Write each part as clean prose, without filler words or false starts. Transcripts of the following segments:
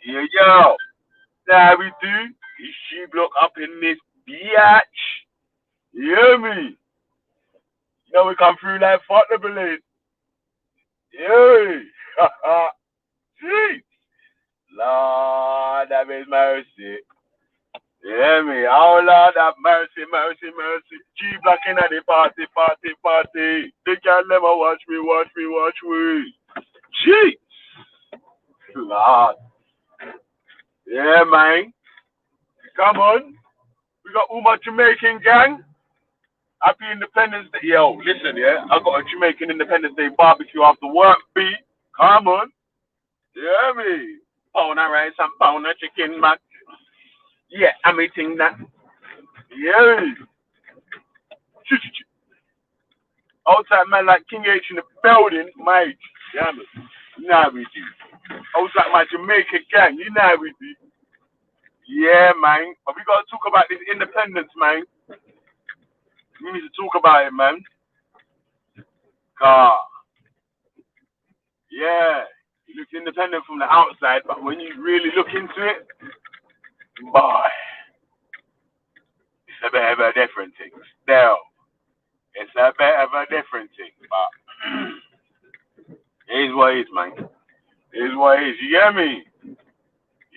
Yeah, yo. Now we do. Is she block up in this biatch? You hear me? You know we come through like fuck the police. Yeah. Jeez. Lord have his mercy. You hear me? Oh Lord have mercy, mercy, mercy. G blocking at the party, party, party. They can never watch me, watch me, watch me. Jeez. Lord. Yeah, man. Come on. We got all my Jamaican gang. Happy Independence Day. Yo, listen, yeah. I got a Jamaican Independence Day barbecue after work, B. Come on. You hear me? Pound of rice and pound of chicken, man. Yeah, I'm eating that. Yeah. Outside, man, like King H in the building, mate. Yeah, man. You know how we do. Outside my Jamaican gang, you know how we do. Yeah, man. But we gotta talk about this independence, man. We need to talk about it, man. Car. Yeah. It looks independent from the outside, but when you really look into it, boy, it's a bit of a different thing. Still, it's a bit of a different thing, but it is what it is, man. It is what it is. You hear me?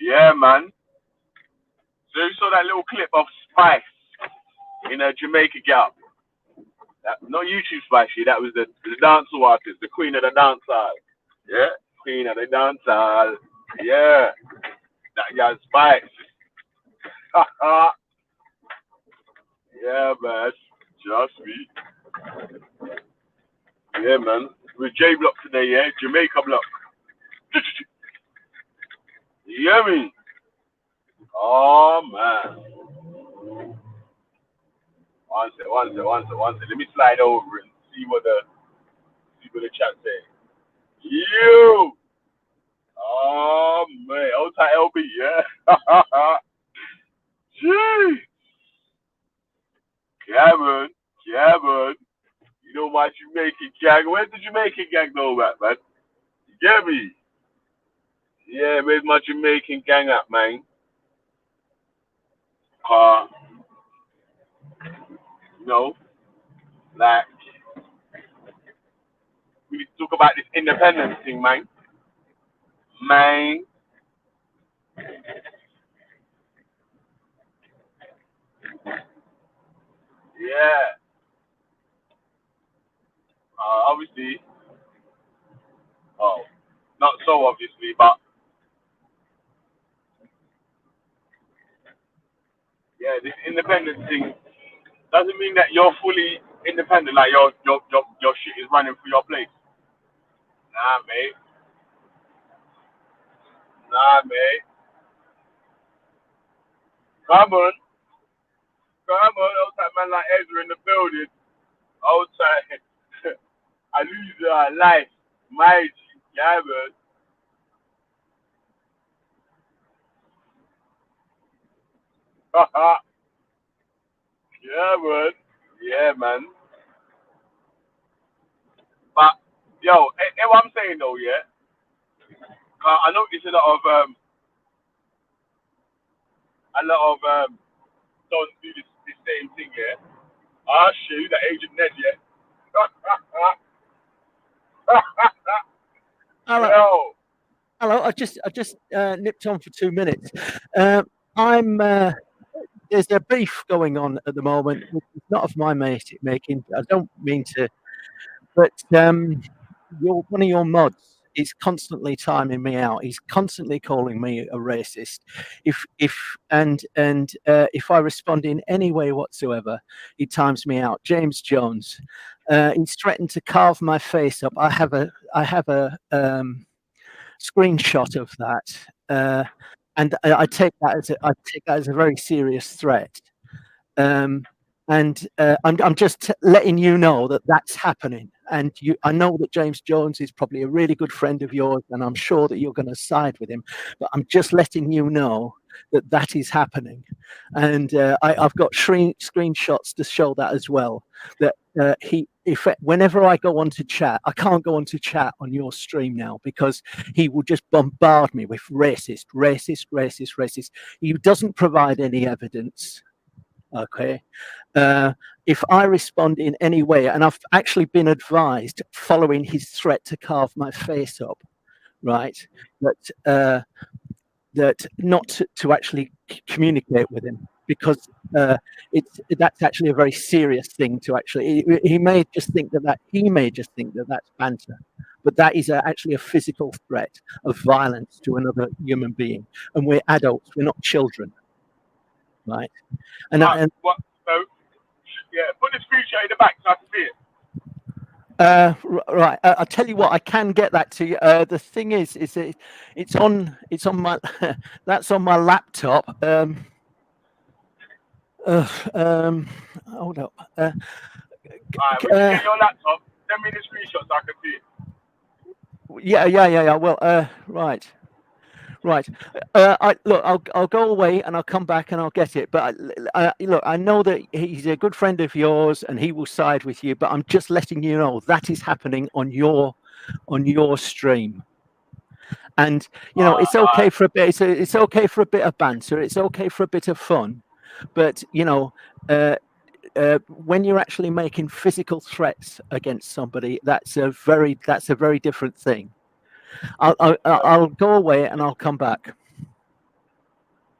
Yeah, man. So you saw that little clip of Spice in a Jamaica gal. That, not YouTube Spicy, that was the dancehall artist, the queen of the dancehall. Yeah, queen of the dancehall. Yeah, that gal Spice. Yeah, man. Just me. Yeah, man. With J Block today, yeah? Jamaica Block. You hear me? Oh, man. One sec. Let me slide over and see what the chat say. You! Oh, man. Outside LB, yeah? Jeez. Cameron. Cameron. You know my Jamaican gang. Where's the Jamaican gang go at, man? You get me? Yeah, where's my Jamaican gang at, man? Uh, you know, like, we need to talk about this independence thing, man. Man, yeah. Obviously, oh, not so obviously, but yeah, this independence thing doesn't mean that you're fully independent, like your shit is running for your place. Nah, mate. Nah, mate. Come on. Come on. Outside man like Ezra in the building. Outside. I lose life. My G. Yeah, man. Yeah, man. Yeah, man. But, yo, what I'm saying though, yeah, I noticed a lot of don't do this same thing, yeah. Ah, shit, you the Agent Ned, yeah. Hello, Yo, hello. I just nipped on for 2 minutes. Uh, I'm there's a beef going on at the moment. It's not of my making. I don't mean to, but one of your mods is constantly timing me out. He's constantly calling me a racist. If if I respond in any way whatsoever, he times me out. James Jones. He's threatened to carve my face up. I have a screenshot of that, and I take that as a very serious threat. Um, I'm just letting you know that that's happening. And I know that James Jones is probably a really good friend of yours, and I'm sure that you're going to side with him. But I'm just letting you know that that is happening, and I've got screenshots to show that as well. That whenever I go onto chat, I can't go onto chat on your stream now because he will just bombard me with racist, racist, racist, racist. He doesn't provide any evidence. Okay. If I respond in any way, and I've actually been advised following his threat to carve my face up, right, that not to actually communicate with him because that's actually a very serious thing to actually. He may just think that that's banter, but that is actually a physical threat of violence to another human being, and we're adults, we're not children, right? And What? So, yeah, put the screenshot in the back so I can see it. Right, I'll tell you what. I can get that to you. The thing is it's on my that's on my laptop. Hold up. Alright, when you get your laptop, send me the screenshot so I can see it. Yeah. Well, right. I'll go away and I'll come back and I'll get it. But look, I know that he's a good friend of yours and he will side with you. But I'm just letting you know that is happening on your stream. And it's okay for a bit. It's okay for a bit of banter. It's okay for a bit of fun. But when you're actually making physical threats against somebody, that's a very different thing. I'll go away and I'll come back.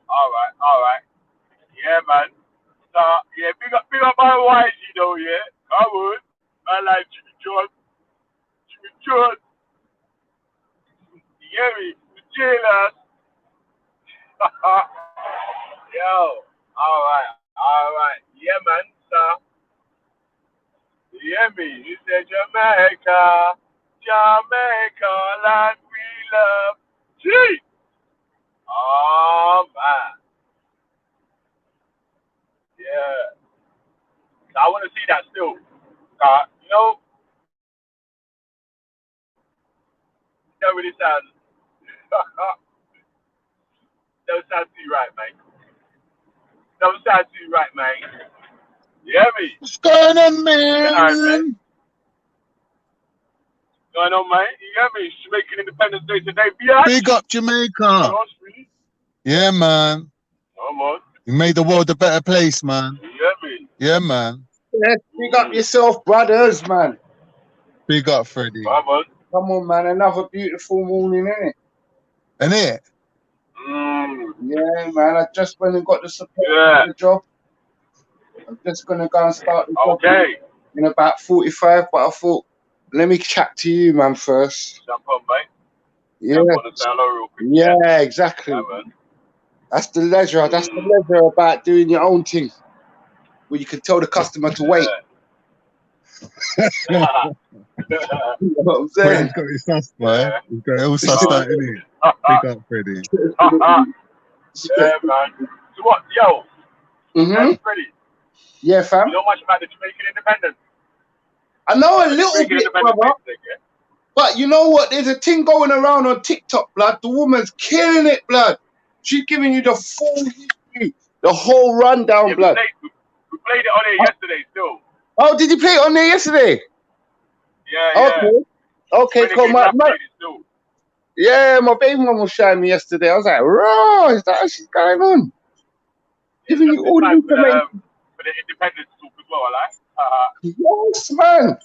All right. Yeah, man. So, yeah, big up my YG though, yeah. I would. I like Jimmy Jones. You hear me? The jailers. Yo, all right. Yeah, man. So, you hear me? You said Jamaica, land we love. Gee. Oh, man. Yeah. So I want to see that still. Don't really sound, don't sound too right, man. Don't sound too right, man. You hear me? What's going on, All right, man. man? Going on, man? You hear me? Jamaican Independence Day today, biatch. Big up Jamaica. Really? Yeah, man. Come on. You made the world a better place, man. You hear me? Yeah, man. Yeah, big up yourself, brothers, man. Big up, Freddie. Come on. Come on, man. Another beautiful morning, innit? And it? Yeah, man. I just went and got the support Yeah. for the job. I'm just going to go and start the job Okay. in about 45, but I thought, let me chat to you, man, first. Jump on, mate. Yeah. Jump on and say hello real quick. Yeah, exactly. Yeah, man. That's the leisure. That's the leisure about doing your own thing, where you can tell the customer to wait. You know what I'm saying? Freddie's got his sus, boy. He's got it all sussed out, innit? Big up, Freddie. Yeah, man. So what? Yo. Freddie. Yeah, fam. You know much about the Jamaican independence? I know a little bit, brother. But you know what? There's a thing going around on TikTok, blood. The woman's killing it, blood. She's giving you the full history, the whole rundown, Yeah, blood. We played it on here yesterday still. Oh, did you play it on there yesterday? Yeah. Okay, cool. Yeah, my baby mum was showing me yesterday. I was like, raw, is that what's going on? Giving you all the information. For the independence talk as well, I like. Yes, man.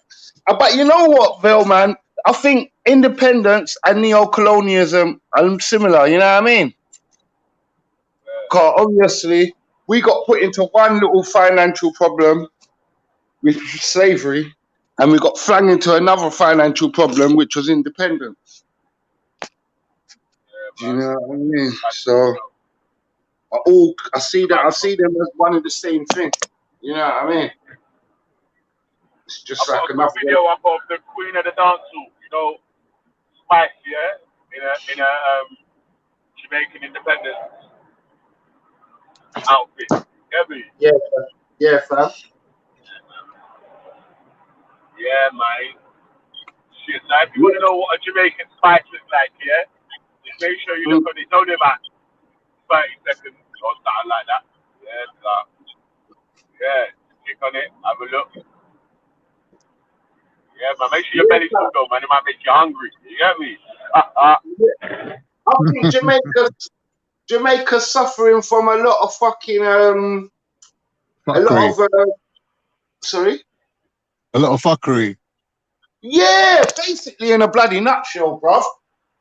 But you know what, Vel, man? I think independence and neo-colonialism are similar, you know what I mean? Because obviously, we got put into one little financial problem with slavery, and we got flung into another financial problem, which was independence. Do you know what I mean? So, I see them as one and the same thing. You know what I mean? It's just like another video up of the Queen of the Dancehall, Spice, yeah, in a Jamaican independence outfit. Yeah, fam. Yeah, man. Shit, so if you want to know what a Jamaican Spice looks like, yeah, just make sure you look on it. It's only about 30 seconds or something like that. Yeah, click on it, have a look. Yeah, man. Make sure your belly's full though, man. It might make you hungry. You get me? I think Jamaica's suffering from a lot of fucking a lot of sorry. A lot of fuckery. Yeah, basically in a bloody nutshell, bruv.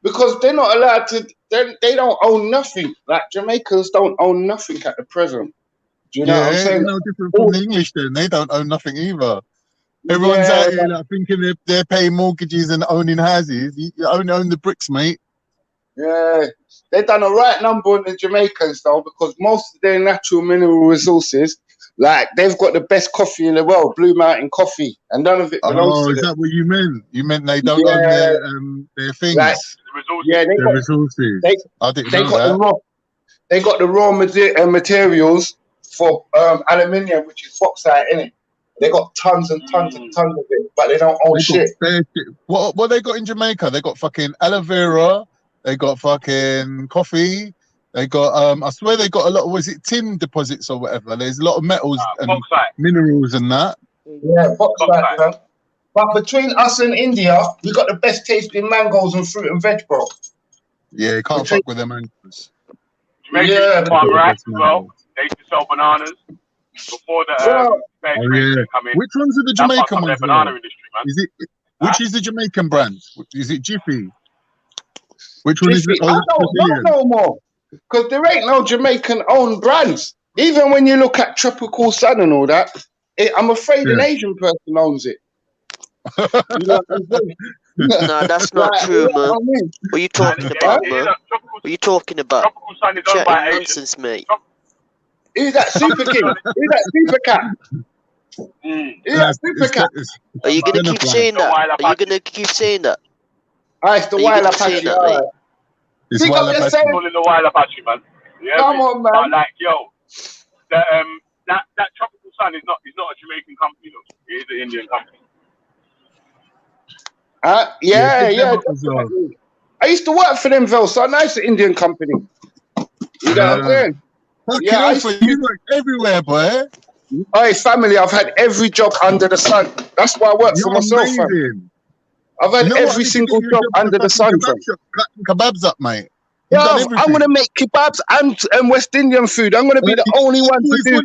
Because they're not allowed to. They don't own nothing. Like Jamaicans don't own nothing at the present. Do you know what I'm saying? No different from the English. Then they don't own nothing either. Everyone's out here like, thinking they're paying mortgages and owning houses. You only own the bricks, mate. Yeah, they done a right number on the Jamaicans though, because most of their natural mineral resources, like they've got the best coffee in the world, Blue Mountain coffee, and none of it belongs to is them. that what you meant? You meant they don't own their things, like, yeah, their resources. I didn't know that. They got the raw materials for aluminium, which is bauxite, innit? They got tons and tons and tons of it, but they don't own shit. What they got in Jamaica? They got fucking aloe vera. They got fucking coffee. They got I swear they got a lot of, was it tin deposits or whatever? There's a lot of metals and minerals and that. Yeah, bauxite, man. But between us and India, we got the best tasting mangoes and fruit and veg, bro. Yeah, you can't fuck with them mangoes. Jamaica farm rice as well. They used to sell bananas before the fair trade come in. Which ones are the Jamaican ones? Banana industry, man. Is it which is the Jamaican brand? Is it Jiffy? Which one is it? I don't know more. Because there ain't no Jamaican owned brands. Even when you look at Tropical Sun and all that, I'm afraid an Asian person owns it. You know what I'm saying? No, that's not true, man. What are you talking about, man? What are you talking about? Tropical Sun is owned by nonsense, mate. Who's that Super King? Who's that Super Cat? Who's that Super Cat? Are you gonna keep saying that? Are you gonna keep saying that? It's the Wild Apache. It's Wild Apache. Calling the Wild Apache, man. Yeah, come on, man. But like, yo, that Tropical Sun is not a Jamaican company, though. It is an Indian company. Yeah. I used to work for them, Vel, so nice Indian company. You know what I'm saying? You work everywhere, boy. Hey, family, I've had every job under the sun. That's why I work for myself, fam. I've had every single job under the sun, fam. Kebabs up, mate. Yo, I'm going to make kebabs and West Indian food. I'm going to be the only one to do it.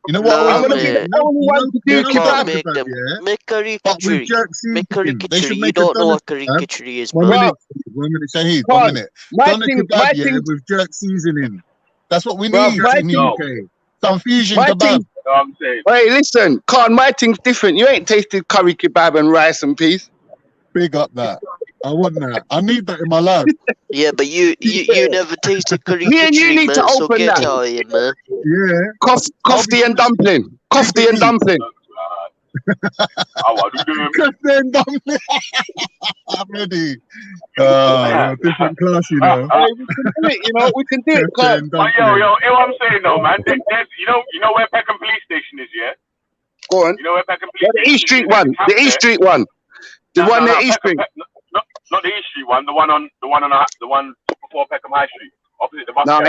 You know what? I'm going to be the only one to do kebabs. Make curry khichdi. Make curry khichdi. You don't know what curry khichdi is, bro. 1 minute, Shahid. 1 minute. Done a kebab, with jerk seasoning. That's what we need in the UK. Some fusion kebab. Hey, listen, Khan, my thing's different. You ain't tasted curry kebab and rice and peas. Big up that. I want that. I need that in my life. Yeah, but you never tasted curry Me and you khichdi, need man, to so open get that. out of here, man. Yeah. Coffee and dumpling. Coffee and dumpling. Coffee and dumpling. I'm ready. Different class, you know. We can do it, you know. We can do it, Khan. But yo, what I'm saying though, man. You know where Peckham Police Station is, yeah? Go on. You know where Peckham Police Station is? The East Street one. The East Street one. The one at East Street. Not the East Street one. The one before Peckham High Street, opposite the bus. No,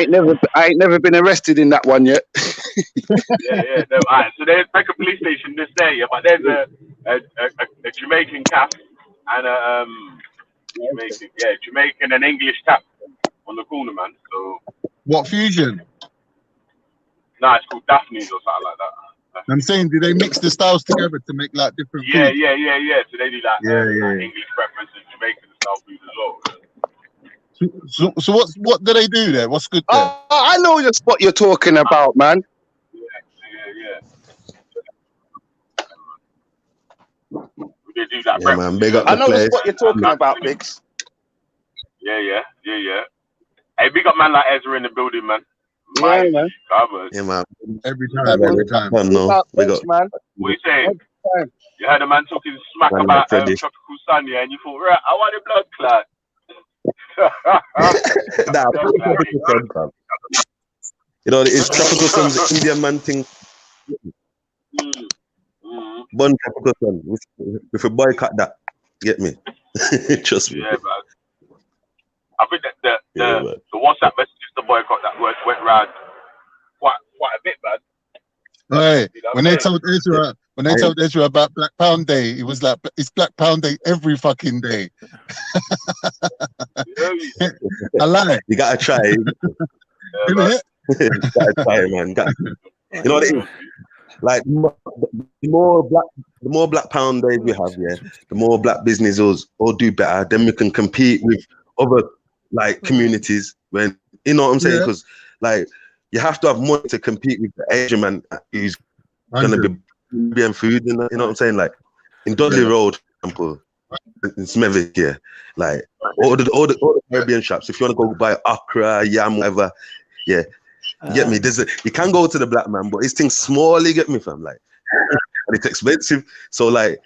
I ain't never been arrested in that one yet. Yeah. Alright, so there's Peckham Police Station this day, yeah, but there's a Jamaican cap and a Jamaican and English tap on the corner, man. So what fusion? Nah, it's called Daphne's or something like that. I'm saying, do they mix the styles together to make like different food? Yeah. So they do that. Yeah. English breakfast and Jamaican style food as well. So what do they do there? What's good there? I know the spot you're talking about, man. Yeah. We do that. Yeah, man. Big up I the know place. the spot you're talking about, Biggs. Yeah. Hey, big up man like Ezra in the building, man. Yeah, man. Yeah, man. Every time. No, we got. Man. What you saying? You heard a man talking smack about Tropical Sun, yeah, and you thought, right, I want a blood clot. You know, it's Tropical Sun's Indian man thing. Bun Tropical Sun. If you boycott that, get me. Trust me. Yeah, man. I think that the WhatsApp messages to boycott that went round quite a bit, man. Right. When they told Ezra, When they told Ezra about Black Pound Day, it was like, it's Black Pound Day every fucking day. I lie. You gotta try. Isn't it? You gotta try, man. You know what it is? Like the more black pound days we have, yeah, the more black businesses all do better. Then we can compete with other like communities. When you know what I'm saying? Because like you have to have money to compete with the Asian man who's gonna be being food. You know what I'm saying? Like in Dudley Road, for example, in Smethwick, yeah, like all the Caribbean shops. If you want to go buy okra, yam, whatever, yeah. You get me? You can go to the black man, but it's things small, you get me, fam? Like, and it's expensive. So, like,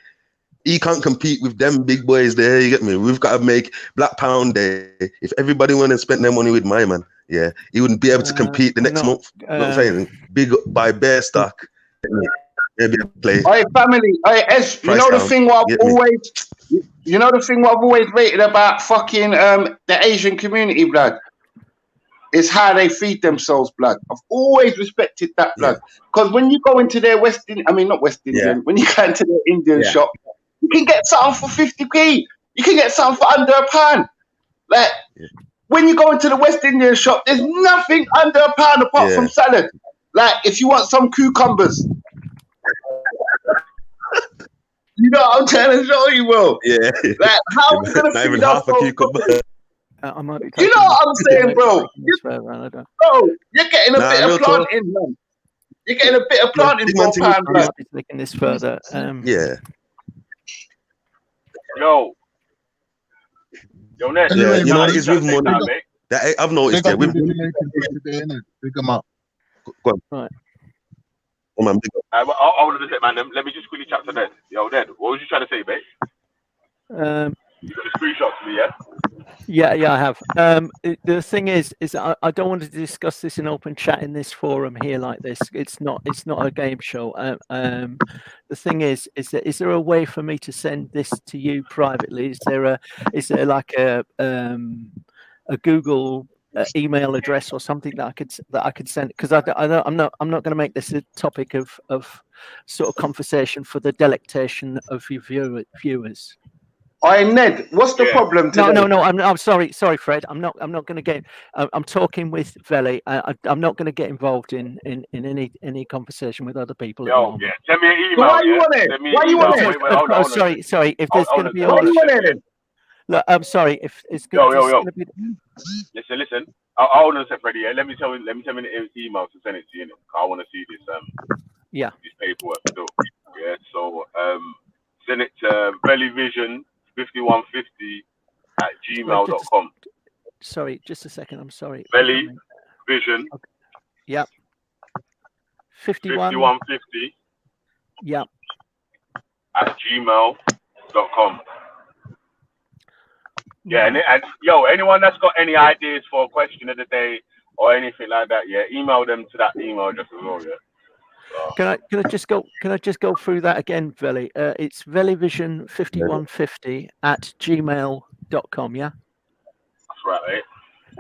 he can't compete with them big boys there, you get me? We've got to make Black Pound Day. If everybody went and spent their money with my man, yeah, he wouldn't be able to compete the next month. You know what I'm saying? Big buy bear stock. Maybe play. Hey, family. Hey, Ez, you know the thing what I've always, you know the thing what I've always rated about fucking the Asian community, blood? Is how they feed themselves, blood. I've always respected that, blood. Because when you go into their not West Indian, when you go into their Indian shop, you can get something for 50p. You can get something for under £1. Like, when you go into the West Indian shop, there's nothing under £1 apart from salad. Like, if you want some cucumbers. You know what I'm trying to show you, bro? Yeah. Like, how are we going to feed half a cucumber? I might be you know what I'm saying, bro? Bro, you're getting a bit of planting, man. You're getting a bit of planting for £1, I might be taking this further. Yeah. Yo, Ned. Yeah, you know what it is with money. I've noticed Big with them up. Go on. Right. Come on, big up. Hold on a sec, man. Let me just quickly chat to Ned. Yo, Ned, what was you trying to say, mate? You got the screenshots for me, yeah? Yeah, I have. The thing is I don't want to discuss this in open chat in this forum here like this. It's not a game show. The thing is there a way for me to send this to you privately? Is there like a Google email address or something that I could send? Because I'm not going to make this a topic of sort of conversation for the delectation of your viewers. Ned, what's the problem today? No. I'm sorry, Fred. I'm not going to get. I'm talking with Veli. I'm not going to get involved in any conversation with other people. Yo, send me an email. Why you want it? Why you want it? Sorry. If there's going to be, why you want it? Look, I'm sorry. If it's going to be. Listen. Hold on a sec, Freddie. Let me tell me the email to send it to you. I want to see this. This paperwork. So, yeah. So send it to Velivision 5150@gmail.com. Sorry, just a second. I'm sorry. Belly Vision. Okay. Yep. 5150. Yep. @gmail.com. Yeah, and yo, anyone that's got any ideas for a question of the day or anything like that, yeah, email them to that email address as well, yeah. Can I just go through that again, Veli? It's velivision5150@gmail.com, yeah? That's right, mate.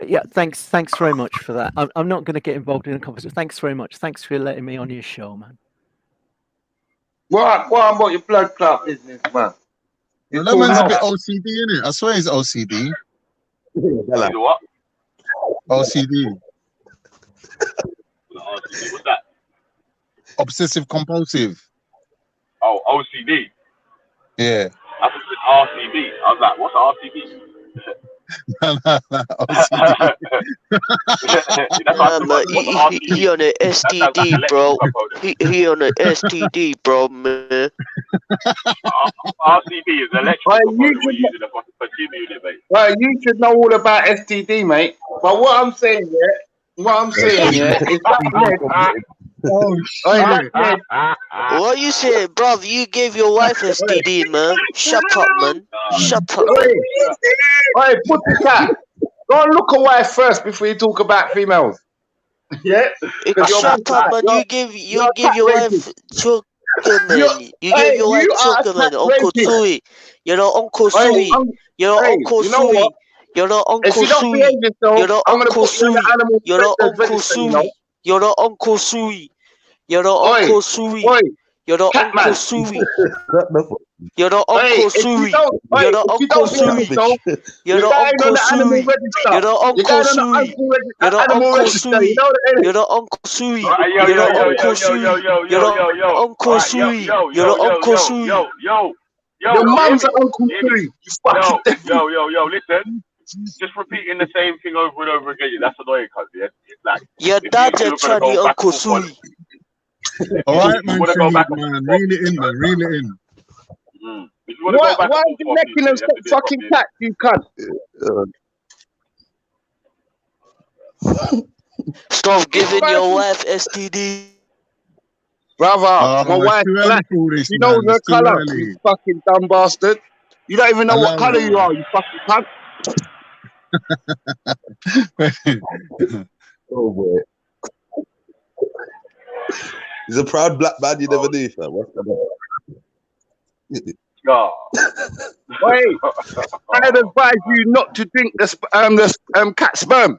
Yeah, thanks very much for that. I'm not going to get involved in a conversation. Thanks very much. Thanks for letting me on your show, man. What about your blood clot business, man? That man's a bit OCD, innit? I swear he's OCD. What? OCD. What's that? Obsessive compulsive. Oh, OCD. Yeah. I thought it was RCB. I was like, what's RCB? He on a STD, bro. He on a STD, bro, man. RCB is electrical. You should know all about STD, mate. But what I'm saying, is that what you saying, bruv? You gave your wife STD, man. Shut up, man. Shut up. Hey, put this out. Go and look at wife first before you talk about females. Yeah. Shut up, man. You give your wife chocolate, man. You give your wife chocolate, man. Uncle Sui. You're not Uncle Sui. You're Uncle Sui. You're not Uncle Sui. You're not Uncle Sui. You're not Uncle Sui. You're not Uncle Sui. You're not Uncle Sui. You're the Cat Uncle man. Sui. You're the Uncle Sui. You're the Uncle Sui. You're the Uncle Sui. You're the Uncle Sui. You're the Uncle Sui. You're the Uncle Sui. You're the Uncle Sui. You're the Uncle Sui. You're the Uncle Sui. Your mum's an Uncle Sui. You fucking listen. Just repeating the same thing over and over again. That's annoying, cuz. Yeah, it's like your dad's a tranny Uncle Sui. All right, man. Man, reel it in, man. Reel it in. Why are you necking them fucking cats, you cunt? Stop giving your wife STD. Brother, my wife black. You know her colour, you fucking dumb bastard. You don't even know what colour you are, you fucking cunt. Oh boy. He's a proud black man, you never knew, fam. What's that? Wait, I'd advise you not to drink the cat sperm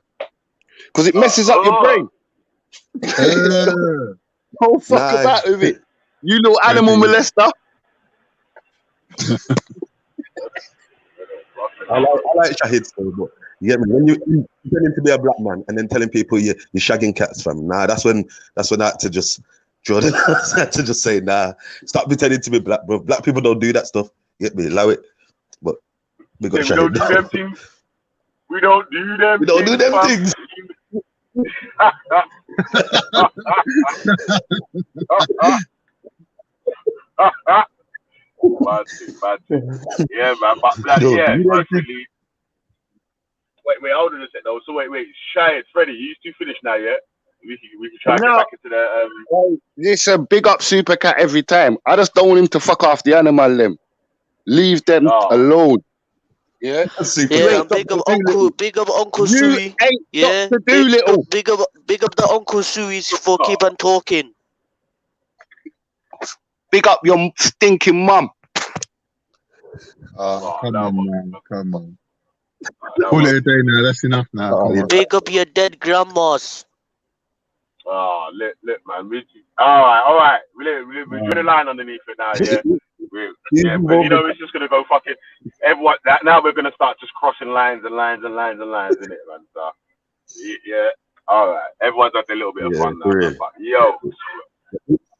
because it messes up your brain. Don't fuck about with it, you little animal molester. I like Shahid still, but you get me? When you pretending to be a black man and then telling people you're shagging cats, fam. Nah, that's when I had to just Jordan had to just say, nah, stop pretending to be black, bro. Black people don't do that stuff. You get me? Allow it. But we got don't do them things. We don't do them. We don't do them things. Bad thing. Yeah, man. But black, yeah, personally. Wait, hold on a sec though. So wait, Shy, Freddie, you two finished now, yeah? We can try to get back into the It's a big up Super Cat every time. I just don't want him to fuck off the animal them. Leave them alone. Yeah, yeah. Big up Uncle Sui. Yeah, big up the Uncle Sui's for keep on talking. Big up your stinking mum. Come on, man. Come on. Call it a day now. That's enough now. Big up your dead grandmas. Oh, lit, man. All right. We're doing a line underneath it now, yeah. But you know, it's just gonna go fucking everyone. Now we're gonna start just crossing lines and lines and lines and lines in it, man. So, yeah. All right. Everyone's had a little bit of fun now. Man, but, yo,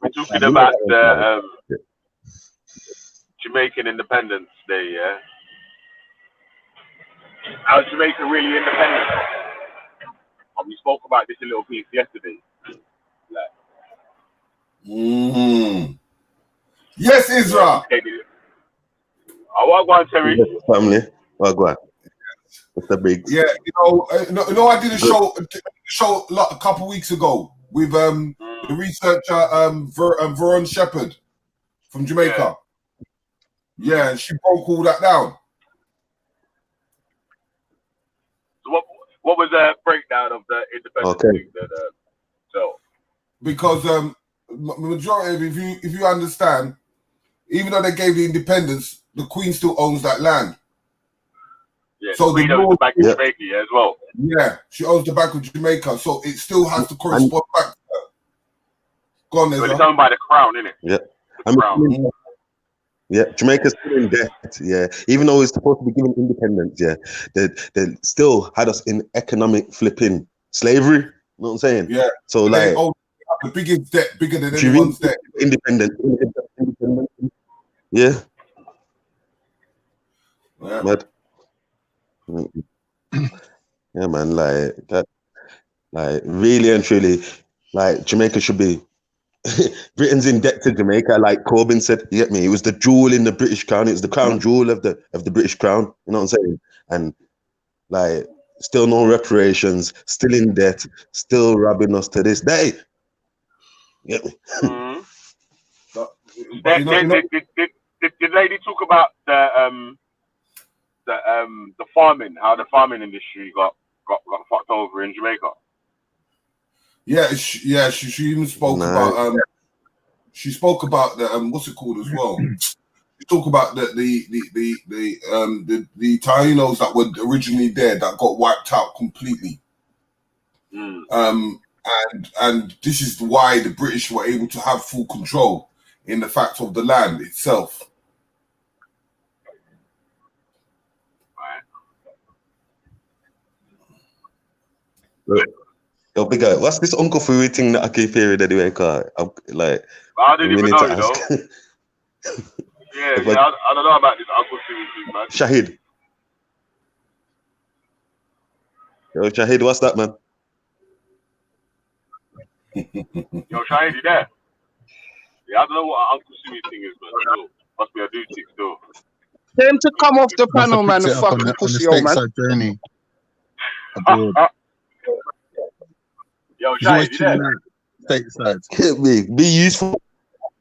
we're talking about the Jamaican Independence Day, yeah. How's Jamaica really independent? We spoke about this a little piece yesterday. Yes, Israel. What go on, Terry? Family. What go on? What's the big? Yeah, I did a show a couple weeks ago with the researcher Veron Shepherd from Jamaica. Yeah, and she broke all that down. So what was the breakdown of the independence thing that because majority of if you understand, even though they gave the independence, the Queen still owns that land. Yeah, so the Queen owns the Bank of Jamaica as well. Yeah, she owns the Bank of Jamaica, so it still has to correspond back to her. Go on, so it's owned by the Crown, isn't it? Yeah. The Crown. Yeah, Jamaica's still in debt. Yeah, even though it's supposed to be given independence, yeah, they still had us in economic flipping slavery. You know what I'm saying? Yeah. So like the biggest debt, bigger than anyone's debt. Independent. Yeah. Mad. Yeah, man. Like that. Like really and truly, like Jamaica should be. Britain's in debt to Jamaica, like Corbyn said. You get me? It was the jewel in the British crown. It's the crown jewel of the British crown. You know what I'm saying? And like, still no reparations, still in debt, still robbing us to this day. You get me? Did lady talk about the farming? How the farming industry got fucked over in Jamaica? Yeah, she even spoke about she spoke about the what's it called as well. She talked about the Tainos that were originally there that got wiped out completely. And this is why the British were able to have full control. in the fact of the land itself. Yo, big guy, what's this Uncle Fury thing that I keep hearing anyway? Cause I'm like, I didn't even know, you know. I don't know about this Uncle Fury thing, man. Shahid. Yo, Shahid, what's that, man? Yo, Shahid, you there? Yeah, I don't know what an Uncle Fury thing is, but still, must be a dude thing still. Tell him to come off the panel, man. The fucking pussy old man. Journey. Yo, Shahid, you there? Stateside. Get me. Be useful. I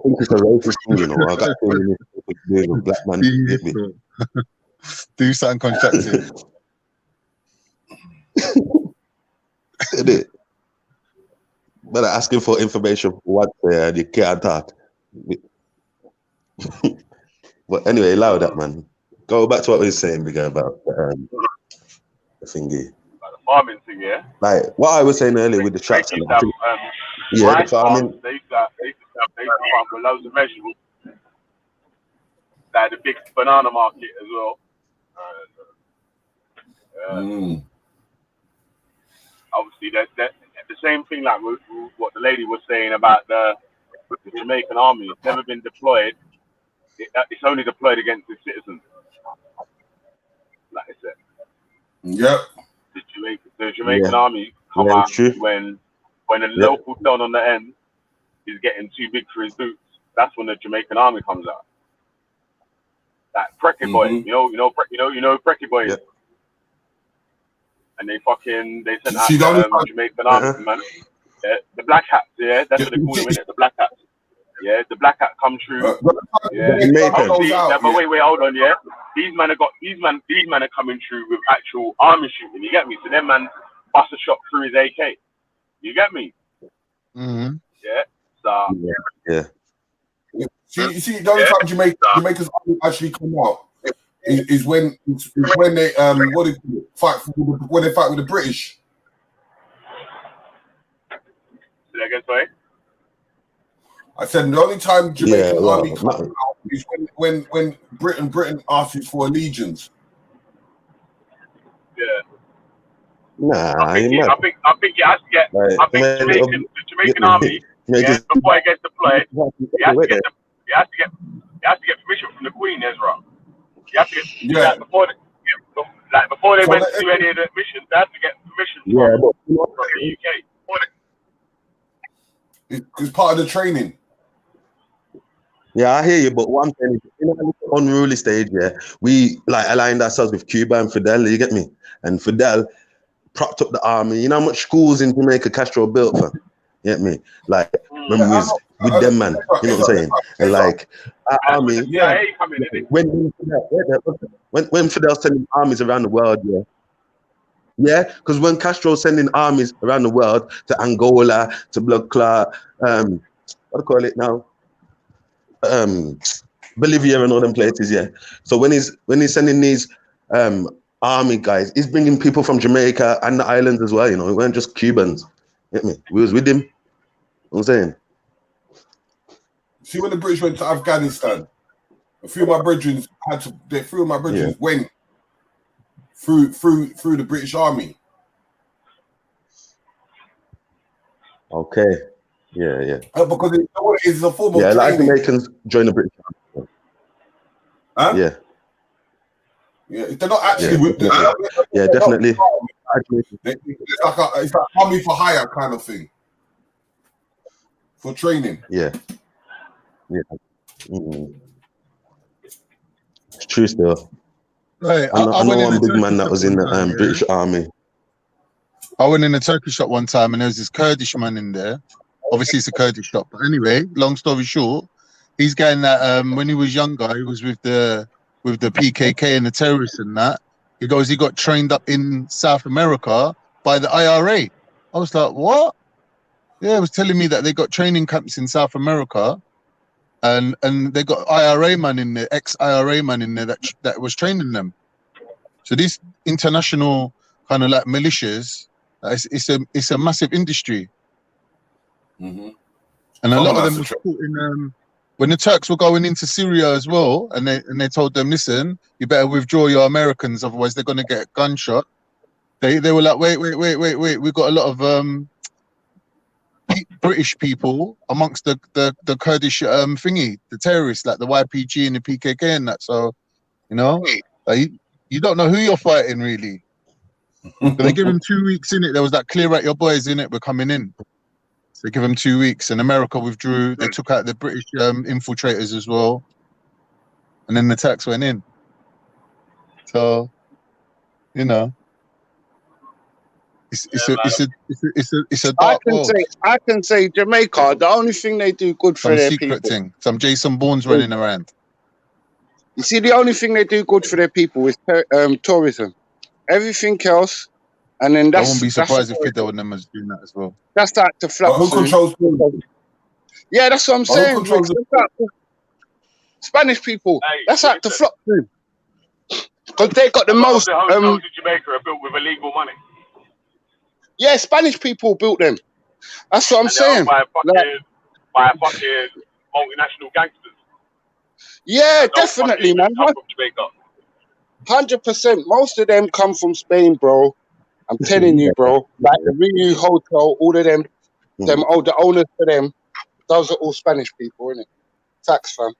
think it's a racist thing, you know. I got a black man. Get me. Do something constructive. It? But asking for information for what you can't talk. But anyway, allow that, man. Go back to what we were saying, bigger about the thingy. Like the farming thing, yeah. Like what I was saying earlier with the tractor. The farming. They used to farm with loads of vegetables. They had a big banana market as well. Obviously, that's the same thing like what the lady was saying about the Jamaican army. It's never been deployed. It's only deployed against the citizens. Like I said. Yep. The Jamaican army come out when a local town on the end is getting too big for his boots. That's when the Jamaican army comes out. That Precky boy, you know Precky boy. Yep. And they sent out Jamaican army, man. Yeah, the black hats, yeah, that's what they call them, isn't it? The black hats. Yeah, the black hat come true. Yeah. But wait, hold on, yeah. These men are coming through with actual army shooting, you get me? So them man bust a shot through his AK. You get me? Mm-hmm. Yeah. So yeah. See, the only time Jamaica's army actually come out is when they fight when they fight with the British. Say that again, sorry? I said the only time Jamaican army comes out is when Britain asks for allegiance. Yeah. Nah, I think it has to get. I think the Jamaican army, before it gets deployed, it has to get permission from the Queen, Ezra. You have to get before they went to do any of the missions, they have to get permission from the UK. It's part of the training. Yeah, I hear you, but what I'm saying is, in an unruly stage, we like aligned ourselves with Cuba and Fidel, you get me? And Fidel propped up the army. You know how much schools in Jamaica Castro built for? You get me? Like, when we was with them, man, you know what I'm saying? And like, our army, when Fidel sending armies around the world, because when Castro sending armies around the world to Angola, to Blood Clot, what do you call it now? Bolivia and all them places, So when he's sending these army guys, he's bringing people from Jamaica and the islands as well. You know, we weren't just Cubans. Get me? We was with him. You know what I'm saying. See, when the British went to Afghanistan, a few of my brethren went through the British Army. Okay. Yeah. Because it's a form of training. Like Jamaicans join the British Army. Huh? Yeah. Yeah, they're not actually with the definitely. It's like army for hire kind of thing. For training. Yeah. Mm-hmm. It's true still. Right. I know one big man that was in the British Army. I went in a Turkish shop one time and there was this Kurdish man in there. Obviously it's a Kurdish shop. But anyway, long story short, he's getting that when he was younger, he was with the PKK and the terrorists and that. He goes, he got trained up in South America by the IRA. I was like, what? Yeah, it was telling me that they got training camps in South America and they got IRA man in there, ex-IRA man in there that was training them. So these international kind of like militias. It's a massive industry. Mm-hmm. And a lot of them were caught in when the Turks were going into Syria as well, and they told them, listen, you better withdraw your Americans, otherwise they're gonna get gunshot. They were like, wait, we've got a lot of British people amongst the Kurdish thingy, the terrorists, like the YPG and the PKK and that. So, you know, like, you don't know who you're fighting really. But they give him 2 weeks in it. There was that clear out your boys in it. We're coming in. So they give him 2 weeks, and America withdrew. They took out the British infiltrators as well, and then the Turks went in. So, you know, it's a dark world. I can say Jamaica. The only thing they do good for their people. Some secret thing. Some Jason Bourne's running around. You see, the only thing they do good for their people is tourism. Everything else, and then that's. I wouldn't be surprised if Fidel and them was doing that as well. That's like the flux. Who controls? Yeah, that's what I'm saying. Spanish people. Hey, that's like the flux room. Because they got the most. The hotels in Jamaica are built with illegal money. Yeah, Spanish people built them. That's what I'm saying. By fucking multinational gangsters. Yeah, definitely, man. 100%. Most of them come from Spain, bro. I'm telling you, bro. Like the Riu Hotel, all of them, the owners for them, those are all Spanish people, innit? Tax fam.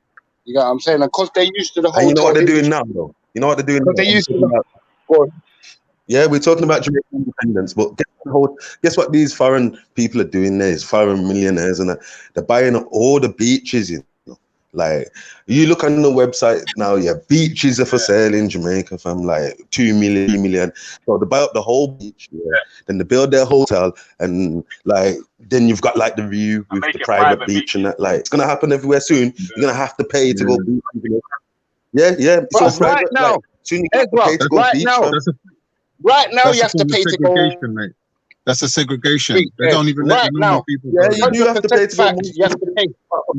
You know what I'm saying? And because they're used to the hotel. And you know what they're doing now, though? You know what they're doing now? They're used to Yeah, we're talking about Jamaican independence, but guess what these foreign people are doing there? Is foreign millionaires, and they're buying up all the beaches, you know. Like, you look on the website now, beaches are for sale in Jamaica, fam, like 2 million, 3 million. So they buy up the whole beach, then they build their hotel, and like then you've got like the view with the private beach and that. Like, it's gonna happen everywhere soon. You're gonna have to pay to go beach. Yeah. So right now, like, soon you have to pay to go beach. Right now, you have to pay to go. Mate. That's a segregation. They don't even let the normal people. Yeah, you do have to pay to go. You have to pay. All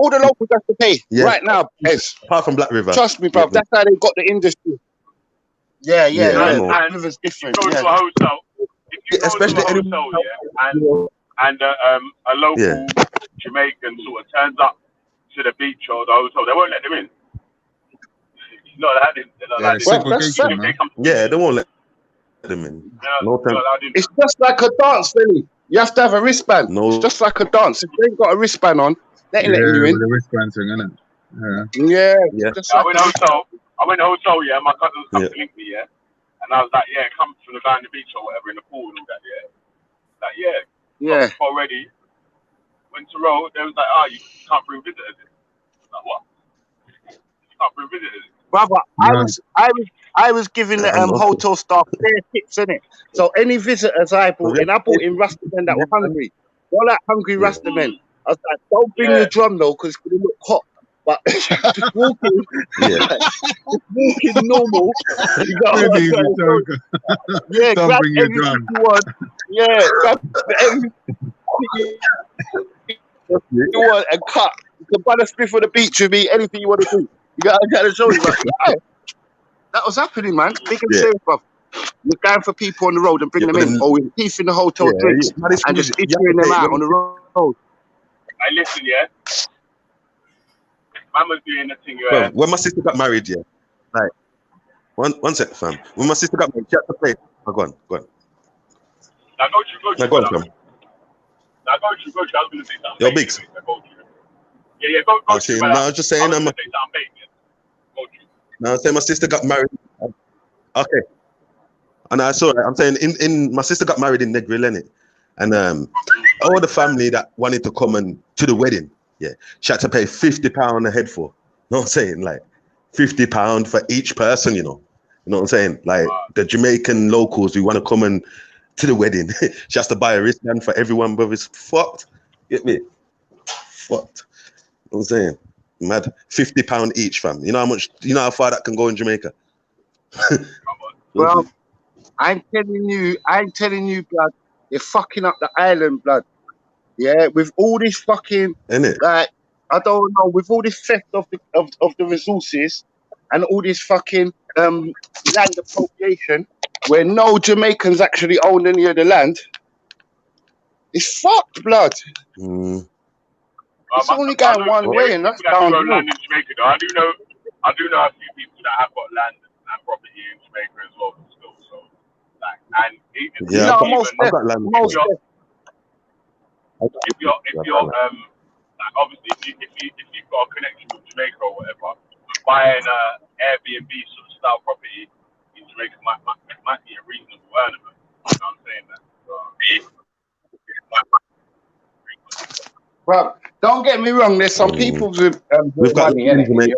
the locals have to pay right now. Yes. Apart from Black River. Trust me, bro. That's how they got the industry. Yeah. Black River's different. If you go to a hotel, especially a hotel, and a local Jamaican sort of turns up to the beach or the hotel, they won't let them in. No, segregation, they won't let them in. It's just like a dance, really. You have to have a wristband. No. It's just like a dance. If you ain't got a wristband on, they ain't letting you in. The wristband thing, isn't it? Yeah. I went to hotel, my cousins come to link me, and I was like, come from the guy on the beach or whatever in the pool and all that, already went to row. They was like, you can't bring visitors in. Like, what? You can't bring visitors in. Brother, I was giving the hotel staff their tips, innit? So any visitors I brought in Rasta men that were hungry. They're like hungry Rasta men. I was like, don't bring your drum though, because it's gonna look hot. But just walking, normal. You got don't bring your drum. You want. Grab everything you want and cut. You can buy a spliff on the beach with me, anything you want to do. I gotta show you, that was happening, man. Big and serious, bro. You're going for people on the road and bring them in, or with teeth in the hotel drinks, and just issuing them out on the road. I listen, man was doing the thing. When my sister got married, like one sec, fam. When my sister got married, she had to pay. Go on. Now go on, fam. Now go on. I was gonna say something. Yo, Biggs. Yeah, go. I was just saying, Now, say my sister got married. Okay. And I saw it. I'm saying, in my sister got married in Negril, innit? And all the family that wanted to come to the wedding, she had to pay £50 a head for. You know what I'm saying? Like £50 for each person, you know. You know what I'm saying? Like the Jamaican locals who want to come to the wedding, she has to buy a wristband for everyone, but it's fucked. Get me? Fucked. You know what I'm saying? Mad. £50 each, fam. You know how far that can go in Jamaica? Well, I'm telling you, blood, you're fucking up the island, blood. Yeah, with all this fucking, like, I don't know, with all this theft of the resources and all this fucking, land appropriation, where no Jamaicans actually own any of the land, it's fucked, blood. It's only going one way, and that's down the road. Land in Jamaica, though. I do know a few people that have got land and property in Jamaica as well. Still, so like, and even I've got land. If you're like, obviously if you've got a connection with Jamaica or whatever, buying a Airbnb sort of style property in Jamaica might be a reasonable earnament. You know what I'm saying? That. Well, don't get me wrong. There's some people with money in it,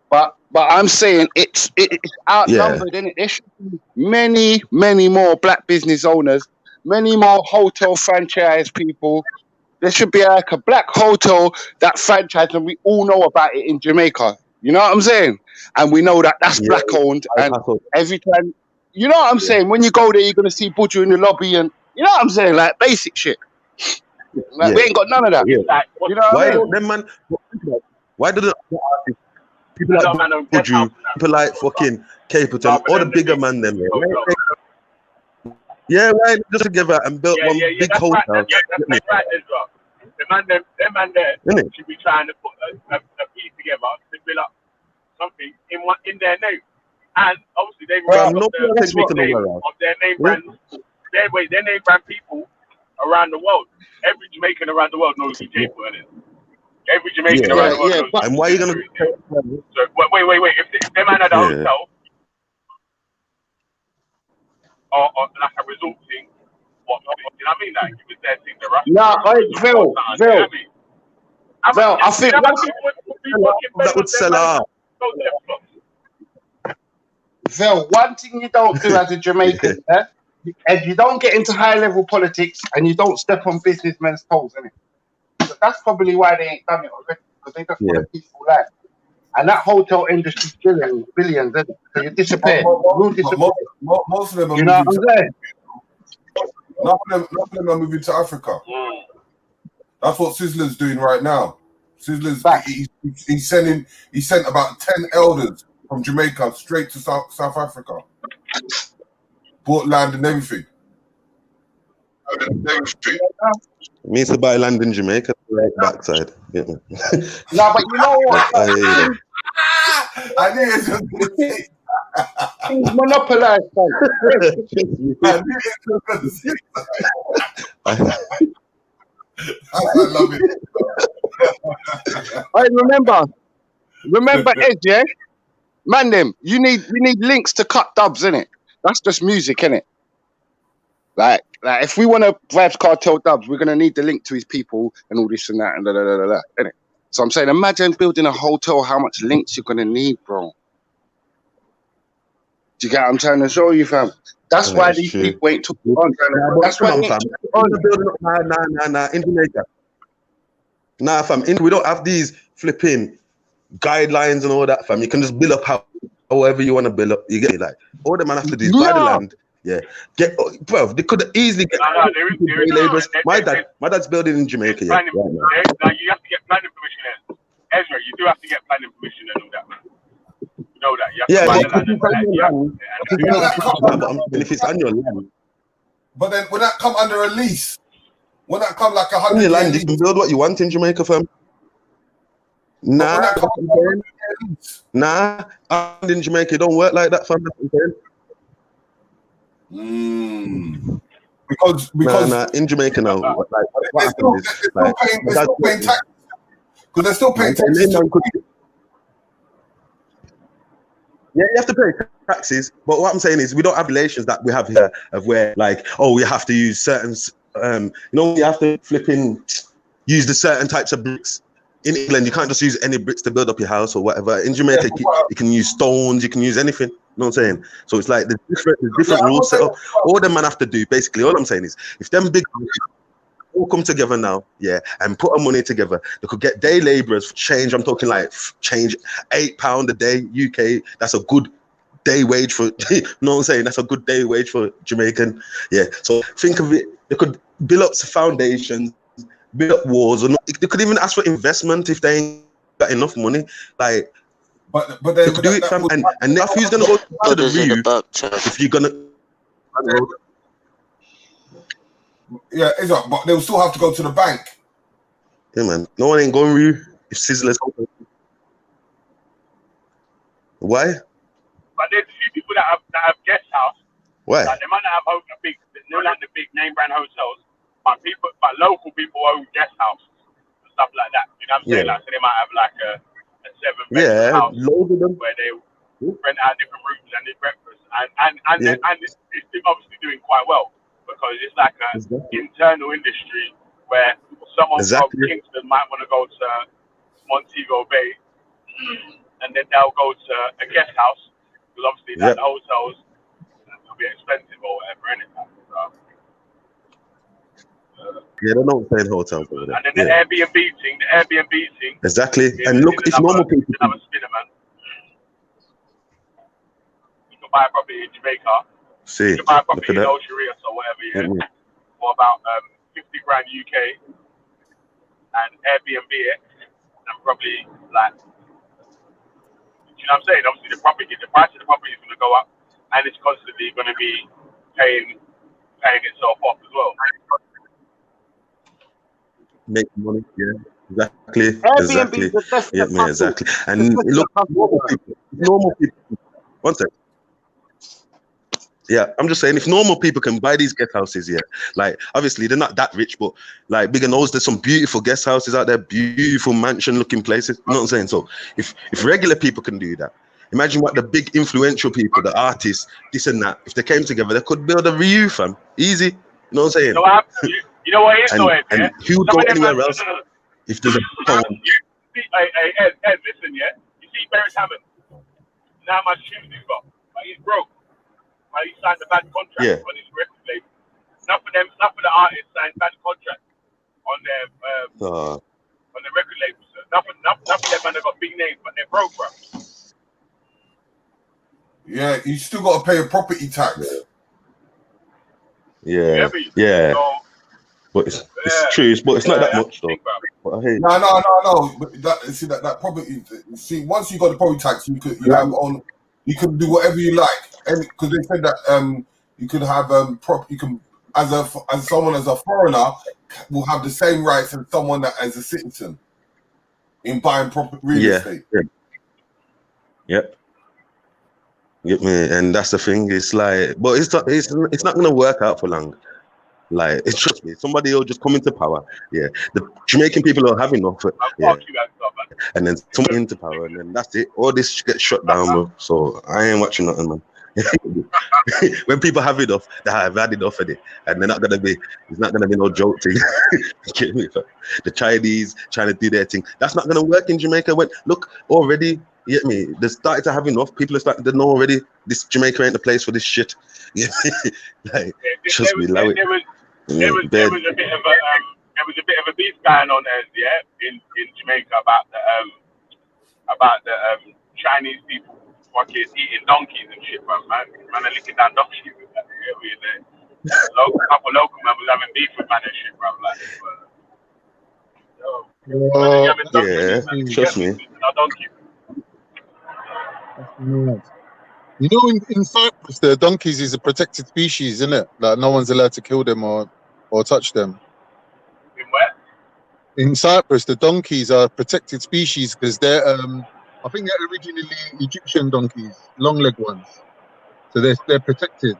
but I'm saying it's outnumbered. In it, there should be many more black business owners, many more hotel franchise people. There should be like a black hotel that franchise, and we all know about it in Jamaica. You know what I'm saying? And we know that that's black owned. And every time, you know what I'm saying? When you go there, you're gonna see Buju in the lobby, and you know what I'm saying? Like basic shit. Like, we ain't got none of that. Yeah. Like, you know what I mean? Them man? Why do the people like Buju, people like fucking Capleton, all the bigger man them? Yeah, right. Just together and built one big hotel. Right, that's right as well. The man there should be trying to put a piece together to build up something in their name. And obviously they've got the name of their name brands. Their name brand people around the world. Every Jamaican around the world knows who Capleton is. Every Jamaican around the world knows. And why are you gonna? So wait. If they man had a hotel or like a resort thing, what? You know what I mean? Like it was their thing, the rush. Phil, I think that would sell out. Phil, one thing you don't do as a Jamaican, and you don't get into high-level politics, and you don't step on businessmen's toes, innit? So that's probably why they ain't done it already, because they just want a peaceful life. And that hotel industry's billions, isn't it? So you disappear. Most of them are you know what I'm saying? None of them are moving to Africa. That's what Sizzler's doing right now. Sizzler's he sent about 10 elders from Jamaica straight to South Africa. Bought land and everything. Means to buy land in Jamaica, right backside. Yeah. No, but you know what? I knew it was going to say. Things monopolized. I love it. I remember Ed, yeah? Man, them, you need links to cut dubs, innit? That's just music, innit? Like if we want to Vibes Cartel dubs, we're gonna need the link to his people and all this and that and innit? So I'm saying, imagine building a hotel, how much links you're gonna need, bro. Do you get what I'm trying to show you, fam? That's why these people ain't talking on. That's why fam. Nah, in Jamaica. Nah, fam. We don't have these flipping guidelines and all that, fam. You can just build up however you want to build up. You get it? Like all the man have to do is buy the land. Yeah, bro. They could easily get laborers. My dad's building in Jamaica. Yeah, you have to get planning permission. Ezra, you do have to get planning permission and all that, man. You know that. You have to if it's on your land. But then when that come under a lease, when that come like 100 year land, you can build what you want in Jamaica, fam. Nah, in Jamaica, it don't work like that, fam. Because in Jamaica now, what happens is they're still paying tax. Because they're still paying taxes. Yeah, you have to pay taxes, but what I'm saying is we don't have relations that we have here of where like, oh, we have to use certain, you have to use the certain types of bricks. In England, you can't just use any bricks to build up your house or whatever. In Jamaica, you can use stones, you can use anything. You know what I'm saying? So it's like the different rules set up. All them man have to do, basically, all I'm saying is, if them big all come together now, and put our money together, they could get day labourers for change. I'm talking like change £8 a day, UK. That's a good day wage for, you know what I'm saying? That's a good day wage for Jamaican. Yeah. So think of it, they could build up some foundations, build up walls, or they could even ask for investment if they ain't got enough money. Like But they could do it, fam. And if who's gonna go to the roof if you're gonna? Yeah, it's up, but they'll still have to go to the bank. Yeah, man. No one ain't going roof if Sizzler's open. Why? But there's a few people that have guest house. Why? Like, they might not have the big name brand hotels, but local people own guest houses and stuff like that. You know what I'm saying? Yeah. Like, so they might have like a 7-bedroom house loads of them where they rent out different rooms and do breakfast, and it's obviously doing quite well because it's like an internal industry where someone from Kingston might want to go to Montego Bay, and then they'll go to a guest house because obviously the hotels will be expensive or whatever, innit? Yeah, they don't stay in hotels over there. And then the Airbnb thing. Exactly. And look, if normal people. You can buy a property in Jamaica. See, you can buy a property in Algeria or whatever, for about 50 grand UK, and Airbnb it, and probably like, you know what I'm saying? Obviously, the price of the property is going to go up, and it's constantly going to be paying itself off as well. Make money, exactly. Yeah, man, exactly. And look, normal people. One second. Yeah, I'm just saying, if normal people can buy these guest houses, like obviously they're not that rich, but like bigger knows there's some beautiful guest houses out there, beautiful mansion-looking places. You know what I'm saying? So if regular people can do that, imagine what the big influential people, the artists, this and that, if they came together, they could build a Ryu, fam. Easy. You know what I'm saying? You know what it is, and who would go anywhere else if there's a phone? Ed, listen, yeah? You see Barrett Hammond? Now how much shoes he's got. Like, he's broke. Like, he signed a bad contract on his record label. Enough of the artists signed bad contracts on their record labels. So enough of them man have got big names, but they're broke, bro. Yeah, you still got to pay a property tax. Yeah. So, but it's true, but it's not that much though. No. But that property. See, once you got the property tax, you can do whatever you like, and because they said that you could have you can as a foreigner will have the same rights as someone that as a citizen in buying real estate. Yep. Get me, and that's the thing. It's like, but it's not gonna work out for long. Like, trust me, somebody will just come into power. Yeah, the Jamaican people are having enough. And then someone into power, and then that's it. All this gets shut down, bro. So I ain't watching nothing, man. When people have enough, they have had enough of it, and it's not gonna be no joke thing. The Chinese trying to do their thing. That's not gonna work in Jamaica. Look already. You get me? They started to have enough. People are starting to know already. This Jamaica ain't the place for this shit. Trust me, allow it. There was a bit of a beef going on there, in Jamaica about the Chinese people fucking eating donkeys and shit, man. Man are licking down donkeys. Couple local man was having beef with man and shit, bro. Trust me. You know, in Cyprus, the donkeys is a protected species, isn't it? Like, no one's allowed to kill them or touch them. In where? In Cyprus, the donkeys are a protected species because they're, I think they're originally Egyptian donkeys, long leg ones. So they're protected.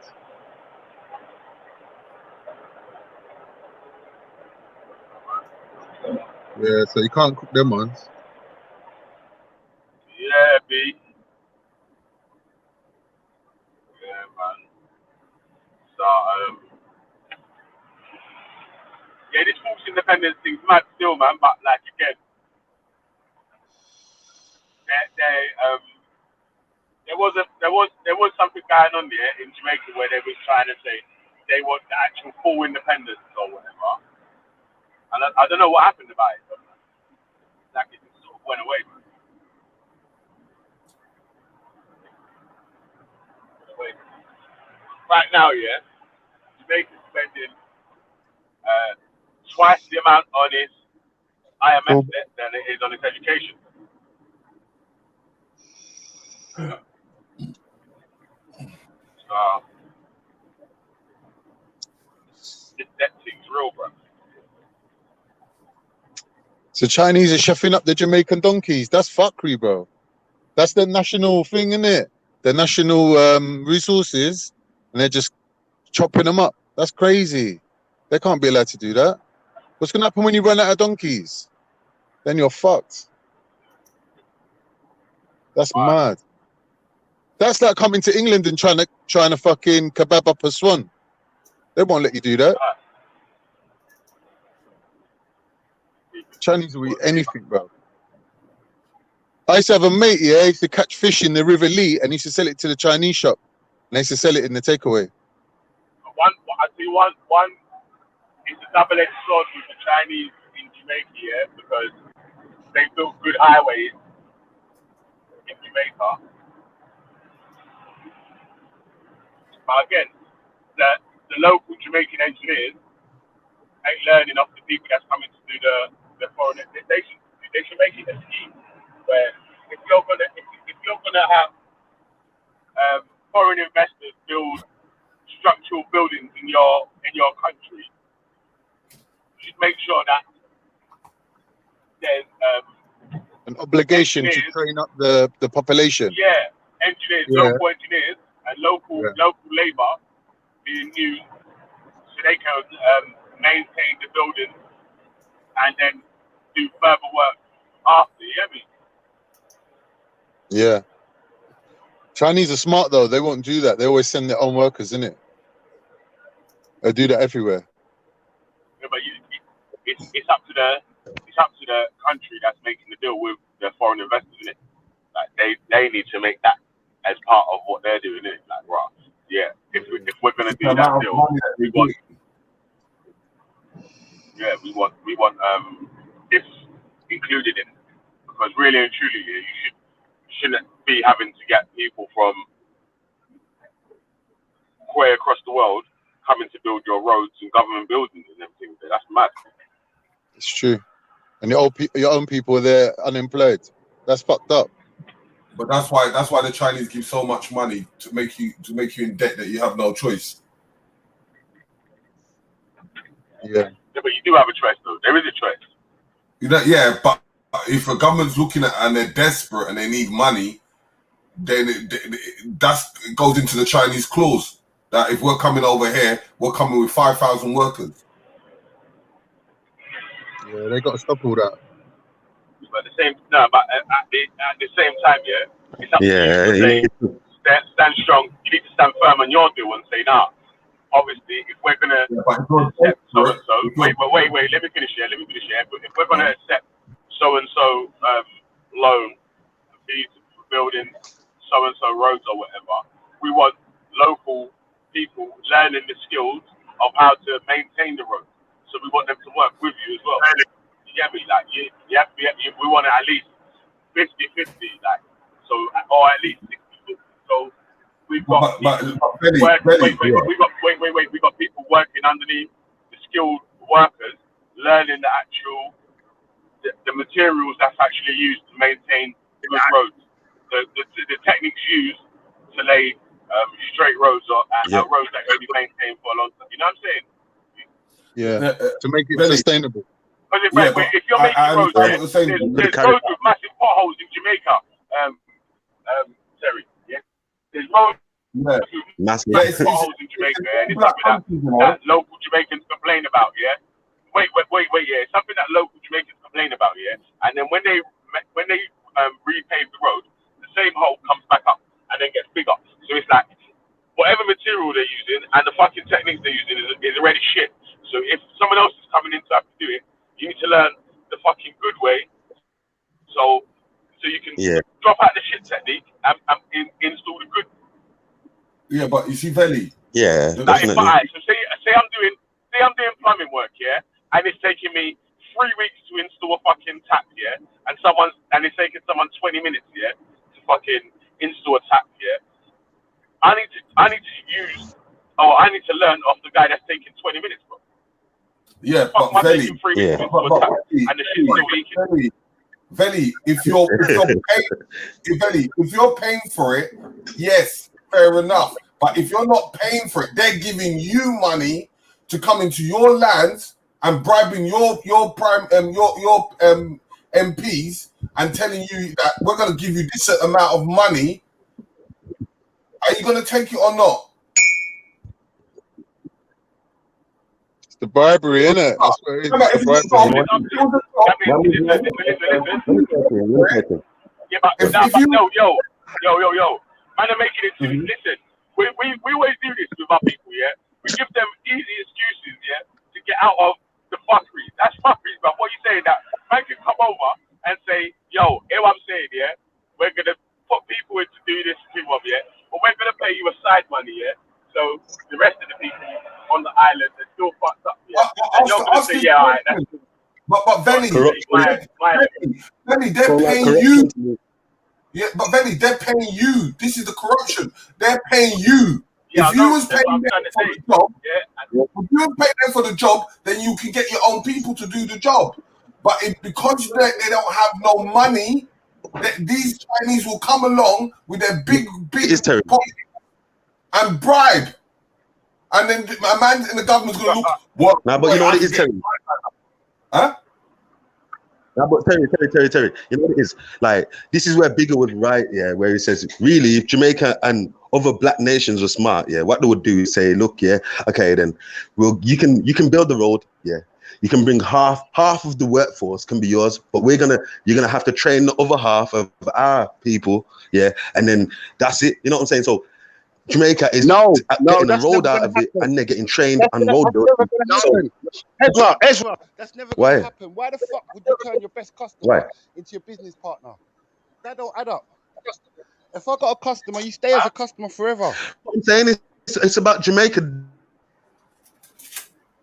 Yeah, so you can't cook them ones. Yeah, B. Yeah, man. So, this false independence thing's mad still, man. But like again, there was something going on there in Jamaica where they was trying to say they want the actual full independence or whatever. And I don't know what happened about it. But like it just sort of went away, man. Right now, Jamaica's spending twice the amount on its IMF debt than it is on its education. That thing's real, bro. So Chinese are chefing up the Jamaican donkeys. That's fuckery, bro. That's the national thing, isn't it? The national resources, and they're just chopping them up. That's crazy. They can't be allowed to do that. What's gonna happen when you run out of donkeys? Then you're fucked. That's mad. That's like coming to England and trying to fucking kebab up a swan. They won't let you do that. Chinese will eat anything, bro. I used to have a mate, yeah, he used to catch fish in the River Lee and he used to sell it to the Chinese shop. And they used to sell it in the takeaway. One it's a double-edged sword with the Chinese in Jamaica, yeah, because they built good highways in Jamaica. But again, the local Jamaican engineers ain't learning off the people that's coming to do the foreign. They should make it a scheme where if you're gonna have foreign investors build structural buildings in your country, you should make sure that there's an obligation to train up the population. Yeah, engineers, local engineers, and local labour being used so they can maintain the building and then do further work after. You get me? Yeah. Chinese are smart though. They won't do that. They always send their own workers, innit? They do that everywhere. Yeah, but it's up to the country that's making the deal with the foreign investors, innit? Like they need to make that as part of what they're doing, innit? Like, right, yeah. If we're gonna do that deal, we want this included in it, because really and truly, you shouldn't be having to get people from quite across the world coming to build your roads and government buildings and everything. That's mad. It's true. And your own people are there unemployed. That's fucked up. But that's why the Chinese give so much money to make you in debt that you have no choice. Yeah. Yeah, but you do have a choice, though. There is a choice. You know, yeah, but if a government's looking at and they're desperate and they need money, then it goes into the Chinese clause that if we're coming over here, we're coming with 5,000 workers. Yeah, they got to stop all that. But at the same time, yeah, it's up to you to say, stand strong. You need to stand firm on your deal and say, nah. Obviously, if we're gonna accept so and so, wait, let me finish here. But if we're gonna accept so and so loan fees for building so and so roads or whatever, we want local people learning the skills of how to maintain the road. So we want them to work with you as well. You get me? Like you have to we want it at least 50-50, like so, or at least 60-50. So we've got we got people working underneath the skilled workers, learning the materials that's actually used to maintain good roads, the techniques used to lay straight roads or roads that can be maintained for a long time. You know what I'm saying? Yeah, to make it sustainable. Because if you're making roads, there's roads with massive potholes in Jamaica. Terry, yeah, there's roads. Massive potholes in Jamaica, and it's something that local Jamaicans complain about, yeah. Wait, yeah. It's something that local Jamaicans complain about, yeah. And then when they repave the road, the same hole comes back up and then gets bigger. So it's like whatever material they're using and the fucking techniques they're using is already shit. So if someone else is coming in to have to do it, you need to learn the fucking good way. So you can drop out the shit technique and install the good. Yeah, but you see, Veli. Yeah, definitely. So say I'm doing plumbing work, yeah, and it's taking me 3 weeks to install a fucking tap, yeah, and it's taking someone 20 minutes, yeah, to fucking install a tap, yeah. I need to learn off the guy that's taking 20 minutes, bro. Yeah, but Veli. And the shit's still leaking. Veli, if you're paying for it, yes, fair enough. But if you're not paying for it, they're giving you money to come into your lands and bribing your MPs and telling you that we're going to give you this amount of money. Are you going to take it or not? It's the bribery, isn't it? That's what it is. It's the bribery. Yo. Man, are making it too. Listen, we always do this with our people, yeah? We give them easy excuses, yeah, to get out of the fuckery. That's fuckery, but what you saying that man can come over and say, yo, hear what I'm saying, yeah? We're going to put people in to do this thing, yeah? But we're going to pay you a side money, yeah? So the rest of the people on the island are still fucked up, yeah? And you're going to say, yeah, all right, that's cool. But Benny, they're paying you. Yeah, but Benny, they're paying you. This is the corruption. They're paying you. Yeah, if you was paying them for the job, if you was paying them for the job, then you can get your own people to do the job. But because they don't have no money, these Chinese will come along with their big pocket and bribe. And then a man in the government's going to look. What? Nah, but you know what it is, Terry? Huh? Nah, but Terry, you know what it is? Like, this is where Bigger would write, yeah, where he says, really, if Jamaica and other black nations were smart, yeah, what they would do is say, look, yeah, okay, then you can build the road, yeah. You can bring half of the workforce can be yours, but you're gonna have to train the other half of our people, yeah, and then that's it. You know what I'm saying? So Jamaica is getting a road out of it, and they're getting trained on road building. Ezra, that's never going to happen. Why the fuck would you turn your best customer into your business partner? That don't add up. If I got a customer, you stay as a customer forever. What I'm saying is, it's about Jamaica.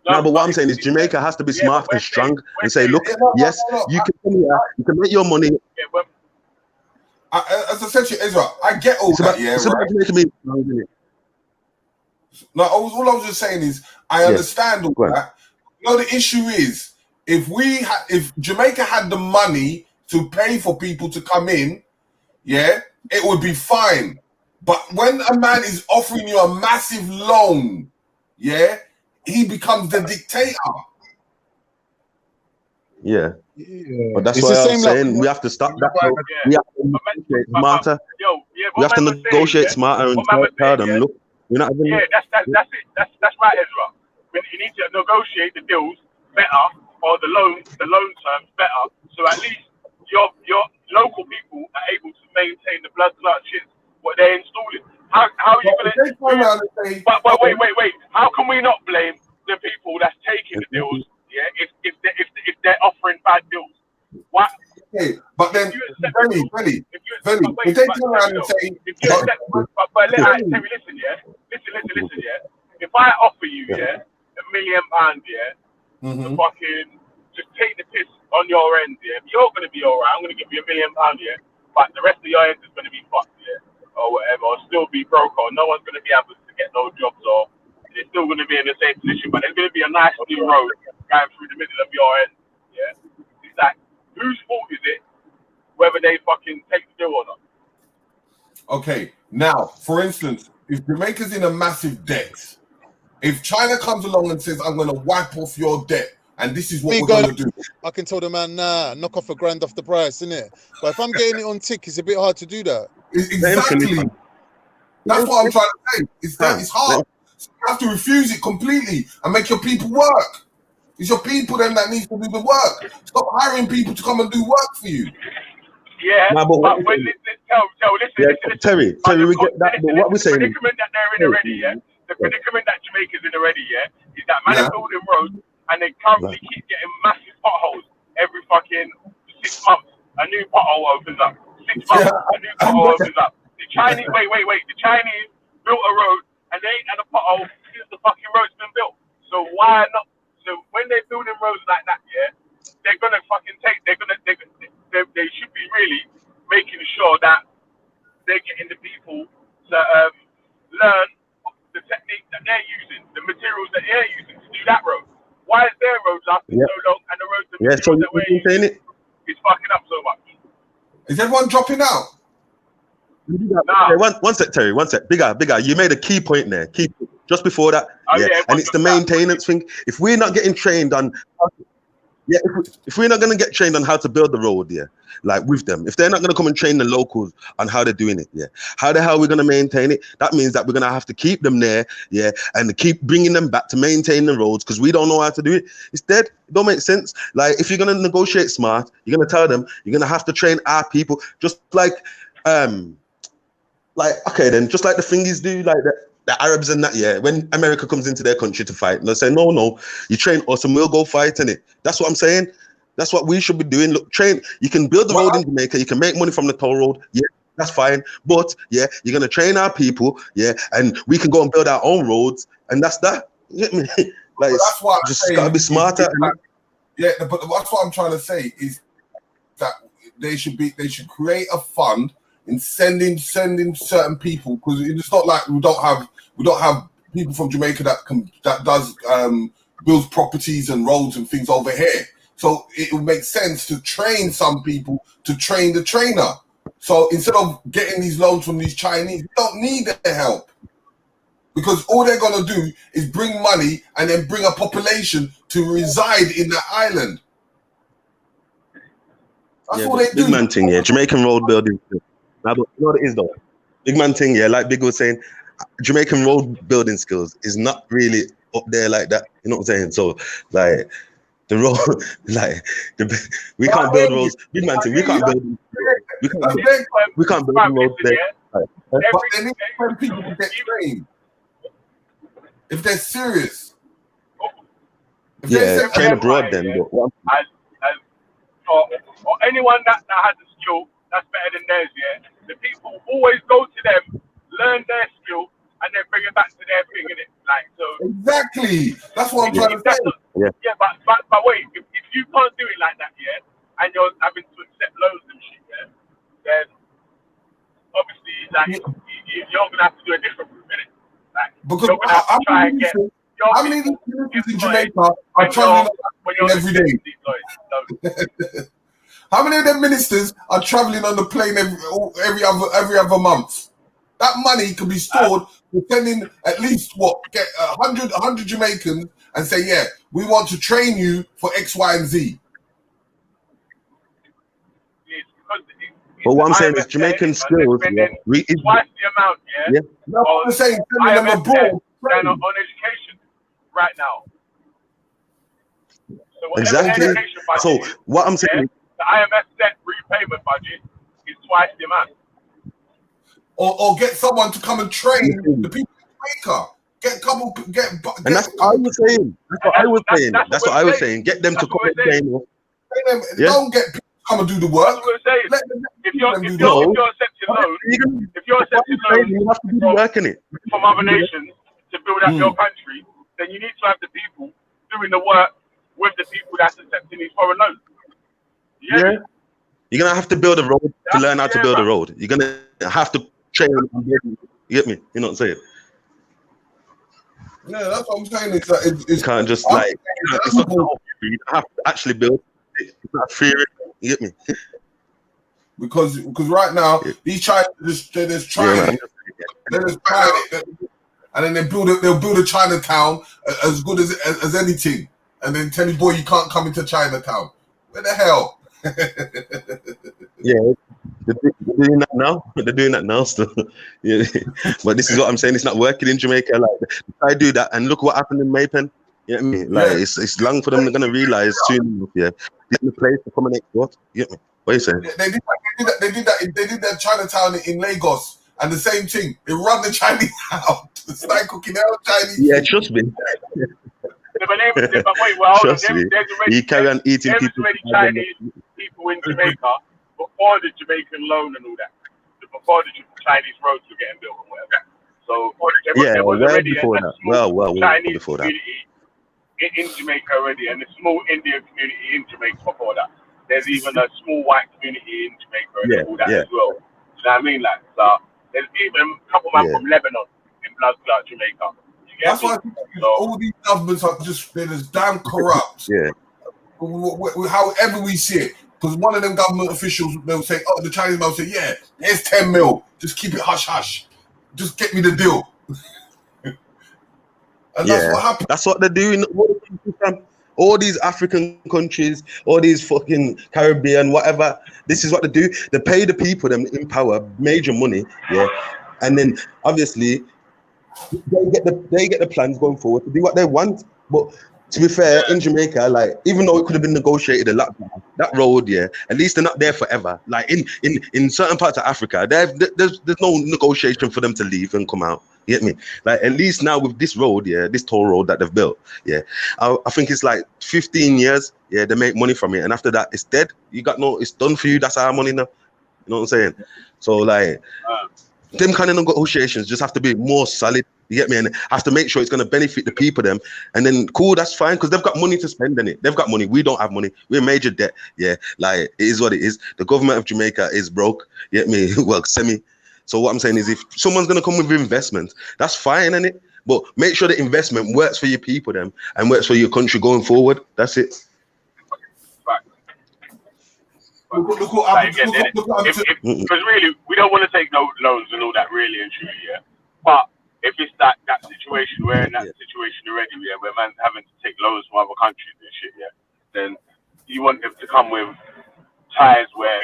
No, but what I'm saying is Jamaica has to be smart and strong and say, look, yes, you can come here, you can make your money. As I said to you, Ezra, I get all that, yeah, right? No, all I was just saying is I understand all that. You know, the issue is if Jamaica had the money to pay for people to come in, yeah, it would be fine. But when a man is offering you a massive loan, yeah, he becomes the dictator. Yeah. But that's why I'm saying we have to stop that. We have to negotiate smarter. We have to negotiate smarter and tell them, look, we're not having that's it. That's right, Ezra. You need to negotiate the deals better, or the loan terms better, so at least your local people are able to maintain the blood clot shit what they're installing. How are you gonna? But wait. How can we not blame the people that's taking the deals? Yeah, if they're offering bad deals, what? Okay, but then Benny, if they turn around and say, listen, yeah. If I offer you, £1 million, to fucking just take the piss on your end, yeah, you're gonna be alright. I'm gonna give you £1 million, yeah, but the rest of your end is gonna be fucked, yeah, or whatever, or still be broke, or no one's gonna be able to get no jobs, or they're still gonna be in the same position, but there's gonna be a nice new road going through the middle of your end, yeah. It's like, whose fault is it whether they fucking take the deal or not? Okay, now, for instance, if Jamaica's in a massive debt, if China comes along and says, I'm going to wipe off your debt, and this is what we're going to do. I can tell the man, nah, knock off £1,000 off the price, innit? But if I'm getting it on tick, it's a bit hard to do that. Exactly. That's what I'm trying to say. It's hard. So you have to refuse it completely and make your people work. It's your people then that needs to do the work. Stop hiring people to come and do work for you. Yeah, but when listen. Terry, we get that. But what we're saying, the predicament that they're in already, yeah. The predicament that Jamaica's in already, yeah, is that man are building roads and they currently keep getting massive potholes every fucking 6 months. A new pothole opens up. 6 months, a new pothole opens up. The Chinese, wait. The Chinese built a road and they ain't had a pothole since the fucking road's been built. So why not? So when they're building roads like that, yeah, they're gonna fucking they should be really making sure that they're getting the people to learn the technique that they're using, the materials that they're using to do that road. Why is their roads lasting so long and the roads that we're using? it's fucking up so much. Is everyone dropping out? Nah. One sec, Terry. One sec. Bigger. You made a key point there. Just before that. Yeah, and it's the maintenance thing. If we're not getting trained on, if we're not gonna get trained on how to build the road, like with them, if they're not gonna come and train the locals on how they're doing it, how the hell are we gonna maintain it? That means that we're gonna have to keep them there, and keep bringing them back to maintain the roads because we don't know how to do it. It's dead. It don't make sense. Like if you're gonna negotiate smart, you're gonna tell them you're gonna have to train our people, just like okay then, just like the thingies do, like the Arabs and that, when America comes into their country to fight, they'll say, no, you train us and we'll go fight in it. That's what I'm saying. That's what we should be doing. Look, train, you can build the road in Jamaica, you can make money from the toll road, that's fine. But you're gonna train our people, and we can go and build our own roads, and that's that. You get me? Like that's what just gotta be smarter. But that's what I'm trying to say is that they should create a fund in sending certain people, because it's not like we don't have people from Jamaica that does builds properties and roads and things over here. So it would make sense to train some people to train the trainer. So instead of getting these loans from these Chinese, we don't need their help, because all they're gonna do is bring money and then bring a population to reside in that island. That's all they do. Big man thing, Jamaican road building. Now, you know what it is though? Big man thing, like Big was saying, Jamaican road building skills is not really up there like that. You know what I'm saying? So, like, the road, like, we can't build roads. Big man thing, we can't build roads there. But they need people to get trained. If they're serious. Train abroad then. Or anyone that has a skill that's better than theirs, the people always go to them, learn their skill, and then bring it back to their thing, innit? Like, so exactly. That's what I'm trying to say. But wait, if you can't do it like that, and you're having to accept loans and shit, then obviously, like, you're gonna have to do a different route, innit? Like, because you're gonna have to try and get. How many ministers in Jamaica are traveling every day? How many of them ministers are traveling on the plane every other month? That money can be stored for sending at least get 100 Jamaicans and say, we want to train you for X, Y, and Z. But what I'm saying is Jamaican skills, twice the amount, No, I'm saying sending them abroad. They're on education right now. So exactly. So what I'm saying is, the IMF debt repayment budget is twice the amount. Or get someone to come and train the people in Jamaica. And that's what I was saying. That's what I was saying. Get them to come and train. Don't get people to come and do the work. That's what I'm saying. If you're accepting loans, you have to do the work in it from other nations to build up your country, then you need to have the people doing the work with the people that's accepting these foreign loans. Yeah. You're gonna have to build a road to learn how to build a road. You're gonna have to train. You get me? You know what I'm saying? Yeah, that's what I'm saying. It's you can't just it's not you have to actually build it. It's not free. You get me? Because right now these Chinese they're just trying it. They're just trying it. And then they'll build a Chinatown as good as anything. And then tell me, boy, you can't come into Chinatown. Where the hell? They're doing that now. They're doing that now still. But this is what I'm saying. It's not working in Jamaica. Like, I do that, and look what happened in Maypen. You know what I mean? Like, it's long for them. They're gonna realize soon. Getting the place to come and export. You get me? What are you saying? They did that Chinatown in Lagos, and the same thing. They run the Chinese out. It's like cooking out Chinese. Yeah, trust me. Trust me. You carry on eating people. There's already Chinese people in Jamaica before the Jamaican loan and all that. Before the Chinese roads were getting built and whatever. So there was already a small Chinese community in Jamaica already, and a small Indian community in Jamaica before that. There's even a small white community in Jamaica and all that as well. You know what I mean? Like, so there's even a couple of men from Lebanon in blood clot Jamaica. That's why all these governments are just damn corrupt. Yeah. However we see it, Because one of them government officials, they'll say, oh, the Chinese man will say, yeah, here's 10 mil. Just keep it hush hush. Just get me the deal. And that's what happened. That's what they're doing. All these African countries, all these fucking Caribbean, whatever. This is what they do. They pay the people them in power major money, and then obviously they get the plans going forward to do what they want. But to be fair, in Jamaica, like even though it could have been negotiated a lot, that road, at least they're not there forever. Like in certain parts of Africa, there's no negotiation for them to leave and come out. You get me? Like at least now with this road, this toll road that they've built, I think it's like 15 years. They make money from it, and after that, it's dead. It's done for you. That's our money now. You know what I'm saying? So like, them kind of negotiations just have to be more solid. You get me? And have to make sure it's going to benefit the people, them. And then cool, that's fine because they've got money to spend in it. They've got money. We don't have money. We're major debt. Like it is what it is. The government of Jamaica is broke. You get me? Well, semi. So what I'm saying is, if someone's going to come with investment, that's fine, innit? But make sure the investment works for your people, them, and works for your country going forward. That's it. Because really, we don't want to take no loans and all that, really and truly, But if it's that situation, we're in that situation already, where man's having to take loans from other countries and shit, then you want them to come with ties where,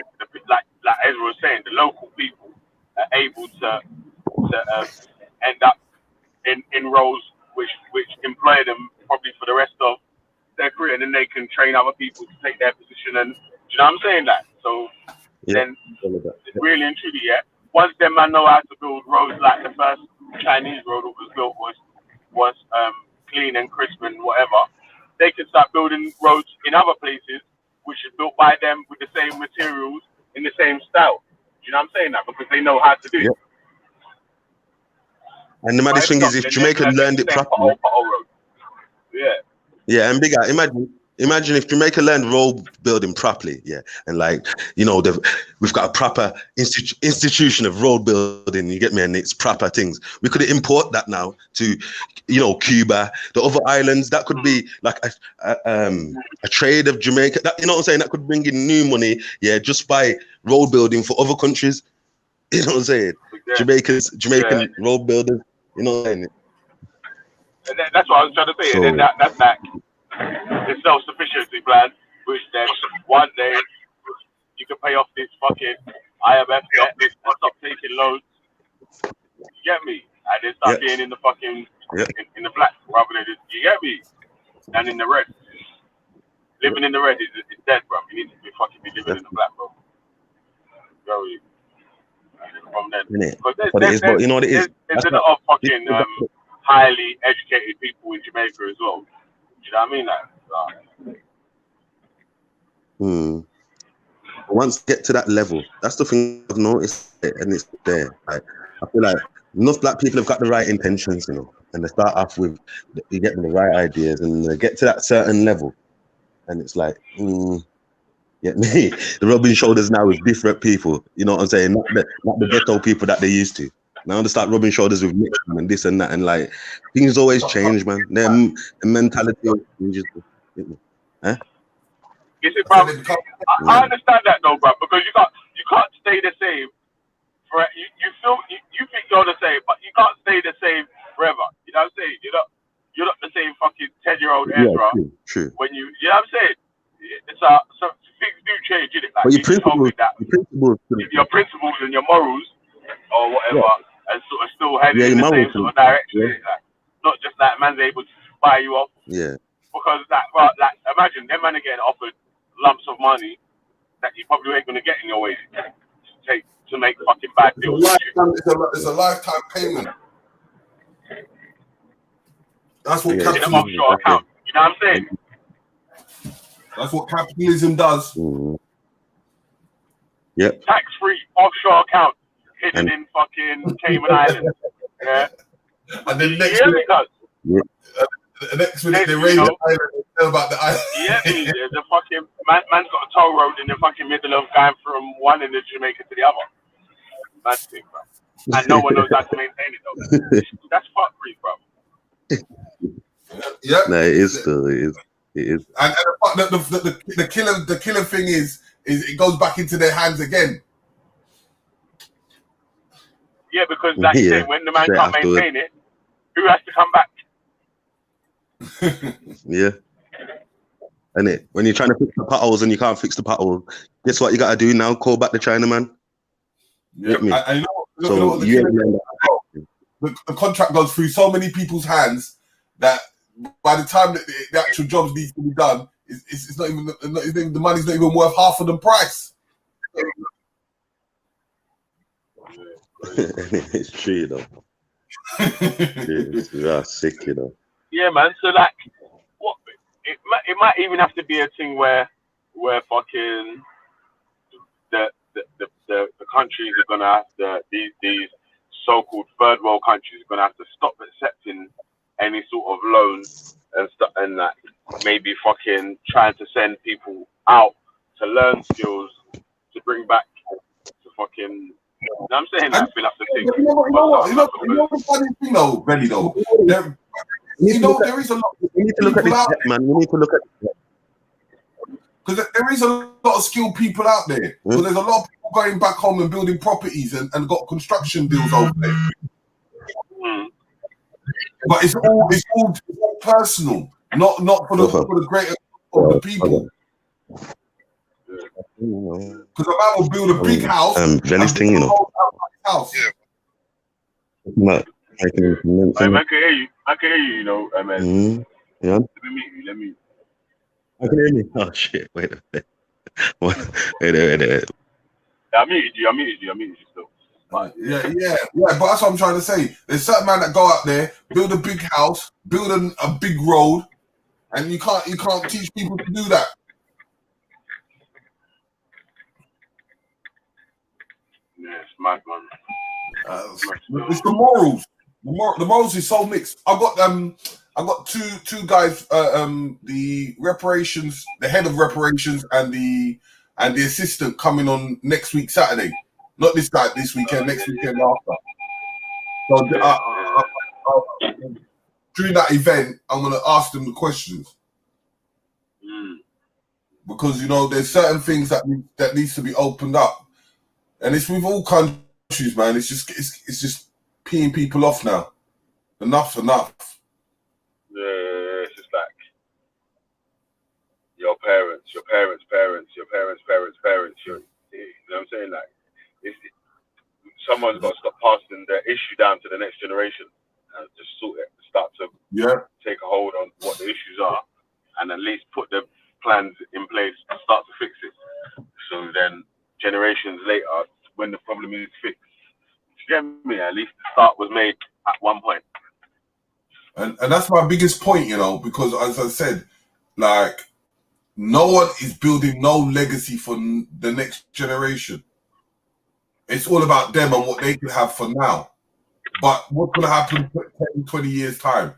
like Ezra was saying, the local people are able to end up in roles which employ them probably for the rest of their career, and then they can train other people to take their position. And do you know what I'm saying? That so then really and truly, once them man know how to build roads, like the first Chinese road that was built was clean and crisp and whatever, they can start building roads in other places which is built by them with the same materials in the same style. Do you know what I'm saying? That because they know how to do it. And the maddest thing is, if Jamaica learned it properly, and bigger. Imagine if Jamaica learned road building properly, and like we've got a proper institution of road building. You get me, and it's proper things. We could import that now to, Cuba, the other islands. That could be like a trade of Jamaica. That, you know what I'm saying? That could bring in new money, just by road building for other countries. You know what I'm saying? Jamaican road builders. You know what I'm saying? And that's what I was trying to say. So, and then that's that. The self-sufficiency plan, which then one day you can pay off this fucking IMF debt and stop taking loans. You get me? And then start being in the fucking in the black rather than you get me? And in the red. Living in the red is dead, bro. You need to be living in the black, bro. From then, but you know what it is. There's a lot of fucking highly educated people in Jamaica as well. You know what I mean? Once you get to that level, that's the thing I've noticed, and it's there. Like, I feel like enough black people have got the right intentions, and they start off with, you get the right ideas, and they get to that certain level, and it's like, get me? The rubbing shoulders now with different people. You know what I'm saying? Not the ghetto people that they used to. Now they start rubbing shoulders with Nixon and this and that, and like things always change, man. Their mentality always changes. Is it, bro? I understand that though, bro, because you can't stay the same. You think you're the same, but you can't stay the same forever. You know what I'm saying? You're not the same fucking 10-year-old Ezra. True. When you know what I'm saying? So things do change, isn't it? Like, but your principles and your morals or whatever, and sort of still heading in the same sort of direction. Like, not just that man's able to buy you off. Yeah. Because imagine them man are getting offered lumps of money that you probably ain't gonna get in your way to make fucking bad deals. It's a lifetime payment. That's what capitalism. In an offshore account. You know what I'm saying? That's what capitalism does. Yep. Tax-free offshore account hidden in fucking Cayman Islands. Yeah. And then next minute they raise the island and tell about the island. The fucking man's got a toll road in the fucking middle of going from one end of Jamaica to the other. That's the thing, bro. And no one knows how to maintain it though. That's fuck-free, bro. Yeah. No, it is still. It is. And the killer thing is it goes back into their hands again. Yeah, because like you say, when the man can't maintain it, who has to come back? Yeah. And it when you're trying to fix the potholes and you can't fix the pothole, guess what you gotta do now? Call back the Chinaman. Yeah, I know. The contract goes through so many people's hands that by the time that the actual jobs needs to be done, it's not even the money's not even worth half of the price. It's true, though. It's sick, you know. Yeah, man. So like, what? It might even have to be a thing where fucking the countries are gonna have to these so-called third world countries are gonna have to stop accepting any sort of loans and stuff, and like maybe fucking trying to send people out to learn skills to bring back to fucking. I'm saying that feel up the thing. You know the funny thing though, Benny though. There is a lot. We need to look at this, man. We need to look at because there is a lot of skilled people out there. Because there's a lot of people going back home and building properties and got construction deals over there. But it's all personal, not for the greater of the people. Because a man will build a big house. Venice thing, you know. House. I can hear you. I can hear you. You know, man. Yeah. Let me. I can hear me. Oh shit! Wait a minute. Wait. I muted you still. Yeah. But that's what I'm trying to say. There's certain men that go out there, build a big house, build a big road, and you can't teach people to do that. Yeah, it's mad, man. It's the morals. The morals is so mixed. I got two guys. The reparations, the head of reparations, and the assistant coming on next week Saturday. Not this weekend. Next weekend after. So during that event, I'm gonna ask them the questions because you know there's certain things that needs to be opened up. And it's with all countries, man. It's just peeing people off now. Enough. Yeah, it's just like your parents. You know what I'm saying? Like, someone's got to stop passing the issue down to the next generation and just sort it. Start to take a hold on what the issues are, and at least put the plans in place to start to fix it. So then, generations later, when the problem is fixed, you get me? At least the start was made at one point. And that's my biggest point, you know, because as I said, like, no one is building no legacy for the next generation. It's all about them and what they can have for now. But what's going to happen in 10, 20 years' time?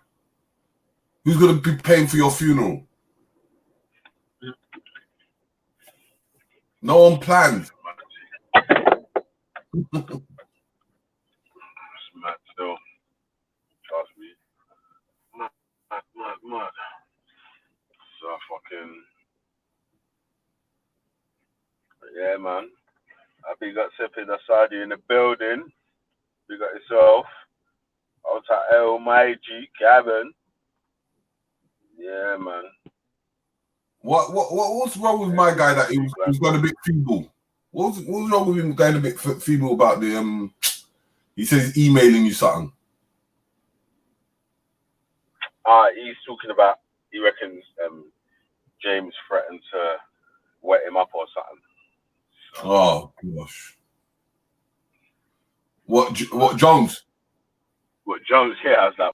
Who's going to be paying for your funeral? No one plans. It's mad still. Trust me. Mad. So fucking. Yeah, man. I think got Sipping Asadi in the building. You got yourself. Out at El Maiji, Gavin. Yeah, man. What's wrong with my guy that he was going a bit feeble? What's wrong with him going a bit feeble about the he says he's emailing you something. He's talking about he reckons James threatened to wet him up or something. So, oh gosh. What Jones? What Jones here has that.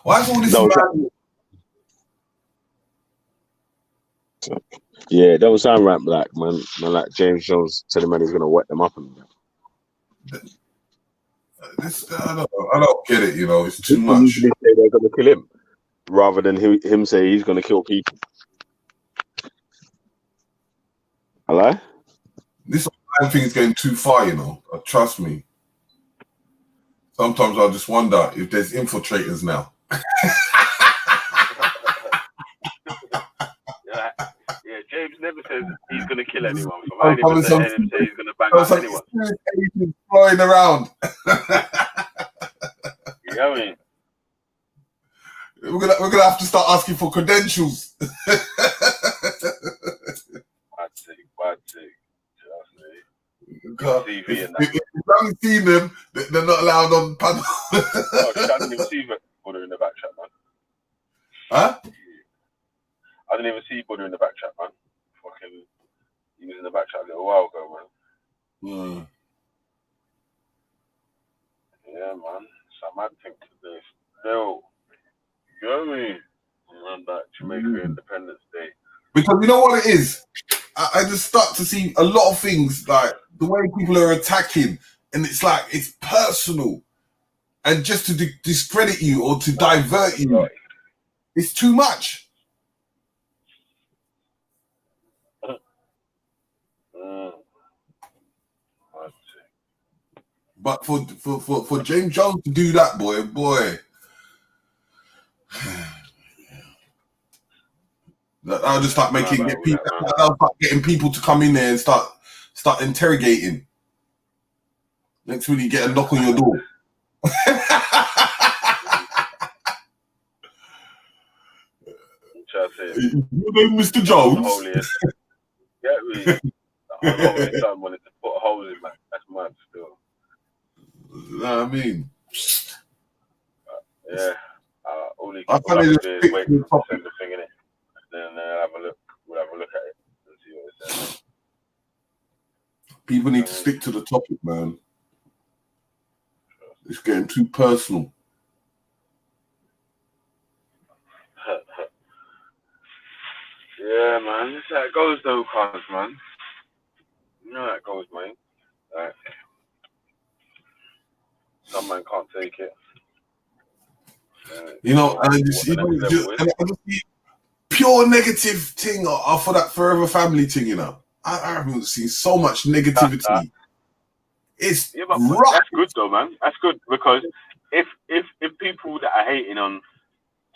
Why is all this? Yeah, that was sound right, black man. Like James Jones telling man he's gonna wet them up and I don't get it. You know, it's too much. They say they're gonna kill him rather than him say he's gonna kill people. Hello? This thing is going too far. You know, trust me. Sometimes I just wonder if there's infiltrators now. Yeah, says he's gonna kill anyone. So I ain't even say he's gonna bang out anyone. Flying around. You know what I mean? We're gonna have to start asking for credentials. Bad take. If you haven't seen them, they're not allowed on panel. Oh, I didn't even see Buddha in the back chat, man. Huh? I didn't even see Buddha in the back chat, man. Fucking, he was in the back chat a little while ago, man. Yeah, man. So I might think there's still, you know what I mean? Around that Jamaica Independence Day. Because you know what it is? I just start to see a lot of things, like the way people are attacking, and it's like it's personal, and just to discredit you or to divert you, it's too much. But for James Jones to do that, boy, I'll just start getting people to come in there and start interrogating. Next week you get a knock on your door. Your name, Mr. Jones. Yeah, the holy son wanted to put holes in, man. That's mad still. You know what I mean? Yeah. All he can do is wait to send the thing in it. Then we'll have a look at it and see what it says. People need to stick to the topic, man. It's getting too personal. Yeah, man. That's how it goes, though, cars, man. You know how it goes, man. Like, some man can't take it. You know, and pure negative thing for that Forever Family thing, you know. I haven't seen so much negativity. It's that's good though, man. That's good because if people that are hating on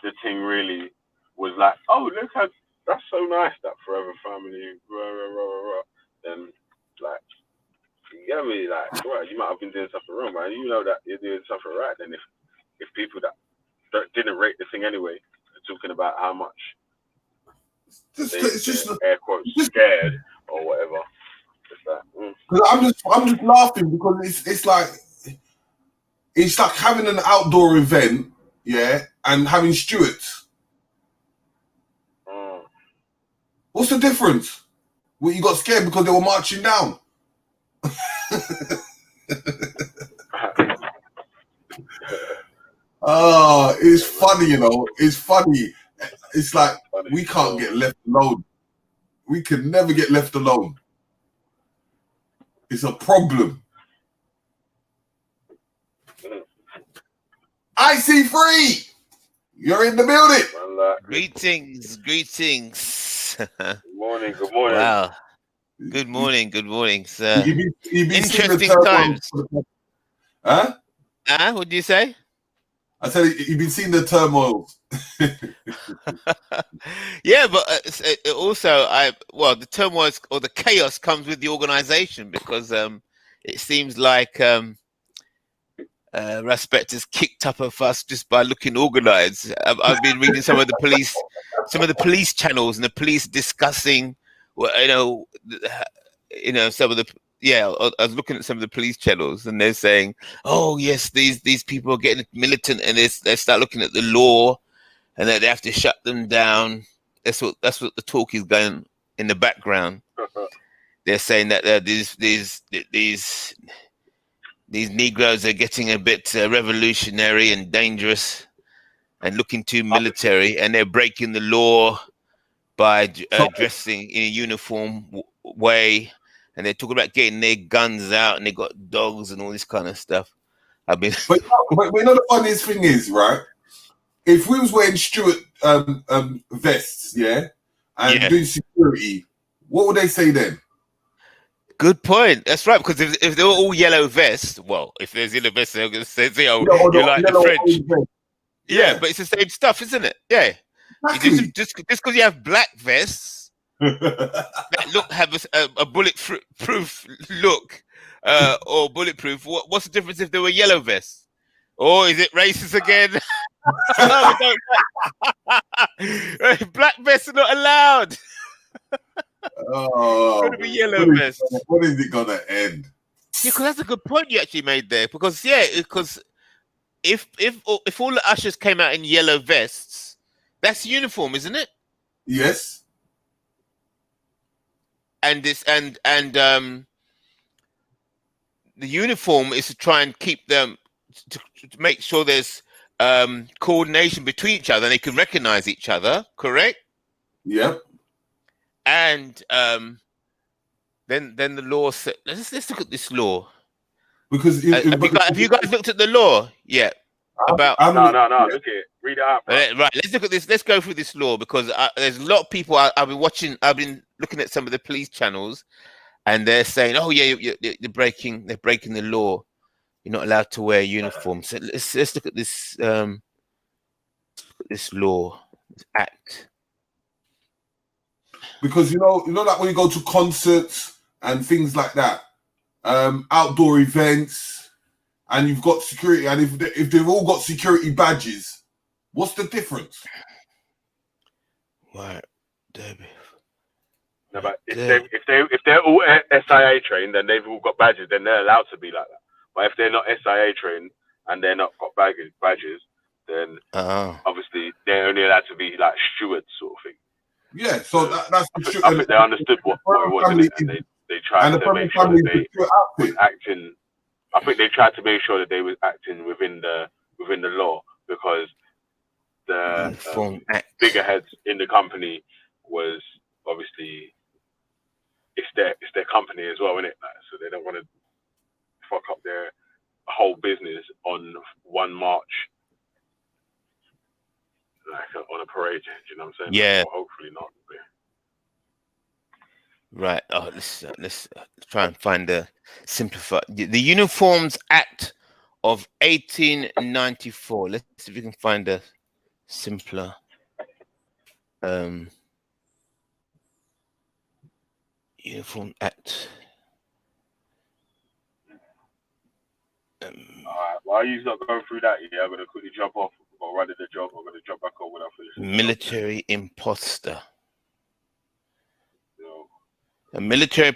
the thing really was like, oh, look how that's so nice, that Forever Family, then like, you get me, like, right, you might have been doing something wrong, man. You know that you're doing something right. Then if people that didn't rate the thing anyway are talking about how much it's just air quotes scared or whatever. I'm just laughing because it's like having an outdoor event, yeah, and having stewards. What's the difference? Well, you got scared because they were marching down. Oh, it's funny, you know. It's funny. It's like we can't get left alone. We can never get left alone. It's a problem. IC3, you're in the building. Greetings. Good morning. Wow. Good morning, sir. You've been interesting times. Huh? What did you say? I said you've been seeing the turmoil. Yeah, but also, the turmoil or the chaos comes with the organization because it seems like Respect has kicked up a fuss just by looking organized. I've been reading some of the police channels and the police discussing, some of the. Yeah, I was looking at some of the police channels and they're saying, "Oh yes, these people are getting militant and they start looking at the law, and that they have to shut them down." That's what the talk is going in the background. They're saying that these Negroes are getting a bit revolutionary and dangerous and looking too military, and they're breaking the law by dressing in a uniform way. And they're talking about getting their guns out, and they got dogs and all this kind of stuff. But you know the funniest thing is, right? If we was wearing Stuart vests, and doing security, what would they say then? Good point. That's right, because if they were all yellow vests, well, if there's yellow vests, they're going to say, you're like the French. Yeah, but it's the same stuff, isn't it? Yeah. Exactly. Just because you have black vests, that look have a bulletproof look or bulletproof? What's the difference if they were yellow vests? Or is it racist again? Black vests are not allowed. Oh, Gotta be yellow vests. when is it gonna end? Yeah, because that's a good point you actually made there. Because if all the ushers came out in yellow vests, that's uniform, isn't it? Yes. And the uniform is to try and keep them to make sure there's coordination between each other and they can recognize each other, correct? Yep. And then the law said, let's look at this law. Because have you guys looked at the law yet? No. Look at it. Read it out. Bro. Right. Let's look at this. Let's go through this law because there's a lot of people I've been watching. I've been looking at some of the police channels, and they're saying, "Oh yeah, they're breaking the law. You're not allowed to wear a uniform." So let's look at this this law, this act. Because you know, like when you go to concerts and things like that, outdoor events, and you've got security, and if they've all got security badges, what's the difference? Right, Debbie. No, but if they're all SIA trained, then they've all got badges. Then they're allowed to be like that. But if they're not SIA trained and they're not got badges, then obviously they're only allowed to be like stewards sort of thing. Yeah, so that's the I think they understood what it was, and they tried to make sure that they was acting. I think they tried to make sure that they was acting within the law because the bigger heads in the company was obviously it's their company as well, isn't it? Like, so they don't want to fuck up their whole business on 1 March. Like on a parade, you know what I'm saying? Yeah. Well, hopefully not. Right. Oh, let's try and find the Uniforms Act of 1894. Let's see if we can find a simpler. Uniform Act. Alright, while you're not going through that, I'm gonna quickly jump off. I'll run to the job. I'm gonna jump back on when I finish. Military imposter. A military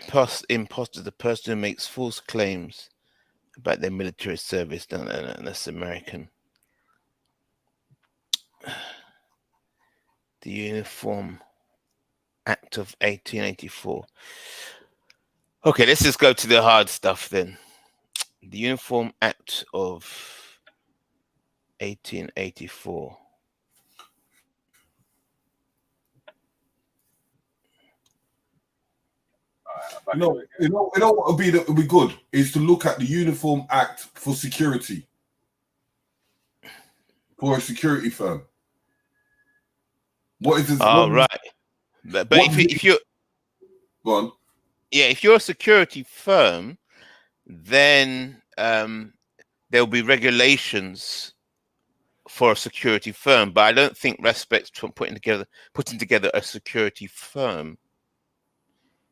imposter is the person who makes false claims about their military service. No, that's American. The Uniform Act of 1884. Okay, let's just go to the hard stuff then. The Uniform Act of 1884. You know what would be good is to look at the Uniform Act for security for a security firm. What is this? Oh, right. But if you're go on. Yeah, if you're a security firm, then there'll be regulations for a security firm. But I don't think respects from putting together a security firm.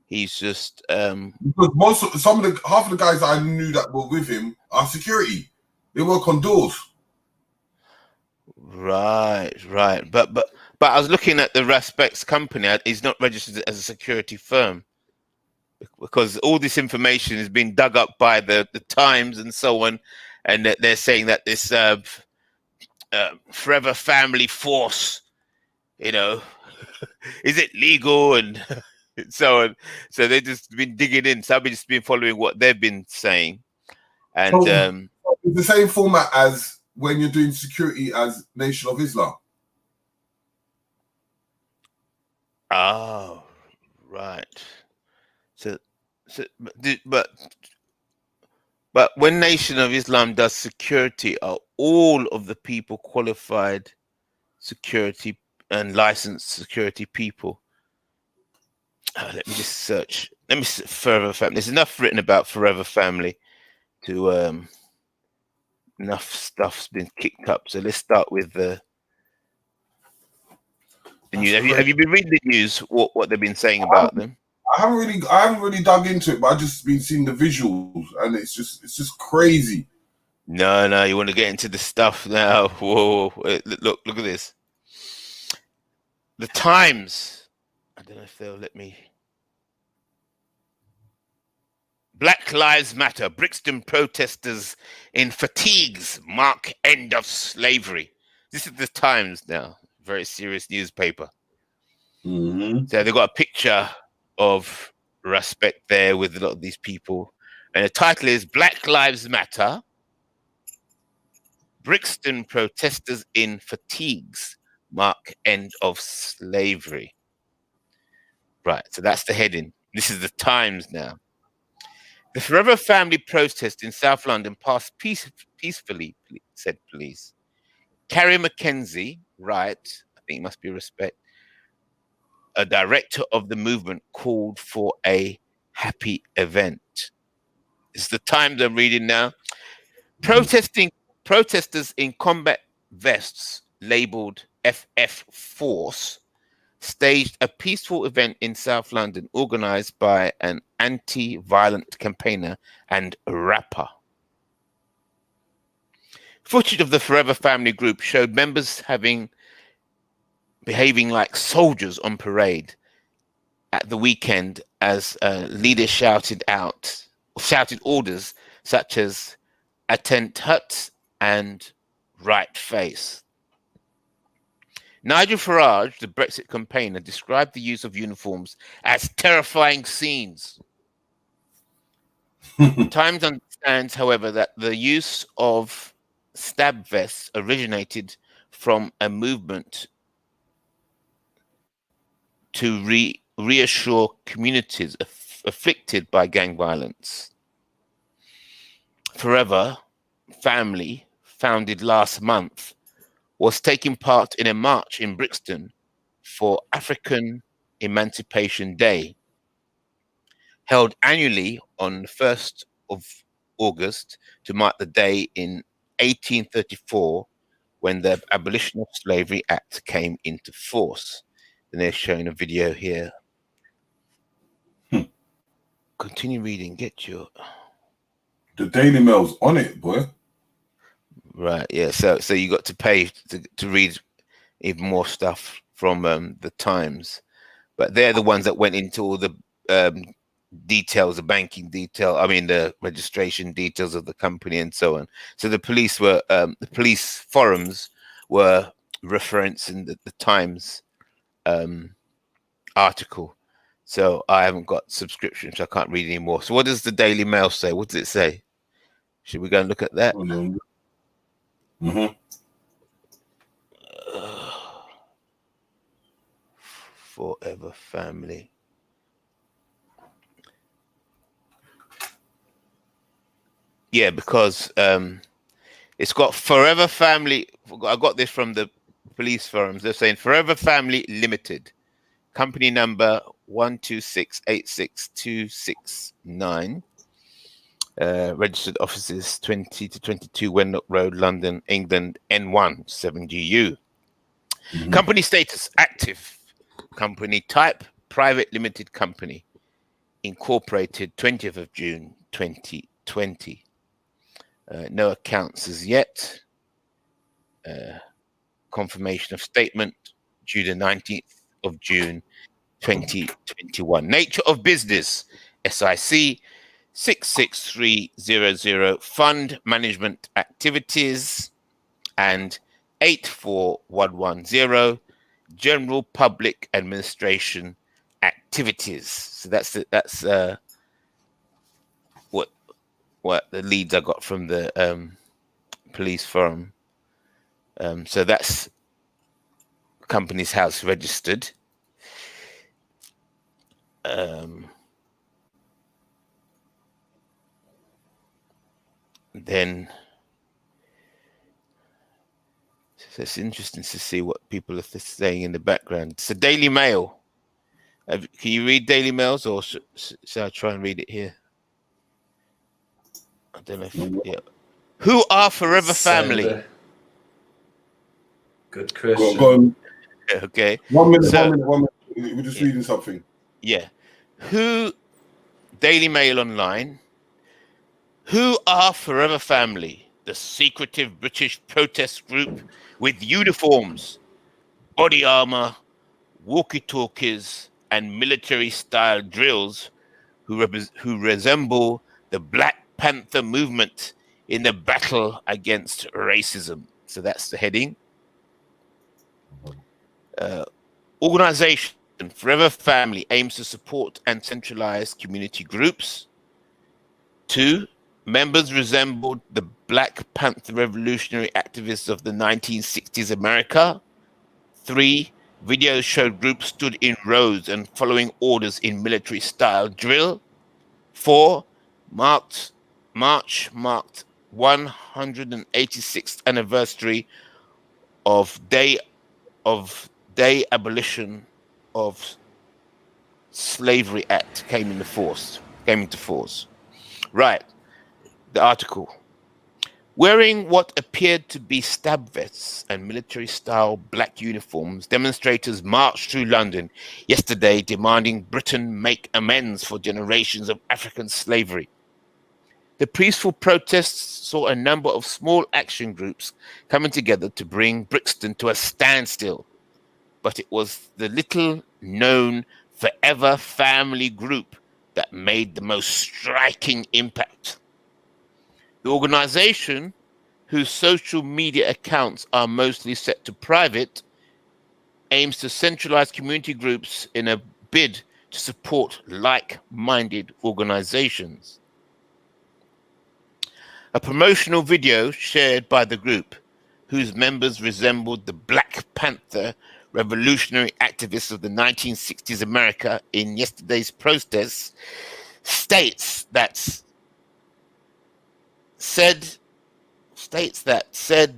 He's just because half of the guys I knew that were with him are security. They work on doors. Right. But I was looking at the Respects company. He's not registered as a security firm because all this information has been dug up by the Times and so on, and that they're saying that this Forever Family Force, is it legal and so on. So they've just been digging in. So I've just been following what they've been saying, and it's the same format as when you're doing security as Nation of Islam. Oh, right. But when Nation of Islam does security, are all of the people qualified security and licensed security people? Let me just search. Let me see, Forever Family. There's enough written about Forever Family to enough stuff's been kicked up. So let's start with the Have you been reading the news? What they've been saying about them? I haven't really dug into it, but I've just been seeing the visuals, and it's just crazy. No, you want to get into the stuff now. Whoa. Look at this. The Times. I don't know if they'll let me. Black Lives Matter. Brixton protesters in fatigues mark end of slavery. This is the Times now. Very serious newspaper. Mm-hmm. So they've got a picture of Respect there with a lot of these people. And the title is Black Lives Matter. Brixton protesters in fatigues mark end of slavery. Right, so that's the heading. This is the Times now. The Forever Family protest in South London passed peacefully, said police. Carrie Mackenzie, right, I think it must be Respect, a director of the movement, called for a happy event. It's the Times I'm reading now. Protesters in combat vests labelled FF Force staged a peaceful event in South London organised by an anti-violent campaigner and rapper. Footage of the Forever Family group showed members behaving like soldiers on parade at the weekend as leaders shouted orders such as "Attend Hut" and "Right Face." Nigel Farage, the Brexit campaigner, described the use of uniforms as terrifying scenes. Times understands, however, that the use of stab vests originated from a movement to reassure communities afflicted by gang violence. Forever Family, founded last month, was taking part in a march in Brixton for African Emancipation Day, held annually on the 1st of August to mark the day in 1834 when the Abolition of Slavery Act came into force. And they're showing a video here. Continue reading, get your... The Daily Mail's on it, boy. Right, yeah. So you got to pay to read even more stuff from the Times, but they're the ones that went into all the details, the banking detail. I mean, the registration details of the company and so on. So the police forums were referencing the Times article. So I haven't got subscription, so I can't read anymore. So what does the Daily Mail say? What does it say? Should we go and look at that? Mm-hmm. Forever Family. Yeah, because it's got Forever Family. I got this from the police forums. They're saying Forever Family Limited, company number 126866269. Registered offices 20 to 22 Wenlock Road, London, England, N1 7GU. Mm-hmm. Company status active. Company type private limited company. Incorporated 20th of June 2020. No accounts as yet. Confirmation of statement due the 19th of June 2021. Nature of business SIC 66300 fund management activities and 84110 general public administration activities. So that's what the leads I got from the police forum. So that's Companies House registered. Then so it's interesting to see what people are saying in the background. It's the Daily Mail. Can you read Daily Mails, or should I try and read it here? I don't know if, yeah. Who are Forever Family? Good question. Okay. 1 minute, So, 1 minute. We're just reading something. Yeah. Daily Mail Online. Who are Forever Family, the secretive British protest group with uniforms, body armor, walkie-talkies, and military-style drills who resemble the Black Panther movement in the battle against racism? So that's the heading. Organization Forever Family aims to support and centralize community groups. 2. Members resembled the Black Panther revolutionary activists of the 1960s America. 3. Videos showed groups stood in rows and following orders in military-style drill. 4. March marked 186th anniversary of Day Abolition of Slavery Act came into force. Right. The article. Wearing what appeared to be stab vests and military-style black uniforms, demonstrators marched through London yesterday demanding Britain make amends for generations of African slavery. The peaceful protests saw a number of small action groups coming together to bring Brixton to a standstill, but it was the little-known Forever Family group that made the most striking impact. The organization, whose social media accounts are mostly set to private, aims to centralize community groups in a bid to support like-minded organizations. A promotional video shared by the group, whose members resembled the Black Panther revolutionary activists of the 1960s America in yesterday's protests, states that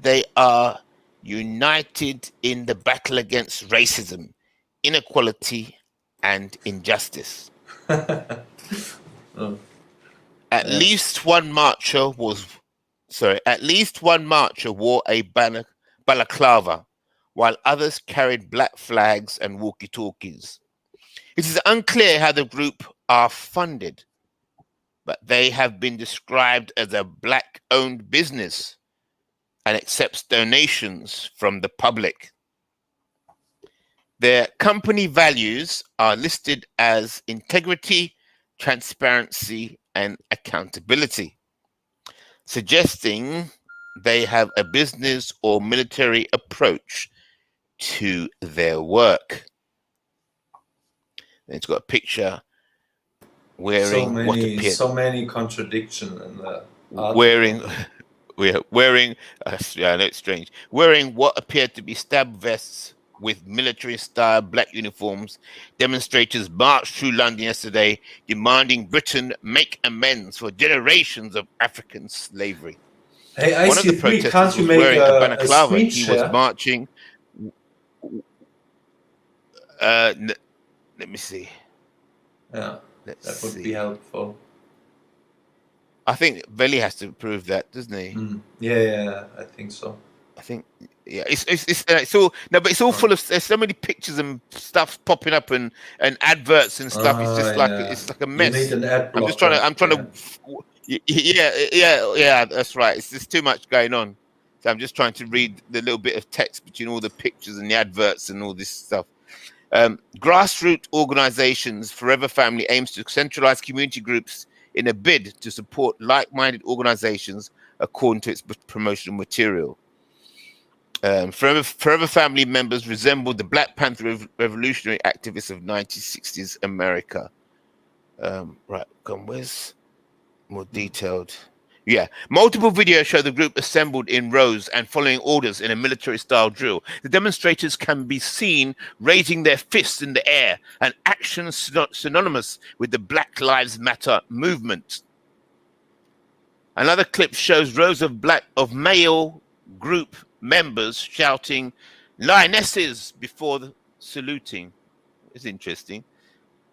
they are united in the battle against racism, inequality, and injustice. At least one marcher wore a balaclava, while others carried black flags and walkie-talkies. It is unclear how the group are funded, but they have been described as a black-owned business and accepts donations from the public. Their company values are listed as integrity, transparency, and accountability, suggesting they have a business or military approach to their work. And it's got a picture wearing so many contradictions in the article. Wearing I know it's strange. Wearing what appeared to be stab vests with military-style black uniforms, demonstrators marched through London yesterday, demanding Britain make amends for generations of African slavery. Hey, One of the protesters was wearing a balaclava. He was marching. Let me see. Yeah, that would be helpful. I think Veli has to prove that, doesn't he? Yeah, I think so. I think, yeah, it's all no, but it's all full of. There's so many pictures and stuff popping up and adverts and stuff. It's just like it's like a mess. You need an ad blocker. I'm trying to. Yeah, that's right. It's just too much going on. So I'm just trying to read the little bit of text between all the pictures and the adverts and all this stuff. Grassroots organizations, Forever Family aims to centralize community groups in a bid to support like-minded organizations according to its promotional material. Forever Family members resembled the Black Panther revolutionary activists of 1960s America. Right, where's more detailed? Yeah, multiple videos show the group assembled in rows and following orders in a military-style drill. The demonstrators can be seen raising their fists in the air, an action synonymous with the Black Lives Matter movement. Another clip shows rows of male group members shouting "Lionesses" before saluting. It's interesting.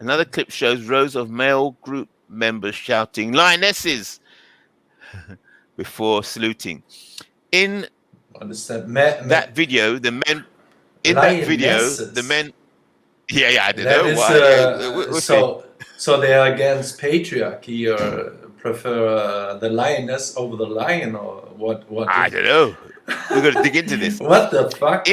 Another clip shows rows of male group members shouting "Lionesses" before saluting. In that video, the men in that video, the men. Yeah, I don't know why. We'll so they are against patriarchy or prefer the lioness over the lion, or what? I don't know. We got to dig into this. What the fuck?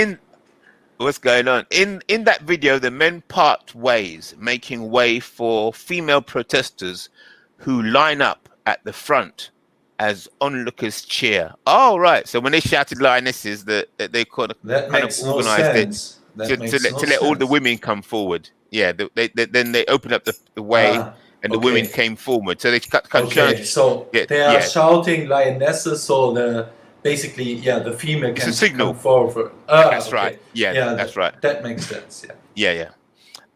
What's going on? In that video, the men part ways, making way for female protesters who line up at the front as onlookers cheer. Oh, right. So when they shouted lionesses, they kind of organized to let all the women come forward. Yeah, then they opened up the way, and the women came forward. So they cut. So they are shouting lionesses, so the female can come forward. That's right. Yeah, that's right. That makes sense. Yeah.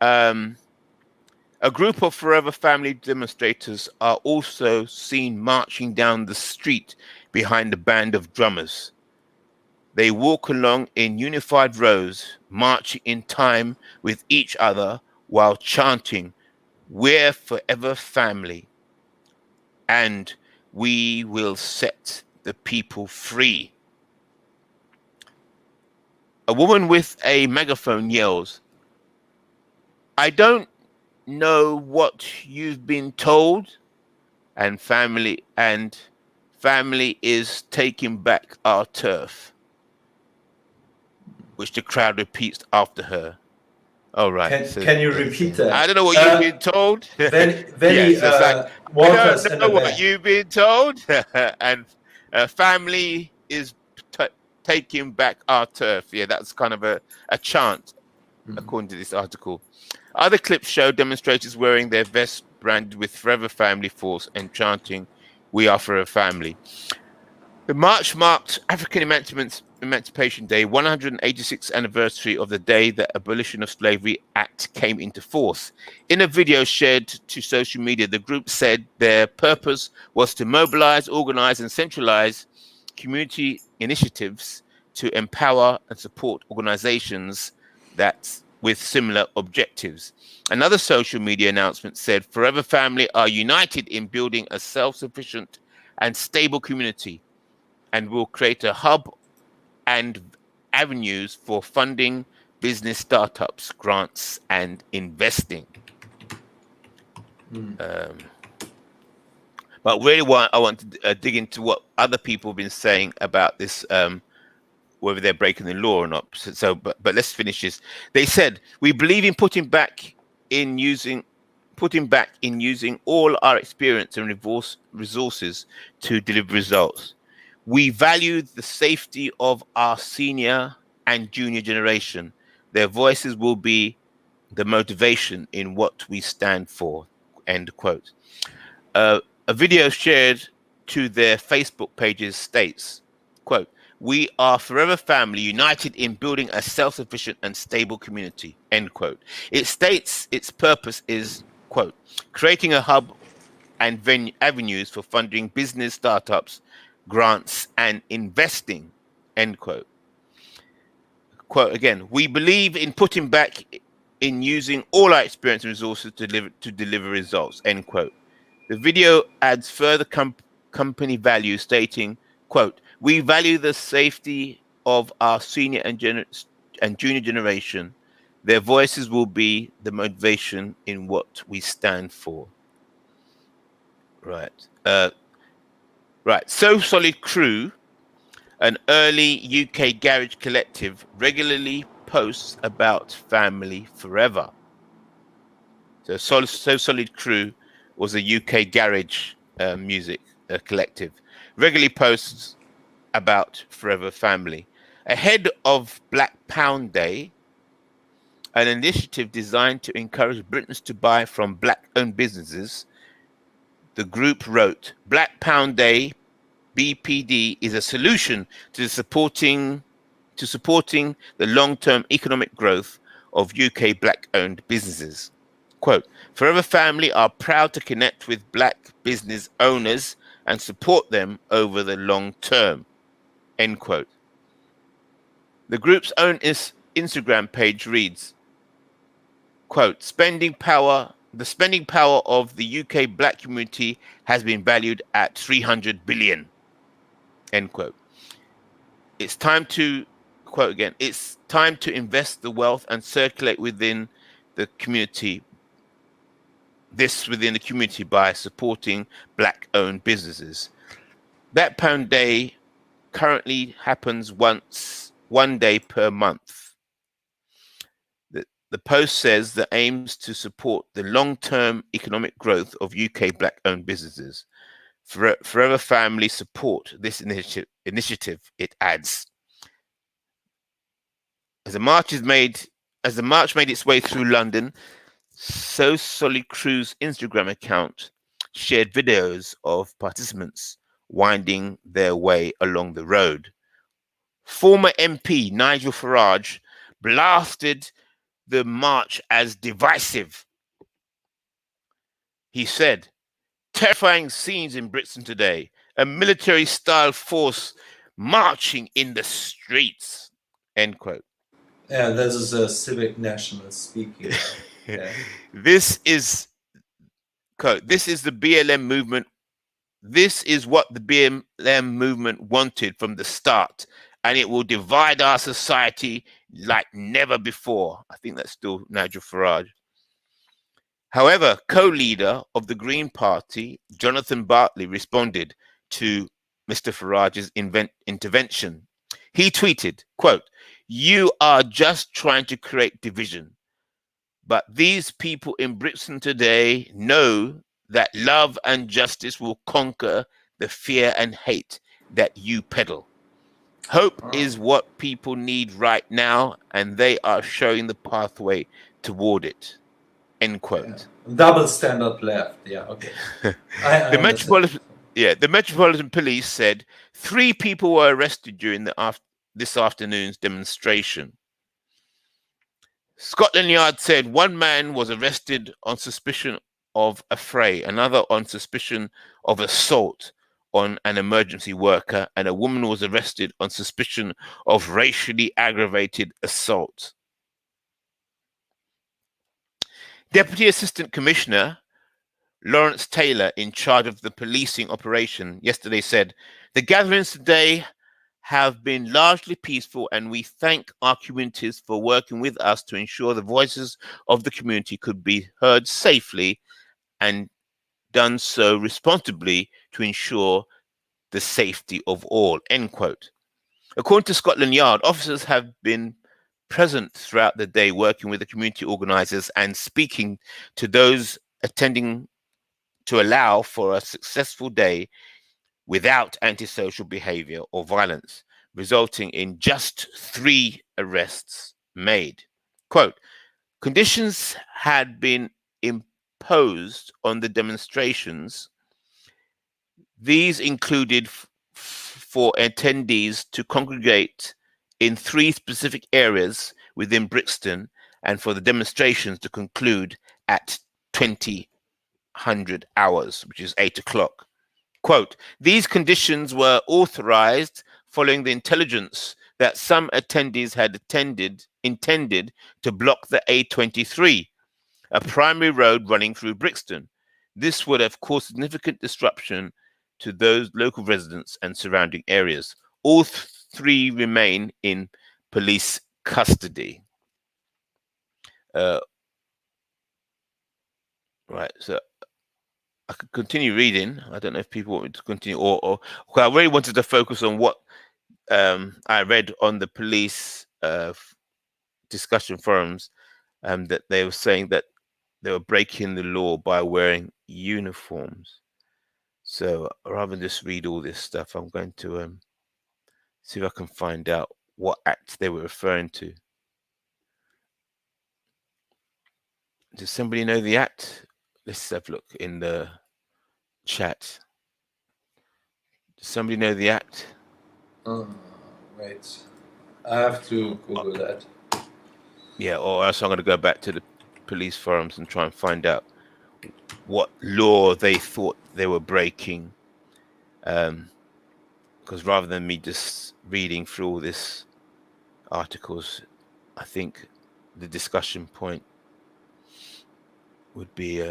A group of Forever Family demonstrators are also seen marching down the street behind a band of drummers. They walk along in unified rows, marching in time with each other while chanting, "We're Forever Family, and we will set the people free." A woman with a megaphone yells, "I don't know what you've been told, and family is taking back our turf," which the crowd repeats after her. All right. Can you repeat that? I don't know what you've been told. I don't know what you've been told. And family is taking back our turf. Yeah, that's kind of a chant, according to this article. Other clips show demonstrators wearing their vests branded with Forever Family Force and chanting, "We are Forever Family." The march marked African Emancipation Day, 186th anniversary of the day the Abolition of Slavery Act came into force. In a video shared to social media, the group said their purpose was to mobilize, organize, and centralize community initiatives to empower and support organizations with similar objectives. Another social media announcement said Forever Family are united in building a self-sufficient and stable community, and will create a hub and avenues for funding business startups, grants, and investing. But really, I want to dig into what other people have been saying about this, whether they're breaking the law or not. But let's finish this. They said, "We believe in putting back in using all our experience and resources to deliver results. We value the safety of our senior and junior generation. Their voices will be the motivation in what we stand for." End quote. A video shared to their Facebook pages states, quote, "We are Forever Family, united in building a self-sufficient and stable community," end quote. It states its purpose is, quote, "creating a hub and avenues for funding business startups, grants, and investing," end quote. Quote again, "We believe in putting back in using all our experience and resources to deliver results," end quote. The video adds further company value, stating, quote, "We value the safety of our senior and junior generation. Their voices will be the motivation in what we stand for." Right. Right. So Solid Crew, an early UK garage collective, regularly posts about family forever. So Solid Crew was a UK garage music collective, regularly posts about Forever Family. Ahead of Black Pound Day, an initiative designed to encourage Britons to buy from Black-owned businesses, the group wrote, "Black Pound Day, BPD, is a solution to supporting the long-term economic growth of UK Black-owned businesses." Quote, "Forever Family are proud to connect with Black business owners and support them over the long term," end quote. The group's own Instagram page reads, quote, the spending power of the UK Black community has been valued at 300 billion, end quote. It's time to quote again, it's time to invest the wealth and circulate within the community, within the community by supporting Black-owned businesses. Black Pound Day currently happens one day per month. The post says that aims to support the long-term economic growth of UK Black-owned businesses. Forever Family support this initiative, it adds. As the march made its way through London, So Solly Crew's Instagram account shared videos of participants winding their way along the road. Former MP Nigel Farage blasted the march as divisive. He said, "Terrifying scenes in Brixton today. A military-style force marching in the streets." End quote. Yeah, this is a civic nationalist speaking. Yeah. This is quote. This is the BLM movement. This is what the BLM movement wanted from the start, and it will divide our society like never before. I think that's still Nigel Farage. However, co-leader of the Green Party, Jonathan Bartley, responded to Mr. Farage's intervention. He tweeted, quote, "You are just trying to create division. But these people in Brixton today know that love and justice will conquer the fear and hate that you peddle. Hope is what people need right now, and they are showing the pathway toward it." End quote. Yeah. Double standard left. Yeah, okay. The Metropolitan Police said 3 people were arrested during this afternoon's demonstration. Scotland Yard said 1 man was arrested on suspicion of affray, another on suspicion of assault on an emergency worker, and a woman was arrested on suspicion of racially aggravated assault. Deputy Assistant Commissioner Lawrence Taylor, in charge of the policing operation, yesterday said, "The gatherings today have been largely peaceful, and we thank our communities for working with us to ensure the voices of the community could be heard safely and done so responsibly to ensure the safety of all." End quote. According to Scotland Yard, officers have been present throughout the day working with the community organisers and speaking to those attending to allow for a successful day without antisocial behaviour or violence, resulting in just 3 arrests made. Quote, "Conditions had been imposed on the demonstrations. These included for attendees to congregate in 3 specific areas within Brixton, and for the demonstrations to conclude at 2000 hours, which is 8 o'clock. Quote, "These conditions were authorized following the intelligence that some attendees had intended to block the A23, a primary road running through Brixton. This would have caused significant disruption to those local residents and surrounding areas. All 3 remain in police custody." Right, so I could continue reading. I don't know if people want me to continue, or I really wanted to focus on what I read on the police discussion forums, that they were saying that they were breaking the law by wearing uniforms. So rather than just read all this stuff, I'm going to see if I can find out what act they were referring to. Does somebody know the act? Let's have a look in the chat. Does somebody know the act? Wait. I have to Google that. Yeah, or else I'm going to go back to the police forums and try and find out what law they thought they were breaking. Because rather than me just reading through all this articles, I think the discussion point would be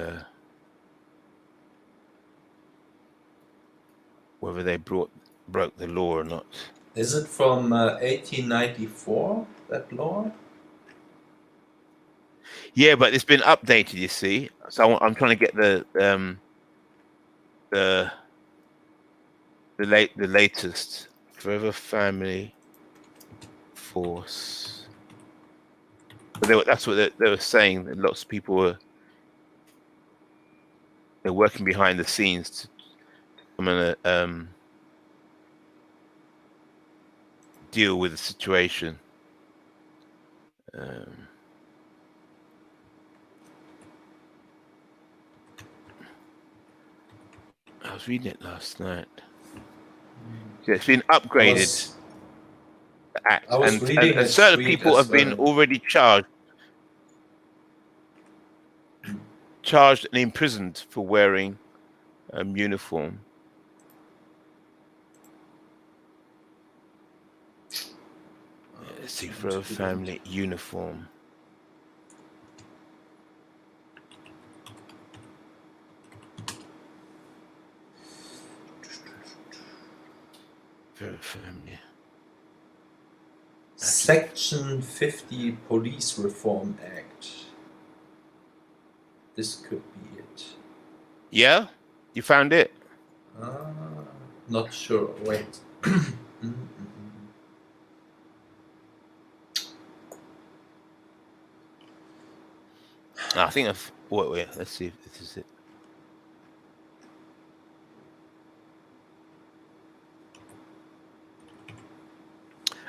whether they broke the law or not. Is it from 1894, that law? Yeah, but it's been updated, you see. So I'm trying to get the latest Forever Family Force. But that's what they were saying. That lots of people they're working behind the scenes to come and deal with the situation. I was reading it last night. Yeah, it's been upgraded. The act, and certain people have been already charged and imprisoned for wearing uniform. Let's see, for a family uniform. For a family. Section 50 Police Reform Act. This could be it. Yeah? You found it? Not sure. Wait. I think I've... Wait, let's see if this is it.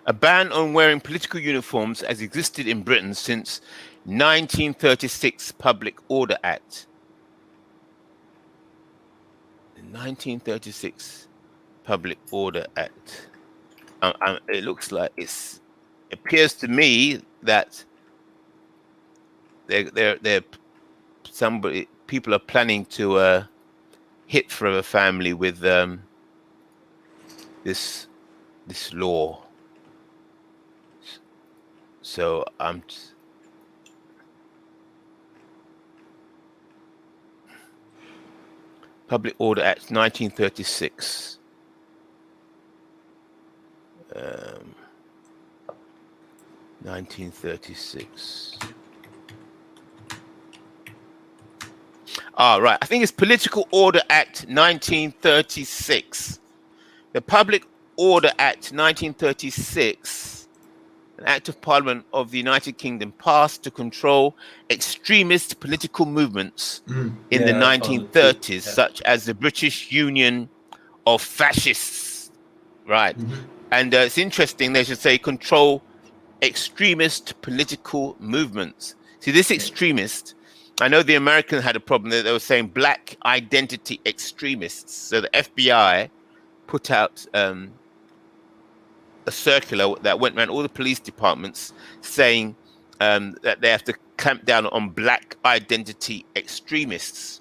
A ban on wearing political uniforms has existed in Britain since 1936 Public Order Act. The 1936 Public Order Act. It looks like it appears to me that people are planning to hit Forever Family with this law. So Public Order Act 1936. 1936. Right. I think it's Political Order Act 1936. The Public Order Act 1936, an act of Parliament of the United Kingdom passed to control extremist political movements in the 1930s, such as the British Union of Fascists. Right. And it's interesting, they should say control extremist political movements. See, this extremist, I know the Americans had a problem. They were saying black identity extremists. So the FBI put out a circular that went around all the police departments saying that they have to clamp down on black identity extremists.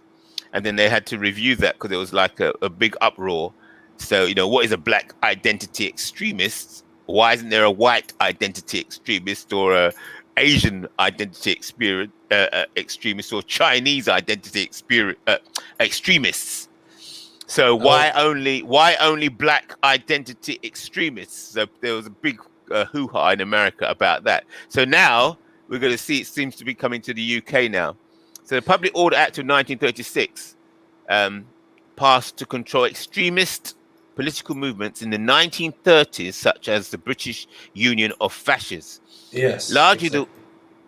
And then they had to review that because it was like a big uproar. So, what is a black identity extremist? Why isn't there a white identity extremist or a Asian identity extremist or Chinese identity extremists? So why only black identity extremists? So there was a big hoo-ha in America about that. So now we're going to see it seems to be coming to the UK now. So the Public Order Act of 1936 passed to control extremist political movements in the 1930s, such as the British Union of Fascists. Yes. Largely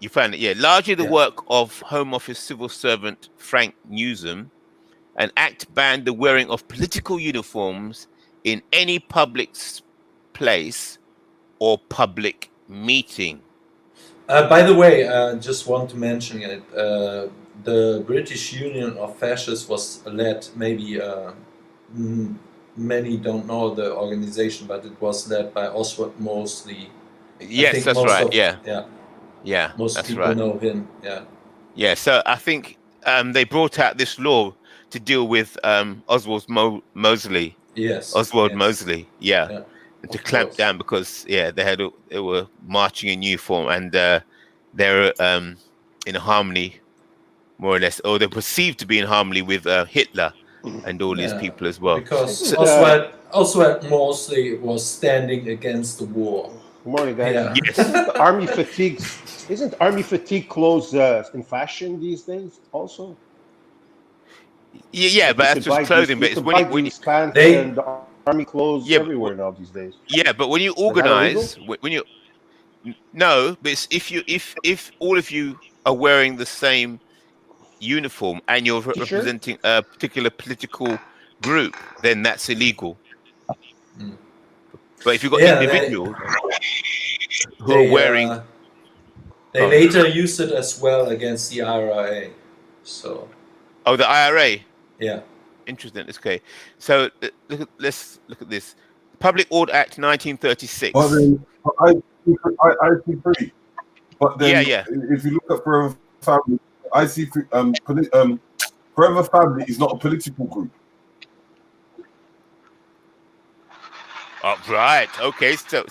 you found it, yeah. Largely the work of Home Office civil servant Frank Newsom. An act banned the wearing of political uniforms in any public place or public meeting. By the way, just want to mention it. The British Union of Fascists was led, maybe many don't know the organization, but it was led by Oswald Mosley. Yes, that's right. Yeah, most that's people right. know him. Yeah. So I think they brought out this law to deal with Oswald Mosley. Yes. Mosley. Yeah. And to clamp down because they were marching in uniform and they're in harmony, more or less, or they're perceived to be in harmony with Hitler and all these people as well. Because also mostly was standing against the war. Good morning, guys. Yeah. Yes. Isn't army fatigue clothes in fashion these days also? Yeah, Like but that's just clothing. But it's when these pants They- and the army clothes everywhere now these days. yeah, but when you Is that illegal? organize, when you no, but it's if all of you are wearing the same uniform and you're T-shirt? representing a particular political group, then that's illegal. Mm. But if you've got Yeah, individuals who are wearing, they later used it as well against the IRA. So. oh, the IRA. Yeah. Interesting. Okay, so let's look at this. Public Order Act 1936. But then, I agree. But then, Yeah. if you look at Forever Family, I see Forever Family is not a political group. Oh, right. Okay. So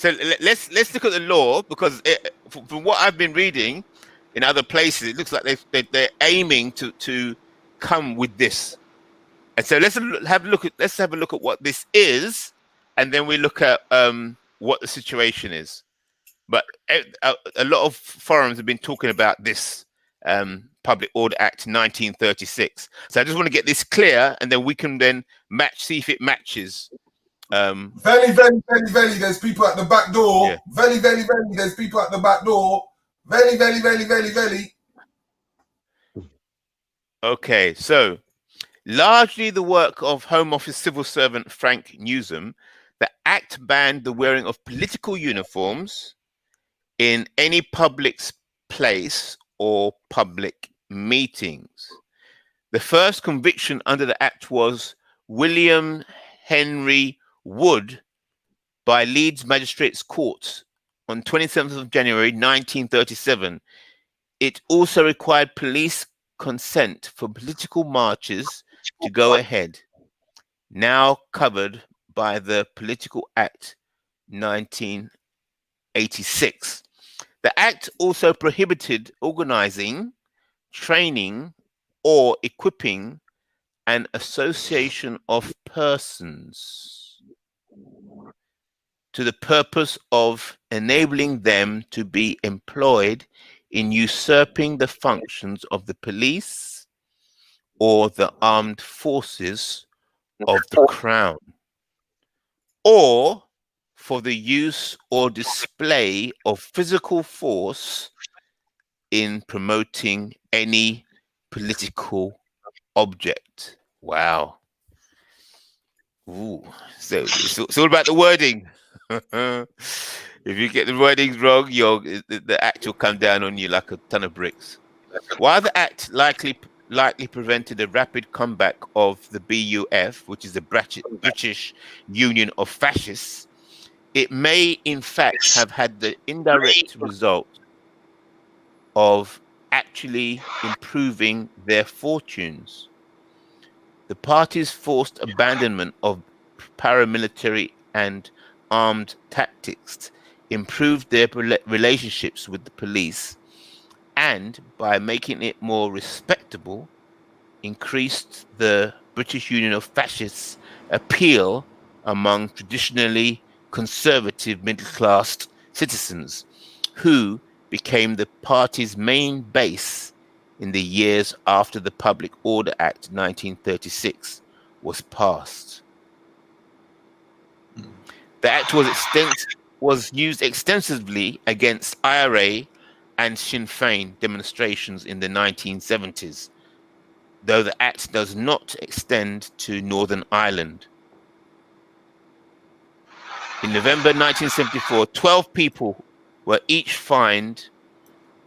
let's look at the law, because from what I've been reading in other places, it looks like they're aiming to come with this. And so let's have a look at what this is, and then we look at what the situation is. But a lot of forums have been talking about this Public Order Act 1936. So I just want to get this clear, and then we can then see if it matches. Veli, there's people at the back door. Yeah. Veli, there's people at the back door. Veli. Okay, so largely the work of Home Office civil servant Frank Newsom, the Act banned the wearing of political uniforms in any public place or public meetings. The first conviction under the Act was William Henry Wood by Leeds Magistrates Court on 27th of January 1937. It also required police consent for political marches to go ahead, now covered by the Political Act 1986. The Act also prohibited organizing, training, or equipping an association of persons to the purpose of enabling them to be employed in usurping the functions of the police or the armed forces of the Crown, or for the use or display of physical force in promoting any political object. Wow. Ooh. So it's all about the wording. If you get the wordings wrong, the Act will come down on you like a ton of bricks. While the Act likely prevented a rapid comeback of the BUF, which is the British Union of Fascists, it may in fact have had the indirect result of actually improving their fortunes. The party's forced abandonment of paramilitary and armed tactics improved their relationships with the police, and by making it more respectable, increased the British Union of Fascists' appeal among traditionally conservative middle-class citizens, who became the party's main base in the years after the Public Order Act 1936 was passed. The Act was used extensively against IRA and Sinn Féin demonstrations in the 1970s, though the Act does not extend to Northern Ireland. In November 1974, 12 people were each fined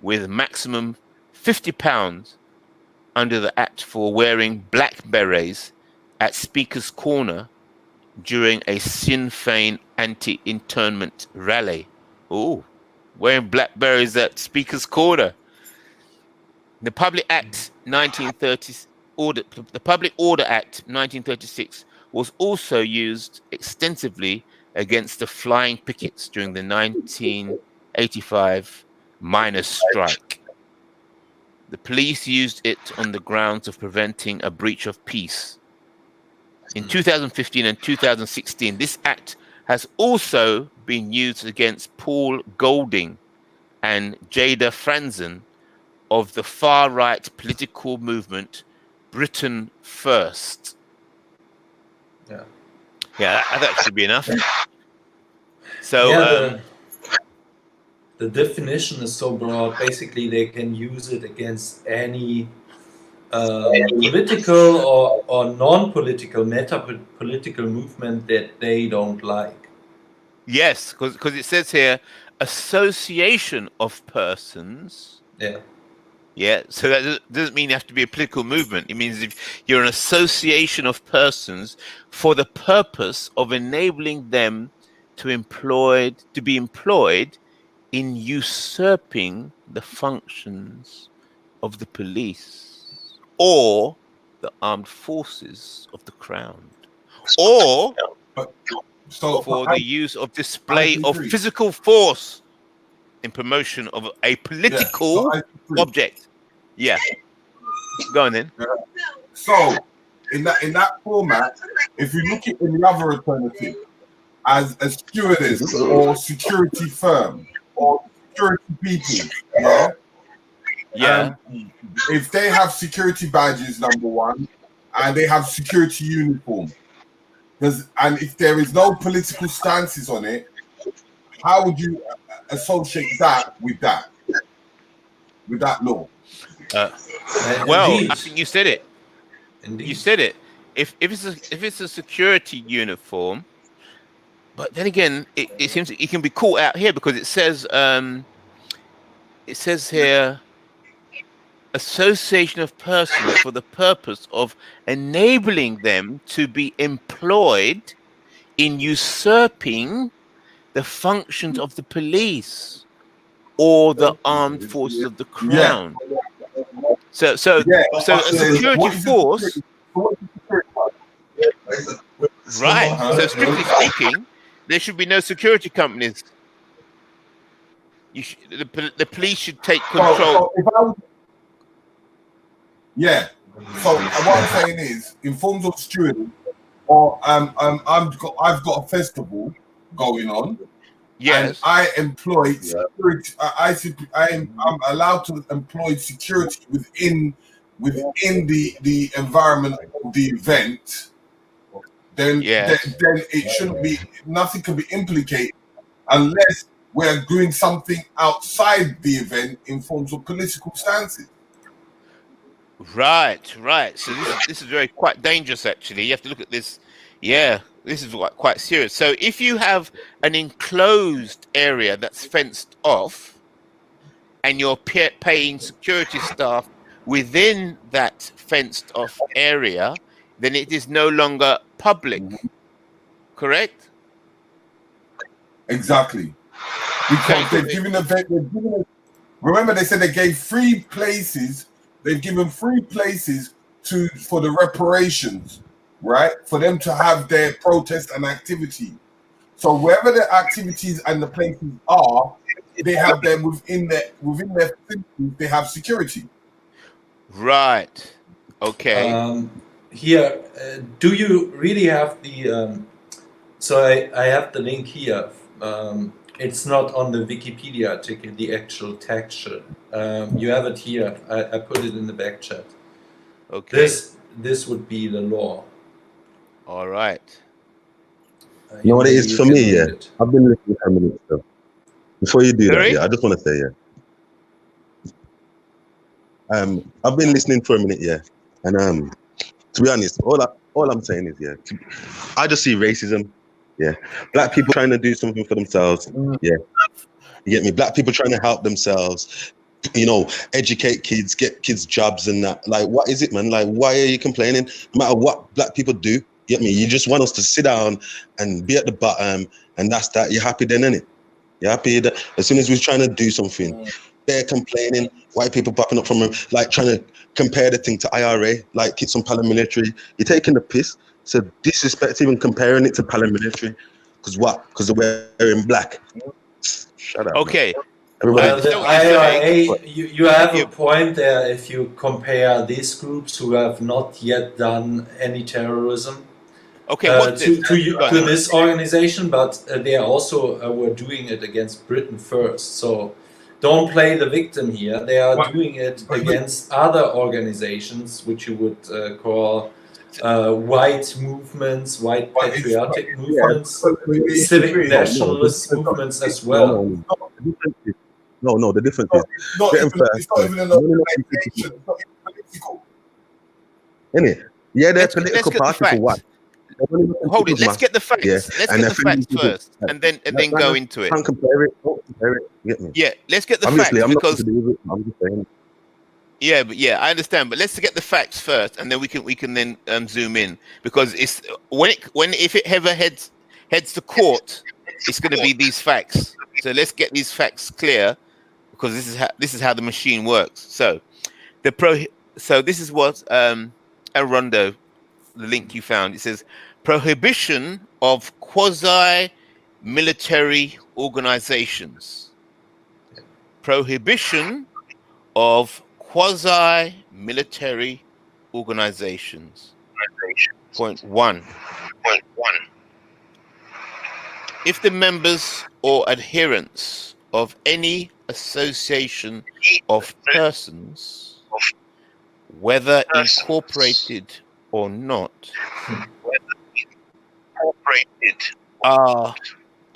with maximum £50 under the Act for wearing black berets at Speaker's Corner during a Sinn Féin anti-internment rally. Oh, wearing black berets at Speaker's Corner. The Public Act 1930, the Public Order Act 1936 was also used extensively against the flying pickets during the 1985 miners' strike. The police used it on the grounds of preventing a breach of peace. in 2015 and 2016. This act has also been used against Paul Golding and Jada Franzen of the far-right political movement Britain First. Yeah. Yeah, that should be enough. So yeah, the definition is so broad. Basically, they can use it against any political or non-political, meta-political movement that they don't like. yes, because it says here, association of persons. Yeah. Yeah, so that doesn't mean you have to be a political movement. It means if you're an association of persons for the purpose of enabling them to be employed in usurping the functions of the police or the armed forces of the crown, or for the use of display of physical force in promotion of a political object. Yeah. Go on then. So in that format, if you look at in the other alternative as a stewardess or security firm or security people, if they have security badges, number one, and they have security uniform, and if there is no political stances on it, how would you associate that with that law? Well, I think you said it. Indeed. You said it. If it's a security uniform, but then again, it seems it can be caught out here because it says here, association of persons for the purpose of enabling them to be employed in usurping the functions of the police or the armed forces of the crown. So a security force, right? So strictly speaking, there should be no security companies. The police should take control. So what I'm saying is, in forms of stewarding, or I've got a festival going on. Yes. And I employ security. I'm allowed to employ security within the environment of the event. Then it shouldn't be. Nothing can be implicated unless we're doing something outside the event in forms of political stances. Right. So this is quite dangerous. Actually, you have to look at this. Yeah. This is quite serious. So if you have an enclosed area that's fenced off and you're paying security staff within that fenced off area, then it is no longer public, correct? Exactly. Because they've given remember they said they gave 3 places, they've given 3 places for the reparations. Right, for them to have their protest and activity. So wherever the activities and the places are, they have them within their facilities. They have security. Right. Okay. Here, do you really have the? So I have the link here. It's not on the Wikipedia article, the actual text. You have it here. I put it in the back chat. Okay. This would be the law. All right. You know what it is for me, yeah? I've been listening for a minute, so before you do that, I just want to say, I've been listening for a minute, and to be honest, all I'm saying is, I just see racism, Black people trying to do something for themselves, you get me? Black people trying to help themselves, educate kids, get kids jobs and that. Like, what is it, man? Like, why are you complaining? No matter what Black people do, get me? You just want us to sit down and be at the bottom, and that's that. You're happy then, innit? You're happy that as soon as we're trying to do something, they're complaining. White people popping up from like trying to compare the thing to IRA, like it's some paramilitary. You're taking the piss. So disrespect even comparing it to paramilitary. Because what? Because they're wearing black. Shut up. Okay. The IRA, you have a point there if you compare these groups who have not yet done any terrorism Okay, what's this? To this organization, but they also were doing it against Britain first. So don't play the victim here. They are doing it against other organizations, which you would call white movements, white patriotic movements, civic nationalist movements as well. No, the difference is it's not even an organization. It's not even political. Isn't it? Yeah, they're political party for what? Hold it. Let's get the facts. Yeah. Let's get the facts first, and then go into it. Can't compare it. Don't compare it. You get me? Yeah, let's get the Obviously, facts I'm because. not to do with it. I'm just saying. Yeah, but I understand. But let's get the facts first, and then we can then zoom in because it's if it ever heads to court, it's going to be these facts. So let's get these facts clear because this is how the machine works. So this is what Arondo, the link you found. It says prohibition of quasi-military organizations. Prohibition of quasi-military organizations. Point 1. If the members or adherents of any association of persons, whether incorporated or not, are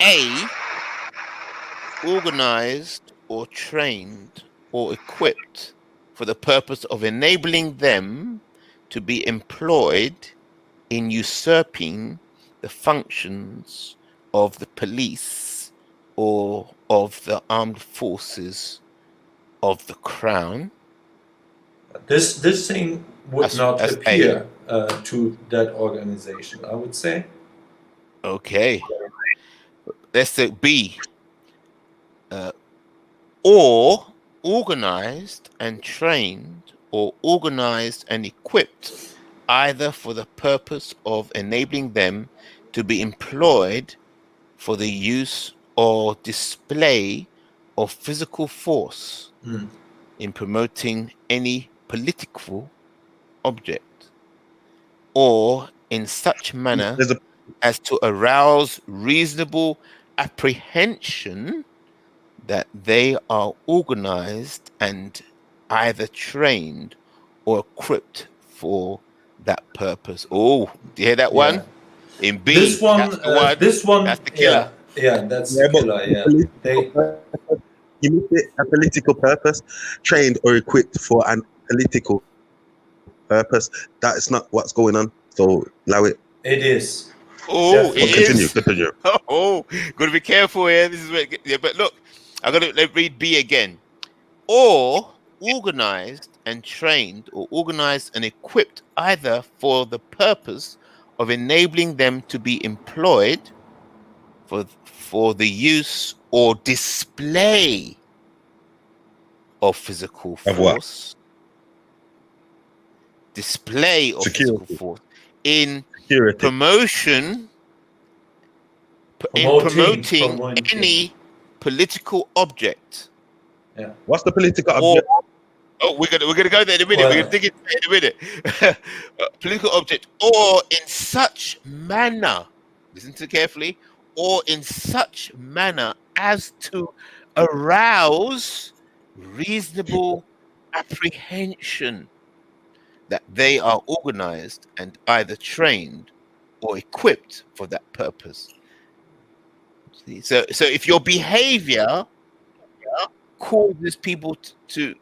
A, organized or trained or equipped for the purpose of enabling them to be employed in usurping the functions of the police or of the armed forces of the crown. This thing would not appear to that organization, I would say. Okay. Let's say B. Or organized and trained or organized and equipped either for the purpose of enabling them to be employed for the use or display of physical force in promoting any political object or in such manner as to arouse reasonable apprehension that they are organized and either trained or equipped for that purpose. Oh, do you hear that one? In B, this one, that's the killer. Yeah, that's the killer. Yeah, you need a political purpose, trained or equipped for an political purpose. That is not what's going on. So allow it. It is. Oh, it is. Continue. Oh, got to be careful here. This is where. But look, I'm gonna read B again. Or organized and trained, or organized and equipped either for the purpose of enabling them to be employed for the use or display of physical force. Of what? Display of physical force in promoting any political object. Yeah. What's the political object? We're gonna go there in a minute. We're gonna dig into it in a minute. Political object, or in such manner. Listen to carefully. Or in such manner as to arouse reasonable apprehension that they are organized and either trained or equipped for that purpose. See? So if your behavior causes people to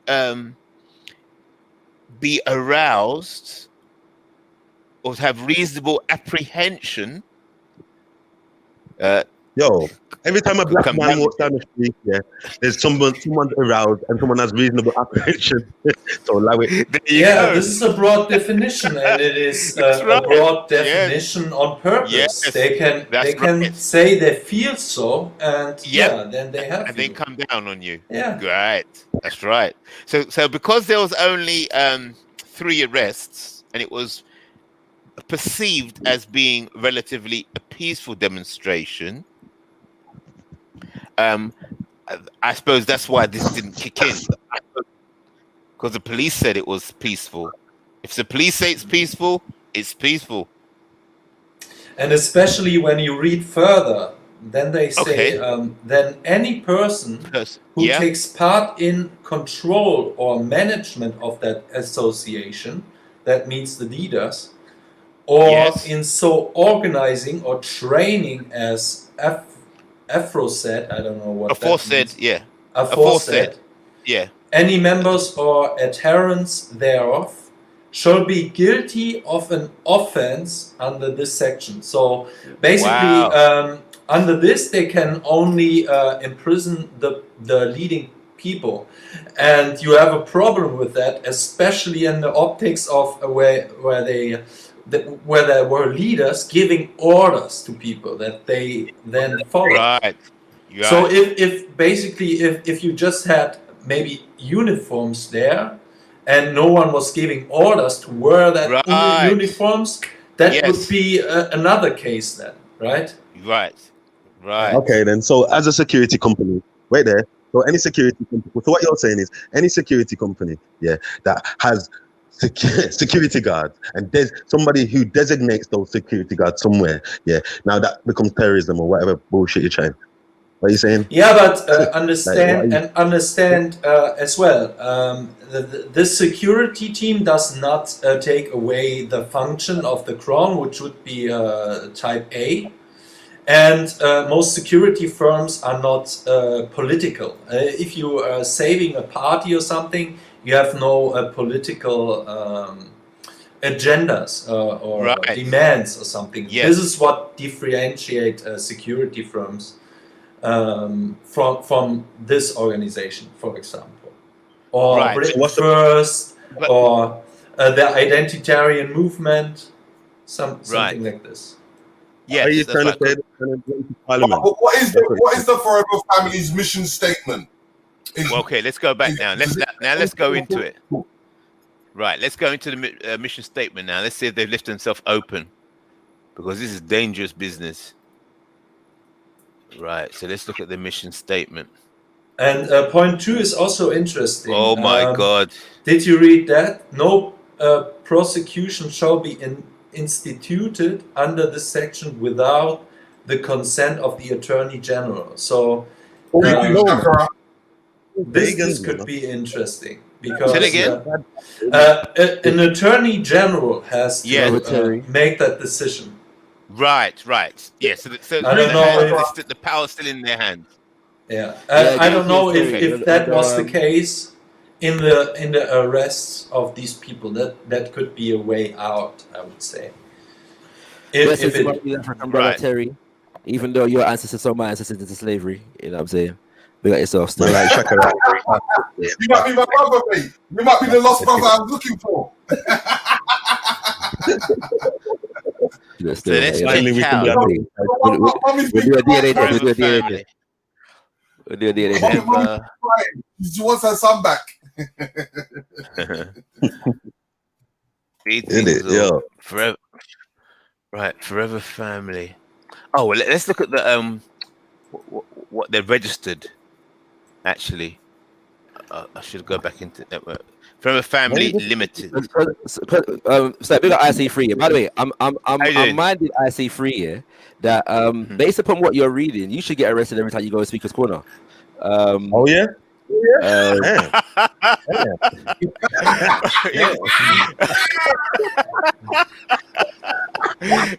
be aroused or have reasonable apprehension, every time a black man walks down the street, there's someone aroused and someone has reasonable apprehension. So allow it. This is a broad definition, and it is a broad definition on purpose. Yes. They can say they feel so, and then they have and they come down on you. Yeah, right. That's right. So because there was only 3 arrests, and it was perceived as being relatively a peaceful demonstration, I suppose that's why this didn't kick in, because the police said it was peaceful. If the police say it's peaceful, it's peaceful. And especially when you read further, then they say, then any person who takes part in control or management of that association, that means the leaders, or in so organizing or training as aforesaid, I don't know what aforesaid, that means. yeah. Aforesaid. Yeah. Any members or adherents thereof shall be guilty of an offense under this section. So basically, under this, they can only imprison the leading people. And you have a problem with that, especially in the optics of where there were leaders giving orders to people that they then followed. Right. So if you just had maybe uniforms there, and no one was giving orders to wear that uniforms, that would be another case then, right? Right. Okay, then. So as a security company, wait there. So any security company. So what you're saying is any security company, that has security guards, and there's somebody who designates those security guards somewhere. Now that becomes terrorism or whatever bullshit you're trying. What are you saying? Yeah, but understand as well. This security team does not take away the function of the crown, which would be type A. And most security firms are not political. If you are saving a party or something, you have no political agendas or demands or something. This is what differentiates security firms from this organization, for example, or Britain First, or the identitarian movement, something like this. Are you trying to say Parliament? What is the Forever Family's mission statement? Okay, let's go back now. Let's go into it. Right, let's go into the mission statement now. Let's see if they've lifted themselves open, because this is dangerous business. Right, so let's look at the mission statement. And point 2 is also interesting. Oh my God! Did you read that? No prosecution shall be instituted under this section without the consent of the Attorney General. So this could be interesting, because an Attorney General has to make that decision. Right. Yeah, so I don't know if the power's still in their hands. Yeah, I don't know if that was the case in the arrests of these people. That could be a way out, I would say. If it, Terry, even though your ancestors are my ancestors into slavery, you know what I'm saying? We got yourself still. You might be my brother, mate. You might be the lost brother I'm looking for. So let's finally we can do a DNA test. We'll do a DNA test. We'll do a DNA test. She wants her son back. Forever. Right, Forever Family. Oh, well, let's look at the what they're registered. Actually, I should go back into network. Forever Family Limited. So we got IC3. By the way, I'm minded IC3 here that based upon what you're reading, you should get arrested every time you go to Speaker's Corner. Oh yeah.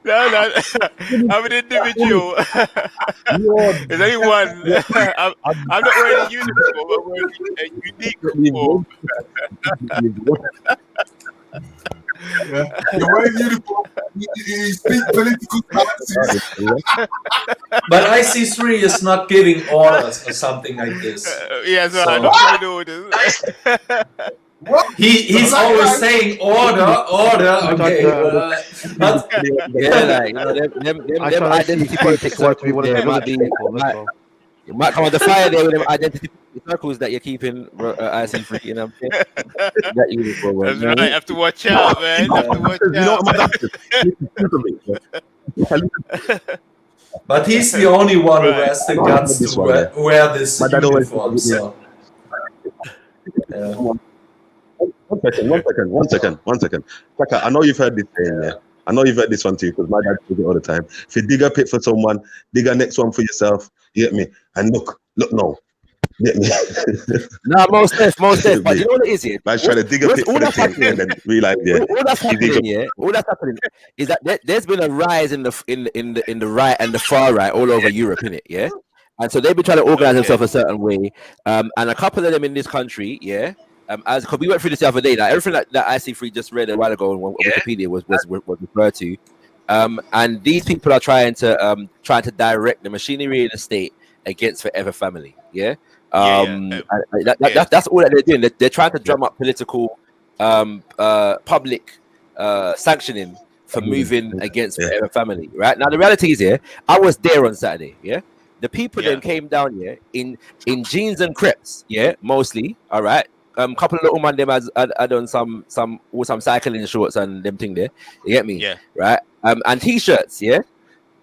No, I'm an individual. There's only one. I'm not wearing a uniform. I'm wearing a unique uniform. You're wearing uniform. You speak political stances. But IC3 is not giving orders or something like this. Yes, I'm not giving orders. He's always saying order. Okay, but like you know, them identity politics you might come on the fire there with them identity circles that you're keeping IC3. You know what I'm saying? That uniform, that's right. You have to watch out, man. You have to watch out. But he's the only one who has the guts to wear this uniform. So. One second. Chaka, I know you've heard this saying, I know you've heard this one too, because my dad does it all the time. If you dig a pit for someone, dig a next one for yourself. You get me? And look now. You get me? No, most def. But you know what it is here? Man's trying to dig a pit for the thing and then realize, all that's happening, all that's happening is that there's been a rise in the right and the far right all over Europe, innit? Yeah. And so they've been trying to organize themselves a certain way. And a couple of them in this country, because we went through this the other day, like everything that IC3 just read a while ago on Wikipedia was referred to. And these people are trying to direct the machinery of the state against Forever Family. That's all that they're doing. They're trying to drum up political public sanctioning for moving against Forever Family. Right now, the reality is I was there on Saturday. The people then came down here in jeans and crepes, mostly. All right. Couple of little man them had done some cycling shorts and them thing there. You get me? Yeah. Right. And t-shirts,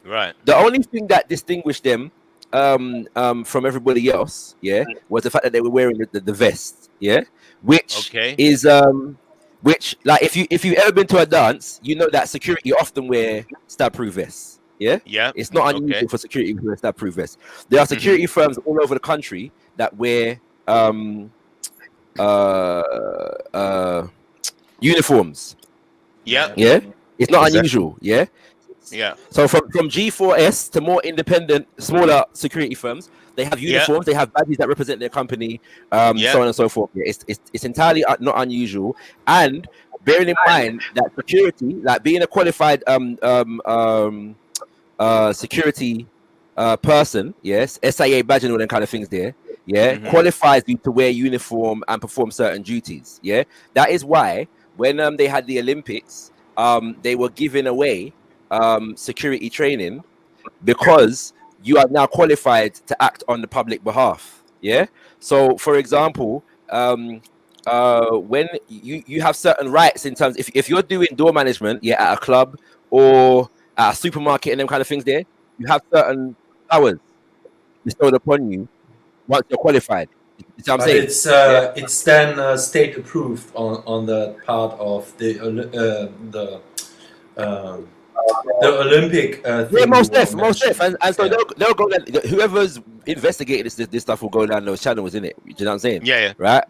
Right. The only thing that distinguished them from everybody else, was the fact that they were wearing the vest, which is which, like, if you've ever been to a dance, you know that security often wear stab-proof vests. It's not unusual for security to wear stab-proof vests. There are security firms all over the country that wear uniforms. It's not unusual. So from G4S to more independent, smaller security firms, they have uniforms. They have badges that represent their company, so on and so forth. It's entirely not unusual. And bearing in mind that security, like being a qualified security person, SIA badge and all them kind of things there, qualifies you to wear uniform and perform certain duties. That is why when they had the Olympics, they were giving away security training because you are now qualified to act on the public behalf. So for example, when you have certain rights in terms, if you're doing door management at a club or at a supermarket and them kind of things there, you have certain powers bestowed upon you once you're qualified. You know what I'm saying? It's then state approved on the part of the Olympic thing. Most def. And so they'll go down, whoever's investigating this stuff will go down those channels, innit? You know what I'm saying? Right.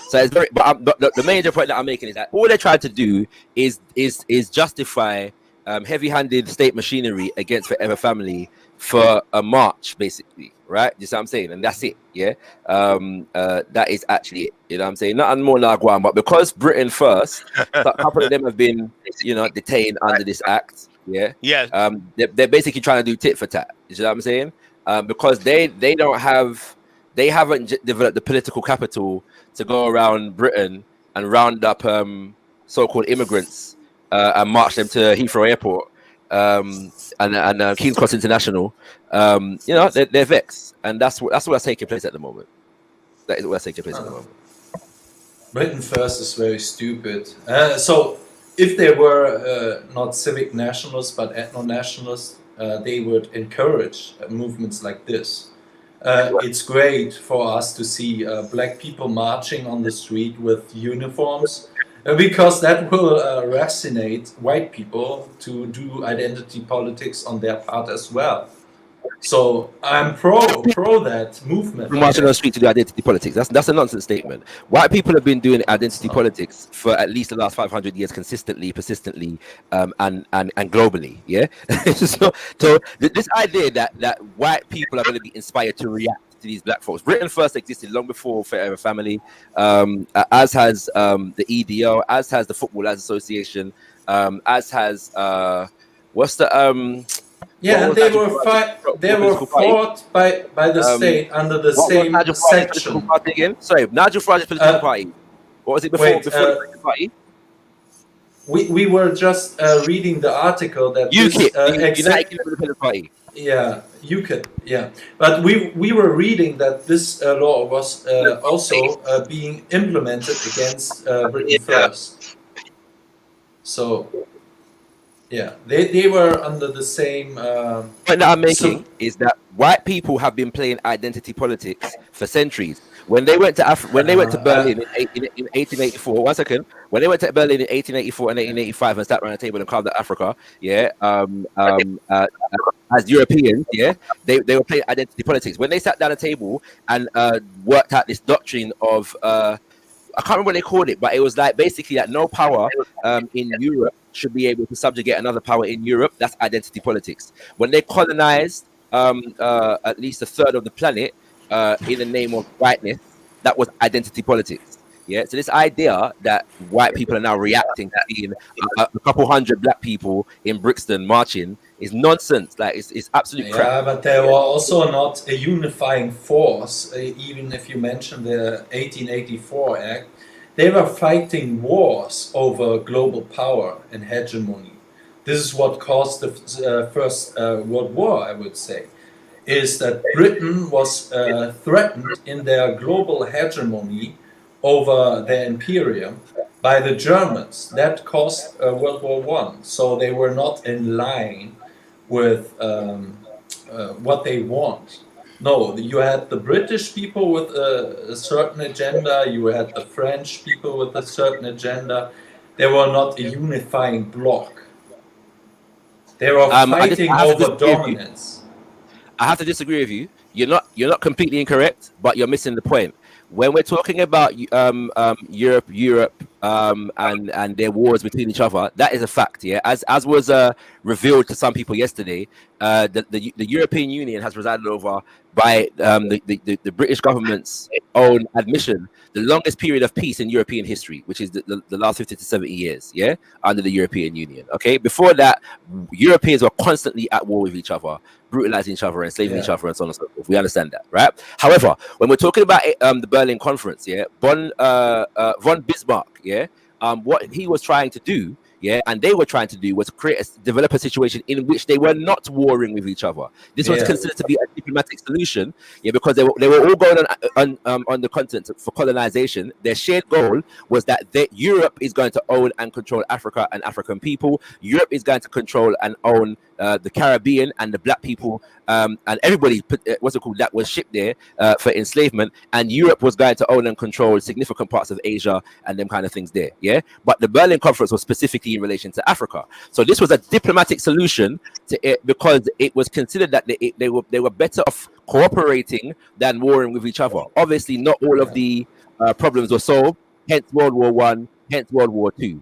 So it's very, but the major point that I'm making is that all they try to do is justify heavy-handed state machinery against Forever Family for a march, basically, right? You see what I'm saying? And that's it, that is actually it. You know what I'm saying? Nothing more Nagwan, but because Britain first, a couple of them have been, detained under this act. They're basically trying to do tit for tat. You know what I'm saying? Because they haven't developed the political capital to go around Britain and round up so-called immigrants and march them to Heathrow Airport and King's Cross International. They're vexed, and that's what's taking place at the moment. That is what's taking place at the moment. Britain first is very stupid. So if they were not civic nationalists but ethno-nationalists, they would encourage movements like this. It's great for us to see black people marching on the street with uniforms, because that will resonate white people to do identity politics on their part as well. So I'm pro that movement. Marching on the street to do identity politics. That's a nonsense statement. White people have been doing identity politics for at least the last 500 years, consistently, persistently, and globally. So this idea that white people are going to be inspired to react to these black folks. Britain first existed long before Forever Family, as has the EDO, as has the Footballers Association, as has what's the they were fought by the state under the same section. Sorry, Nigel Farage's political party. What was it before the political party? We were just reading the article that UKIP, United Kingdom Independent Party. UKIP, but we were reading that this law was also being implemented against Britain first. So they were under the same. Point that I'm making is that white people have been playing identity politics for centuries. When they went to when they went to Berlin in 1884, 1 second. When they went to Berlin in 1884 and 1885 and sat around the table and carved out Africa, as Europeans, they were playing identity politics. When they sat down at the table and worked out this doctrine of I can't remember what they called it, but it was like basically that no power in Europe should be able to subjugate another power in Europe. That's identity politics. When they colonized at least a third of the planet in the name of whiteness, that was identity politics. Yeah, so this idea that white people are now reacting to seeing a couple hundred black people in Brixton marching is nonsense. Like it's absolute crap. Yeah, but they were also not a unifying force. Even if you mention the 1884 Act, they were fighting wars over global power and hegemony. This is what caused the First World War, I would say, is that Britain was threatened in their global hegemony over their imperium by the Germans. That caused World War I. So they were not in line with what they want. No, you had the British people with a certain agenda, you had the French people with a certain agenda. They were not a unifying bloc. They were fighting over dominance. I have to disagree with you. You're not completely incorrect, but you're missing the point. When we're talking about Europe and their wars between each other, that is a fact. Yeah, as was revealed to some people yesterday, the European Union has presided over by the British government's own admission the longest period of peace in European history, which is the last 50 to 70 years. Yeah, under the European Union. Okay, before that, Europeans were constantly at war with each other, brutalizing each other, enslaving each other, and so on and so forth. We understand that, right? However, when we're talking about the Berlin Conference, von Bismarck, what he was trying to do, and they were trying to do was develop a situation in which they were not warring with each other. This was considered to be a diplomatic solution, because they were all going on the continent for colonization. Their shared goal was that Europe is going to own and control Africa and African people. Europe is going to control and own the Caribbean and the black people and everybody that was shipped there for enslavement, and Europe was going to own and control significant parts of Asia and them kind of things there. But the Berlin Conference was specifically in relation to Africa, so this was a diplomatic solution to it because it was considered that they were better off cooperating than warring with each other. Obviously not all of the problems were solved, hence World War I, hence World War II.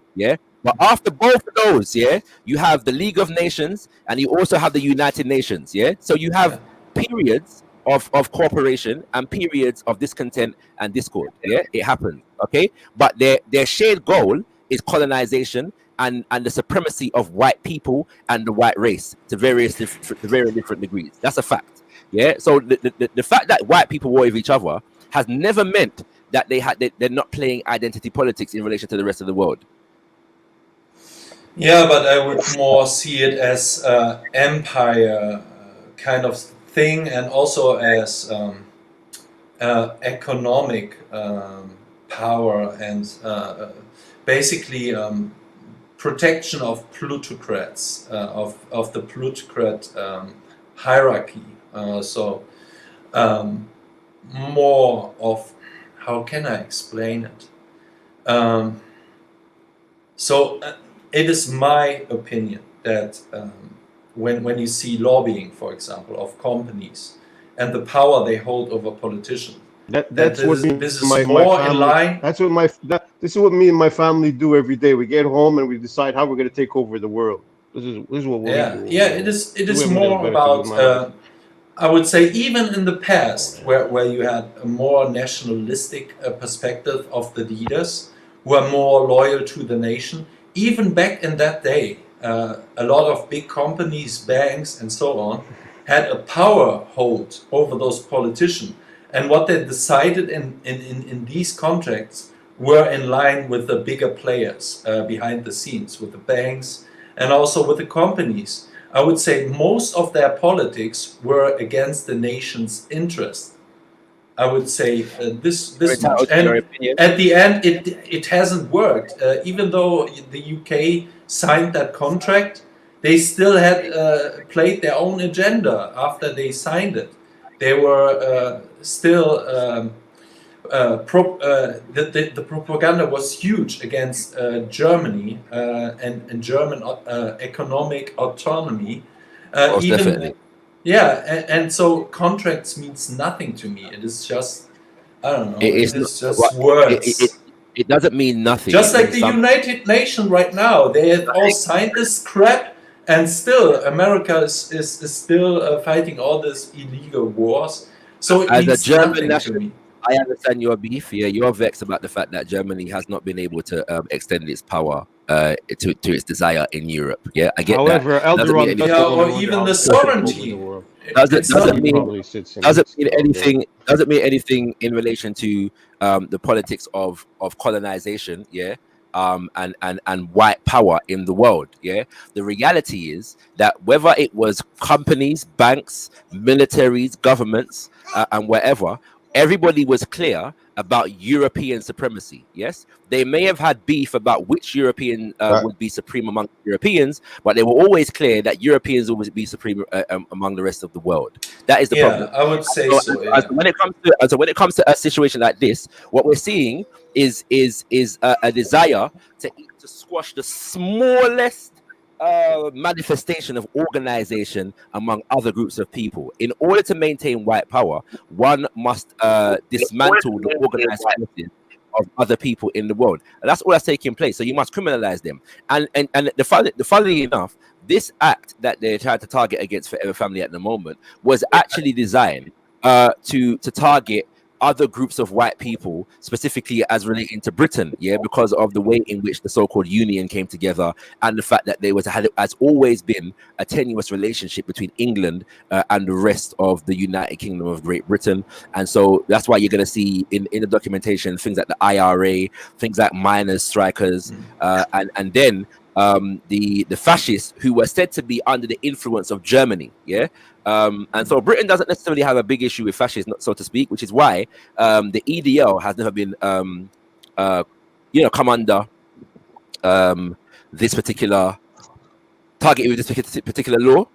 But after both of those, you have the League of Nations and you also have the United Nations. So you have periods of cooperation and periods of discontent and discord. It happens. Okay, but their shared goal is colonization and the supremacy of white people and the white race to very different degrees. That's a fact. So the fact that white people war with each other has never meant that they're not playing identity politics in relation to the rest of the world. Yeah, but I would more see it as empire kind of thing, and also as economic power and basically protection of plutocrats, of the plutocrat hierarchy. More of, how can I explain it? It is my opinion that when you see lobbying, for example, of companies and the power they hold over politicians, this is more in line. This is what me and my family do every day. We get home and we decide how we're going to take over the world. This is what we do. Yeah, it is more about. I would say even in the past, where you had a more nationalistic perspective of the leaders who are more loyal to the nation. Even back in that day, a lot of big companies, banks, and so on, had a power hold over those politicians. And what they decided in these contracts were in line with the bigger players behind the scenes, with the banks and also with the companies. I would say most of their politics were against the nation's interest. I would say this much, and at the end it hasn't worked. Even though the UK signed that contract, they still had played their own agenda after they signed it. They were still the propaganda was huge against Germany and German economic autonomy. Definitely. Yeah, and so contracts means nothing to me. It is just, I don't know, it is just words. It doesn't mean nothing. Just like the United Nations right now, they have all signed this crap, and still America is still fighting all these illegal wars. So it as means a German nothing to me. I understand your beef. Yeah, you're vexed about the fact that Germany has not been able to extend its power to its desire in Europe. Yeah, I get However, that. Elderon or even the sovereignty. Doesn't mean anything in relation to the politics of colonization. Yeah. And white power in the world. Yeah, the reality is that whether it was companies, banks, militaries, governments, and wherever, everybody was clear about European supremacy. Yes, they may have had beef about which European would be supreme among Europeans, but they were always clear that Europeans would be supreme among the rest of the world. That is the problem. I would say so. Yeah. When it comes to a situation like this, what we're seeing is a desire to squash the smallest manifestation of organization among other groups of people. In order to maintain white power, one must dismantle the organized forces of other people in the world, and that's all that's taking place. So you must criminalize them. And the funnily enough, this act that they tried to target against Forever Family at the moment was actually designed to target other groups of white people, specifically as relating to Britain, yeah, because of the way in which the so-called union came together, and the fact that there has always been a tenuous relationship between England and the rest of the United Kingdom of Great Britain. And so that's why you're going to see in the documentation things like the IRA, things like miners' strikers, and then the fascists who were said to be under the influence of Germany, yeah. And so Britain doesn't necessarily have a big issue with fascism, so to speak, which is why the EDL has never been, come under this particular targeted with this particular law.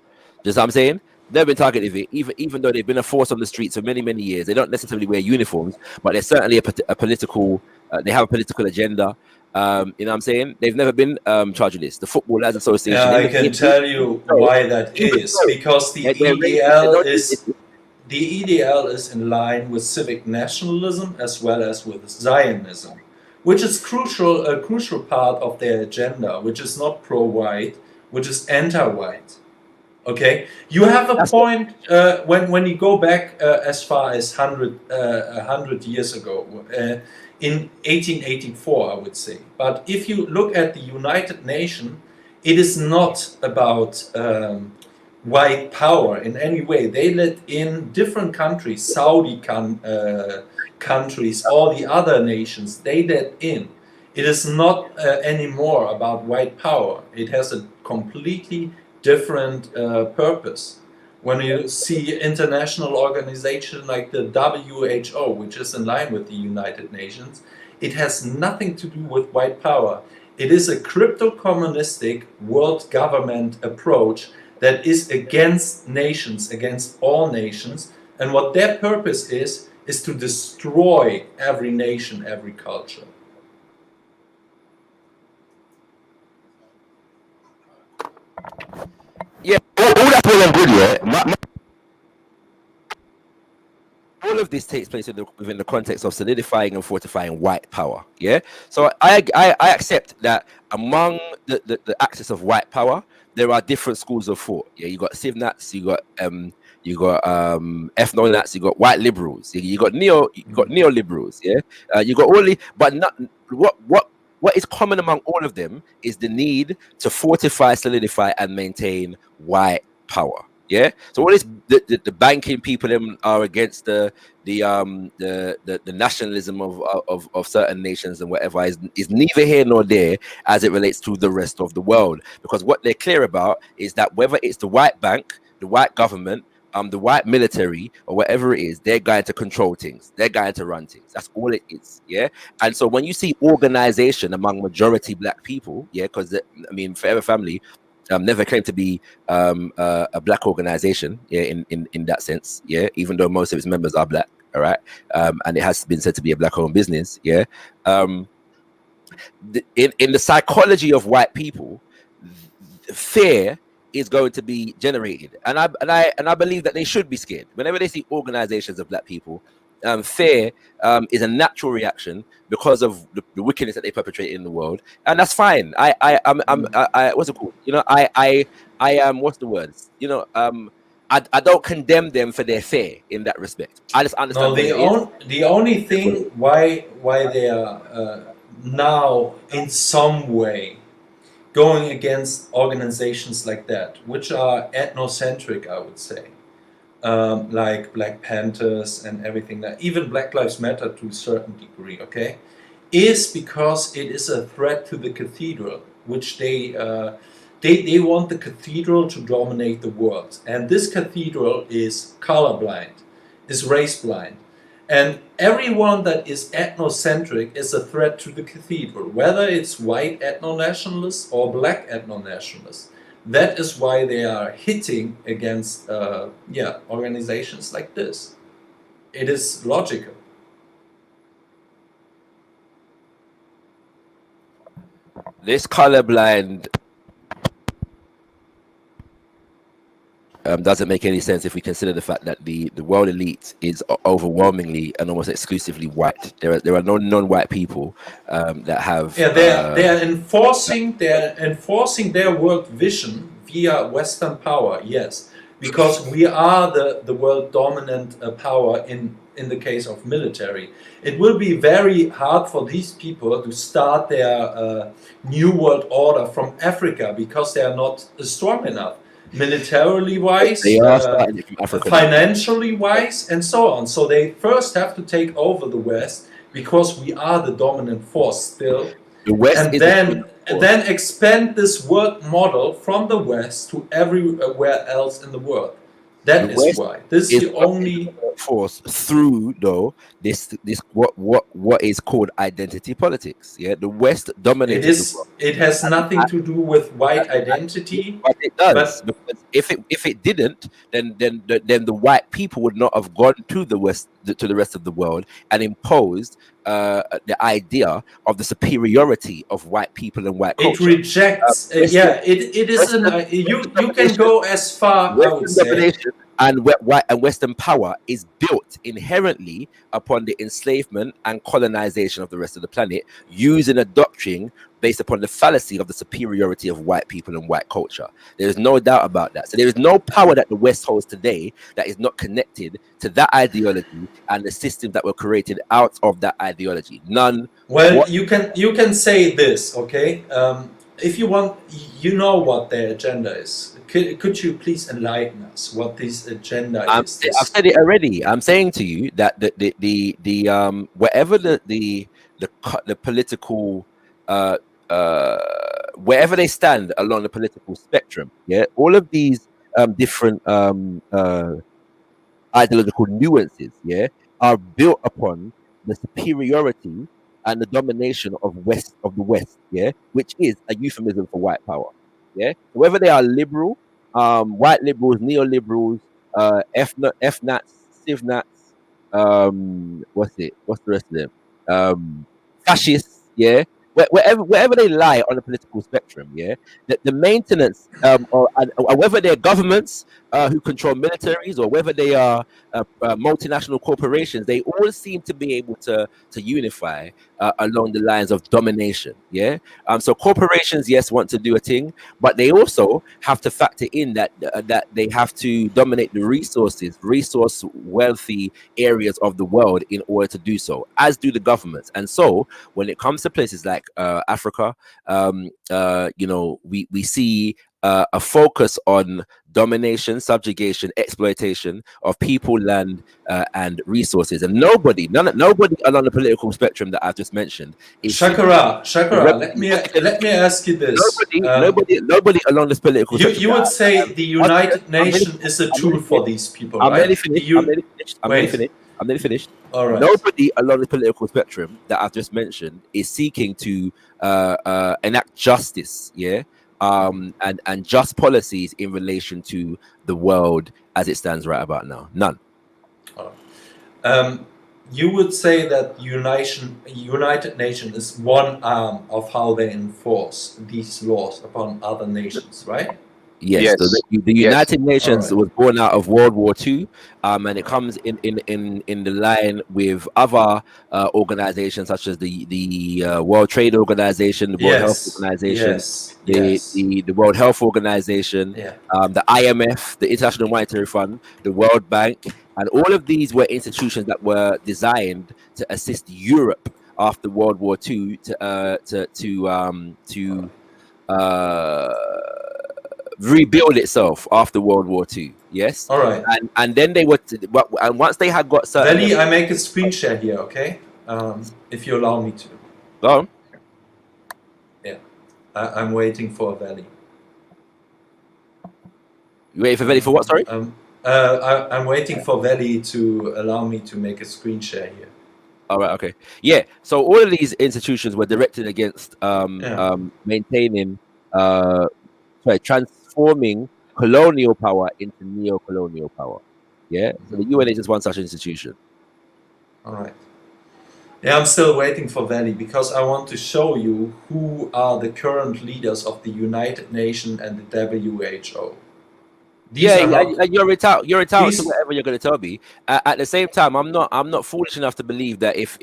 Just what I'm saying, never been targeted with it, even though they've been a force on the streets for many years. They don't necessarily wear uniforms, but they're certainly a political. They have a political agenda. You know what I'm saying? They've never been charged with this. The Footballers Association. Yeah, I can tell you why that is, because the EDL is in line with civic nationalism as well as with Zionism, which is a crucial part of their agenda, which is not pro-white, which is anti-white. Okay, you have a point when you go back as far as 100 years ago. In 1884, I would say. But if you look at the United Nations, it is not about white power in any way. They let in different countries, Saudi countries, all the other nations, they let in. It is not anymore about white power. It has a completely different purpose. When you see international organizations like the WHO, which is in line with the United Nations, it has nothing to do with white power. It is a crypto-communistic world government approach that is against nations, against all nations. And what their purpose is to destroy every nation, every culture. Yeah, all that's well and good, yeah. All of this takes place within the context of solidifying and fortifying white power. Yeah, so I accept that among the axis of white power, there are different schools of thought. Yeah, you got civ-nats, you got ethno-nats, you got white liberals, you got neoliberals. Yeah, you got all the, but not what is common among all of them is the need to fortify, solidify, and maintain white power. Yeah, so all this the banking people are against the nationalism of certain nations and whatever is neither here nor there as it relates to the rest of the world, because what they're clear about is that whether it's the white bank, the white government, the white military, or whatever it is, they're going to control things, they're going to run things. That's all it is. Yeah, and so when you see organization among majority black people, yeah, because I mean Forever Family never claimed to be a black organization, yeah, in that sense, yeah, even though most of its members are black, all right, and it has been said to be a black-owned business. Yeah, in the psychology of white people, fear is going to be generated, and I believe that they should be scared whenever they see organizations of black people. Fear is a natural reaction because of the wickedness that they perpetrate in the world, and that's fine. I what's it called? You know, I am what's the words? You know, I don't condemn them for their fear in that respect. I just understand the only thing why they are now in some way going against organizations like that, which are ethnocentric, I would say, like Black Panthers and everything, that even Black Lives Matter to a certain degree, okay, is because it is a threat to the cathedral, which they want the cathedral to dominate the world. And this cathedral is colorblind, is race blind. And everyone that is ethnocentric is a threat to the cathedral, whether it's white ethno-nationalists or black ethno-nationalists. That is why they are hitting against organizations like this. It is logical. This colorblind doesn't make any sense if we consider the fact that the world elite is overwhelmingly and almost exclusively white. There are no non-white people that have. Yeah, they're enforcing their world vision via Western power. Yes, because we are the world dominant power in the case of military. It will be very hard for these people to start their new world order from Africa because they are not strong enough. Militarily wise, financially wise, and so on. So they first have to take over the West because we are the dominant force still. The West and then expand this world model from the West to everywhere else in the world. That is why. This is the only force through though this what is called identity politics. Yeah, the West dominates. It has nothing to do with white identity. But it does. Because if it didn't, then the white people would not have gone to the West to the rest of the world and imposed the idea of the superiority of white people and white culture. It rejects. It is you can go as far. I would say. And Western power is built inherently upon the enslavement and colonization of the rest of the planet, using a doctrine based upon the fallacy of the superiority of white people and white culture. There is no doubt about that. So there is no power that the West holds today that is not connected to that ideology and the systems that were created out of that ideology. None. Well, you can say this, okay? If you want, you know what their agenda is. Could you please enlighten us what this agenda is? I've said it already. I'm saying to you that the wherever the political wherever they stand along the political spectrum, yeah, all of these different ideological nuances, yeah, are built upon the superiority and the domination of the West, yeah, which is a euphemism for white power. Yeah, whether they are liberal, white liberals, neoliberals, FNATs, CivNats, what's the rest of them? Fascists, yeah. Wherever they lie on the political spectrum, yeah, the maintenance, or whether they're governments who control militaries or whether they are multinational corporations, they all seem to be able to unify along the lines of domination. Yeah. So corporations, yes, want to do a thing, but they also have to factor in that they have to dominate the resource wealthy areas of the world in order to do so, as do the governments. And so when it comes to places like Africa, we see a focus on domination, subjugation, exploitation of people, land, and resources. And nobody along the political spectrum that I've just mentioned is Shakara. Let me ask you this. Nobody along this political spectrum. You would say the United Nations is a tool for these people, right? I'm nearly finished. All right. Nobody along the political spectrum that I've just mentioned is seeking to enact justice, yeah, and just policies in relation to the world as it stands right about now. None. You would say that United Nations is one arm of how they enforce these laws upon other nations, right? Yes, the United Nations was born out of World War II, and it comes in the line with other organizations such as the World Trade Organization, the World Health Organization, the World Health Organization, the IMF, the International Monetary Fund, the World Bank, and all of these were institutions that were designed to assist Europe after World War II to rebuild itself after World War II. Yes. All right. And then they were, and once they had got certain. Veli, I make a screen share here, okay? If you allow me to. Go on. Yeah, I'm waiting for Veli. You waiting for Veli for what? Sorry. I'm waiting for Veli to allow me to make a screen share here. All right. Okay. Yeah. So all of these institutions were directed against maintaining, transforming colonial power into neo-colonial power. Yeah. So the UN is just one such institution. All right. Yeah, I'm still waiting for Veli because I want to show you who are the current leaders of the United Nations and the WHO. You're entitled to whatever you're going to tell me. At the same time, I'm not foolish enough to believe that if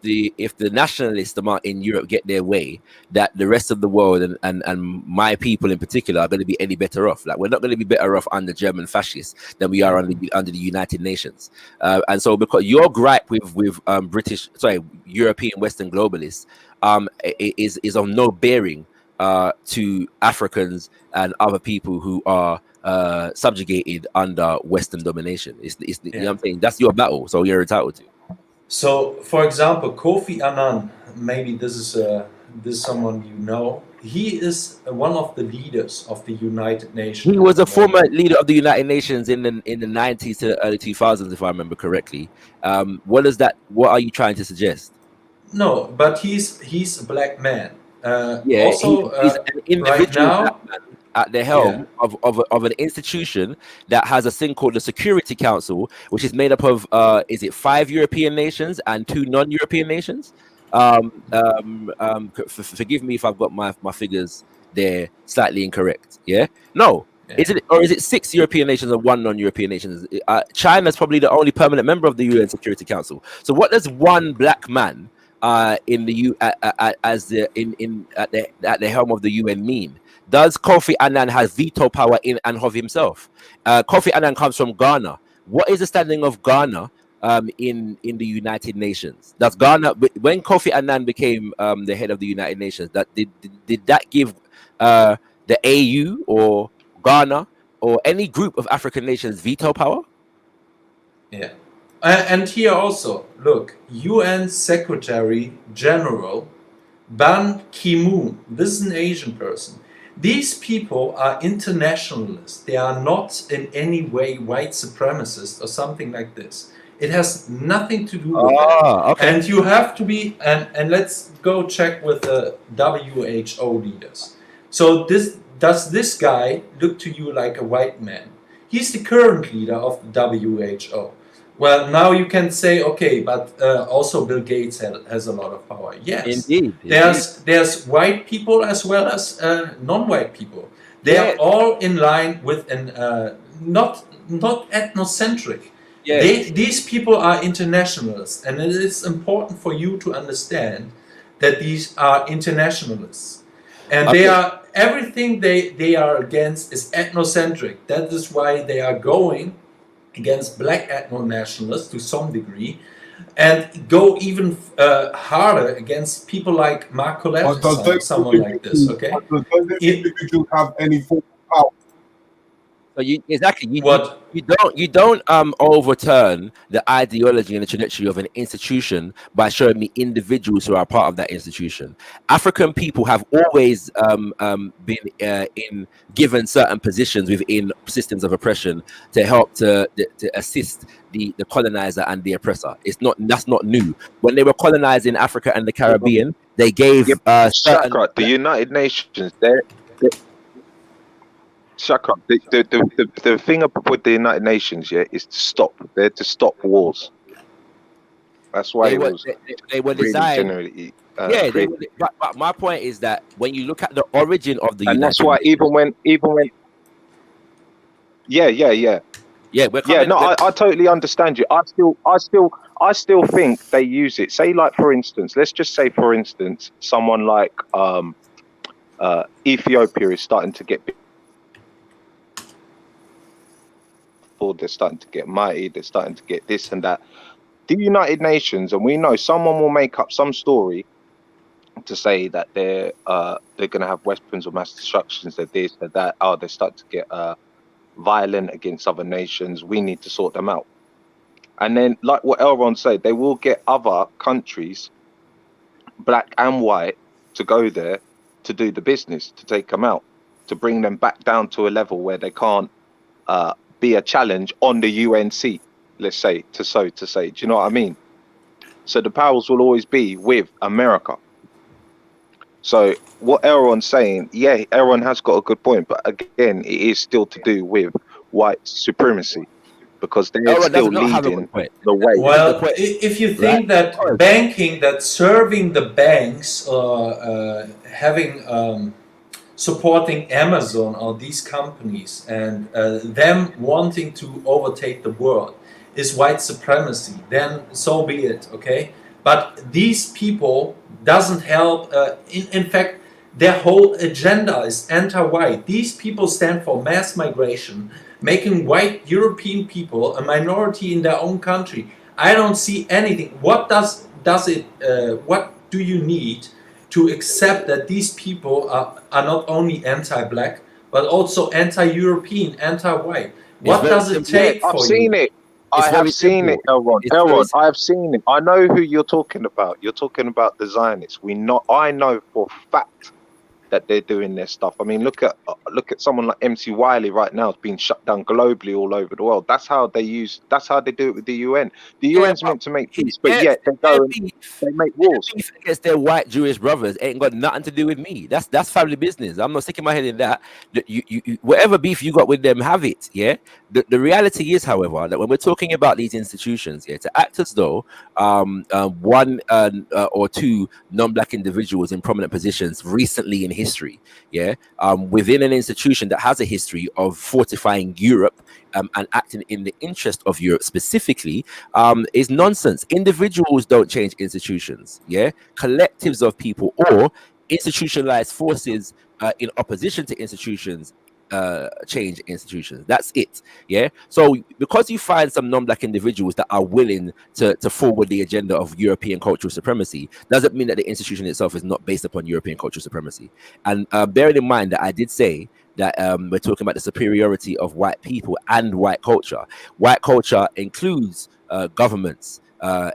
the nationalists in Europe get their way, that the rest of the world and my people in particular are going to be any better off. Like, we're not going to be better off under German fascists than we are under the United Nations. And so, because your gripe with European Western globalists is of no bearing to Africans and other people who are subjugated under Western domination. You know what I'm saying? That's your battle, so you're entitled to. So, for example, Kofi Annan, maybe this is someone you know. He is one of the leaders of the United Nations. He was a former leader of the United Nations in the 90s to the early 2000s, if I remember correctly. What are you trying to suggest? No, but he's a black man. He's an individual black man at the helm of an institution that has a thing called the Security Council, which is made up of is it 5 European nations and 2 non-European nations? Forgive me if I've got my figures there slightly incorrect. Is it 6 European nations and 1 non-European nation? China's probably the only permanent member of the UN Security Council. So what does one black man in the at the helm of the UN mean? Does Kofi Annan have veto power in and of himself? Kofi Annan comes from Ghana. What is the standing of Ghana in the United Nations? Does Ghana, when Kofi Annan became the head of the United Nations, did that give the AU or Ghana or any group of African nations veto power? Yeah. And here also, look, UN Secretary General Ban Ki-moon. This is an Asian person. These people are internationalists. They are not in any way white supremacists or something like this. It has nothing to do with that. Okay. And you have to be, and let's go check with the WHO leaders. So does this guy look to you like a white man? He's the current leader of the WHO. Well, now you can say, okay, but also Bill Gates has a lot of power. Yes, indeed. There's white people as well as non-white people. They are all in line with an not ethnocentric. These people are internationalists, and it is important for you to understand that these are internationalists, and they are everything they are against is ethnocentric. That is why they are going against black ethno-nationalists to some degree, and go even harder against people like Mark Colette or someone like this. Okay, does this individual have any form of power? So you don't overturn the ideology and the trajectory of an institution by showing me individuals who are part of that institution. African people have always been given certain positions within systems of oppression to help to assist the colonizer and the oppressor. That's not new. When they were colonizing Africa and the Caribbean, they gave the United Nations there. Shaka, the thing with the United Nations, is to stop. They're to stop wars. That's why they it were was they were really designed. generally Yeah, they created. were, but my point is that when you look at the origin of the And that's United why Nations, even when yeah, we're yeah, coming. no, I totally understand you. I still think they use it. Say, like, for instance, let's just say, for instance, someone like Ethiopia is starting to get big. They're starting to get mighty. They're starting to get this and that. The United Nations, and we know someone will make up some story to say that they're going to have weapons of mass destruction. They're this, they're that. Oh, they start to get violent against other nations. We need to sort them out. And then, like what Elron said, they will get other countries, black and white, to go there to do the business, to take them out, to bring them back down to a level where they can't be a challenge on the UNC, let's say, to say. Do you know what I mean? So the powers will always be with America. So what Elron's saying, yeah, Elron has got a good point, but again, it is still to do with white supremacy, because they're still leading the way. Well, if you think that banking, that serving the banks, or having supporting Amazon or these companies, and them wanting to overtake the world is white supremacy, then so be it, okay? But these people doesn't help. In fact, their whole agenda is anti-white. These people stand for mass migration, making white European people a minority in their own country. I don't see anything. What does it? What do you need to accept that these people are not only anti-black but also anti-European, anti-white? What does it take I've for seen you? it. I have seen it, Elron. Elron, I have seen it. I know who you're talking about. You're talking about the Zionists. I know for a fact that they're doing their stuff. I mean, look at someone like MC Wiley right now. It's being shut down globally all over the world. That's how they do it with the UN. The UN's meant to make peace, but yet they go and they make wars. Beef against their white Jewish brothers ain't got nothing to do with me. That's family business. I'm not sticking my head in that. You whatever beef you got with them, have it. Yeah. The reality is, however, that when we're talking about these institutions, yeah, to act as though one or two non-black individuals in prominent positions recently in history, yeah, within an institution that has a history of fortifying Europe and acting in the interest of Europe specifically, is nonsense. Individuals don't change institutions, yeah. Collectives of people or institutionalized forces in opposition to institutions change institutions. That's it. Yeah. So because you find some non-black individuals that are willing to forward the agenda of European cultural supremacy, doesn't mean that the institution itself is not based upon European cultural supremacy. And bearing in mind that I did say that we're talking about the superiority of white people and white culture. White culture includes governments,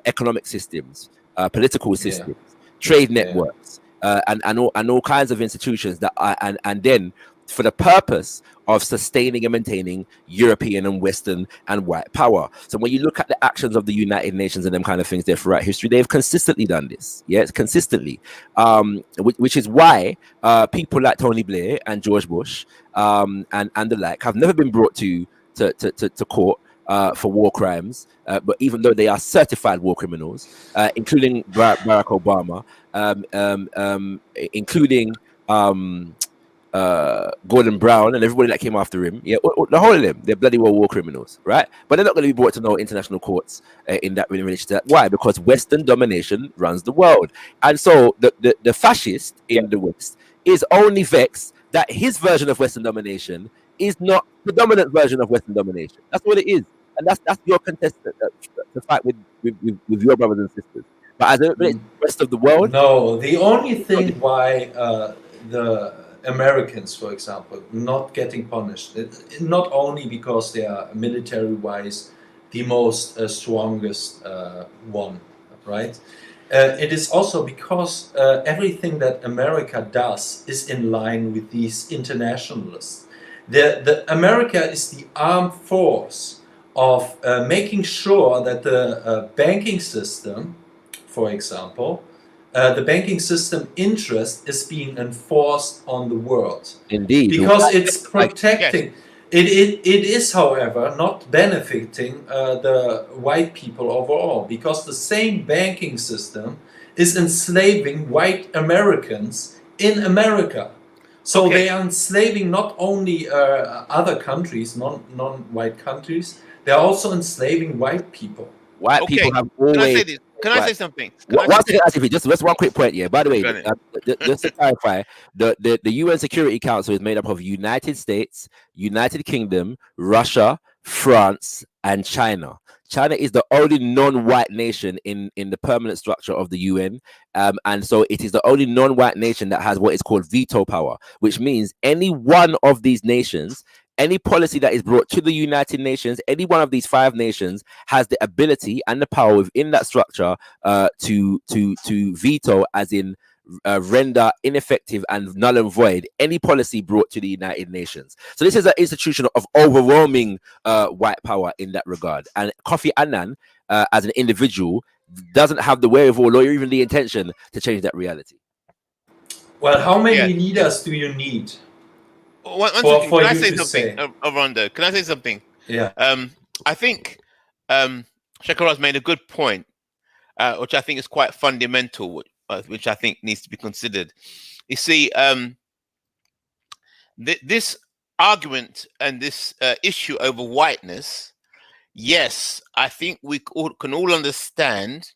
economic systems, political systems, trade networks, and all kinds of institutions that are, and then for the purpose of sustaining and maintaining European and Western and white power. So when you look at the actions of the United Nations and them kind of things there throughout history, they've consistently done this. Yes, consistently. Which is why people like Tony Blair and George Bush and the like have never been brought to court for war crimes, but even though they are certified war criminals, including Barack Obama, including Gordon Brown and everybody that came after him, yeah, the whole of them, they're bloody well war criminals, right? But they're not going to be brought to no international courts in relation to that. Why? Because Western domination runs the world, and so the fascist in the West is only vexed that his version of Western domination is not the dominant version of Western domination. That's what it is, and that's your contestant to fight with your brothers and sisters. But as the rest of the world, no, the only thing why the Americans, for example, not getting punished, not only because they are military-wise the most strongest one, right? It is also because everything that America does is in line with these internationalists. The America is the armed force of making sure that the banking system, for example, the banking system interest is being enforced on the world. Indeed. Because it's protecting. It is, however, not benefiting the white people overall, because the same banking system is enslaving white Americans in America. So they are enslaving not only other countries, non-white countries, they're also enslaving white people. White people have always. Can I say this? Can I say something? Just one quick point, yeah. By the way, just to clarify, the UN Security Council is made up of United States, United Kingdom, Russia, France, and China. China is the only non-white nation in the permanent structure of the UN, and so it is the only non-white nation that has what is called veto power, which means any one of these nations, any policy that is brought to the United Nations, any one of these 5 nations has the ability and the power within that structure to veto, as in render ineffective and null and void any policy brought to the United Nations. So this is an institution of overwhelming white power in that regard. And Kofi Annan, as an individual, doesn't have the wherewithal or even the intention to change that reality. Well, how many leaders do you need? Can I say something, Rondo? Can I say something? Yeah. I think Shakara's made a good point, which I think is quite fundamental, which I think needs to be considered. You see, this argument and this issue over whiteness, yes, I think we can all understand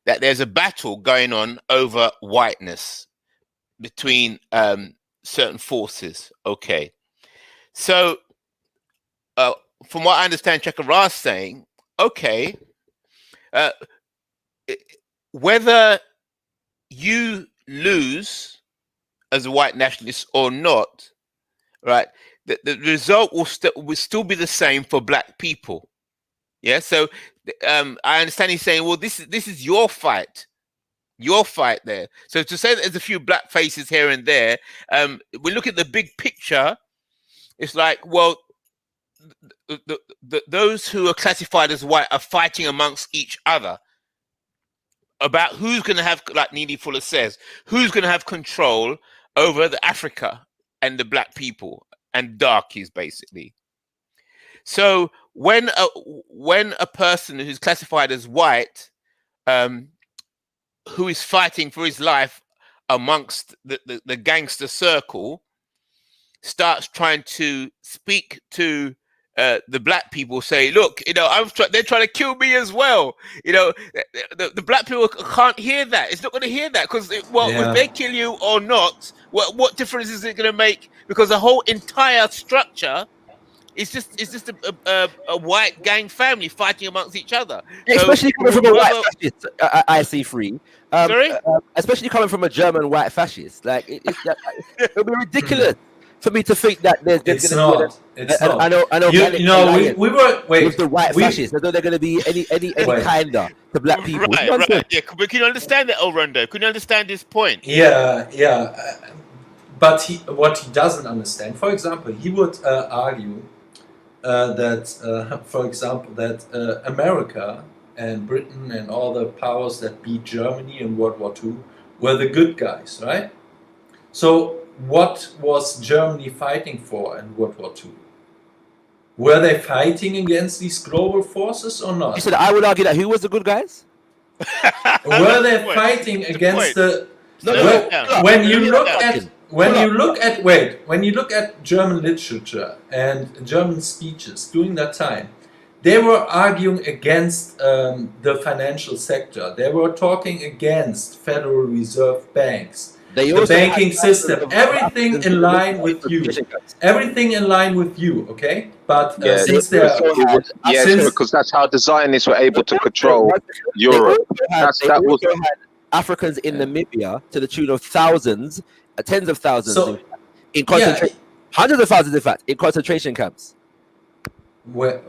that there's a battle going on over whiteness between certain forces. Okay, so from what I understand, Chakara's saying, okay, whether you lose as a white nationalist or not, right, the result will still be the same for black people. Yeah, so I understand he's saying, well, this is your fight. Your fight there. So to say that there's a few black faces here and there, we look at the big picture. It's like, well, those who are classified as white are fighting amongst each other about who's going to have, like Neely Fuller says, who's going to have control over the Africa and the black people and darkies, basically. So when a person who's classified as white, who is fighting for his life amongst the gangster circle, starts trying to speak to the black people, say, look, you know, they're trying to kill me as well. You know, the black people can't hear that. It's not going to hear that because, if they kill you or not, what difference is it going to make? Because the whole entire structure is just a white gang family fighting amongst each other. Especially coming from a white fascist, I see free. Sorry? Especially coming from a German white fascist. Like, it'll be ridiculous for me to think that there's going to be... It's not. I know. We were... Wait. With the white fascists, as though they're going to be any kinder to black people. Right. Yeah, but can you understand that, Rondo? Can you understand this point? Yeah. But what he doesn't understand, for example, he would argue that, for example, that America and Britain and all the powers that beat Germany in World War II were the good guys, right? So what was Germany fighting for in World War II? Were they fighting against these global forces or not? You said I would argue that who was the good guys? Were they fighting against the... When you look at German literature and German speeches during that time, they were arguing against the financial sector. They were talking against Federal Reserve banks, the banking system, everything in line with you. Everything in line with you, okay? But since they're... because that's how the Zionists were able to control Europe. That was Africans in Namibia to the tune of thousands, tens of thousands, in concentration, hundreds of thousands, in fact, in concentration camps. What?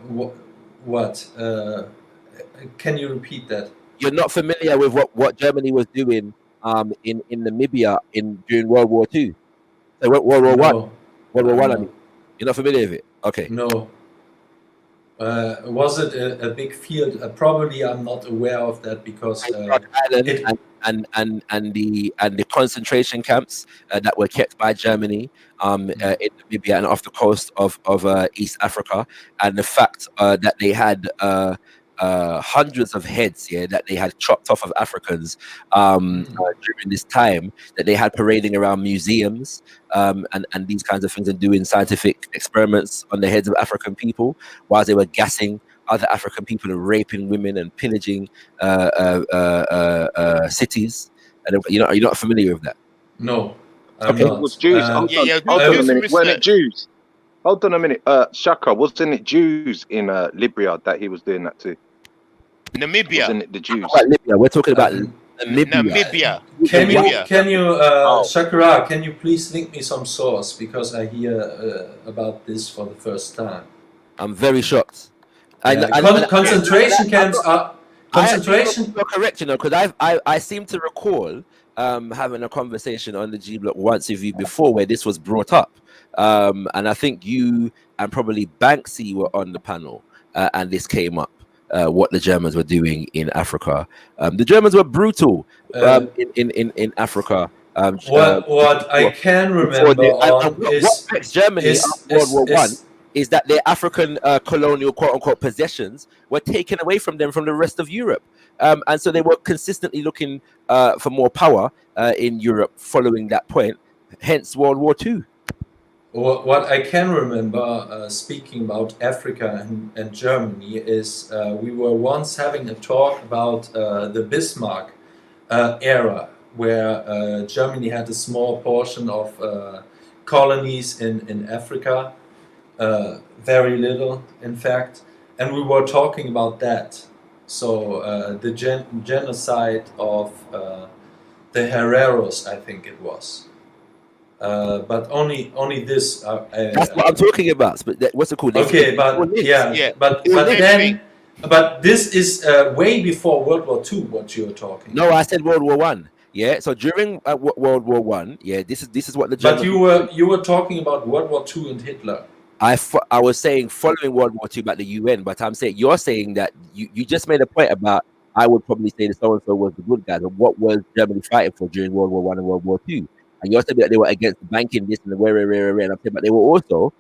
Can you repeat that? You're not familiar with what Germany was doing in Namibia during World War II? World War One. World War One. I mean, you're not familiar with it? Okay. No. Was it a big field? Probably I'm not aware of that because the concentration camps that were kept by Germany in Namibia and off the coast of East Africa, and the fact that they had hundreds of heads that they had chopped off of Africans during this time, that they had parading around museums and these kinds of things, and doing scientific experiments on the heads of African people while they were gassing other African people and raping women and pillaging cities. And you're not familiar with that? No, I'm not. It was Jews. Hold on a minute. Weren't it Jews? Hold on a minute. Shaka, wasn't it Jews in Libya that he was doing that to? Namibia. Wasn't it the Jews? Libya. We're talking about Namibia. Can you, Shakira? Can you please link me some source, because I hear about this for the first time. I'm very shocked. Concentration camps are concentration. You're correct, because I seem to recall having a conversation on the G Block once with you before where this was brought up, and I think you and probably Banksy were on the panel, and this came up. What the Germans were doing in Africa. The Germans were brutal in Africa. What I can remember what makes Germany after World War I is that their African colonial quote-unquote possessions were taken away from them from the rest of Europe. And so they were consistently looking for more power in Europe following that point, hence World War II. What I can remember speaking about Africa and Germany is we were once having a talk about the Bismarck era, where Germany had a small portion of colonies in Africa, very little in fact, and we were talking about that. So the genocide of the Herreros, I think it was. But only this. That's what I'm talking about. But what's it called? Okay, but this is way before World War II. What you're talking? No, I said World War One. Yeah, so during World War One, this is what the Germans. But you were talking about World War II and Hitler. I was saying following World War II about the UN, but you're saying that you just made a point about. I would probably say that so and so was the good guys. And what was Germany fighting for during World War One and World War II? And you're saying that they were against banking this and the where, and I'm saying, but they were also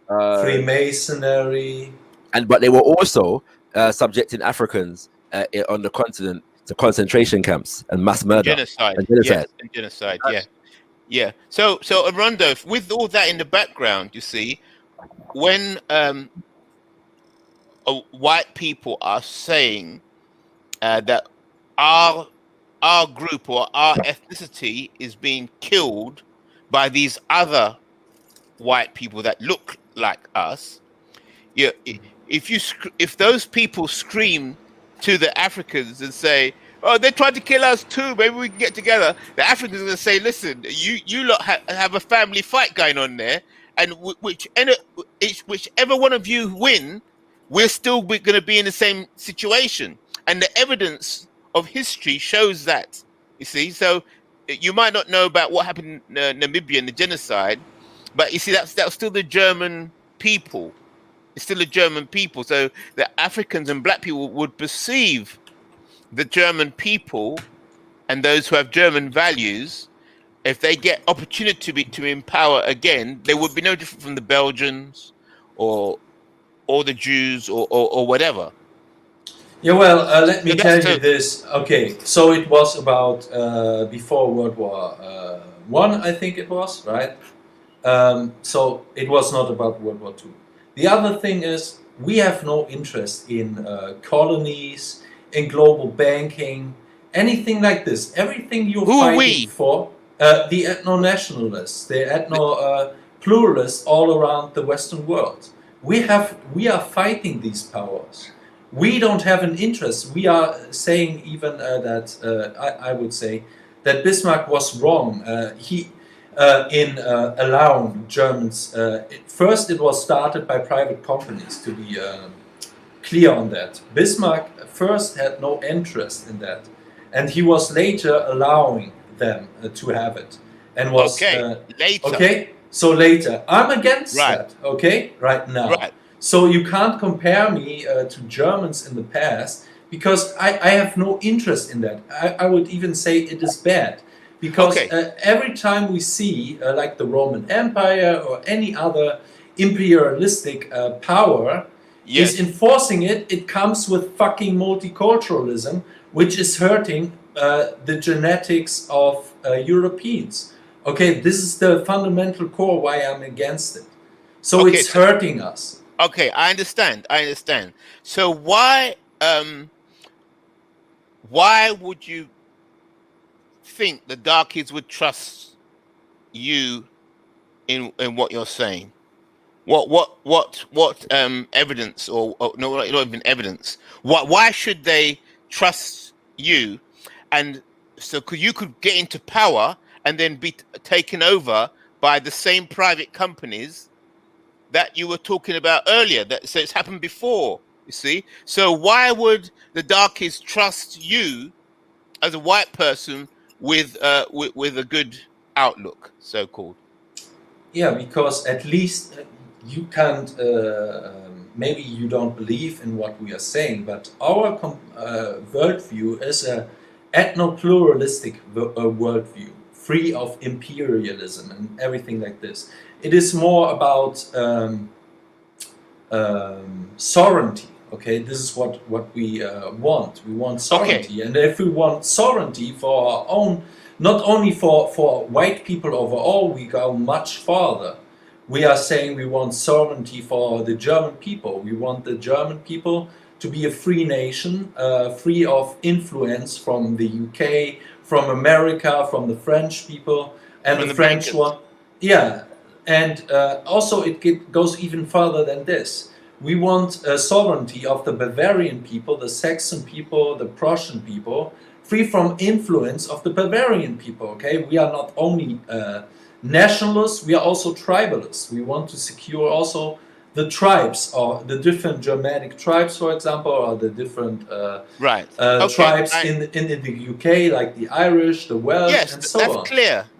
Freemasonry, but they were also subjecting Africans on the continent to concentration camps and mass murder, genocide. Yeah. So Rondo, with all that in the background, you see, when white people are saying that our group or our ethnicity is being killed by these other white people that look like us. If those people scream to the Africans and say, "Oh, they tried to kill us too. Maybe we can get together." The Africans are going to say, "Listen, you lot have a family fight going on there, and whichever one of you win, we're still going to be in the same situation." And the evidence of history shows that, you see. So you might not know about what happened in Namibia and the genocide, but you see that was still the German people. It's still the German people. So the Africans and black people would perceive the German people and those who have German values, if they get opportunity to empower again, they would be no different from the Belgians or the Jews or whatever. Yeah, well, let me tell you this. Okay, so it was about before World War One, I think it was, right? So it was not about World War II. The other thing is we have no interest in colonies, in global banking, anything like this. Everything you're fighting for, the ethno-nationalists, the ethno-pluralists all around the Western world. We are fighting these powers. We don't have an interest. We are saying even that I would say that Bismarck was wrong. In allowing Germans. First, it was started by private companies, to be clear on that. Bismarck first had no interest in that, and he was later allowing them to have it. And was later. Okay, so later. I'm against that. Okay, right now. Right. So you can't compare me to Germans in the past, because I have no interest in that. I would even say it is bad, because every time we see like the Roman Empire or any other imperialistic power is enforcing it, it comes with fucking multiculturalism, which is hurting the genetics of Europeans. Okay, this is the fundamental core why I'm against it. So it's hurting us. Okay, I understand. So why would you think the darkies would trust you in what you're saying? What evidence or no, not even evidence? Why should they trust you? And so you could get into power and then be taken over by the same private companies that you were talking about earlier. So it's happened before, you see. So why would the darkies trust you as a white person with a good outlook, so called? Yeah, because at least you can't. Maybe you don't believe in what we are saying, but our worldview is a ethno-pluralistic worldview, free of imperialism and everything like this. It is more about sovereignty. Okay, this is what we want. We want sovereignty, and if we want sovereignty for our own, not only for white people overall, we go much farther. We are saying we want sovereignty for the German people. We want the German people to be a free nation, free of influence from the UK, from America, from the French people, and the French one. Yeah, and also it goes even further than this. We want sovereignty of the Bavarian people, the Saxon people, the Prussian people, free from influence of the Bavarian people. Okay, we are not only nationalists, we are also tribalists. We want to secure also the tribes, or the different Germanic tribes, for example, or the different tribes in the UK, like the Irish, the Welsh, and so on.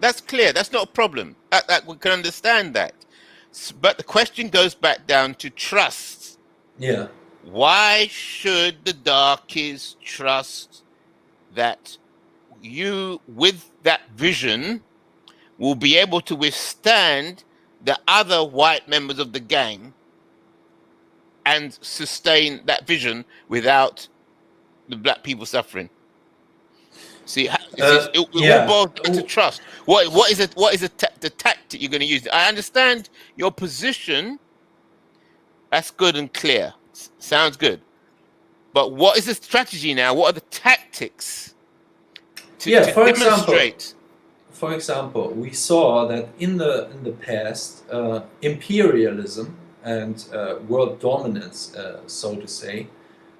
That's clear. That's not a problem. That we can understand that. But the question goes back down to trust. Yeah. Why should the darkies trust that you, with that vision, will be able to withstand the other white members of the gang and sustain that vision without the black people suffering? See, it all boils back to trust. What is the tactic you're going to use? I understand your position. That's good and clear. Sounds good. But what is the strategy now? What are the tactics to demonstrate? For example, we saw that in the past, imperialism and world dominance, so to say,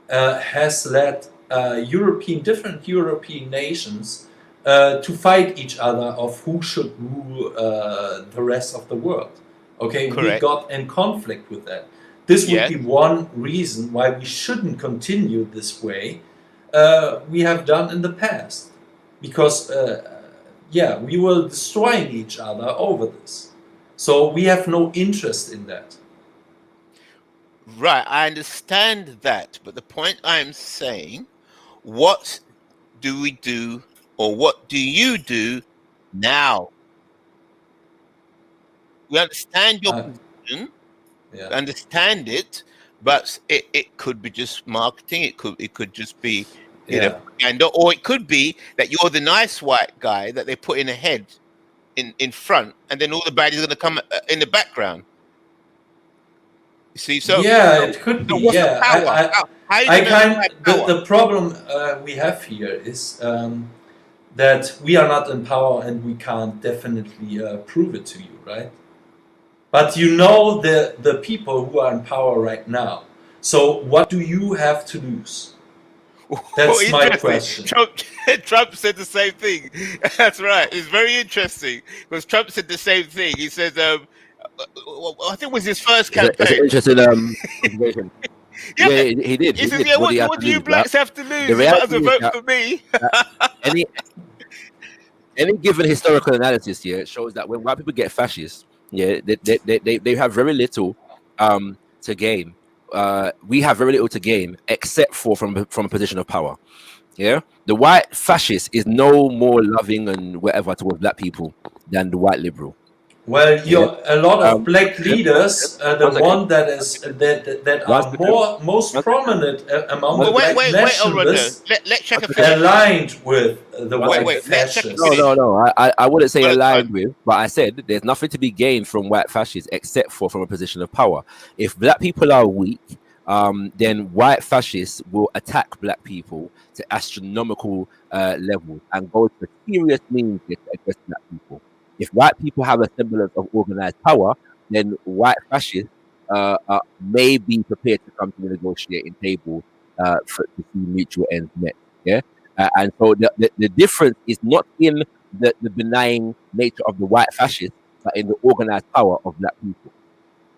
has led different European nations to fight each other of who should rule the rest of the world. Okay, we got in conflict with that. This would be one reason why we shouldn't continue this way we have done in the past, because we will destroy each other over this. So we have no interest in that. Right, I understand that, but the point I'm saying, what do we do, or what do you do now? We understand your position, understand it, but it could be just marketing. It could just be propaganda, or it could be that you're the nice white guy that they put in ahead, in front, and then all the baddies are going to come in the background. You see, so it could be. The problem we have here is that we are not in power, and we can't definitely prove it to you, right? But you know the people who are in power right now. So what do you have to lose? That's my question. Trump said the same thing. That's right. It's very interesting because Trump said the same thing. He says, I think it was his first campaign. It's an interesting observation. Yeah, he did. He says, what do you blacks have to lose? You might as well vote for me. Any given historical analysis here shows that when white people get fascist, they have very little to gain we have very little to gain except for from a position of power. Yeah, the white fascist is no more loving and whatever towards black people than the white liberal. Well, a lot of black leaders, the one that is that are most prominent among the black nationalists, aligned with the white fascists. No. I wouldn't say aligned with, but I said there's nothing to be gained from white fascists except for from a position of power. If black people are weak, then white fascists will attack black people to astronomical levels and go to serious means to address black people. If white people have a semblance of organized power, then white fascists may be prepared to come to the negotiating table to see mutual ends met. Yeah, and so the difference is not in the benign nature of the white fascists, but in the organized power of black people.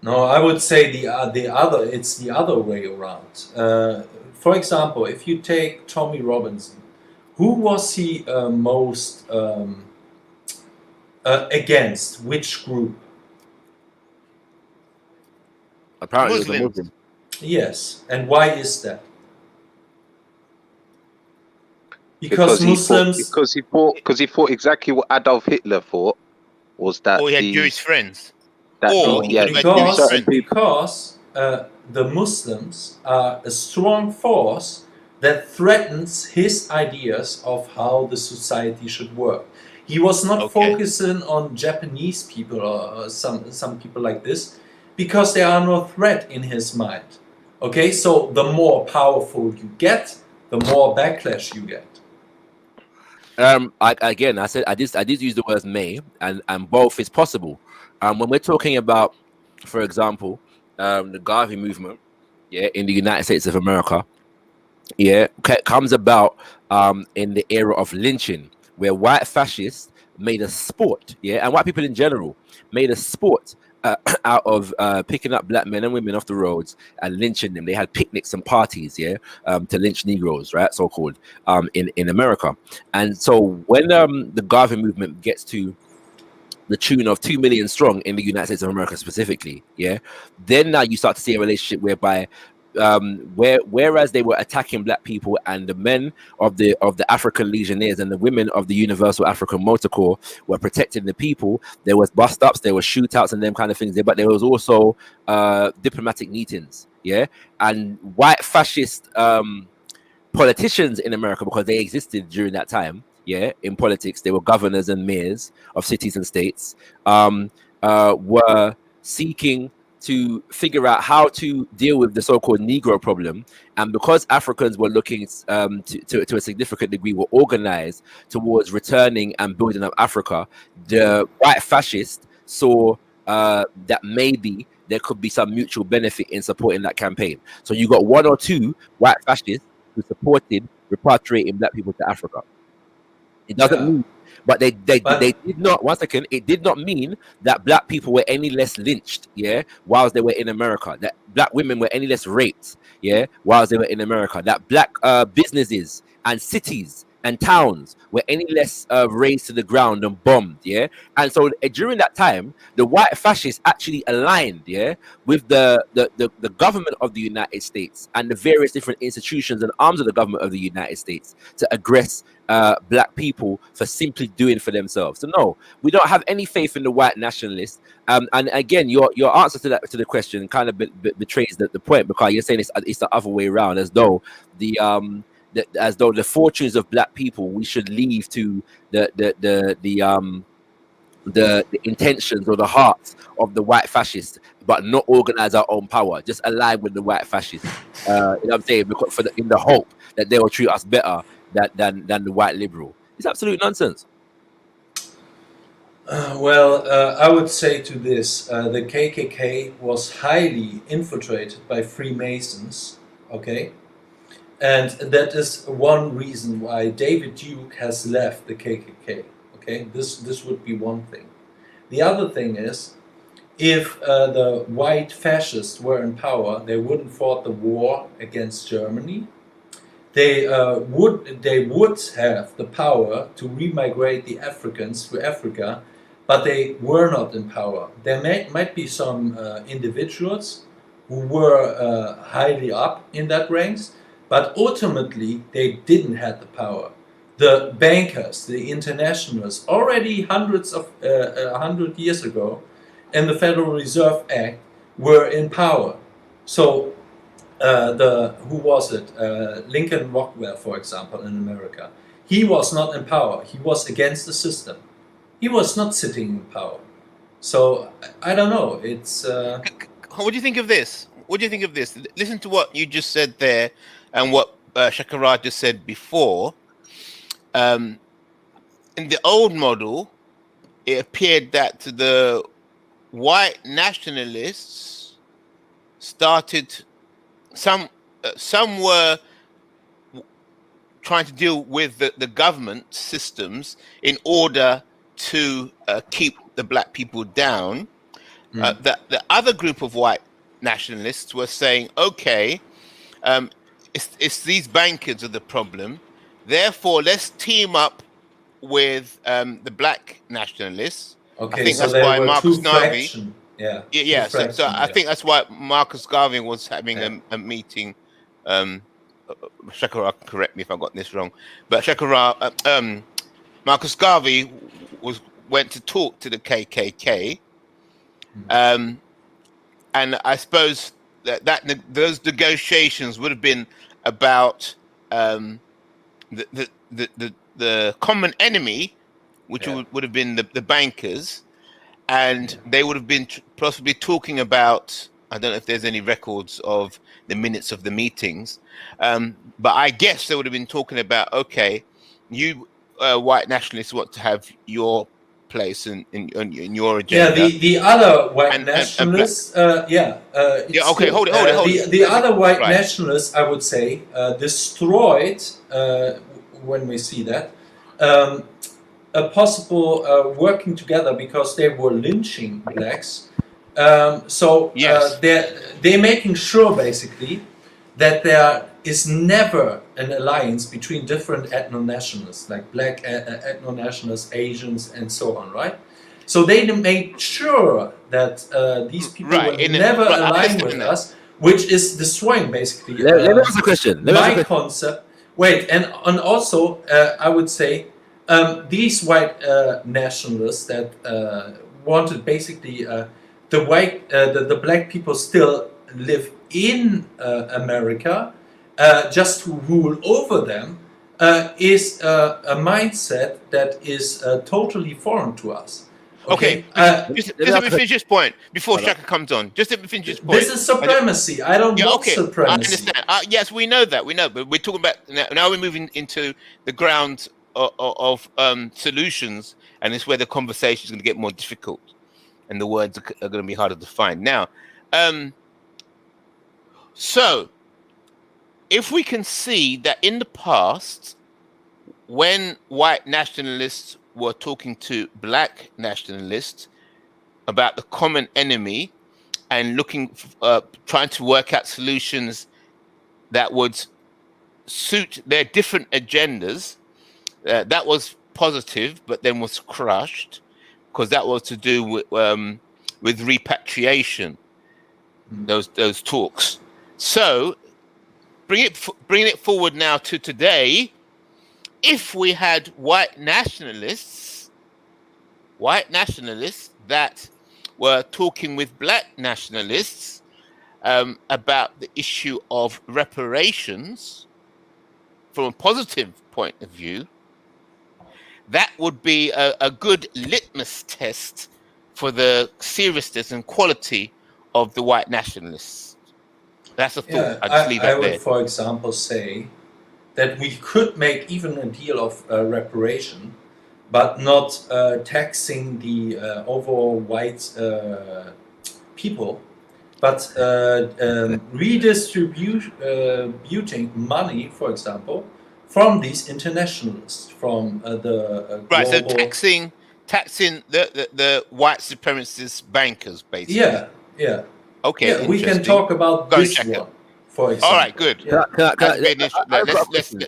No, I would say it's the other way around. For example, if you take Tommy Robinson, who was he most against which group? Apparently, it was a Muslim. Yes, and why is that? Because Muslims. Because he thought exactly what Adolf Hitler thought was that. Or he had Jewish friends. Because the Muslims are a strong force that threatens his ideas of how the society should work. He was not focusing on Japanese people or some people like this, because they are no threat in his mind. Okay, so the more powerful you get, the more backlash you get. I said I did use the words may, and both is possible. When we're talking about, for example, the Garvey movement, in the United States of America, comes about in the era of lynching, where white fascists made a sport, and white people in general made a sport out of picking up black men and women off the roads and lynching them. They had picnics and parties, to lynch Negroes, right, so-called, in America. And so when the Garvey movement gets to the tune of 2 million strong in the United States of America specifically, then now you start to see a relationship whereby whereas they were attacking black people, and the men of the African Legionnaires and the women of the Universal African Motor Corps were protecting the people, there was bust-ups, there were shootouts and them kind of things there, but there was also diplomatic meetings, and white fascist politicians in America, because they existed during that time, in politics, they were governors and mayors of cities and states, were seeking to figure out how to deal with the so-called Negro problem. And because Africans were looking to a significant degree, were organized towards returning and building up Africa, the white fascists saw that maybe there could be some mutual benefit in supporting that campaign. So you got one or two white fascists who supported repatriating black people to Africa. It doesn't mean, but they did not. Once again, it did not mean that black people were any less lynched, whilst they were in America. That black women were any less raped, whilst they were in America. That black businesses and cities and towns were any less razed to the ground and bombed, And so during that time, the white fascists actually aligned, with the government of the United States and the various different institutions and arms of the government of the United States to aggress black people for simply doing for themselves. So no, we don't have any faith in the white nationalists. And again, your answer to the question kind of betrays the point, because you're saying it's the other way around, as though the fortunes of black people we should leave to the intentions or the hearts of the white fascists, but not organize our own power, just align with the white fascists. You know what I'm saying? Because in the hope that they will treat us better than the white liberal. It's absolute nonsense. I would say to this, the KKK was highly infiltrated by Freemasons, okay? And that is one reason why David Duke has left the KKK, okay? This would be one thing. The other thing is, if the white fascists were in power, they wouldn't fought the war against Germany. They would have the power to remigrate the Africans to Africa, but they were not in power. There might be some individuals who were highly up in that ranks, but ultimately they didn't have the power. The bankers, the internationals, already 100 years ago, in the Federal Reserve Act, were in power. So who was it? Lincoln Rockwell, for example, in America. He was not in power. He was against the system. He was not sitting in power. So I don't know. It's. What do you think of this? What do you think of this? Listen to what you just said there, and what Shakara just said before. In the old model, it appeared that the white nationalists started. Some were trying to deal with the government systems in order to keep the black people down. The other group of white nationalists were saying, okay, it's these bankers are the problem. Therefore, let's team up with the black nationalists. Okay, I think so that's there why were Marcus two Garvey. fractions. Yeah. Yeah. So I think that's why Marcus Garvey was having a meeting. Shakara, correct me if I got this wrong, but Shakara, Marcus Garvey went to talk to the KKK, and I suppose that those negotiations would have been about the common enemy, which would have been the bankers, and they would have been possibly talking about. I don't know if there's any records of the minutes of the meetings, but I guess they would have been talking about, okay, you white nationalists want to have your place in your agenda. Yeah, the other white nationalists, okay, hold it. The other white nationalists, I would say, destroyed, when we see that, a possible working together, because they were lynching blacks. They're making sure, basically, that there is never an alliance between different ethno-nationalists, like black ethno-nationalists, Asians, and so on, right? So they made sure that these people will never align with us, which is destroying, basically. Let me ask a question. My concept. Wait, and also, I would say, these white nationalists that wanted basically the black people still live in America, just to rule over them, is a mindset that is totally foreign to us. Okay, just let me finish this point before Shaka comes on. Just let me finish this point. This is supremacy. I don't want supremacy. I understand. Yes, we know that. We know, but we're talking about now. We're moving into the ground of solutions, and it's where the conversation is going to get more difficult, and the words are going to be harder to find. Now, so if we can see that in the past, when white nationalists were talking to black nationalists about the common enemy and trying to work out solutions that would suit their different agendas, that was positive, but then was crushed because that was to do with repatriation. Those talks. So bringing it forward now to today. If we had white nationalists that were talking with black nationalists about the issue of reparations from a positive point of view, that would be a good litmus test for the seriousness and quality of the white nationalists. That's a thought. I just leave that there. I would, for example, say that we could make even a deal of reparation, but not taxing the overall white people, but redistributing money, for example, from these internationalists, from the right. global... So taxing the white supremacist bankers, basically. Yeah. Okay. Yeah, we can talk about this one. For example. All right, good. Yeah. Let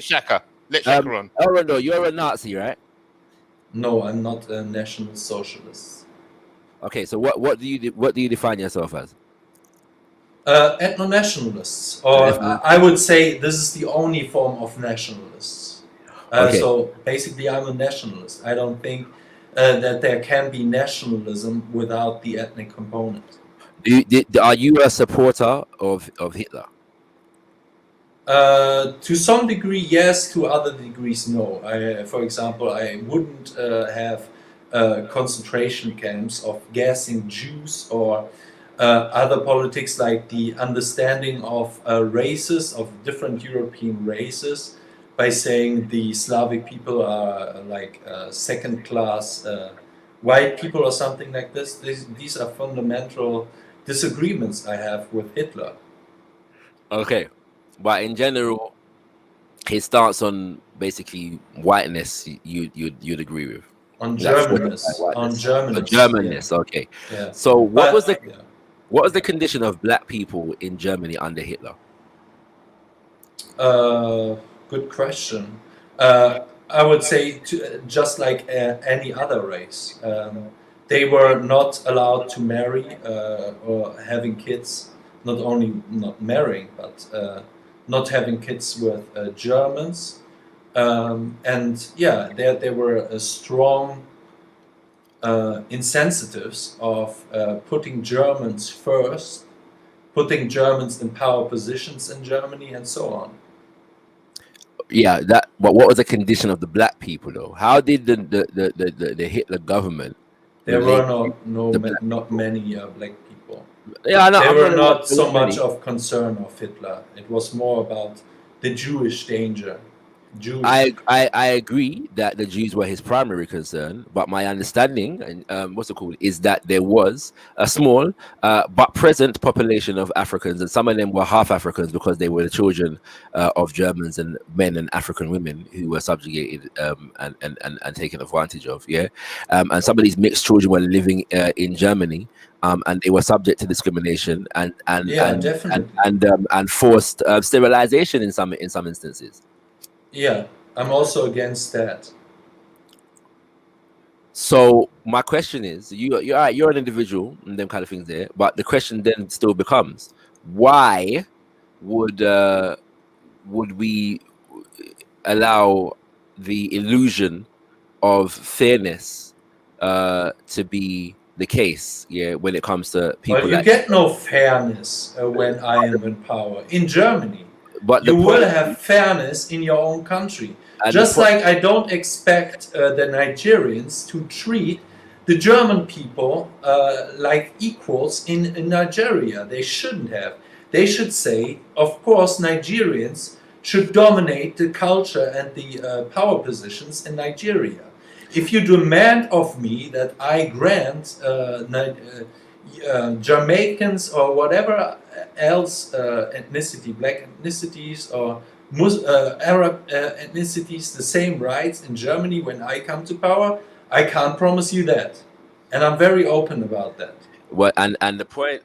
Shaka on. Elrond, you're a Nazi, right? No, I'm not a National Socialist. Okay, so what do you define yourself as? Ethno-nationalists, or I would say this is the only form of nationalists. Okay. So basically, I'm a nationalist. I don't think that there can be nationalism without the ethnic component. Are you a supporter of Hitler? To some degree, yes. To other degrees, no. For example, I wouldn't have concentration camps of gassing Jews or other politics like the understanding of races, of different European races, by saying the Slavic people are like second-class white people or something like this. These are fundamental disagreements I have with Hitler. Okay, but in general, his stance on basically whiteness, you'd agree with. On Germanness. Germanness. Yeah. Okay. Yeah. So what was the condition of black people in Germany under Hitler? Good question. I would say just like any other race, they were not allowed to marry or having kids. Not only not marrying, but not having kids with Germans. And yeah, there were a strong insensitives of putting Germans first, putting Germans in power positions in Germany, and so on. Yeah, that. But what was the condition of the black people, though? How did the Hitler government? There were not many black people. Yeah, no, there were not so much of concern of Hitler. It was more about the Jewish danger. I agree that the Jews were his primary concern, but my understanding, is that there was a small but present population of Africans, and some of them were half Africans because they were the children of Germans and men and African women who were subjugated and taken advantage of. Yeah, and some of these mixed children were living in Germany. And they were subject to discrimination and forced sterilization in some instances. Yeah, I'm also against that. So my question is, you're an individual and them kind of things there, but the question then still becomes, why would we allow the illusion of fairness to be the case? Yeah, when it comes to people, you get no fairness when I am in power in Germany. But you will have fairness in your own country. Just like I don't expect the Nigerians to treat the German people like equals in Nigeria. They shouldn't have. They should say, of course, Nigerians should dominate the culture and the power positions in Nigeria. If you demand of me that I grant Jamaicans or whatever else ethnicity, black ethnicities or Arab ethnicities, the same rights in Germany when I come to power, I can't promise you that, and I'm very open about that. Well, and the point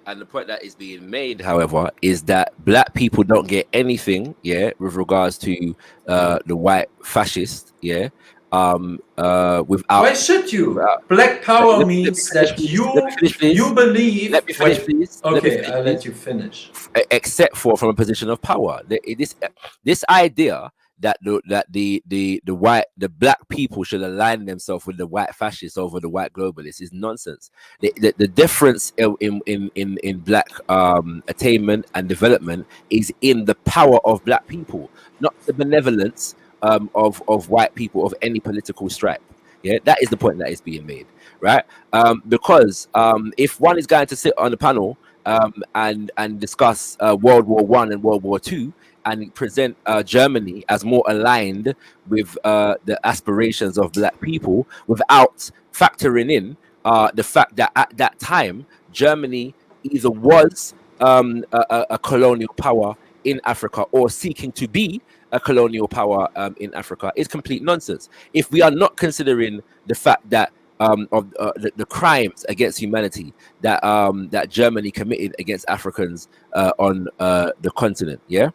that is being made, however, is that black people don't get anything, yeah, with regards to the white fascist, yeah. Without, why should you? Black power means that you believe. Let me finish, please. Okay, I'll let you finish. Except for from a position of power, this idea that the black people should align themselves with the white fascists over the white globalists is nonsense. The difference in black attainment and development is in the power of black people, not the benevolence of white people of any political stripe. Yeah, that is the point that is being made, right? Because if one is going to sit on the panel and discuss World War I and World War II and present Germany as more aligned with the aspirations of black people without factoring in the fact that at that time Germany either was a colonial power in Africa or seeking to be a colonial power in Africa, is complete nonsense. If we are not considering the fact that of the crimes against humanity that that Germany committed against Africans on the continent, yeah,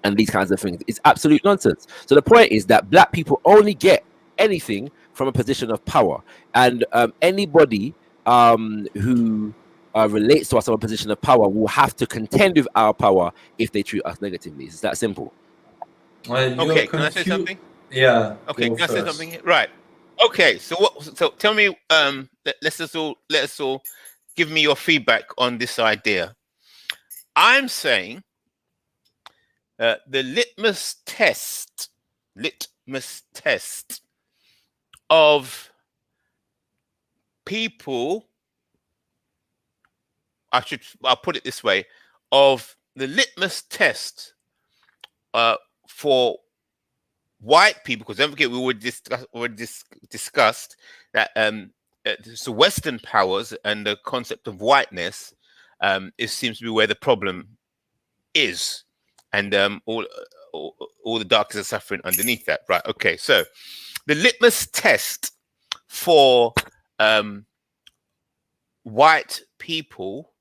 and these kinds of things, it's absolute nonsense. So the point is that black people only get anything from a position of power, and anybody who relates to us from a position of power will have to contend with our power if they treat us negatively. It's that simple. Okay, can I say something? Yeah. Okay, can I say something here? Right. Okay, so what? So tell me. Let's all give me your feedback on this idea. I'm saying the litmus test of people. I'll put it this way: of the litmus test for white people, because don't forget we already discussed that so Western powers and the concept of whiteness it seems to be where the problem is, and all the darkness are suffering underneath that. Right? Okay, so the litmus test for white people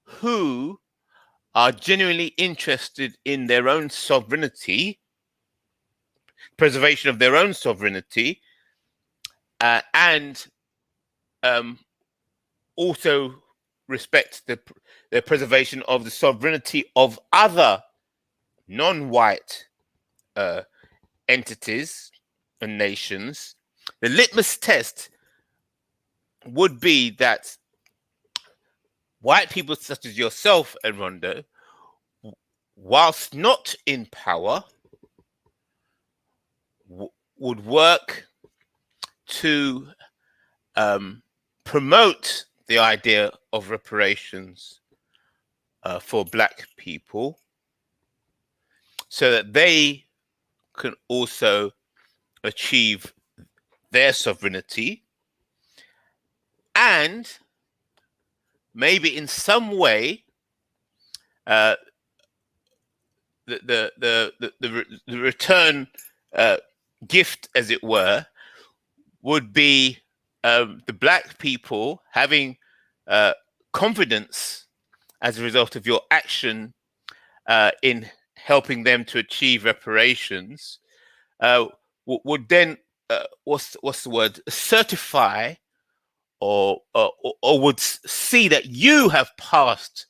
who are genuinely interested in their own sovereignty, preservation of their own sovereignty, and also respect the preservation of the sovereignty of other non-white entities and nations. The litmus test would be that white people such as yourself, Enrondo, whilst not in power, would work to promote the idea of reparations for black people so that they can also achieve their sovereignty, and maybe in some way the return gift, as it were, would be the black people having confidence as a result of your action in helping them to achieve reparations, would then what's the word, certify or would see that you have passed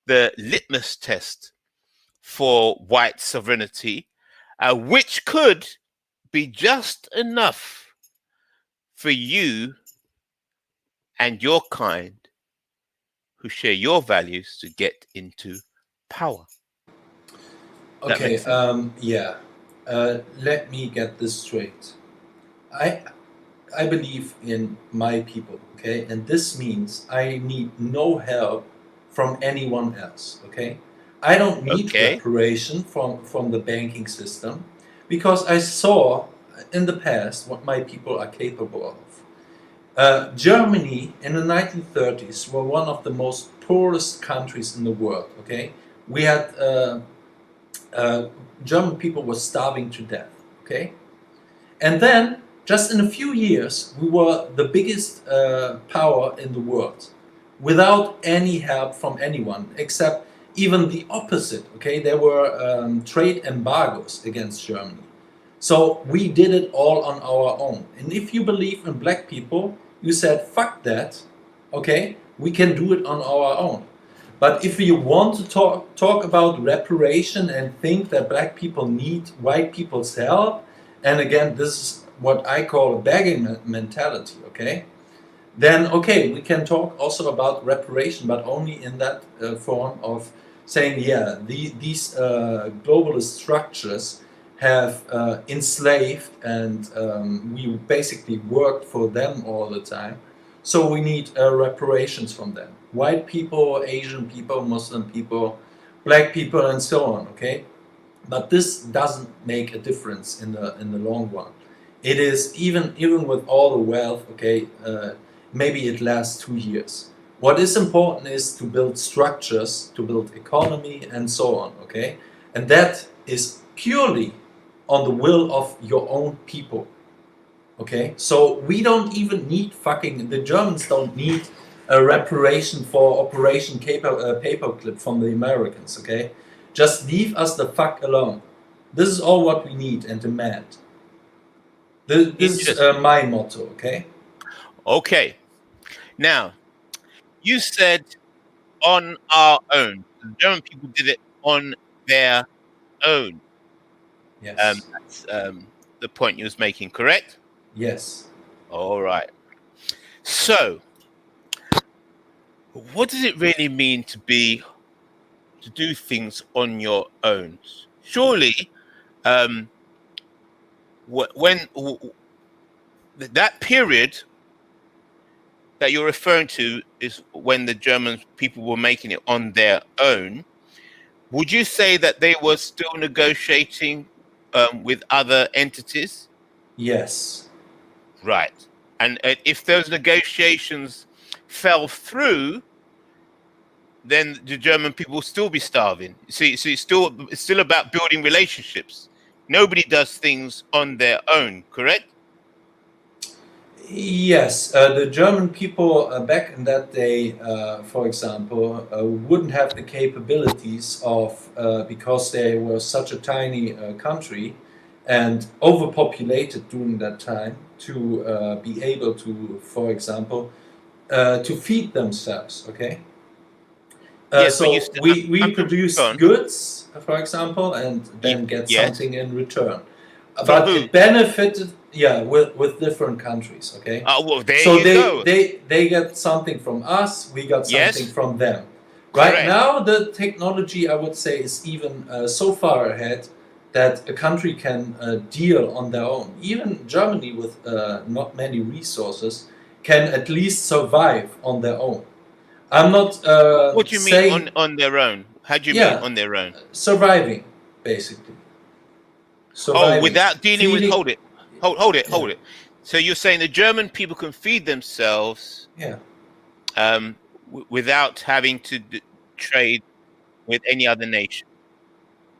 the litmus test for white sovereignty, which could be just enough for you and your kind who share your values to get into power. Okay, yeah. Let me get this straight. I believe in my people, okay? And this means I need no help from anyone else, okay? I don't need reparation from the banking system, because I saw in the past what my people are capable of. Germany in the 1930s were one of the most poorest countries in the world, okay? We had German people were starving to death, okay? And then, just in a few years, we were the biggest power in the world, without any help from anyone, except even the opposite, okay? There were trade embargoes against Germany. So we did it all on our own. And if you believe in black people, you said, fuck that, okay? We can do it on our own. But if you want to talk about reparation and think that black people need white people's help, and again, this is what I call a begging mentality, okay? Then, okay, we can talk also about reparation, but only in that form of saying, yeah, these globalist structures have enslaved and we basically worked for them all the time. So we need reparations from them. White people, Asian people, Muslim people, black people, and so on, okay? But this doesn't make a difference in the long run. It is even with all the wealth, okay, maybe it lasts 2 years. What is important is to build structures, to build economy, and so on, okay? And that is purely on the will of your own people, okay? So we don't even need the Germans don't need a reparation for Operation Paperclip from the Americans, okay? Just leave us the fuck alone. This is all what we need and demand. This is my motto, okay? Okay. Now, You said on our own. The German people did it on their own. Yes. That's the point you was making, correct? Yes. All right. So, what does it really mean to do things on your own? Surely, when that period that you're referring to is when the German people were making it on their own. Would you say that they were still negotiating with other entities? Yes. Right. And if those negotiations fell through, then the German people will still be starving. See, so it's still about building relationships. Nobody does things on their own, correct? Yes, the German people back in that day, for example, wouldn't have the capabilities of, because they were such a tiny country and overpopulated during that time, to be able to, for example, to feed themselves, okay? Yes, so we produce goods, for example, and then get something in return. But it benefited, with different countries. Okay. Well, there so you go. they get something from us. We got something from them. Right now, the technology, I would say, is even so far ahead that a country can deal on their own. Even Germany, with not many resources, can at least survive on their own. I'm not what do you mean on their own? How do you mean on their own? Surviving, basically. Surviving. Oh, without dealing with hold it. So you're saying the German people can feed themselves without having to trade with any other nation?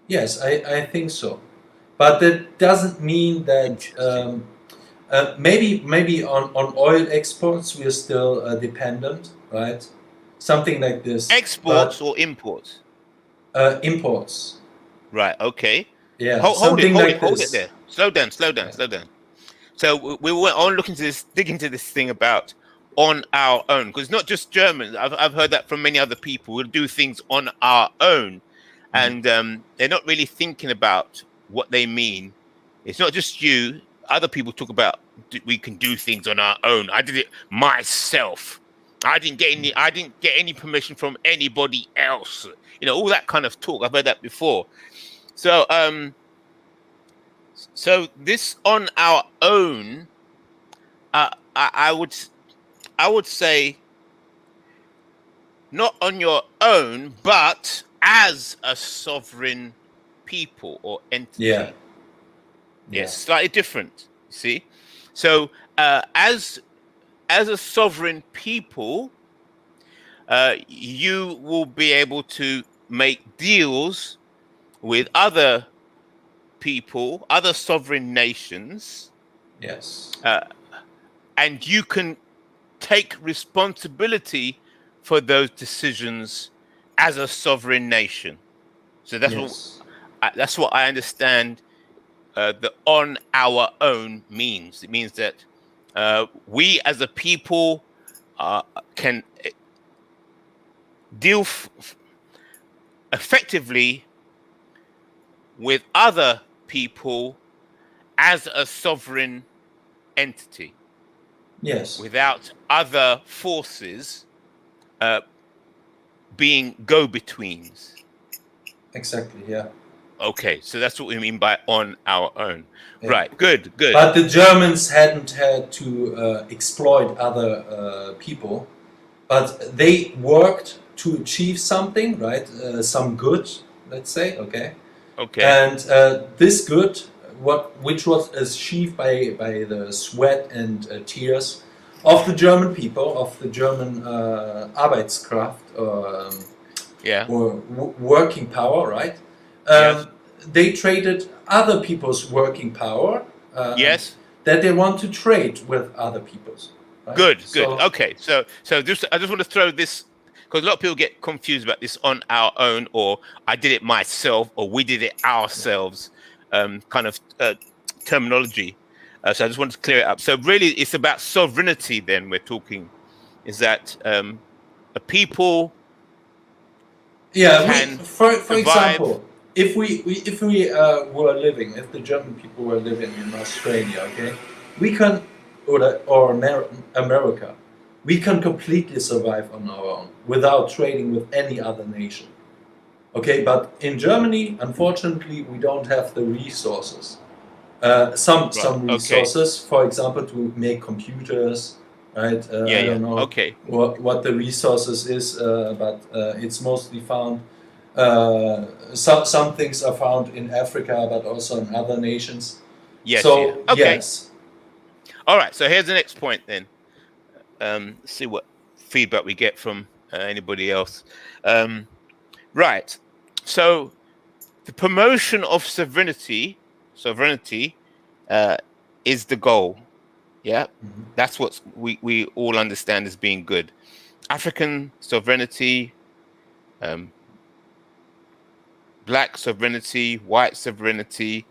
Yes, I think so. But that doesn't mean that maybe on oil exports we're still dependent, right? Something like this. Exports or imports? Imports. Right. Okay. Yeah. Hold it there. Slow down. So we went on digging into this thing about on our own, because it's not just Germans. I've heard that from many other people. We'll do things on our own, and they're not really thinking about what they mean. It's not just you. Other people talk about we can do things on our own. I did it myself. I didn't get any permission from anybody else. You know, all that kind of talk. I've heard that before. So so this on our own, I would say not on your own, but as a sovereign people or entity. Yeah, slightly different. You see, so as a sovereign people, you will be able to make deals with other people, other sovereign nations. Yes. And you can take responsibility for those decisions as a sovereign nation. So that's what I understand the on our own means. It means that we as a people can deal effectively with other people as a sovereign entity. Yes. Without other forces being go-betweens. Exactly, yeah. Okay, so that's what we mean by on our own. Yeah. Right, good. But the Germans hadn't had to exploit other people, but they worked to achieve something, right? Some good, let's say, okay? Okay. And this good, which was achieved by the sweat and tears of the German people, of the German Arbeitskraft, or working power, right? They traded other people's working power. That they want to trade with other people's. Right? Good. Okay, so I just want to throw this, because a lot of people get confused about this on our own, or I did it myself, or we did it ourselves, kind of terminology. So I just wanted to clear it up. So really, it's about sovereignty. Then we're talking, is that a people. Yeah, for example, if we were living, if the German people were living in Australia, okay, we can, or America, we can completely survive on our own without trading with any other nation. Okay, but in Germany, unfortunately, we don't have the resources. Some resources, for example, to make computers, right? I don't know what the resources is, but it's mostly found. Some things are found in Africa, but also in other nations. Yes. So Okay. yes. All right. So here's the next point then. Let's see what feedback we get from anybody else. Right. So the promotion of sovereignty is the goal. Yeah. Mm-hmm. That's what we all understand as being good. African sovereignty, black sovereignty, white sovereignty,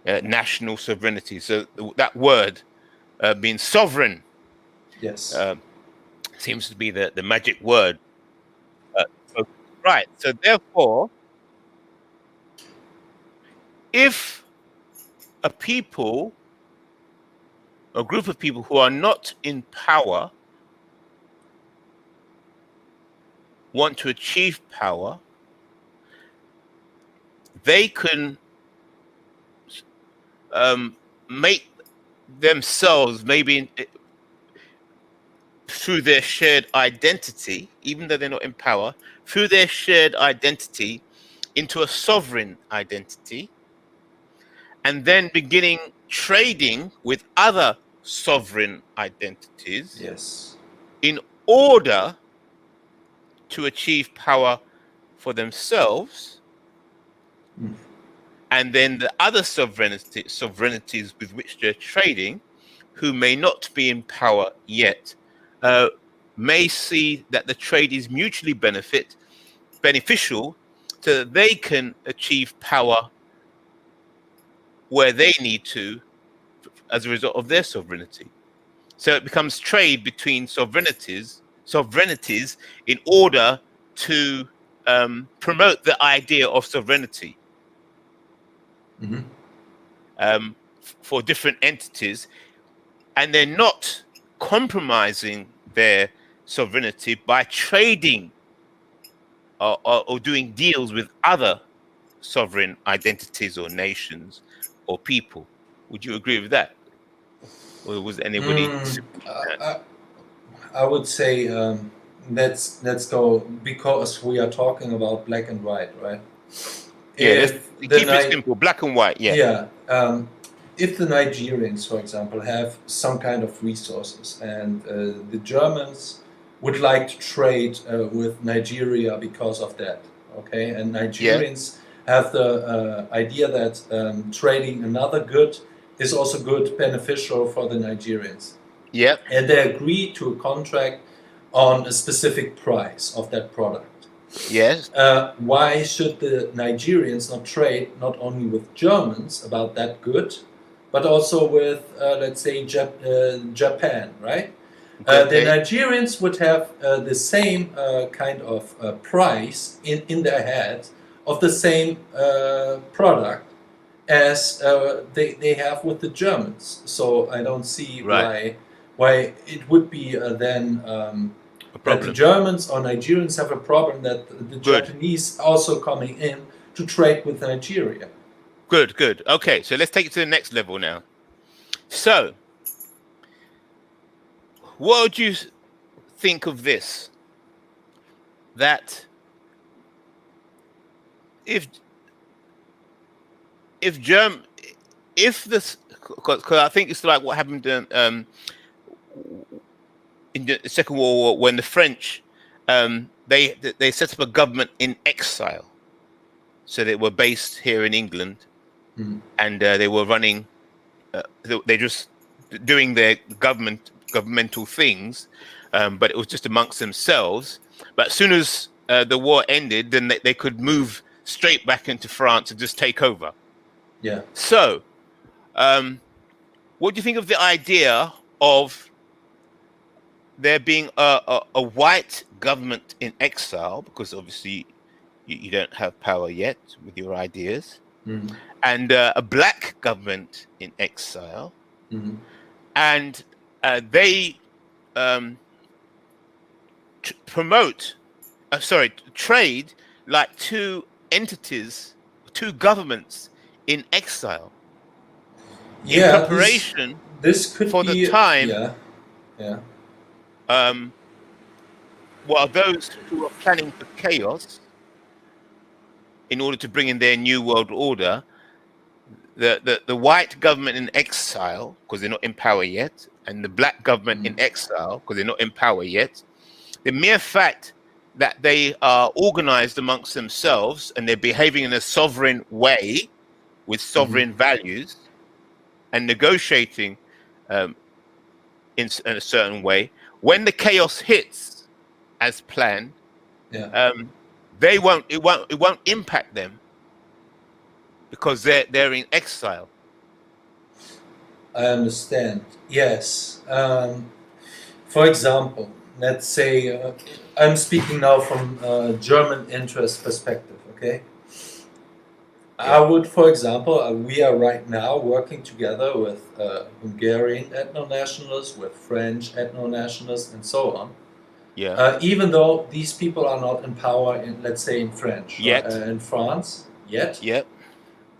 national sovereignty. So that word being sovereign, yes, seems to be the magic word. Right. So therefore, if a group of people who are not in power want to achieve power, they can make themselves, maybe through their shared identity, even though they're not in power, through their shared identity into a sovereign identity, and then beginning trading with other sovereign identities. Yes. In order to achieve power for themselves, and then the other sovereignties with which they're trading, who may not be in power yet, may see that the trade is mutually beneficial, so that they can achieve power where they need to as a result of their sovereignty. So it becomes trade between sovereignties in order to promote the idea of sovereignty. Mm-hmm. For different entities, and they're not compromising their sovereignty by trading or doing deals with other sovereign identities or nations or people. Would you agree with that? Or was anybody? I would say let's go, because we are talking about black and white, right? Yeah, let's keep it simple, black and white. Yeah. Yeah. If the Nigerians, for example, have some kind of resources, and the Germans would like to trade with Nigeria because of that, okay? And Nigerians have the idea that trading another good is also good, beneficial for the Nigerians. Yeah. And they agree to a contract on a specific price of that product. Yes. Why should the Nigerians not trade not only with Germans about that good, but also with, let's say, Japan, right? The Nigerians would have the same kind of price in their head of the same product as they have with the Germans. So I don't see why it would be then that the Germans or Nigerians have a problem that the Japanese also coming in to trade with Nigeria. Good. Okay, so let's take it to the next level now. So, what would you think of this? That if this, because I think it's like what happened in the Second World War when the French they set up a government in exile, so they were based here in England, and they were running. They just doing their governmental things, but it was just amongst themselves. But as soon as the war ended, then they could move straight back into France and just take over. Yeah. So, what do you think of the idea of there being a white government in exile, because obviously you don't have power yet with your ideas, and a black government in exile, and they trade like two entities, two governments in exile, in preparation this could for be, the time. While those who are planning for chaos in order to bring in their new world order, the white government in exile, because they're not in power yet, and the black government in exile, because they're not in power yet, the mere fact that they are organized amongst themselves and they're behaving in a sovereign way with sovereign values and negotiating in a certain way, when the chaos hits as planned, it won't impact them because they're in exile. I understand. Yes. For example, let's say I'm speaking now from a German interest perspective. Okay. I would, for example, we are right now working together with Hungarian ethno-nationalists, with French ethno-nationalists, and so on. Even though these people are not in power in, let's say, in in France yet.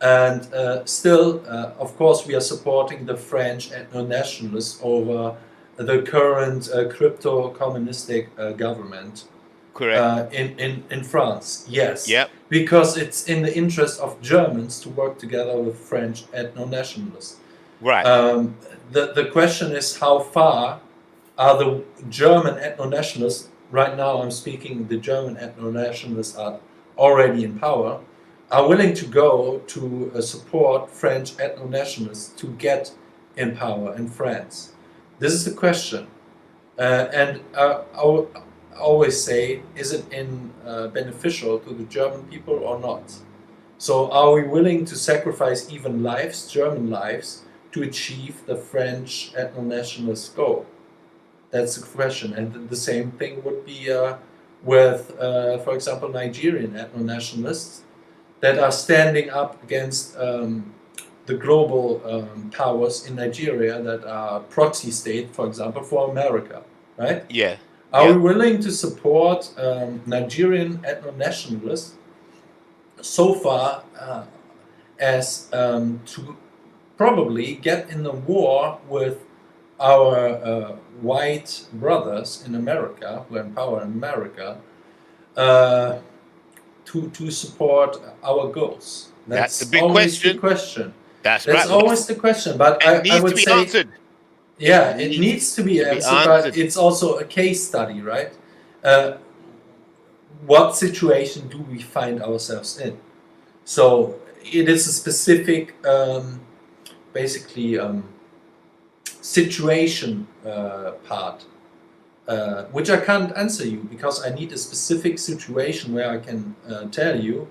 And still, of course, we are supporting the French ethno-nationalists over the current crypto-communistic government. Correct. In France, yes. Because it's in the interest of Germans to work together with French ethno-nationalists. Right. The question is, how far are the German ethno-nationalists, right now I'm speaking, the German ethno-nationalists are already in power, are willing to go to support French ethno-nationalists to get in power in France? This is the question. And I always say, is it beneficial to the German people or not? So are we willing to sacrifice even lives, German lives, to achieve the French ethno-nationalist goal? That's the question. And the same thing would be with, for example, Nigerian ethno-nationalists that are standing up against the global powers in Nigeria that are proxy state, for example, for America, right? Are we willing to support Nigerian ethno-nationalists so far as to probably get in the war with our white brothers in America, who are in power in America, to support our goals? That's a big always question. The question. That's right. always the question. But I would say, answered. Yeah, it needs to be answered, but it's also a case study, right? What situation do we find ourselves in? So it is a specific, basically, situation part, which I can't answer you because I need a specific situation where I can tell you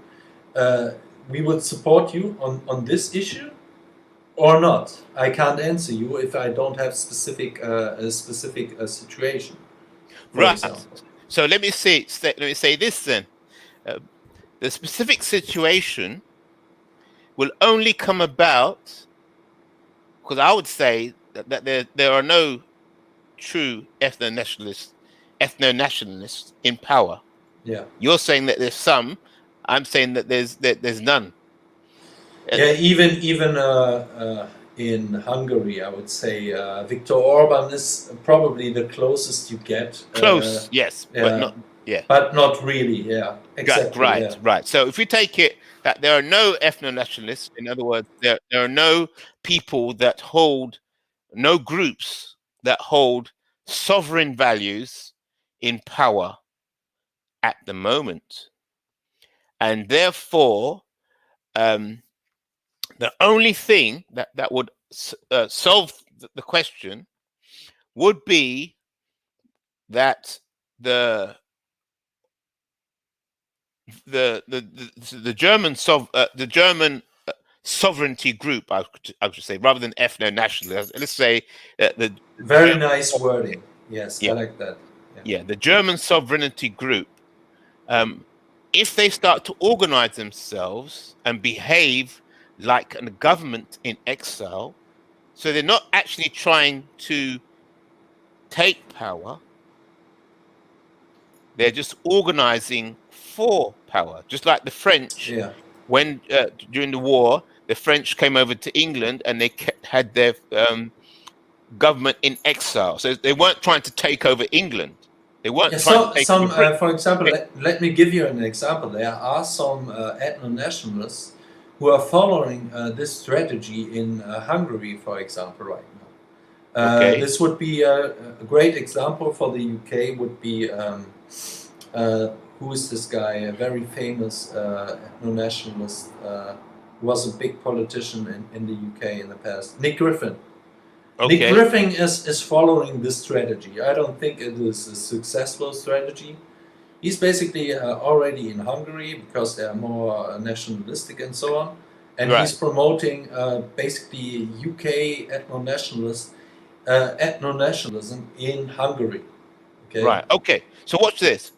we would support you on this issue or not. I can't answer you if I don't have a specific situation. Right. So let me say this then. The specific situation will only come about because I would say that there are no true ethno-nationalists in power. Yeah. You're saying that there's some. I'm saying that there's none. Yeah, even in Hungary, I would say Viktor Orban is probably the closest you get. Close, yes, but not. Yeah, but not really. Yeah, exactly. Right, right. So if we take it that there are no ethno-nationalists, in other words, there are no people that hold, no groups that hold sovereign values in power at the moment, and therefore, the only thing that would solve the question would be that the German sovereignty group, I should say, rather than ethno-national. Let's say the very nice wording. Yes, Yeah. I like that. Yeah, the German sovereignty group, if they start to organize themselves and behave like a government in exile, so they're not actually trying to take power, they're just organizing for power, just like the French. Yeah. When during the war, the French came over to England and they had their government in exile. So they weren't trying to take over England. They weren't trying to take over Britain. For example, let me give you an example. There are some ethno-nationalists who are following this strategy in Hungary, for example, right now. This would be a great example for the UK. Would be who is this guy? A very famous ethno-nationalist. Was a big politician in the UK in the past. Nick Griffin. Okay. Nick Griffin is following this strategy. I don't think it is a successful strategy. He's basically already in Hungary because they are more nationalistic and so on. And he's promoting basically UK ethno-nationalism in Hungary. Okay. Right. Okay. So watch this.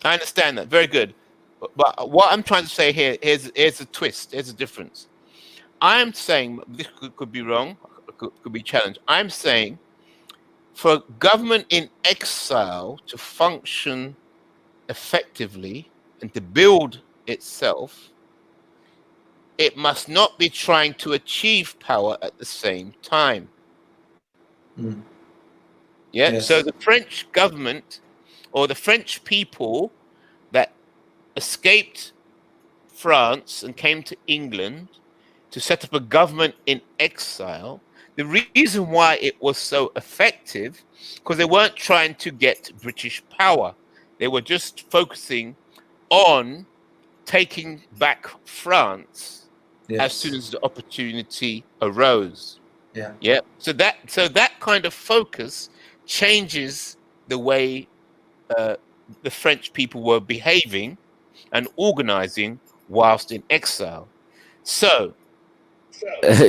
I understand that. Very good. But what I'm trying to say here is a twist. Here's a difference. I'm saying, this could be wrong, could be challenged. I'm saying for government in exile to function effectively and to build itself, it must not be trying to achieve power at the same time. Mm. Yeah. Yes. So the French government or the French people that escaped France and came to England to set up a government in exile, the reason why it was so effective, because they weren't trying to get British power. They were just focusing on taking back France as soon as the opportunity arose. Yeah. Yeah. So that kind of focus changes the way the French people were behaving and organizing whilst in exile. So,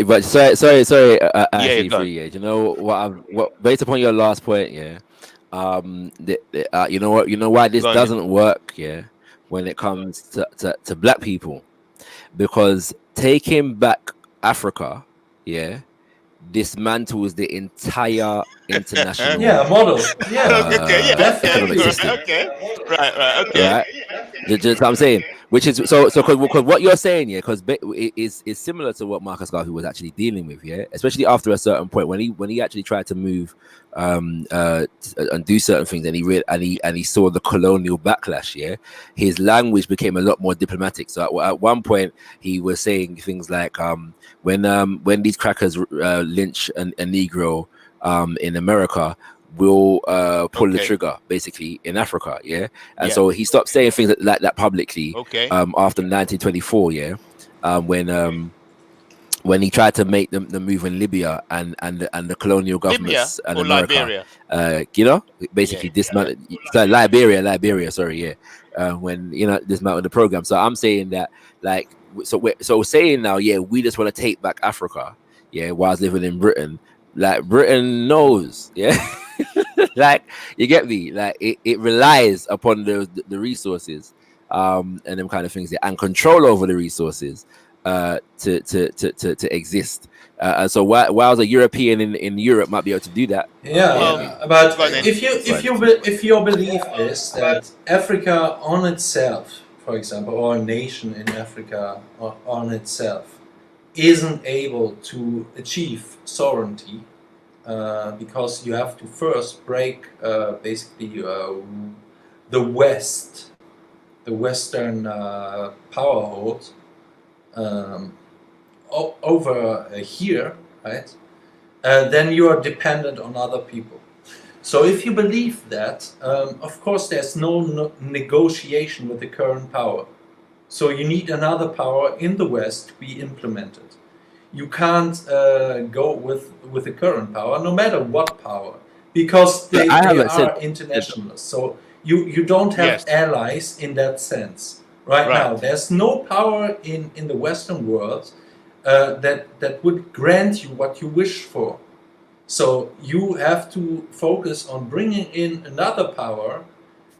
but sorry, actually, go on. free. You know what? Based upon your last point, you know what? You know why this doesn't work, when it comes to black people, because taking back Africa, dismantles the entire international model. economic system. Okay. Right. Okay. Right. Just what I'm saying, which is so because what you're saying, because is similar to what Marcus Garvey was actually dealing with, especially after a certain point when he actually tried to move and do certain things, and he saw the colonial backlash. His language became a lot more diplomatic. So at one point he was saying things like when these crackers lynch a Negro in America, will pull the trigger basically in Africa, and so he stopped saying things like that publicly after 1924, when he tried to make the move in Libya and the colonial governments and America, Liberia. Basically dismantled. So Liberia, sorry, when dismantled the program. So I'm saying that, like, so saying now, we just want to take back Africa, whilst living in Britain. Like Britain knows, like, you get me. Like it relies upon the resources, and them kind of things, and control over the resources, to exist. And so while a European in Europe might be able to do that, but if your belief is that Africa on itself, for example, or a nation in Africa on itself, isn't able to achieve sovereignty, because you have to first break basically the Western power hold over here, right? Then you are dependent on other people. So if you believe that, of course there's no negotiation with the current power. So you need another power in the West to be implemented. You can't go with the current power, no matter what power, because they are internationalists. So you don't have allies in that sense. Right now, there's no power in the Western world that would grant you what you wish for. So you have to focus on bringing in another power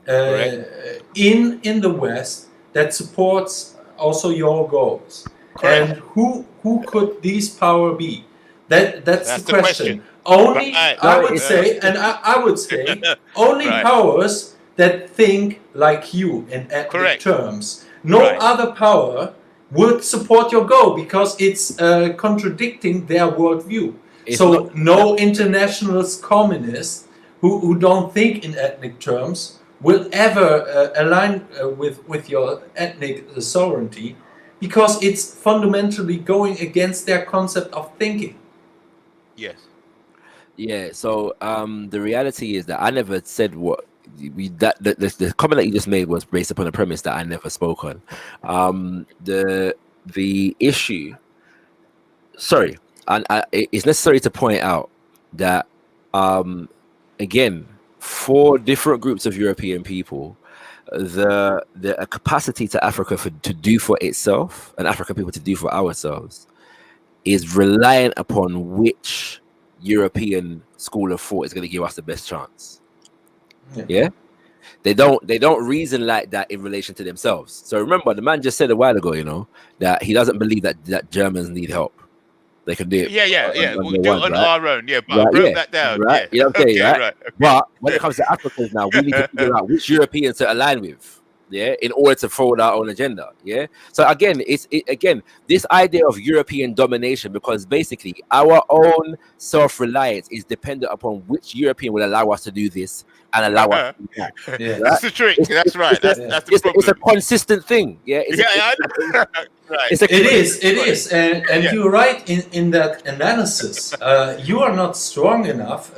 in the West that supports also your goals. Correct. And who could these power be? That's the question. Only I would say, and I would say, only powers that think like you in ethnic terms. No other power would support your goal because it's contradicting their worldview. So no internationalist communists who don't think in ethnic terms will ever align with your ethnic sovereignty, because it's fundamentally going against their concept of thinking. Yes. Yeah. So the reality is that I never said what the comment that you just made was based upon a premise that I never spoke on. The issue. Sorry, and it's necessary to point out that again, for different groups of European people, the capacity to Africa to do for itself and African people to do for ourselves is reliant upon which European school of thought is going to give us the best chance. Yeah. They don't reason like that in relation to themselves. So remember, the man just said a while ago, you know, that he doesn't believe that Germans need help. They can do it. Yeah. We'll do it on our own. Yeah, but I broke that down. Right. Yeah. You know what I'm saying, right? Okay. But when it comes to Africans now, we need to figure out which Europeans to align with. Yeah, in order to forward our own agenda. Yeah. So again, it's this idea of European domination, because basically our own self-reliance is dependent upon which European will allow us to do this and allow us to do that. Right? That's the trick. That's right. That's the problem. It's a consistent thing. Yeah. It is, and you're right in that analysis. You are not strong enough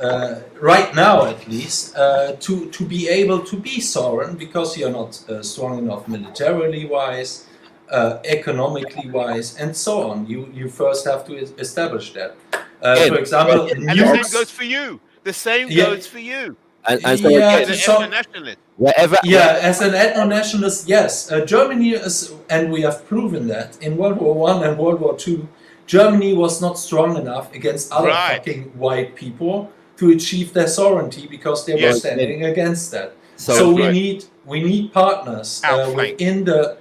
right now, at least, to be able to be sovereign, because you're not strong enough militarily wise, economically wise, and so on. You first have to establish that. For example, and the same goes for you. The same goes for you. And so ethno-nationalist. As an ethno-nationalist, yes. Germany is, and we have proven that in World War I and World War II, Germany was not strong enough against other fucking white people to achieve their sovereignty, because they were standing against that. So we need partners within the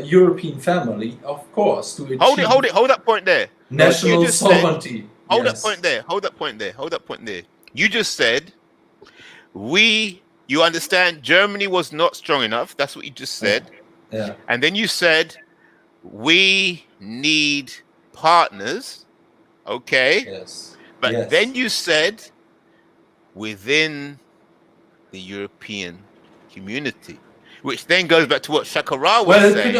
European family, of course, to achieve hold that point there. National sovereignty. Hold that point there. You just said you understand Germany was not strong enough. That's what you just said. Yeah. And then you said we need partners. Okay. Yes. But then you said within the European community, which then goes back to what Shakara was saying.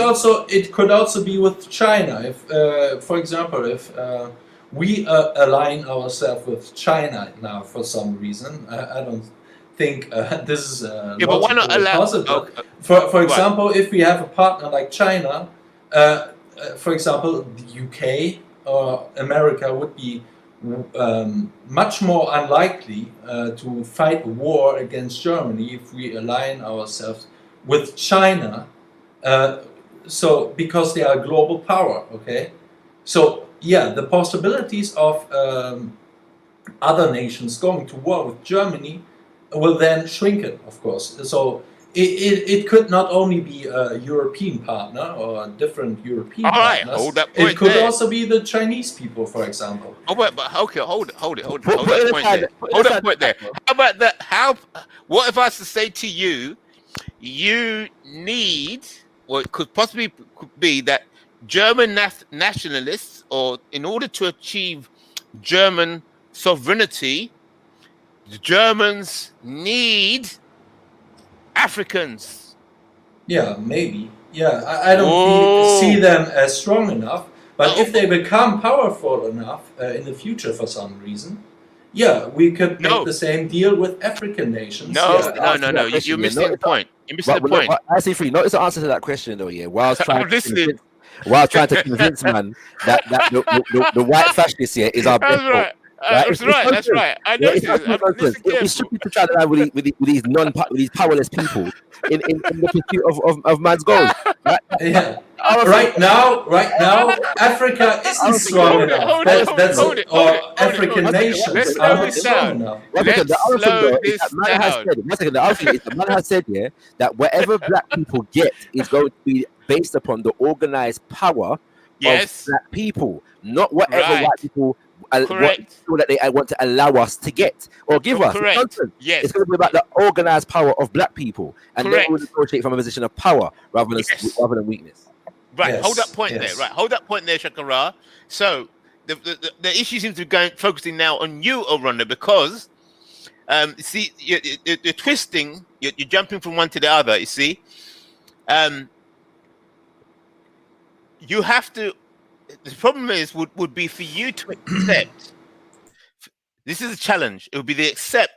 It could also be with China. If, for example, if we align ourselves with China now for some reason, I don't think this is but why not allow? Possible. For example, if we have a partner like China, for example, the UK or America would be much more unlikely to fight a war against Germany if we align ourselves with China. So because they are a global power, okay? So yeah, the possibilities of other nations going to war with Germany will then shrink it, of course. So it could not only be a European partner or a different European partners. Hold that point. It could also be the Chinese people, for example. Oh, but okay, hold that point there. How about that? What if I was to say to you, you need, or it could possibly be that German nationalists, or in order to achieve German sovereignty, the Germans need Africans. Yeah, maybe. Yeah, I don't see them as strong enough. But if they become powerful enough in the future for some reason, yeah, we could make the same deal with African nations. No. You're missing the point. You're missing the point. I see. Notice the answer to that question, though. Yeah, while I was trying to convince man that the white fascists here is our best hope. Right? That's right. That's right. I noticed. Listen It's stupid to try to lie with these powerless people in the pursuit of man's goals. Right? Yeah. Right now, Africa isn't strong enough. Hold it. Or African nations are not strong enough. Let's slow this down. The other thing is that man has said that whatever black people get is going to be based upon the organized power of black people, not whatever white people that they want to allow us to get or give us. Yes. It's going to be about the organized power of black people, and they will negotiate from a position of power rather than weakness. Right. Hold that point there. Right. Hold that point there, Shakara. So the issue seems to be focusing now on you, Orlando, because see, you're twisting, you're jumping from one to the other. You see, you have to. The problem is would be for you to accept. This is a challenge. It would be the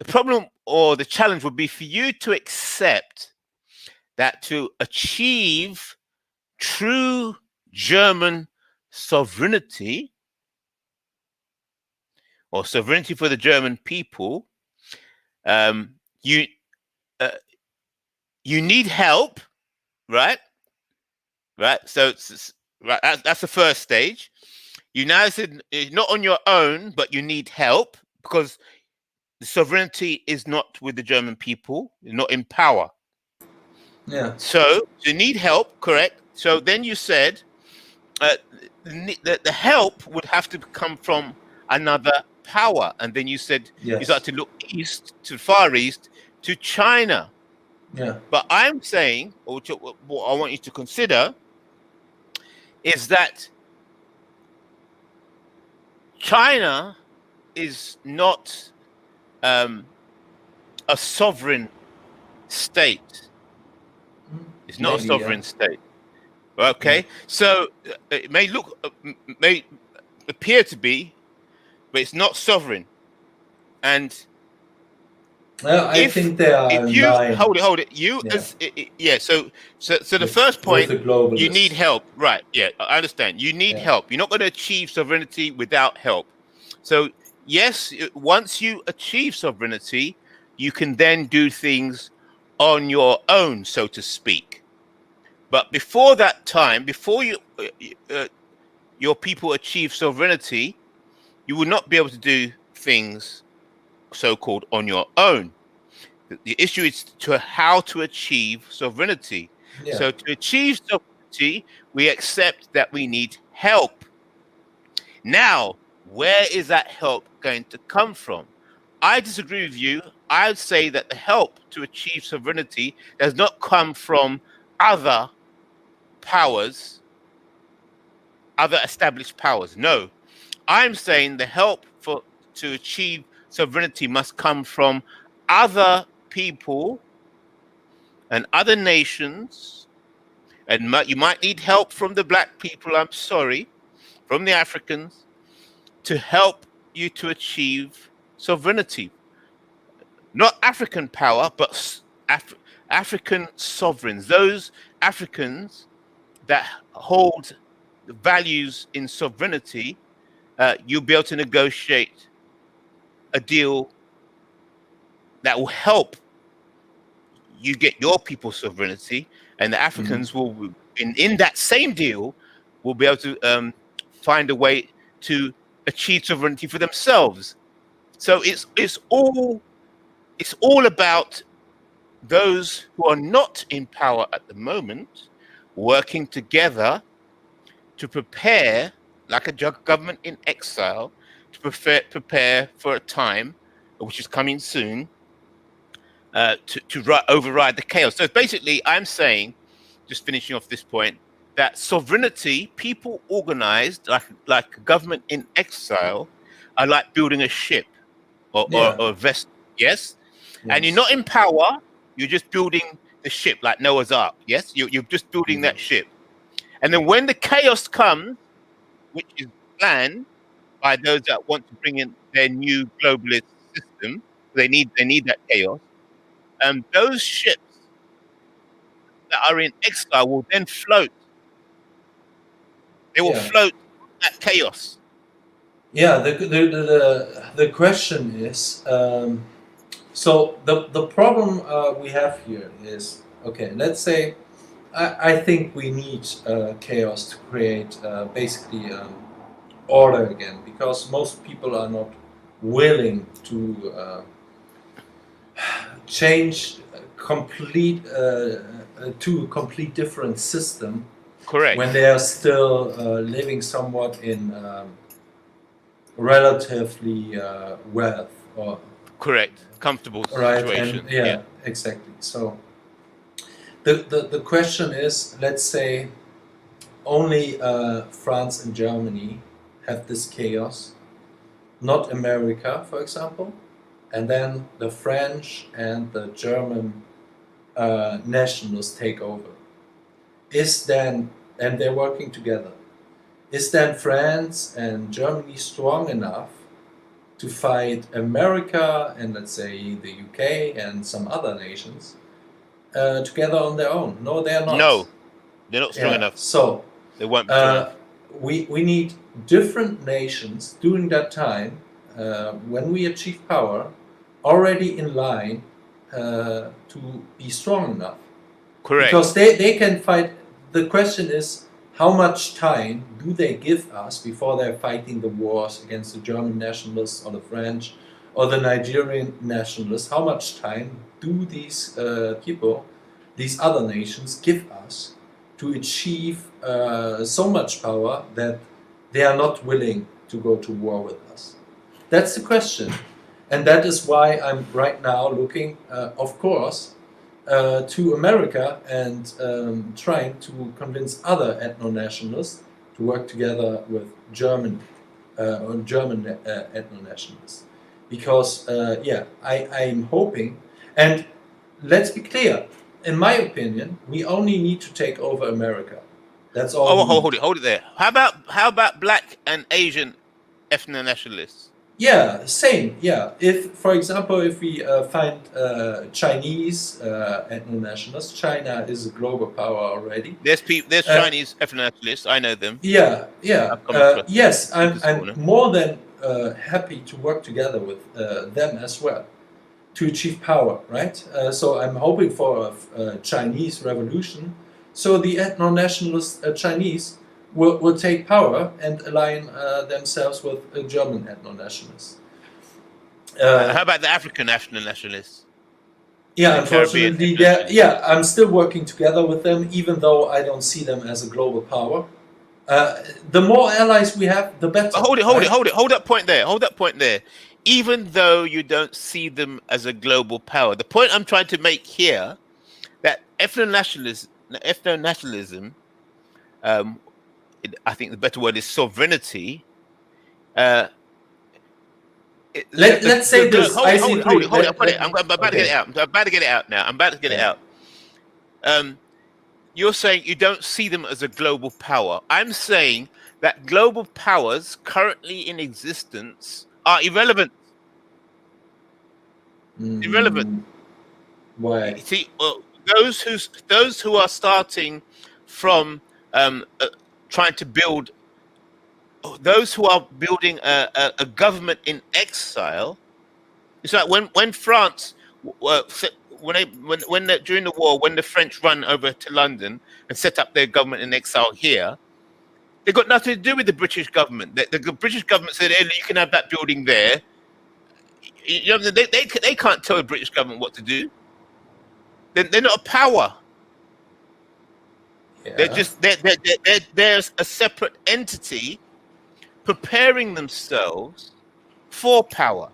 problem or the challenge would be for you to accept that to achieve true German sovereignty or sovereignty for the German people, you need help, right? Right. So that's the first stage. You now said not on your own, but you need help because the sovereignty is not with the German people. You're not in power. Yeah. So you need help, correct? So then you said the help would have to come from another power, and then you said you started to look east, to Far East, to China. Yeah. But I'm saying, or what I want you to consider, is that China is not a sovereign state. It's not a sovereign state. Okay, so it may may appear to be, but it's not sovereign. And I think they are. If you hold it. So the first point, you need help, right? Yeah, I understand. You need help. You're not going to achieve sovereignty without help. So yes, once you achieve sovereignty, you can then do things on your own, so to speak. But before that time, before your people achieve sovereignty, you will not be able to do things so-called on your own. The issue is how to achieve sovereignty. Yeah. So to achieve sovereignty, we accept that we need help. Now, where is that help going to come from? I disagree with you. I would say that the help to achieve sovereignty does not come from other powers, other established powers. No, I'm saying the help to achieve sovereignty must come from other people and other nations, and you might need help from the black people, I'm sorry, from the Africans, to help you to achieve sovereignty. Not African power, but African sovereigns, those Africans that hold the values in sovereignty. You'll be able to negotiate a deal that will help you get your people's sovereignty, and the Africans will, in that same deal, will be able to find a way to achieve sovereignty for themselves. So it's all about those who are not in power at the moment working together to prepare, like a government in exile, to prepare for a time which is coming soon, to override the chaos. So basically, I'm saying, just finishing off this point, that sovereignty, people organized like a government in exile, are like building a ship or a vessel. Yes? And you're not in power. You're just building the ship like Noah's Ark. Yes, you're just building that ship. And then when the chaos comes, which is planned by those that want to bring in their new globalist system, they need that chaos. Those ships that are in exile will then float. They will float that chaos. Yeah, the question is, so the problem we have here is, okay, let's say, I think we need chaos to create basically order again, because most people are not willing to change to a complete different system. Correct. When they are still living somewhat in relatively wealth or correct, comfortable right, situation. And yeah, exactly. So the question is, let's say only France and Germany have this chaos, not America, for example, and then the French and the German nationalists take over. And they're working together. Is then France and Germany strong enough to fight America and, let's say, the UK and some other nations together on their own? No, they're not. No, they're not strong enough. So they won't be strong enough. We need different nations during that time, when we achieve power, already in line to be strong enough. Correct. Because they can fight. The question is, how much time do they give us before they're fighting the wars against the German nationalists or the French or the Nigerian nationalists? How much time do these people, these other nations, give us to achieve so much power that they are not willing to go to war with us? That's the question. And that is why I'm right now looking, of course, to America and trying to convince other ethno-nationalists to work together with German ethno-nationalists. Because, I'm hoping, and let's be clear, in my opinion, we only need to take over America. That's all. Hold it there. How about black and Asian ethno-nationalists? Yeah, same. Yeah, if, for example, if we find Chinese ethno-nationalists, China is a global power already. There's Chinese ethno-nationalists. I know them. Yeah. Yes, I'm more than happy to work together with them as well to achieve power. Right. So I'm hoping for a Chinese revolution. So the ethno-nationalist Chinese will take power and align themselves with German ethno-nationalists. How about the African nationalists? Yeah, unfortunately, I'm still working together with them, even though I don't see them as a global power. The more allies we have, the better. But hold that point there. Even though you don't see them as a global power, the point I'm trying to make here, that ethno-nationalism, I think the better word is sovereignty. Let's say this. Hold it. I'm about to get it out. I'm about to get it out. You're saying you don't see them as a global power. I'm saying that global powers currently in existence are irrelevant. Irrelevant. Why? See, those who are starting from trying to build, those who are building a government in exile. It's like when France, when during the war, when the French run over to London and set up their government in exile here, they got nothing to do with the British government. The British government said, "Hey, you can have that building there." You know, they can't tell the British government what to do. They're not a power. Yeah. There's a separate entity preparing themselves for power.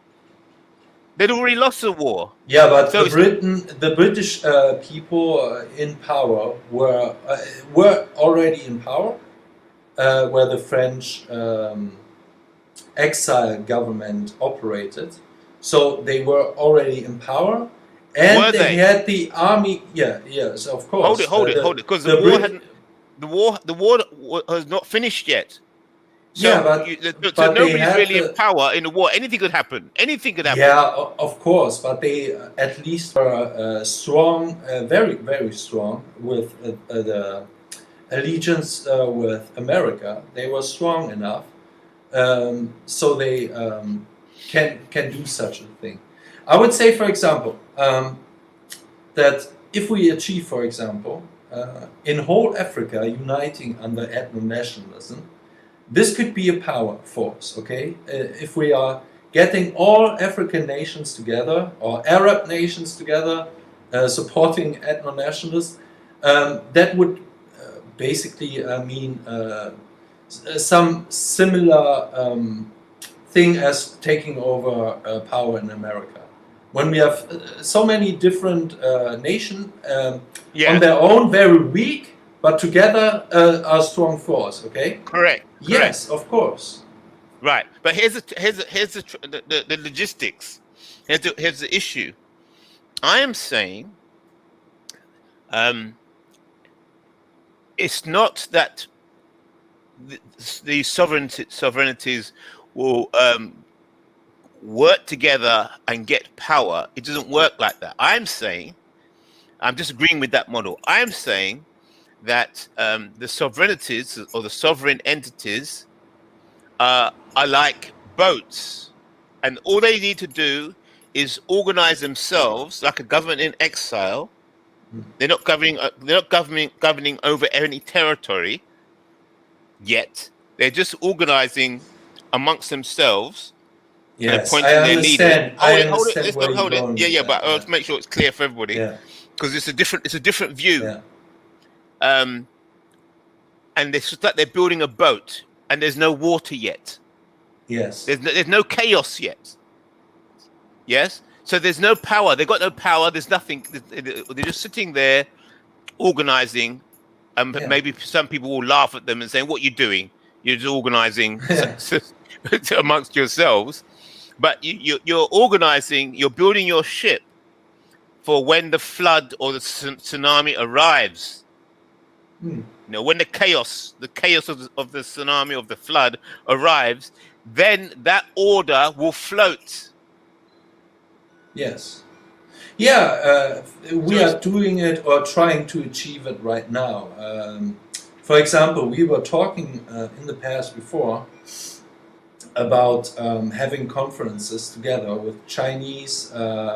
They'd already lost the war. Yeah, but so the British people in power were already in power, where the French exile government operated. So they were already in power, and they had the army. Yes, of course. Hold it, because the war has not finished yet. So, but nobody's really in power in the war. Anything could happen. Yeah, of course, but they at least were strong, very, very strong with the allegiance with America. They were strong enough so they can do such a thing. I would say, for example, that if we achieve, for example, in whole Africa uniting under ethno-nationalism, this could be a power force, okay? If we are getting all African nations together, or Arab nations together, supporting ethno-nationalists, that would basically mean some similar thing as taking over power in America. When we have so many different nations on their own, very weak, but together are a strong force. Okay. Correct. Yes, of course. Right, but here's the logistics. Here's the issue. I am saying, it's not that the sovereignties will work together and get power. It doesn't work like that. I'm disagreeing with that model. I'm saying that the sovereignties or the sovereign entities are like boats, and all they need to do is organize themselves like a government in exile. They're not governing over any territory yet. They're just organizing amongst themselves. Yes, and appointing their leaders. Hold it. Let's not hold it. Yeah, but let's make sure it's clear for everybody, because it's a different view. Yeah. And it's like they're building a boat, and there's no water yet. Yes. There's no chaos yet. Yes. So there's no power. They've got no power. There's nothing. They're just sitting there, organizing, and maybe some people will laugh at them and say, "What are you doing? You're just organizing amongst yourselves." But you're organizing. You're building your ship for when the flood or the tsunami arrives. You know, when the chaos of the tsunami, of the flood arrives, then that order will float. Yes. Yeah, we are doing it or trying to achieve it right now. For example, we were talking in the past before about having conferences together with Chinese,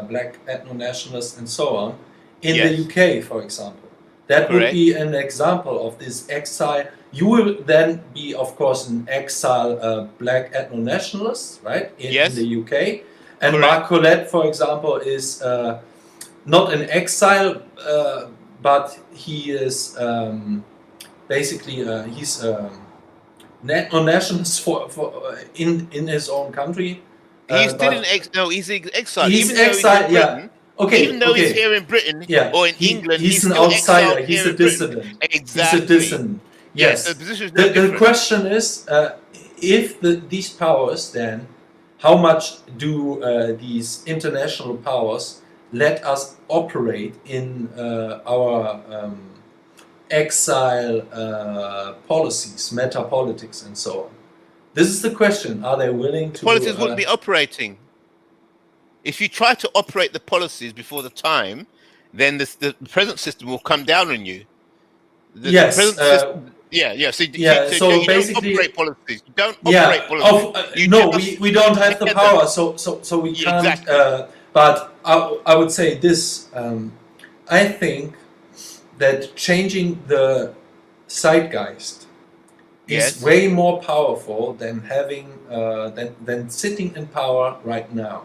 black ethno-nationalists and so on in the UK, for example. That would be an example of this exile. You will then be, of course, an exile black ethno-nationalist, right, in the UK. And Mark Collette, for example, is not an exile, but he is basically he's ethno-nationalist in his own country. He's still in exile. No, he's in exile. He's exiled, yeah. Okay. Even though he's here in Britain or in England, he's an outsider. He's a dissident. Exactly. He's a dissident. Yes. The question is, if these powers then, how much do these international powers let us operate in our exile policies, meta politics, and so on? This is the question. Are they willing to? Policies wouldn't be operating. If you try to operate the policies before the time, then the present system will come down on you. Yes. So you basically, don't operate policies. You don't operate policies. We don't have the power, so we can't. Exactly. But I would say this. I think that changing the zeitgeist is way more powerful than having than sitting in power right now.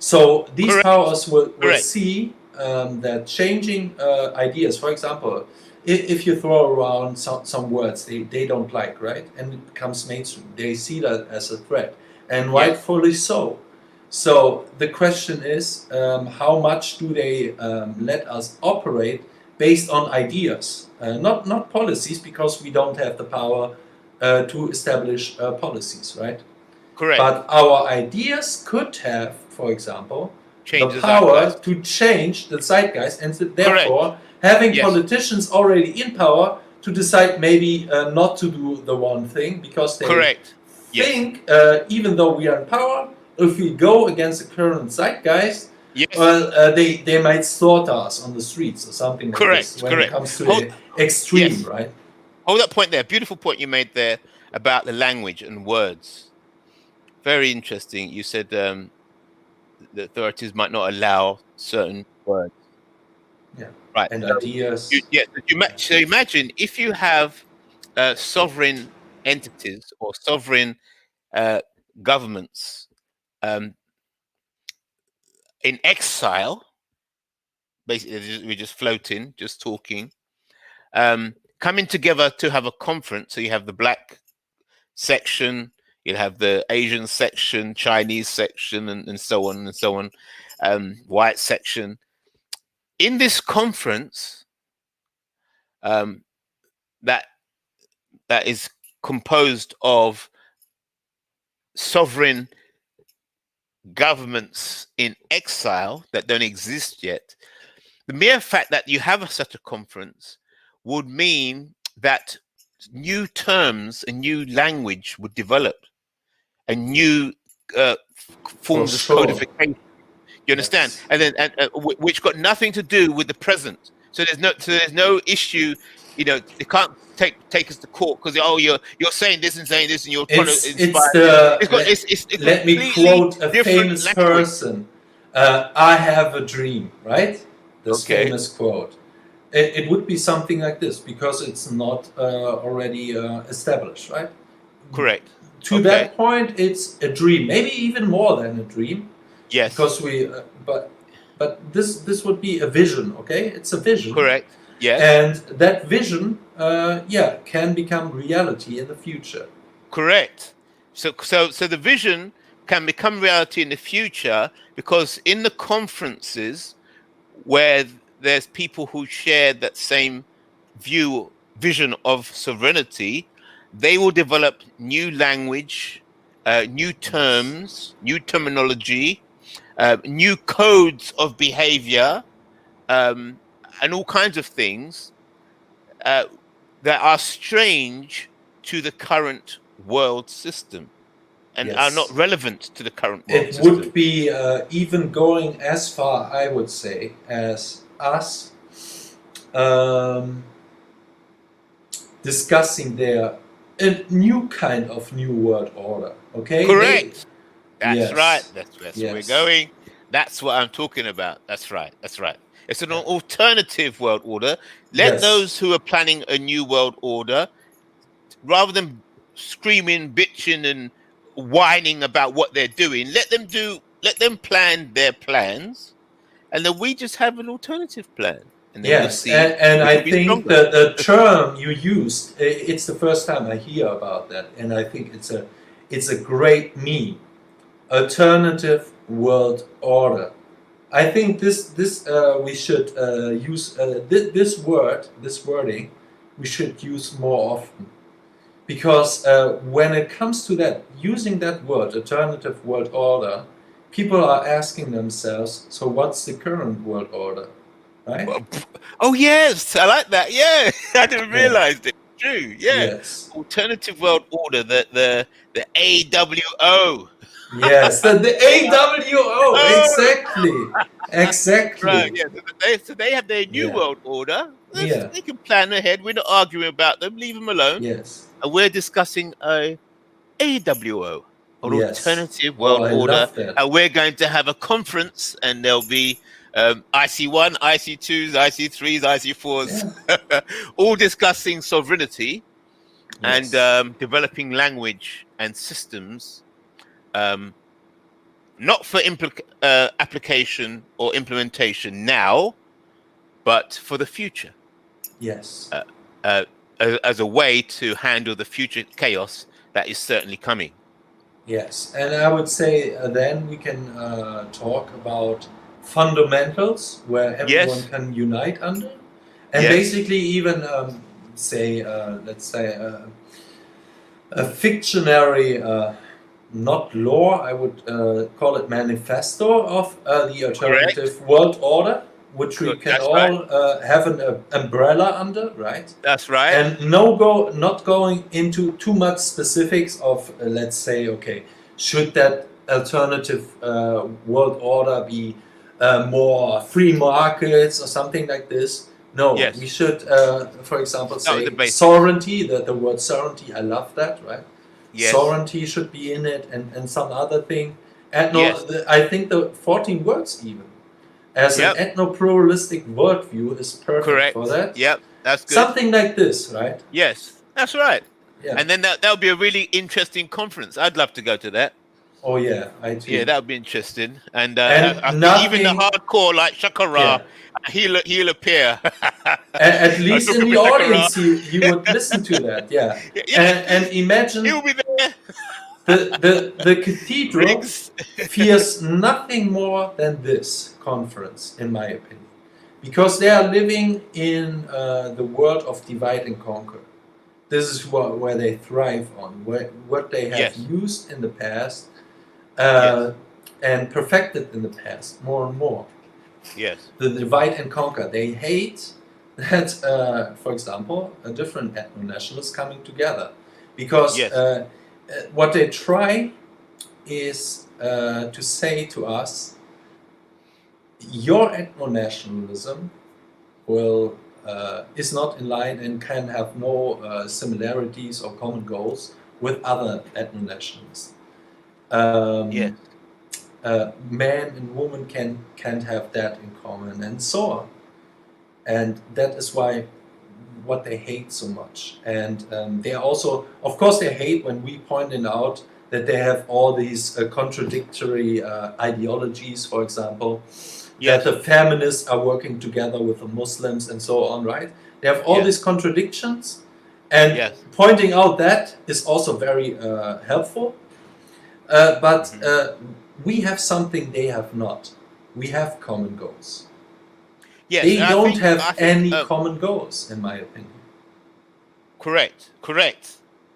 So these powers will see that changing ideas, for example, if you throw around some words they don't like, right, and it becomes mainstream, they see that as a threat, and rightfully so. So the question is, how much do they let us operate based on ideas, not policies, because we don't have the power to establish policies, right? Correct. But our ideas could have, for example, the power to change the zeitgeist, and therefore having politicians already in power to decide maybe not to do the one thing because they think, even though we are in power, if we go against the current zeitgeist, well, they might slaughter us on the streets or something like this when it comes to the extreme, right? Hold that point there. Beautiful point you made there about the language and words. very interesting. You said the authorities might not allow certain words. Yeah. Right. And So ideas. so imagine if you have sovereign entities or sovereign governments in exile. Basically, we're just floating, just talking, coming together to have a conference. So you have the black section, you'll have the Asian section, Chinese section, and so on and so on, white section. In this conference, that is composed of sovereign governments in exile that don't exist yet, the mere fact that you have such a conference would mean that new terms and new language would develop, and new forms of codification. You understand? Yes. And then which got nothing to do with the present. So there's no issue. You know, they can't take us to court because you're saying this and saying this, and you're trying to inspire. Let me quote a famous person. I have a dream, right? This famous quote. It would be something like this because it's not already established, right? Correct. To that point, it's a dream, maybe even more than a dream. Yes. Because but this would be a vision, okay? It's a vision. Correct. Yes. And that vision, can become reality in the future. Correct. So the vision can become reality in the future because in the conferences where there's people who share that same vision of sovereignty, they will develop new language, new terms, new terminology, new codes of behavior, and all kinds of things that are strange to the current world system and are not relevant to the current world system. It would be even going as far, I would say, as us discussing there a new kind of new world order. Okay? Correct. That's right. That's where we're going. That's what I'm talking about. That's right. It's an alternative world order. Let those who are planning a new world order, rather than screaming, bitching, and whining about what they're doing, let them plan their plans, and then we just have an alternative plan. And then we'll see. And I think that the term you used, it's the first time I hear about that, and I think it's a great meme. Alternative world order. I think this we should use this wording we should use more often, because when it comes to that, using that word, alternative world order, people are asking themselves, so what's the current world order, right? Oh yes, I like that. Yeah, I didn't realize it. True. Yeah. Yes. Alternative world order. The AWO. Yes, the AWO. Exactly. Right. Yeah. So they have their new world order. They can plan ahead. We're not arguing about them. Leave them alone. Yes. And we're discussing a AWO, an alternative world order. And we're going to have a conference, and there'll be IC1, IC2s, IC3s, IC4s, all discussing sovereignty and developing language and systems, not for application or implementation now, but for the future. Yes. As a way to handle the future chaos that is certainly coming. Yes, and I would say then we can talk about fundamentals where everyone can unite under, and basically even let's say a fictionary, not law, I would call it manifesto of the alternative world order, which we can all have an umbrella under, right? That's right. And not going into too much specifics of, let's say, okay, should that alternative world order be more free markets or something like this? No, we should, for example, say sovereignty, the word sovereignty, I love that, right? Yes. sovereignty should be in it, and some other thing. Yes. I think the 14 words even as Yep. an ethno-pluralistic worldview is perfect Correct. for that. Yep, that's good. Something like this, right? Yes, that's right. Yeah. And then that would be a really interesting conference. I'd love to go to that. Oh yeah, I too. Yeah, that would be interesting. And I think nothing, even the hardcore like Shakara, he'll appear. At least in the audience, he would listen to that. Yeah. And imagine he'll be there. The cathedral fears nothing more than this conference, in my opinion, because they are living in the world of divide and conquer. This is where they thrive on, what they have used in the past and perfected in the past more and more. Yes. The divide and conquer. They hate that, for example, a different ethno-nationalists coming together, because what they try is to say to us, your ethno-nationalism is not in line and can have no similarities or common goals with other ethno-nationalists. Man and woman can't have that in common, and so on. And that is why what they hate so much. And they are also, of course, they hate when we pointed out that they have all these contradictory ideologies, for example, that the feminists are working together with the Muslims and so on, right? They have all these contradictions, and pointing out that is also very helpful. But we have something they have not. We have common goals. Yes, they don't have any common goals, in my opinion. Correct.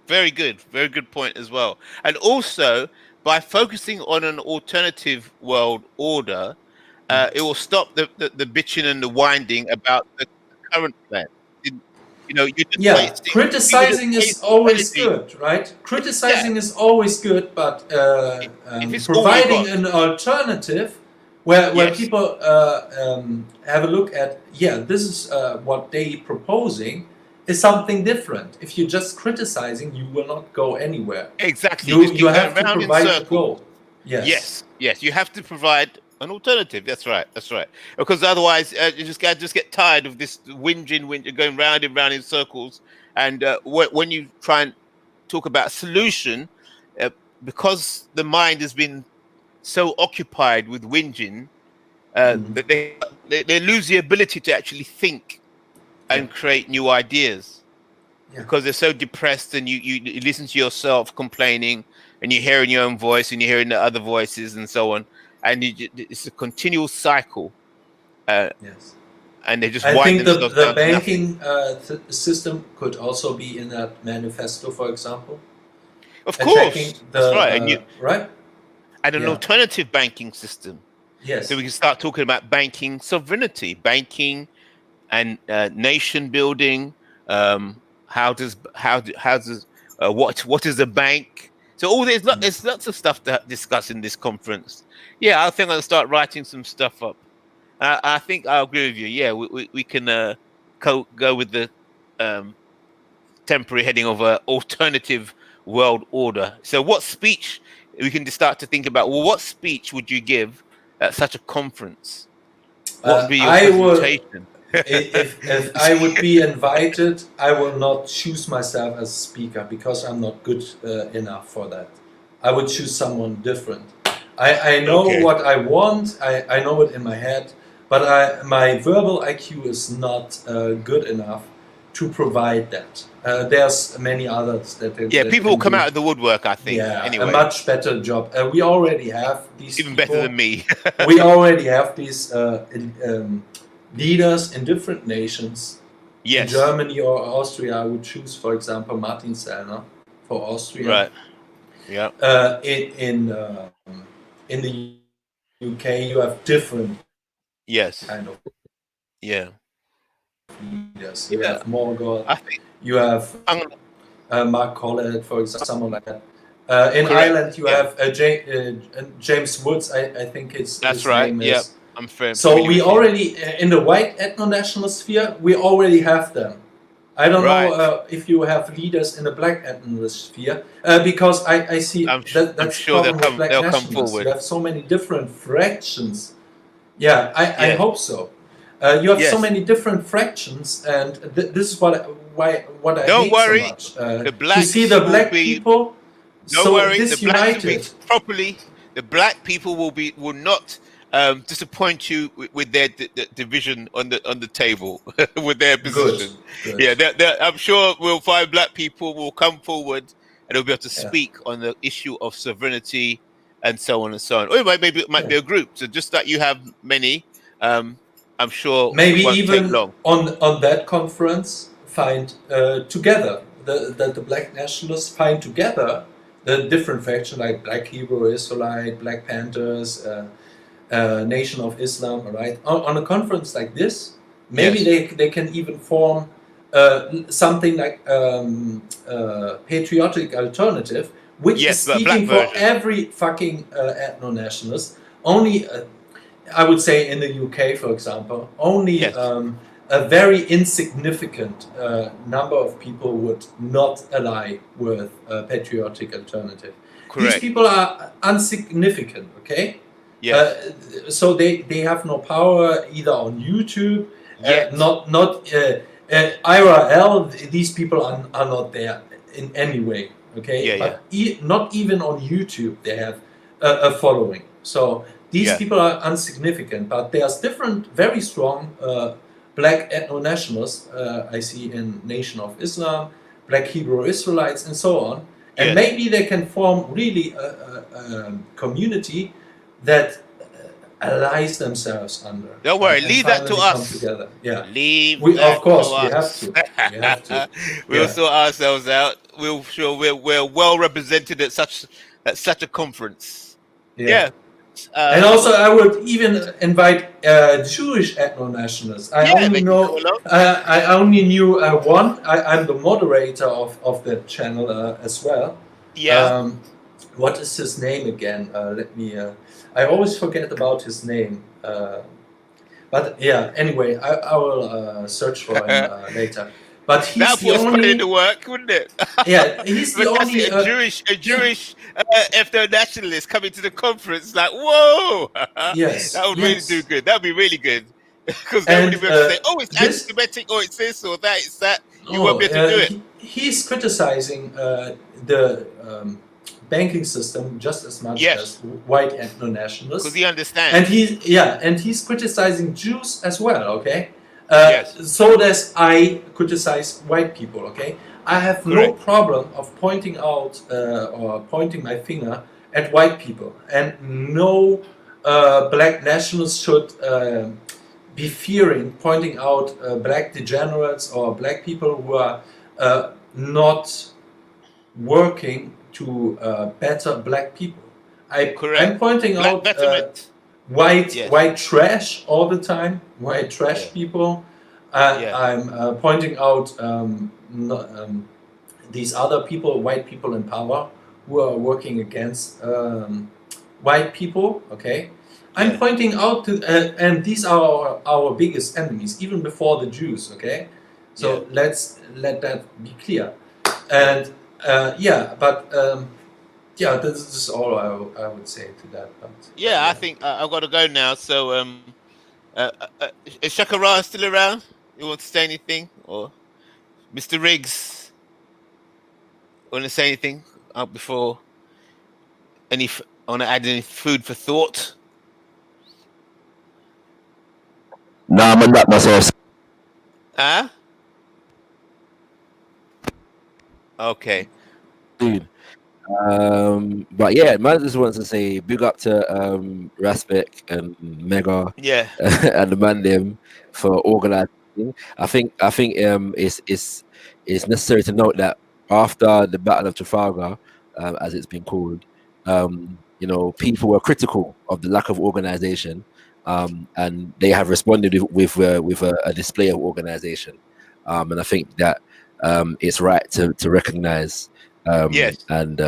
Very good point as well. And also, by focusing on an alternative world order, it will stop the bitching and the whining about the current plan. You're just criticizing is always good, right? Criticizing is always good, but providing an alternative where people have a look at, this is what they proposing, is something different. If you're just criticizing, you will not go anywhere. Exactly. You have to provide a goal. Yes. You have to provide an alternative. That's right. Because otherwise, you just get tired of this whinging, going round and round in circles. And when you try and talk about a solution, because the mind has been so occupied with whinging, that they lose the ability to actually think and create new ideas. Because they're so depressed, and you listen to yourself complaining, and you're hearing your own voice, and you're hearing the other voices, and so on. And it's a continual cycle. And they just I think themselves the down to banking system could also be in that manifesto, for example. Of course, that's right. Right? And an alternative banking system. Yes. So we can start talking about banking sovereignty, banking and nation building. What is a bank? So there's lots of stuff to discuss in this conference. I think I'll start writing some stuff up. I think I agree with you. We can go with the temporary heading of an alternative world order. So what speech we can start to think about? Well, what speech would you give at such a conference? What would be your presentation? If I would be invited, I will not choose myself as a speaker because I'm not good enough for that. I would choose someone different. I know what I want. I know it in my head, but my verbal IQ is not good enough to provide that. There's many others that people will come out of the woodwork, I think. Anyway, a much better job. We already have these even people. better than me. We already have these leaders in different nations. In Germany or Austria, I would choose, for example, Martin Sellner for Austria. Right. Yeah. In the UK, you have different kind of leaders. You have Morgoth. You have Mark Collett, for example, someone like that. In Ireland, you have James Woods. I think that's his right. name is. I'm fair. So we already, in the white ethno-national sphere, we already have them. I don't know if you have leaders in the black atmosphere, because I see that's the problem with black nationalists. You have so many different fractions. Yeah, I hope so. You have so many different fractions, and this is what I hate so much. To see the black people disunited. Properly, the black people will not disappoint you with their division on the table with their position. Good. Yeah, I'm sure we'll find black people will come forward and they'll be able to speak on the issue of sovereignty and so on and so on. Or it might be a group. So just that you have many, I'm sure maybe it won't even take long. on that conference find together the black nationalists find together the different factions like Black Hebrew Israelite, Black Panthers, Nation of Islam, right? On a conference like this, maybe they can even form something like patriotic alternative, which is speaking for every fucking ethno-nationalist. Only, I would say in the UK, for example, only a very insignificant number of people would not ally with a patriotic alternative. Correct. These people are insignificant, okay? So they have no power either on YouTube, not IRL. These people are not there in any way, okay? But not even on YouTube they have a following. So these people are insignificant, but there's different, very strong black ethno-nationalists I see in Nation of Islam, Black Hebrew Israelites, and so on. And maybe they can form really a community that allies themselves under. Don't worry, leave that to us. Together. Yeah, of course we have to. We'll sort ourselves out. We'll sure we're well represented at such a conference. And also, I would even invite Jewish ethno-nationalists. I only knew one. I'm the moderator of that channel as well. What is his name again? Let me. I always forget about his name. But yeah. Anyway, I will search for him later. But he's the only. Put into work, wouldn't it? Yeah, he's the only a Jewish ethno-nationalist coming to the conference. Like, whoa! Yes, that would really do good. That would be really good because they wouldn't be able to say, "Oh, it's anti-Semitic," or "It's this," or "That," "It's that." You won't be able to do it. He's criticizing the banking system just as much as white ethno-nationalists because he understands. And he's criticizing Jews as well. Okay. So does I criticize white people, okay? I have no problem of pointing out or pointing my finger at white people, and no black nationalists should be fearing pointing out black degenerates or black people who are not working to better black people. I'm pointing out white trash all the time, white trash people. I'm pointing out these other people, white people in power, who are working against white people, okay? I'm pointing out to, and these are our biggest enemies, even before the Jews, okay? So let's let that be clear. And this is all I would say to that. But, I think I've got to go now. So, is Shakara still around? You want to say anything, or Mr. Riggs? Want to say anything before? Want to add any food for thought? Nah, I'm not myself. Okay. Dude. But yeah, man, just wants to say big up to Raspek and Mega, and the man them for organizing. I think it's necessary to note that after the Battle of Trafalgar, as it's been called, people were critical of the lack of organization, and they have responded with a display of organization, and I think that it's right to recognize. And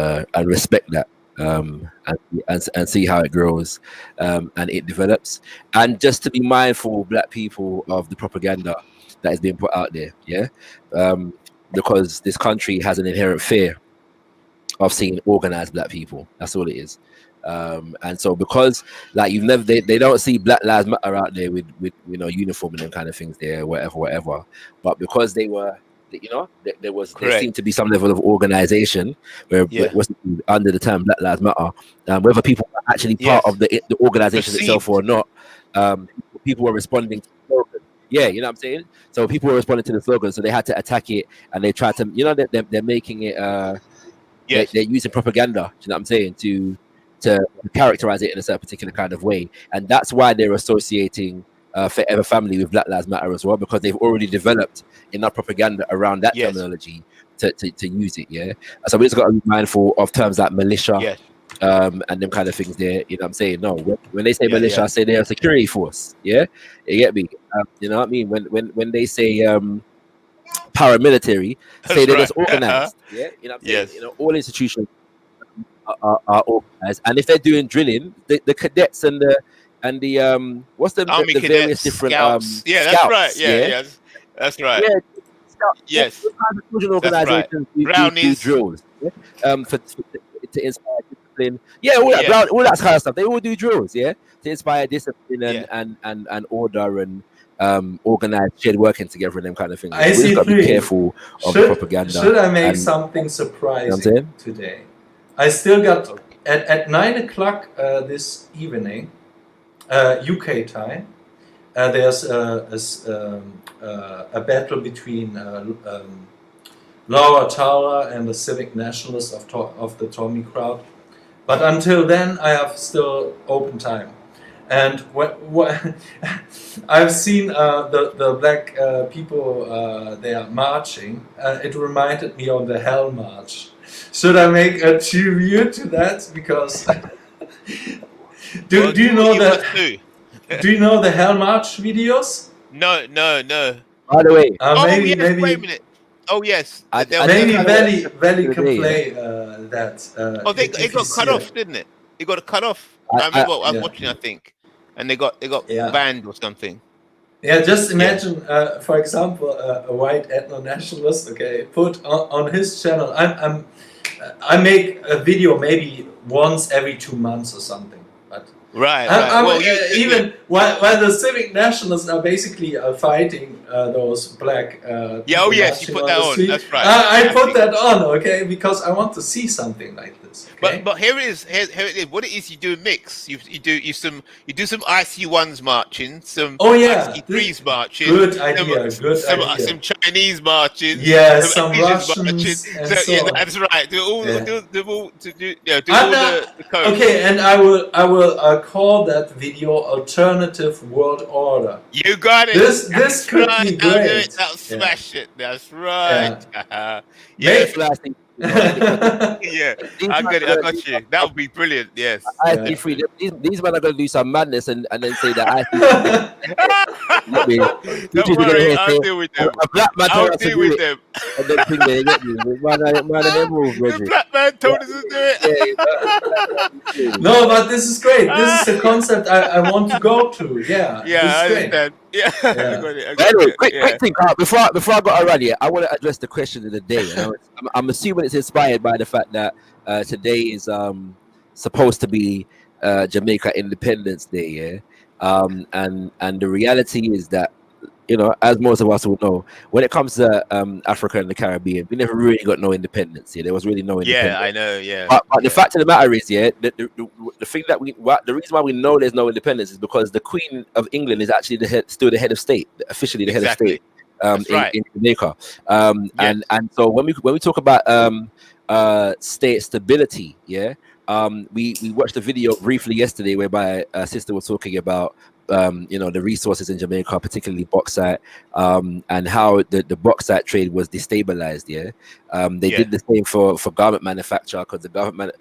respect that, and see how it grows, and it develops, and just to be mindful, black people, of the propaganda that is being put out there. Yeah, because this country has an inherent fear of seeing organized black people. That's all it is. And so because like they don't see Black Lives Matter out there with uniform and them kind of things there, whatever. But because they were, there seemed to be some level of organization where it wasn't under the term Black Lives Matter. Whether people were actually part of the organization itself or not, people were responding to the slogan. Yeah, you know what I'm saying? So people were responding to the slogan, so they had to attack it, and they tried to, they're making it. They're using propaganda. You know what I'm saying? To characterize it in a certain particular kind of way, and that's why they're associating Forever Family with Black Lives Matter as well, because they've already developed enough propaganda around that terminology to use it. Yeah, so we just got to be mindful of terms like militia, and them kind of things there. You know what I'm saying? No, when they say militia, I say they're a security force. Yeah, you get me? You know what I mean? When they say paramilitary, say they're just organized. Yeah, you know what I'm saying? You know, all institutions are organized, and if they're doing drilling, the cadets and the what's the Army the cadets, various different scouts. That's scouts, right. That's right. Yeah, Yes, organizations do brownies, drills. To inspire discipline. Yeah, all that kind of stuff. They all do drills. Yeah, to inspire discipline and order and organized shared working together and them kind of things. We just got to be careful of the propaganda. Should I make something surprising today? I still got at 9 o'clock this evening, UK time. There's a battle between Laura Tara and the Civic Nationalists of the Tommy crowd. But until then, I have still open time. And what I've seen the black people they are marching. It reminded me of the Hell March. Should I make a tribute to that? Because do you know do you know the Hell March videos? No. By the way, maybe wait a minute. Oh yes, maybe Valley can play that. It got cut off, didn't it? It got cut off. I remember I was watching, I think, and they got banned or something. Yeah, just imagine, for example, a white ethno-nationalist. Okay, put on his channel. I make a video maybe once every 2 months or something. But right. Well, even while the Civic Nationalists are basically fighting those black. Oh yes, you put that on. That's right. I put that on, okay, because I want to see something like this. Okay? But here it is. What it is, you do a mix. You do some IC1s marching, some IC3s marching. Good idea. Some Chinese marching. Yeah, some Russians. That's right. Do all the codes. Okay, and I will call that video "Alternative World Order." You got it. This could be great. That'll smash it. That's right. Yeah, I got it. I got you. That would be brilliant. Yes. These men are going to do some madness and then say that Don't worry, I'll deal with them. I'll deal with them. The black man told us to do it. No, but this is great. This is a concept I want to go to. Yeah, I understand. Yeah. Anyway, quick thing. Before I got around here, I want to address the question of the day. I'm assuming it's inspired by the fact that today is supposed to be Jamaica Independence Day. Yeah, and the reality is that, you know, as most of us will know, when it comes to Africa and the Caribbean, we never really got no independence. Yeah, there was really no independence. Yeah, I know. Yeah, but the fact of the matter is, the thing that the reason why we know there's no independence is because the Queen of England is actually still the head of state, officially the head of state in Jamaica. And so when we talk about state stability, we watched a video briefly yesterday whereby a sister was talking about the resources in Jamaica, particularly bauxite, and how the bauxite trade was destabilized. They did the same for garment manufacture, because the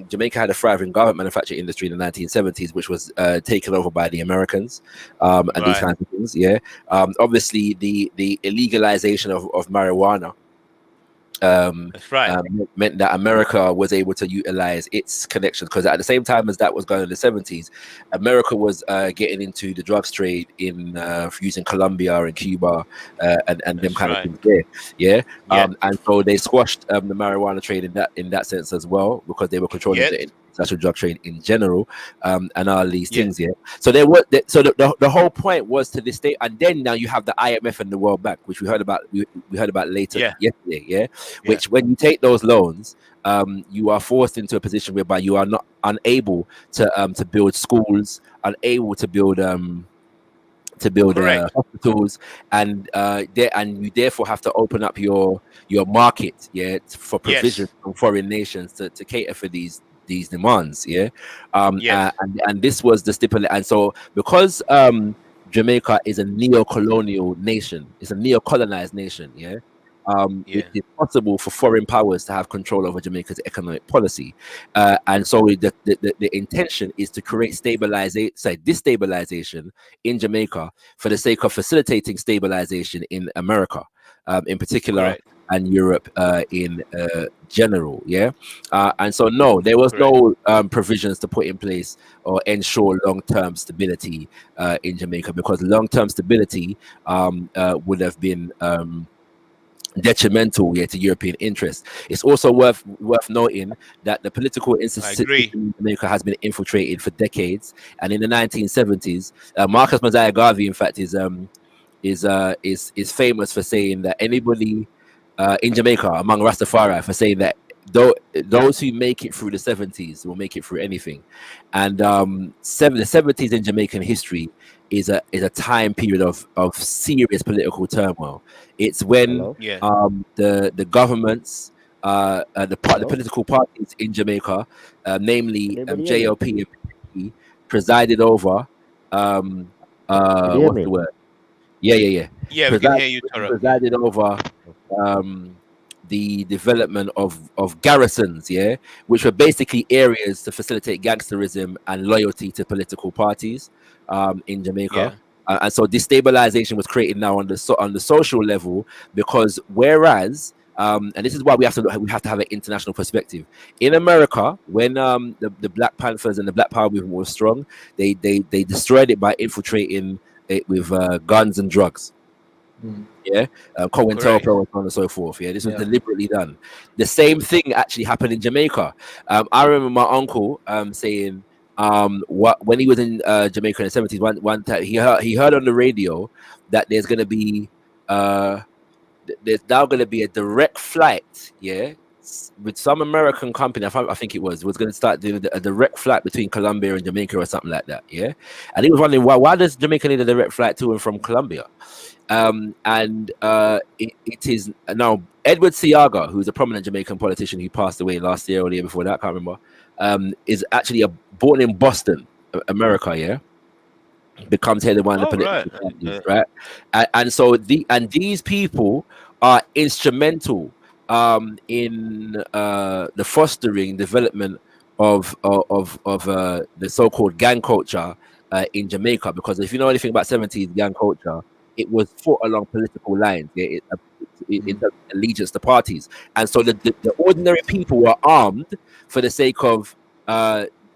Jamaica had a thriving garment manufacturing industry in the 1970s, which was taken over by the Americans, and these kinds of things. Obviously the illegalization of marijuana That's right. Meant that America was able to utilize its connections, because at the same time as that was going in the 70s, America was getting into the drugs trade in using Colombia and Cuba and them kind of things there. Yeah. And so they squashed the marijuana trade in that sense as well, because they were controlling the international drug trade in general, and all these things. Yeah. So there was the whole point was to this day, and then now you have the IMF and the World Bank, which we heard about later yesterday. Yeah. Which when you take those loans, you are forced into a position whereby you are not unable to build schools, unable to build hospitals, and you therefore have to open up your market, for provision from foreign nations to cater for these demands, and this was the stipulation. And so because Jamaica is a neo-colonial nation, it's a neo-colonized nation, it is possible for foreign powers to have control over Jamaica's economic policy, and so the intention is to create destabilization in Jamaica for the sake of facilitating stabilization in America, in particular, and Europe in general. And so no, there was no provisions to put in place or ensure long-term stability in Jamaica, because long-term stability would have been detrimental to European interests. It's also worth noting that the political institution in Jamaica has been infiltrated for decades, and in the 1970s, Marcus Mosiah Garvey, in fact, is famous for saying that anybody in Jamaica, among Rastafari, for saying that those who make it through the 70s will make it through anything. And the 70s in Jamaican history is a time period of serious political turmoil. It's when the governments, the political parties in Jamaica, namely JLP and PDP, presided over what's the word? Yeah, we can hear you, Tara. Presided over the development of garrisons, which were basically areas to facilitate gangsterism and loyalty to political parties in Jamaica. And so destabilization was created now on the social level, because whereas and this is why we have to have an international perspective. In America, when the Black Panthers and the Black Power movement was strong, they destroyed it by infiltrating it with guns and drugs. COINTELPRO and so on and so forth. This was deliberately done. The same thing actually happened in Jamaica. I remember my uncle saying when he was in Jamaica in the 70s, one time he heard on the radio that there's going to be a direct flight, with some American company. I think it was going to start doing a direct flight between Colombia and Jamaica or something like that. And he was wondering why does Jamaica need a direct flight to and from Colombia? It is now Edward Seaga, who's a prominent Jamaican politician who passed away last year or the year before that, I can't remember, is actually born in Boston, America, becomes head of one of the political parties, right? And so these people are instrumental in the fostering development of the so-called gang culture in Jamaica, because if you know anything about 70s gang culture, it was fought along political lines. It allegiance to parties, and so the ordinary people were armed for the sake of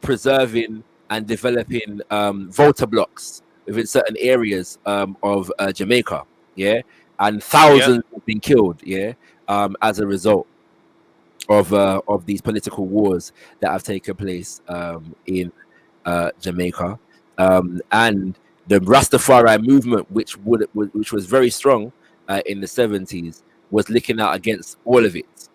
preserving and developing voter blocks within certain areas of Jamaica. And thousands have been killed. As a result of these political wars that have taken place in Jamaica, and the Rastafari movement, which was very strong in the 70s, was licking out against all of it.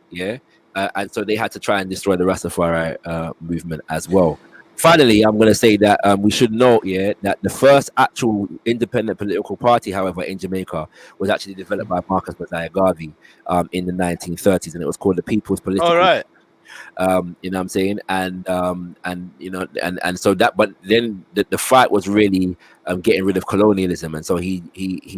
And so they had to try and destroy the Rastafari movement as well. Finally, I'm going to say that we should note, that the first actual independent political party, however, in Jamaica was actually developed by Marcus Mosiah Garvey in the 1930s, and it was called the People's Political. All right. You know what I'm saying, and so that, but then the fight was really getting rid of colonialism, and so he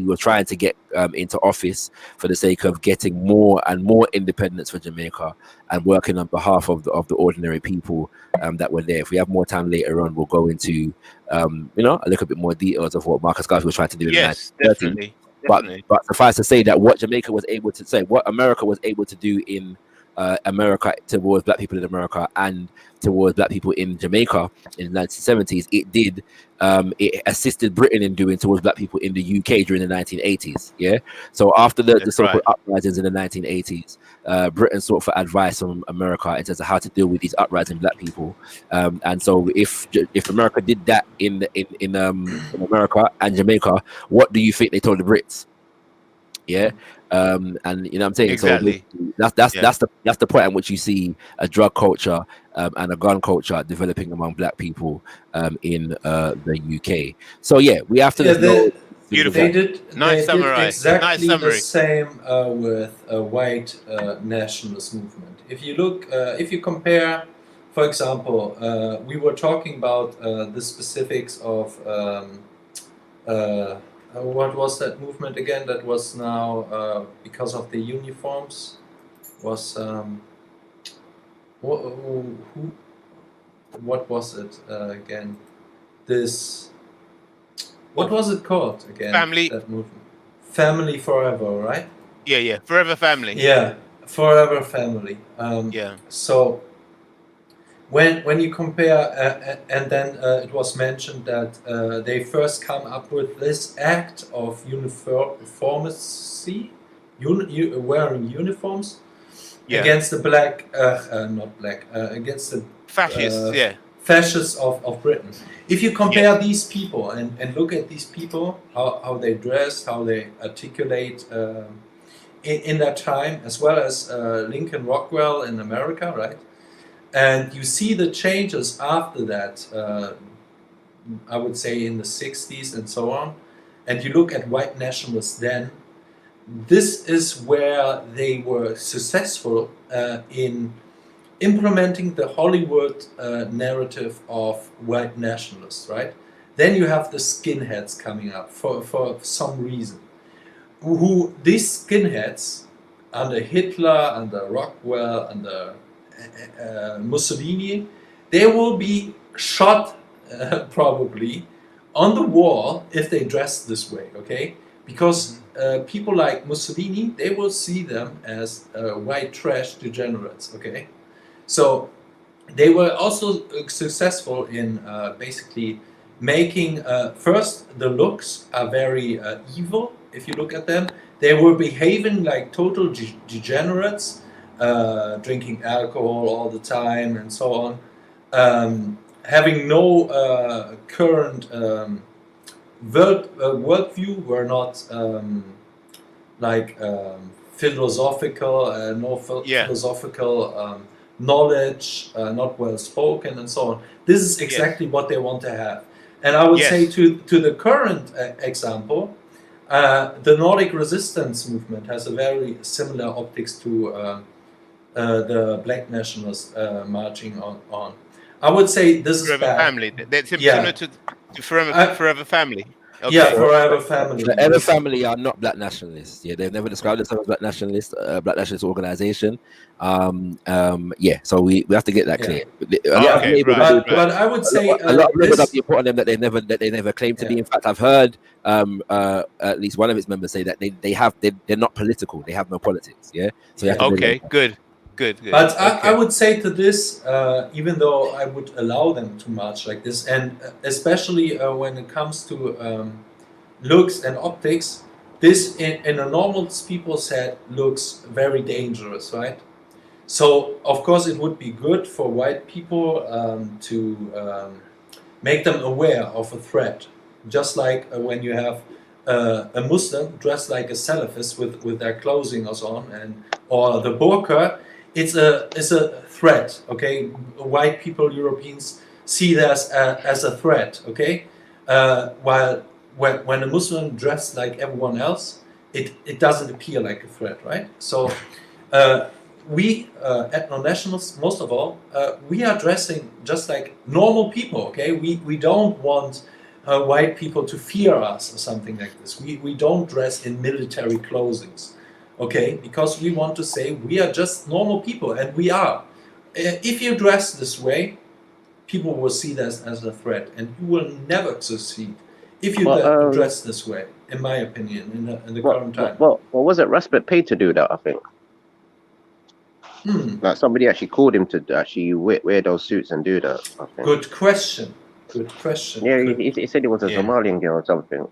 was trying to get into office for the sake of getting more and more independence for Jamaica and working on behalf of the ordinary people that were there. If we have more time later on, we'll go into a little bit more details of what Marcus Garvey was trying to do in the 1930s. Definitely. But suffice to say that what Jamaica was able to say, what America was able to do in America towards black people in America and towards black people in Jamaica in the 1970s, it assisted Britain in doing towards black people in the UK during the 1980s. Yeah. So after the so-called uprisings in the 1980s, Britain sought for advice from America in terms of how to deal with these uprising black people. And so if America did that in America and Jamaica, what do you think they told the Brits? Yeah. And you know what I'm saying? Exactly. So that's the point at which you see a drug culture and a gun culture developing among black people in the UK. So yeah, we have to beautiful. They did exactly nice summary. the same with a white nationalist movement. If you look, if you compare, for example, we were talking about the specifics of what was that movement again? That was now because of the uniforms. Was what was it again? This. What was it called again? Family. That movement. Family Forever, right? Yeah. Forever Family. Yeah, Forever Family. Yeah. So when you compare, and then it was mentioned that they first come up with this act of uniformity, wearing uniforms against the against the fascists, fascists of Britain. If you compare these people and look at these people, how they dress, how they articulate in that time, as well as Lincoln Rockwell in America, right? And you see the changes after that, I would say in the 60s and so on, and you look at white nationalists then, this is where they were successful in implementing the Hollywood narrative of white nationalists, right? Then you have the skinheads coming up for some reason. These skinheads, under Hitler, under Rockwell, under Mussolini, they will be shot probably on the wall if they dress this way, okay? Because people like Mussolini, they will see them as white trash degenerates, okay? So they were also successful in basically making, first, the looks are very evil, if you look at them. They were behaving like total degenerates, drinking alcohol all the time and so on, having no current worldview, were not philosophical, philosophical knowledge, not well spoken and so on. This is exactly what they want to have. And I would say to the current example, the Nordic resistance movement has a very similar optics to the black nationalists marching on. I would say this is Forever bad. Family. That's similar to Forever Family. Okay. Yeah, Forever Family. The Forever Family are not black nationalists. Yeah, they've never described themselves as black nationalists, black nationalist organization. So we have to get that clear. But I would say a lot of labels have been put on them that they never claimed to be. In fact, I've heard at least one of its members say that they're not political. They have no politics. Yeah. So good. But I would say to this, even though I would allow them to march like this, and especially when it comes to looks and optics, this in a normal people's head looks very dangerous, right? So of course it would be good for white people to make them aware of a threat, just like when you have a Muslim dressed like a Salafist with their clothing or so on, or the burqa. It's a threat, okay? White people, Europeans see this as a threat, okay? While when a Muslim dressed like everyone else, it doesn't appear like a threat, right? So we ethno-nationalists, most of all, we are dressing just like normal people, okay? We don't want white people to fear us or something like this. We don't dress in military clothing. Okay, because we want to say we are just normal people, and we are. If you dress this way, people will see this as a threat, and you will never succeed if you address this way, in my opinion, in the current time. Well, was it Respect paid to do that? I think. Like somebody actually called him to actually wear those suits and do that. I think. Good question. Good question. Yeah, he said it was a Somalian girl or something.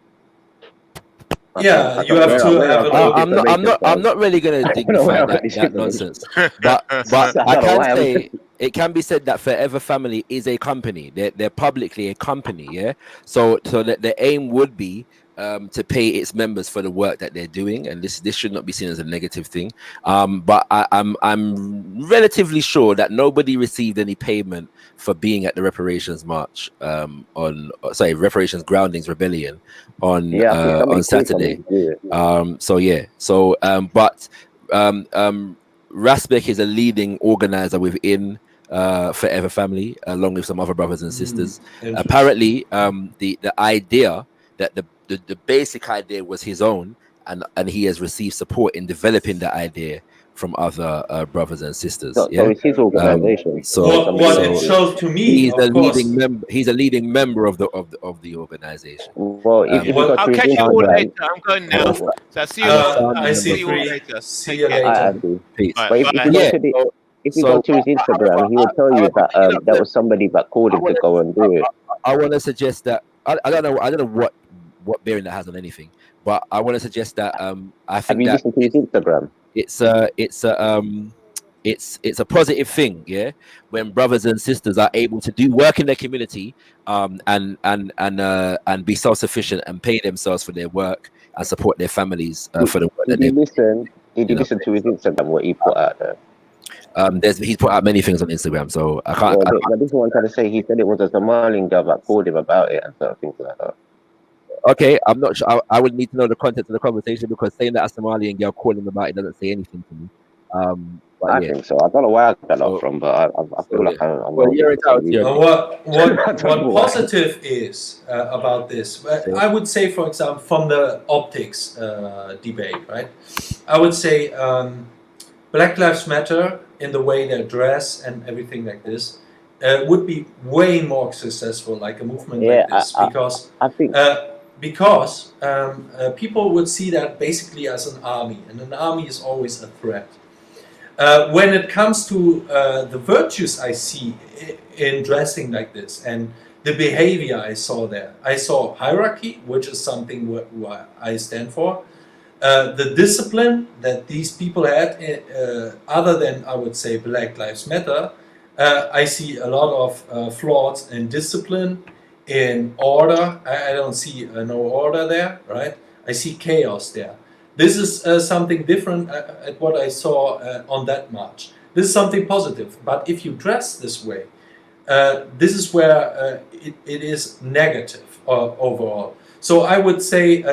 Yeah, you have to have a look. I'm not really going to dignify that nonsense. But I can say it can be said that Forever Family is a company. They're publicly a company. Yeah. So that the aim would be to pay its members for the work that they're doing, and this should not be seen as a negative thing. But I'm relatively sure that nobody received any payment for being at the reparations march reparations groundings rebellion on Saturday. But Rasbek is a leading organizer within Forever Family, along with some other brothers and sisters. Apparently, the idea that the basic idea was his own, and he has received support in developing the idea from other brothers and sisters. So it's his organization. It shows to me, he's a leading member of the organization. Well, I'll catch you all later. I'm going now. So I'll see you all later. See you later. Peace. If you go to his Instagram, he will tell you that that was somebody that called him to go and do it. I want to suggest that I don't know what bearing that has on anything, but I want to suggest that I think have you listened to his Instagram? It's a positive thing, yeah, when brothers and sisters are able to do work in their community and be self-sufficient and pay themselves for their work and support their families for the work. Did you listen to his Instagram, what he put out there? He's put out many things on Instagram, so I can't. Well, this is what I'm trying to say. He said it was a Somalian girl that called him about it and sort of things like that. Okay, I'm not sure. I would need to know the context of the conversation, because saying that a Somalian girl called him about it doesn't say anything to me. I think so. I don't know where I got that from, but I feel like I'm well, you're entitled. What positive is about this? I would say, for example, from the optics debate, right? I would say Black Lives Matter, in the way they dress and everything like this, would be way more successful, like a movement like this, because I think. Because people would see that basically as an army, and an army is always a threat. When it comes to the virtues I see in dressing like this and the behavior I saw there, I saw hierarchy, which is something what I stand for. The discipline that these people had, other than, I would say, Black Lives Matter, I see a lot of flaws in discipline, in order. I don't see no order there, right? I see chaos there. This is something different at what I saw on that march. This is something positive. But if you dress this way, this is where it is negative overall. So I would say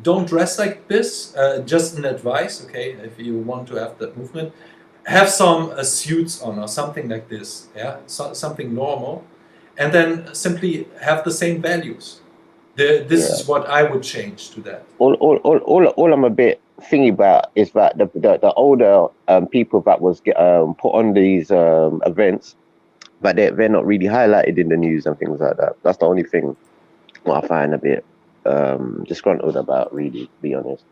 don't dress like this. Just an advice, okay, if you want to have that movement. Have some suits on or something like this, yeah, something normal. And then simply have the same values. This is what I would change to that. All I'm a bit thingy about is that the older people that was put on these events, but they're not really highlighted in the news and things like that. That's the only thing what I find a bit disgruntled about, really, to be honest.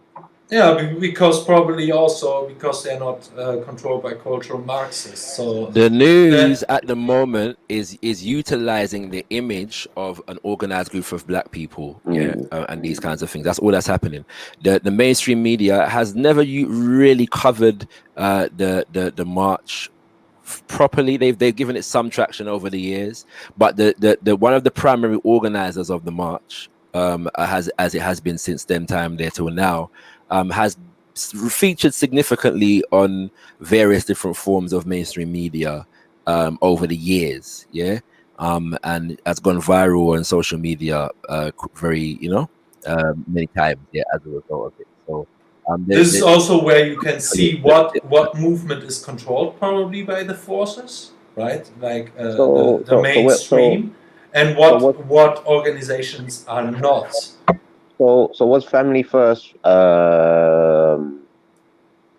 Yeah, because probably also because they're not controlled by cultural Marxists. So the news at the moment is utilizing the image of an organized group of black people, and these kinds of things. That's all that's happening. The mainstream media has never really covered the march properly. They've given it some traction over the years, but the one of the primary organizers of the march, as it has been since them time there till now, has featured significantly on various different forms of mainstream media over the years, and has gone viral on social media very, many times, as a result of it. So this is also where you can see what movement is controlled probably by the forces, right? Like the mainstream, and what organizations are not. So was Family First?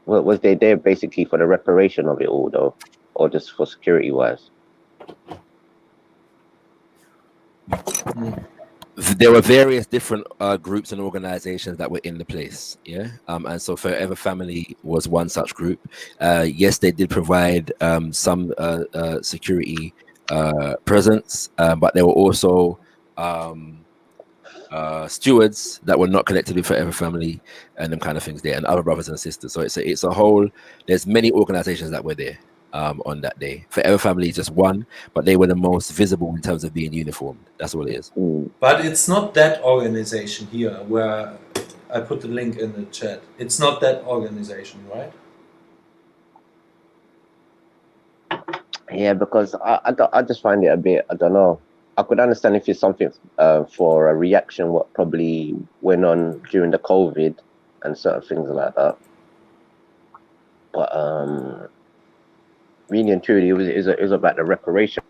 Was they there basically for the reparation of it all, though, or just for security wise? there were various different groups and organizations that were in the place, yeah. And so Forever Family was one such group. Yes, they did provide some security presence, but there were also stewards that were not connected with Forever Family and them kind of things there, and other brothers and sisters. So it's a whole. There's many organizations that were there on that day. Forever Family is just one, but they were the most visible in terms of being uniformed. That's all it is. But it's not that organization here where I put the link in the chat. It's not that organization, right? Yeah, because I just find it a bit, I don't know. I could understand if it's something for a reaction what probably went on during the COVID and certain things like that. But really and truly, it was about the reparation.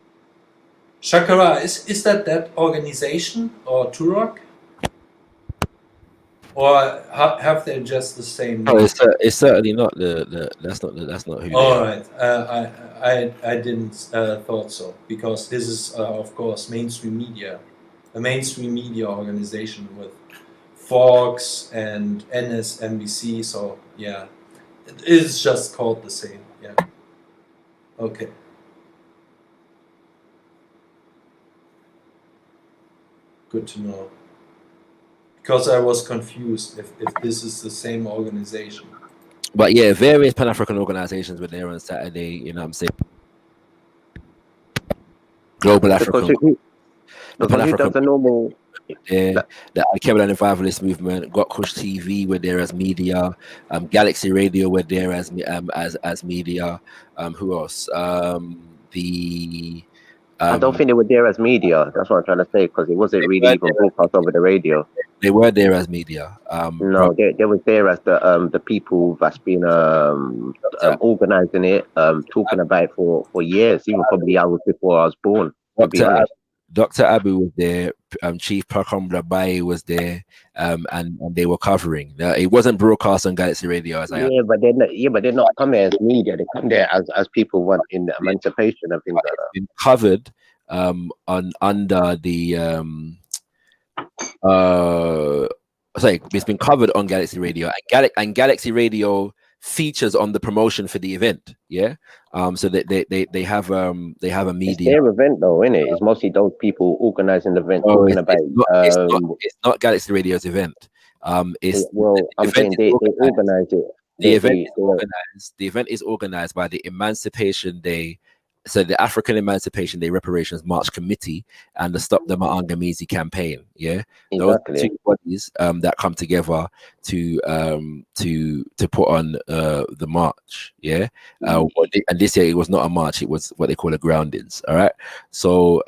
Shakara, is that organization or Turok? Or have they just the same name? No, it's certainly not that's not who. All right, I didn't thought so, because this is of course mainstream media, a mainstream media organization with Fox and NSNBC. So yeah, it is just called the same. Yeah. Okay. Good to know. Because I was confused if this is the same organization. But yeah, various Pan-African organizations were there on Saturday, you know what I'm saying? Global African. Because who does the normal... The Kebalan Revivalist Movement, Got Kush TV were there as media, Galaxy Radio were there as media. Who else? I don't think they were there as media. That's what I'm trying to say, because it wasn't really even broadcast over the radio. They were there as media. No, they were there as the people that's been organizing it, talking about it for years, even probably hours before I was born. Dr. Abu was there, Chief Pakumbra Baye was there, and they were covering. It wasn't broadcast on Galaxy Radio as but they're not come there as media. They come there as people want in the emancipation and things like that. Been covered under the it's been covered on Galaxy Radio, and Galaxy Radio features on the promotion for the event. Yeah. So they have a media. It's their event though, isn't it? It's mostly those people organizing the event, talking about. It's not Galaxy Radio's event. I'm saying they organize it. The event is organized by the Emancipation Day. So the African Emancipation Day Reparations March Committee and the Stop the Maangamizi campaign, yeah, exactly. Those two bodies that come together to put on the march, yeah. And this year it was not a march; it was what they call a groundings. All right. So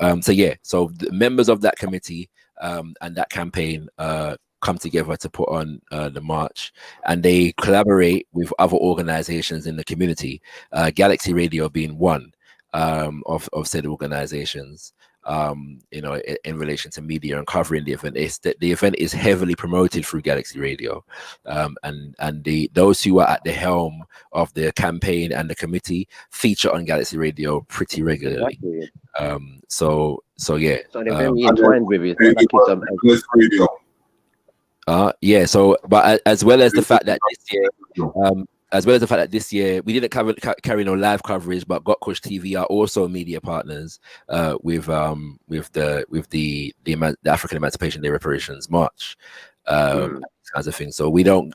so the members of that committee and that campaign come together to put on the march, and they collaborate with other organizations in the community. Galaxy Radio being one. Of said organizations, in relation to media and covering the event. The event is heavily promoted through Galaxy Radio, and those who are at the helm of the campaign and the committee feature on Galaxy Radio pretty regularly. Exactly. So yeah. So they're very entwined with it. Yeah. So, but as well as the fact that this year, we didn't carry no live coverage, but Got Kush TV are also media partners with the African Emancipation Day Reparations March, kinds of things. So we don't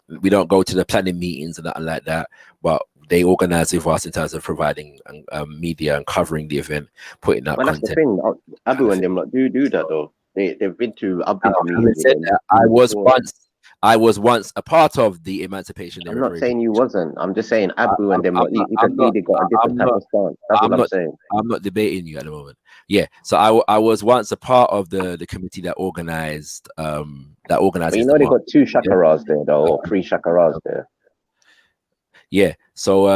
go to the planning meetings and nothing like that, but they organize with us in terms of providing media and covering the event, putting that content. That's the thing. Abu and them do that though. They've been to meetings. I was once a part of the Emancipation Day. I'm not saying you wasn't. I'm just saying Abu and them. You just really got a different type of stance. That's what I'm saying. I'm not debating you at the moment. Yeah. So I was once a part of the committee that organized But you know they got 2 chakaras there though, or 3 chakaras there. Yeah. So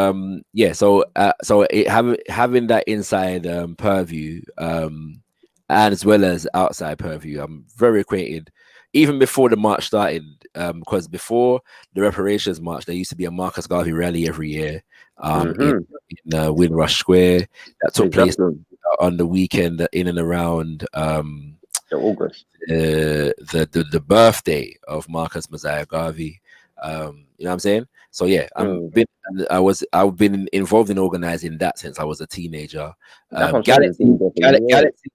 having that inside purview and as well as outside purview, I'm very acquainted. Even before the march started, because before the reparations march, there used to be a Marcus Garvey rally every year in Windrush Square that took place on the weekend in and around August. The birthday of Marcus Messiah Garvey. You know what I'm saying? So yeah, I've been involved in organizing that since I was a teenager. Galaxy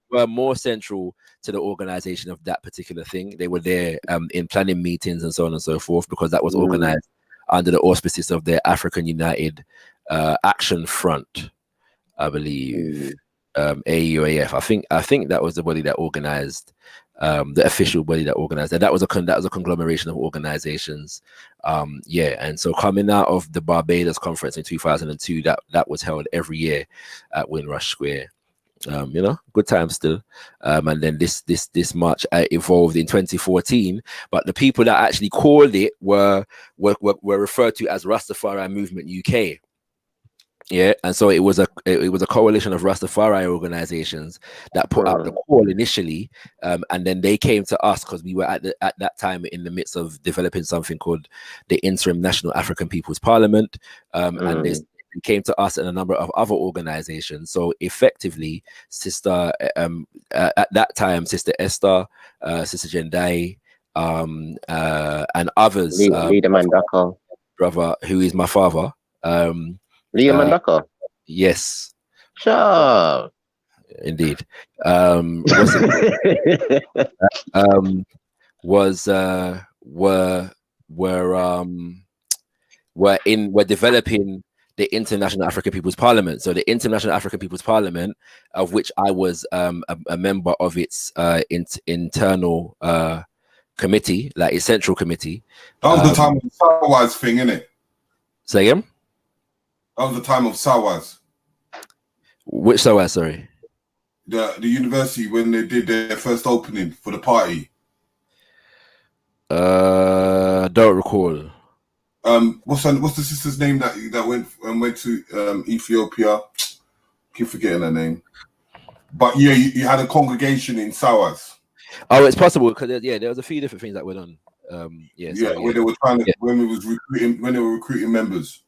were more central to the organization of that particular thing. They were there in planning meetings and so on and so forth, because that was organized under the auspices of the African United Action Front, I believe. AUAF. I think that was the body that organized, the official body that organized that. That was a conglomeration of organizations. And so coming out of the Barbados conference in 2002, that was held every year at Windrush Square. Good time still. And then this march evolved in 2014, but the people that actually called it were referred to as Rastafari Movement UK. Yeah, and so it was a coalition of Rastafari organizations that put out the call initially, and then they came to us because we were at that time in the midst of developing something called the Interim National African People's Parliament, and they came to us and a number of other organizations. So effectively, Sister at that time, Sister Esther, Sister Jendai, and others, Leader Mandaka, brother, who is my father. Leader Mandaka. Yes. Sure. Indeed. We're developing the International African People's Parliament. So the International African People's Parliament, of which I was a member of its internal committee, like its central committee. That was the time of the Sawaz thing, innit? Say again? That was the time of Sawaz. Which Sawaz, sorry? The university, when they did their first opening for the party. Don't recall. What's the sister's name that went to Ethiopia? Keep forgetting her name. But yeah, you had a congregation in Sawaz. Oh, it's possible because there was a few different things that went on. Where they were trying to when they were recruiting members.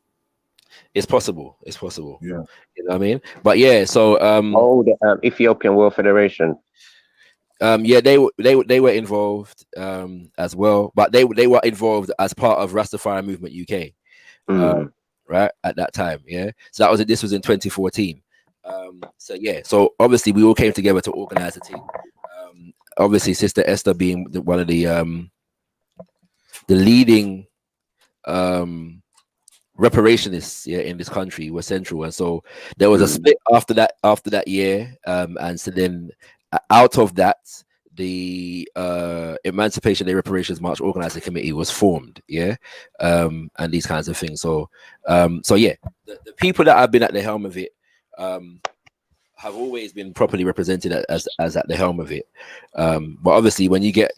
It's possible. Yeah, you know what I mean. But yeah, so the Ethiopian World Federation. They were involved as well, but they were involved as part of Rastafari Movement UK, right at that time. Yeah, so this was in 2014. So obviously we all came together to organize a team. Obviously, Sister Esther being one of the leading reparationists in this country were central, and so there was a split after that year, and so then out of that, the Emancipation Day Reparations March Organizing Committee was formed, and these kinds of things. So the people that have been at the helm of it have always been properly represented as at the helm of it. But obviously, when you get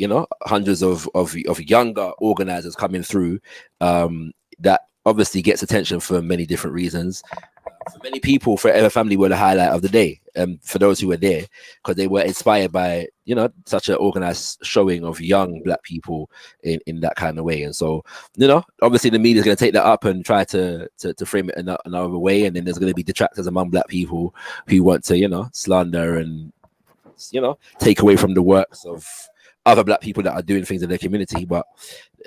hundreds of younger organizers coming through, that obviously gets attention for many different reasons. For many people, Forever Family were the highlight of the day, for those who were there, because they were inspired by such an organized showing of young Black people in that kind of way. And so obviously the media is going to take that up and try to frame it another way, and then there's going to be detractors among Black people who want to slander and take away from the works of other Black people that are doing things in their community. But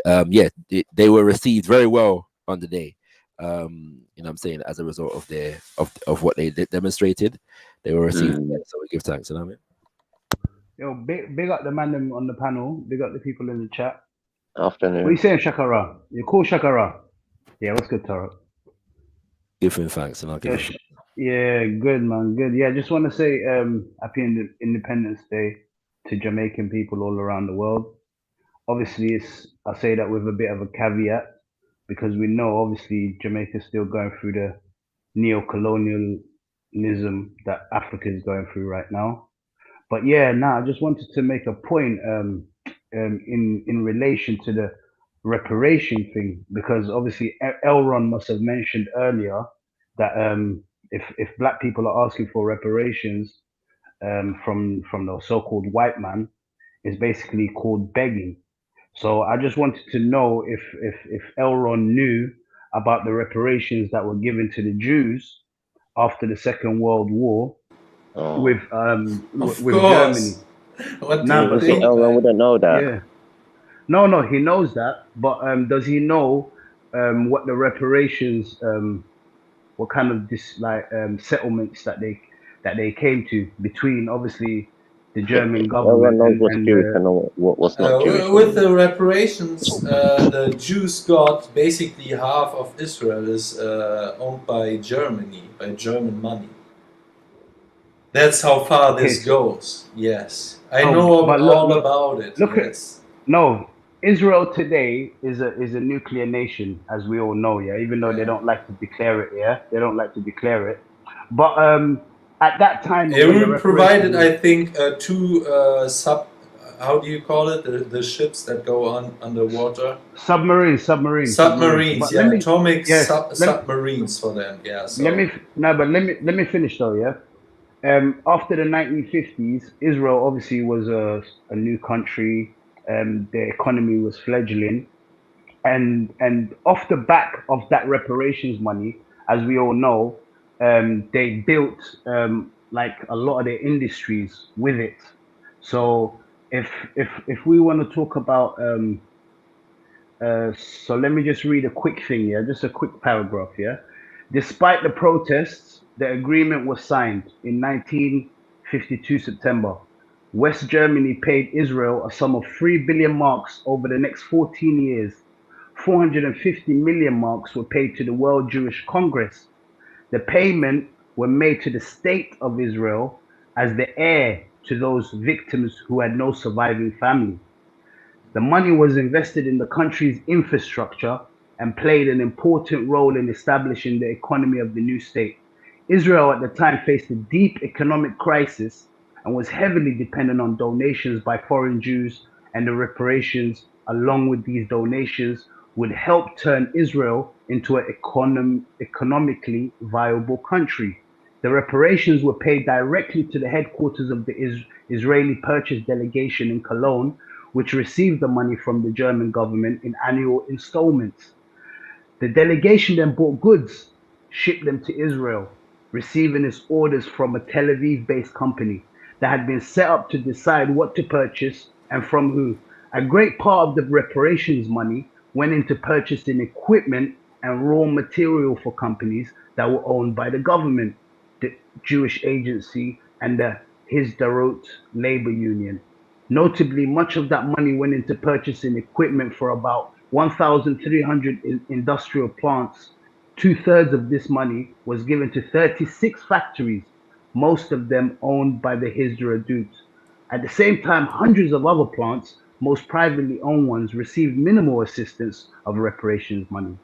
they were received very well on the day. I'm saying, as a result of their of what they demonstrated, they were received. So we give thanks. You know what I Yo, mean? big up the man on the panel. Big up the people in the chat. Afternoon. What are you saying, Shakara? You cool, Shakara? Yeah, what's good, Tara? Give him thanks, and I'll give him. Yeah, good man, good. Yeah, I just want to say happy Independence Day to Jamaican people all around the world. Obviously, I say that with a bit of a caveat, because we know obviously Jamaica's still going through the neo-colonialism that Africa is going through right now. But yeah, I just wanted to make a point in relation to the reparation thing, because obviously Elron must have mentioned earlier that if Black people are asking for reparations from the so-called white man, it's basically called begging. So I just wanted to know if Elron knew about the reparations that were given to the Jews after the Second World War with Germany. What Nah, do you but think, Elron man? wouldn't know that. yeah. No, he knows that. But does he know what the reparations, what kind of settlements that they came to between obviously the German Elron government knows what's and Jewish and what's not Jewish. With the reparations, the Jews got basically half of Israel is owned by Germany, by German money. That's how far okay, this goes. Yes, I no, know but all about it. look Yes. no. Israel today is a nuclear nation, as we all know. Yeah, even though they don't like to declare it. Yeah, they don't like to declare it. But at that time when the It reparations provided, was, I think, two how do you call it? The ships that go on underwater. submarines. Submarines, But yeah, atomic yes, submarines for them. Yeah, let so me no, but let me finish though. Yeah. After the 1950s, Israel obviously was a new country. The economy was fledgling, and off the back of that reparations money, as we all know, they built like a lot of their industries with it. So if we want to talk about so let me just read a quick thing, yeah, just a quick paragraph, yeah. Despite the protests, the agreement was signed in 1952 September. West Germany paid Israel a sum of 3 billion marks over the next 14 years. 450 million marks were paid to the World Jewish Congress. The payment were made to the state of Israel as the heir to those victims who had no surviving family. The money was invested in the country's infrastructure and played an important role in establishing the economy of the new state. Israel at the time faced a deep economic crisis and was heavily dependent on donations by foreign Jews, and the reparations, along with these donations, would help turn Israel into an economically viable country. The reparations were paid directly to the headquarters of the Israeli Purchase Delegation in Cologne, which received the money from the German government in annual installments. The delegation then bought goods, shipped them to Israel, receiving its orders from a Tel Aviv based company that had been set up to decide what to purchase and from who. A great part of the reparations money went into purchasing equipment and raw material for companies that were owned by the government, the Jewish Agency, and the Hizdarot labor union. Notably, much of that money went into purchasing equipment for about 1,300 industrial plants. Two-thirds of this money was given to 36 factories, most of them owned by the Hizdarut. At the same time, hundreds of other plants, most privately owned ones, received minimal assistance of reparations money.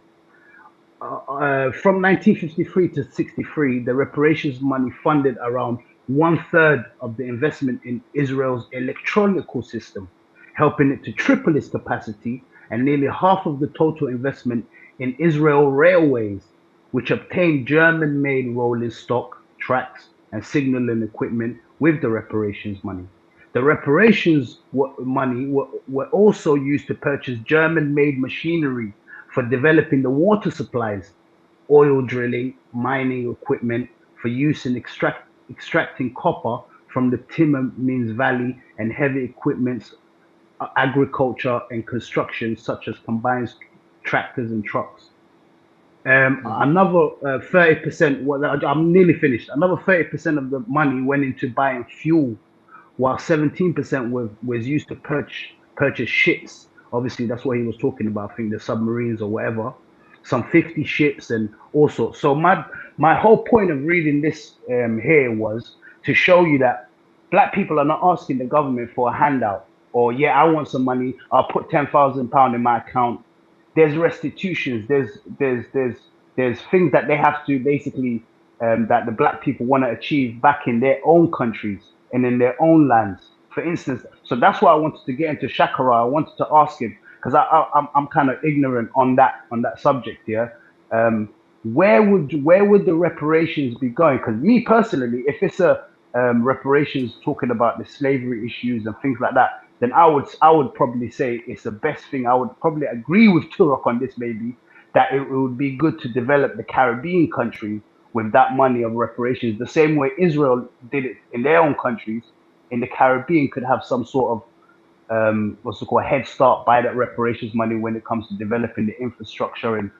From 1953 to 63, the reparations money funded around one-third of the investment in Israel's electronical system, helping it to triple its capacity, and nearly half of the total investment in Israel railways, which obtained German-made rolling stock, tracks, and signaling equipment with the reparations money. The reparations money were also used to purchase German-made machinery for developing the water supplies, oil drilling, mining equipment for use in extracting copper from the Timmermans Valley, and heavy equipments, agriculture and construction, such as combines tractors and trucks. Another 30%, I'm nearly finished. Another 30% of the money went into buying fuel, while 17% was used to purchase ships. Obviously, that's what he was talking about. I think the submarines or whatever. Some 50 ships and all sorts. So my whole point of reading this here was to show you that black people are not asking the government for a handout, or yeah, I want some money. I'll put £10,000 in my account. There's restitutions. There's things that they have to basically that the black people want to achieve back in their own countries and in their own lands. For instance, so that's why I wanted to get into Shakara. I wanted to ask him because I'm kind of ignorant on that subject. Yeah, where would the reparations be going? Because me personally, if it's a reparations talking about the slavery issues and things like that, then I would probably say it's the best thing. I would probably agree with Turok on this, maybe that it would be good to develop the Caribbean countries with that money of reparations, the same way Israel did it in their own countries. in the Caribbean could have some sort of what's it called, head start by that reparations money when it comes to developing the infrastructure and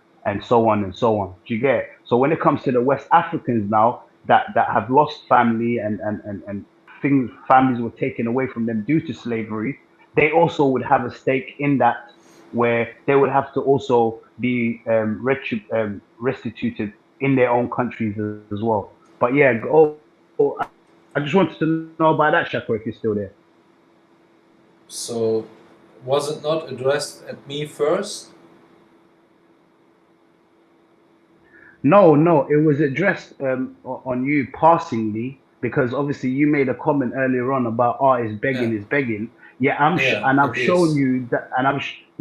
so on and so on. Do you get it? So when it comes to the West Africans now that have lost family and things, families were taken away from them due to slavery, they also would have a stake in that, where they would have to also be restituted in their own countries as well. But yeah, I just wanted to know about that, Shako, if you're still there. So, was it not addressed at me first? No, it was addressed on you passingly, because obviously you made a comment earlier on about is begging. Yeah, I've shown you that, and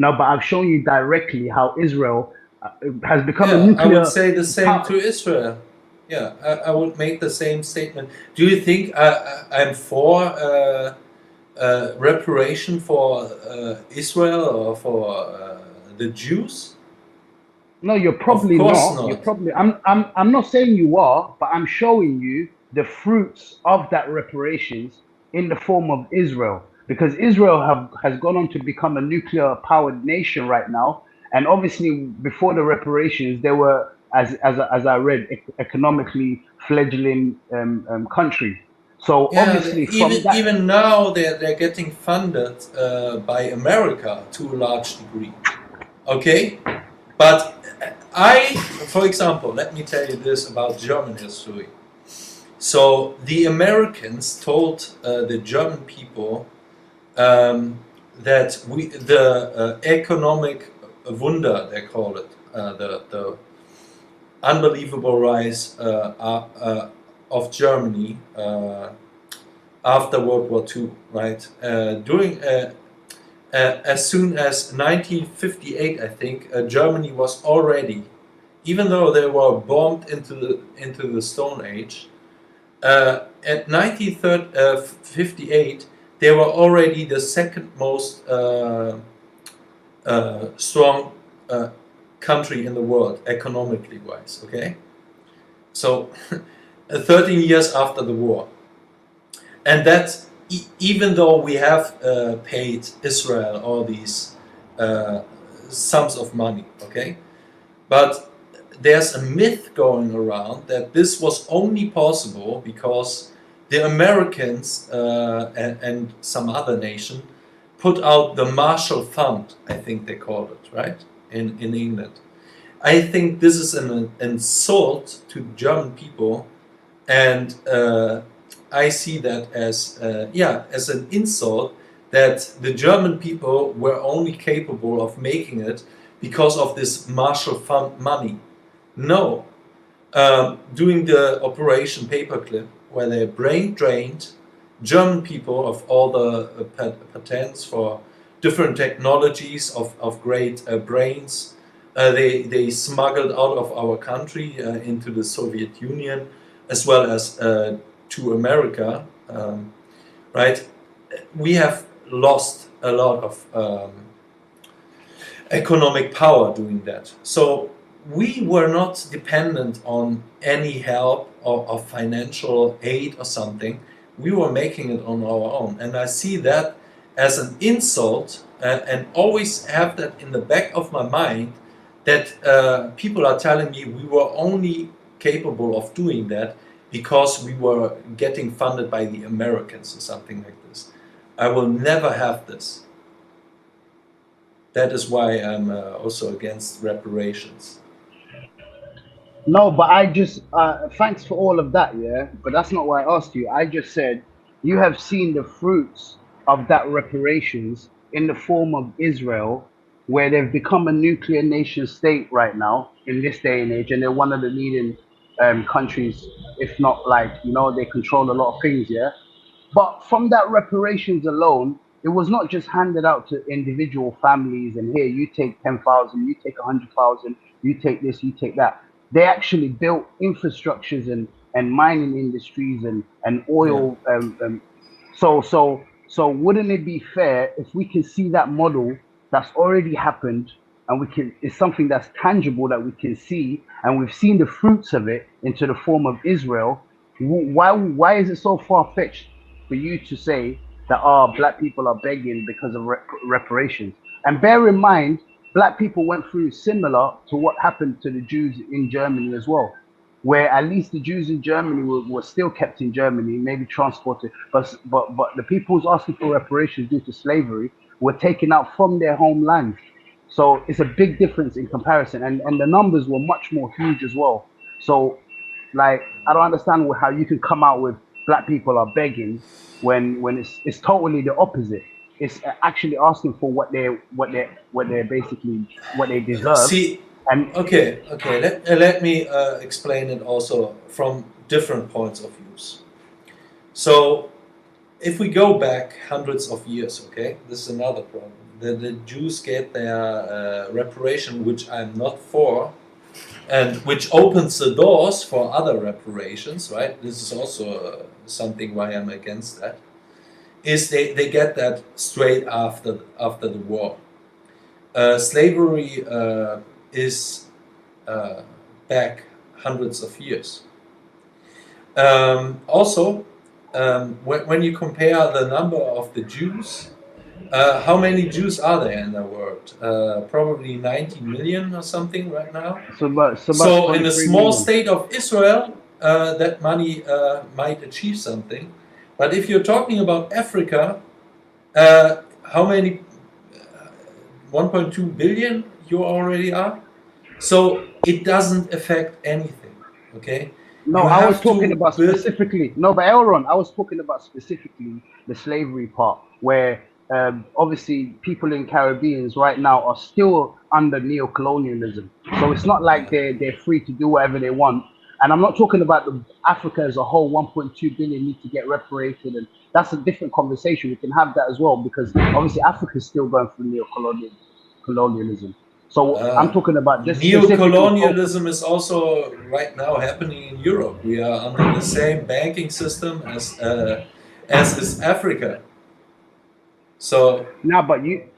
I've shown you directly how Israel has become a nuclear. I would say the same to Israel. Yeah, I would make the same statement. Do you think I'm for reparation for Israel or for the Jews? No, you're probably not. You're probably. I'm not saying you are, but I'm showing you the fruits of that reparations in the form of Israel, because Israel has gone on to become a nuclear powered nation right now, and obviously before the reparations, they were, as I read, economically fledgling country. So obviously, even now they're getting funded by America to a large degree. Okay, but for example, let me tell you this about German history. So the Americans told the German people that the economic wonder, they call it, the unbelievable rise of Germany after World War II, right? During as soon as 1958, I think, Germany was already, even though they were bombed into the Stone Age, at 1958 they were already the second most strong country in the world, economically wise. Okay, so 13 years after the war, and that's even though we have paid Israel all these sums of money, okay? But there's a myth going around that this was only possible because the Americans and some other nation put out the Marshall Fund, I think they called it, right? In England. I think this is an insult to German people, and I see that as as an insult that the German people were only capable of making it because of this Marshall Fund money. No, doing the Operation Paperclip, where they brain drained German people of all the patents for different technologies of great brains. They smuggled out of our country into the Soviet Union, as well as to America, right? We have lost a lot of economic power doing that. So we were not dependent on any help or financial aid or something. We were making it on our own. And I see that as an insult and always have that in the back of my mind, that people are telling me we were only capable of doing that because we were getting funded by the Americans or something like this. I will never have this. That is why I'm also against reparations. No, but I just thanks for all of that, yeah. But that's not what I asked you. I just said you have seen the fruits of that reparations in the form of Israel, where they've become a nuclear nation state right now in this day and age, and they're one of the leading countries, if not like, they control a lot of things, yeah. But from that reparations alone, it was not just handed out to individual families and here, you take 10,000, you take 100,000, you take this, you take that. They actually built infrastructures and mining industries and oil. So wouldn't it be fair if we can see that model that's already happened, and it's something that's tangible that we can see, and we've seen the fruits of it into the form of Israel? Why is it so far fetched for you to say that black people are begging because of reparations. And bear in mind, black people went through similar to what happened to the Jews in Germany as well, where at least the Jews in Germany were still kept in Germany, maybe transported, but the people who's asking for reparations due to slavery were taken out from their homeland. So it's a big difference in comparison, and the numbers were much more huge as well. So, like, I don't understand how you can come out with black people are begging when it's totally the opposite. It's actually asking for what they're basically what they deserve. See, and okay. Let me explain it also from different points of views. So, if we go back hundreds of years, okay, this is another problem. The Jews get their reparation, which I'm not for, and which opens the doors for other reparations, right? This is also something why I'm against that. Is they get that straight after the war. Slavery is back hundreds of years. Also, when you compare the number of the Jews, how many Jews are there in the world? Probably 90 million or something right now. So in a small state of Israel, that money might achieve something. But if you're talking about Africa, how many? 1.2 billion you already are. So it doesn't affect anything. Okay. No, I was talking about specifically. No, but Elron, I was talking about specifically the slavery part, where obviously people in Caribbeans right now are still under neo-colonialism. So it's not like they're free to do whatever they want. And I'm not talking about Africa as a whole. 1.2 billion need to get reparated, and that's a different conversation. We can have that as well, because obviously Africa is still going through neo-colonialism. So I'm talking about just neo-colonialism is also right now happening in Europe. We are under the same banking system as is Africa. So but you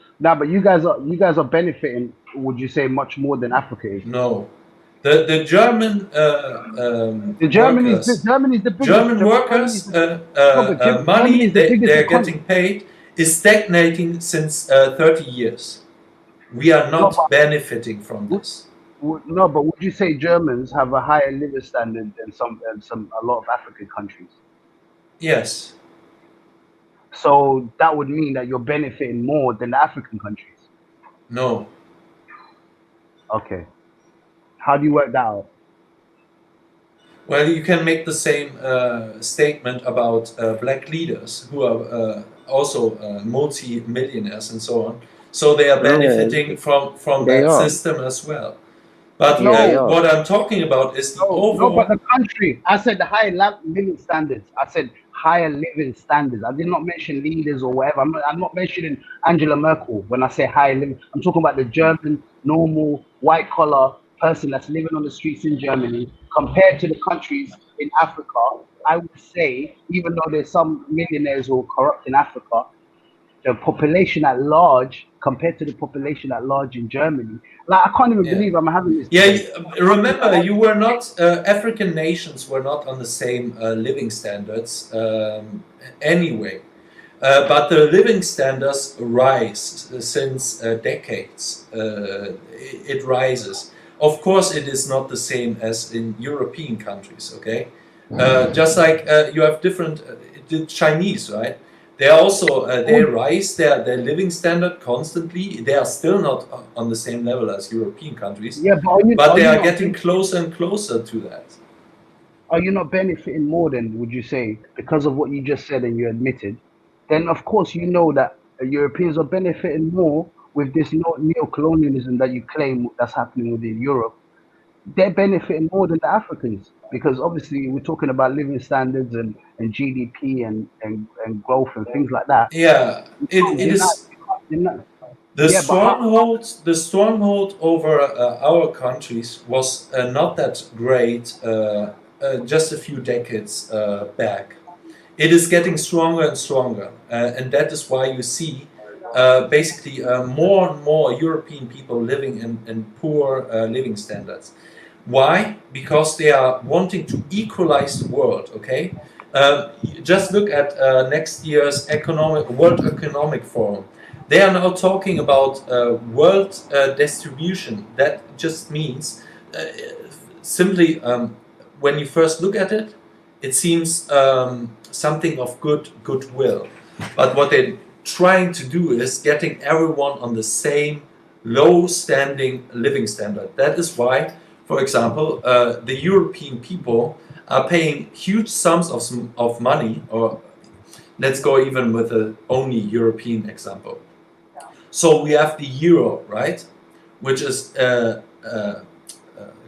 guys are benefiting. Would you say much more than Africa is? No, the German Germany's the biggest. German workers money they're getting paid is stagnating since 30 years. We are not benefiting from this. No, but would you say Germans have a higher living standard than a lot of African countries? Yes. So that would mean that you're benefiting more than the African countries. No. Okay. How do you work that out? Well, you can make the same statement about black leaders who are also multi-millionaires and so on. So they are benefiting from that system as well. But what I'm talking about is the overall... No, but the country. I said the higher living standards. I said higher living standards. I did not mention leaders or whatever. I'm not mentioning Angela Merkel when I say higher living. I'm talking about the German, normal, white-collar person that's living on the streets in Germany compared to the countries in Africa. I would say, even though there's some millionaires who are corrupt in Africa, the population at large compared to the population at large in Germany, like I can't even believe I'm having this. Remember, you were not African nations were not on the same living standards anyway, but the living standards rise since decades. It rises. Of course, it is not the same as in European countries. Okay, just like you have different the Chinese, right? They also they rise their living standard constantly. They are still not on the same level as European countries. But they are getting closer and closer to that. Are you not benefiting more then, would you say, because of what you just said and you admitted? Then of course you know that Europeans are benefiting more with this neo-colonialism that you claim that's happening within Europe. They're benefiting more than the Africans, because obviously we're talking about living standards and GDP and growth and things like that. Yeah, it is. The stronghold over our countries was not that great just a few decades back. It is getting stronger and stronger, and that is why you see basically more and more European people living in poor living standards. Why? Because they are wanting to equalize the world, okay? Just look at next year's World Economic Forum. They are now talking about world distribution. That just means simply when you first look at it, it seems something of goodwill. But what they're trying to do is getting everyone on the same low standing living standard. That is why, for example, the European people are paying huge sums of money, or let's go even with the only European example. So we have the euro, right, which is a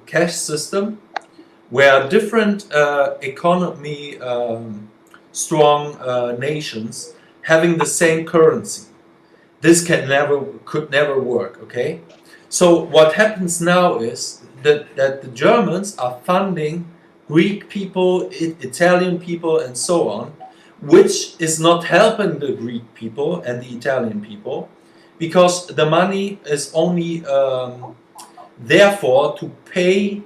cash system where different economy strong nations having the same currency. This could never work, okay? So what happens now is that the Germans are funding Greek people, Italian people, and so on, which is not helping the Greek people and the Italian people, because the money is only therefore to pay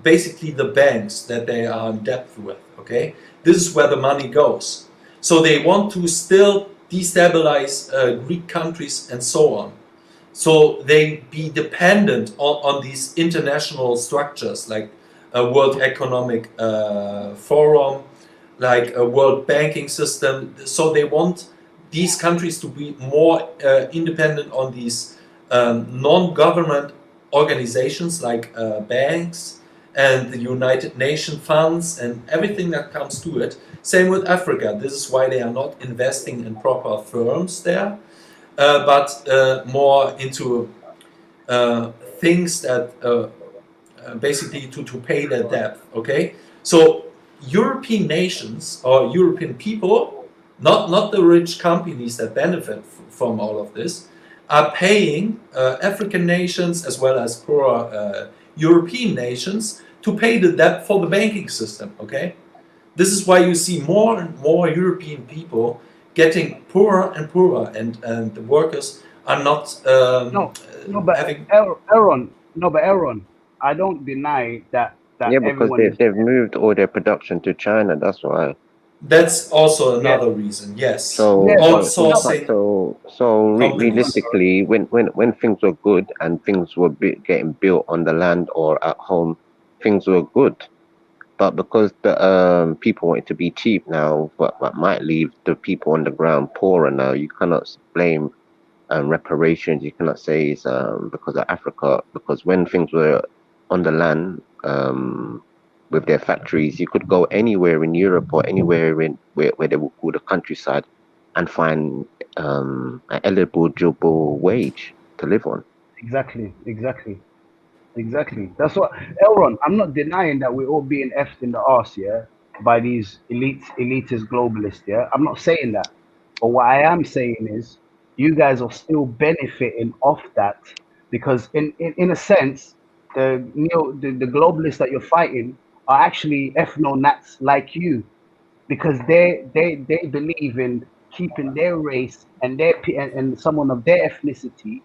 basically the banks that they are in debt with, okay? This is where the money goes. So they want to still destabilize Greek countries and so on. So they be dependent on these international structures like a World Economic Forum, like a World Banking System. So they want these countries to be more independent on these non-government organizations like banks and the United Nations funds and everything that comes to it. Same with Africa. This is why they are not investing in proper firms there, but more into things that basically to pay their debt. Okay, so European nations or European people, not the rich companies that benefit from all of this, are paying African nations as well as poorer European nations to pay the debt for the banking system. Okay, this is why you see more and more European people getting poorer and poorer, and the workers are not having. Aaron, I don't deny that. Yeah, because they've moved all their production to China. That's why. That's also another reason. Yes. So outsourcing. Realistically, when things were good and things were getting built on the land or at home, things were good. But because the people want it to be cheap now, what might leave the people on the ground poorer now. You cannot blame reparations. You cannot say it's because of Africa. Because when things were on the land with their factories, you could go anywhere in Europe or anywhere in where they would call the countryside and find an eligible wage to live on. Exactly. That's what, Elron, I'm not denying that we're all being effed in the arse, yeah, by these elitist globalists, yeah. I'm not saying that. But what I am saying is you guys are still benefiting off that, because in a sense, the globalists that you're fighting are actually ethno-nats like you, because they believe in keeping their race and and someone of their ethnicity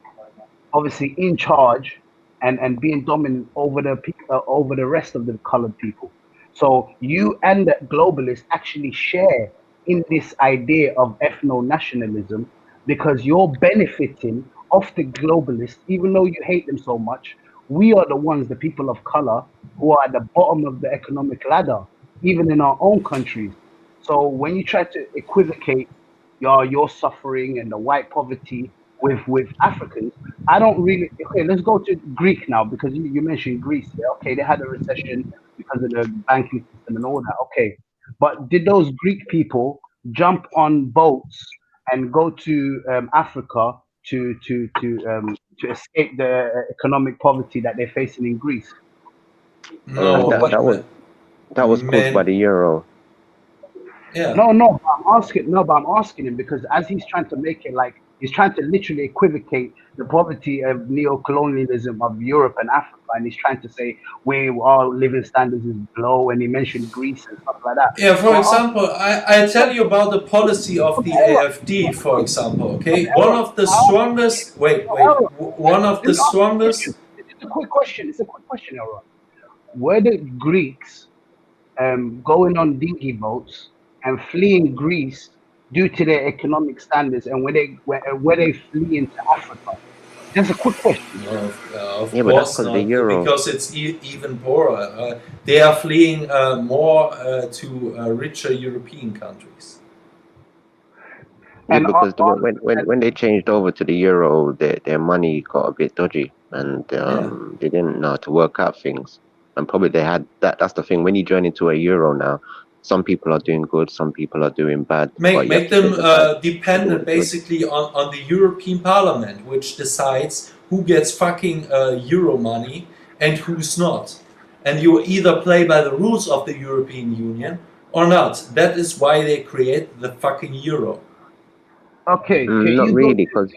obviously in charge and being dominant over the rest of the colored people. So you and the globalists actually share in this idea of ethno-nationalism, because you're benefiting off the globalists, even though you hate them so much. We are the ones, the people of color, who are at the bottom of the economic ladder, even in our own countries. So when you try to equivocate your suffering and the white poverty with Africans, I don't really. Okay, let's go to Greek now, because you mentioned Greece. Yeah, okay, they had a recession because of the banking system and all that. Okay, but did those Greek people jump on boats and go to Africa to escape the economic poverty that they're facing in Greece? No, that was caused by the euro. Yeah. No, but I'm asking him because as he's trying to make it like he's trying to literally equivocate the poverty of neo-colonialism of Europe and Africa, and he's trying to say our living standards is low, and he mentioned Greece and stuff like that. Yeah, for example, I tell you about the policy of the AFD, for example. Okay, one of the strongest. One of the strongest. It's a quick question. Aaron. Were the Greeks going on dinghy boats and fleeing Greece due to their economic standards, and where they flee into Africa? Just a quick question. No, of Yeah, but that's course because the not, euro. because it's even poorer. They are fleeing more to richer European countries. Yeah, because when they changed over to the euro, their money got a bit dodgy, and they didn't know how to work out things. And probably they had that. That's the thing. When you join into a euro now, some people are doing good, some people are doing bad. But you have Make to take them the bad with dependent the good. basically on the European Parliament, which decides who gets fucking euro money and who's not. And you either play by the rules of the European Union or not. That is why they create the fucking euro. Okay, Not really, because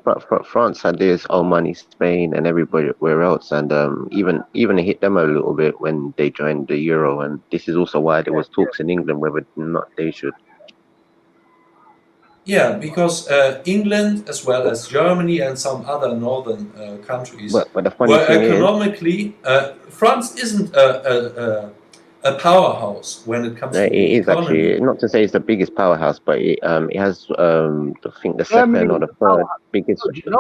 France had this own money, Spain and everywhere else, and even it hit them a little bit when they joined the euro. And this is also why there was talks in England whether or not they should. Yeah, because England, as well as Germany and some other northern countries, But the funny were thing is, economically. France isn't a powerhouse when it comes to it the is economy. actually, not to say it's the biggest powerhouse, but it has I think the Germany second or the is third powerhouse.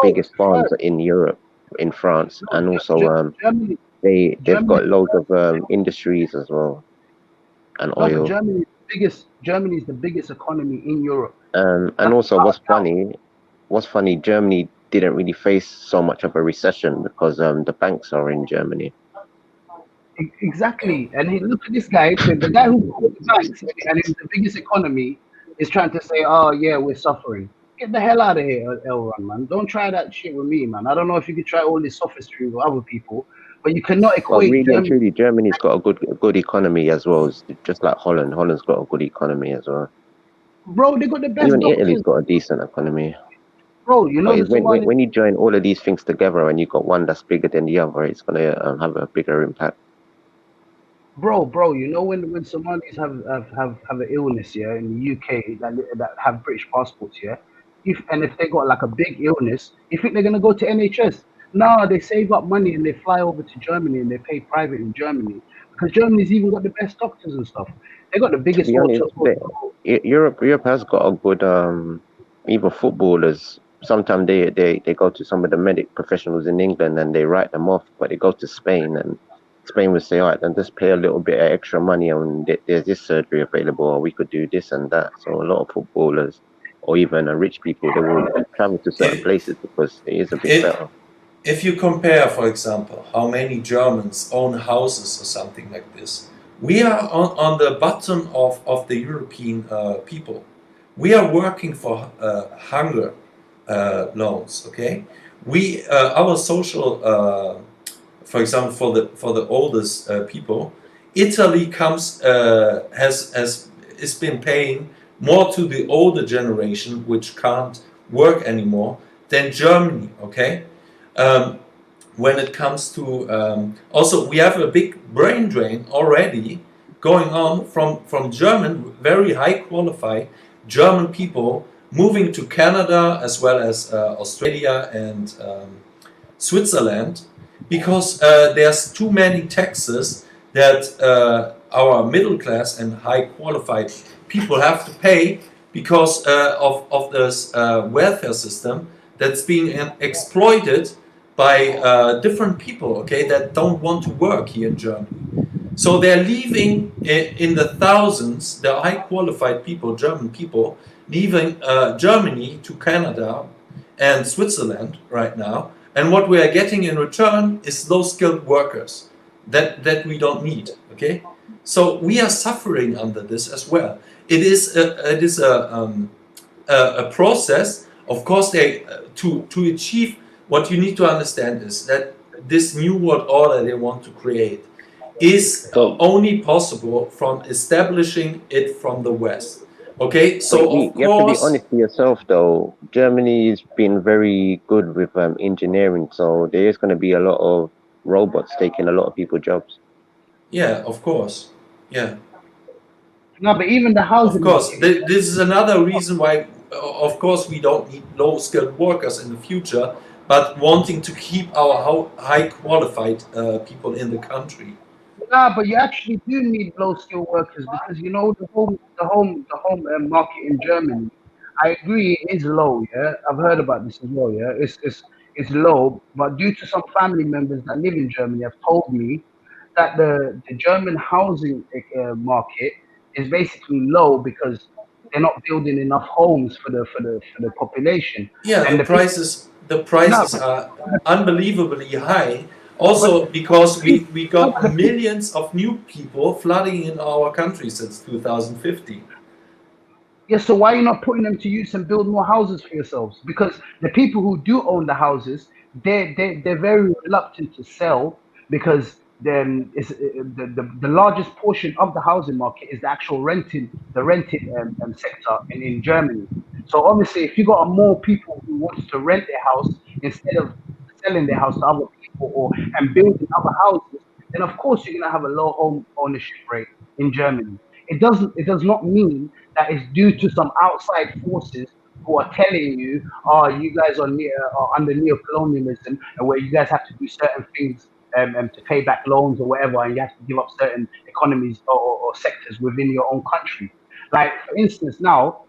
biggest farms in Europe, in France, and also Germany. they've Germany. got loads of industries as well, and No, but oil. Germany is the biggest economy in Europe. And also, what's funny, Germany didn't really face so much of a recession because the banks are in Germany. Exactly. And look at this guy, the guy who bought the banks and is the biggest economy is trying to say, oh, yeah, we're suffering. Get the hell out of here, Elron, man. Don't try that shit with me, man. I don't know if you could try all this sophistry with other people, but you cannot Well, equate really and Germany. truly, Germany's got a good economy as well. It's just like Holland. Holland's got a good economy as well. Bro, they got the best Even doctors. Italy's got a decent economy. Bro, you know, when you join all of these things together and you got one that's bigger than the other, it's gonna have a bigger impact. Bro, you know when Somalis have an illness, yeah, in the UK that have British passports, yeah, if they got like a big illness, you think they're gonna go to NHS? No, they save up money and they fly over to Germany and they pay private in Germany because Germany's even got the best doctors and stuff. They got the biggest. To be honest, Europe has got a good even footballers. Sometimes they go to some of the medic professionals in England and they write them off, but they go to Spain and Spain would say, all right, then just pay a little bit of extra money and there's this surgery available, or we could do this and that. So a lot of footballers or even rich people, they will travel to certain places because it is a bit better. If you compare, for example, how many Germans own houses or something like this, we are on the bottom of the European people. We are working for hunger loans, okay? We our social for example, for the oldest people, Italy has been paying more to the older generation, which can't work anymore, than Germany. Okay, when it comes to also we have a big brain drain already going on from German, very high qualified German people moving to Canada as well as Australia and Switzerland, because there's too many taxes that our middle class and high qualified people have to pay because of this welfare system that's being exploited by different people, okay, that don't want to work here in Germany. So they're leaving in the thousands, the high qualified people, German people, leaving Germany to Canada and Switzerland right now. And what we are getting in return is low skilled workers that we don't need. Okay, so we are suffering under this as well. It is a process. Of course, to achieve what you need to understand is that this new world order they want to create is only possible from establishing it from the West. Okay, so of you have to be honest with yourself, though. Germany's been very good with engineering, so there is going to be a lot of robots taking a lot of people's jobs. Yeah, of course. Yeah. No, but even the housing. Of course, this is another reason why, of course, we don't need low-skilled workers in the future, but wanting to keep our high-qualified people in the country. Nah, but you actually do need low skilled workers because you know the home market in Germany. I agree, it is low. Yeah, I've heard about this as well. Yeah, it's low, but due to some family members that live in Germany, have told me that the German housing market is basically low because they're not building enough homes for the population, Yeah, and the prices are unbelievably high. Also, because we got millions of new people flooding in our country since 2015. Yeah, so why are you not putting them to use and build more houses for yourselves? Because the people who do own the houses, they're very reluctant to sell because then it's, the largest portion of the housing market is the actual rented sector in Germany. So obviously, if you got more people who wants to rent their house instead of selling their house to other people or and building other houses, then of course you're gonna have a low home ownership rate in Germany. It does not mean that it's due to some outside forces who are telling you, oh, you guys are under neo-colonialism and where you guys have to do certain things to pay back loans or whatever, and you have to give up certain economies or sectors within your own country. Like, for instance, now,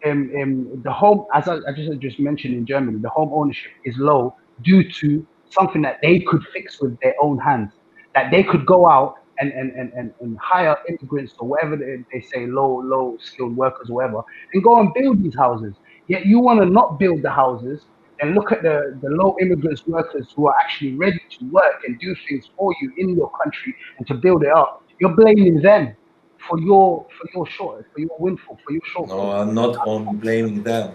the home, as I just mentioned in Germany, the home ownership is low due to something that they could fix with their own hands, that they could go out and hire immigrants or whatever they say, low skilled workers or whatever, and go and build these houses. Yet you want to not build the houses and look at the low immigrants workers who are actually ready to work and do things for you in your country and to build it up. You're blaming them for your windfall, for your shortfall. No, I'm not only blaming them.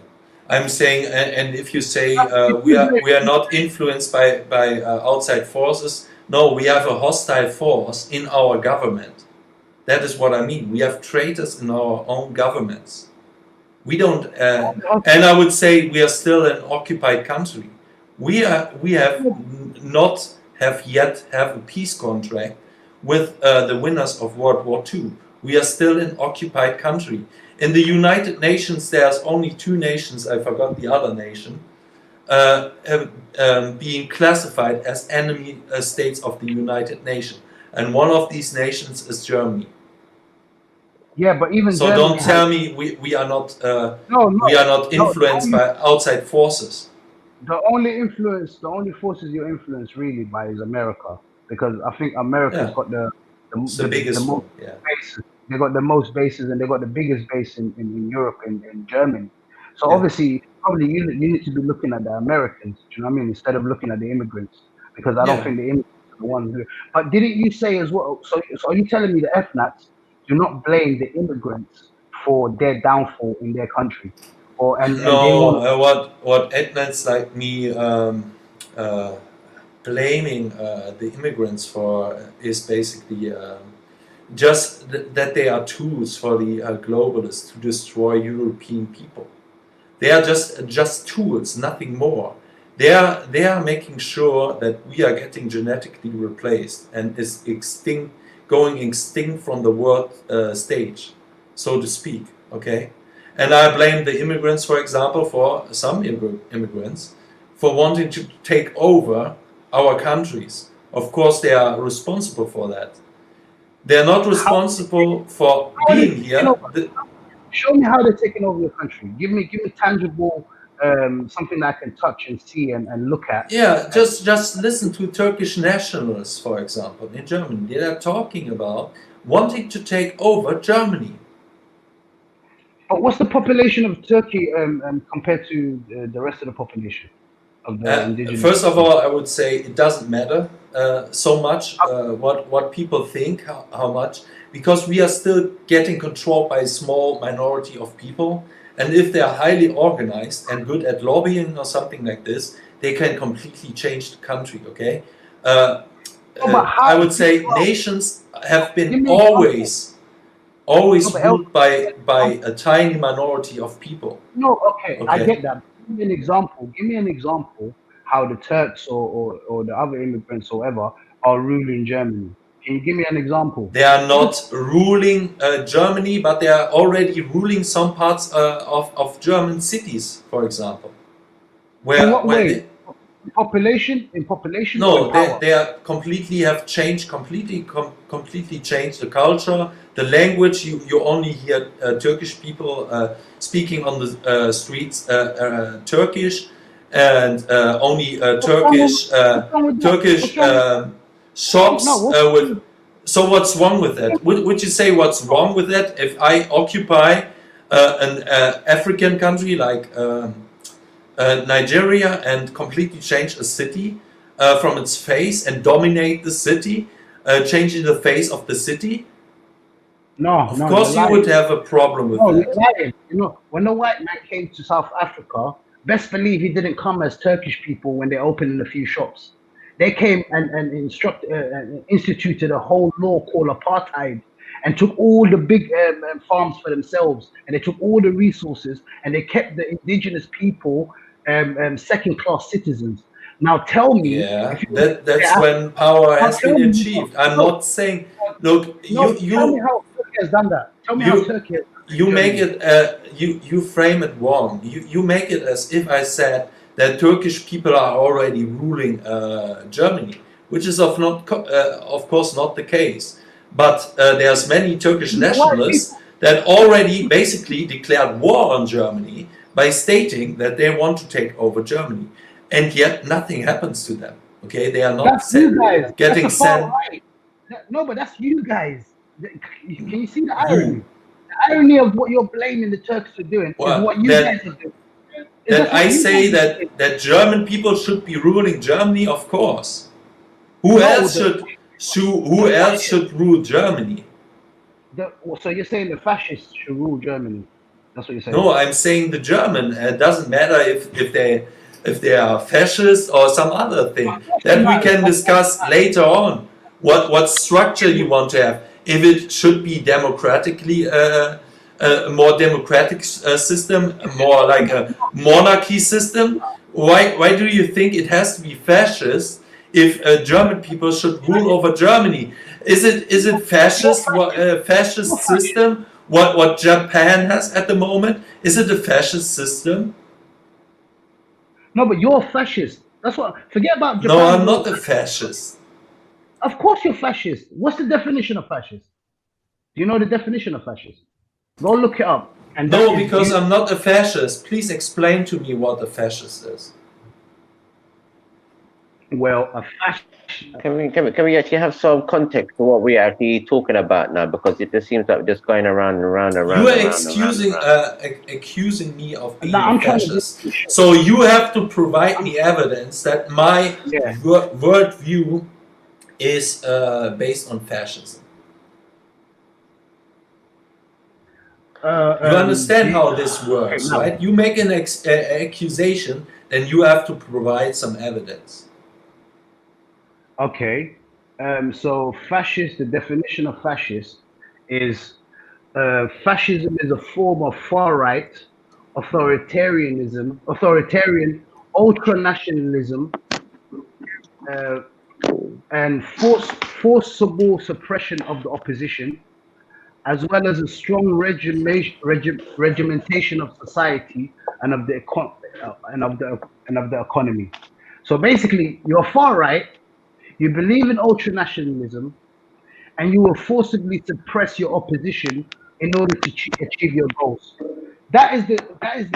I'm saying, and if you say we are not influenced by outside forces, no, we have a hostile force in our government. That is what I mean. We have traitors in our own governments. We don't, and I would say we are still an occupied country. We have not yet have a peace contract with the winners of World War II. We are still an occupied country. In the United Nations, there's only 2 nations, I forgot the other nation, being classified as enemy states of the United Nations. And one of these nations is Germany. Yeah, but even so Germany don't tell me we are not we are not influenced by outside forces. The only forces you're influenced really by is America, because I think America's got the biggest most bases. They got the most bases and they got the biggest base in Europe and in Germany. So obviously, probably you need to be looking at the Americans. Do you know what I mean? Instead of looking at the immigrants, because I don't think the immigrants are the ones who. But didn't you say as well? So are you telling me the FNATs do not blame the immigrants for their downfall in their country? And they want what ethnics like me blaming the immigrants for is basically just that they are tools for the globalists to destroy European people. They are just tools, nothing more. They are making sure that we are getting genetically replaced and is going extinct from the world stage, so to speak. Okay. And I blame the immigrants, for example, for some immigrants, for wanting to take over our countries. Of course, they are responsible for that. They're not responsible for being here. Show me how they're taking over your country. Give me tangible something that I can touch and see and look at. Yeah, just listen to Turkish nationalists, for example, in Germany. They are talking about wanting to take over Germany. But what's the population of Turkey compared to the rest of the population of the indigenous? First of all, I would say it doesn't matter so much what people think, how much, because we are still getting controlled by a small minority of people. And if they are highly organized and good at lobbying or something like this, they can completely change the country, okay? I would say nations have been always ruled by a tiny minority of people. No, okay, I get that. Give me an example how the Turks or the other immigrants or whatever are ruling Germany. Can you give me an example? They are not ruling Germany, but they are already ruling some parts of German cities, for example. In what way? In population. No, they are completely completely changed the culture, the language. You only hear Turkish people speaking on the streets Turkish, and only Turkish shops with. So what's wrong with that? Would you say what's wrong with that? If I occupy an African country like Nigeria and completely change a city from its face and dominate the city, changing the face of the city? Of course you would have a problem with that. You're lying. You know, when the white man came to South Africa, best believe he didn't come as Turkish people when they opened a few shops. They came and instituted a whole law called apartheid and took all the big farms for themselves, and they took all the resources, and they kept the indigenous people second-class citizens. Now tell me, that's when power has been achieved. I'm not saying. Look, tell me how Turkey has done that. Tell me how Turkey. You make it. You frame it wrong. You make it as if I said that Turkish people are already ruling Germany, which is of course not the case. But there's many Turkish nationalists that already basically declared war on Germany by stating that they want to take over Germany, and yet nothing happens to them. Okay, they are not getting sent. Right. No, but that's you guys. Can you see the irony? The irony of what you're blaming the Turks for doing is what you guys are doing. That I say that German people should be ruling Germany, of course. Who else should rule Germany? So you're saying the fascists should rule Germany? That's what you're saying. No, I'm saying the German. It doesn't matter if they are fascist or some other thing. That we can discuss later on. What structure you want to have? If it should be democratically a more democratic system, more like a monarchy system. Why do you think it has to be fascist if German people should rule over Germany? Is it fascist system? What Japan has at the moment? Is it a fascist system? No, but you're fascist. That's what. Forget about Japan. No, I'm not a fascist. Of course you're fascist. What's the definition of fascist? Do you know the definition of fascist? Go look it up. And no, because I'm not a fascist. Please explain to me what a fascist is. Well, a fascist. Can we actually have some context to what we're actually talking about now? Because it just seems like we're just going around and around and around. You are accusing me of being a fascist. So you have to provide me evidence that my worldview is based on fascism. You understand how this works, right? You make an accusation, then you have to provide some evidence. Okay. So fascist, the definition of fascist is fascism is a form of far-right authoritarian ultranationalism and forcible suppression of the opposition, as well as a strong regimentation of society and of the economy. So basically, you're far right. You believe in ultranationalism, and you will forcibly suppress your opposition in order to achieve your goals. That is the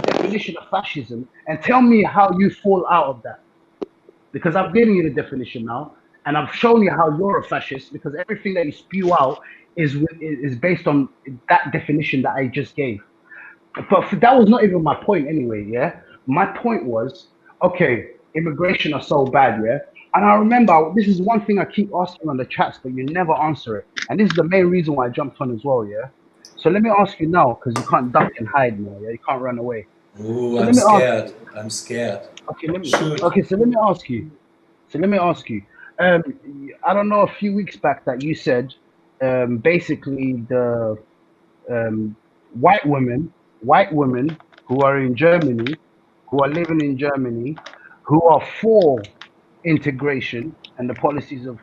definition of fascism. And tell me how you fall out of that, because I've given you the definition now, and I've shown you how you're a fascist, because everything that you spew out is based on that definition that I just gave. But that was not even my point anyway. Yeah, my point was, okay, immigration are so bad. Yeah. And I remember, this is one thing I keep asking on the chats, but you never answer it. And this is the main reason why I jumped on as well, yeah? So let me ask you now, because you can't duck and hide now, yeah? You can't run away. Ooh, I'm scared. I'm scared. Okay, so let me ask you. I don't know, a few weeks back that you said, basically the white women who are in Germany, who are living in Germany, who are for integration and the policies of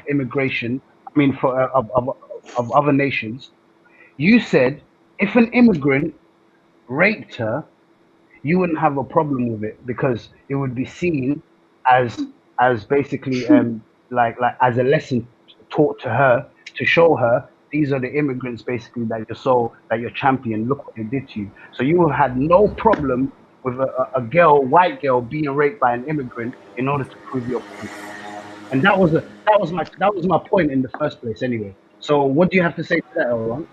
immigration, of other nations. You said if an immigrant raped her, you wouldn't have a problem with it because it would be seen as basically like as a lesson taught to her, to show her these are the immigrants basically that you're champion. Look what they did to you. So you had no problem with a girl, white girl, being raped by an immigrant in order to prove your point. And that was my point in the first place anyway. So what do you have to say to that, Elron?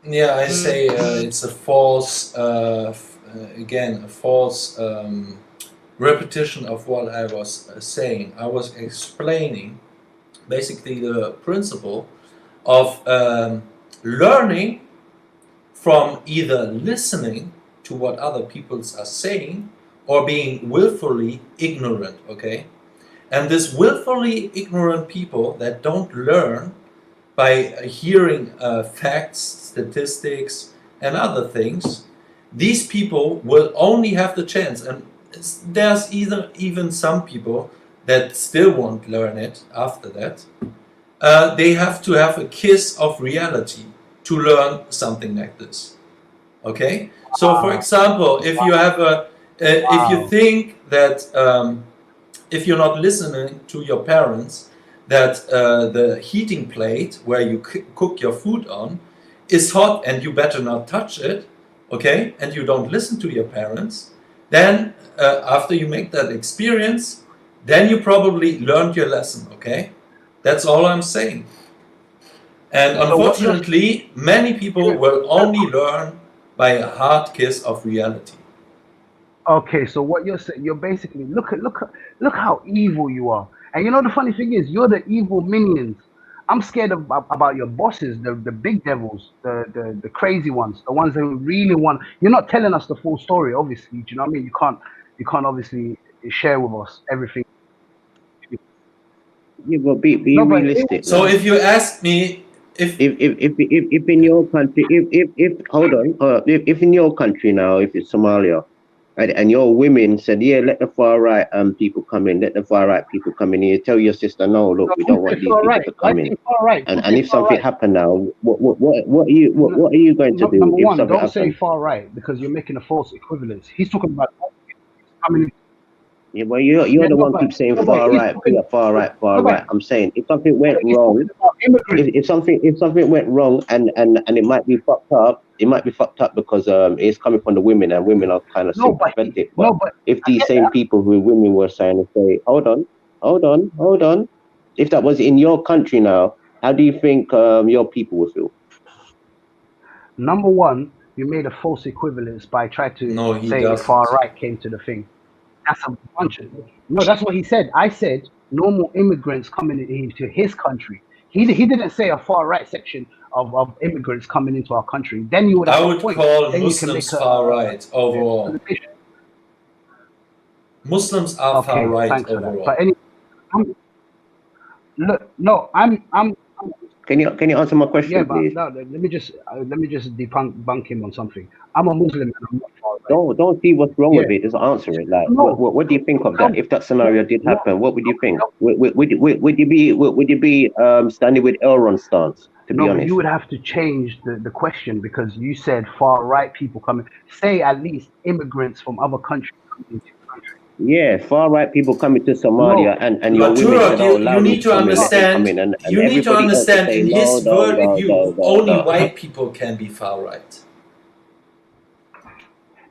Yeah, I say it's a false, again, a false repetition of what I was saying. I was explaining basically the principle of learning from either listening to what other people are saying or being willfully ignorant, okay? And this willfully ignorant people that don't learn by hearing facts, statistics, and other things, these people will only have the chance, and there's even some people that still won't learn it after that. They have to have a kiss of reality to learn something like this. Okay? So, for example, if you have if you think that if you're not listening to your parents, that the heating plate where you cook your food on is hot and you better not touch it, okay, and you don't listen to your parents, then after you make that experience, then you probably learned your lesson, okay? That's all I'm saying. And unfortunately, many people will only learn by a hard kiss of reality. Okay, so what you're saying, you're basically look how evil you are. And you know the funny thing is, you're the evil minions. I'm scared about your bosses, the big devils, the crazy ones, the ones who really want. You're not telling us the full story, obviously. Do you know what I mean? You can't obviously share with us everything. Yeah, but be realistic. So if you ask me if in your country, if hold on, if in your country now, if it's Somalia, and your women said, yeah, let the far right people come in, let the far right people come in. You tell your sister, no, look, we don't want these people to come in. And if something happened now, what are you going to do? Number if one, something don't say happened? far right because you're making a false equivalence. He's talking about coming in. Yeah, well, you're the one keep saying far right, far right. I'm saying if something went wrong, if something went wrong, and it might be fucked up, because it's coming from the women, and women are kind of sympathetic. But if these same people who women were saying and say, hold on, if that was in your country now, how do you think your people would feel? Number one, you made a false equivalence by trying to say far right came to the thing. That's a bunch of no. That's what he said. I said normal immigrants coming into his country. He didn't say a far right section of immigrants coming into our country. Then you would have I a would point. call Then Muslims far right overall. Muslims are far right overall. But anyway, I'm. Can you answer my question, yeah, but please? no, let me just debunk him on something. I'm a Muslim and I'm not far right. Don't see what's wrong with it. Just answer it. Like, what do you think of that? If that scenario did happen, what would you think? Would you be standing with Elron's stance? To be honest, you would have to change the question because you said far right people coming. Say at least immigrants from other countries coming into your country. Yeah, far right people coming to Somalia, and your women said, "Oh, you need to understand. You need to understand. In his worldview, only white people can be far right.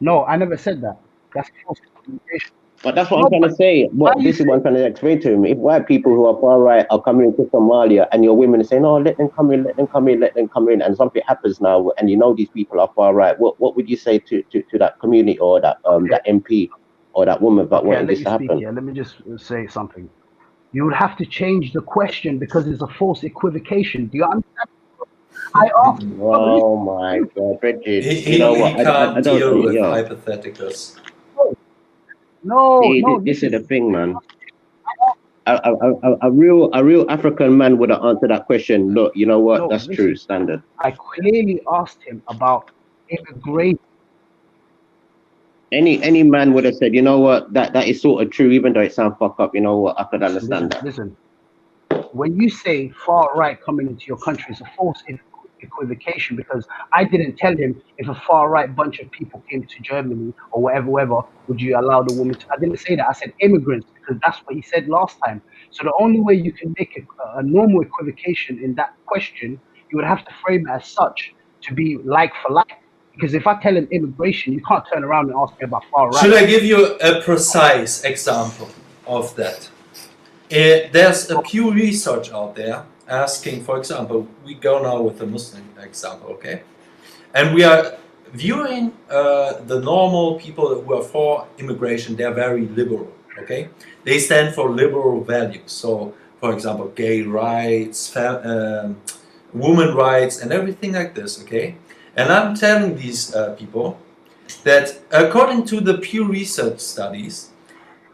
No, I never said that. That's false communication. But that's what I'm trying to say. This is what I'm trying to explain to him. If white people who are far right are coming into Somalia, and your women are saying, "Oh, let them come in, let them come in, let them come in," and something happens now, and you know these people are far right, what would you say to that community or that that MP or that woman about wanting this to happen? Yeah, let me just say something. You would have to change the question because it's a false equivocation. Do you understand? I asked. Oh my God, Bridget! He can't deal with hypotheticals. No, this is the thing, man. A real African man would have answered that question. Look, you know what? That's true, standard. I clearly asked him about immigration. Any man would have said, you know what, that is sort of true, even though it sounds fucked up. You know what, I could understand that. Listen, when you say far right coming into your country, it's a false equivocation because I didn't tell him if a far right bunch of people came to Germany or whatever, would you allow the woman to? I didn't say that. I said immigrants. because that's what he said last time. So the only way you can make a normal equivocation in that question, you would have to frame it as such to be like for like. Because if I tell him immigration, you can't turn around and ask me about far right. Should I give you a precise example of that? There's a Pew Research out there asking, for example, we go now with the Muslim example, okay? And we are viewing the normal people who are for immigration, they're very liberal, okay? They stand for liberal values. So, for example, gay rights, women rights, and everything like this, okay? And I'm telling these people that according to the Pew Research studies,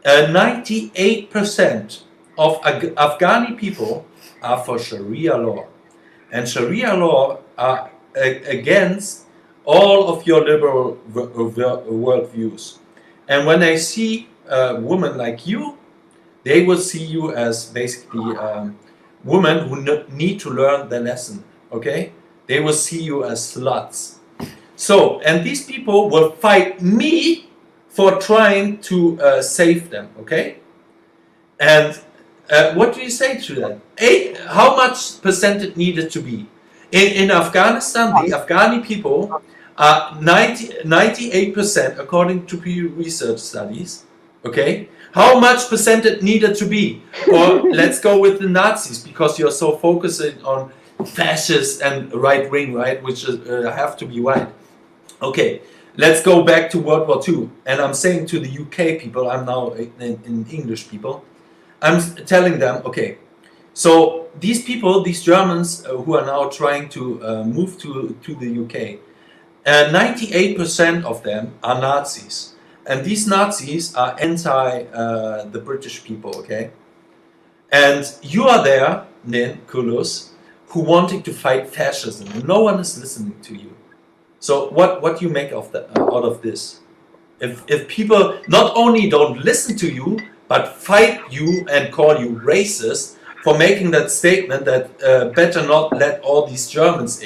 98% of Afghani people are for Sharia law. And Sharia law are against all of your liberal worldviews. And when they see women like you, they will see you as basically women who need to learn the lesson, okay? They will see you as sluts. So, and these people will fight me for trying to save them, okay? And what do you say to that? How much percentage needed to be? In Afghanistan, the Afghani people are 98% according to Pew Research studies, okay? How much percentage needed to be? Or let's go with the Nazis, because you're so focusing on fascist and right wing, right? Which have to be right. Okay, let's go back to World War II. And I'm saying to the UK people, I'm now in English people, I'm telling them, okay, so these people, these Germans who are now trying to move to the UK, 98% of them are Nazis. And these Nazis are anti the British people, okay? And you are there, Nin, Kulus, who wanting to fight fascism. And no one is listening to you. So what do you make of out of this? If people not only don't listen to you, but fight you and call you racist for making that statement that better not let all these Germans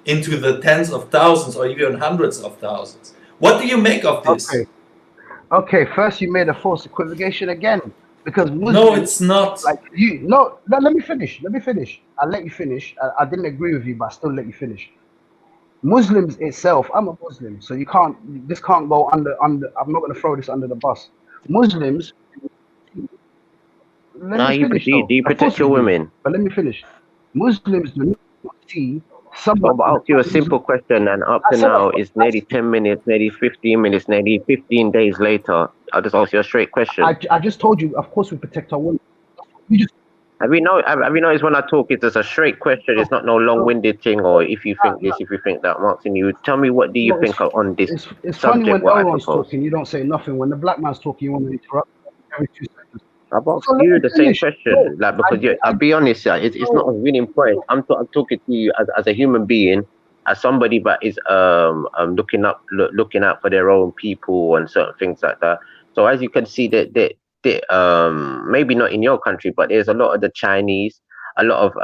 into the tens of thousands or even hundreds of thousands. What do you make of this? Okay, first you made a false equivocation again. Because Muslims, no, it's not. Like you, no, let me finish. I'll let you finish. I didn't agree with you, but I still let you finish. Muslims itself, I'm a Muslim, so this can't go under, I'm not going to throw this under the bus. Muslims, do you protect your women? But let me finish. Muslims do not see someone. I'll ask you a simple question, and up to now it's nearly 10 minutes, nearly 15 minutes, nearly 15 days later. I'll just ask you a straight question. I just told you, of course we protect our women. Have you noticed when I talk, it's just a straight question. It's not no long-winded thing, or if you think this, if you think that. I'm asking you, tell me, what do you think on this it's subject? Funny when everyone's talking, you don't say nothing. When the black man's talking, you want to interrupt every 2 seconds. I've asked you the same question, like, because I'll be honest, it's not a winning point. I'm talking to you as a human being, as somebody that is looking out for their own people and certain things like that. So as you can see, that maybe not in your country, but there's a lot of the Chinese, a lot of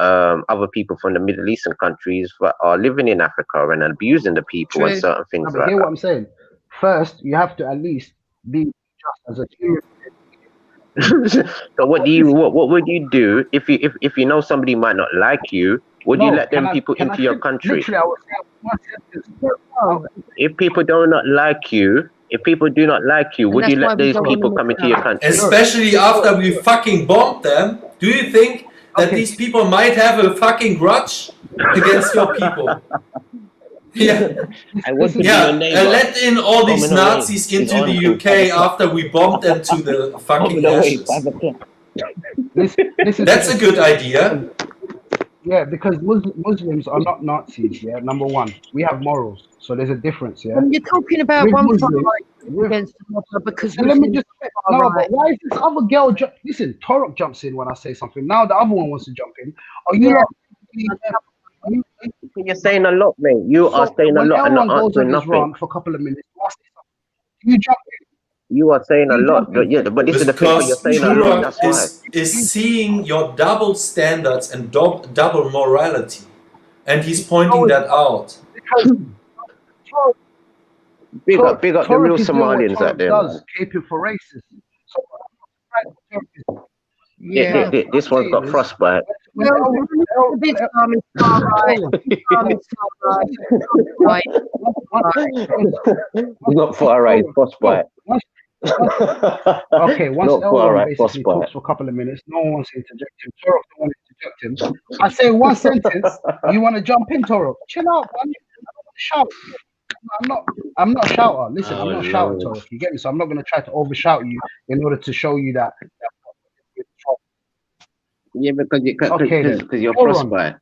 other people from the Middle Eastern countries that are living in Africa and abusing the people and certain things like that. Hear what I'm saying? First, you have to at least be just as a human. So what would you do if you know somebody might not like you? Would you let them people into your country? Literally, I was if people do not like you, would you let these people come into your country? Especially after we fucking bombed them, do you think that these people might have a fucking grudge against your people? Yeah, and let in all these Nazis into the UK after we bombed them to the fucking ashes. That's a good idea. Yeah, because Muslims are not Nazis. Yeah, number one, we have morals, so there's a difference. Yeah, when you're talking about one against another, because let me just but why is this other girl? Listen, Torok jumps in when I say something. Now the other one wants to jump in. Are you? You're saying a lot, mate. You are saying a lot and not answering nothing. For a couple of minutes, you jump in. You are saying a lot, but this is the thing. You're saying a lot. That's why. Is seeing your double standards and double morality, and he's pointing that out. Big up the real Somalians out there. Caping for racism. So Yeah. This one's got frostbite. Not far right, frostbite. Okay, once Not far Elron right, basically frostbite. talks for a couple of minutes, no one wants to interject him. Torok don't want to interject him. I say one sentence, you want to jump in, Torok? Chill out, man. I don't want to shout. I'm not a shouter. Listen, I'm not a shouter, Torok. You get me? So I'm not going to try to overshout you in order to show you that. Yeah, because you're Elron, frostbite.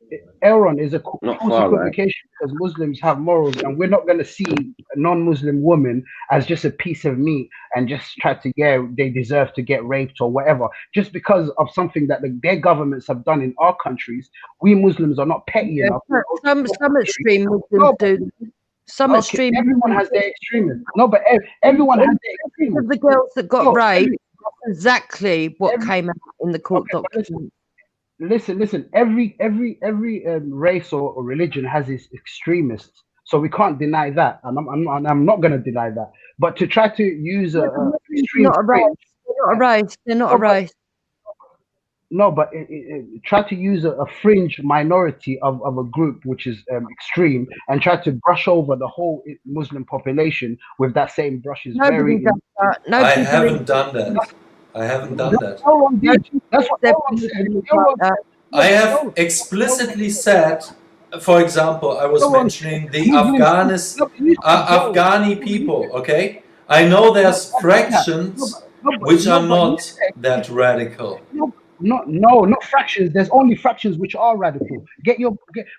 Elron is a Not close far right. equivocation because Muslims have morals, and we're not going to see a non-Muslim woman as just a piece of meat and just try to they deserve to get raped or whatever just because of something that their governments have done in our countries. We Muslims are not petty enough. Some extreme Muslims do. Some extreme. Everyone has their extremism. No, but everyone has their extremism. The girls that got raped. That's exactly what came out in the court document. Listen. Every race or religion has its extremists, so we can't deny that, and I'm not going to deny that. But to try to use extreme not a race. They're not a race. They're not a race. No, but try to use a fringe minority of a group which is extreme and try to brush over the whole Muslim population with that same brush is Nobody does that. I haven't done that. I haven't done that. That's what everyone said. I have explicitly said, for example, I was mentioning the Afghani people, okay? I know there's fractions which are not that radical. Not fractions. There's only fractions which are radical.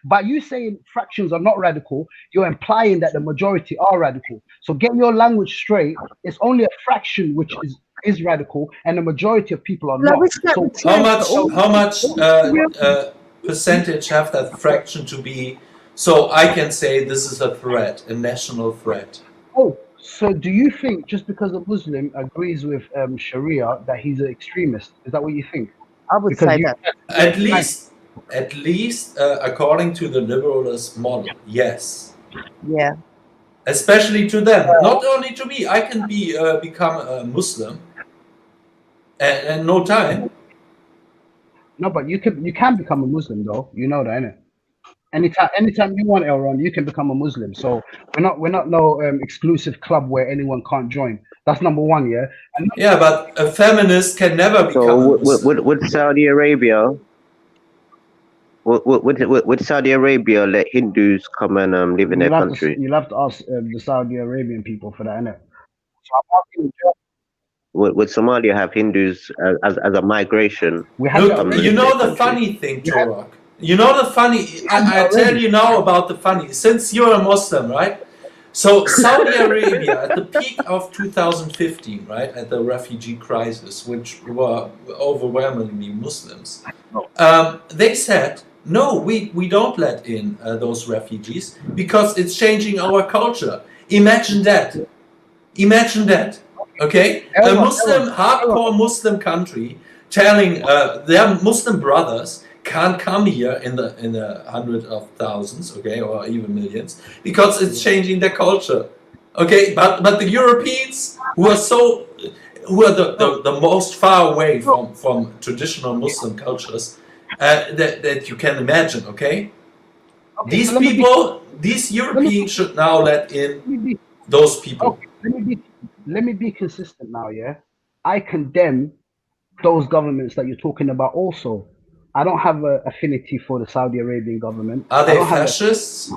By you saying fractions are not radical, you're implying that the majority are radical. So get your language straight. It's only a fraction which is radical, and the majority of people are not. So how much percentage have that fraction to be? So I can say this is a threat, a national threat. Oh, so do you think just because a Muslim agrees with Sharia that he's an extremist? Is that what you think? I would say that. At least according to the liberalist model, yes. Yeah. Especially to them, not only to me. I can become a Muslim and no time. No, but you can become a Muslim though. You know that, innit? Anytime you want, Elron, you can become a Muslim. So we're not no exclusive club where anyone can't join. That's number one, yeah. Yeah, but a feminist can never become. So would Saudi Arabia? Would Saudi Arabia let Hindus come and live in their country? You'll have to ask the Saudi Arabian people for that, innit? So I'm asking. Would Somalia have Hindus as a migration? Look, you know the funny thing, Torok. You know the funny. I tell you now about the funny. Since you're a Muslim, right? So Saudi Arabia at the peak of 2015, right, at the refugee crisis, which were overwhelmingly Muslims, they said, no, we don't let in those refugees because it's changing our culture. Imagine that. Imagine that. Okay, a Muslim, hardcore Muslim country telling their Muslim brothers can't come here in the hundreds of thousands, okay, or even millions, because it's changing their culture. Okay, but the Europeans who are the most far away from traditional Muslim cultures that you can imagine, okay? These people, these Europeans should now let in those people. Okay, let me be consistent now, yeah? I condemn those governments that you're talking about also. I don't have an affinity for the Saudi Arabian government. Are they fascists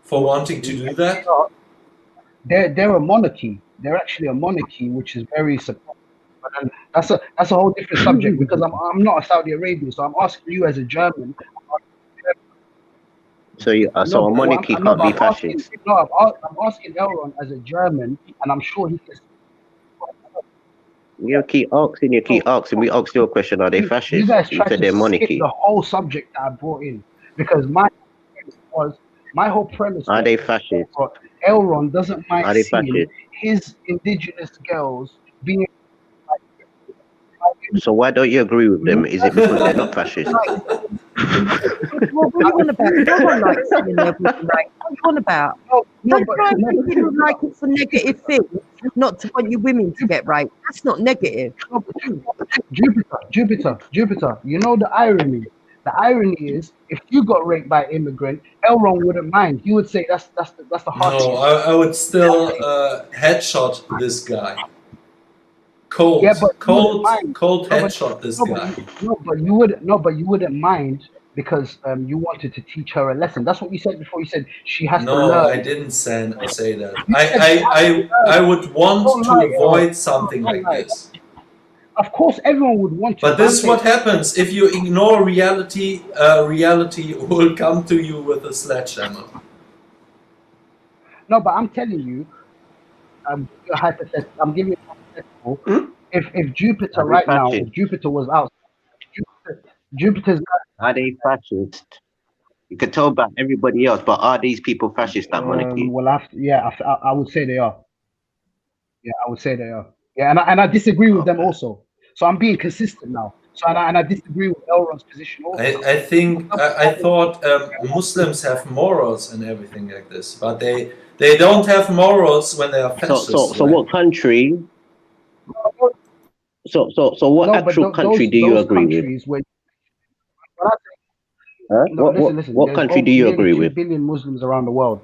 for wanting to do that? They're a monarchy. They're actually a monarchy, which is very supportive. But that's a whole different subject because I'm not a Saudi Arabian, so I'm asking you as a German. So a monarchy can't be fascist. I'm asking Elron as a German, and I'm sure he can. You keep asking. We asked you a question: are they fascist? You guys tried said to they're monarchy. skip the whole subject that I brought in because my whole premise are they fascist? Elron doesn't mind are they seeing fascist? his indigenous girls being. So why don't you agree with them? Is it because they're not fascist? What are you on about? No one likes seeing their women raped. What are you on about? Don't try and make people like it's a negative thing, not to want your women to get raped. That's not negative. Jupiter. You know the irony. The irony is, if you got raped by an immigrant, Elron wouldn't mind. He would say that's the harsh. No, I would still headshot this guy. Cold headshot this guy. But you wouldn't mind because you wanted to teach her a lesson. That's what you said before. You said she has to learn. No, I didn't say that. I would want to avoid something like this. Of course, everyone would want to. But this is what happens if you ignore reality. Reality will come to you with a sledgehammer. No, but I'm telling you, I'm giving you a hypothetical. If Jupiter right now, if Jupiter was out, Jupiter's. Are they fascist? You can tell about everybody else, but are these people fascist, that monarchy? Well, I would say they are. Yeah, I would say they are. Yeah, and I disagree with them also. So I'm being consistent now. So and I disagree with Elron's position also. I thought Muslims have morals and everything like this, but they don't have morals when they are fascist. So what country? So what actual country do you agree with? What country do you agree with? 2 billion Muslims around the world.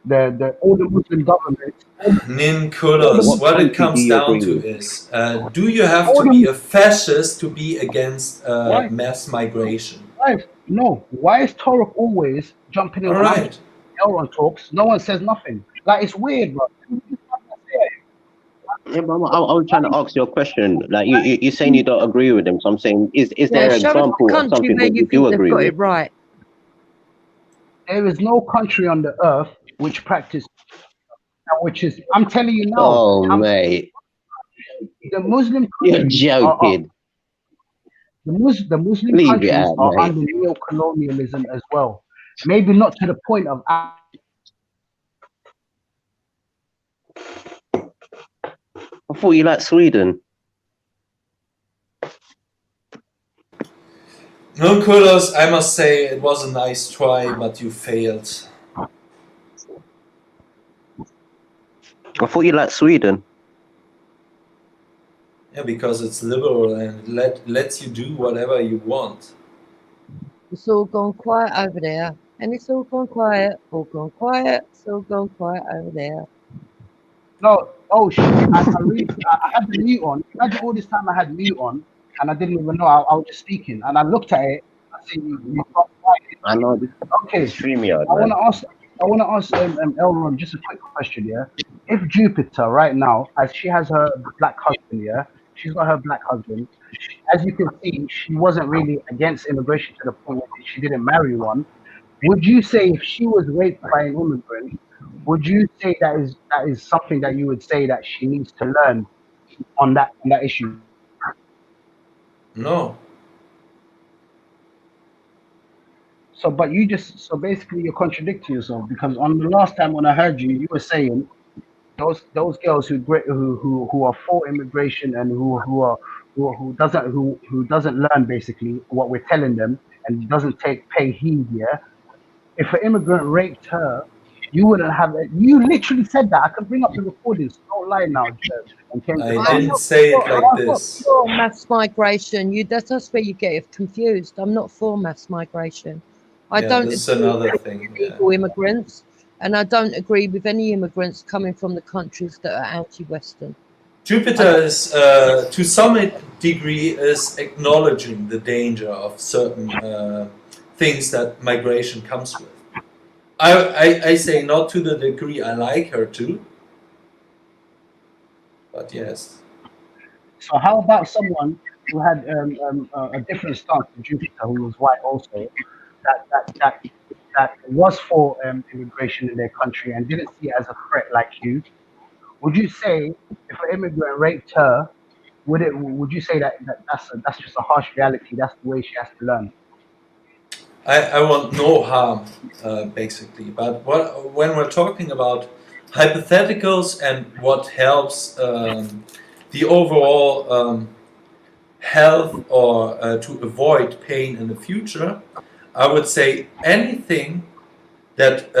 All the Muslim governments. Ninkulas, what it comes down to is, do you have to be a fascist to be against mass migration? No. Why is Torok always jumping in? Right. Elron talks. No one says nothing. Like, it's weird, bro. Yeah, but I was trying to ask you a question. Like you're saying you don't agree with them, so I'm saying, is there an example of something that you do agree with? Right. There is no country on the earth which practice, which is. I'm telling you now. Oh, mate. The Muslim. You're joking. The Muslim countries are under neo-colonialism as well. Maybe not to the point of. I thought you liked Sweden. Ninkulas, I must say it was a nice try, but you failed. I thought you liked Sweden. Yeah, because it's liberal and lets you do whatever you want. It's all gone quiet over there, and it's all gone quiet, it's all gone quiet over there. No, oh shit! I had the mute on. Imagine all this time I had mute on, and I didn't even know I was just speaking. And I looked at it. I said, "You got quiet." I know. Okay. StreamYard. I want to ask Elron just a quick question. Yeah, if Jupiter right now, as she has her black husband, yeah, she's got her black husband. As you can see, she wasn't really against immigration to the point where she didn't marry one. Would you say if she was raped by an immigrant? Would you say that is something that you would say that she needs to learn on that issue? No. So basically you're contradicting yourself, because on the last time when I heard you, you were saying those girls who are for immigration and who doesn't learn basically what we're telling them and doesn't pay heed. Yeah, if an immigrant raped her, you wouldn't have it. You literally said that. I can bring up the recordings. Don't lie now, Jeff. I didn't say it like this. For mass migration. That's where you get confused. I'm not for mass migration. I don't agree with illegal immigrants, and I don't agree with any immigrants coming from the countries that are anti-Western. Jupiter is, to some degree, is acknowledging the danger of certain things that migration comes with. I say not to the degree I like her to, but yes. So how about someone who had a different stance to Jupiter, who was white also, that was for immigration in their country and didn't see it as a threat like you? Would you say if an immigrant raped her, would you say that's just a harsh reality? That's the way she has to learn. I want no harm, basically. But when we're talking about hypotheticals and what helps the overall health or to avoid pain in the future, I would say anything that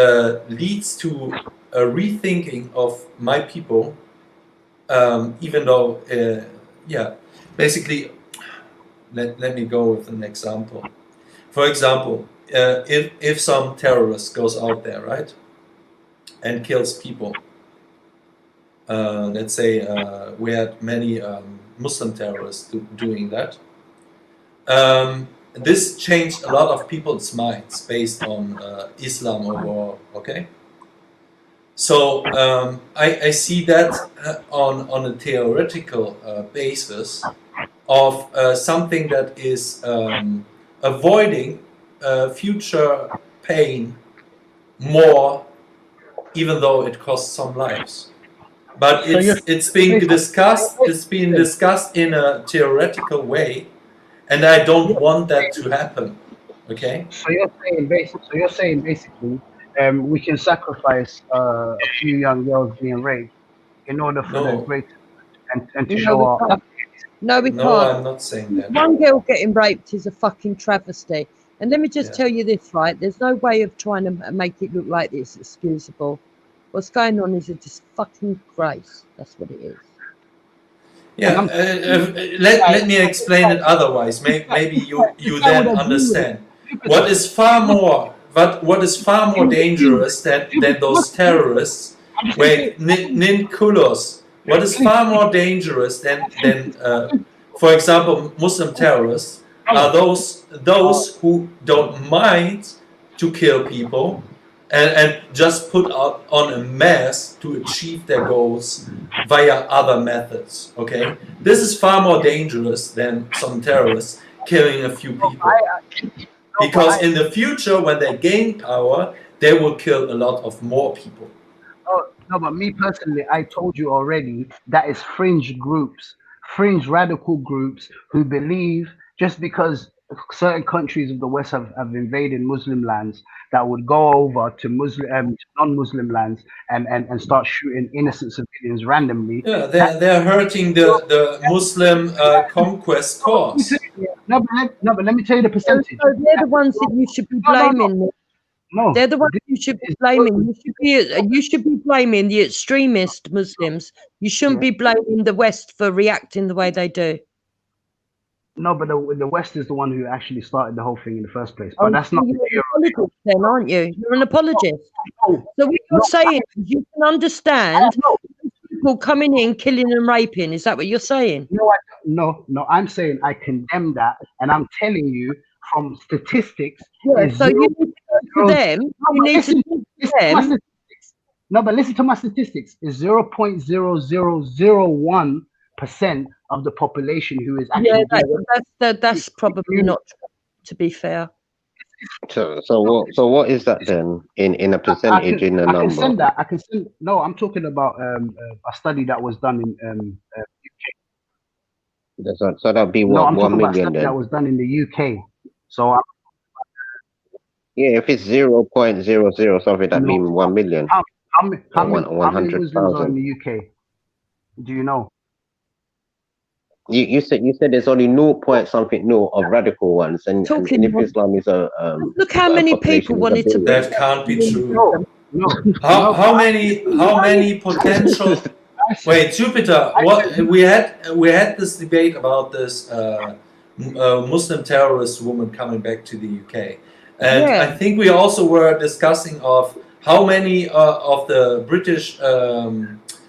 leads to a rethinking of my people, even though, basically, let me go with an example. For example, if some terrorist goes out there, right, and kills people, let's say we had many Muslim terrorists doing that. This changed a lot of people's minds based on Islam overall. Okay, so I see that on a theoretical basis of something that is avoiding future pain more, even though it costs some lives. But it's being discussed. It's being discussed in a theoretical way, and I don't want that to happen. Okay. So you're saying basically, we can sacrifice a few young girls being raped in order for the great and to show our. No, we No, can't. I'm not saying that. One girl getting raped is a fucking travesty. And let me just tell you this, right? There's no way of trying to make it look like it's excusable. What's going on is a just fucking grace. That's what it is. Yeah, let me explain it otherwise. Maybe you then understand. What is far more dangerous than those terrorists? Wait, Ninkulos. What is far more dangerous than for example, Muslim terrorists are those who don't mind to kill people and just put out on a mass to achieve their goals via other methods. Okay, this is far more dangerous than some terrorists killing a few people, because in the future, when they gain power, they will kill a lot of more people. Oh, no, but me personally, I told you already that is fringe groups, fringe radical groups who believe just because certain countries of the West have invaded Muslim lands, that would go over to non-Muslim lands and start shooting innocent civilians randomly. Yeah, they're hurting the Muslim conquest cause. No, but let me tell you the percentage. So they're the ones that you should be blaming. No, they're the ones you should be blaming. You should be blaming the extremist Muslims. You shouldn't be blaming the West for reacting the way they do. No, but the West is the one who actually started the whole thing in the first place. But that's not. You're an apologist, then, aren't you? You're an apologist. So what you're saying is you can understand people coming in, killing and raping. Is that what you're saying? No. I'm saying I condemn that, and I'm telling you from statistics. Yeah, so you need to go to them. You need to go to them. No, but listen to my statistics. It's 0.0001% of the population who is actually. Yeah, that's probably not true, to be fair. So what is that then in a percentage, in a number? I can send that. No, I'm talking about a study that was done in UK. So that'd be what, I'm 1 million then? That was done in the UK. So yeah, if it's 0.00 something, that means 1 million. How many Muslims are in the UK? Do you know? You said there's only 0 something of radical ones, and if Islam is a look how many people wanted to. That can't be true. How many potential? Wait, Jupiter. What we had this debate about this Muslim terrorist woman coming back to the UK, and I think we also were discussing of how many of the British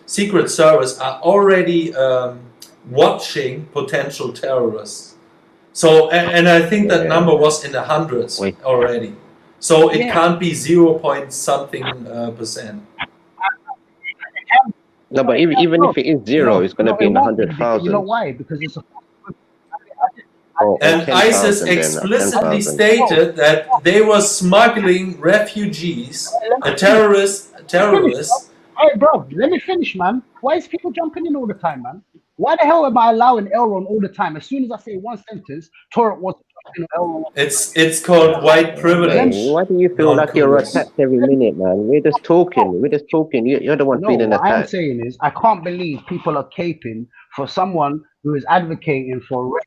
Secret Service are already watching potential terrorists. So, and I think that number was in the hundreds already. So it can't be 0 point something percent. No, but even if it is zero, it's going to be in the 100,000. You know why? Because it's a. And ISIS explicitly stated that they were smuggling refugees, terrorists. Hey, bro, let me finish, man. Why is people jumping in all the time, man? Why the hell am I allowing Elron all the time? As soon as I say one sentence, Torah wants to Elron. It's called white privilege. Why do you feel like you're attacked every minute, man? We're just talking. You're the one feeling attacked. What I'm saying is, I can't believe people are caping for someone who is advocating for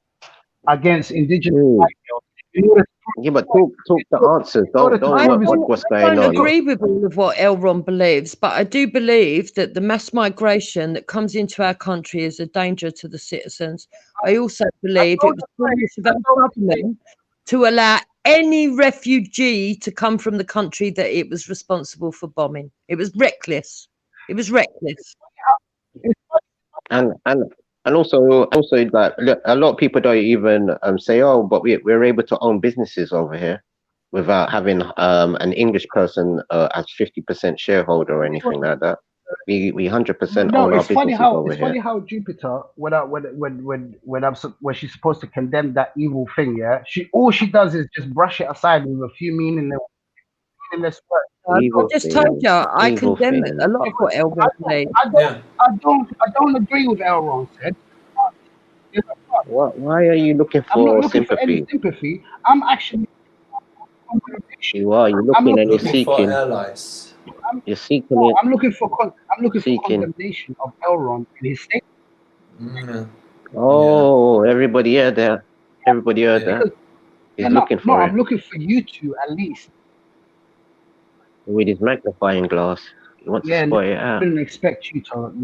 against indigenous white girls in order to Yeah, but talk the answers. Don't what's going on. I don't agree with all of what Elron believes, but I do believe that the mass migration that comes into our country is a danger to the citizens. I also believe it was foolish of our government to allow any refugee to come from the country that it was responsible for bombing. It was reckless. It was reckless. And also like a lot of people don't even say, oh, but we're able to own businesses over here without having an English person as 50% shareholder or anything like that. We 100% own our businesses over here. It's funny how Jupiter, when she's supposed to condemn that evil thing, yeah, all she does is just brush it aside with a few meaningless words. I just told you I condemn a lot of what Elron believes. I don't agree with Elron said. Why are you looking for I'm not looking sympathy? for any sympathy. I'm actually. You are. You're looking and you're seeking. For allies. You're seeking it. I'm looking for condemnation of Elron and his statement. Oh, everybody heard that. Everybody heard that. He's looking for it. I'm looking for you two at least. With his magnifying glass, he wants to spot it out. I didn't expect you to side. We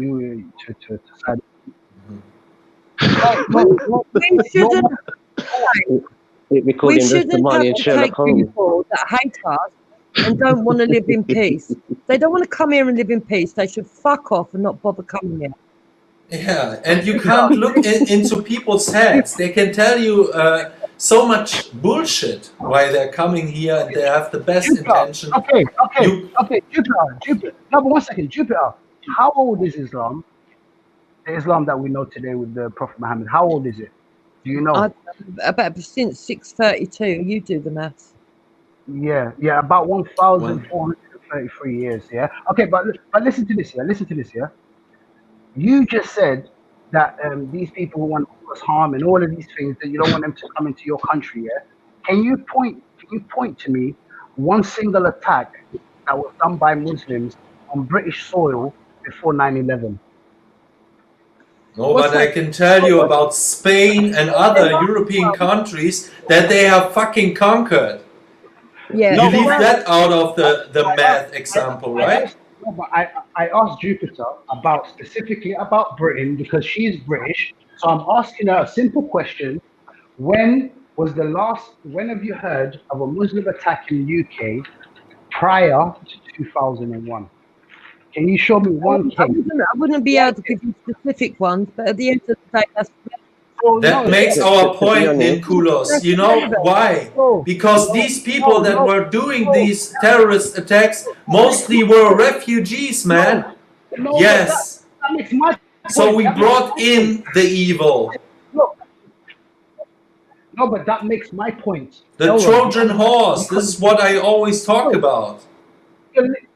shouldn't have to take people that hate us and don't want to live in peace. They don't want to come here and live in peace. They should fuck off and not bother coming here. Yeah, and you can't look into people's heads. They can tell you so much bullshit why they're coming here and they have the best intention. Okay, Jupiter. No, but 1 second, Jupiter. How old is Islam? The Islam that we know today with the Prophet Muhammad. How old is it? Do you know? About since 632. You do the maths. Yeah, about 1,433 years. Yeah. Okay, but listen to this. Yeah. You just said that these people want to cause harm and all of these things, that you don't want them to come into your country. Yeah. Can you point to me one single attack that was done by Muslims on British soil before 9/11? No, but I can tell you about Spain and other European countries that they have fucking conquered. Yeah. You leave that out of the math example, right? No, but I asked Jupiter specifically about Britain because she's British. So I'm asking her a simple question. When have you heard of a Muslim attack in the UK prior to 2001? Can you show me one case? I wouldn't be able to give you specific ones, but at the end of the day, that makes our point, Ninkulos. You know why? Because these people that were doing these terrorist attacks mostly were refugees, man. Yes. So we brought in the evil. No, but that makes my point. The Trojan horse. This is what I always talk about.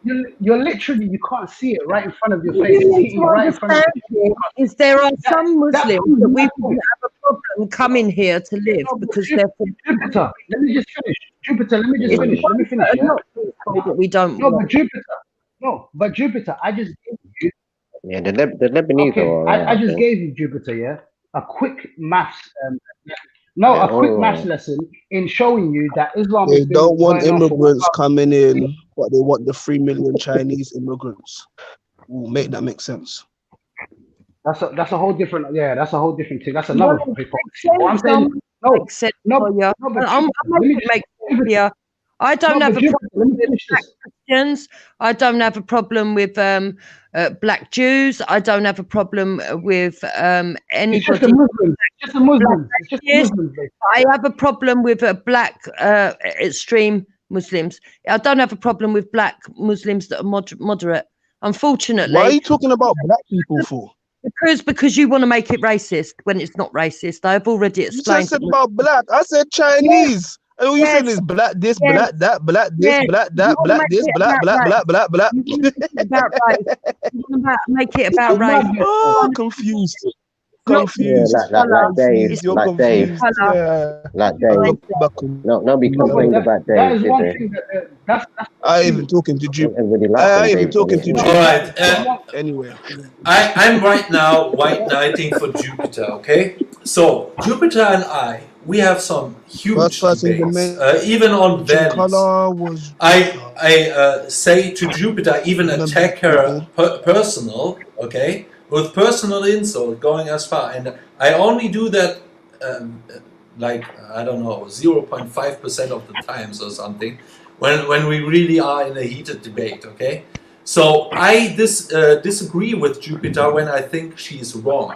You're literally, you can't see it right in front of your face. Right in front of you. Is there are some Muslims that we wouldn't have a problem coming here to live because they're from Jupiter. Let me just finish. Jupiter, let me finish. Yeah? That we don't. But Jupiter, I just gave you. Yeah, the Lebanese. Okay, I just gave you Jupiter. Yeah, a quick maths. Quick maths lesson in showing you that Islam. They don't want immigrants coming in, but they want the 3 million Chinese immigrants. Make that make sense. That's a whole different. Yeah, that's a whole different thing. That's another topic. I'm saying I'm making it make sense here. I don't have a problem with black Christians. I don't have a problem with black Jews. I don't have a problem with anybody. It's just a Muslim. I have a problem with black extreme Muslims. I don't have a problem with black Muslims that are moderate. Unfortunately. Why are you talking about black people for? Because you want to make it racist when it's not racist. I've already explained. You just said about black. I said Chinese. And all you said is black this, black that, black this, black that, black this, black. About race. You want to make it about race. Oh, confused. Confused. Yeah, like Dave. Like Dave. Like Dave. Nobody complained about Dave. That is one thing that's I ain't even talking to Jupe. I ain't even talking to Jupe. All right. Anyway. I'm right now white knighting for Jupiter, okay? So, Jupiter and I, we have some huge First person debates, even on values. color was I say to Jupiter, even attack her personal, okay, with personal insult, going as far, and I only do that like I don't know 0.5% of the times or something, when we really are in a heated debate, okay. So I disagree with Jupiter when I think she's wrong,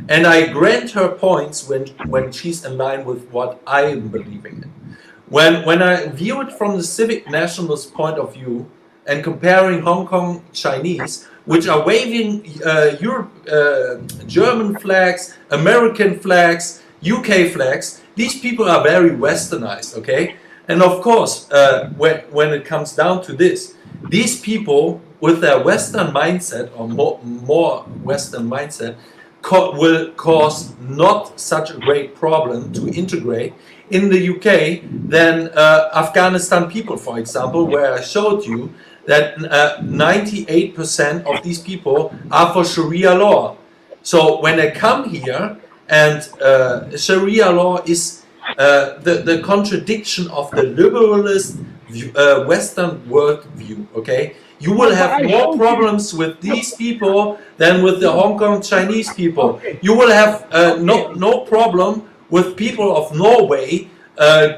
and I grant her points when she's in line with what I am believing in. When I view it from the civic nationalist point of view and comparing Hong Kong Chinese, which are waving German flags, American flags, UK flags, these people are very westernized, okay? And of course, when it comes down to this, these people with their Western mindset or more Western mindset will cause not such a great problem to integrate in the UK than Afghanistan people, for example, where I showed you that 98% of these people are for Sharia law. So when they come here and Sharia law is the contradiction of the liberalist Western worldview, okay? You will have more problems with these people than with the Hong Kong Chinese people. You will have no problem with people of Norway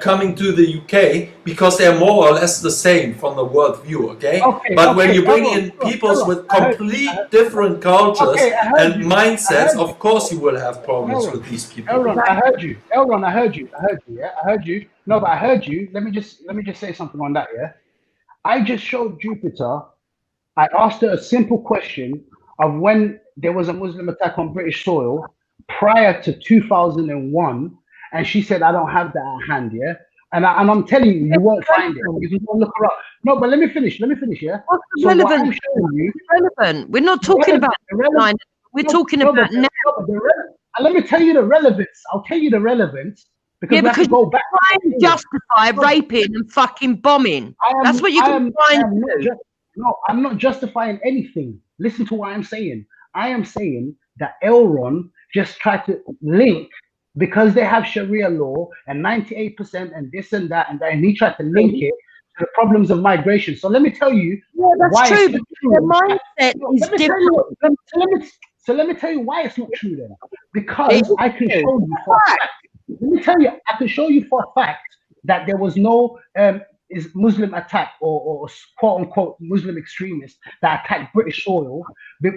coming to the UK because they're more or less the same from the worldview, okay? But when you bring in peoples with complete different cultures and mindsets, of course you will have problems with these people. Elron, I heard you. Elron, I heard you. Yeah, I heard you. No, but I heard you. Let me just say something on that. Yeah, I just showed Jupiter. I asked her a simple question of when there was a Muslim attack on British soil prior to 2001, and she said, I don't have that at hand, yeah? And I'm telling you, you won't find it. You can go look her up. No, but let me finish, yeah? What's the relevant? Relevant. We're not talking about nine. We're talking about now. Let me tell you the relevance. I'll tell you the relevance. Because you go back. Try and justify raping and fucking bombing. That's what you're trying to do. No, I'm not justifying anything. Listen to what I'm saying. I am saying that Elron just tried to link, because they have Sharia law and 98% and this and that, and he tried to link it to the problems of migration. So let me tell you why true. The mindset is different. So let me tell you why it's not true then. Because I can show you for a fact. Let me tell you, I can show you for a fact that there was no is Muslim attack or quote unquote Muslim extremists that attacked British soil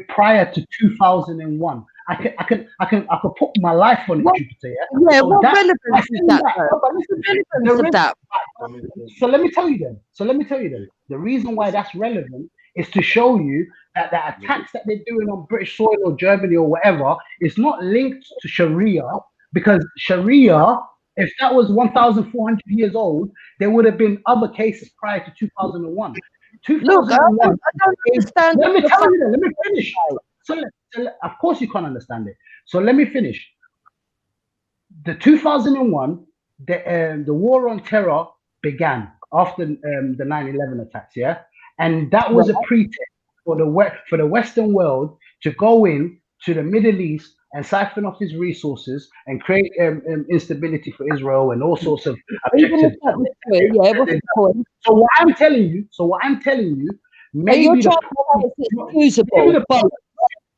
prior to 2001. I can put my life on it, Jupiter. Yeah, so what relevance is that? So let me tell you then. The reason why that's relevant is to show you that the attacks that they're doing on British soil or Germany or whatever is not linked to Sharia, because Sharia, if that was 1,400 years old, there would have been other cases prior to 2001. 2001. Look, I don't understand. Let me tell you that. Let me finish. So of course you can't understand it. So let me finish. The 2001, the war on terror began after the 9/11 attacks, yeah, and that was a pretext for the Western world to go in to the Middle East and siphon off his resources and create instability for Israel and all sorts of objectives. So what I'm telling you, maybe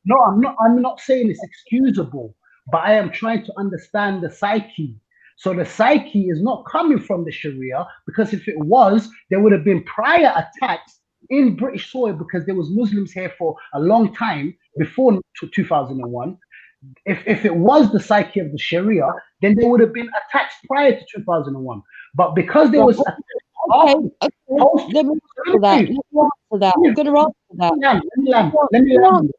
no, I'm not saying it's excusable, but I am trying to understand the psyche. So the psyche is not coming from the Sharia, because if it was, there would have been prior attacks in British soil because there was Muslims here for a long time before 2001. If it was the psyche of the Sharia, then there would have been attacks prior to 2001. But because there was let me answer that. I'm going to answer that. Let me land.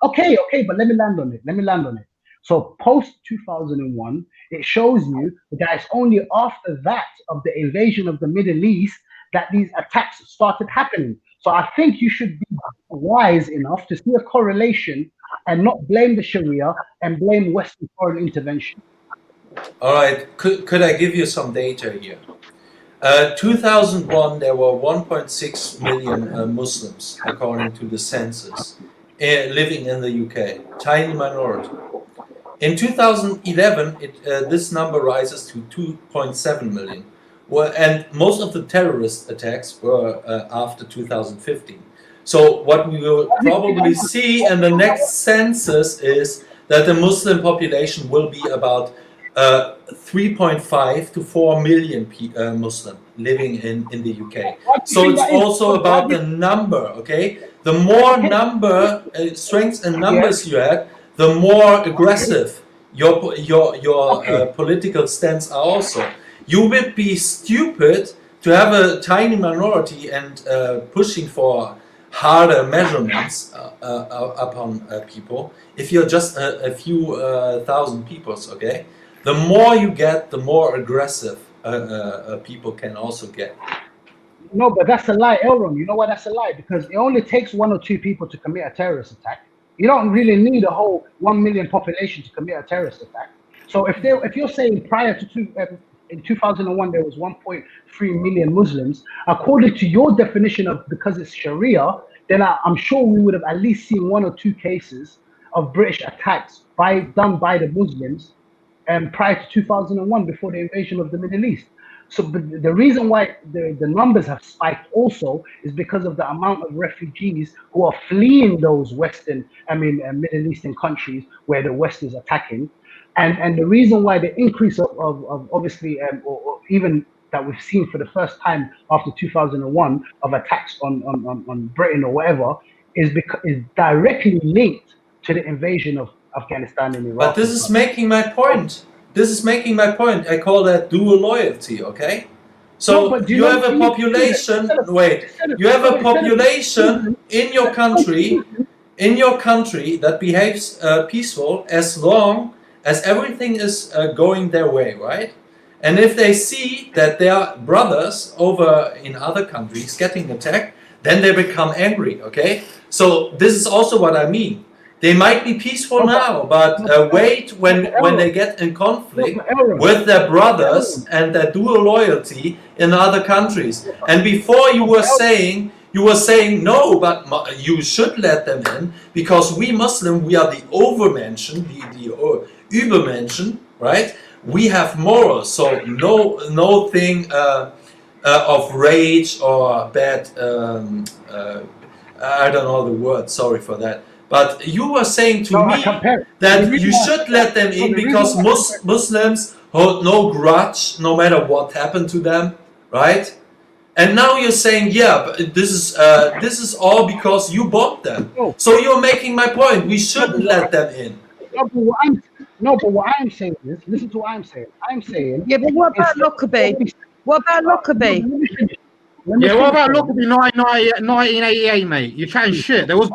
Okay, but let me land on it. So post 2001, it shows you that it's only after that of the invasion of the Middle East that these attacks started happening. So I think you should be wise enough to see a correlation and not blame the Sharia and blame Western foreign intervention. All right, could I give you some data here? 2001, there were 1.6 million Muslims, according to the census, living in the UK. Tiny minority. In 2011, this number rises to 2.7 million. Well, and most of the terrorist attacks were after 2015. So what we will probably see in the next census is that the Muslim population will be about 3.5 to 4 million Muslim living in the UK. So it's also about the number, okay? The more number, strength and numbers you have, the more aggressive your political stance are also. You would be stupid to have a tiny minority and pushing for harder measurements upon people if you're just a few thousand people, okay? The more you get, the more aggressive people can also get. No, but that's a lie, Elron. You know why that's a lie? Because it only takes 1 or 2 people to commit a terrorist attack. You don't really need a whole 1 million population to commit a terrorist attack. So if you're saying prior to in 2001 there was 1.3 million Muslims, according to your definition of because it's Sharia, then I'm sure we would have at least seen 1 or 2 cases of British attacks done by the Muslims prior to 2001, before the invasion of the Middle East. So the reason why the numbers have spiked also is because of the amount of refugees who are fleeing those Middle Eastern countries where the West is attacking. And the reason why the increase of obviously, or even that we've seen for the first time after 2001 of attacks on Britain or whatever is directly linked to the invasion of Afghanistan and Iraq. But this is making my point. This is making my point. I call that dual loyalty, okay? So no, you have a population, you have a population in your country that behaves peaceful as long as everything is going their way, right? And if they see that their brothers over in other countries getting attacked, then they become angry, okay? So this is also what I mean. They might be peaceful now, but wait when they get in conflict with their brothers and their dual loyalty in other countries. And before you were saying no, but you should let them in because we Muslim, we are the Overmenschen, the Übermenschen, right? We have morals, so no thing of rage or bad. I don't know the word. Sorry for that. But you were saying to me that you should let them in because Muslims hold no grudge no matter what happened to them, right? And now you're saying, yeah, but this is all because you bombed them. So you're making my point. We shouldn't let them in. But what I'm saying is, listen to what I'm saying. I'm saying, yeah, but what about Lockerbie? What about Lockerbie? Yeah, what about Lockerbie 1988, mate? You're chatting shit. There was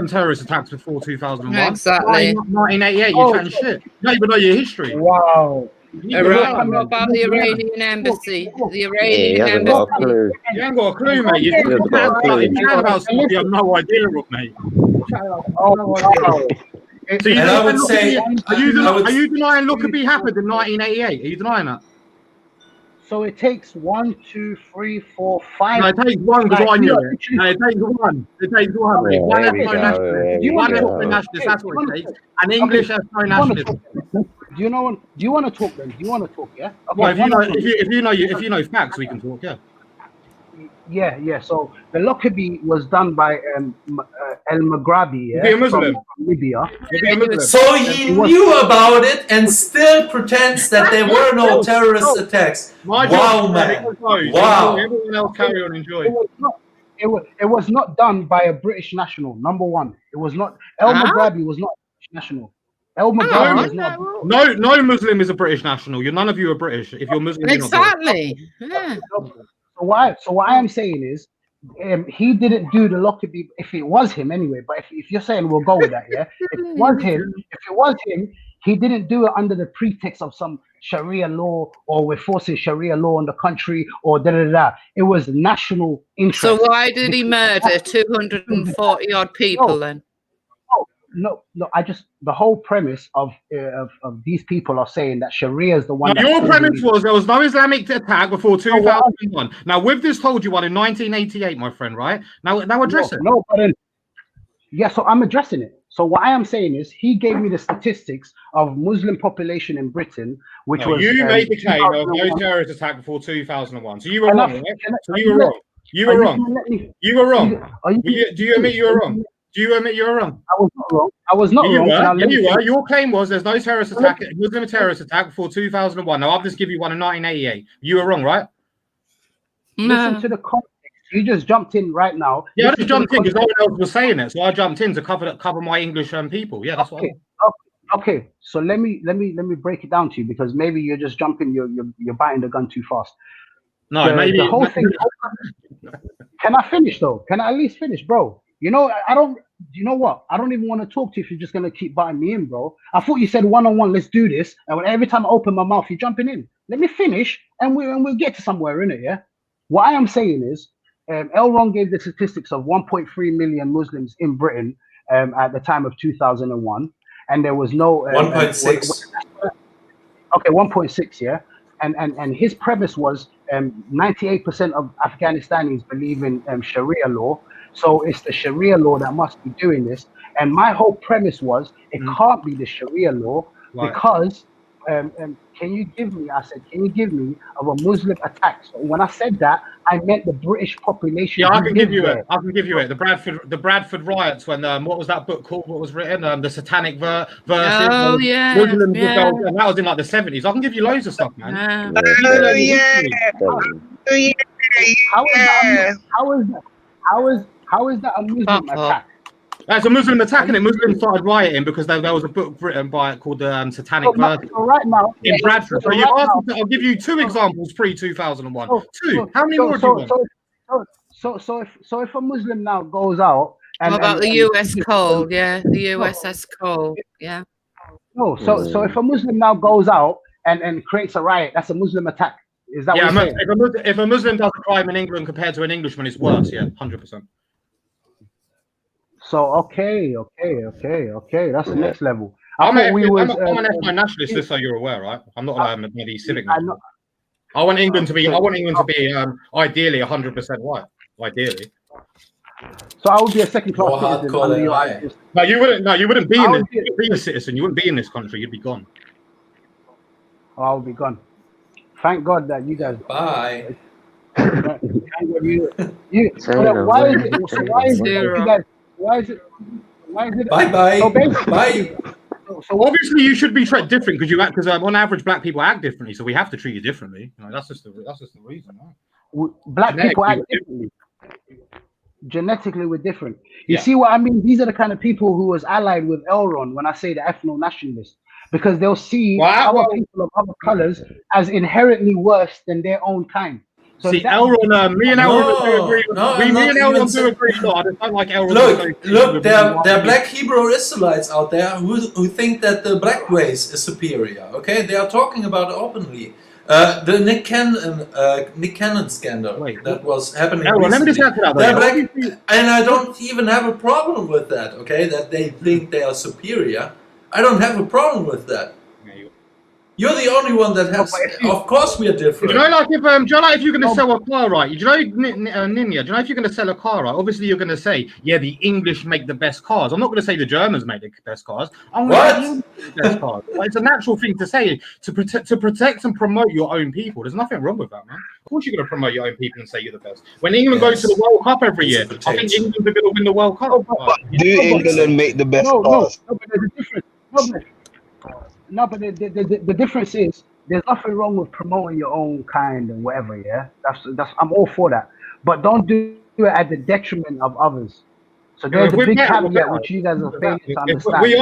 terrorist attacks before 2001. Exactly. 1988, you're chatting shit. You don't even know your history. Wow. What about the Iranian embassy? The Iranian embassy. You ain't got a clue, mate. You chat about stuff you have no idea of, mate. So and I would say, are you denying Lockerbie happened in 1988? Are you denying that? So it takes 1, 2, 3, 4, 5. No, it takes one because I knew it. No, it takes one. It takes one. Mate. One ethno-nationalist. One ethno-nationalist. That's what it takes. An English ethno-nationalist. Do you want to talk then? Do you want to talk? Yeah. Okay, well, if you know facts, we can talk. Yeah. Yeah. So the Lockerbie was done by El Maghrabi, from Libya. So he knew about it and still pretends that there were no terrorist attacks. Wow, man! Wow. Everyone else carry on, enjoy. It was not done by a British national. Number one, it was not. El Maghrabi was not a British national. El Maghrabi was not. No Muslim is a British national. Not of you are British. If you're Muslim, exactly. Yeah. So what I'm saying is, he didn't do the Lockerbie. If it was him anyway, but if you're saying we'll go with that, yeah. If it was him, he didn't do it under the pretext of some Sharia law or we're forcing Sharia law in the country or da. It was national interest. So why did he murder 240 odd people then? No. The whole premise of these people are saying that Sharia is the one. No, your premise was there was no Islamic attack before 2001. Now, with this told you one in 1988, my friend, right? Now address it. No, but so I'm addressing it. So what I am saying is, he gave me the statistics of Muslim population in Britain, which was you made the claim of no 2001. terrorist attack before 2001. So you were Can I- wrong, right? can I- So are you you were let- wrong. You are were you wrong. gonna let me- You were wrong. are you Do you admit you were wrong? Do you admit you were wrong? I was not wrong. I was not You wrong. were. Now, Yeah, let me you were. finish. Your claim was there's no terrorist attack. Muslim terrorist attack before 2001. Now I'll just give you one in 1988. You were wrong, right? Listen to the context. You just jumped in right now. Yeah, I Listen just to the jumped in because no context. one else was saying it, so I jumped in to cover my English people. Yeah, that's what. Okay. So let me break it down to you, because maybe you're just jumping. You're biting the gun too fast. No, maybe the whole thing. Can I finish though? Can I at least finish, bro? You know, I don't. You know what? I don't even want to talk to you if you're just gonna keep biting me in, bro. I thought you said one-on-one. Let's do this. And when every time I open my mouth, you're jumping in. Let me finish, and we'll get to somewhere in it. Yeah. What I am saying is, Elron gave the statistics of 1.3 million Muslims in Britain at the time of 2001, and there was no 1.6. Okay, 1.6, yeah. And his premise was 98% of Afghanistanis believe in Sharia law, so it's the Sharia law that must be doing this. And my whole premise was it can't be the Sharia law because can you give me? I said, can you give me of a Muslim attack? So when I said that, I meant the British population. Yeah, I who can give lives you there. it. I can give you it. The Bradford riots when what was that book called? What was written? The Satanic Verses. Oh, yeah, Muslims yeah. and that was in like the 70s. I can give you loads of stuff, man. Oh, yeah. How is that a Muslim attack? That's a Muslim attack, and Muslims started rioting because there was a book written by it called the Satanic Verses So right now, in Bradford. So so you right asked now- me to, I'll give you two examples pre-2001. Two. How many so, more do you want? So if a Muslim now goes out and What about the and- US Cole? Yeah, the USS Cole. Yeah. No, so if a Muslim now goes out and creates a riot, that's a Muslim attack. Is that what you're saying? If a Muslim does a crime in England compared to an Englishman, it's worse. Yeah, 100%. So okay, that's the next level. I'm an I'm ethno nationalist, just so you're aware, right? I'm not a bloody civic nationalist. I want England to be. Ideally 100% white. Ideally. So I would be a second-class citizen under your ideas. No, you wouldn't. No, you wouldn't be in this. You wouldn't be a citizen. You wouldn't be in this country. You'd be gone. Oh, I would be gone. Thank God that you guys. Bye. Thank God why is it? Bye. So basically, Bye. So obviously you should be treated different because on average black people act differently, so we have to treat you differently. You know, that's just the reason. Right? Black people act differently. Genetically, we're different. You see what I mean? These are the kind of people who was allied with Elron when I say the ethno-nationalists, because they'll see our people of other colors as inherently worse than their own kind. So see, Elron, me and Elron do agree. Me and Elron do agree. No, I don't like Elron. Look, there are black Hebrew Israelites out there who think that the black race is superior. Okay, they are talking about it openly. The Nick Cannon scandal that was happening recently. They're black, and I don't even have a problem with that. Okay, that they think they are superior. I don't have a problem with that. You're the only one that has. Of course, we are different. Do you know, like if you're going to sell a car, right? Do you know, Ninya? Do you know if you're going to sell a car, right? Obviously, you're going to say, yeah, the English make the best cars. I'm not going to say the Germans make the best cars. I'm going to say the English make the best cars. Like, it's a natural thing to say to protect and promote your own people. There's nothing wrong with that, man. Of course, you're going to promote your own people and say you're the best. When England goes to the World Cup every year, I think England are going to win the World Cup. Do England make the best cars? No, but there's a difference. No, but the difference is there's nothing wrong with promoting your own kind and whatever. Yeah, that's I'm all for that. But don't do it at the detriment of others. So there's a big caveat which you guys are failing to understand.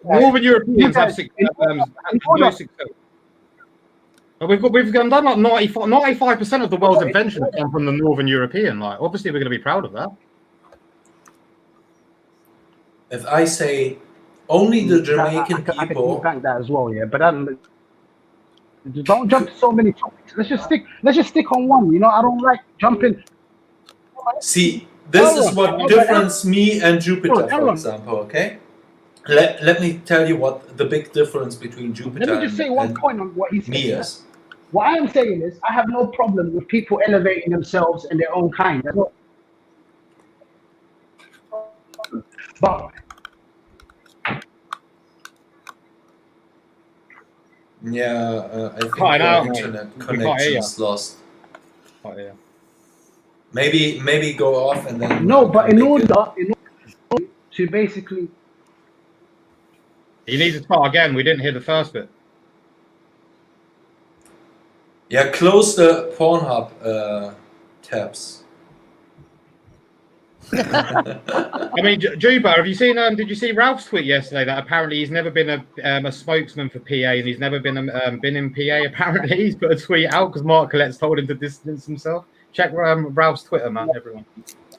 Northern Europeans have success. We've done like 95% of the world's inventions come from the Northern European. Like, obviously, we're going to be proud of that. If I say only the Jamaican people, I can bank that as well, yeah. But don't jump to so many topics. Let's just stick on one. You know, I don't like jumping. See, this is what difference me and Jupiter, for example. Okay, let me tell you what the big difference between Jupiter. Let me just say one point on what he says. What I am saying is, I have no problem with people elevating themselves in their own kind. But Yeah, I think Can't your out, mate. internet We can't hear connection you. is lost. Can't hear. Maybe go off and then. No, but in order to basically. You need to start again. We didn't hear the first bit. Yeah, close the Pornhub tabs. I mean, Juba, have you seen? Did you see Ralph's tweet yesterday that apparently he's never been a spokesman for PA and he's never been in PA? Apparently, he's put a tweet out because Mark Collette's told him to distance himself. Check Ralph's Twitter, man, everyone,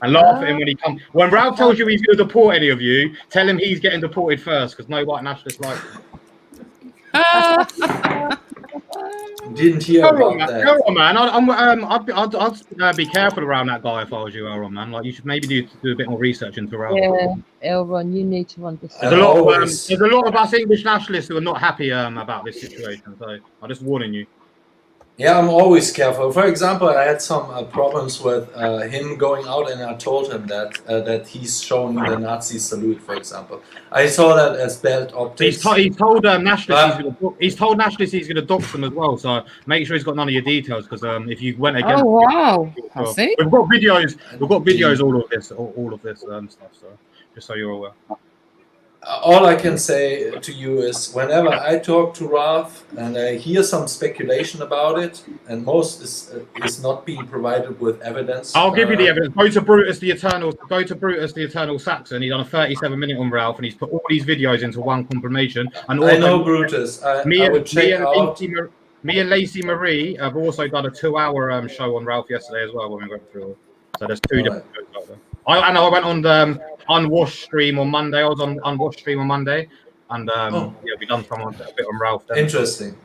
and laugh at him when he comes. When Ralph tells you he's going to deport any of you, tell him he's getting deported first because no white nationalists like him. Didn't hear about that. Elron, man. I'd be careful around that guy if I was you, Elron, man. Like you should maybe do a bit more research into Ralph. Yeah, Elron, you need to understand. There's a lot of us English nationalists who are not happy about this situation. So I'm just warning you. Yeah, I'm always careful. For example, I had some problems with him going out, and I told him that he's showing the Nazi salute. For example, I saw that as bad optics. He's told nationalists he's going to dox them as well. So make sure he's got none of your details because if you went against, wow, I see. We've got videos, all of this stuff. So just so you're aware. All I can say to you is whenever I talk to Ralph and I hear some speculation about it, and most is not being provided with evidence. I'll give you the evidence. Go to Brutus the Eternal Saxon. He's done a 37-minute on Ralph, and he's put all these videos into one confirmation. And I know Brutus. Me and Lacey Marie have also done a 2-hour show on Ralph yesterday as well when we went through. So there's two different shows out there. I went on the Unwashed stream on Monday. I was on Unwashed stream on Monday, and we done a bit on Ralph. Then. Interesting.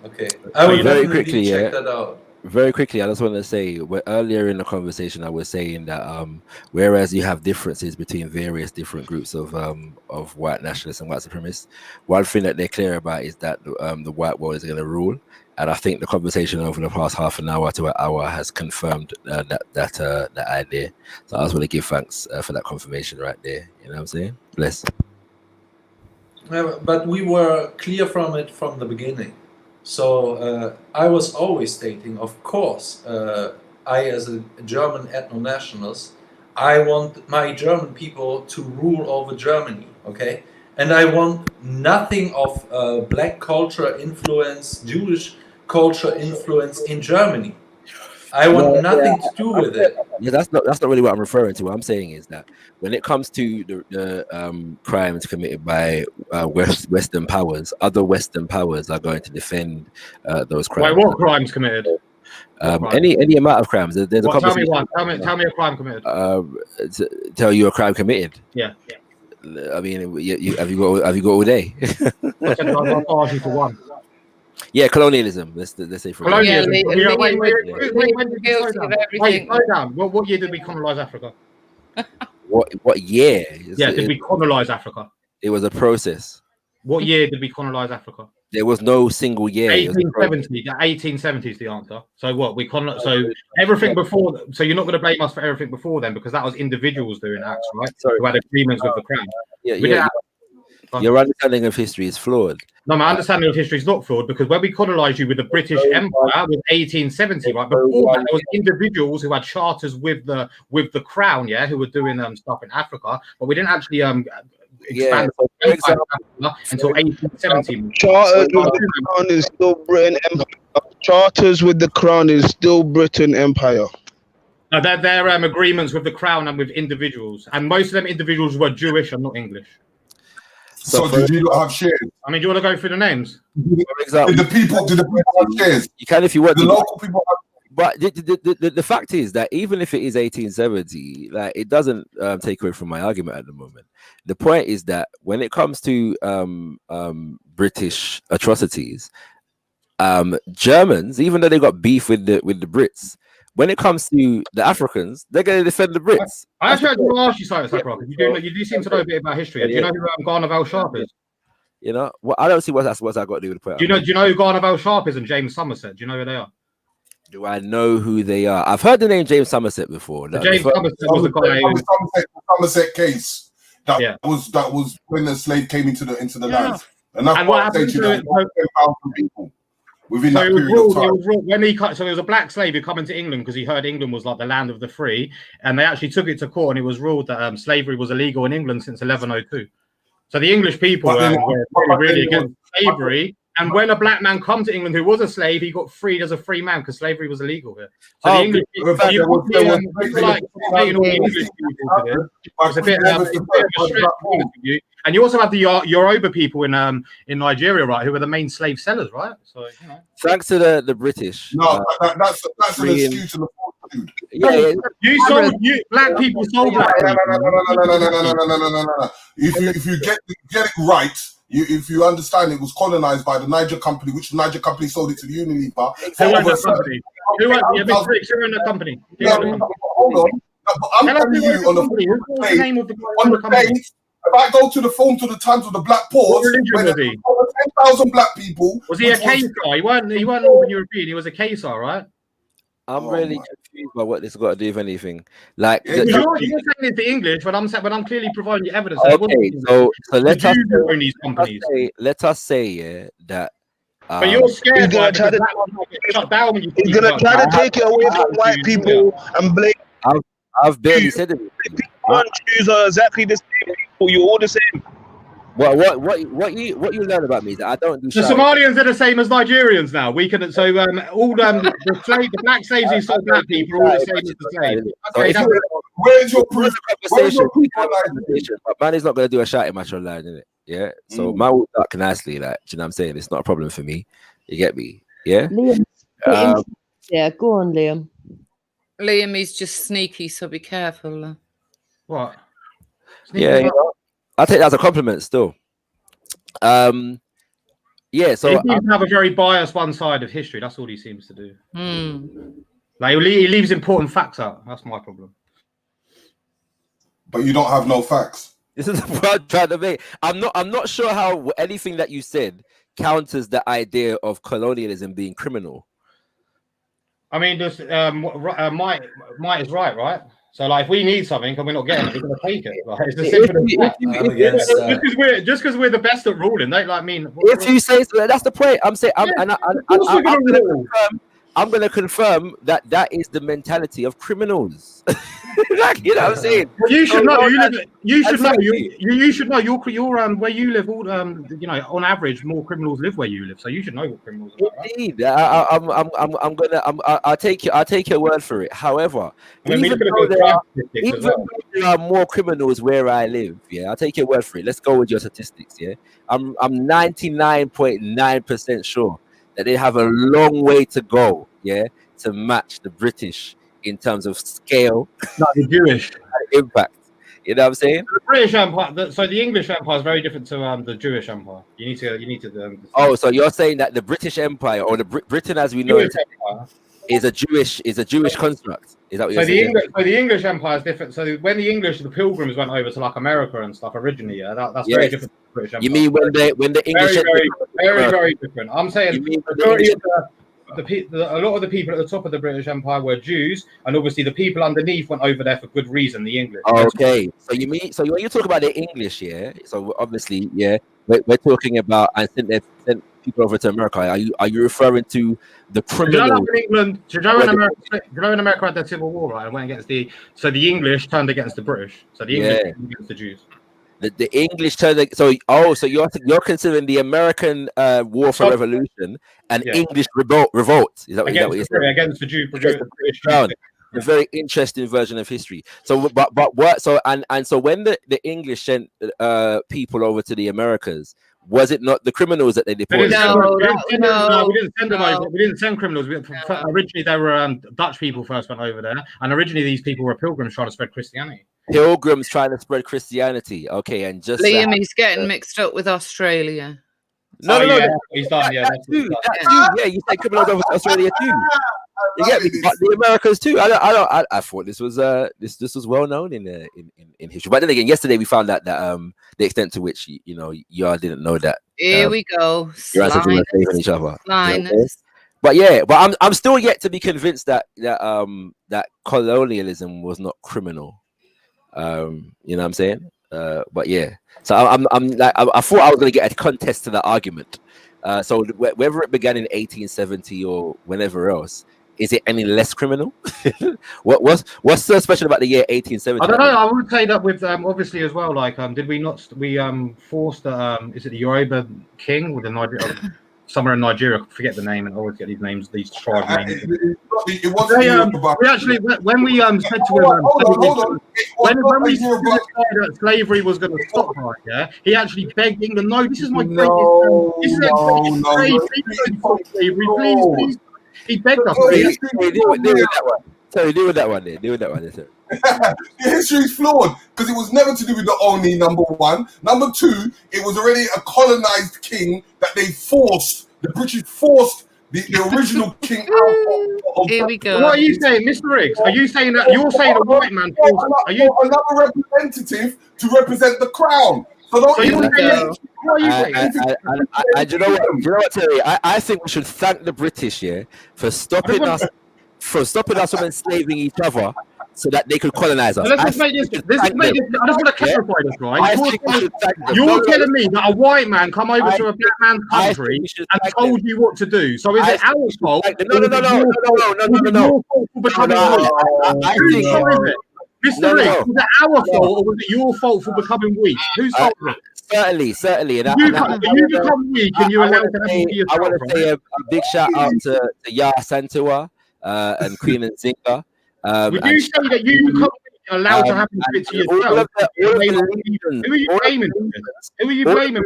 Okay, I will very quickly check that out. Very quickly, I just want to say, earlier in the conversation, I was saying that whereas you have differences between various different groups of white nationalists and white supremacists, one thing that they're clear about is that the white world is going to rule. And I think the conversation over the past half an hour to an hour has confirmed that idea. So I just want to give thanks for that confirmation right there. You know what I'm saying? Bless. But we were clear from it from the beginning. So I was always stating, of course, I as a German ethno-nationalist, I want my German people to rule over Germany, okay? And I want nothing of black culture influence, Jewish culture influence in Germany. I want nothing to do with it. Yeah, that's not really what I'm referring to. What I'm saying is that when it comes to the crimes committed by Western powers, other Western powers are going to defend those crimes. Wait, what crimes committed? Any amount of crimes. There's a tell me one. Tell me a crime committed. Tell you a crime committed. Yeah. I mean, have you got all day? I'll ask you for one. Yeah, colonialism. Let's say for colonialism. Wait, slow down. What year did we colonize Africa? What year? Did we colonize Africa? It was a process. What year did we colonize Africa? There was no single year. 1870. 1870 is the answer. So what we so everything before. So you're not going to blame us for everything before then because that was individuals doing acts, right? Sorry. Who had agreements with the crown. Your understanding of history is flawed. No, my understanding of history is not flawed because when we colonized you with the British Empire was 1870, right? Before that, there was individuals who had charters with the crown, who were doing stuff in Africa, but we didn't actually expand the empire until 1870. Charters with the crown is still Britain Empire. Charters with the crown is still Britain Empire. No, they're agreements with the crown and with individuals, and most of them individuals were Jewish and not English. So did you not have shares? I mean, do you want to go through the names? Did the people have shares? You can if you want. The local people have. But the fact is that even if it is 1870, like it doesn't take away from my argument at the moment. The point is that when it comes to British atrocities, Germans, even though they got beef with the Brits, when it comes to the Africans, they're going to defend the Brits. I actually had to ask you something, Sakura. You do seem to know a bit about history. Do you know who Garner Vale Sharp is? You know, well, I don't see what's that got to do with the point. Do you know who Garner Vale Sharp is and James Somerset? Do you know who they are? Do I know who they are? I've heard the name James Somerset before. James Somerset was the guy. The Somerset case. That was when the slave came into the land. And that's why I say to you that 10,000 people within that period of time. So it was a black slave who come into England because he heard England was like the land of the free, and they actually took it to court, and it was ruled that slavery was illegal in England since 1102. So the English people were really against slavery. And when a black man come to England who was a slave, he got freed as a free man because slavery was illegal here. So the English people, it's a bit of a stretch. And you also have the Yoruba people in Nigeria, right, who were the main slave sellers, right? So you know. Thanks to the British. No, that's an excuse in the food. Yeah. Black people sold black people. No. If you get it right. If you understand, it was colonized by the Niger Company, which the Niger Company sold it to the Unilever. Who owned the company? Who owned the company? Hold on. But I'm telling you on the days, if I go to the form to the times of the Black Pause, when there were 10,000 black people. Was he a Kesar? He weren't Northern European. He was a Kesar, right? I'm really confused by what this got to do with anything. Like you're saying it's the English, but I'm clearly providing you evidence. Okay, so let us say that. But you're scared. He's gonna try to shut down. He's gonna try to take it away from white people and blame. I've barely said it. People and Jews are exactly the same people. You're all the same. What you learn about me is that I don't do. The Somalians are the same as Nigerians now. We can all the black slaves who sold black people are all the same as the slaves. Okay, where's your proof? But man is not going to do a shouting match online, is it? Yeah. So man will duck nicely, like, do you know what I'm saying? It's not a problem for me. You get me? Yeah. Liam, yeah, go on, Liam. Liam is just sneaky, so be careful. What? Yeah, you know, I take that as a compliment still. Yeah, so he seems to have a very biased one side of history. That's all he seems to do. Like he leaves important facts out. That's my problem. But you don't have no facts. This is the point I'm trying to make. I'm not sure how anything that you said counters the idea of colonialism being criminal. I mean, just might is right? So, like, if we need something and we're not getting it, we're going to take it. Like, it's as simple as that. Just because we're the best at ruling, they like mean. If you say so, that's the point. I'm saying, I'm going to confirm that is the mentality of criminals. Like, you know what I'm saying? Well, you should know. You should know. You should know. You're where you live. All you know, on average, more criminals live where you live. So you should know what criminals are. Indeed, I'll take your word for it. However, even though there are more criminals where I live, yeah, I'll take your word for it. Let's go with your statistics. Yeah, I'm 99.9% sure that they have a long way to go. Yeah, to match the British in terms of scale, not the Jewish impact. You know what I'm saying? The British Empire, so the English Empire is very different to the Jewish Empire. You need to. Oh, so you're saying that the British Empire or the Britain as we know it is a Jewish construct? Is that what you're saying? The English Empire is different. So when the Pilgrims went over to like America and stuff originally, that's very different to the British Empire. You mean when the English very different? I'm saying a lot of the people at the top of the British Empire were Jews, and obviously the people underneath went over there for good reason. The English. Okay, so when you talk about the English, yeah. So obviously, yeah, we're talking about and they sent people over to America. Are you referring to the criminal? In America had their civil war, right? And went against the English turned against the British. So the English turned against the Jews. The English turned so you're considering the American war for revolution an English revolt. Is that what you're saying? Against the Jew, British Crown. A very interesting version of history. So, but what? So so when the English sent people over to the Americas, was it not the criminals that they deported? No, we didn't send them over. We didn't send criminals. Originally, they were Dutch people first went over there, and originally these people were pilgrims trying to spread Christianity. Pilgrims trying to spread Christianity. Okay, and just Liam, he's getting mixed up with Australia. No, he's done. Yeah, that too. Yeah, you said criminals over to Australia too. You get me? But the Americans too. I thought this was this was well known in history. But then again, yesterday we found out that the extent to which y'all didn't know that. Here we go. Your ancestors were saving each other. But yeah, but I'm still yet to be convinced that colonialism was not criminal. You know what I'm saying? But yeah, so I'm like I thought I was going to get a contest to that argument. So whether it began in 1870 or whenever else, is it any less criminal? What's so special about the year 1870? I don't know. I would say that with obviously as well. Like, did we not force the is it the Yoruba king with the Nigeria somewhere in Nigeria? I forget the name, and I always get these names, these tribe names. It wasn't we actually when we said to him when we said that slavery was going to stop, right? Yeah, he actually begged England. No, this is my greatest. Slavery, please. He begged us. Deal with that one. Sorry, deal with that one there. Deal with that one there, sir. The history's flawed because it was never to do with the only number one. Number two, it was already a colonized king that they forced. The British forced the original king out of. Here we go. What are you saying, Mr. Riggs? Are you saying that you're saying a white man forced? Are you another representative to represent the crown? So don't what are you saying? Do you know what, Terry? I think we should thank the British, for stopping us from enslaving each other, so that they could colonize us. Let's just make this. I just want to clarify this, right? You're telling me that a white man come over to a black man's country and told you what to do. So is it our fault? No. Mr. Riggs, was it our fault or was it your fault for becoming weak? Whose fault was it? Certainly. And you become weak and you allow to have yourself. I want to say a big shout out to Yah Santua and Queen and Zinga. Would you say that you become allowed to happen to it to yourself? Who are you blaming? Who are you blaming?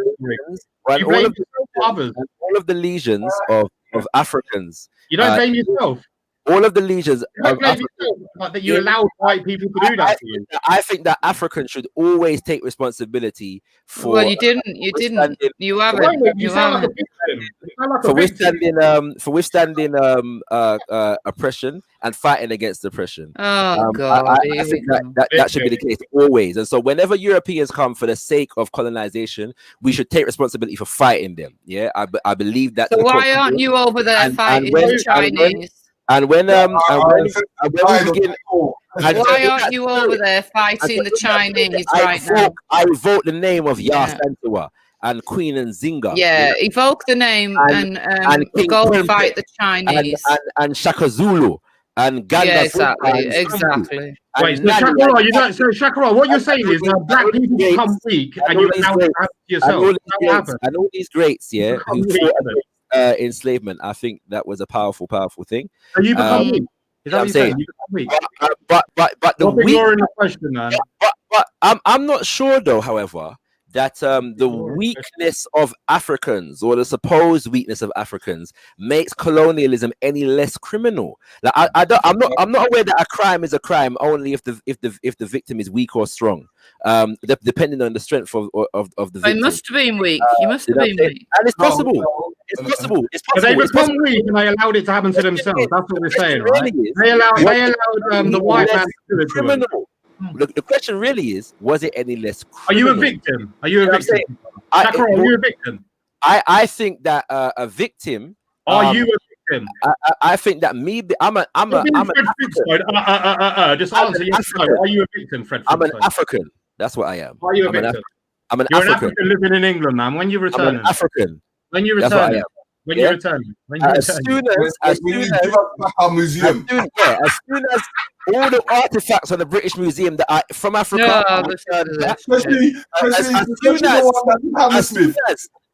You blame others. All of the legions of Africans. You don't blame yourself. All of the legions of that you allowed white people to do that to you. I think that Africans should always take responsibility for. Well, you didn't. You haven't. You haven't. For withstanding oppression and fighting against oppression. Oh God! I think that should be the case always. And so, whenever Europeans come for the sake of colonization, we should take responsibility for fighting them. Yeah, I believe that. So why aren't you over there fighting the Chinese? And when we begin, why aren't you over there fighting the Chinese right now? I revoke the name of Yah Santua and Queen and Zinga. Yeah, evoke the name and go and fight the Chinese. And Shaka Zulu and Ganda. Yeah, exactly. Wait, so Shakara, what you're saying is that black people become weak and you allow it to happen to yourself. And all these greats, who fought enslavement, I think that was a powerful thing. So you become weak. Is that what you're saying? You become weak. But the weak. The question, man. But I'm not sure though. However, that the weakness of Africans, or the supposed weakness of Africans, makes colonialism any less criminal. Like I'm not aware that a crime is a crime only if the victim is weak or strong. Depending on the strength of the victim. They must have been weak. You must have been weak. And it's possible. It's possible. But they become weak and they allowed it to happen to themselves. That's what we're saying, right? They allowed the white man to do it to them. The question really is, was it any less criminal? Are you a victim? Are you a victim? Are you a victim? I think that a victim. Are you a victim? I think that I'm an just answer yes or no. Are you a victim, Fred? I'm an African. That's what I am. Are you a victim? I'm an You're African. an African living in England, man. When you return, I'm an African. When you return, when you return, as soon as our museum, as soon as all the artifacts of the British Museum that are from Africa,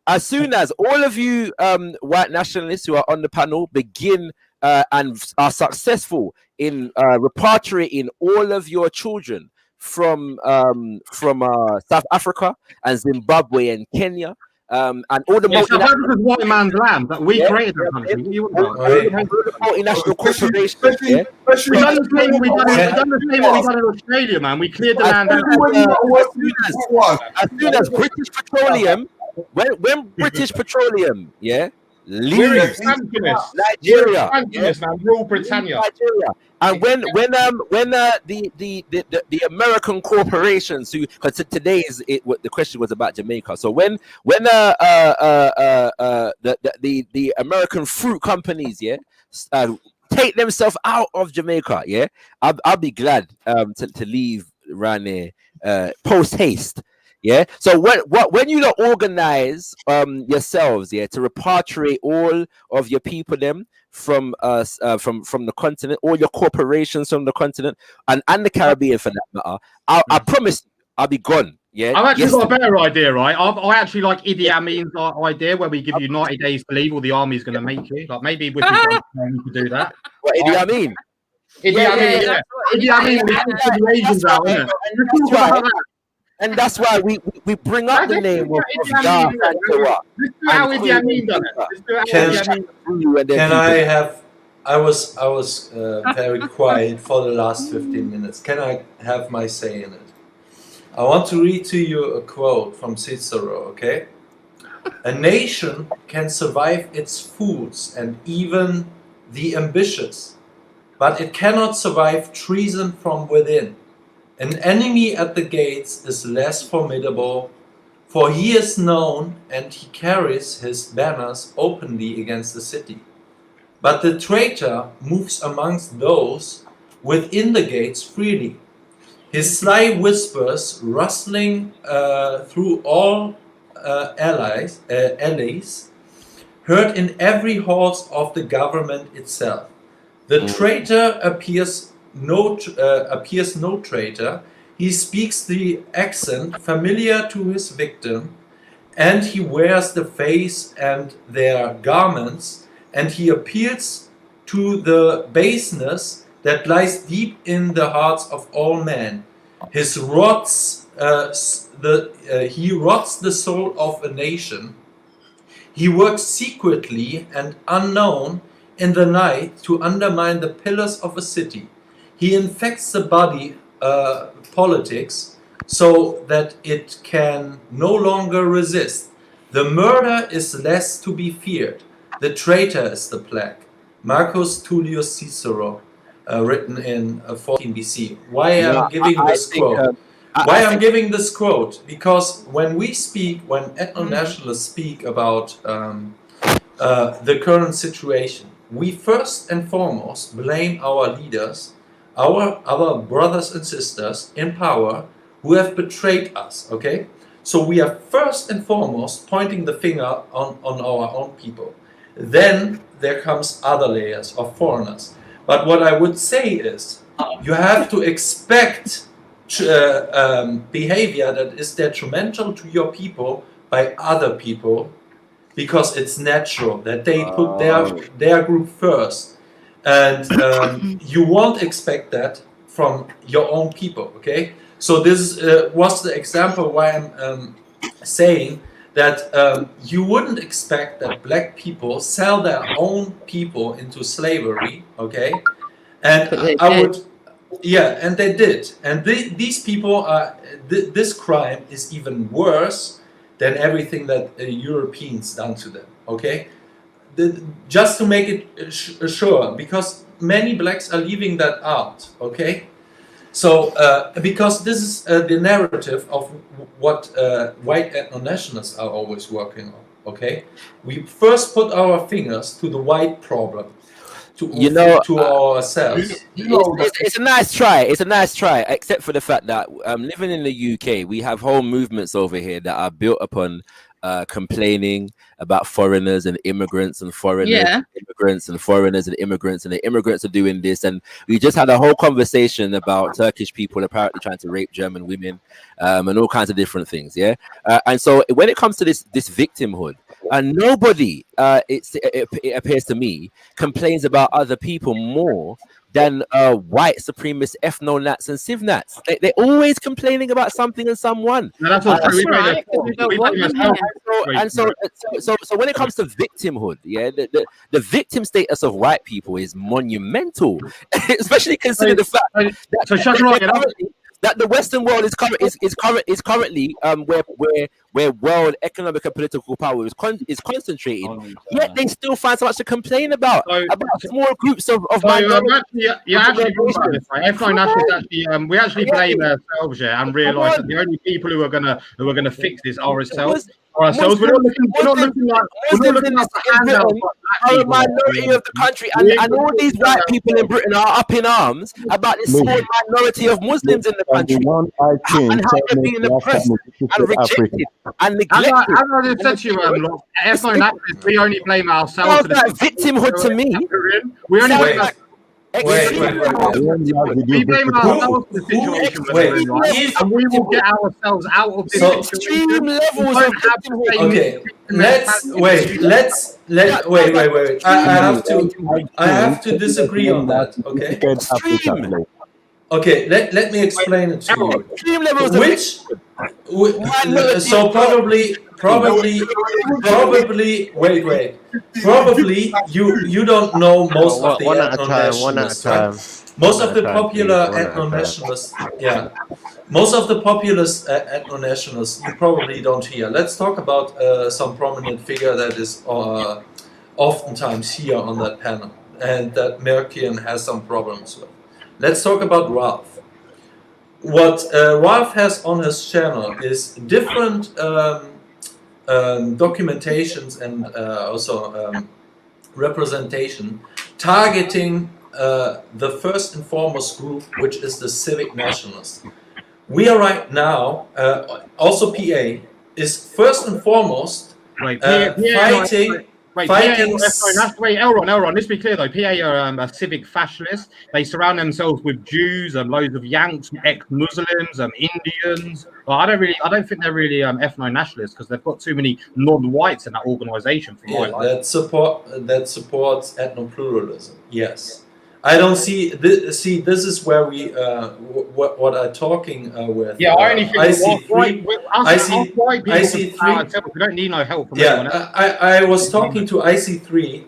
as soon as all of you white nationalists who are on the panel begin and are successful in repatriating all of your children from South Africa and Zimbabwe and Kenya. And all the South Africa's white man's land that we created that country. Multinational corporations. We've done the same what we done in Australia, man. We cleared the land. As soon as British Petroleum, when British Petroleum, leaves Nigeria, rule Britannia. And when the American corporations who, because today what the question was about Jamaica. So when the American fruit companies take themselves out of Jamaica, I'll be glad to leave around there post haste. Yeah. So when you don't organize yourselves, yeah, to repatriate all of your people them from the continent, all your corporations from the continent and the Caribbean for that matter, I promise you, I'll be gone. Yeah. I've actually got a better idea, right? I actually like Idi Amin's idea where we give you 90 days to leave, or the army's going to make you. Like maybe we could do that. What, Idi Amin? Idi Amin, yeah. Idi Amin will be the Asians out, isn't it? And that's why we bring up the name of Yah Can I have? I was very quiet for the last 15 minutes. Can I have my say in it? I want to read to you a quote from Cicero, okay? A nation can survive its fools and even the ambitious, but it cannot survive treason from within. An enemy at the gates is less formidable, for he is known and he carries his banners openly against the city. But the traitor moves amongst those within the gates freely. His sly whispers rustling through all alleys, heard in every halls of the government itself. The traitor appears no traitor. He speaks the accent familiar to his victim, and he wears the face and their garments, and he appeals to the baseness that lies deep in the hearts of all men. He rots the soul of a nation. He works secretly and unknown in the night to undermine the pillars of a city. He infects the body politics so that it can no longer resist. The murder is less to be feared. The traitor is the plague. Marcus Tullius Cicero, written in 14 BC. Why I'm giving this quote? Why I'm giving this quote? Because when ethno-nationalists speak about the current situation, we first and foremost blame our leaders, our brothers and sisters in power who have betrayed us, okay? So we are first and foremost pointing the finger on our own people. Then there comes other layers of foreigners. But what I would say is, you have to expect behavior that is detrimental to your people by other people, because it's natural that they put their group first. And you won't expect that from your own people, okay? So this was the example why I'm saying that you wouldn't expect that black people sell their own people into slavery, okay? And I would, yeah, and they did. And these people are, this crime is even worse than everything that Europeans done to them, okay? Just to make it sure, because many blacks are leaving that out, okay? So, because this is the narrative of what white ethno-nationalists are always working on, okay? We first put our fingers to the white problem, to ourselves. It's a nice try. It's a nice try, except for the fact that living in the UK, we have whole movements over here that are built upon complaining about foreigners and immigrants and foreigners, and immigrants and foreigners and immigrants, and the immigrants are doing this. And we just had a whole conversation about Turkish people apparently trying to rape German women, and all kinds of different things. Yeah, and so when it comes to this victimhood, and nobody, it appears to me, complains about other people more than white supremacist ethno-nats and civ-nats. They're always complaining about something and someone. No, that's not true. So when it comes to victimhood, yeah, the victim status of white people is monumental, especially considering the fact that the Western world is currently where world economic and political power is concentrated. Yet they still find so much to complain about small groups of minorities. You're actually wrong about this, right? Ethno-nationalists actually, we actually blame ourselves, yeah, and realise that the only people who are gonna fix this are ourselves. We're not looking like the handouts are a minority of the country, and all these white people in Britain are up in arms about this small minority of Muslims in the country, and how they're being oppressed and rejected and neglected. As I just said to you, ethno-nationalists, we only blame ourselves. Sounds like victimhood to me. We only blame Wait. We blame ourselves for the situation we're in, right? And we will get ourselves out of this extreme levels of victimhood. Okay, let's wait. I have to disagree on that. Okay. Extreme. Okay, let me explain it to you. Extreme levels So probably you don't know most of the ethno-nationalists, right? Most of the popular ethno-nationalists, most of the populist ethno-nationalists you probably don't hear. Let's talk about some prominent figure that is oftentimes here on that panel and that Merkian has some problems with. Let's talk about Ralph. What Ralph has on his channel is different documentations and also representation targeting the first and foremost group, which is the civic nationalists. We are right now, also PA, is first and foremost fighting. Wait, Elron, let's be clear though. PA are a civic fascist. They surround themselves with Jews and loads of Yanks, ex-Muslims, Indians. Well, I don't think they're really ethno-nationalists because they've got too many non-whites in that organisation. That supports ethno-pluralism. Yes, I don't see this. See, this is where we what I'm talking with. Yeah, I only think I see three. We don't need no help from anyone else. I was talking to IC3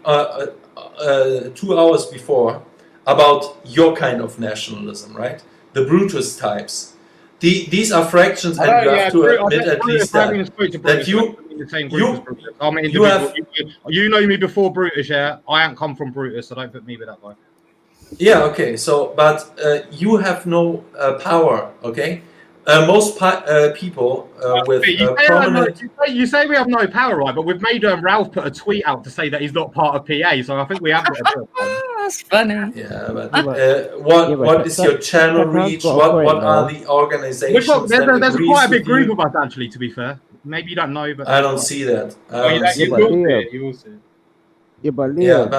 2 hours before about your kind of nationalism, right? The Brutus types. These are fractions, and you have to admit at least that you know me before Brutus, yeah. I ain't come from Brutus, so don't put me with that guy. Yeah, okay. So, but you have no power, okay? Most people with prominent... You say we have no power, right? But we've made Ralph put a tweet out to say that he's not part of PA, so I think we have got a bit of fun. That's funny. Yeah, but what is your channel reach? What are the organizations? There's quite a big group of us, actually, to be fair. Maybe you don't know, but... I don't see that. You will see. Yeah, but Liam.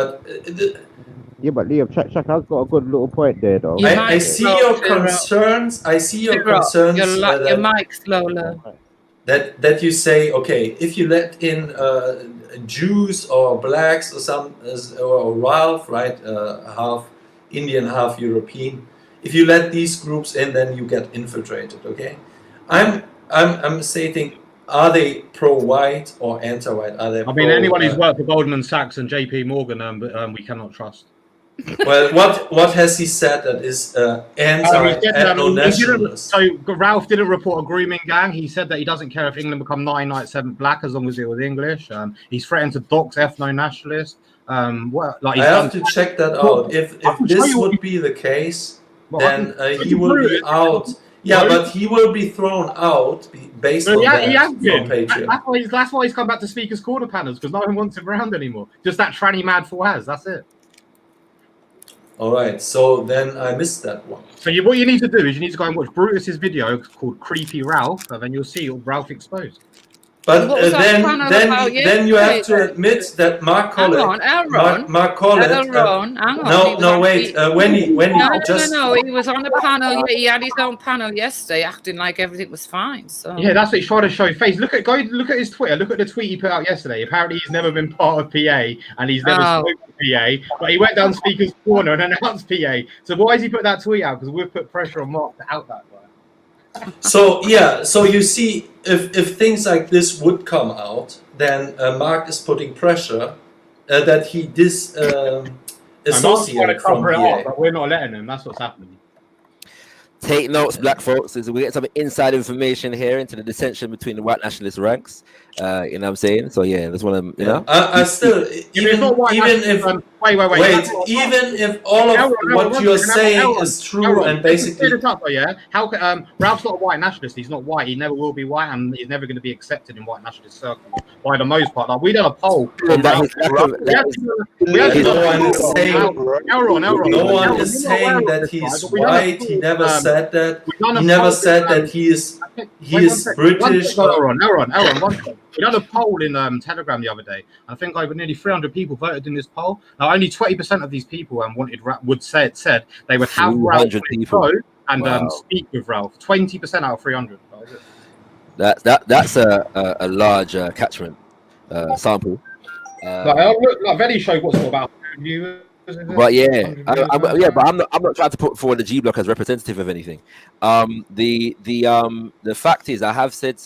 Yeah, but... Liam, Shaka's got a good little point there, though. I see your concerns. I see your concerns. Your mic's lower. That you say, okay, if you let in Jews or blacks or Ralph, right, half Indian, half European, if you let these groups in, then you get infiltrated. Okay, I'm stating. Are they pro-white or anti-white? Are they? I mean, anyone who's worked for Goldman Sachs and JP Morgan, we cannot trust. Well, what has he said that is anti-ethno-nationalist? So Ralph didn't report a grooming gang. He said that he doesn't care if England become 997 black as long as it was English. He's threatened to dox ethno-nationalists. I have to check that out. If this would be the case, then he will be out. Yeah, but he will be thrown out based on that. He has been. That's why he's come back to Speaker's Corner panels, because no one wants him around anymore. Just that tranny mad Fawaz. That's it. All right, so then I missed that one. So what you need to do is you need to go and watch Brutus's video called Creepy Ralph, and then you'll see Ralph exposed. But then you have to admit that Mark Collett. Mark Collett. No, wait. When he just no. He was on the panel. He had his own panel yesterday, acting like everything was fine. So yeah, that's what he's trying to show face. Look at his Twitter. Look at the tweet he put out yesterday. Apparently, he's never been part of PA, and he's never spoken to PA. But he went down Speaker's Corner and announced PA. So why has he put that tweet out? Because we've put pressure on Mark to out that guy. So you see, if things like this would come out, then Mark is putting pressure that he disassociated from PA. But we're not letting him. That's what's happening. Take notes, black folks, as we get some inside information here into the dissension between the white nationalist ranks. You know what I'm saying? So yeah, that's one of them. You know, I still even if all of what you're saying is true and basically how Ralph's not a white nationalist. He's not white. He never will be white, and he's never going to be accepted in white nationalist circles by the most part. Like we did a poll. No one is saying that he's white. He never said that. He never said that he is British. Aaron, one second. We had a poll in Telegram the other day. I think over nearly 300 people voted in this poll. Now, only 20% of these people said they would have Ralph go and speak with Ralph. 20% out of 300. That's a large catchment sample. Like Veli showed what's all about you. But yeah, but I'm not trying to put forward the G Block as representative of anything. The fact is, many have said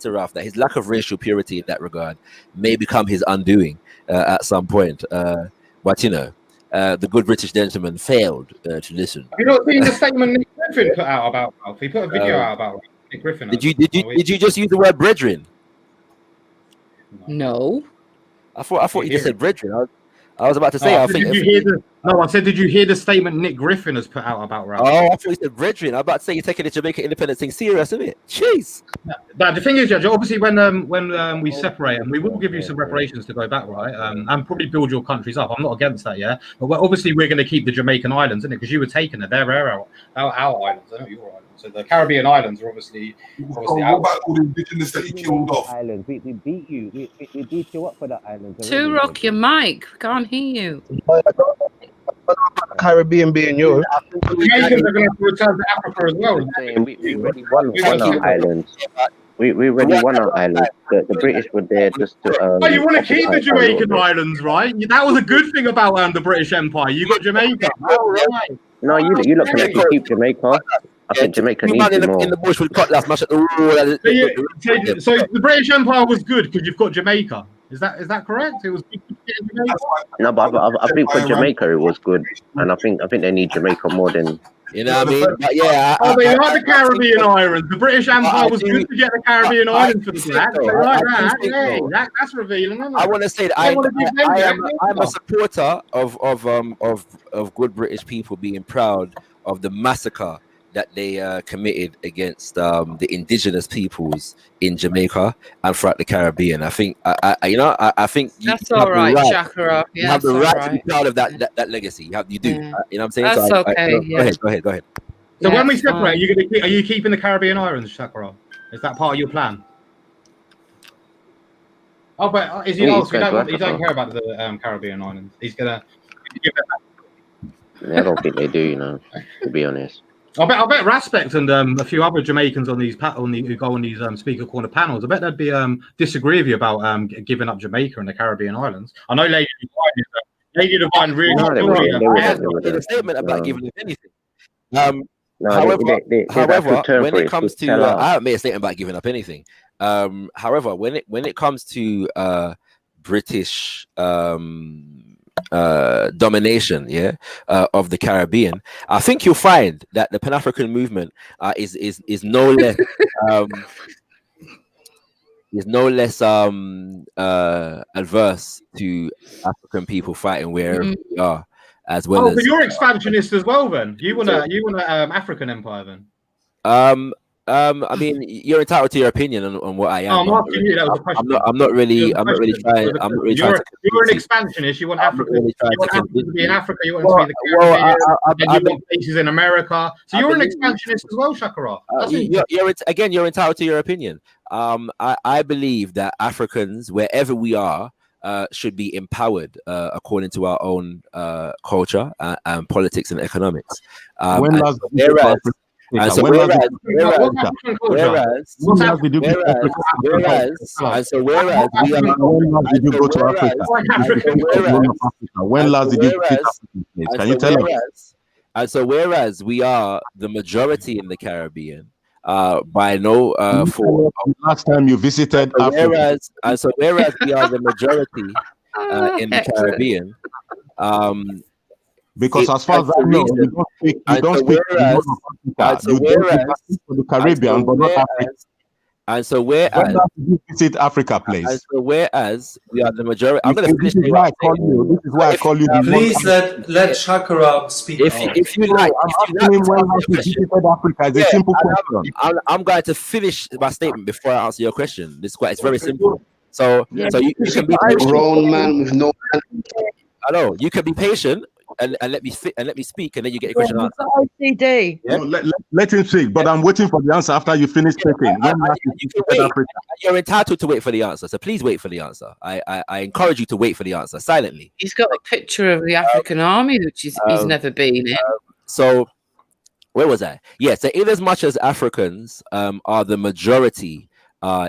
to Ralph that his lack of racial purity in that regard may become his undoing at some point. But you know, the good British gentleman failed to listen. Have you not seen the statement Nick Griffin put out about Ralph? He put a video out about Nick Griffin. Did you just use the word brethren? No. I thought you just said brethren. I was about to say. I said, did you hear the statement Nick Griffin has put out about Ralph? Oh, I thought you said brethren. I'm about to say you're taking the Jamaica independence thing serious, isn't it? Jeez. But the thing is, Judge, obviously when we separate, and we will give you some reparations to go back, right? And probably build your countries up. I'm not against that, yeah. But obviously we're going to keep the Jamaican islands, isn't it? Because you were taking it. They're our islands. They're not your islands. So the Caribbean islands are obviously what about all the indigenous that you killed off? Islands. We beat you. We beat you up for the islands. Too rock your mic. We can't hear you. Caribbean being yours. Jamaicans are going to return to Africa as well. We already won our islands. We already won our islands. The British were there just to. You want to keep the Jamaican islands, right? That was a good thing about the British Empire. You got Jamaica. All right. No, you lot can actually keep Jamaica. I think Jamaica needs it more. In the bush with cutlass, mash at the wall. So the British Empire was good because you've got Jamaica. Is that correct? It was good to get Jamaica. No, but I think for Jamaica it was good, and I think they need Jamaica more than. You know what I mean? But yeah. They like the Caribbean islands. The British Empire was good to get the Caribbean islands for the blacks. They like that. Hey, that's revealing, isn't it? I want to say that I'm a supporter of good British people being proud of the massacre that they committed against the indigenous peoples in Jamaica and throughout the Caribbean. I think, I think that's all right, Chakra. You have the right to be proud of that legacy. You do. Yeah. You know what I'm saying? That's so okay. Go ahead. So when we separate, are you keeping the Caribbean islands, Chakra? Is that part of your plan? Oh, but you don't care about the Caribbean islands. He's gonna. I don't think they do. To be honest. I bet Raspect and a few other Jamaicans who go on these speaker corner panels. I bet they'd be disagree with you about giving up Jamaica and the Caribbean islands. I know Lady Divine really. I have not made a statement about giving up anything. However, when it comes to, I haven't made a statement about giving up anything. However, when it comes to British domination of the Caribbean, I think you'll find that the Pan-African movement is no less adverse to African people fighting wherever we are, as well as. But you're expansionist as well, then. You want African empire, then. I mean, you're entitled to your opinion on what I am. I'm asking you. That was a question. I'm not really trying. You're an expansionist. You want Africa. You want Africa to be in Africa. You want it to be in the Caribbean. And you want places in America. So you're an expansionist as well, Shakara. You're entitled to your opinion. I believe that Africans, wherever we are, should be empowered according to our own culture and politics and economics. So whereas we are the majority in the Caribbean, by no for last time you visited Africa. Whereas we are the majority in the Caribbean, because as far as I know, you don't speak for the Caribbean, but not Africa. And so whereas when last did you visit Africa, please? And so whereas we are the majority, I'm going to finish. This is why I call you. This is why I call you. Please let Shakara speak. If you like, I'm asking him when last you visited Africa. It's a simple question. I'm going to finish my statement before I answer your question. It's very simple. So you can be patient. Grown man with no. Hello, you can be patient and let me speak, and then you get your question answered. OCD. Yeah? No, let him speak, but I'm waiting for the answer after you finish speaking. You're entitled to wait for the answer, so please wait for the answer. I encourage you to wait for the answer silently. He's got a picture of the African army, which he's never been in. So where was I? Yeah, so in as much as Africans are the majority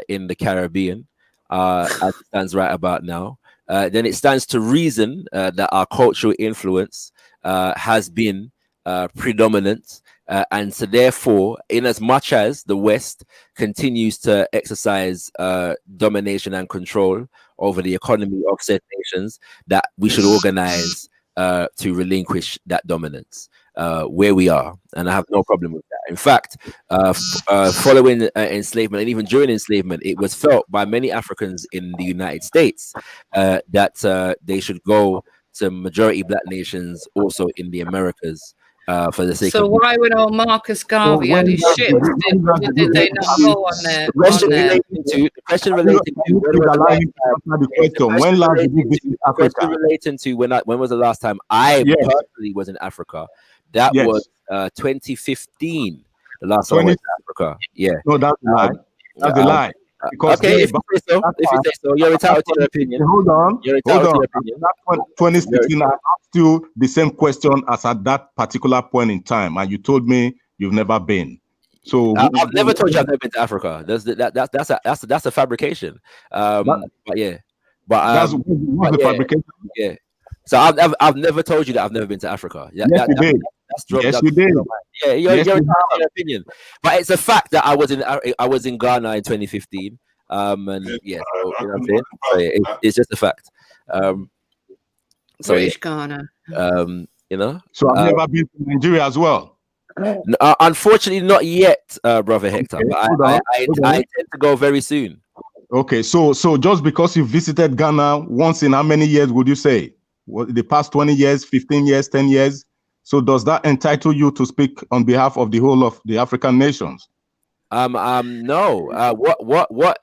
in the Caribbean, as it stands right about now, then it stands to reason that our cultural influence has been predominant. And so therefore, in as much as the West continues to exercise domination and control over the economy of said nations, that we should organize to relinquish that dominance where we are. And I have no problem with that. In fact, following enslavement and even during enslavement, it was felt by many Africans in the United States that they should go to majority black nations also in the Americas. For the sake of why would old Marcus Garvey and his ships did they not go on there? The question relating to when was the last time I personally was in Africa? That was 2015. The last time I went to Africa. Yeah. No, that's a lie. That's a lie. Because okay, if you say so, you're entitled to your opinion. Hold on. You're entitled to your opinion. That 2016, I asked you the same question as at that particular point in time, and you told me you've never been. So I've never told you I've never been to Africa. That's a fabrication. But yeah, that's the fabrication. Yeah. So I've never told you that I've never been to Africa. Yes, you did. Yes, you did. Yeah, you're entitled to your opinion, but it's a fact that I was in Ghana in 2015. And yeah, so, you know what I'm saying? So, yeah, it's just a fact. British Ghana. You know. So I've never been to Nigeria as well. Unfortunately, not yet, brother Hector. But I intend to go very soon. Okay, so just because you visited Ghana once in how many years would you say? What, the past 20 years, 15 years, 10 years? So does that entitle you to speak on behalf of the whole of the African nations? No. What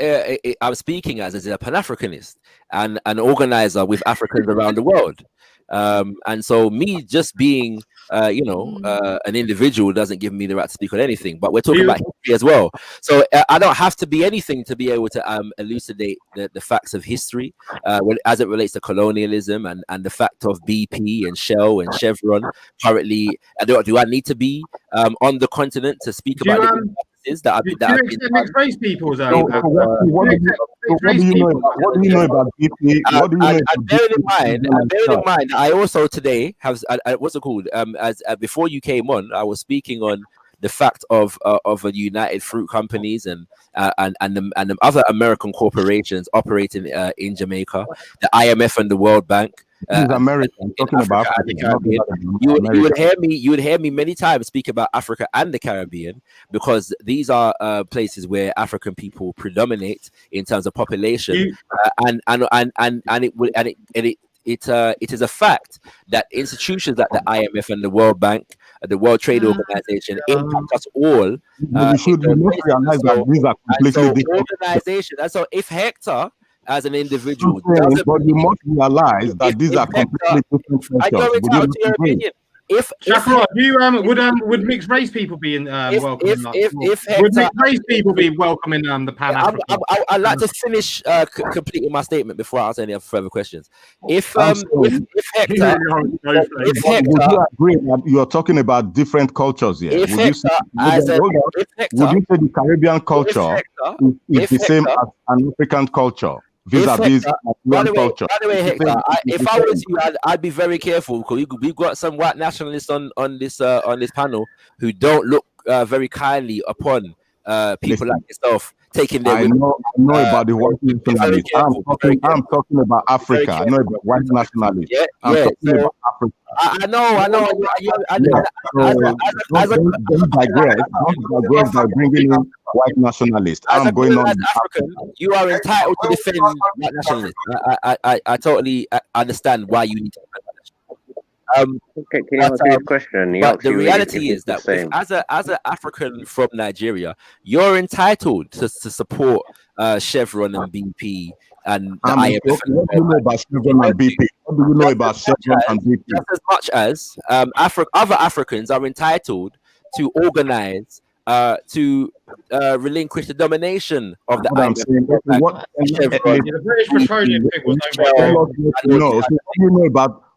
I'm speaking as is a Pan-Africanist and an organizer with Africans around the world. And so me just being an individual doesn't give me the right to speak on anything, but we're talking about history as well. So I don't have to be anything to be able to elucidate the facts of history as it relates to colonialism and the fact of BP and Shell and Chevron currently. Do I need to be on the continent to speak about the that mixed race people? What do you know about BP? What do you know? Bearing in mind, I also today have what's it called? As before you came on, I was speaking on the fact of a United Fruit Companies and the other American corporations operating in Jamaica, the IMF and the World Bank. American talking about the Caribbean. You would hear me many times speak about Africa and the Caribbean because these are places where African people predominate in terms of population, it is a fact that institutions like the IMF and the World Bank, the World Trade Organization impact us all. You should realize that these are completely different organizations. And so if Hector as an individual, but you must realize that these are completely different cultures. If Shakra, would mixed race people be in welcome? Would mixed race people be welcoming the Pan African? I'd like to finish completing my statement before I ask any further questions. If Hector, would you agree that you are talking about different cultures here? Would you say the Caribbean culture is the same as an African culture? Vis-a-vis by the way, Hector, if I was you, I'd be very careful because we've got some white nationalists on this panel who don't look very kindly upon people like yourself taking their I know about the white nationalists. I'm talking about Africa. I know about white nationalists. I'm talking about Africa. I know. Don't digress by bringing in white nationalists. As I'm going on. African, you are entitled to defend white nationalists. I totally understand why you need to defend white nationalists. Okay, can you answer his question? But the reality is that as an African from Nigeria, you're entitled to support Chevron and BP and the IMF. What do you know about Chevron and BP? What do you know about Chevron and BP? Just as much as other Africans are entitled to organize to relinquish the domination of the IMF.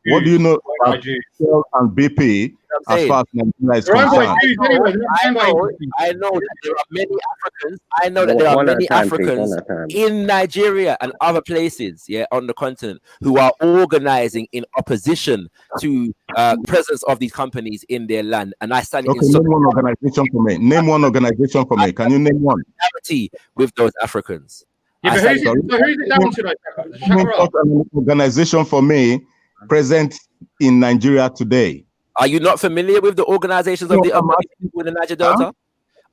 What do you know about Shell and BP as far as Nigeria is concerned? I know that there are many Africans. I know that there are many Africans in Nigeria and other places, on the continent, who are organizing in opposition to presence of these companies in their land. And I stand in name one organization for me. Name one organization for me. Can you name one? With those Africans. Yeah, but who's it down to? An organization for me present in Nigeria today. Are you not familiar with the organizations of the Ogoni people in the Niger Delta?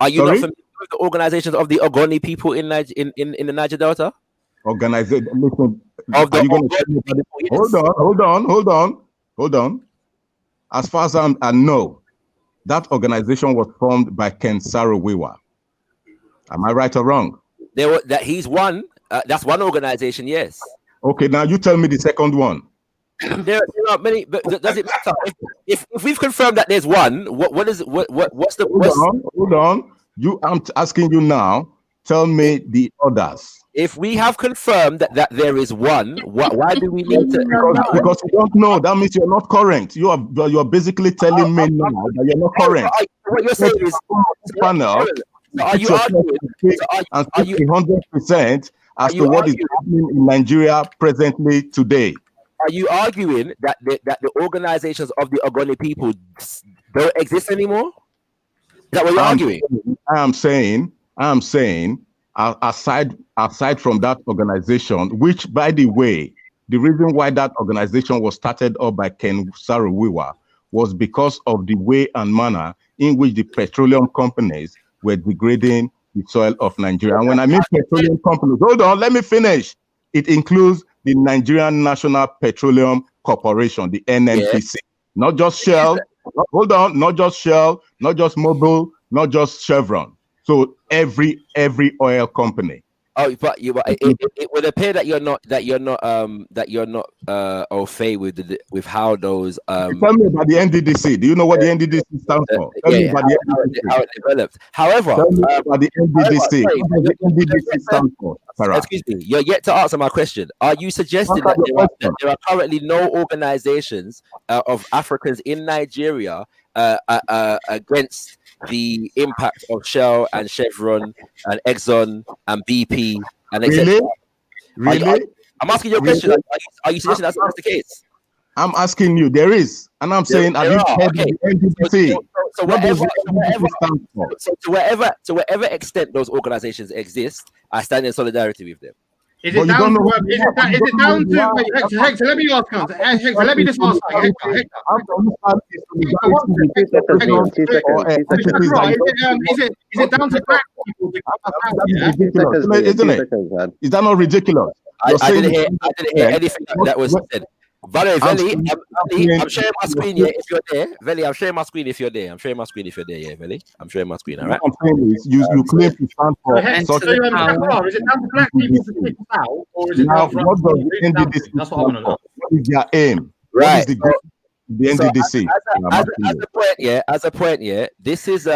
Are you not familiar with the organizations of the Ogoni people in the Niger Delta? Organization. Listen, are you going to tell me about it? Hold on. As far as I know, that organization was formed by Ken Saro-Wiwa. Am I right or wrong? He's one. That's one organization. Yes. Okay. Now you tell me the second one. There are many, but does it matter if we've confirmed that there's one? What's the? Hold on. I'm asking you now. Tell me the others. If we have confirmed that there is one, why do we need to? Because you don't know. That means you're not current. You are basically telling me now that you're not current. What you're saying is, panel. Are you arguing? And 100% as to what is happening in Nigeria presently today? Are you arguing that the organizations of the Ogoni people don't exist anymore? Is that what you're arguing? I am saying, aside from that organization, which, by the way, the reason why that organization was started up by Ken Saro-Wiwa was because of the way and manner in which the petroleum companies were degrading the soil of Nigeria. And when I mean petroleum companies, hold on, let me finish. It includes the Nigerian National Petroleum Corporation, the NNPC, not just Shell. Hold on, not just Shell, not just Mobil, not just Chevron. So every oil company. Oh, but it would appear that you're not au fait with how those. Tell me about the NDDC. Do you know what the NDDC stands for? Tell me about how it developed. However, tell me about the NDDC. What does the NDDC stand for? Excuse me, you're yet to answer my question. Are you suggesting that there are currently no organizations of Africans in Nigeria against the impact of Shell and Chevron and Exxon and BP and etc.? Really? I'm asking you a question. Are you suggesting that's the case? I'm asking you. There is, and I'm saying, have you heard of the NDDC? To whatever extent those organizations exist, I stand in solidarity with them. Is it down to Hector, let me ask Hector, let me just ask Hector. Is it down to black people? Isn't it? Is that not ridiculous? I didn't hear anything that was said. Valley, I'm sharing my screen here if you're there. Valley, I'm sharing my screen if you're there. I'm sharing my screen if you're there, yeah, Valley. I'm sharing my screen, all right? What I'm saying is, you claim to stand for such a... Is it down to black people to kick us out? Or is it now, what does the NDDC stand for? What is their aim? Right. What is the NDDC? As a point, this is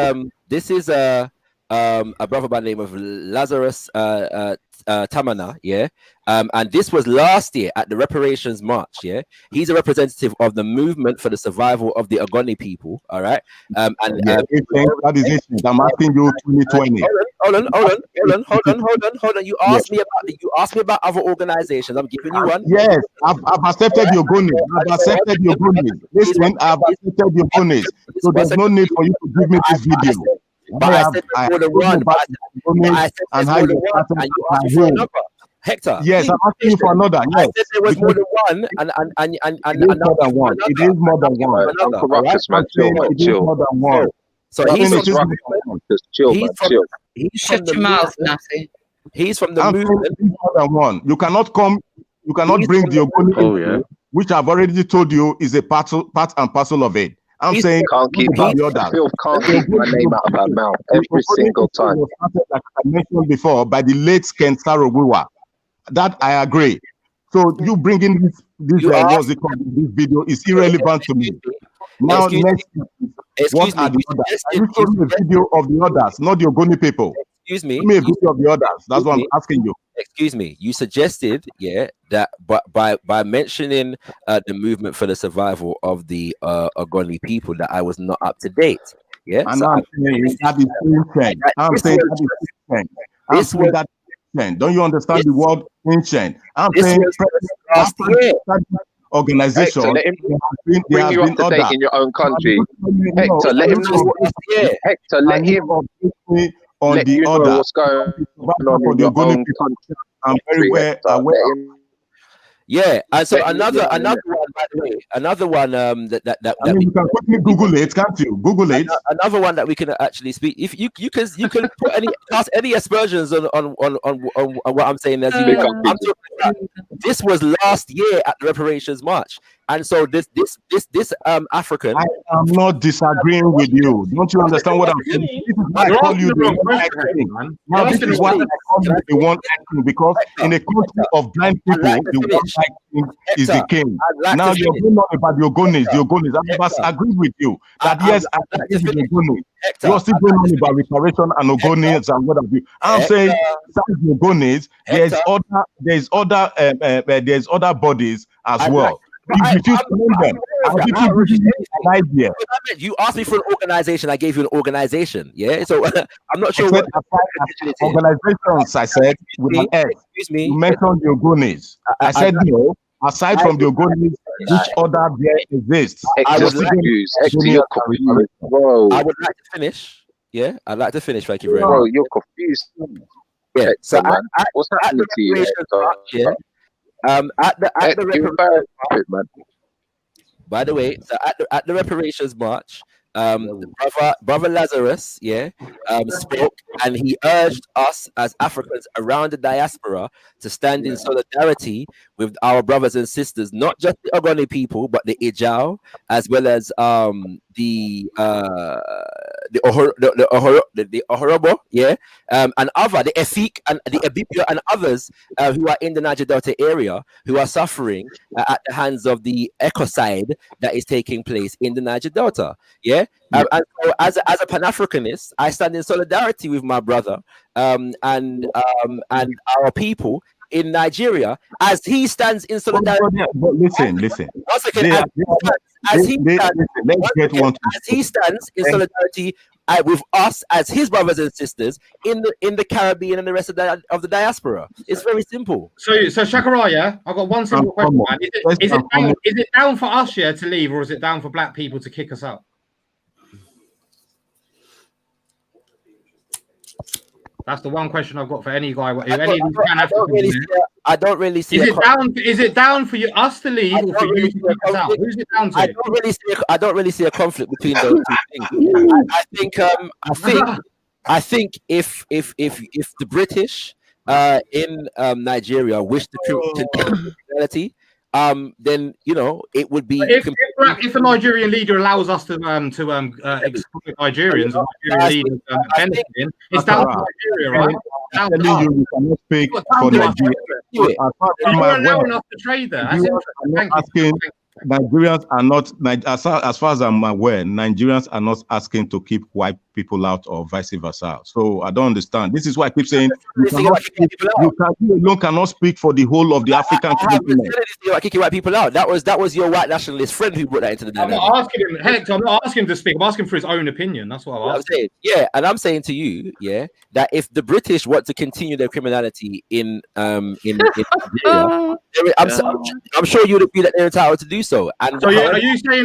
a brother by the name of Lazarus Tamana, and this was last year at the reparations march. He's a representative of the movement for the survival of the Ogoni people. All right, that is it. I'm asking you 2020. Hold on. You asked me about other organizations. I'm giving you one. Yes, I've accepted your Ogoni. Listen, I've accepted your Ogoni. So there's no need for you to give me this video. But I said there's more than one. But I said there's more than one, and you asked me for another. Hector. Yes, I'm asking you for another. Yes. I said there was more than one, and it is more than one. It is more than one. Uncle Ruckus, man, chill, man, It is chill. more than one. So he's from Just chill, man, chill. Shut your mouth, Natty. He's from the I'm movement. saying more than one. You cannot come. You cannot bring the Ogoni, which I've already told you is a part and parcel of it. I'm saying can't keep my name out of her mouth every single time. Like I mentioned before, by the late Ken Saro-Wiwa. That I agree. So you bringing this what's it called? This video is irrelevant to me. Now next, what are the others? You showed me a video of the others, not the Ogoni people. Excuse me. Show me a video of the others. That's what I'm asking you. Excuse me. You suggested, that by mentioning the movement for the survival of the Ogoni people, that I was not up to date. Yeah. And I'm saying that is ancient. I'm saying that is ancient. Don't you understand the word ancient? I'm saying organization. Hector, let him bring you up to date in your own country. Hector, let him know. Hector, let him on let the you know other. what's going on in your own country. I'm very aware. Yeah, and so another one, by the way, another one that you can quickly Google it, can't you? Google it. Another one that we can actually speak. If you can put cast any aspersions on what I'm saying as you. This was last year at the reparations march, and so this African. I am not disagreeing with you. Don't you understand what I'm saying? This is why I call you the one acting. Now this is why I call you the one acting, because in a country of blind people, the one acting is the king. Now you're going on about the Ogonis. I must agree with you that yes, I think this is the Ogonis. You're still going on about reparation and Ogonis and what have you. I'm saying besides the Ogonis, there's other bodies as well. You refuse to name them. You asked me for an organization. I gave you an organization. Yeah, so I'm not sure. Organizations, I said with an S. Excuse me. You mentioned the Ogonis. I said no. Aside from the Ogonis, which other there exists? I would like to finish. Yeah, I'd like to finish. Thank you very much. Bro, you're confused. Yeah. So what's happening to you? At the reparations march, by the way, so at the reparations march, brother Lazarus, spoke, and he urged us as Africans around the diaspora to stand in solidarity with our brothers and sisters, not just the Ogoni people, but the Ijao, as well as the Ohorobo, and other, the Efik and the Ebibio and others who are in the Niger Delta area who are suffering at the hands of the ecocide that is taking place in the Niger Delta. And so as a Pan-Africanist, I stand in solidarity with my brother and our people in Nigeria as he stands in solidarity. But listen. Once again, as he stands in solidarity with us as his brothers and sisters in the Caribbean and the rest of the diaspora. It's very simple. So Shakaraya, I've got one simple question, man. Is it down for us to leave, or is it down for black people to kick us out? That's the one question I've got for any guy. I don't really see. Is it down for us to leave, or for you to kick us out? Who's it down to? I don't really see a conflict between those two things. I think if the British in Nigeria wish to continue reality, then it would be. If a Nigerian leader allows us to exploit Nigerians, and Nigerian leaders benefiting, it's down to Nigeria, right? You cannot speak for Nigeria. You're allowing us to trade there. Nigerians are not, as far as I'm aware, Nigerians are not asking to keep white people out or vice versa. So I don't understand. This is why I keep saying you cannot speak for the whole of the African continent. Kicking white people out. That was your white nationalist friend who brought that into the dynamic. I'm not asking him, Hector. I'm not asking him to speak. I'm asking for his own opinion. That's what I'm saying. Yeah, and I'm saying to you, that if the British want to continue their criminality in Nigeria, I'm sure you would agree that they're entitled to do so. so. And so are you saying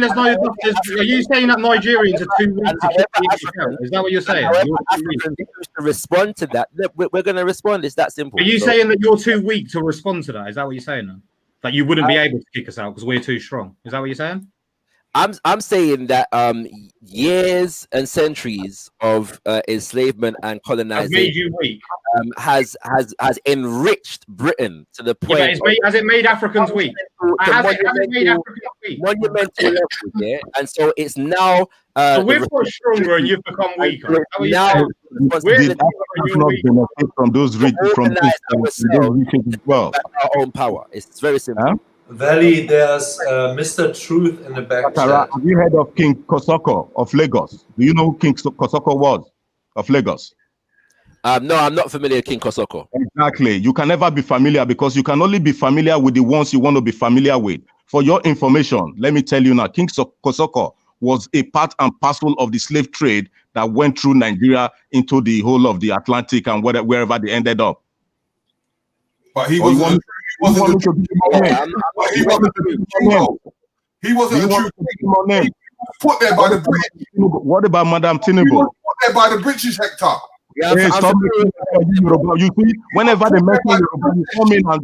there's no? Are you saying that Nigerians are 2 weeks to kick the English out? Is that what you're saying? Africans to respond to that, we're going to respond. It's that simple. Are you saying that you're too weak to respond to that? Is that what you're saying? Then? That you wouldn't be able to kick us out because we're too strong. Is that what you're saying? I'm saying that years and centuries of enslavement and colonization has enriched Britain to the point. Yeah, but has it made Africans weak? Has it made Africans weak? Monumental level, yeah. And so it's now. So we've got stronger and you've become weaker. Now did Africans not benefit from those regions as well? Our own power. It's very simple. Huh? Valley, there's Mr. Truth in the back chat. Have you heard of King Kosoko of Lagos? Do you know who King Kosoko was of Lagos? No, I'm not familiar with King Kosoko. Exactly. You can never be familiar because you can only be familiar with the ones you want to be familiar with. For your information, let me tell you now, King Kosoko was a part and parcel of the slave trade that went through Nigeria into the whole of the Atlantic and wherever they ended up. But he wasn't. He wasn't a true king. Put there by the British. What about Madam Tinubu? He was put there by the British, Hector. Hey, stop Yoruba. You see, whenever they mention Yoruba, you come in and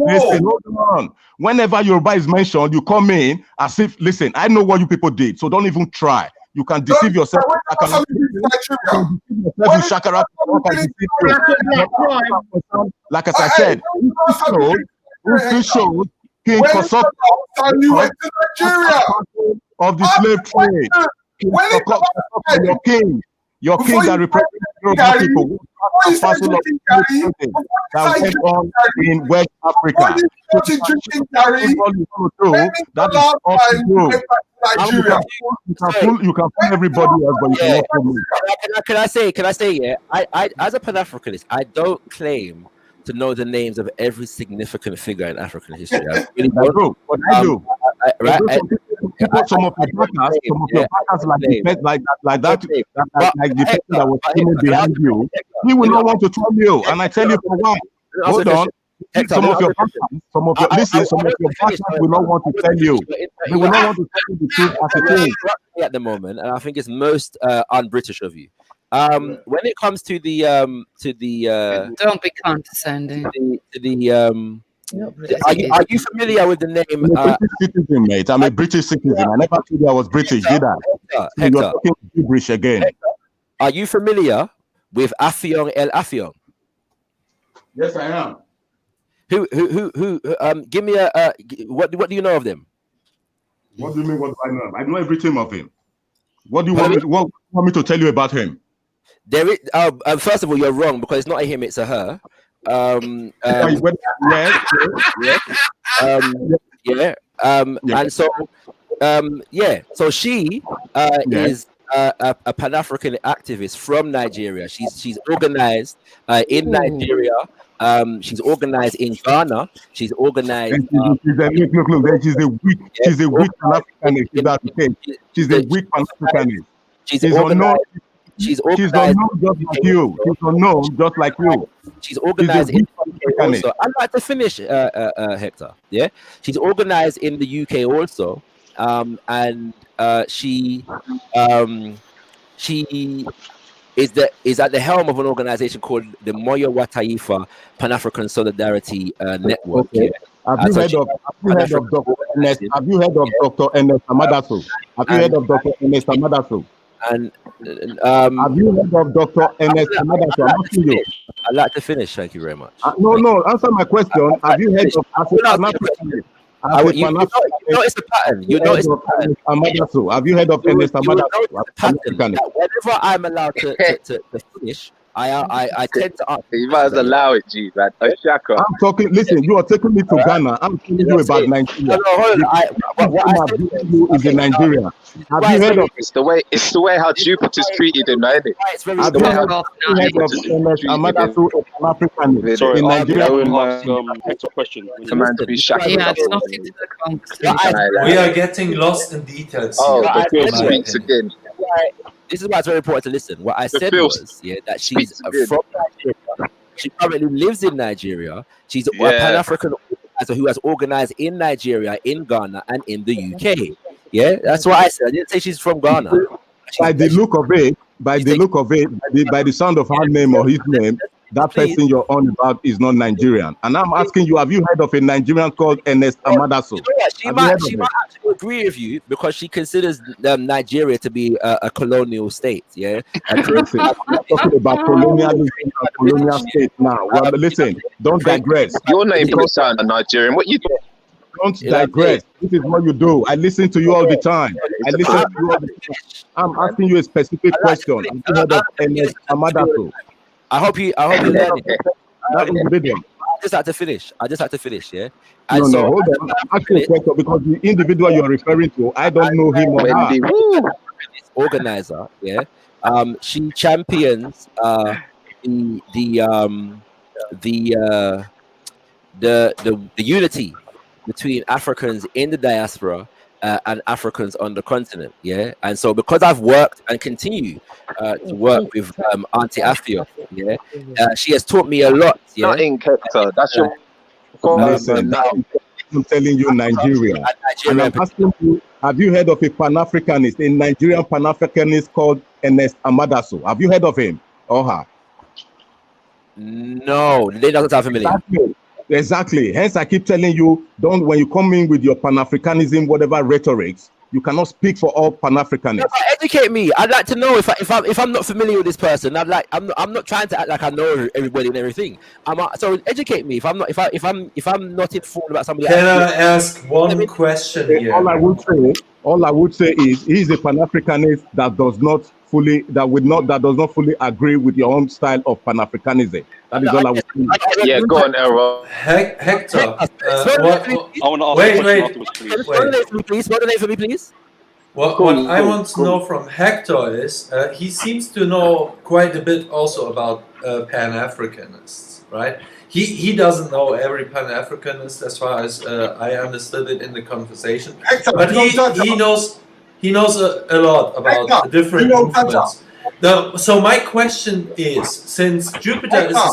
listen, hold on. Whenever Yoruba is mentioned, you come in as if, listen, I know what you people did, so don't even try. You can deceive yourself. Like as I said, who showed King Kosoko of the slave trade. Your king. Your king that represents Yoruba people, parcel of that went on in West Africa. That is up to you. You can fool everybody else, but you cannot fool me. Can I say, yeah, I as a Pan-Africanist, I don't claim to know the names of every significant figure in African history. I really don't. But I do. Some of your backers like that, like the person that was sitting behind you, he will not want to tell you, and I tell you for why. Hold on. Some of your backers will not want to tell you. They will not want to tell you the truth as it is. At the moment, and I think it's most un-British of you. When it comes to the don't be condescending. Are you familiar with the name? I'm a British citizen, mate. I'm a British citizen. I never told you I was British, did I? You're talking gibberish again. Are you familiar with Affiong El Affiong? Yes, I am. Who? Give me a. What do you know of them? What do you mean? What do I know? I know everything of him. What do you want me to tell you about him? There is. First of all, you're wrong because it's not a him; it's a her. And so so she is a Pan-African activist from Nigeria. She's organized in Nigeria. She's organized in Ghana. She's organized. She's a weak Pan-Africanist. She's a weak Pan-Africanist. She's organized. She's unknown just like you. She's unknown just like you. She's organized in the UK also. I'd like to finish, Hector. Yeah, she's organized in the UK also, and she is at the helm of an organization called the Moyo Wataifa Pan-African Solidarity Network. Okay. Have you heard of Dr. Ernest? Have you heard of Dr. Ernest Amadasu? Have you heard of Dr. Ernest Amadasu? And have you heard of Dr. Ernest Amadasu? I'm asking you. I'd like to finish. Thank you very much. No. Answer my question. Have you heard of Pan-African? You notice the pattern. You notice the pattern. Amadasu. Have you heard of Ernest Amadasu? Whenever I'm allowed to finish, I tend to answer. You might as well allow it, G, man. I'm talking. Listen, you are taking me to Ghana. I'm telling you about Nigeria. What I said is in Nigeria. Have you heard of? It's the way how Jupiter's treated him, isn't it? Have you heard of Amadasu Pan-African in Nigeria? Next question. The man to be shackled. Yeah, it's nothing to the conversation. We are getting lost in details. Oh, the field speaks again. This is why it's very important to listen. What I said was that she's from Nigeria. She currently lives in Nigeria. She's a Pan-African organizer who has organized in Nigeria, in Ghana, and in the UK. Yeah, that's what I said. I didn't say she's from Ghana. By the look of it, by the sound of her name or his name, that person you're on about is not Nigerian. And I'm asking you, have you heard of a Nigerian called Ernest Amadaso? You know what? She might actually agree with you because she considers Nigeria to be a colonial state. Yeah, Listen, I'm not talking about colonialism and colonial state now. Well, listen, don't digress. Your name doesn't sound Nigerian. What you do? Don't digress. This is what you do. I listen to you all the time. I listen to you all the time. I'm asking you a specific question. Have you heard of Ernest Amadaso? I hope you learn it. That individual. I just had to finish. Yeah. No, hold on. I'm asking a question because the individual you're referring to, I don't know him or her. Organizer, yeah. She champions the unity between Africans in the diaspora and Africans on the continent, yeah. And so because I've worked and continue to work with Auntie Afia, yeah, she has taught me a lot. Yeah, not in Kepta. That's your. Listen, I'm telling you, Nigeria. And I'm asking you, have you heard of a Pan-Africanist, a Nigerian Pan-Africanist called Ernest Amadaso? Have you heard of him or her? No, they don't sound familiar. Exactly. Hence, I keep telling you, don't, when you come in with your Pan-Africanism, whatever rhetorics, you cannot speak for all Pan-Africanists. No, educate me. I'd like to know if I'm not familiar with this person. I'm not trying to act like I know everybody and everything. So educate me if I'm not informed about somebody. Can I ask one question here? All I would say is he's a Pan-Africanist that does not fully agree with your own style of Pan-Africanism. That is all I would say. Yeah, go on, Errol. Hector. I want to ask a question afterwards, please. What's the name for me, please? What I want to know from Hector is he seems to know quite a bit also about Pan-Africanists, right? He doesn't know every Pan-Africanist as far as I understood it in the conversation, but he knows a lot about different movements. Now, so my question is, since Jupiter is a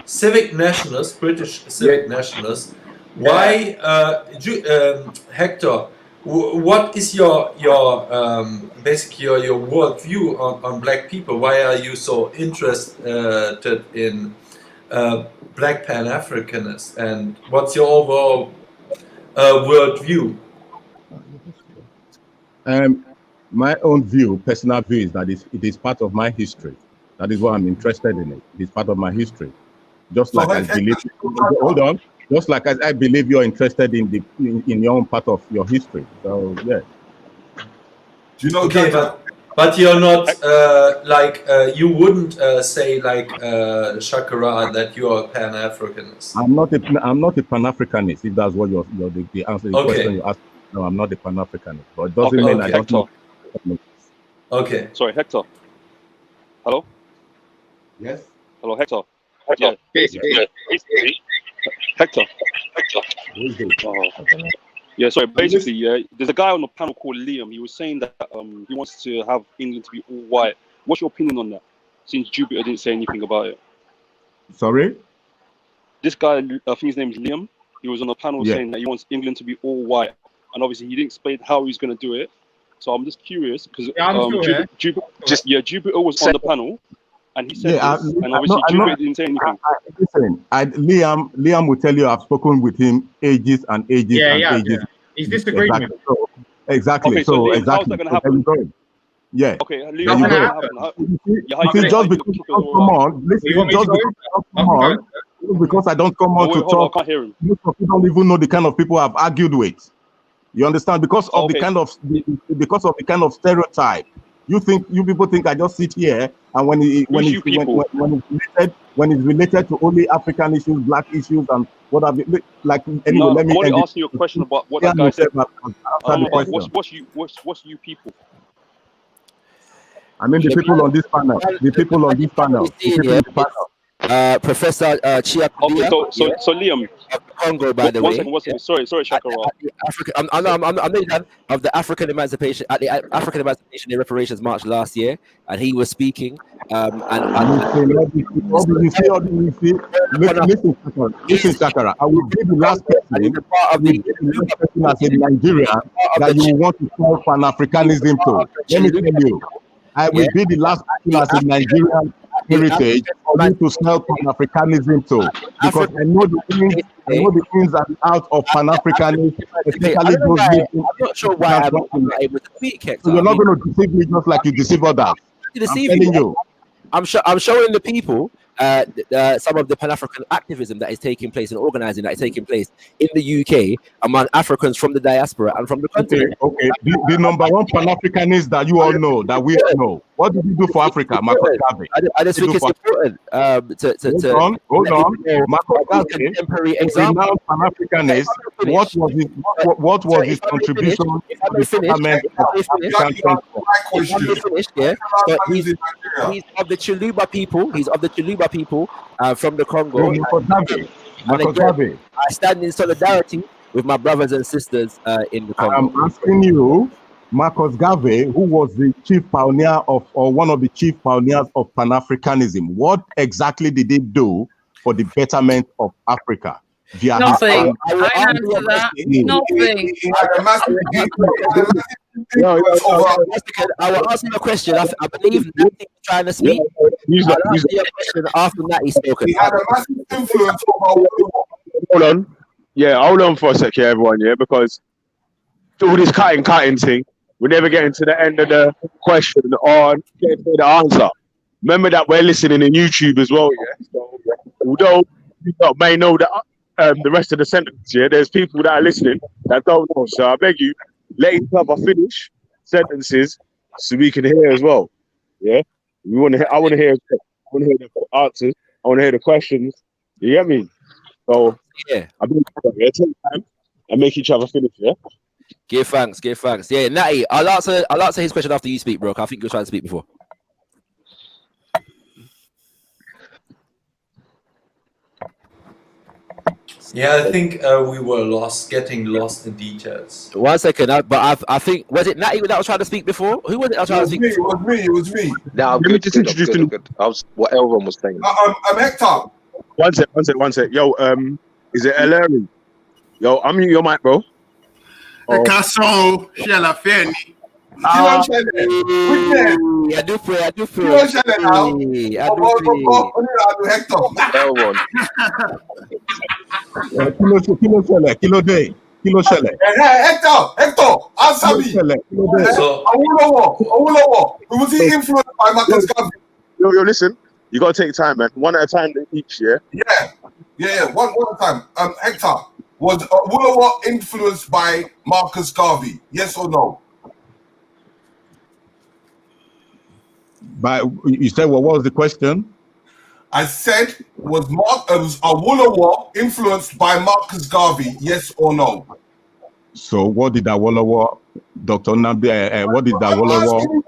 civic nationalist, British civic nationalist, why, Hector, what is your basically your worldview on black people? Why are you so interested in black Pan-Africanists, and what's your overall worldview? My own view, personal view, is that it is part of my history. That is why I'm interested in it. It is part of my history. Just like I believe. Hold on. Just like I believe you're interested in your own part of your history. So yeah. Do you know? Okay, but you're not you wouldn't say like Shakara that you are a Pan-Africanist. I'm not a Pan-Africanist. If that's what the answer to the question you asked. No, I'm not a Pan-Africanist. But it doesn't mean I don't know. Okay. Sorry, Hector. Hello? Yes? Hello, Hector. Yeah, basically. Hector. Yeah, sorry, basically, there's a guy on the panel called Liam. He was saying that he wants to have England to be all white. What's your opinion on that? Since Jupiter didn't say anything about it. Sorry? This guy, I think his name is Liam. He was on the panel saying that he wants England to be all white. And obviously, he didn't explain how he's going to do it. So I'm just curious because Jupiter was on the panel, and he said this, and obviously Jupiter didn't say anything. Listen, Liam will tell you I've spoken with him ages and ages ages. Yeah. He's disagreed with me. Exactly. Okay, so Liam, exactly. How's that going to happen? Yeah. Okay, Liam, how's that going to happen? Because I don't come on to talk, I can't hear him. most of you don't even know the kind of people I've argued with. You understand? Because of the kind of stereotype. You people think I just sit here and when it's related to only African issues, black issues, and what have you, like anyway. No, let me I'm only asking you a question about what that guy said. What's you people? I mean the people on this panel. The people on this panel. Professor Chia. Okay, so Liam, Congo, by the way. One second. Sorry, Shakara. Of the African Emancipation at the African Emancipation Day Reparations March last year, and he was speaking. Listen, Shakara. I will be the last person. I said Nigeria that you want to call Pan-Africanism to. Let me tell you, I will be the last person as a Nigerian heritage for you to sell Pan-Africanism to, because I know the ins and outs of Pan-Africanism, especially those. I'm not sure why I'm not able to speak. So you're not going to deceive me just like you deceive others. I'm telling you. I'm showing the people some of the Pan-African activism that is taking place and organizing that is taking place in the UK among Africans from the diaspora and from the continent. Okay. The number one Pan-Africanist that you all know, that we all know. What did he do for Africa? Marcus Garvey. I just think it's important hold on. Marcus Garvey, renowned Pan-Africanist. What was his contribution to the development of African He's of the Chiluba people. He's of the Chiluba people from the Congo. Marcus Garvey. I stand in solidarity with my brothers and sisters in the Congo. I'm asking you, Marcus Garvey, who was the chief pioneer of, or one of the chief pioneers of Pan-Africanism, what exactly did he do for the betterment of Africa? Nothing. I answer that. Nothing. I will ask you a question. I believe Natty is trying to speak. I'll ask you a question after Natty's spoken. He had a massive influence over. Hold on. Yeah, hold on for a sec, everyone, because all this cutting thing, we're never getting to the end of the question or getting to the answer. Remember that we're listening in YouTube as well, So, although you may know that the rest of the sentence, there's people that are listening that don't know. So I beg you, let each other finish sentences so we can hear as well. Yeah, I want to hear the answers. I want to hear the questions. You get me? So yeah, I beg you, take time and make each other finish. Yeah. Give thanks. Yeah, Natty, I'll answer his question after you speak, bro. I think you were trying to speak before. Yeah, I think we were getting lost in details. 1 second, but I think, was it Natty that was trying to speak before? Who was it that was trying to speak before? It was me. No, I'm good. Good. I was what Elron was saying. I'm Hector. One sec. Yo, is it Ellery? Yo, unmute your mic, bro. Casso, Shella Fanny. I do pray. Kilo Shelle. Hector, answer me. Awolowo. Was he influenced by Marcus Garvey? Yo, listen. You gotta take time, man. One at a time each, yeah? Yeah. One at a time. Hector, was Awolowo influenced by Marcus Garvey? Yes or no? You said what was the question? I said, was Awolowo influenced by Marcus Garvey? Yes or no? So what did Awolowo, Dr. Nambi, what did Awolowo do?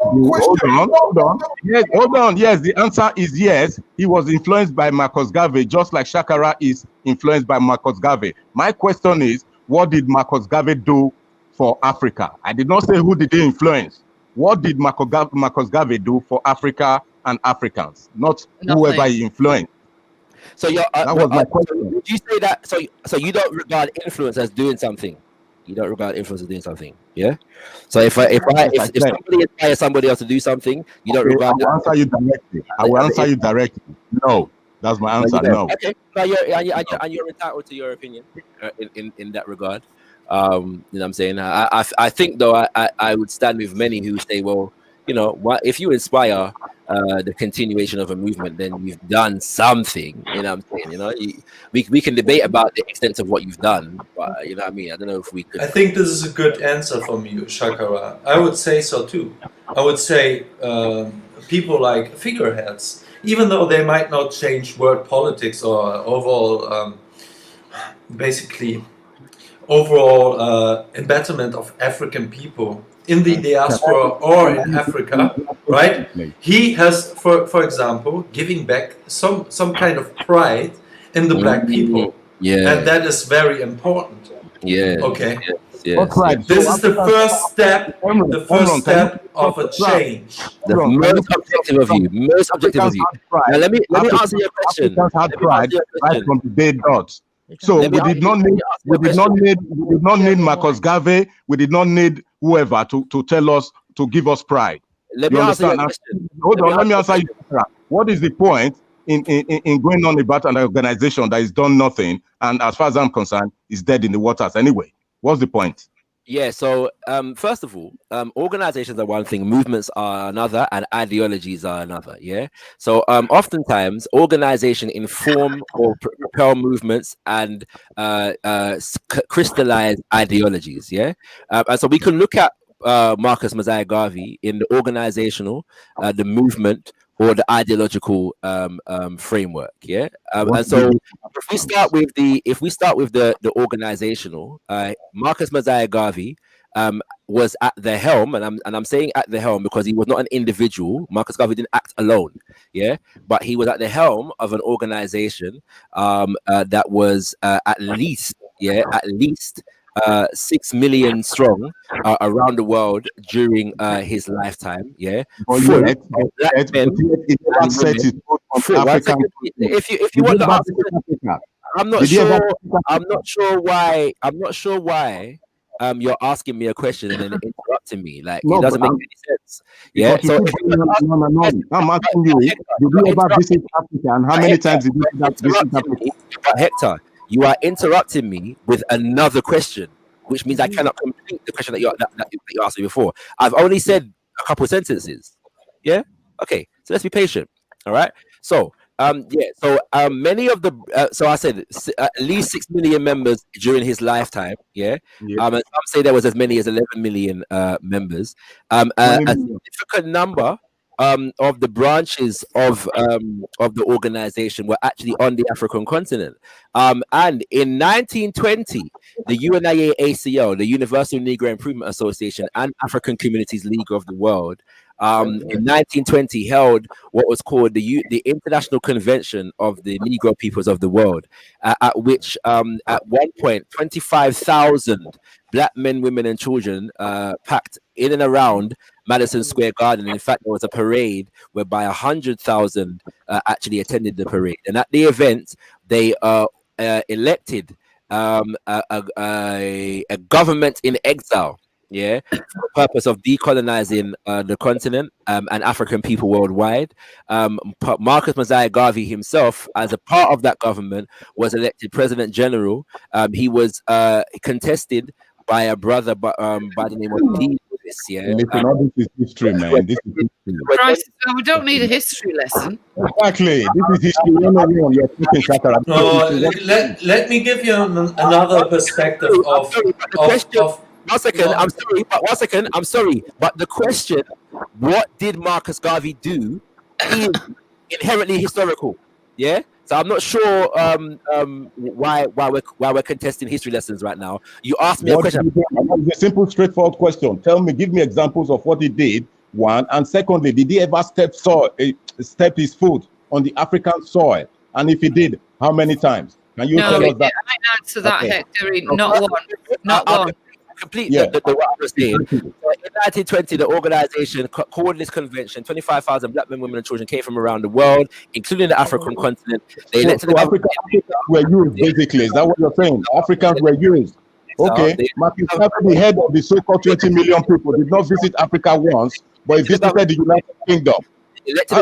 Hold on. Yes, the answer is yes. He was influenced by Marcus Garvey, just like Shakara is influenced by Marcus Garvey. My question is, what did Marcus Garvey do for Africa? I did not say who did he influence. What did Marcus Garvey do for Africa and Africans? Not whoever he influenced. So that was my question. Would you say that? So you don't regard influence as doing something? You don't regard influence as doing something, yeah? So if somebody inspires somebody else to do something, you don't regard. I will answer you directly. No, that's my answer. No. Okay. No, you're entitled to your opinion in that regard. You know what I'm saying? I think though I would stand with many who say, well, if you inspire the continuation of a movement, then you've done something. You know what I'm saying? We can debate about the extent of what you've done, but you know what I mean? I don't know if we could. I think this is a good answer from you, Shakara. I would say so too. I would say people like figureheads, even though they might not change world politics or overall, overall embetterment of African people in the diaspora or in Africa, right? He has, for example, giving back some kind of pride in the black people. Yeah. And that is very important. Yeah. Okay. That's right. This So is the first step. The first step of a change. The most objective of you. Most objective of you. Now let me answer your question. Africans had pride right from the day dot. So we did not need Marcus Garvey. We did not need whoever to tell us, to give us pride. Let me answer your question. Hold on, let me answer you. What is the point in going on about an organization that has done nothing, and as far as I'm concerned, is dead in the waters anyway? What's the point? Yeah, so first of all, organizations are one thing, movements are another, and ideologies are another. Yeah, so oftentimes organization inform or propel movements and crystallize ideologies. Yeah, and so we can look at Marcus Mosiah Garvey in the organizational, the movement, or the ideological framework. Yeah, and so if we start with the organizational, Marcus Mosiah Garvey was at the helm, and I'm saying at the helm because he was not an individual. Marcus Garvey didn't act alone. Yeah, but he was at the helm of an organization that was at least 6 million strong around the world during his lifetime. Yeah, if you want to ask, I'm not sure why you're asking me a question and then interrupting me. Like, it doesn't make any sense. Yeah. So I'm asking you, did you ever visit Africa, and how many times did you visit Africa? But Hector, you are interrupting me with another question, which means I cannot complete the question that you asked me before. I've only said a couple of sentences. Yeah. Okay. So let's be patient. All right. So many of the so I said at least 6 million members during his lifetime. Yeah. And some say there was as many as 11 million members. A significant number of the branches of the organization were actually on the African continent. And in 1920, the UNIA-ACL, the Universal Negro Improvement Association, and African Communities League of the World, in 1920 held what was called the International Convention of the Negro Peoples of the World, at which at one point 25,000 black men, women, and children packed in and around Madison Square Garden. In fact, there was a parade whereby 100,000 actually attended the parade. And at the event, they elected a government in exile. Yeah, for the purpose of decolonizing the continent and African people worldwide. Marcus Mosiah Garvey himself, as a part of that government, was elected President General. He was contested by a brother by the name of D. Lewis. Yeah, listen, all this is history, man. This is history. Christ, we don't need a history lesson. Exactly. This is history 101. You're talking Shakara. Let me give you another perspective of 1 second, I'm sorry, but the question, what did Marcus Garvey do, is inherently historical. Yeah, so I'm not sure why we're contesting history lessons right now. You asked me a question. It's a simple, straightforward question. Tell me, give me examples of what he did. One, and secondly, did he ever step his foot on the African soil? And if he did, how many times? Can you tell us that? I answer that, Hector. Not one. Complete what I was saying. So in 1920, the organization called this convention. 25,000 black men, women, and children came from around the world, including the African continent. They elected the Africans were used, basically. Is that what you're saying? Africans were used. Okay, Marcus Garvey, the head of the so-called 20 million people, did not visit Africa once, but he visited the United Kingdom. How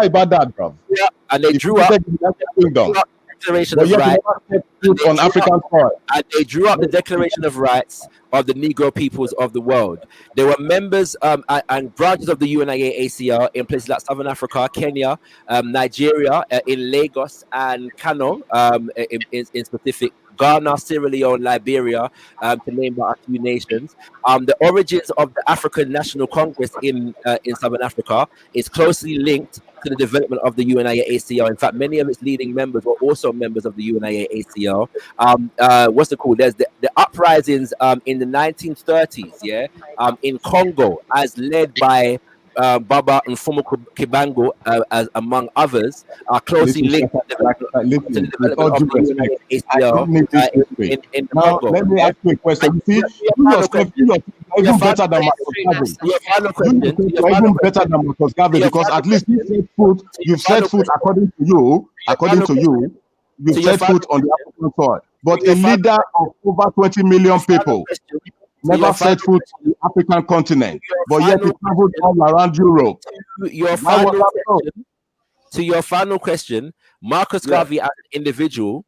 about that, bro? Yeah, and they drew up the Declaration of Rights on African soil, and they drew up the Declaration of Rights of the Negro peoples of the world. There were members and branches of the UNIA-ACL in places like Southern Africa, Kenya, Nigeria, in Lagos and Kano, in specific, Ghana, Sierra Leone, Liberia, to name but a few nations. The origins of the African National Congress in Southern Africa is closely linked to the development of the UNIA-ACL. In fact, many of its leading members were also members of the UNIA-ACL. What's it called? There's the uprisings in the 1930s, in Congo, as led by Baba and Fumo Kibango, as among others, are closely linked to the development of the UNACL in the Now, Congo. let me ask you a question. You see, you yourself, you are even better than Marcus Garvey. Your final question. You are even better than Marcus Garvey because at least you've set foot according to you, you've set foot on the African soil. But a leader of over 20 million people never set foot on the African continent, but yet he traveled all around Europe. To your final question, Marcus Garvey as an individual,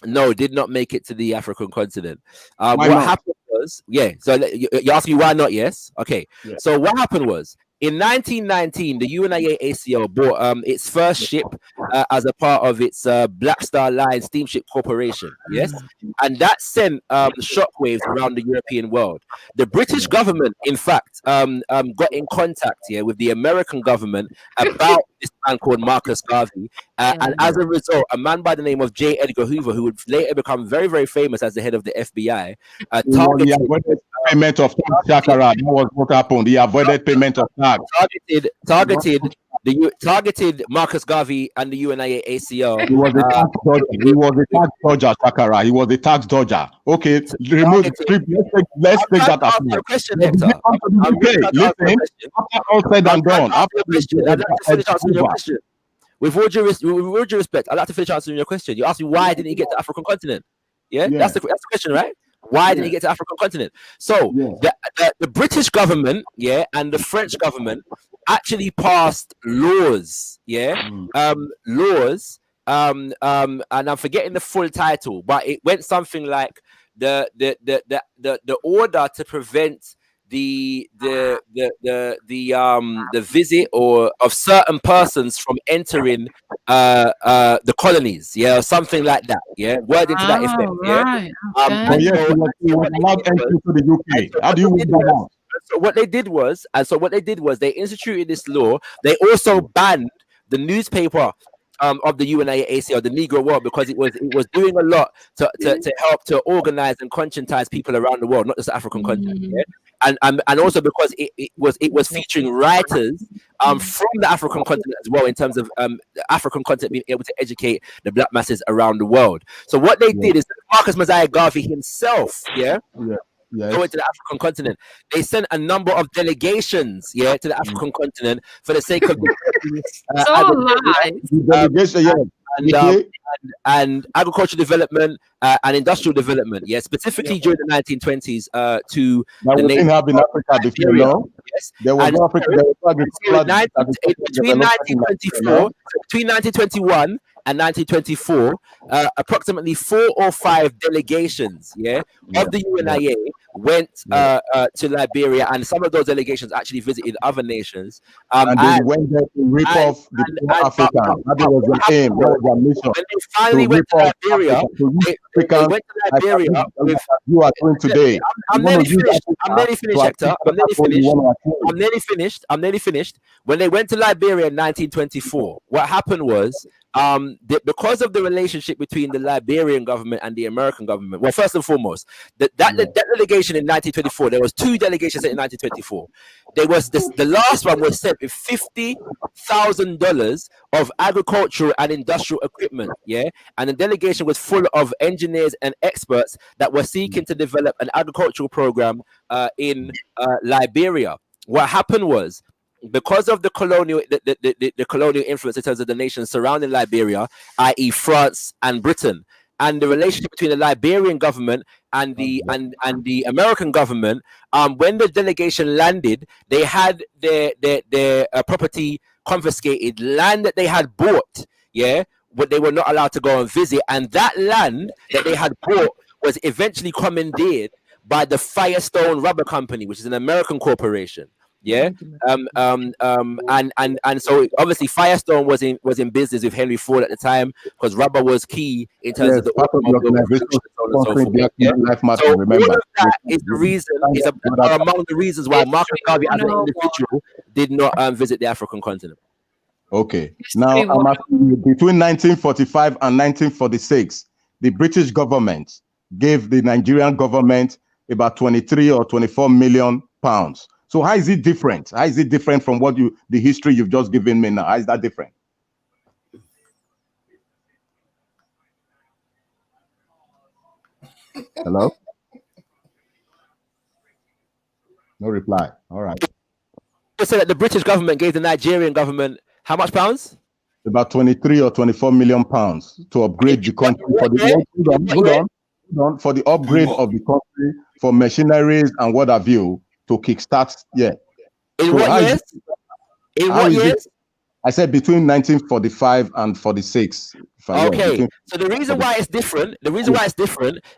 no, did not make it to the African continent. What happened was, so you asked me why not, yes? Okay, so what happened was, in 1919, the UNIA-ACL bought its first ship as a part of its Black Star Line Steamship Corporation, yes? And that sent shockwaves around the European world. The British government, in fact, got in contact with the American government about this man called Marcus Garvey. And as a result, a man by the name of J. Edgar Hoover, who would later become very, very famous as the head of the FBI, targeted payment of tax, Shakara. That was what happened. He avoided payment of tax. Targeted Marcus Garvey and the UNIA-ACL. He was a tax dodger. He was a tax dodger, Shakara. He was a tax dodger. Okay, remove. Let's take that as well. Question, Hector. Listen. After all said and done, with all due respect, I'd like to finish answering your question. You asked me why didn't he get to the African continent? Yeah? That's the question, right? Why didn't he get to the African continent? So the British government, and the French government actually passed laws, laws, and I'm forgetting the full title, but it went something like the order to prevent the visit or of certain persons from entering the colonies, or something like that, word into that effect, he was allowed entry to the UK. How do you work that out? So what they did was they instituted this law. They also banned the newspaper of the UNIA-ACL, the Negro World, because it was doing a lot to help to organize and conscientize people around the world, not just the African continent. And also because it was featuring writers from the African continent as well, in terms of the African continent being able to educate the black masses around the world. So what they did is Marcus Mosiah Garvey himself, going to the African continent, they sent a number of delegations, to the African continent for the sake of and agricultural development and industrial development, specifically during the 1920s to the nation have in Africa before, no? There was no Africa. Between 1921 and 1924, approximately 4 or 5 delegations, of the UNIA went to Liberia, and some of those delegations actually visited other nations. And they went there to rip off the poor African. That was their aim. That was their mission. When they finally went to Liberia, they went to Liberia with you are doing today. I'm nearly finished, Hector. I'm nearly finished. When they went to Liberia in 1924, what happened was, because of the relationship between the Liberian government and the American government, well, first and foremost, that delegation in 1924, there was 2 delegations in 1924. There was the last one was sent with $50,000 of agricultural and industrial equipment, and the delegation was full of engineers and experts that were seeking to develop an agricultural program in Liberia. What happened was, because of the colonial influence in terms of the nations surrounding Liberia, i.e. France and Britain, and the relationship between the Liberian government and the American government, when the delegation landed, they had their property confiscated, land that they had bought, but they were not allowed to go and visit, and that land that they had bought was eventually commandeered by the Firestone Rubber Company, which is an American corporation. And so obviously Firestone was in business with Henry Ford at the time, because rubber was key in terms of the organization. So all of that is the reason, are among the reasons why Marcus Garvey as an individual did not visit the African continent. Okay, now I'm asking you, between 1945 and 1946, the British government gave the Nigerian government about 23 or 24 million pounds. So how is it different? How is it different from what the history you've just given me now? How is that different? Hello? No reply. All right. You said that the British government gave the Nigerian government how much pounds? About 23 or 24 million pounds to upgrade the country for the hold on, for the upgrade of the country for machineries and what have you to kickstart. Yeah. In So what years? In what years? I said between 1945 and 46. Okay, so the reason why it's different,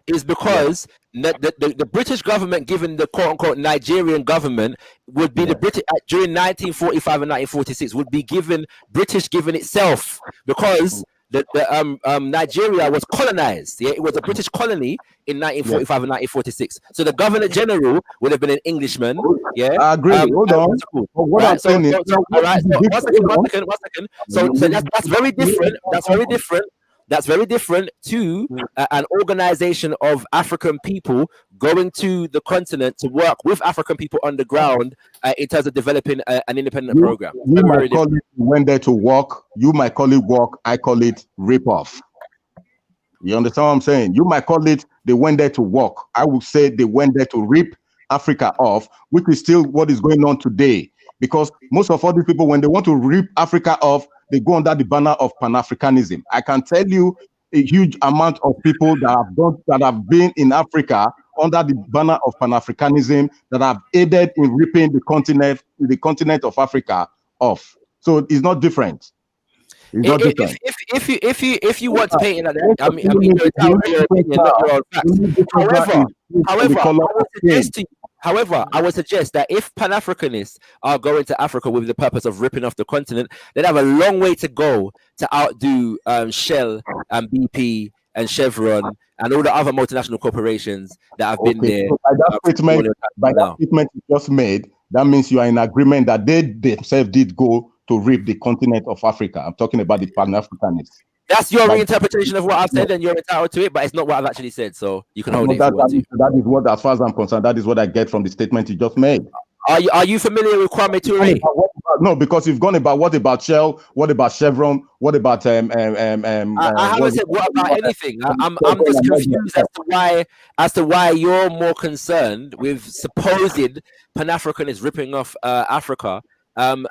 is because the British government, given the quote unquote Nigerian government, would be the British during 1945 and 1946 would be given itself, because Nigeria was colonized. Yeah, it was a British colony in 1945 and 1946. So the Governor General would have been an Englishman. Yeah, I agree. Hold on. What I'm saying is, one second. So that's very different. That's very different to an organization of African people going to the continent to work with African people on the ground in terms of developing an independent program. You might call it went there to work. You might call it work. I call it rip off. You understand what I'm saying? You might call it they went there to work. I would say they went there to rip Africa off, which is still what is going on today. Because most of all these people, when they want to rip Africa off, they go under the banner of Pan-Africanism. I can tell you a huge amount of people that have been in Africa under the banner of Pan-Africanism that have aided in ripping the continent of Africa off. So it's not different. It's not different. If you want to paint it like that, I mean, your opinion, not your own facts. However, I would suggest that if Pan-Africanists are going to Africa with the purpose of ripping off the continent, they'd have a long way to go to outdo Shell and BP and Chevron and all the other multinational corporations that have been there. So by that statement you just made, that means you are in agreement that they themselves did go to rip the continent of Africa. I'm talking about the Pan-Africanists. That's your reinterpretation of what I've said, and you're entitled to it, but it's not what I've actually said, so you can hold it. That is what, as far as I'm concerned, that is what I get from the statement you just made. Are you familiar with Kwame Ture? No, because you've gone about what about Shell, what about Chevron, what about I haven't said what about anything. I'm just confused as to why you're more concerned with supposed Pan-Africanists ripping off Africa. And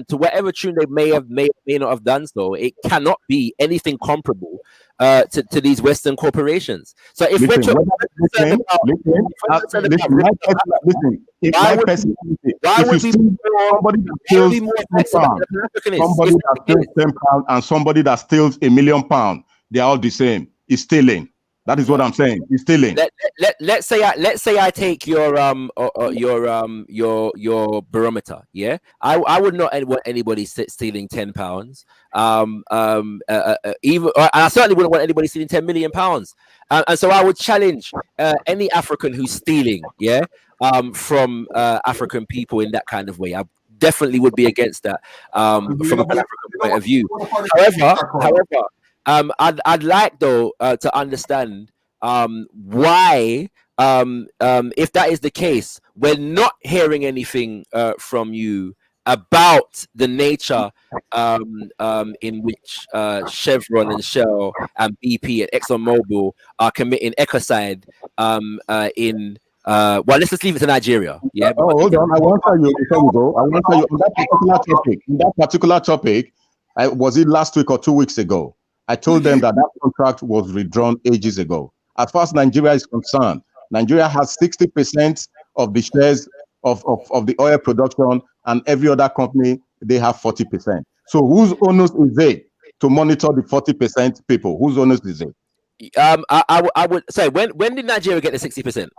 to whatever tune they may not have done so, it cannot be anything comparable to these Western corporations. So if we're talking somebody that steals £1 million, they're all the same. It's stealing. That is what I'm saying. It's stealing. Let's say I take your barometer. Yeah, I would not want anybody stealing £10. Even I certainly wouldn't want anybody stealing £10 million. And so I would challenge any African who's stealing. Yeah, from African people in that kind of way. I definitely would be against that from a Pan-African point of view. However. I'd like though to understand why, if that is the case, we're not hearing anything from you about the nature in which Chevron and Shell and BP and ExxonMobil are committing ecocide in. Well, let's just leave it to Nigeria. Yeah. Hold on. I want to tell you before we go. I want to tell you on that particular topic. In that particular topic, was it last week or 2 weeks ago? I told them that contract was withdrawn ages ago. As far as Nigeria is concerned, Nigeria has 60% of the shares of the oil production, and every other company, they have 40%. So whose onus is it to monitor the 40% people? Whose onus is it? I would say, when did Nigeria get the 60%?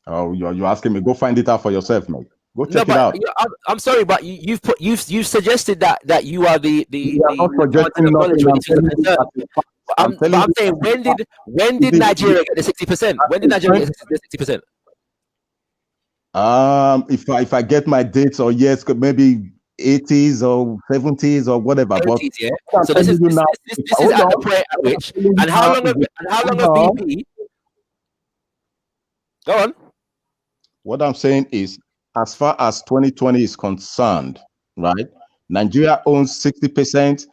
Oh, you're asking me. Go find it out for yourself, mate. Go check it out. I'm sorry, but you've suggested that you are the I'm saying, when did Nigeria get the 60%? When did Nigeria get the 60%? If I get my dates or years, maybe 80s or 70s or whatever. 70s, but yeah. So this is at the point at which, and how long have BP? Go on. What I'm saying is, as far as 2020 is concerned, right? Nigeria owns 60%,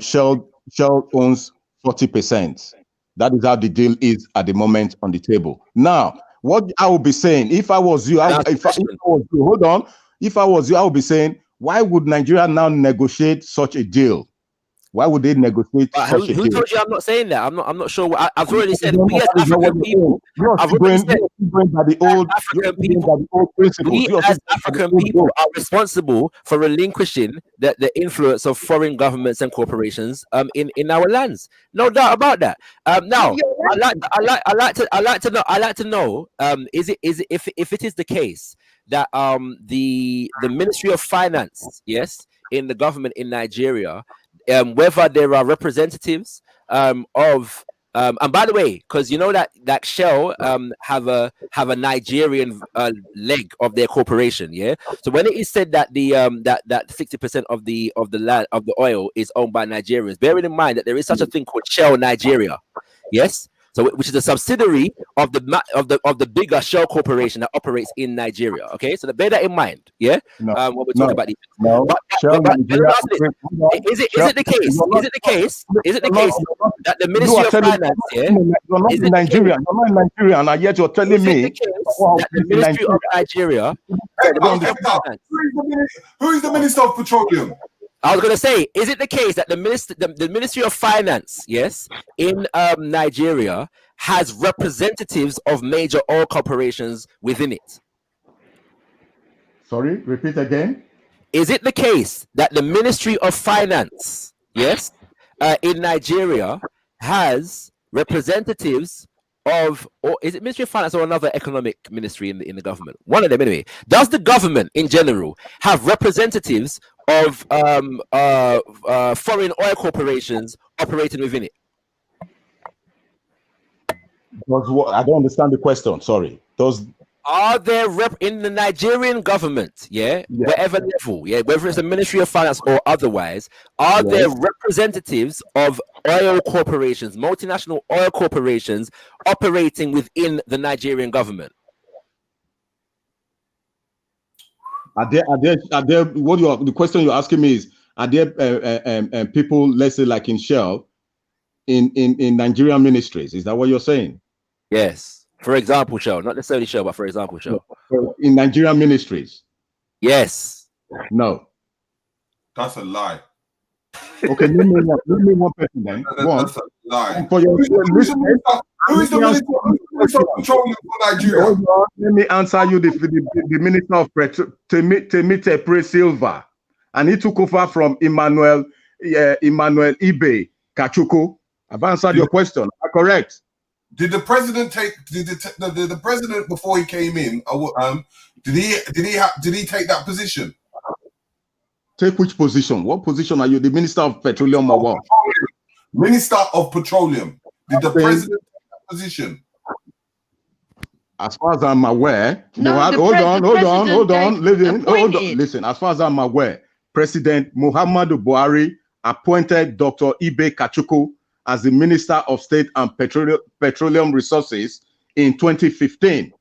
Shell owns 40%. That is how the deal is at the moment on the table. Now, what I would be saying, if I was you, hold on. If I was you, I would be saying, why would Nigeria now negotiate such a deal? Why would they negotiate such a deal? Who told you I'm not saying that? I'm not sure. I've already said we as African people. I've already said by the old principles. We as African people are responsible for relinquishing the influence of foreign governments and corporations in our lands. No doubt about that. Now I like to know is it if it is the case that the Ministry of Finance, yes, in the government in Nigeria, whether there are representatives of and by the way, because you know that Shell have a Nigerian leg of their corporation, yeah. So when it is said that the that 60% of the land of the oil is owned by Nigerians, bearing in mind that there is such a thing called Shell Nigeria, yes. So which is a subsidiary of the bigger Shell corporation that operates in Nigeria. Okay, so bear that in mind. Yeah, when we're talking about these. Is it the case? Is it the case? Is it the case that the Ministry of Finance? Yeah, you're not in Nigeria. You're not in Nigeria, and yet you're telling me that the Ministry of Nigeria. Who is the Minister of Petroleum? I was going to say, is it the case that the Ministry of Finance, yes, in Nigeria has representatives of major oil corporations within it? Sorry, repeat again. Is it the case that the Ministry of Finance, yes, in Nigeria has representatives of, or is it Ministry of Finance or another economic ministry in the government? One of them anyway. Does the government in general have representatives of foreign oil corporations operating within it? I don't understand the question. Sorry. Are there in the Nigerian government, whatever level, whether it's the Ministry of Finance or otherwise, are there representatives of oil corporations, multinational oil corporations operating within the Nigerian government? Are there the question you're asking me is, are there people, let's say like in Shell, in Nigerian ministries? Is that what you're saying? Yes. For example, Shell, not necessarily Shell, but for example, Shell. In Nigerian ministries? Yes. No. That's a lie. Okay, name me one person then. That's a lie. Who is the Minister of Petroleum for Nigeria? Let me answer you. The Minister of Petroleum, Temitope Silva, and he took over from Emmanuel Ibe Kachuku. I've answered your question. Am I correct? Did the president did the president before he came in? Did he take that position? Take which position? What position are you? The Minister of Petroleum or what? Minister of Petroleum. Did the president take that position? As far as I'm aware, hold on. Listen. As far as I'm aware, President Muhammadu Buhari appointed Dr. Ibe Kachuku as the Minister of State and Petroleum Resources in 2015.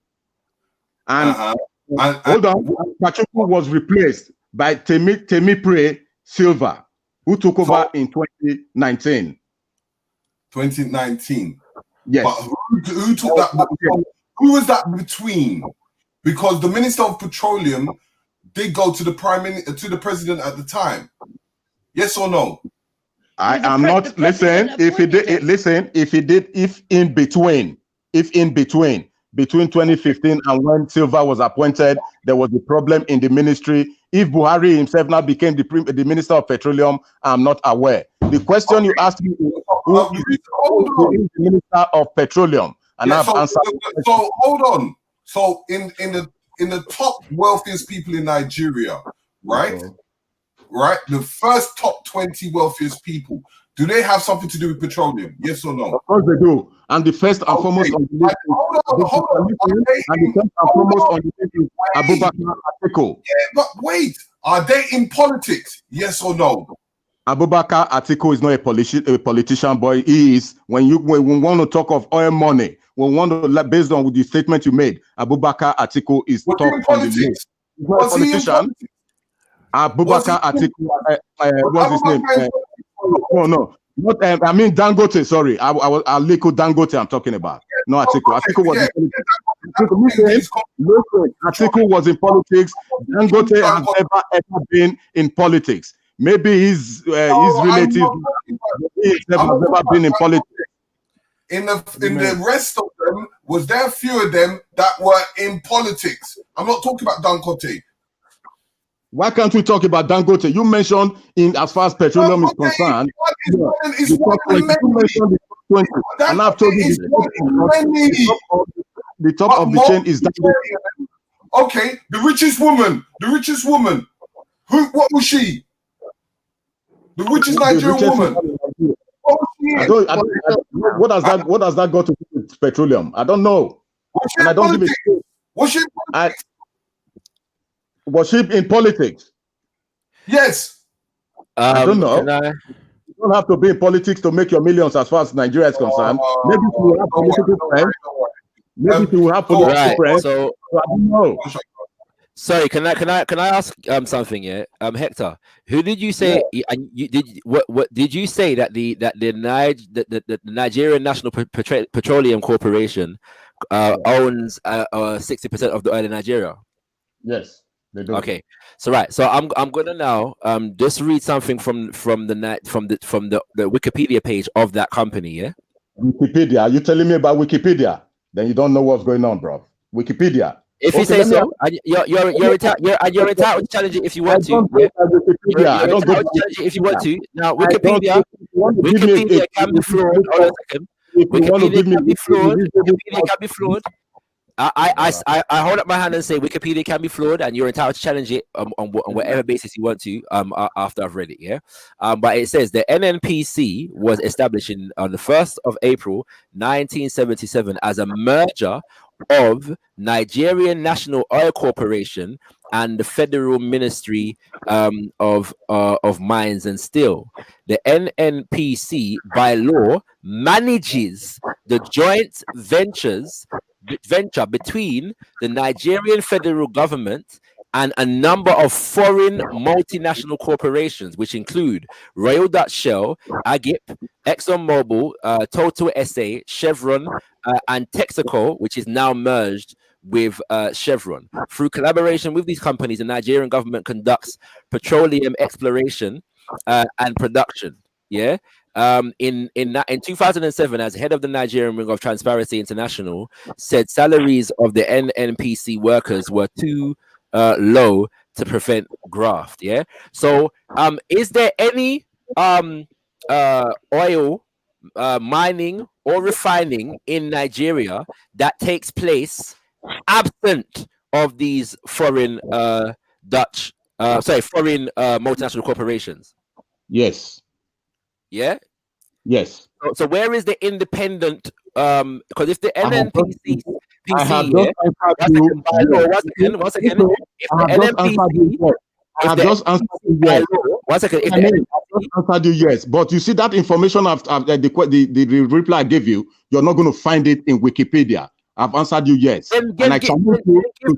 And hold on, Kachuku was replaced by Temitope Silva, who took over in 2019. 2019. Yes. But who took that? Who was that between? Because the Minister of Petroleum did go to the president at the time. Yes or no? I am not. Listen, if he did, if in between, between 2015 and when Silva was appointed, there was a problem in the ministry. If Buhari himself now became the Minister of Petroleum, I'm not aware. The question you asked me is, who is the Minister of Petroleum? And I've answered. So hold on. So in the top wealthiest people in Nigeria, right? Right, the first top 20 wealthiest people, do they have something to do with petroleum? Yes or no? Of course they do. And the first and foremost on the list is Abubakar Atiku. Yeah, but wait, are they in politics? Yes or no? Abubakar Atiku is not a politician, boy. He is, when we want to talk of oil money, we want to, based on the statement you made, Abubakar Atiku is top on the list. He's not a politician. Abubakar Atiku, what's his name? No. Not, I mean Dangote, sorry. Aliko Dangote I'm talking about. No, Atiku. Atiku was Atiku was in politics. Dangote has ever been in politics. Maybe his relatives have never been in politics. In the rest of them, was there a few of them that were in politics? I'm not talking about Dangote. Why can't we talk about Dangote? You mentioned in as far as petroleum is concerned. And I've told you the top of the chain is Dangote. Okay, the richest woman. What was she? The richest Nigerian woman. What does that got to do with petroleum? I don't know. And I don't give it. Was she in politics? Yes. I don't know. You don't have to be in politics to make your millions as far as Nigeria is concerned. Maybe you will have political friends. Maybe you will have political friends. So I don't know. Sorry, can I ask something? Yeah, Hector, who did you say? And you did what did you say that the Nigerian National Petroleum Corporation owns 60% of the oil in Nigeria? Yes, they do. Okay, so I'm gonna now just read something from the Wikipedia page of that company. Yeah, Wikipedia. Are you telling me about Wikipedia? Then you don't know what's going on, bro. Wikipedia. If you say so, you're entitled to challenge it if you want to. You're entitled to challenge it if you want to. Now, Wikipedia can be flawed. Hold on a second. Wikipedia can be flawed. Wikipedia can be flawed. I hold up my hand and say Wikipedia can be flawed, and you're entitled to challenge it on whatever basis you want to. After I've read it, yeah. But it says the NNPC was established on the 1st of April, 1977, as a merger of Nigerian National Oil Corporation and the Federal Ministry of Mines and Steel. The NNPC, by law, manages the joint venture between the Nigerian federal government and a number of foreign multinational corporations, which include Royal Dutch Shell, Agip, ExxonMobil, Total SA, Chevron, and Texaco, which is now merged with Chevron. Through collaboration with these companies, the Nigerian government conducts petroleum exploration and production. Yeah. In 2007, as head of the Nigerian wing of Transparency International, said salaries of the NNPC workers were too low to prevent graft. Yeah. So, is there any oil mining or refining in Nigeria that takes place absent of these foreign foreign multinational corporations? Yes. Yeah. Yes. So where is the independent? Because if the NNPC, one second. If the NNPC, I have just answered you yes. One second. If I answered you yes, but you see that information after the reply I gave you, you're not going to find it in Wikipedia. I've answered you yes. Give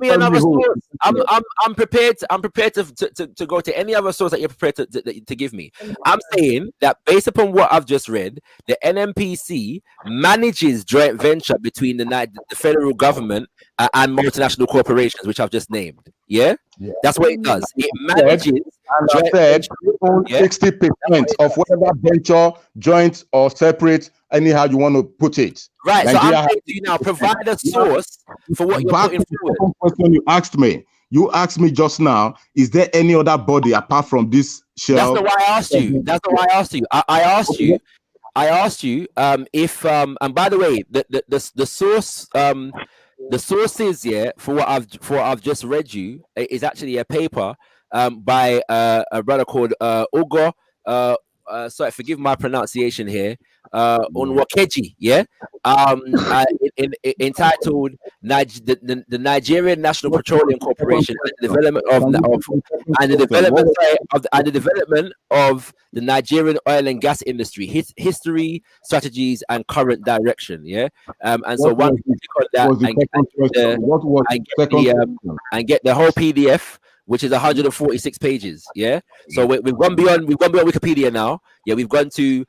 me another source. I'm prepared to go to any other source that you're prepared to give me. I'm saying that based upon what I've just read, the NNPC manages joint venture between the federal government and multinational corporations, which I've just named. Yeah? That's what it does. It manages. And I said, 60% of whatever venture, joint or separate, anyhow you want to put it. Right. Nigeria, so I'm saying to you now, provide a source for what you're putting forward. Question you asked me. You asked me just now, is there any other body apart from this shell? That's not why I asked you. That's not why I asked you. I asked you if and by the way, the source the sources for what I've just read you is actually a paper by a brother called Ugo. Sorry, forgive my pronunciation here. Onwakeji, yeah, entitled the Nigerian National Petroleum Corporation and the development of the Nigerian oil and gas industry, history, strategies, and current direction. Yeah, and so one can click on that and get the whole PDF, which is 146 pages. Yeah, so we've gone beyond Wikipedia now. Yeah, we've gone to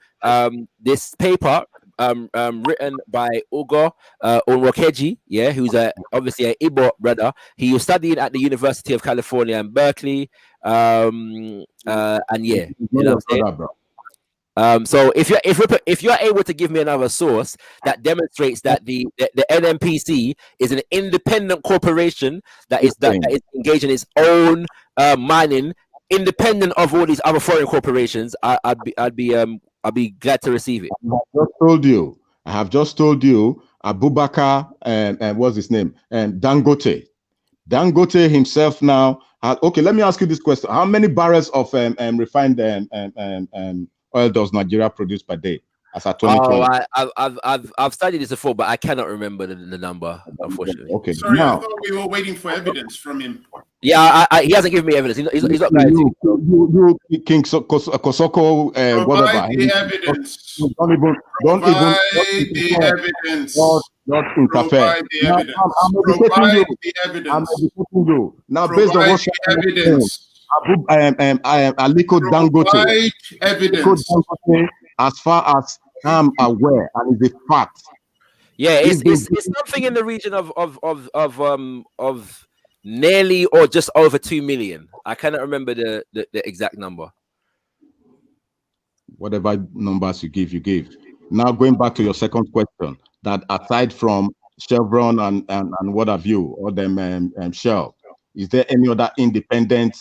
this paper written by Ugo Onwakeji, yeah, who's obviously an Igbo brother. He was studying at the University of California in Berkeley, and yeah, you know what I'm saying? So if you're able to give me another source that demonstrates that the NNPC is an independent corporation that is engaged in its own mining, independent of all these other foreign corporations, I'd be glad to receive it. I have just told you Abubakar and what's his name, and Dangote himself now. Okay, let me ask you this question: how many barrels of refined oil does Nigeria produce per day as at 2020? I've studied this before, but I cannot remember the number, unfortunately. Okay. Sorry, I thought we were waiting for evidence from him. Yeah, he hasn't given me evidence. He's not guiding. You King Kosoko, whatever. The evidence. Don't even the evidence. Not interfere. I'm educating you. Now, based on what evidence. Aliko Dangote. Evidence. As far as I'm aware, and it's a fact. Yeah, it's something in the region of nearly or just over 2 million. I cannot remember the exact number. Whatever numbers you give. Now going back to your second question, that aside from Chevron and what have you, or them Shell, is there any other independent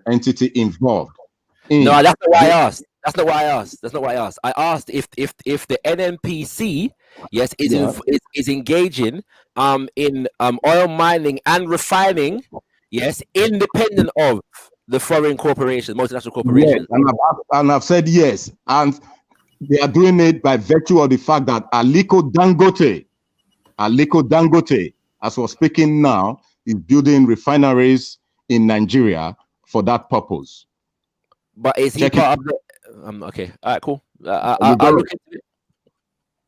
entity involved? No, that's not what I asked. That's not what I asked. I asked if the NNPC, yes, is engaging in oil mining and refining, yes, independent of the foreign corporations, multinational corporations. Yes, and I've said yes, and they are doing it by virtue of the fact that Aliko Dangote, as we're speaking now, is building refineries in Nigeria for that purpose. But is he part of the? Okay, all right, cool. I'll look into it.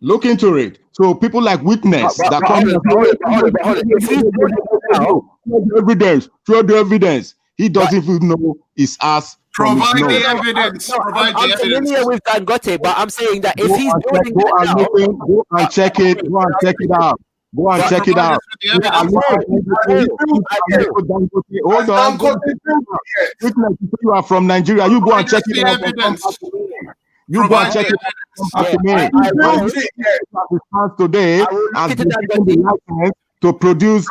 Look into it. So people like witness that come. Show the evidence. He doesn't even know his ass. Provide the evidence. I'm familiar with Dangote, but I'm saying that if he's building go and check it. Go and check it out. Go and check it out. Hold on. Witness, you are from Nigeria. You go and check it out. You go and check it out today as the license to produce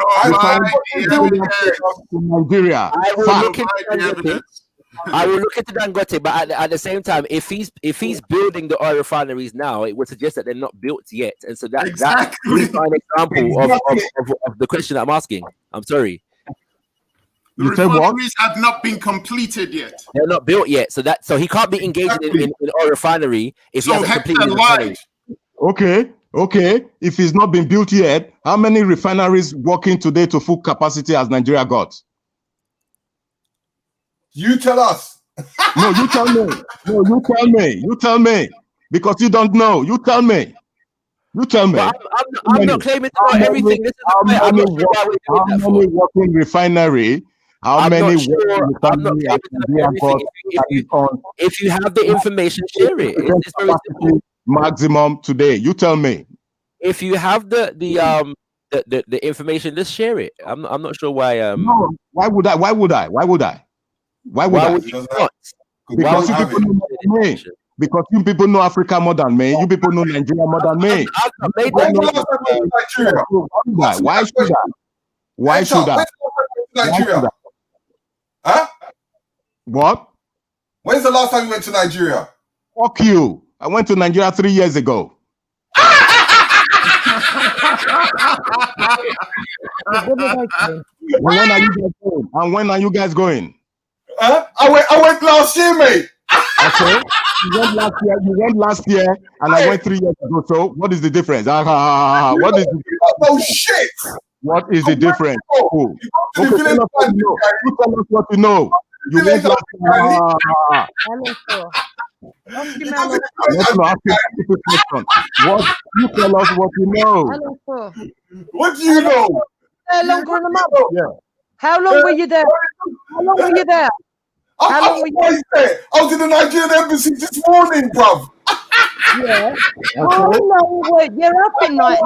in Nigeria. I will look into Dangote, but at the same time, if he's building the oil refineries now, it would suggest that they're not built yet, and so that's an example of the question I'm asking. I'm sorry. The refineries have not been completed yet. They're not built yet, so he can't be engaged in oil refinery if he hasn't completed the refinery. Okay. If it's not been built yet, how many refineries working today to full capacity has Nigeria got? You tell us. No, you tell me. No, you tell me. Because you don't know. You tell me. I'm not claiming to know everything. How many working refinery? How many working refinery? If you have the information, share it. It's very simple. Maximum today. You tell me. If you have the information, just share it. I'm not sure why. No, why would I? Because you people know more than me. Because you people know Africa more than me. You people know Nigeria more than me. Why should I? Huh? What? When's the last time you went to Nigeria? Fuck you. I went to Nigeria 3 years ago. When are you guys going? I went last year, mate. Okay. You went last year, and I went 3 years ago. So what is the difference? What is the Oh shit! What is the difference? Oh. Okay, tell us what you know. You tell us what you know. You went last year. Let's not ask you a stupid question. What you tell us what you know? What do you know? Longer in a month. Yeah. How long were you there? How long were you there? How long were you there? I was in the Nigerian embassy this morning, bruv. Yeah. Oh no, you're up in night.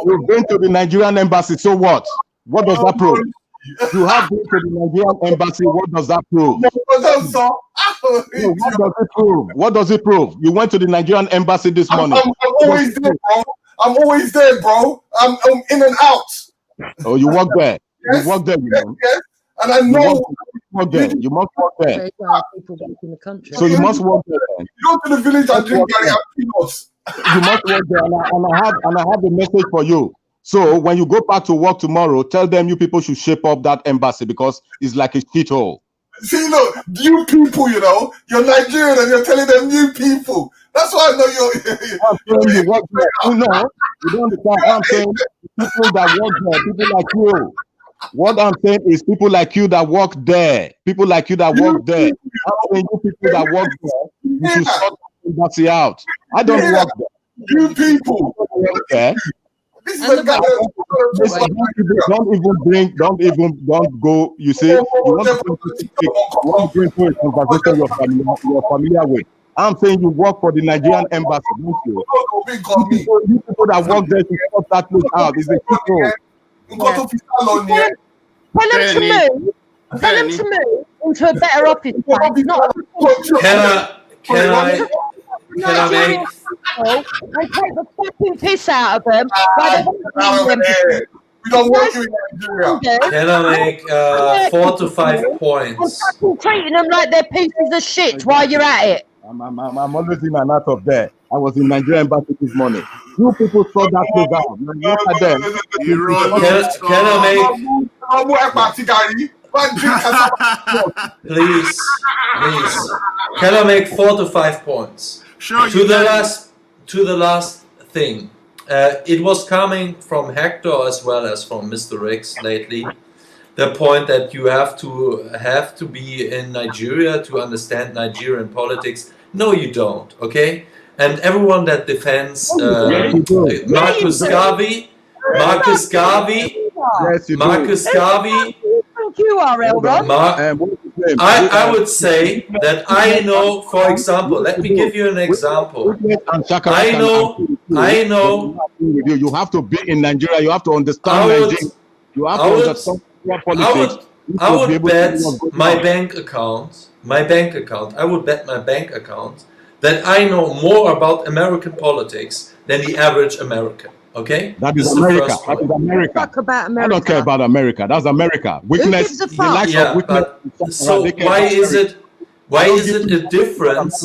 You've been to the Nigerian embassy, so what? What does that prove? You have been to the Nigerian embassy, what does that prove? What does it prove? What does it prove? You went to the Nigerian embassy this morning. I'm always there, bro. I'm always there, bro. I'm in and out. Oh, you work there. Yes, you work there, you know. Yes. And I know you must work there. People back in the country. So you must work there. You go to the village and drink peanuts. You must work there, and I have a message for you. So when you go back to work tomorrow, tell them you people should shape up that embassy because it's like a shithole. See, look, new people, you know, you're Nigerian and you're telling them new people. That's why I know you're. I'm saying you work there. You know, you don't understand. I'm saying people that work there, people like you. What I'm saying is people like you that work there, people like you that work there. I'm saying you people that work there, you should sort the embassy out. I don't work there. New people. Okay. This is a guy don't go. You say you want to bring to a conversation you're familiar with. I'm saying you work for the Nigerian embassy, don't you? You people that work there to sort that place out. Is a people. Tell him to move into a better office. Can I make? I take the fucking piss out of them. We don't want you in Nigeria. Can I make 4 to 5 points? I'm treating them like they're pieces of shit while you're at it. I'm always in and out of there. I was in Nigerian embassy this morning. You people saw that place out. Look at them. Can I make? Please. Can I make 4 to 5 points? Sure. To the last thing. It was coming from Hector as well as from Mr. Rix lately. The point that you have to be in Nigeria to understand Nigerian politics. No, you don't. Okay, and everyone that defends Marcus Garvey. You are, Elron. I would say that I know, for example, let me give you an example. I know. You have to be in Nigeria. You have to understand Nigeria. You have to understand politics. I would bet my bank account. I would bet my bank account that I know more about American politics than the average American. Okay, that is America. That is America. Talk about America. I don't care about America. That's America. Weakness. Who gives a fuck? So why is it a difference?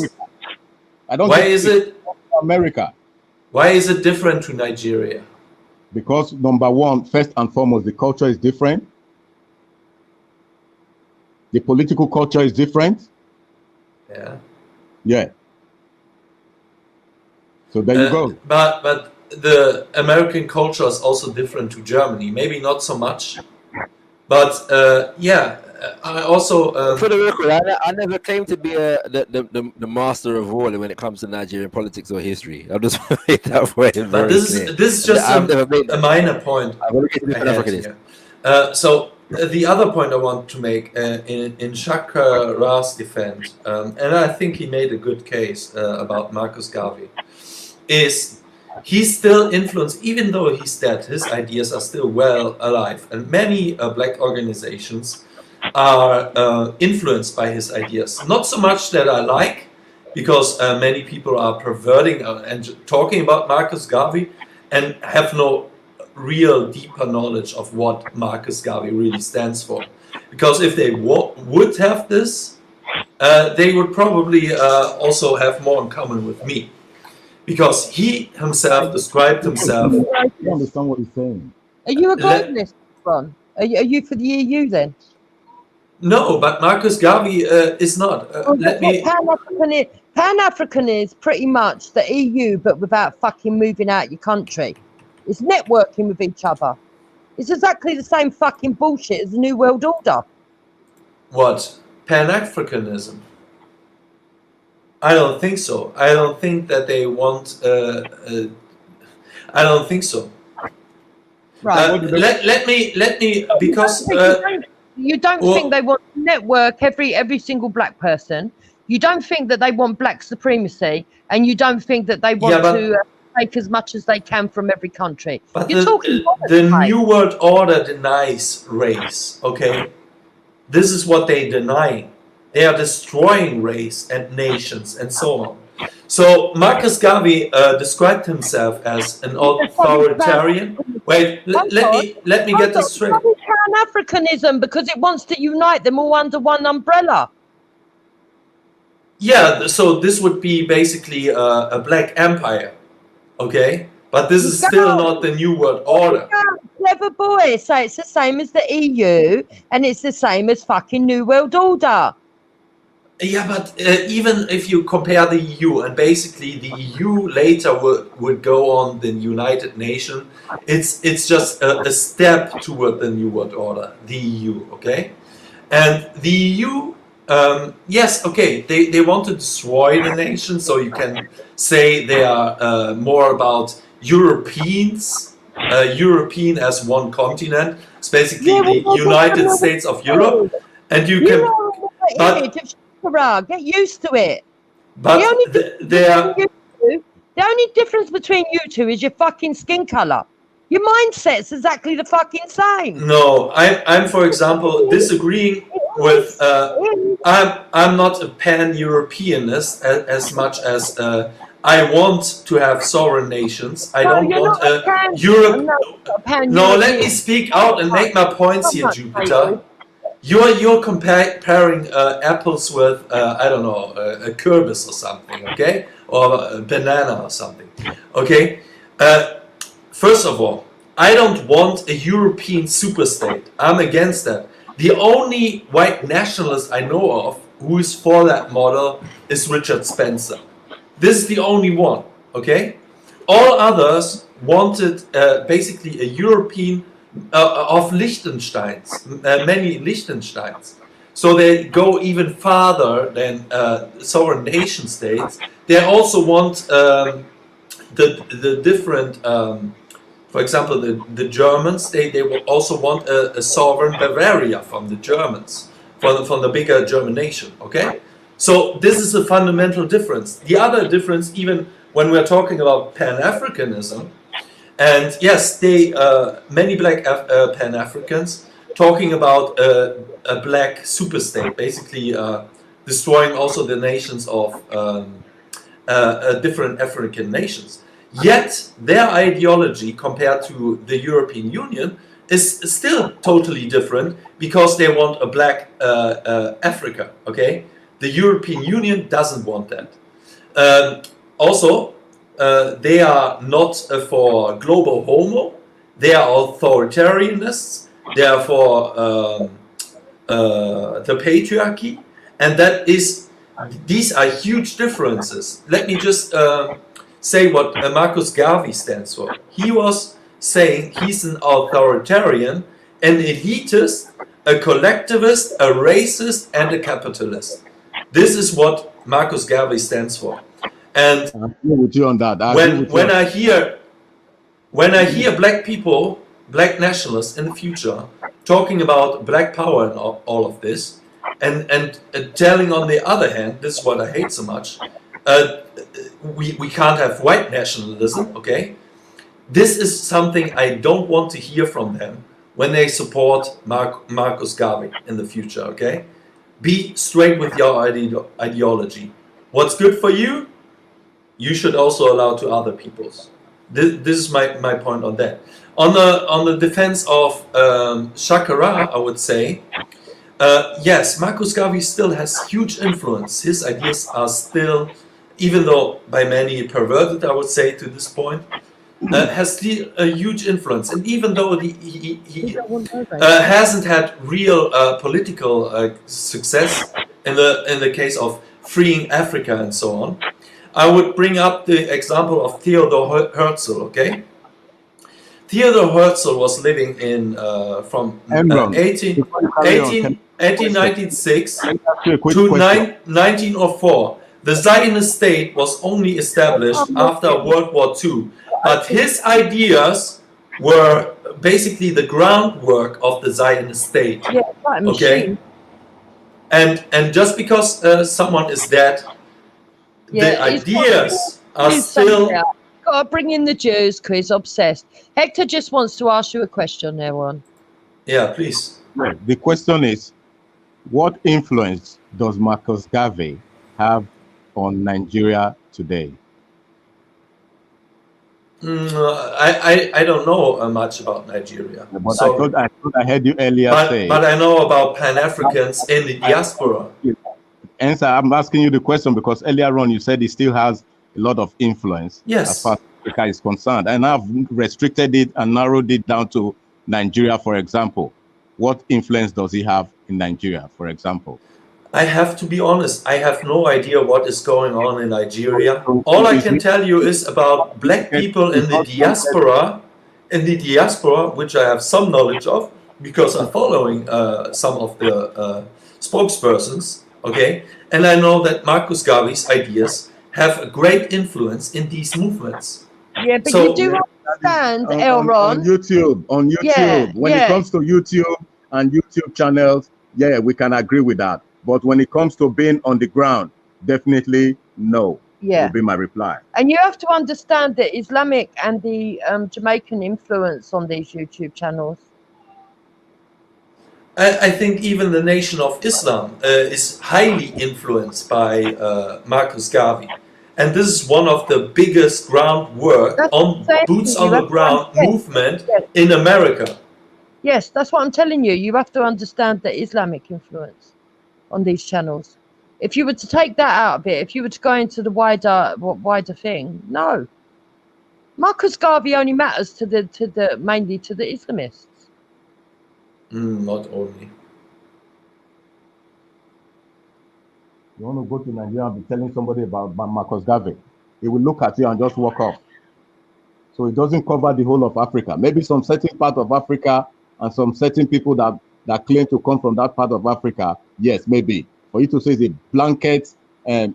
Why is it America? Why is it different to Nigeria? Because number one, first and foremost, the culture is different. The political culture is different. Yeah. So there you go. But the American culture is also different to Germany. Maybe not so much, but I also for the record, I never claimed to be the master of all when it comes to Nigerian politics or history. I'll just make that point. But this is just a minor point. So the other point I want to make in Shaka Ra's defense, and I think he made a good case about Marcus Garvey, is he's still influenced, even though he's dead, his ideas are still well alive. And many black organizations are influenced by his ideas. Not so much that I like, because many people are perverting and talking about Marcus Garvey and have no real deeper knowledge of what Marcus Garvey really stands for. Because if they would have this, they would probably also have more in common with me. because he himself described himself. I don't understand what he's saying. Are you a globalist, Ron? Are you for the EU then? No, but Marcus Garvey is not. Let me. Pan-African is pretty much the EU, but without fucking moving out your country. It's networking with each other. It's exactly the same fucking bullshit as the New World Order. What? Pan-Africanism? I don't think so. I don't think that they want. I don't think so. Right. Let me because you don't think they want to network every single black person. You don't think that they want black supremacy, and you don't think that they want to take as much as they can from every country. But You're talking the New World Order denies race. Okay, this is what they deny. They are destroying race and nations and so on. So Marcus Garvey described himself as an authoritarian. Wait, let me get this straight. Pan-Africanism because it wants to unite them all under one umbrella. Yeah, so this would be basically a black empire, okay? But this is still not the New World Order. Clever boy. So it's the same as the EU, and it's the same as fucking New World Order. Yeah, but even if you compare the EU, and basically the EU later would go on the United Nations, it's just a step toward the New World Order, the EU, okay? And the EU, yes, okay, they want to destroy the nation, so you can say they are more about Europeans, European as one continent. It's basically the United States of Europe, and you can... Get used to it. But the only difference between you two is your fucking skin color. Your mindset's exactly the fucking same. No, I'm for example disagreeing with. I'm not a pan-Europeanist as much as I want to have sovereign nations. I don't want Europe. No, let me speak out and make my points here, Jupiter. You're comparing apples with I don't know a Kürbis or something, okay, or a banana or something, okay. First of all, I don't want a European superstate. I'm against that. The only white nationalist I know of who is for that model is Richard Spencer. This is the only one, okay. All others wanted basically a European. Of Liechtensteins, many Liechtensteins. So they go even farther than sovereign nation states. They also want the different, for example, the Germans, they will also want a sovereign Bavaria from the Germans, from the bigger German nation, okay? So this is a fundamental difference. The other difference, even when we're talking about Pan-Africanism, and yes, they many black Pan-Africans talking about a black superstate, basically destroying also the nations of different African nations. Yet their ideology compared to the European Union is still totally different because they want a black Africa. Okay, the European Union doesn't want that. Also. They are not for global homo. They are authoritarianists. They are for the patriarchy, and that is. These are huge differences. Let me just say what Marcus Garvey stands for. He was saying he's an authoritarian, an elitist, a collectivist, a racist, and a capitalist. This is what Marcus Garvey stands for. And I agree with you on that. When I hear black people, black nationalists in the future talking about black power and all of this, and telling on the other hand, this is what I hate so much, we can't have white nationalism, okay? This is something I don't want to hear from them when they support Marcus Garvey in the future, okay? Be straight with your ideology. What's good for you? You should also allow to other people's. This is my point on that. On the defense of Shakara, I would say, yes, Marcus Garvey still has huge influence. His ideas are still even though by many perverted, I would say to this point, has a huge influence. And even though he hasn't had real political success in the case of freeing Africa and so on, I would bring up the example of Theodor Herzl. Okay, Theodor Herzl was living in from 1896 to 1904. The Zionist state was only established after World War II, but his ideas were basically the groundwork of the Zionist state. Okay, and just because someone is dead, the ideas are still. Got to bring in the Jews, Chris. Obsessed. Hector just wants to ask you a question there, one. Yeah, please. The question is, what influence does Marcus Garvey have on Nigeria today? I don't know much about Nigeria. But I thought I heard you earlier say. But I know about Pan-Africans in the diaspora. Answer, I'm asking you the question because earlier on you said he still has a lot of influence as far as Africa is concerned. And I've restricted it and narrowed it down to Nigeria, for example. What influence does he have in Nigeria, for example? I have to be honest, I have no idea what is going on in Nigeria. All I can tell you is about black people in the diaspora, which I have some knowledge of because I'm following some of the spokespersons, okay? And I know that Marcus Garvey's ideas have a great influence in these movements. Yeah, but you do understand, Elron. On YouTube, when it comes to YouTube and YouTube channels, yeah, we can agree with that. But when it comes to being on the ground, definitely no. Yeah, will be my reply. And you have to understand the Islamic and the Jamaican influence on these YouTube channels. I think even the Nation of Islam is highly influenced by Marcus Garvey. And this is one of the biggest groundwork on boots on the ground movement in America. Yes, that's what I'm telling you. You have to understand the Islamic influence on these channels. If you were to take that out of it, if you were to go into the wider thing, no. Marcus Garvey only matters to the mainly to the Islamists. Not only. You want to go to Nigeria and be telling somebody about Marcus Garvey, he will look at you and just walk off. So it doesn't cover the whole of Africa. Maybe some certain part of Africa and some certain people that claim to come from that part of Africa, yes, maybe. For you to say it's a blanket and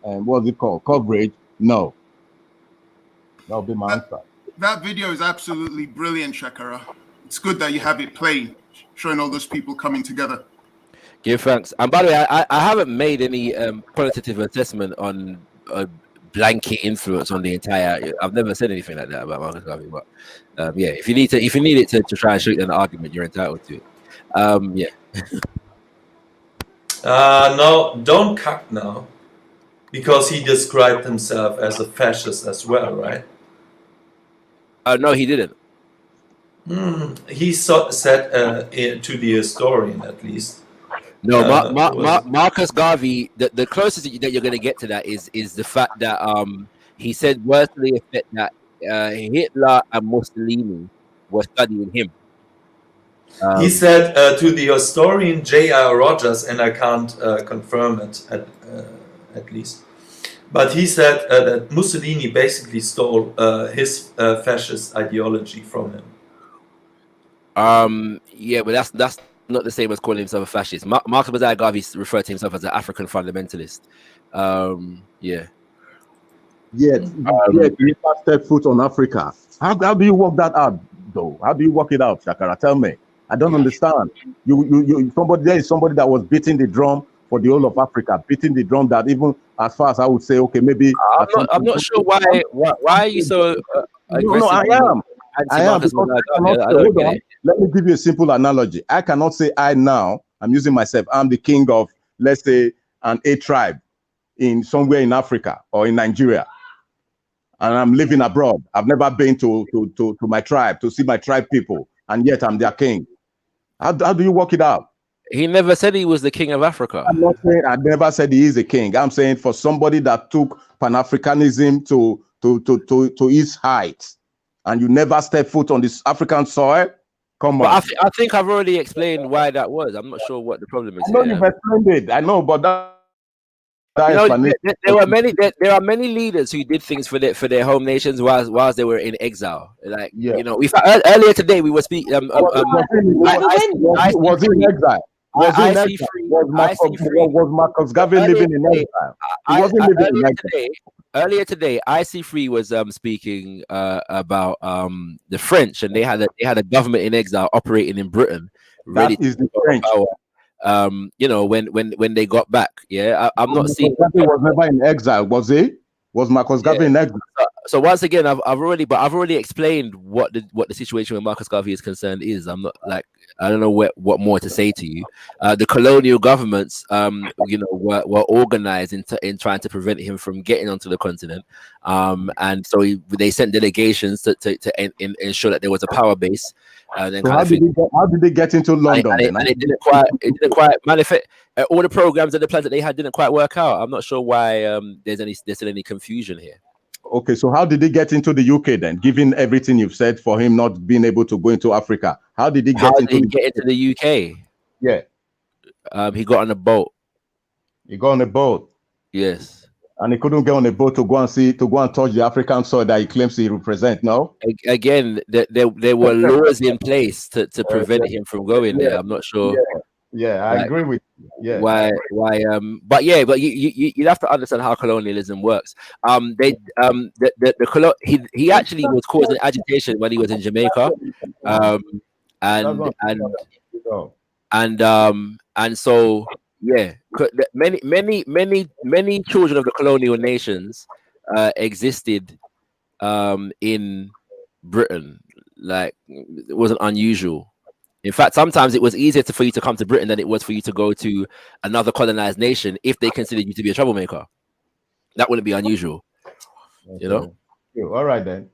what's it called, coverage, no. That'll be my answer. That video is absolutely brilliant, Shakara. It's good that you have it playing, showing all those people coming together. Give thanks. And by the way, I haven't made any qualitative assessment on blanket influence on the entire. I've never said anything like that about Marcus Garvey. But yeah, if you need it to try and shoot an argument, you're entitled to it. Yeah. No, don't cut now, because he described himself as a fascist as well, right? No, he didn't. He said to the historian, at least. No, Marcus Garvey. The closest that you're going to get to that is the fact that he said words to the effect that Hitler and Mussolini were studying him. He said to the historian J.R. Rogers, and I can't confirm it at least, but he said that Mussolini basically stole his fascist ideology from him. Yeah, but that's not the same as calling himself a fascist. Marcus Garvey referred to himself as an African fundamentalist. Yeah. Yeah, you step foot on Africa. How do you work that out, though? How do you work it out, Shakara? Tell me. I don't understand. There is somebody that was beating the drum for the whole of Africa, beating the drum that even as far as I would say, okay, maybe. I'm not sure why are you so aggressive? No, I am. Hold on. Let me give you a simple analogy. I cannot say I'm using myself. I'm the king of, let's say, an A tribe in somewhere in Africa or in Nigeria, and I'm living abroad. I've never been to my tribe to see my tribe people, and yet I'm their king. How do you work it out? He never said he was the king of Africa. I'm not saying I never said he is a king. I'm saying for somebody that took Pan-Africanism to its heights, and you never step foot on this African soil. Come on. But I think I've already explained why that was. I'm not sure what the problem is. I know you've explained it. I know, but there are many leaders who did things for their home nations whilst they were in exile. Like earlier today we were speaking. Was he in exile? Was he in exile? Was Marcus Garvey living in exile? He wasn't living in exile. Earlier today, IC3 was speaking about the French, and they had a government in exile operating in Britain, ready to the French. Power. When they got back, I'm not seeing. Garvey was never in exile, was he? Was Marcus Garvey in exile? So once again, I've already explained what the situation with Marcus Garvey is concerned is. I'm not like I don't know what more to say to you. The colonial governments, were organized in trying to prevent him from getting onto the continent, and so they sent delegations to ensure that there was a power base. Then so how did they get into London? And it didn't quite manifest. All the programs and the plans that they had didn't quite work out. I'm not sure why there's still any confusion here. Okay, so how did he get into the UK then? Given everything you've said for him not being able to go into Africa, how did he get into the UK? Yeah, he got on a boat. He got on a boat. Yes. And he couldn't get on a boat to go and touch the African soil that he claims he represents. No. Again, there were laws in place to prevent him from going there. I'm not sure. Yeah, I agree with you. Yeah. Why? But you have to understand how colonialism works. He actually was causing agitation when he was in Jamaica, and so many children of the colonial nations existed in Britain. Like, it wasn't unusual. In fact, sometimes it was easier for you to come to Britain than it was for you to go to another colonized nation if they considered you to be a troublemaker. That wouldn't be unusual. Okay. You know? All right then.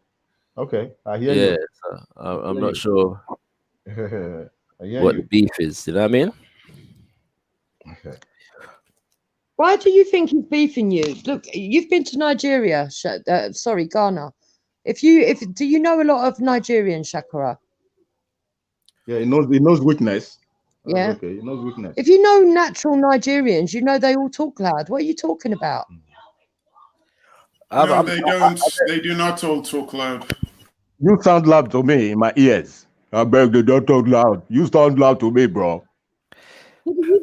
Okay, I hear you. So I'm not sure what the beef is. You know what I mean? Okay. Why do you think he's beefing you? Look, you've been to Nigeria. Ghana. Do you know a lot of Nigerian, Shakara? Yeah, he knows weakness. Yeah. Okay, he knows weakness. If you know natural Nigerians, you know they all talk loud. What are you talking about? No, they don't. They do not all talk loud. You sound loud to me in my ears. I beg they don't talk loud. You sound loud to me, bro.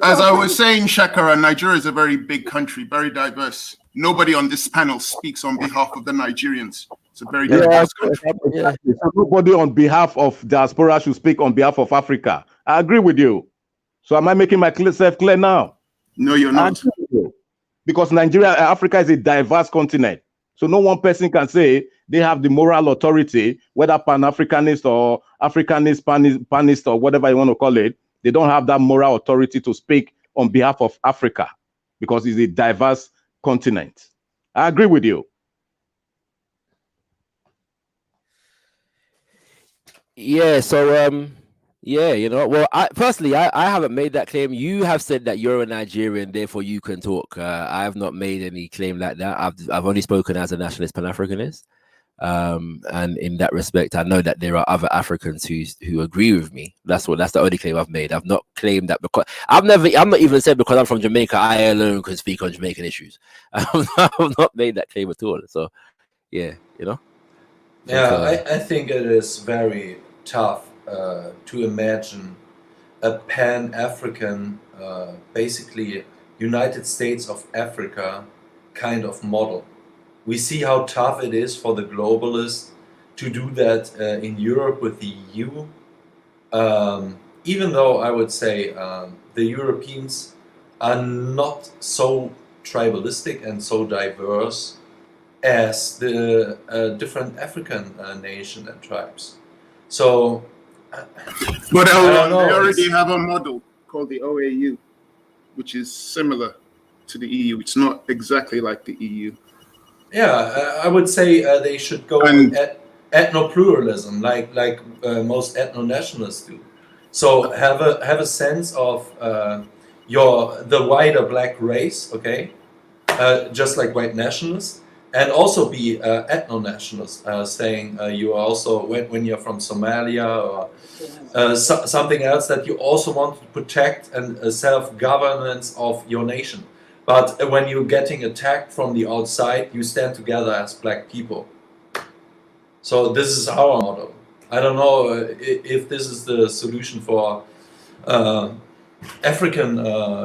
As I was saying, Shakara, Nigeria is a very big country, very diverse. Nobody on this panel speaks on behalf of the Nigerians. It's a very diverse country. So nobody on behalf of diaspora should speak on behalf of Africa. I agree with you. So am I making myself clear now? No, you're not. Because Africa is a diverse continent. So no one person can say they have the moral authority, whether Pan-Africanist or Africanist, Panist, or whatever you want to call it. They don't have that moral authority to speak on behalf of Africa because it's a diverse continent. I agree with you. Yeah, so well, I haven't made that claim. You have said that you're a Nigerian, therefore you can talk. I have not made any claim like that. I've only spoken as a nationalist Pan-Africanist. And in that respect, I know that there are other Africans who agree with me. That's the only claim I've made. I've not claimed that because I'm not even said because I'm from Jamaica, I alone can speak on Jamaican issues. I've not made that claim at all. So yeah, I think it is very tough to imagine a Pan-African, basically United States of Africa kind of model. We see how tough it is for the globalists to do that in Europe with the EU. Even though I would say the Europeans are not so tribalistic and so diverse as the different African nations and tribes. So, but they already have a model called the OAU, which is similar to the EU. It's not exactly like the EU. Yeah, I would say they should go with ethno-pluralism, like most ethno-nationalists do. So have a sense of the wider black race, okay, just like white nationalists, and also be ethno-nationalists, saying you are also when you're from Somalia or something else, that you also want to protect and self-governance of your nation. But when you're getting attacked from the outside, you stand together as black people. So this is our model. I don't know if this is the solution for African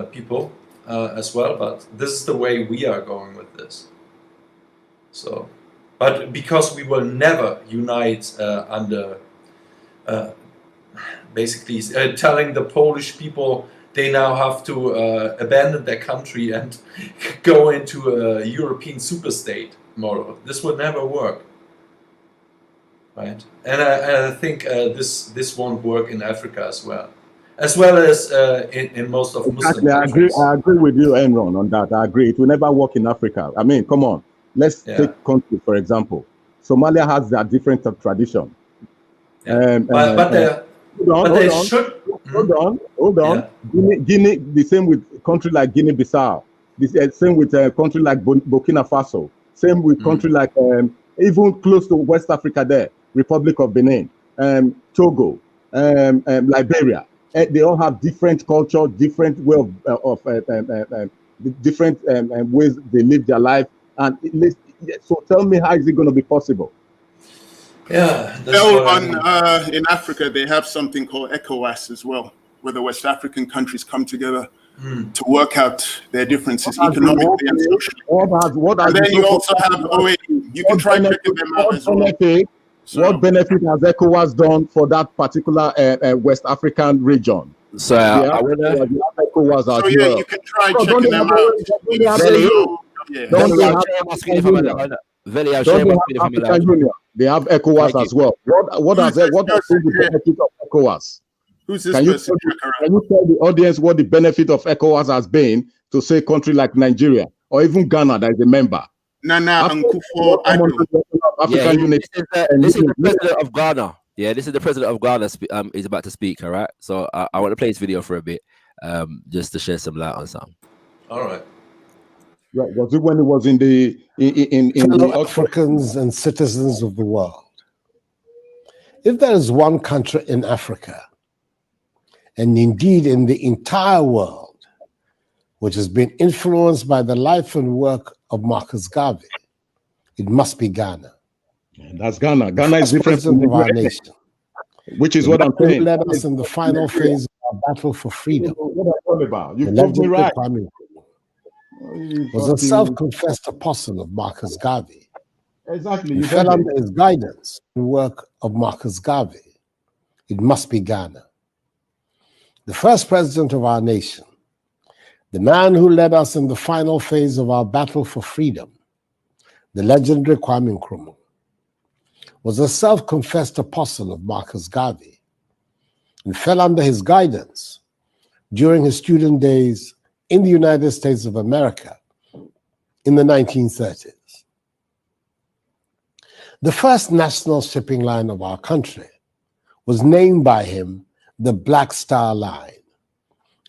people as well, but this is the way we are going with this. So, but because we will never unite under basically telling the Polish people they now have to abandon their country and go into a European superstate model. This would never work, right? And I think this won't work in Africa as well as in most of Muslim countries. I agree with you, Enron, on that. I agree. It will never work in Africa. I mean, come on. Let's take country, for example. Somalia has their different tradition. Hold on. Yeah. Guinea, the same with country like Guinea-Bissau. Same with country like Burkina Faso. Same with country like even close to West Africa there, Republic of Benin, Togo, Liberia. They all have different culture, different way of different ways they live their life. And so tell me, how is it going to be possible? Yeah. In Africa, they have something called ECOWAS as well, where the West African countries come together to work out their differences economically and socially. And then you also have OAU. You can try checking them out as well. What benefit has ECOWAS done for that particular West African region? So I wanna. ECOWAS So yeah, you can try checking them out. They have ECOWAS as well. What has the benefit of ECOWAS? Who's this Can you tell the audience what the benefit of ECOWAS has been to say a country like Nigeria or even Ghana that is a member? Nana Akufo-Addo. African Unity. This is the president of Ghana. Yeah, this is the president of Ghana. Is about to speak. All right. So I want to play this video for a bit, just to shed some light on something. All right. Right. Was it when it was in the fellow Africans and citizens of the world? If there is one country in Africa, and indeed in the entire world, which has been influenced by the life and work of Marcus Garvey, it must be Ghana. That's Ghana. Ghana is different from our nation, which is what I'm saying. Led us in the final phase of our battle for freedom. What I'm talking about. You told me right. Was a self-confessed apostle of Marcus Garvey. Exactly. He fell under his guidance and work of Marcus Garvey. It must be Ghana. The first president of our nation, the man who led us in the final phase of our battle for freedom, the legendary Kwame Nkrumah, was a self-confessed apostle of Marcus Garvey and fell under his guidance during his student days in the United States of America in the 1930s. The first national shipping line of our country was named by him the Black Star Line,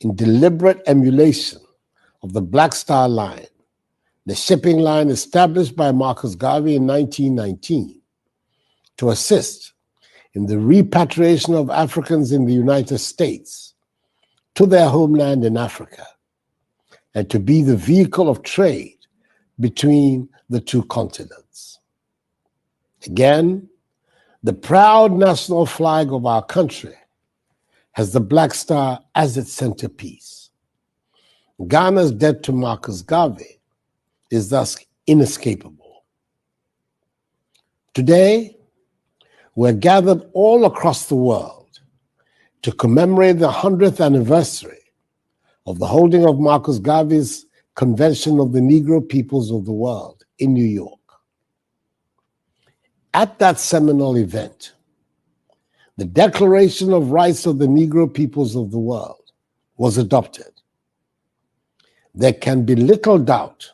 in deliberate emulation of the Black Star Line, the shipping line established by Marcus Garvey in 1919 to assist in the repatriation of Africans in the United States to their homeland in Africa, and to be the vehicle of trade between the two continents. Again, the proud national flag of our country has the Black Star as its centerpiece. Ghana's debt to Marcus Garvey is thus inescapable. Today, we're gathered all across the world to commemorate the 100th anniversary of the holding of Marcus Garvey's Convention of the Negro Peoples of the World in New York. At that seminal event, the Declaration of Rights of the Negro Peoples of the World was adopted. There can be little doubt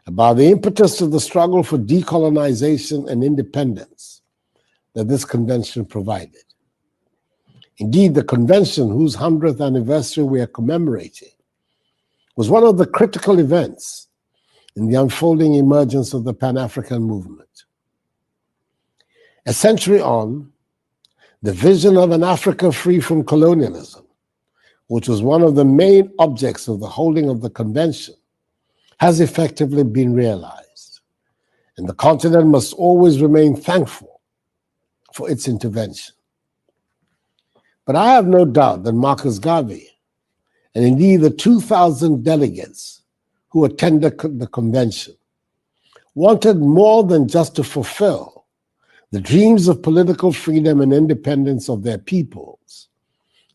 about the impetus of the struggle for decolonization and independence that this convention provided. Indeed, the convention, whose 100th anniversary we are commemorating, was one of the critical events in the unfolding emergence of the Pan-African movement. A century on, the vision of an Africa free from colonialism, which was one of the main objects of the holding of the convention, has effectively been realized. And the continent must always remain thankful for its intervention. But I have no doubt that Marcus Garvey, and indeed the 2,000 delegates who attended the convention, wanted more than just to fulfill the dreams of political freedom and independence of their peoples,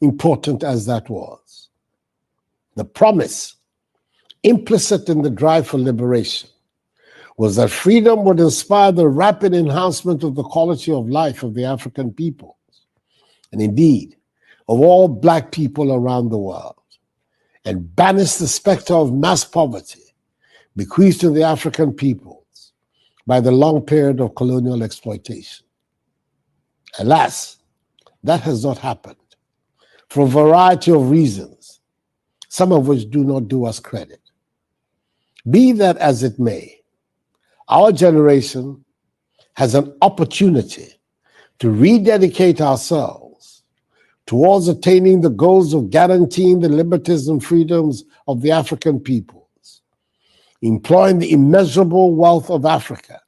important as that was. The promise implicit in the drive for liberation was that freedom would inspire the rapid enhancement of the quality of life of the African peoples, and indeed of all Black people around the world, and banish the specter of mass poverty bequeathed to the African peoples by the long period of colonial exploitation. Alas, that has not happened for a variety of reasons, some of which do not do us credit. Be that as it may, our generation has an opportunity to rededicate ourselves towards attaining the goals of guaranteeing the liberties and freedoms of the African peoples, employing the immeasurable wealth of Africa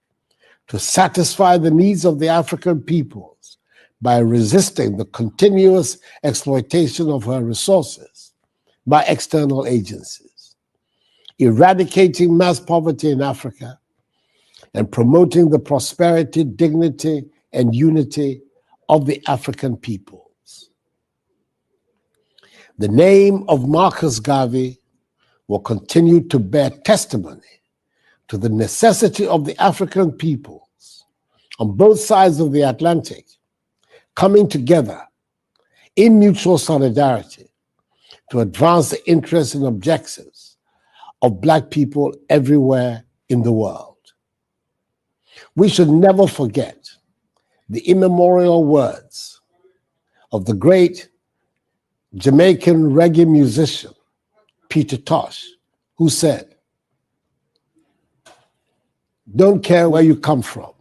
to satisfy the needs of the African peoples by resisting the continuous exploitation of her resources by external agencies, eradicating mass poverty in Africa, and promoting the prosperity, dignity, and unity of the African people. The name of Marcus Garvey will continue to bear testimony to the necessity of the African peoples on both sides of the Atlantic coming together in mutual solidarity to advance the interests and objectives of Black people everywhere in the world. We should never forget the immemorial words of the great Jamaican reggae musician, Peter Tosh, who said, "Don't care where you come from.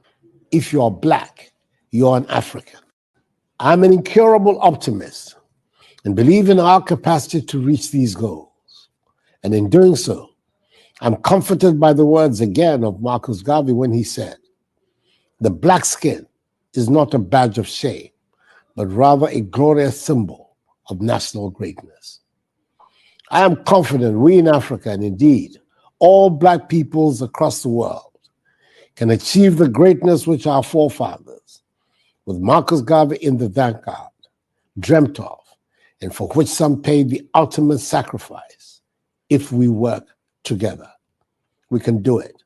If you are Black, you're an African." I'm an incurable optimist and believe in our capacity to reach these goals. And in doing so, I'm comforted by the words again of Marcus Garvey when he said, "The Black skin is not a badge of shame, but rather a glorious symbol of national greatness." I am confident we in Africa, and indeed all Black peoples across the world, can achieve the greatness which our forefathers, with Marcus Garvey in the vanguard, dreamt of, and for which some paid the ultimate sacrifice. If we work together, we can do it.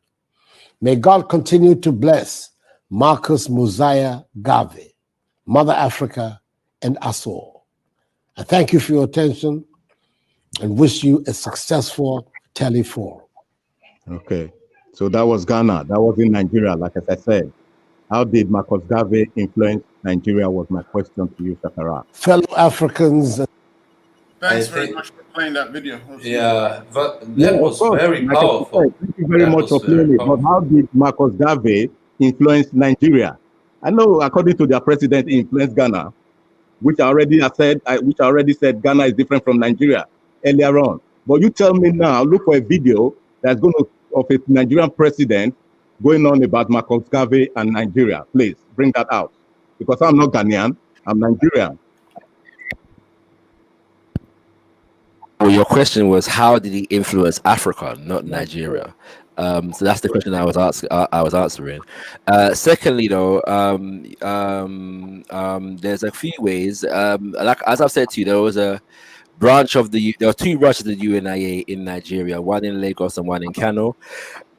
May God continue to bless Marcus Mosiah Garvey, Mother Africa, and us all. I thank you for your attention and wish you a successful teleforum. Okay, so that was Ghana. That was in Nigeria, like as I said. How did Marcus Garvey influence Nigeria was my question to you, Shakara. Fellow Africans. Thanks very much for playing that video. Yeah, but that was very like powerful. Said, thank you very much for playing it. But how did Marcus Garvey influence Nigeria? I know, according to their president, he influenced Ghana, which I already said Ghana is different from Nigeria earlier on. But you tell me now, look for a video that's going to of a Nigerian president going on about Marcus Garvey and Nigeria. Please bring that out, because I'm not Ghanaian, I'm Nigerian. Well, your question was, how did he influence Africa, not Nigeria? So that's the question I was answering. Secondly, though, there's a few ways. Like as I've said to you, there was a branch of there are two branches of the UNIA in Nigeria, one in Lagos and one in Kano.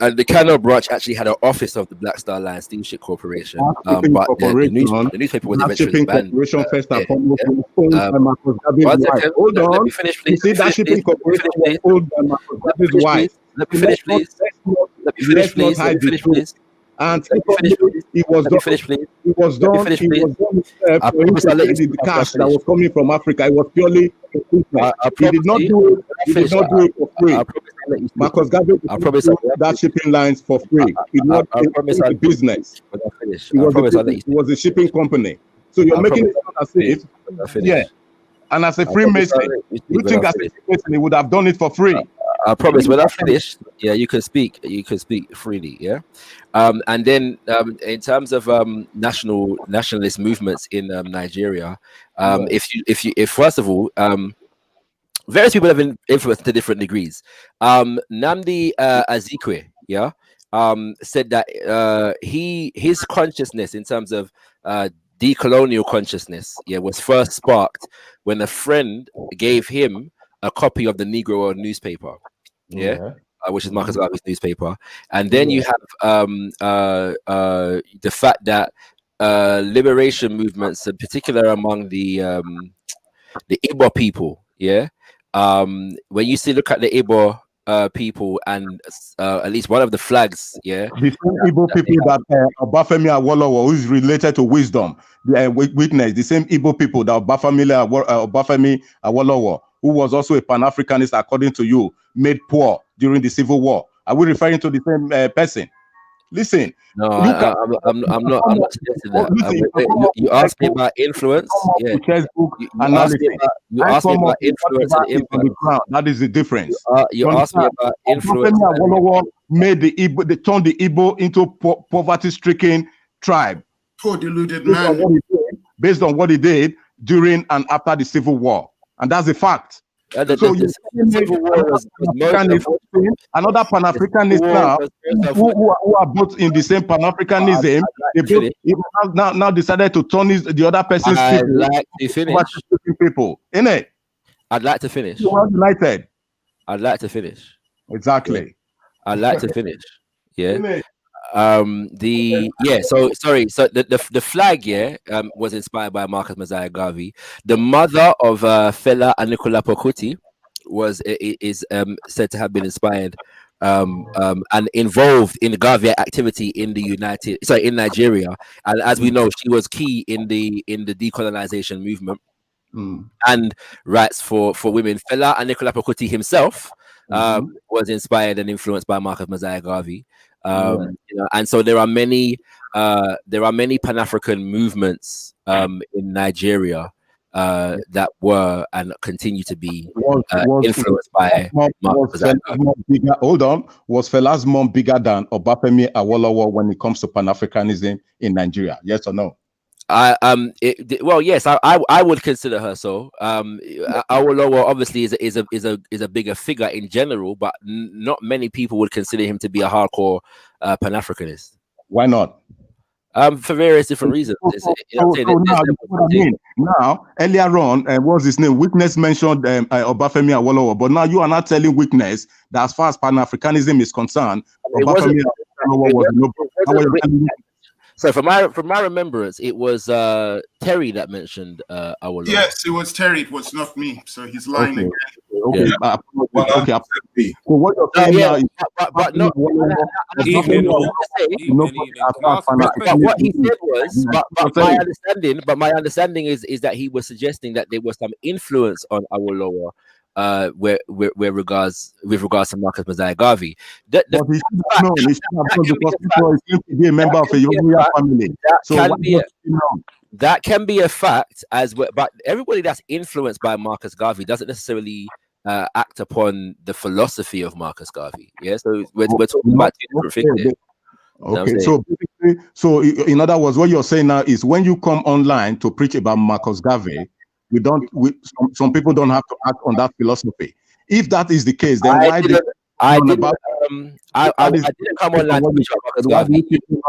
And the Kano branch actually had an office of the Black Star Line Steamship Corporation, but the newspaper was eventually banned. Corporation first and foremost was owned by Marcus Garvey's wife. Hold on. Let me finish, please. You see, that shipping corporation was owned by Marcus Garvey's wife. Let me finish, please. Let me finish, please. And secondly, it was done. It was done. It was done for him to spend the cash that was coming from Africa. It was purely he did not do it. He did not do it for free. Marcus Garvey that shipping lines for free. It was a business. It was a shipping company. So you're making it sound as if, yeah. And as a Freemason, you think as a Freemason he would have done it for free? I promise. When I finish, yeah, you can speak. You can speak freely, yeah. And then in terms of nationalist movements in Nigeria, if first of all, various people have been influenced to different degrees. Nnamdi Azikiwe, yeah, said that his consciousness in terms of decolonial consciousness, yeah, was first sparked when a friend gave him a copy of the Negro World newspaper, which is Marcus Garvey's newspaper, and then you have the fact that liberation movements, in particular among the Igbo people, yeah. When you look at the Igbo people and at least one of the flags, yeah, the same Igbo people that Obafemi Awolowo, who is related to wisdom, witness, the same Igbo people that Obafemi Awolowo, who was also a Pan-Africanist, according to you, made poor during the Civil War. Are we referring to the same person? Listen. No, I'm not suggesting that. You asked me about influence. Yeah. You asked me about influence and impact. That is the difference. You asked me about influence. Made the Igbo, they turned the Igbo into poverty-stricken tribe. Poor deluded man. Based on what he did during and after the Civil War, and that's a fact. The Civil War was another Pan-Africanist now, who are both in the same Pan-Africanism. Now decided to turn the other person's people. Innit? I'd like to finish. United. I'd like to finish. Exactly. I'd like to finish. Yeah. So the flag, yeah, was inspired by Marcus Mosiah Garvey. The mother of Fela Anikulapo Kuti is said to have been inspired and involved in Garvey activity in in Nigeria, and as we know, she was key in the decolonization movement and rights for women. Fela Anikulapo Kuti himself was inspired and influenced by Marcus Mosiah Garvey. And so there are many Pan-African movements in Nigeria that were and continue to be influenced by Marcus Mosiah Garvey. Was Fela's mom bigger than Obafemi Awolowo when it comes to Pan-Africanism in Nigeria? Yes or no? Yes, I would consider her so. Awolowo obviously is a bigger figure in general, but not many people would consider him to be a hardcore Pan-Africanist. Why not? For various different reasons. Now, earlier on, what's his name? Witness mentioned Obafemi Awolowo, but now you are not telling Witness that as far as Pan-Africanism is concerned, Obafemi Awolowo was So from my remembrance, it was Terry that mentioned Awolowo. Yes, it was Terry. It was not me. So he's lying again. Okay. Yeah. So what you're saying now is, but no. What he said was, but my understanding is that he was suggesting that there was some influence on Awolowo. With regards to Marcus Mosiah Garvey, he should have known. He should have known because people seem to be a member of a Yoruba family. That can be a fact as well, but everybody that's influenced by Marcus Garvey doesn't necessarily act upon the philosophy of Marcus Garvey. Yeah, so we're talking about two different things. Okay, so in other words, what you're saying now is when you come online to preach about Marcus Garvey, some people don't have to act on that philosophy. If that is the case, then I didn't come online to preach about Marcus Garvey.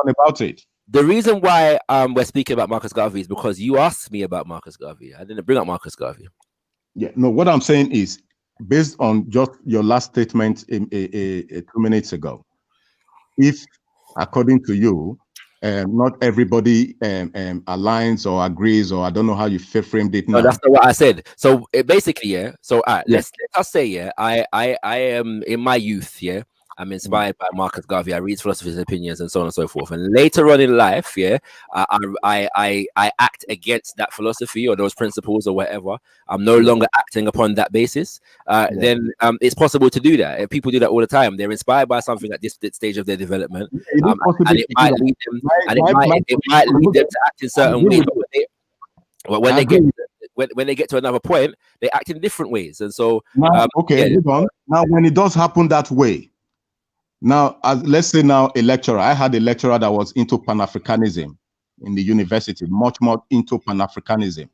About it. The reason why we're speaking about Marcus Garvey is because you asked me about Marcus Garvey. I didn't bring up Marcus Garvey. Yeah, no, what I'm saying is, based on just your last statement 2 minutes ago, if, according to you, not everybody aligns or agrees, or I don't know how you framed it now. No, that's not what I said. So basically, yeah. So let's say, yeah, I am in my youth, yeah. I'm inspired by Marcus Garvey. I read philosophy's opinions and so on and so forth. And later on in life, I act against that philosophy or those principles or whatever. I'm no longer acting upon that basis. Then it's possible to do that. People do that all the time. They're inspired by something at this stage of their development, and it might lead them, it might lead them to act in certain ways. But when they get to another point, they act in different ways, and so hold on. Now, when it does happen that way, now let's say now a lecturer. I had a lecturer that was into Pan-Africanism in the university, much more into Pan-Africanism.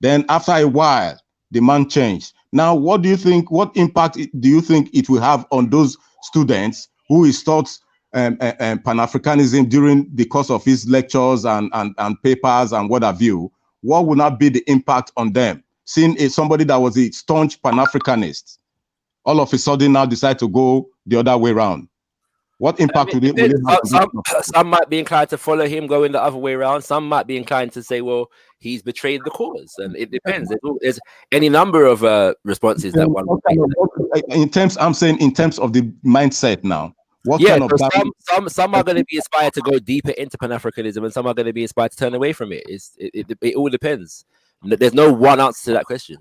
Then after a while, the man changed. Now, what do you think? What impact do you think it will have on those students who is taught Pan-Africanism during the course of his lectures and papers and what have you? What would not be the impact on them? Seeing somebody that was a staunch Pan-Africanist, all of a sudden now decide to go the other way around. What impact will it have? Some might be inclined to follow him going the other way around. Some might be inclined to say, well, he's betrayed the cause. And it depends. There's any number of responses that one would make. In terms, I'm saying in terms of the mindset now. What kind of some are going to be inspired to go deeper into Pan-Africanism, and some are going to be inspired to turn away from it. It all depends. There's no one answer to that question.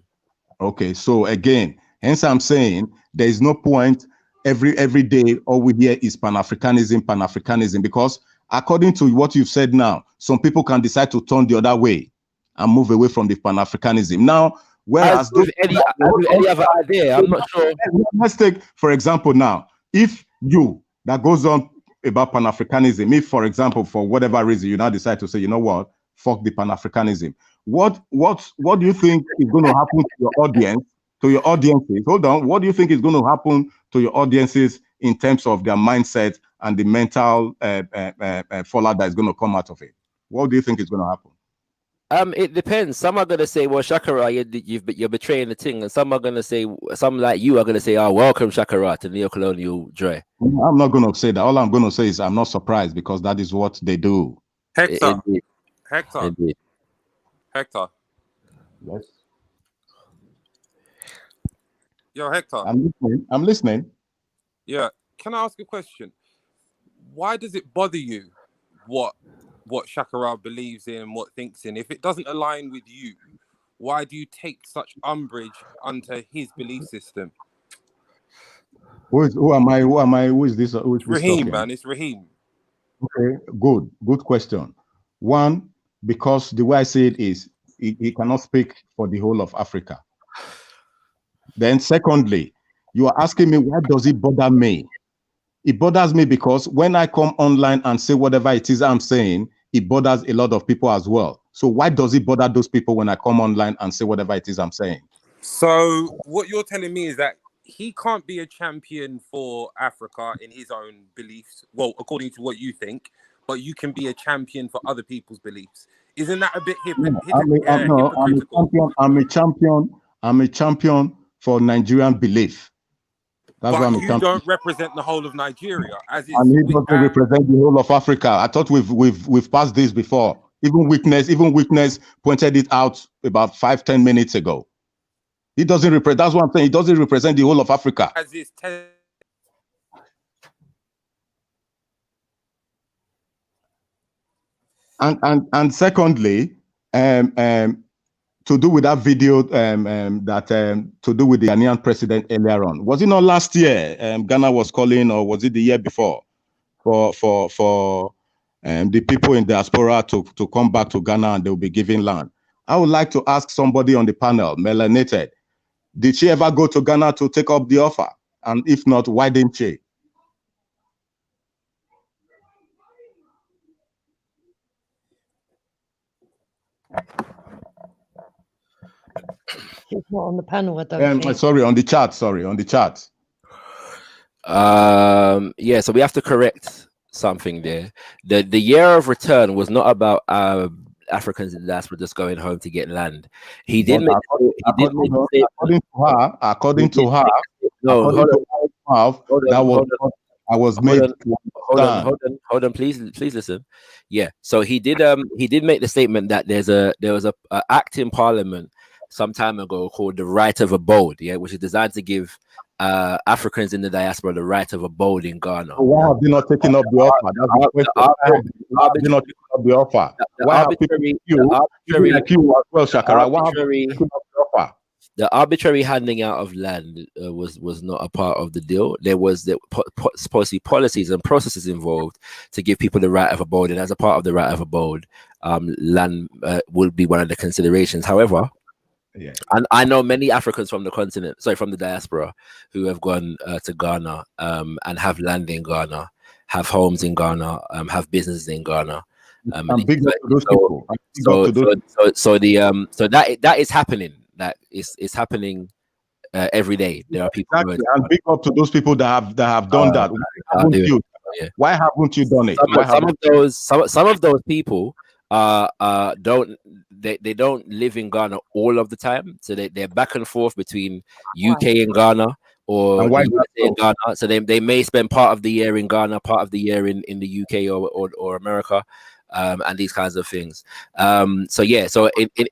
Okay, so again, hence I'm saying there is no point every day all we hear is Pan-Africanism, because according to what you've said now, some people can decide to turn the other way and move away from the Pan-Africanism. Now, whereas any other idea, I'm not sure. Let's take, for example, now, if you that goes on about Pan-Africanism, if, for example, for whatever reason, you now decide to say, you know what, fuck the Pan-Africanism. What do you think is going to happen to your audience, to your audiences? Hold on. What do you think is going to happen to your audiences in terms of their mindset and the mental fallout that is going to come out of it? What do you think is going to happen? It depends. Some are going to say, well, Shakara, you're betraying the thing. And some are going to say, some like you are going to say, oh, welcome, Shakara, to neo-colonial Dre. I'm not going to say that. All I'm going to say is I'm not surprised, because that is what they do. Hector. Indeed. Hector. Indeed. Hector. Yes. Yo, Hector. I'm listening. Yeah. Can I ask a question? Why does it bother you what Shakara believes in, what thinks in? If it doesn't align with you, why do you take such umbrage unto his belief system? Who am I? Who is this? Who is this Raheem, talking? man. It's Raheem. Okay, good question. One, because the way I say it is, he cannot speak for the whole of Africa. Then secondly, you are asking me, why does it bother me? It bothers me because when I come online and say whatever it is I'm saying, it bothers a lot of people as well. So why does it bother those people when I come online and say whatever it is I'm saying? So what you're telling me is that he can't be a champion for Africa in his own beliefs, well, according to what you think, but you can be a champion for other people's beliefs. Isn't that a bit hypocritical? I'm a champion for Nigerian belief. That's but why I'm a you champion. don't represent the whole of Nigeria, as And he doesn't represent the whole of Africa. I thought we've passed this before. Even Witness pointed it out about 5-10 minutes ago. He doesn't represent. That's what I'm saying. He doesn't represent the whole of Africa. As is And secondly, to do with that video to do with the Ghanaian president earlier on, was it not last year? Ghana was calling, or was it the year before, for the people in diaspora to come back to Ghana and they will be given land? I would like to ask somebody on the panel, melanated, did she ever go to Ghana to take up the offer? And if not, why didn't she? She's not on the panel, I don't think. Sorry, on the chat. Yeah, so we have to correct something there. The year of return was not about Africans in the diaspora just going home to get land. He did make. According to her, Hold on, please listen. Yeah, so he did make the statement that there was a act in Parliament some time ago called the right of abode, yeah, which is designed to give Africans in the diaspora the right of abode in Ghana. So why have they not taken up the offer? That's the question. Why have they not taken up the offer? Why have people like you as well, Shakara? Why have they taken up the offer? The arbitrary handing out of land was not a part of the deal. There was supposedly policies and processes involved to give people the right of abode, and as a part of the right of abode, land would be one of the considerations. However, and I know many Africans from the continent, from the diaspora, who have gone to Ghana and have land in Ghana, have homes in Ghana, have businesses in Ghana. And big up to those people. So that is happening. That is happening every day. There are people exactly, and big up to those people that have done that. Why haven't you done it? Some of those people don't live in Ghana all of the time, so they're back and forth between UK and Ghana or USA and Ghana. So they may spend part of the year in Ghana, part of the year in the UK or America, and these kinds of things. So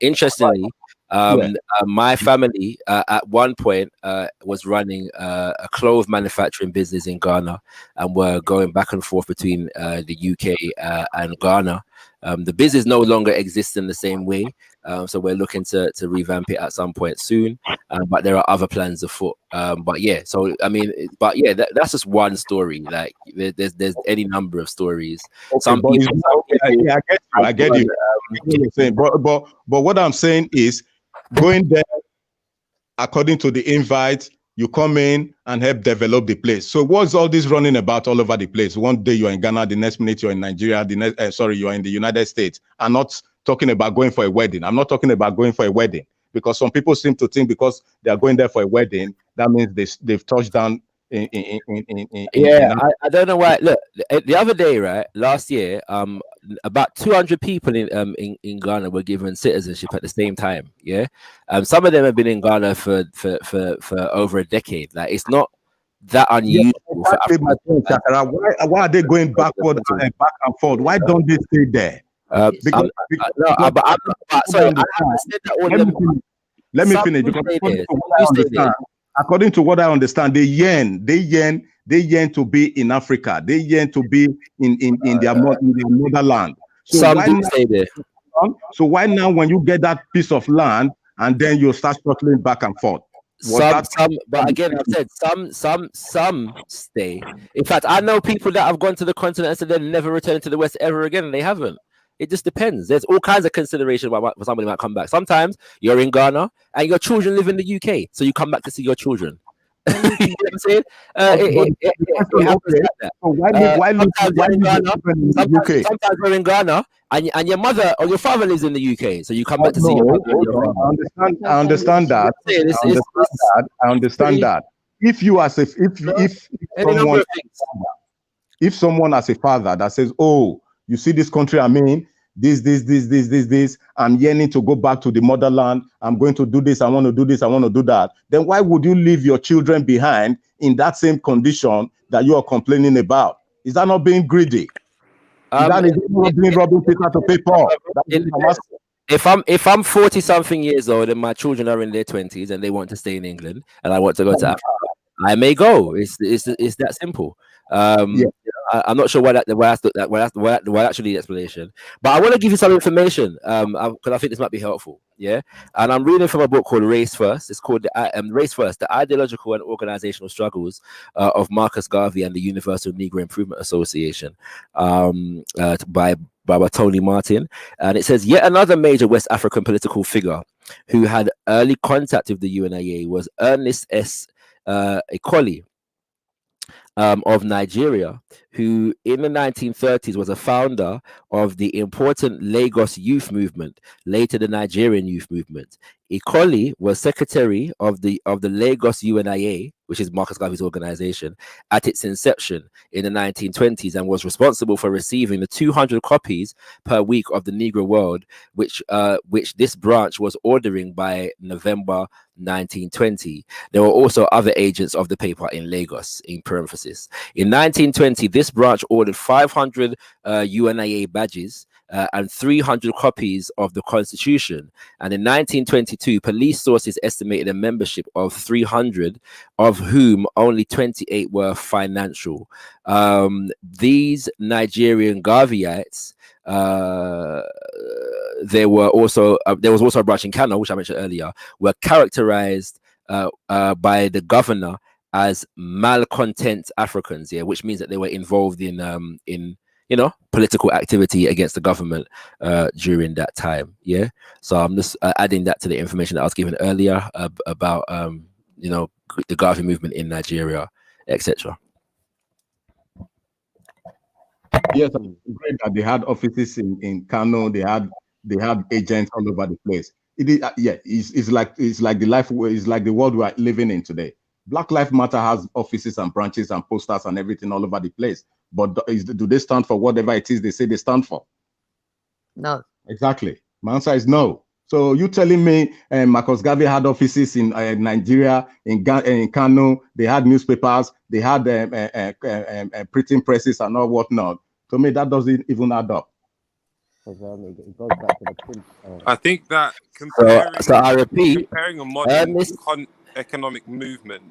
interestingly, my family at one point was running a clothes manufacturing business in Ghana, and were going back and forth between the UK and Ghana. The business no longer exists in the same way, so we're looking to revamp it at some point soon. But there are other plans afoot. That's just one story. Like there's any number of stories. Okay, I get you. But what I'm saying is, going there according to the invite, you come in and help develop the place. So what's all this running about all over the place? One day you're in Ghana, the next minute you're in Nigeria, you're in the United States. I'm not talking about going for a wedding. I'm not talking about going for a wedding, because some people seem to think because they are going there for a wedding, that means they've touched down I don't know why. Look, the other day, right, last year, about 200 people in Ghana were given citizenship at the same time. Yeah, some of them have been in Ghana for over a decade. Like, it's not that unusual. Why are they going backward and back and forth? Why don't they stay there? Let me finish. According to what I understand, they yearn to be in Africa. They yearn to be in their motherland. So why now, when you get that piece of land and then you start shuttling back and forth? But again, I've said some stay. In fact, I know people that have gone to the continent and said they'll never return to the West ever again, and they haven't. It just depends. There's all kinds of consideration why somebody might come back. Sometimes you're in Ghana and your children live in the UK, so you come back to see your children. You know what I'm saying? Sometimes you're in Ghana and your mother or your father lives in the UK, so you come back to see your mother. I understand that. I understand that. If you as if someone as a father that says, "Oh, you see this country I'm in, this, I'm yearning to go back to the motherland. I'm going to do this. I want to do this. I want to do that." Then why would you leave your children behind in that same condition that you are complaining about? Is that not being greedy? Is that not being robbing Peter to pay Paul? If I'm 40 something years old and my children are in their 20s and they want to stay in England and I want to go to Africa, I may go. It's that simple. I'm not sure why actually the explanation, but I want to give you some information because I think this might be helpful. Yeah, and I'm reading from a book called Race First. It's called Race First: The Ideological and Organizational Struggles of Marcus Garvey and the Universal Negro Improvement Association, by Tony Martin. And it says, yet another major West African political figure who had early contact with the UNIA was Ernest S. Ekoli of Nigeria, who in the 1930s was a founder of the important Lagos Youth Movement, later the Nigerian Youth Movement. Ekoli was secretary of the Lagos UNIA, which is Marcus Garvey's organization, at its inception in the 1920s, and was responsible for receiving the 200 copies per week of the Negro World, which this branch was ordering by November 1920. There were also other agents of the paper in Lagos, in parenthesis. In 1920, this branch ordered 500 UNIA badges and 300 copies of the Constitution. And in 1922, police sources estimated a membership of 300, of whom only 28 were financial. These Nigerian Garveyites, there was also a branch in Kano, which I mentioned earlier, were characterized by the governor as malcontent Africans, which means that they were involved in political activity against the government during that time. So I'm just adding that to the information that I was given earlier about the Garvey movement in Nigeria, etc. Yes, great that they had offices in Kano. They had agents all over the place. It is, it's like the world we are living in today. Black Lives Matter has offices and branches and posters and everything all over the place. But do they stand for whatever it is they say they stand for? No. Exactly. My answer is no. So you telling me Marcus Garvey had offices in Nigeria, in Kano, they had newspapers, they had printing presses and all whatnot. To me, that doesn't even add up. It goes back to the print. I think that comparing a modern economic movement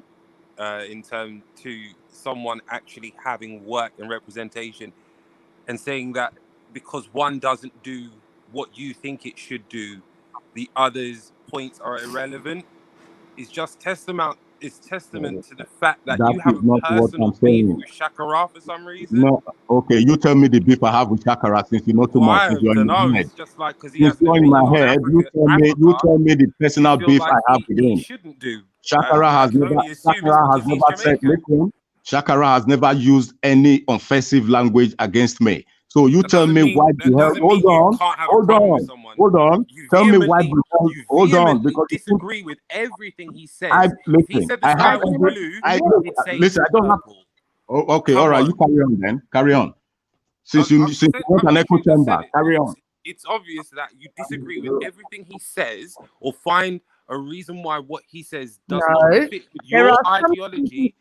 in terms to someone actually having work and representation, and saying that because one doesn't do what you think it should do, the other's points are irrelevant, is just testament to the fact that you have a personal beef with Shakara for some reason. No, okay, you tell me the beef I have with Shakara since you know too much. I don't know. It's just like because he you has an in my opinion on head. Africa, You tell me the personal feel beef like I have with him. he shouldn't do. Shakara has never. Shakara has never said any offensive language against me. So you tell me why the hell? Hold on. Tell me why the hell? Hold on, because disagree with everything he says. If he said the I sky was blue, he'd say listen. I don't have. Oh, okay, all right. You carry on then. Carry on. Since you want an echo chamber, carry on. It's obvious that you disagree with everything he says, or find a reason why what he says does not fit with your ideology.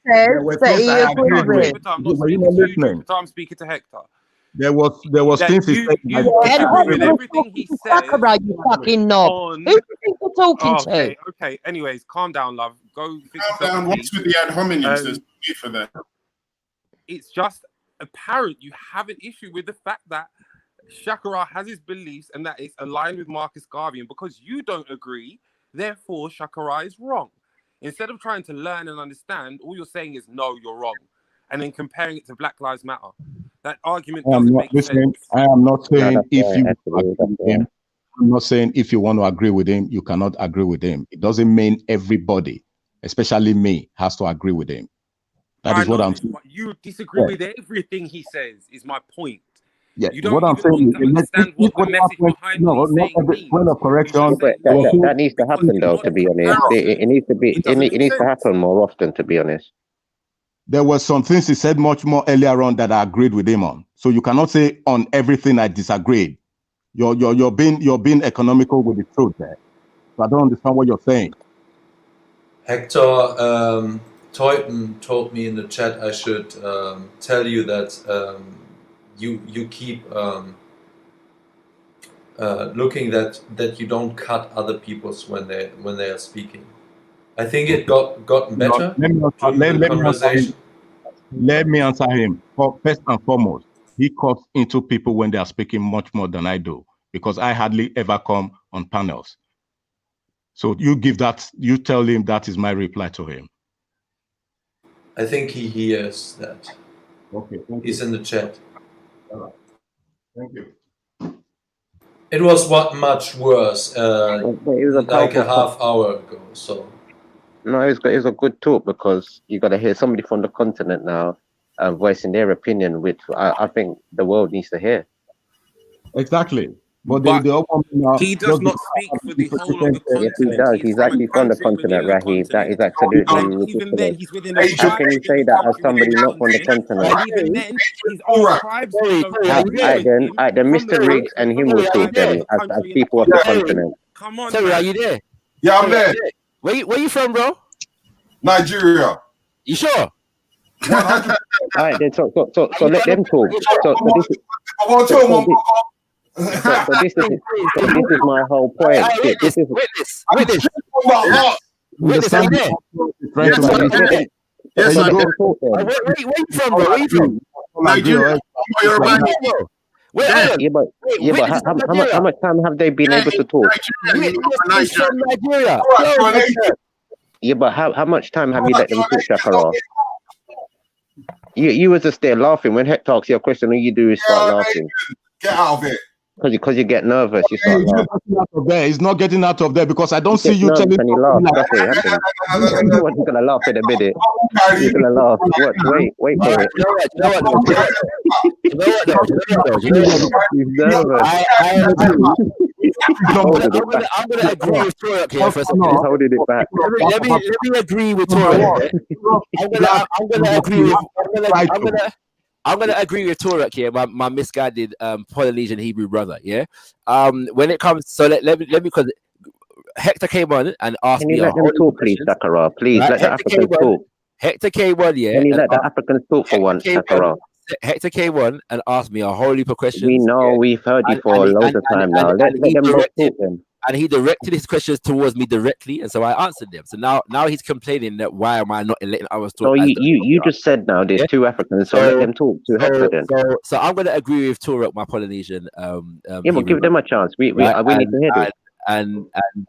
I'm speaking to Hector. There was things he said. With everything he says. You fucking knob. Who do you think you're talking to? Okay. Anyways, calm down, love. Go fix calm down. What's with the ad hominems? There's no need for that. It's just apparent you have an issue with the fact that Shakara has his beliefs and that it's aligned with Marcus Garvey, and because you don't agree, therefore Shakara is wrong. Instead of trying to learn and understand, all you're saying is no, you're wrong, and then comparing it to Black Lives Matter. That argument doesn't make sense. I am not saying if you agree with him. I'm not saying if you want to agree with him, you cannot agree with him. It doesn't mean everybody, especially me, has to agree with him. That is what I'm saying. You disagree with everything he says, is my point. Yeah, you don't what I'm saying is, point of correction. That needs to happen, though. To be honest, it needs to be. It needs to happen more often. To be honest, there were some things he said much more earlier on that I agreed with him on. So you cannot say on everything I disagreed. You're being economical with the truth there. So I don't understand what you're saying. Hector Teuten told me in the chat I should tell you that. You keep looking that you don't cut other people's when they are speaking. I think it gotten better. Let me answer him. First and foremost, he cuts into people when they are speaking much more than I do, because I hardly ever come on panels. So you tell him that is my reply to him. I think he hears that. Okay, he's in the chat. All right. Thank you. It was much worse like a half hour ago. So no, it's a good talk, because you got to hear somebody from the continent now voicing their opinion, which I think the world needs to hear. Exactly. But he does not speak for the whole of the continent. Yes, he does. He's actually from the continent, Rahim. That is absolutely ridiculous. How can you say that as somebody not from the continent? Even then, his own tribes. Then Mr. Riggs and him will talk then as people of the continent. Come on, Terry, are you there? Yeah, I'm there. Where you from, bro? Nigeria. You sure? All right, then. So let them talk. So this is my whole point. This is Witness. Witness, I'm there. Yes, you I'm can talk then. Where you from, bro? Where you from? Nigeria. Yeah, but how much time have they been able to talk? Witness from Nigeria. Yeah, but how much time have you let them talk, Shakara? You was just there laughing. When Hector asks you a question, all you do is start laughing. Get out of it. Because you get nervous, you start laughing. He's not getting out of there because I don't see He you gets nervous telling. and he laughs. That's what happens. He's gonna laugh in a minute. He's gonna laugh. Wait for it. He's nervous. I'm gonna agree with Torok here for a second. He's holding it back. Let me agree with Torok. I'm gonna agree with Torok here, my misguided Polynesian Hebrew brother. Yeah. When it comes, so let me because Hector came on and asked Can me. you let them talk, please, Sakara? Please let the Africans talk. Hector came on, yeah. Can you let the Africans talk for once, Sakara? Hector came on and asked me a whole heap of questions. We know, we've heard you for loads of time now. Let them both talk then. And he directed his questions towards me directly, and so I answered them. So now he's complaining that why am I not letting others talk? So you just said now there's two Africans, so let them talk to Hector then. So I'm going to agree with Torok, my Polynesian. Yeah, but give them a chance. We need to hear this. And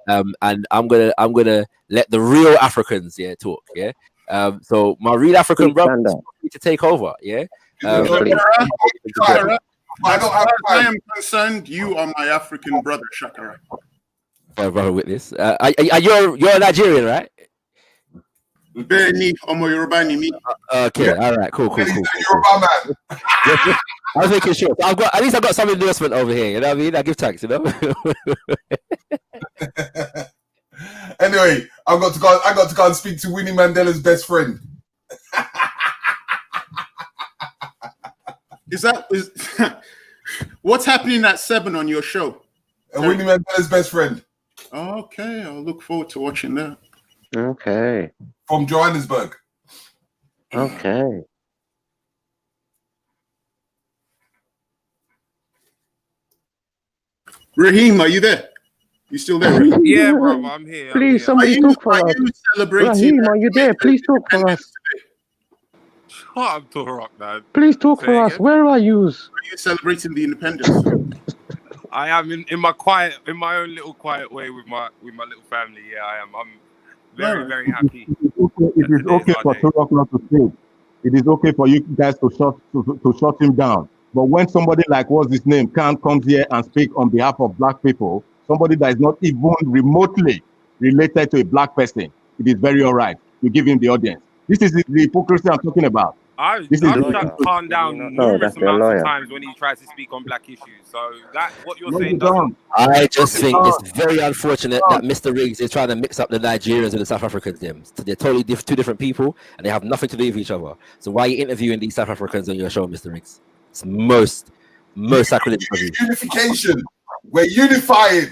I'm gonna let the real Africans talk. So my real African brother need to take over. I am concerned. You are my African brother, Shakara. Brother Witness. You're Nigerian, right? Okay, all right, cool. I was making sure. So at least I've got some endorsement over here. You know what I mean? I give thanks. You know. Anyway, I got to go and speak to Winnie Mandela's best friend. Is what's happening at 7 on your show? Winnie Mandela's best friend. Okay, I'll look forward to watching that. Okay. From Johannesburg. Okay. Raheem, are you there? You still there, Raheem? Yeah, bro, I'm here. Please, somebody talk for us. Raheem, are you there? Please talk for us. Shut up, Torok, man. Please talk for us. Where are you? Are you celebrating the independence? I am in my own little quiet way with my little family. Yeah, I am. I'm very, very happy. It is okay for Torok not to speak. It is okay for you guys to shut him down. But when somebody like what's his name can't come here and speak on behalf of black people, somebody that is not even remotely related to a black person, it is very all right. You give him the audience. This is the hypocrisy I'm talking about. I've shut calm down numerous amounts of times when he tries to speak on black issues. So that what you're saying doesn't. I just think it's very unfortunate that Mr. Riggs is trying to mix up the Nigerians and the South Africans. They're totally two different people, and they have nothing to do with each other. So why are you interviewing these South Africans on your show, Mr. Riggs? It's most sacrilegious of you. Unification. We're unifying.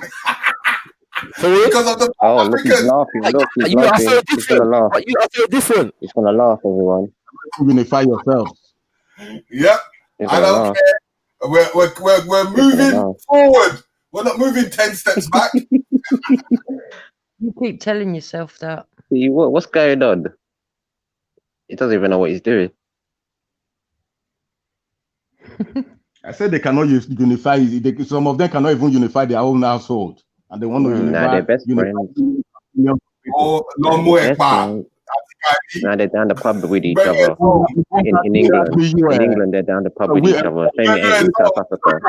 Because of the Look, he's laughing. Look, he's laughing. He's gonna laugh. You are so different. He's gonna laugh, everyone. Unify yourselves. Yep. I don't care. We're moving forward. We're not moving 10 steps back. You keep telling yourself that. What's going on? He doesn't even know what he's doing. I said they cannot unify. Some of them cannot even unify their own household, and they want to unify. They're best friends. Now they're down the pub with each other. In England, they're down the pub with each other. Shame it ain't in South Africa.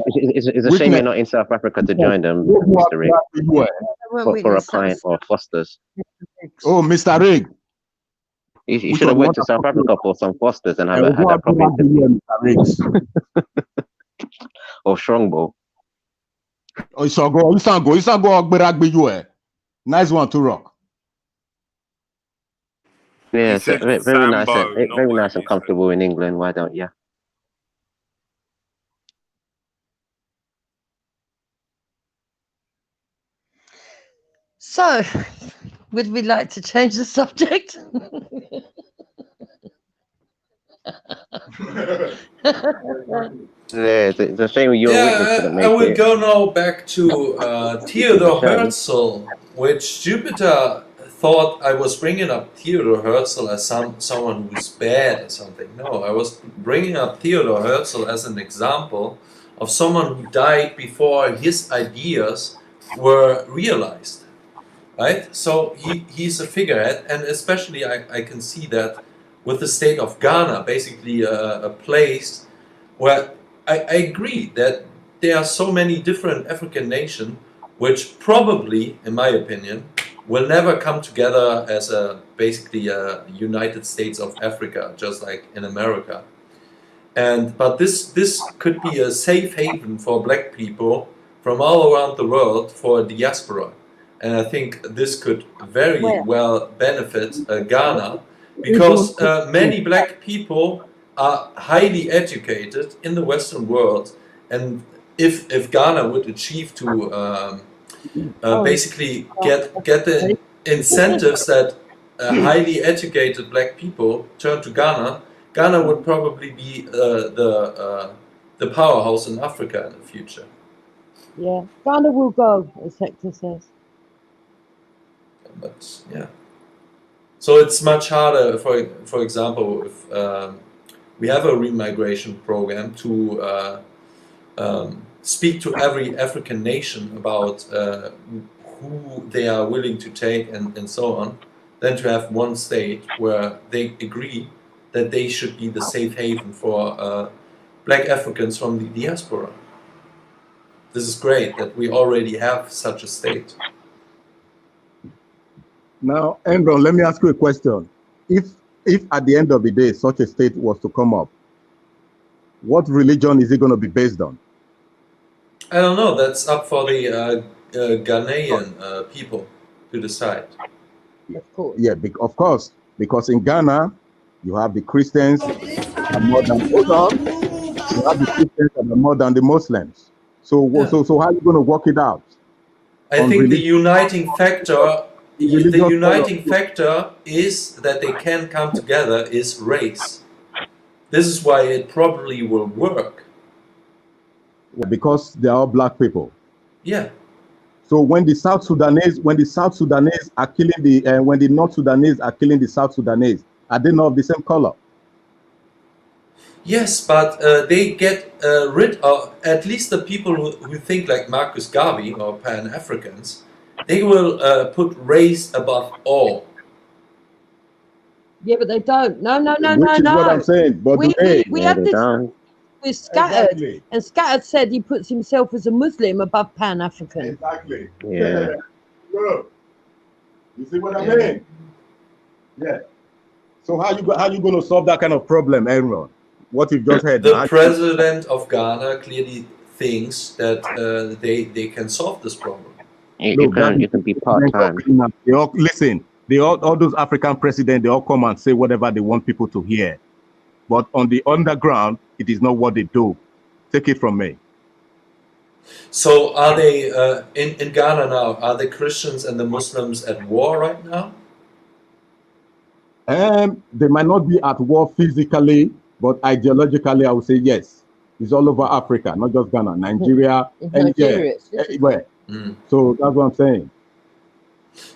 It's a shame you're not in South Africa to join them, Mr. Rigg, for a pint or Foster's. Oh, Mr. Rigg. You should have went to South Africa for some Fosters and had that proper interview. Or Strongbow. Oh, you nice one to rock. Yeah, very nice and comfortable in England. Why don't you? So, would we like to change the subject? Yeah, it's a shame you're a witness Yeah, couldn't I make would it. go now back to Theodor Herzl, which Jupiter thought I was bringing up Theodor Herzl as someone who's bad or something. No, I was bringing up Theodor Herzl as an example of someone who died before his ideas were realized, right? So he's a figurehead, and especially I can see that with the state of Ghana, basically a place where I agree that there are so many different African nations which probably, in my opinion, will never come together as basically a United States of Africa, just like in America. But this could be a safe haven for black people from all around the world for a diaspora. And I think this could very well benefit Ghana, because many black people are highly educated in the Western world, and if Ghana would achieve to basically get the incentives that highly educated black people turn to Ghana, Ghana would probably be the powerhouse in Africa in the future. Yeah, Ghana will go, as Hector says. But yeah, so it's much harder. For example, if we have a remigration program to speak to every African nation about who they are willing to take and so on, then to have one state where they agree that they should be the safe haven for black Africans from the diaspora. This is great that we already have such a state. Now, Andrew, let me ask you a question. If at the end of the day such a state was to come up, what religion is it going to be based on? I don't know. That's up for the Ghanaian people to decide. Yeah, of course, because in Ghana, you have the Christians are more than you have the Christians that are more than the Muslims. So how are you going to work it out? I think the uniting factor, is that they can come together is race. This is why it probably will work. Because they are all black people. Yeah. So when the South Sudanese are killing when the North Sudanese are killing the South Sudanese, are they not of the same color? Yes, but they get rid of, at least the people who think like Marcus Garvey or Pan-Africans, they will put race above all. Yeah, but they don't. No. Which is what I'm saying. But we have this with Scattered, and Scattered said he puts himself as a Muslim above Pan-African. Exactly. Yeah. Look, you see what I mean? Yeah. So how you going to solve that kind of problem, Aaron? What you've just heard. The president of Ghana clearly thinks that they can solve this problem. You can be part-time. Listen, all those African presidents, they all come and say whatever they want people to hear. But on the underground, it is not what they do. Take it from me. So are they, in Ghana now, are the Christians and the Muslims at war right now? They might not be at war physically, but ideologically, I would say yes. It's all over Africa, not just Ghana, Nigeria, anywhere. So that's what I'm saying.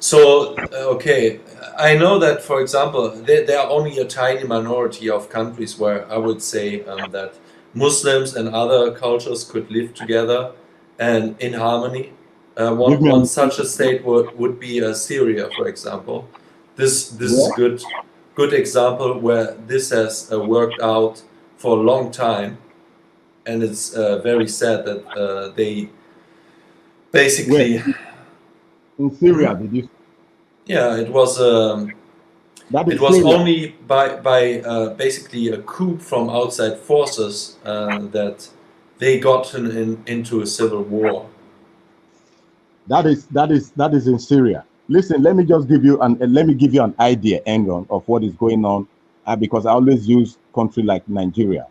So, okay, I know that, for example, there are only a tiny minority of countries where I would say that Muslims and other cultures could live together and in harmony. One such a state would be Syria, for example. This is a good example where this has worked out for a long time, and it's very sad that they basically. In Syria, did you? Yeah, it was. It was only by basically a coup from outside forces that they got into a civil war. That is in Syria. Listen, let me give you an idea, Enron, of what is going on, because I always use country like Nigeria.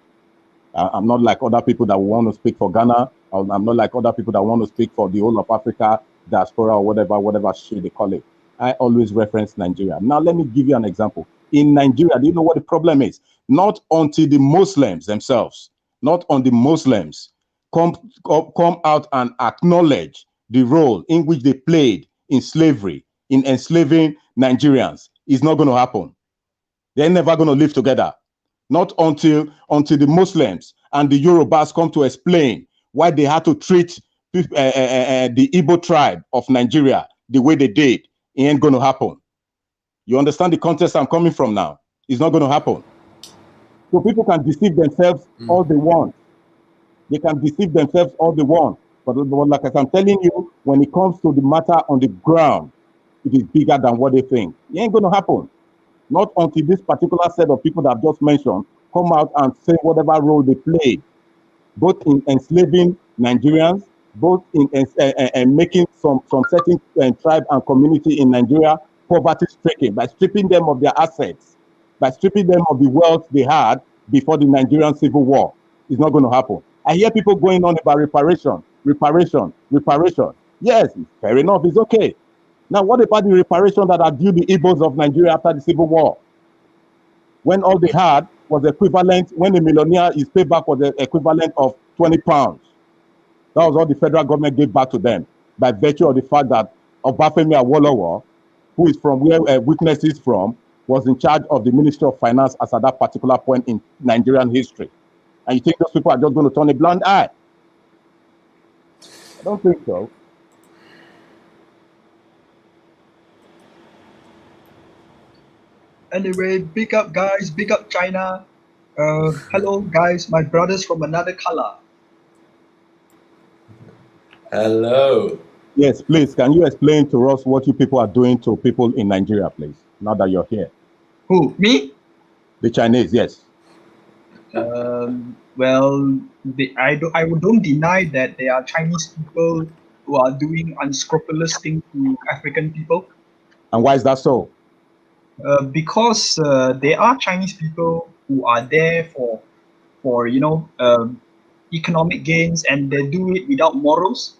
I'm not like other people that want to speak for Ghana. I'm not like other people that want to speak for the whole of Africa, diaspora, or whatever shit they call it. I always reference Nigeria. Now, let me give you an example. In Nigeria, do you know what the problem is? not until the Muslims themselves, not on the Muslims come out and acknowledge the role in which they played in slavery, in enslaving Nigerians, is not going to happen. They're never going to live together. Not until the Muslims and the Yorubas come to explain why they had to treat the Igbo tribe of Nigeria the way they did. It ain't going to happen. You understand the context I'm coming from now? It's not going to happen. So people can deceive themselves all they want. They can deceive themselves all they want. But like I'm telling you, when it comes to the matter on the ground, it is bigger than what they think. It ain't going to happen. Not until this particular set of people that I've just mentioned come out and say whatever role they played, both in enslaving Nigerians, both in making some certain tribe and community in Nigeria poverty-stricken, by stripping them of their assets, by stripping them of the wealth they had before the Nigerian Civil War. It's not going to happen. I hear people going on about reparation. Yes, fair enough, it's okay. Now, what about the reparation that are due the Igbos of Nigeria after the Civil War? When all they had was equivalent, when the millionaire is paid back was the equivalent of 20 pounds. That was all the federal government gave back to them by virtue of the fact that Obafemi Awolowo, who is from where Witness is from, was in charge of the Ministry of Finance as at that particular point in Nigerian history. And you think those people are just going to turn a blind eye? I don't think so. Anyway, big up guys, big up China. Hello guys, my brothers from another color. Hello. Yes, please, can you explain to us what you people are doing to people in Nigeria, please, now that you're here? Who, me? The Chinese, yes. Well, I don't deny that there are Chinese people who are doing unscrupulous things to African people. And why is that so? Because there are Chinese people who are there for economic gains, and they do it without morals.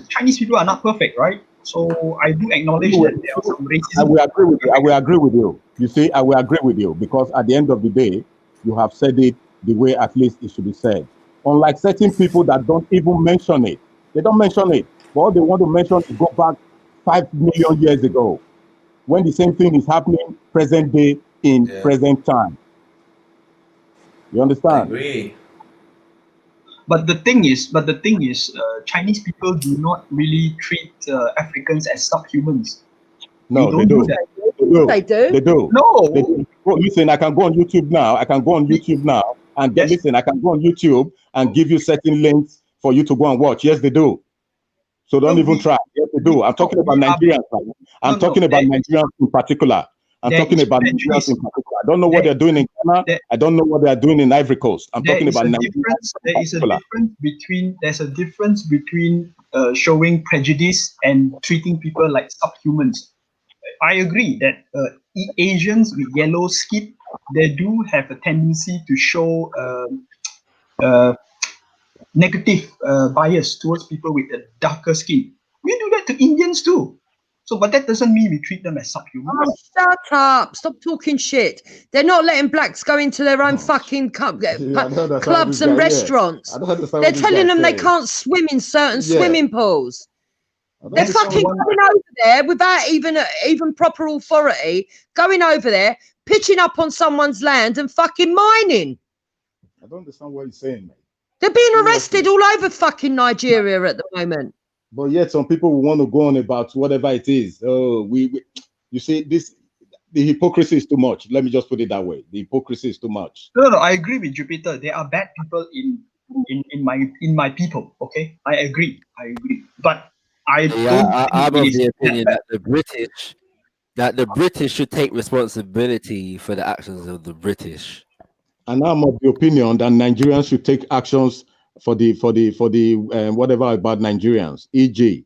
Chinese people are not perfect, right? So I do acknowledge that there are some racism. I will agree with you. I will agree with you. You see, I will agree with you, because at the end of the day, you have said it the way at least it should be said. Unlike certain people that don't even mention it. They don't mention it. But all they want to mention is go back 5 million years ago, when the same thing is happening present day in present time. You understand? I agree. But the thing is, Chinese people do not really treat Africans as subhumans. No, they do. They do. No. They do. Listen, I can go on YouTube now. I can go on YouTube now and listen. I can go on YouTube and give you certain links for you to go and watch. Yes, they do. So don't even try. Yes, they do. I'm talking about Nigerians. I'm talking about Nigerians in particular. I'm talking about Nigerians in particular. I don't know what they're doing in Ghana. I don't know what they're doing in Ivory Coast. I'm talking about Nigerians. There's a difference between showing prejudice and treating people like subhumans. I agree that Asians with yellow skin, they do have a tendency to show negative bias towards people with a darker skin. We do that to Indians too. So, but that doesn't mean we treat them as subhumans. Oh, shut up. Stop talking shit. They're not letting blacks go into their own fucking clubs and restaurants. They're telling them they can't swim in certain swimming pools. They're fucking going over there without even proper authority, going over there, pitching up on someone's land and fucking mining. I don't understand what you're saying, mate. They're being arrested all over fucking Nigeria at the moment. But yet some people will want to go on about whatever it is. Oh, you see, the hypocrisy is too much. Let me just put it that way. The hypocrisy is too much. No, I agree with Jupiter. There are bad people in my people. Okay, I agree. But I'm of the opinion that the British should take responsibility for the actions of the British. And I'm of the opinion that Nigerians should take actions for the whatever about Nigerians, e.g.,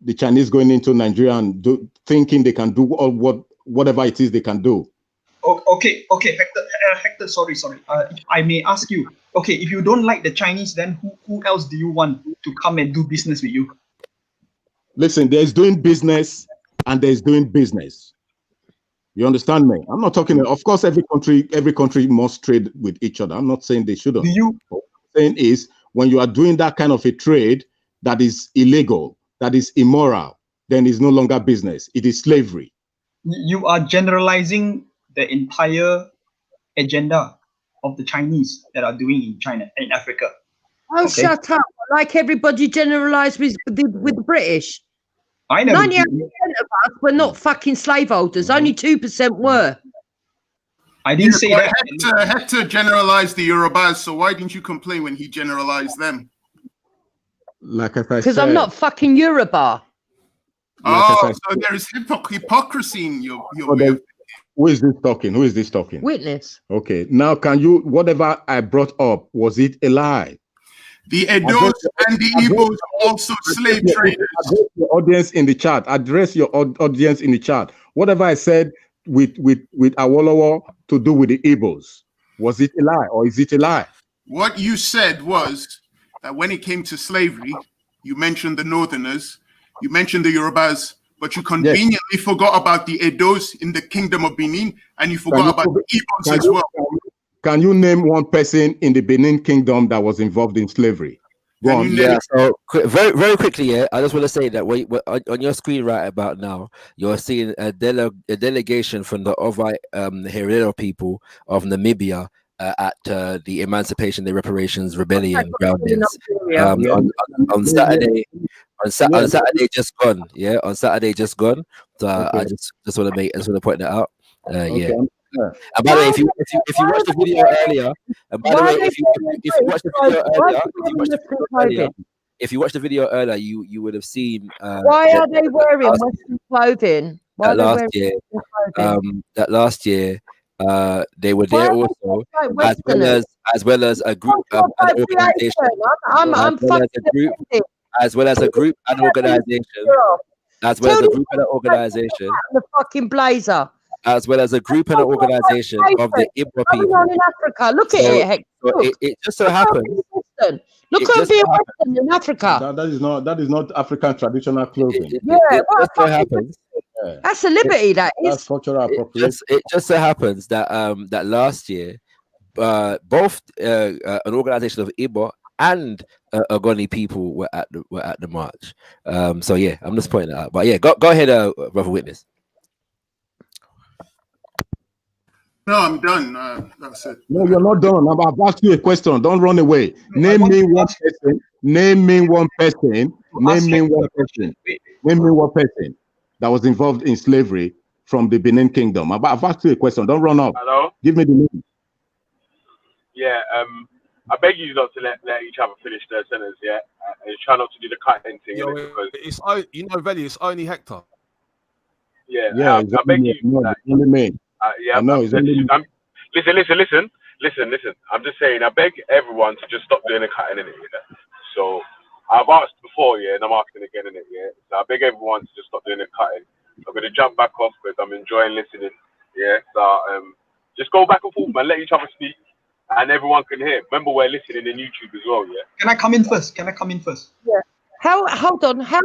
the Chinese going into Nigeria and thinking they can do whatever it is they can do. Okay, Hector, sorry. If I may ask you, okay, if you don't like the Chinese, then who else do you want to come and do business with you? Listen, there's doing business and there's doing business. You understand me? I'm not talking. Of course, every country must trade with each other. I'm not saying they shouldn't. What I'm saying is, when you are doing that kind of a trade that is illegal, that is immoral, then it's no longer business. It is slavery. You are generalizing the entire agenda of the Chinese that are doing in China, in Africa. Oh, shut up. Like everybody generalised with the British. I never 98% of us were not fucking slaveholders. Only 2% were. I didn't say but that. Hector generalized the Yorubas, so why didn't you complain when he generalized them? Like as I Because said. I'm not fucking Yoruba. So there is hypocrisy in your way of. Who is this talking? Who is this talking? Witness. Okay. Now, can you, whatever I brought up, was it a lie? The Edos and the Igbos are also slave traders. Address your audience in the chat. Address your audience in the chat. Whatever I said with Awolowo to do with the Igbos, was it a lie or is it a lie? What you said was that when it came to slavery, you mentioned the Northerners, you mentioned the Yorubas, but you conveniently forgot about the Edos in the Kingdom of Benin, and you forgot about the Igbos as well. Can you name one person in the Benin Kingdom that was involved in slavery? Go on. Yeah, so very, very quickly, yeah, I just want to say that on your screen right about now, you're seeing a delegation from the Ovai Herero people of Namibia at the Emancipation, the Reparations Rebellion groundings on Saturday. On Saturday just gone, yeah. On Saturday just gone. So I just want to point that out. Yeah. And by the way, if you watch the video earlier, if you watch the video earlier, you would have seen. Why are they wearing Western clothing? Why that last year, they were there also, as well as a group, an organization, as well as a group and organization, The fucking blazer. As well as a group and an organization of the Igbo people. On in Africa. Look at it, Hector. So it just so happens. Look at being Western in Africa. That is not African traditional clothing. It just so happens. That's a liberty. That's cultural appropriation. It just so happens that that last year, both an organization of Igbo and Ogoni people were at the march. So yeah, I'm just pointing that out. But yeah, go ahead, brother Witness. No, I'm done. That's it. No, you're not done. I've asked you a question. Don't run away. Name me one person. Name me one person that was involved in slavery from the Benin Kingdom. I've asked you a question. Don't run up. Hello? Give me the name. Yeah, I beg you not to let each other finish their sentence, yeah? And try not to do the cutting thing. It's Veli, it's only Hector. Yeah, I beg you. Only me. I know. Listen. I'm just saying, I beg everyone to just stop doing the cutting in it. Yeah? So I've asked before, yeah, and I'm asking again in it, yeah. So I beg everyone to just stop doing the cutting. I'm gonna jump back off because I'm enjoying listening, yeah. So just go back and forth, man. Let each other speak, and everyone can hear. Remember, we're listening in YouTube as well, yeah. Can I come in first? Yeah. Hold on. How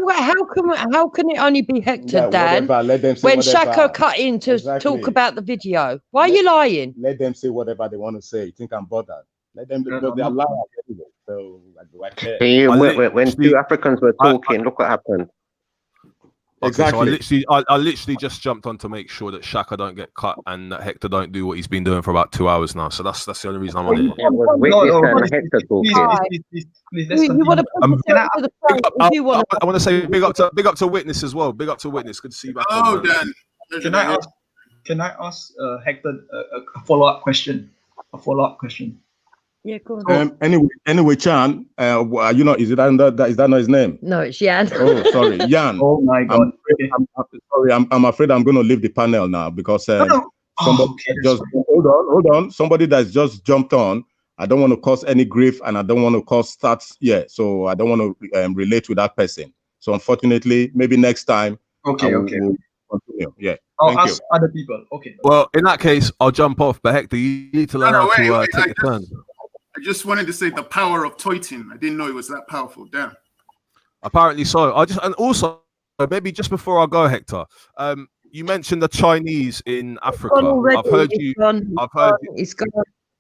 can it only be Hector, Dan? Let them say when whatever. Shaka cut in to talk about the video? Why are you lying? Let them say whatever they want to say. You think I'm bothered? Let them because they're lying anyway. So I care. When two Africans were talking, look what happened. Exactly. So I literally just jumped on to make sure that Shaka don't get cut and that Hector don't do what he's been doing for about 2 hours now. So that's the only reason I'm on it. I want to say big up to Witness as well. Big up to Witness. Good to see you back. Oh, Dan. Can I ask Hector a follow-up question? Yeah, go on. Anyway, Chan, is that not his name? No, it's Yan. Oh, sorry, Yan. Oh my God. I'm afraid I'm going to leave the panel now because hold on. Somebody that's just jumped on. I don't want to cause any grief and I don't want to cause stats. Yeah, so I don't want to relate to that person. So unfortunately, maybe next time. Okay. We'll continue. Yeah. I'll ask other people. Okay. Well, in that case, I'll jump off. But Hector, you need to learn how to take a turn. I just wanted to say the power of toiting. I didn't know it was that powerful. Damn. Apparently so. And also maybe just before I go, Hector, you mentioned the Chinese in Gone Africa. already. I've heard It's you. gone. I've heard. It's gone.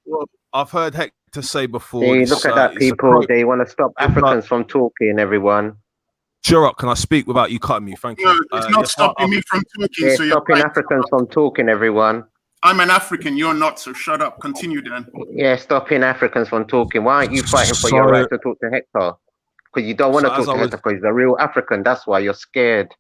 Well, I've heard Hector say before. See, This, look at that, it's a people. pro. They want to stop It's Africans from talking, everyone. Chirok, can I speak without you cutting me? Thank you. No, it's not stopping me from talking. They're So you're stopping right. Africans from talking, everyone. I'm an African. You're not. So shut up. Continue, Dan. Yeah, stopping Africans from talking. Why aren't you fighting for your So- right to talk to Hector? Because you don't want to So as talk to I was- Hector because he's a real African. That's why you're scared.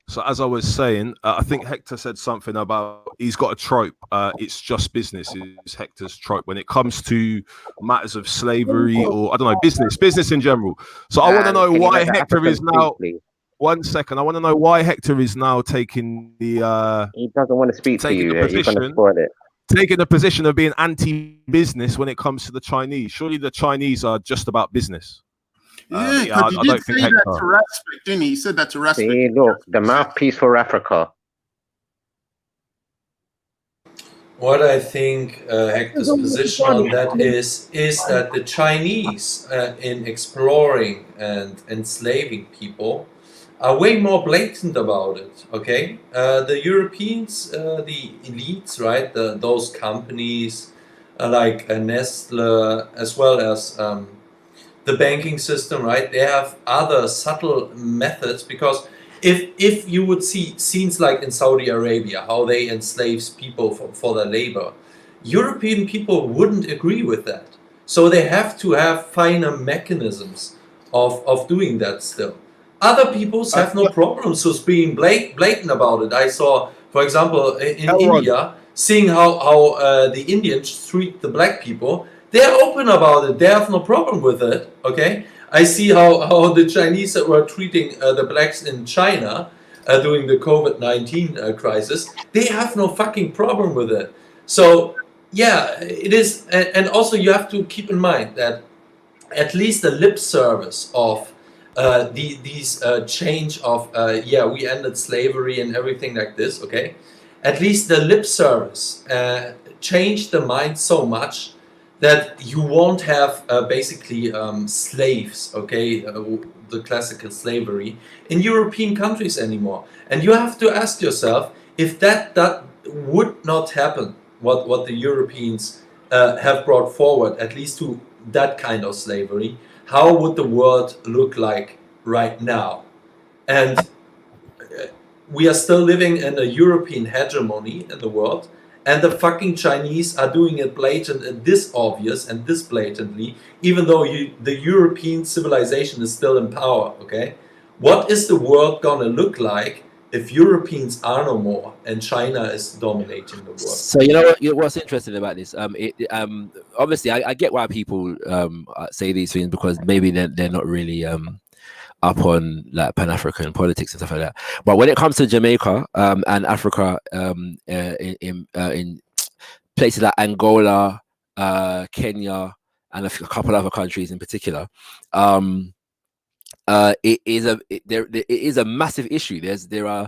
So as I was saying, I think Hector said something about he's got a trope. It's just business is Hector's trope when it comes to matters of slavery or I don't know, business in general. So I want to know Can you why let the Hector African is now. speak, please? 1 second. I want to know why Hector is now taking the. He doesn't want to speak to taking you. the You're going to position. spoil it. Taking the position of being anti-business when it comes to the Chinese. Surely the Chinese are just about business. Yeah, yeah, I because he don't did think say that Hector. to respect, didn't he? He said that to respect. See, look, the mouthpiece for Africa. What I think Hector's position on that is that the Chinese, in exploring and enslaving people, are way more blatant about it. Okay, the Europeans, the elites, right? Those companies like Nestle, as well as the banking system, right? They have other subtle methods because if you would see scenes like in Saudi Arabia, how they enslave people for their labor, European people wouldn't agree with that. So they have to have finer mechanisms of doing that still. Other peoples have no problems with being blatant about it. I saw, for example, in India, seeing how the Indians treat the black people, they're open about it. They have no problem with it, okay? I see how the Chinese were treating the blacks in China during the COVID-19 crisis. They have no fucking problem with it. So, yeah, it is. And also you have to keep in mind that at least the lip service of these change of, we ended slavery and everything like this, okay? At least the lip service changed the mind so much that you won't have basically slaves, okay, the classical slavery in European countries anymore. And you have to ask yourself, if that would not happen, what the Europeans have brought forward, at least to that kind of slavery, how would the world look like right now? And we are still living in a European hegemony in the world, and the fucking Chinese are doing it blatant and this obvious and this blatantly, even though the European civilization is still in power, okay? What is the world gonna look like if Europeans are no more and China is dominating the world? So you know what? What's interesting about this? Obviously, I get why people say these things because maybe they're not really up on like Pan-African politics and stuff like that. But when it comes to Jamaica and Africa, in places like Angola, Kenya, and a couple other countries in particular, it is a massive issue. There are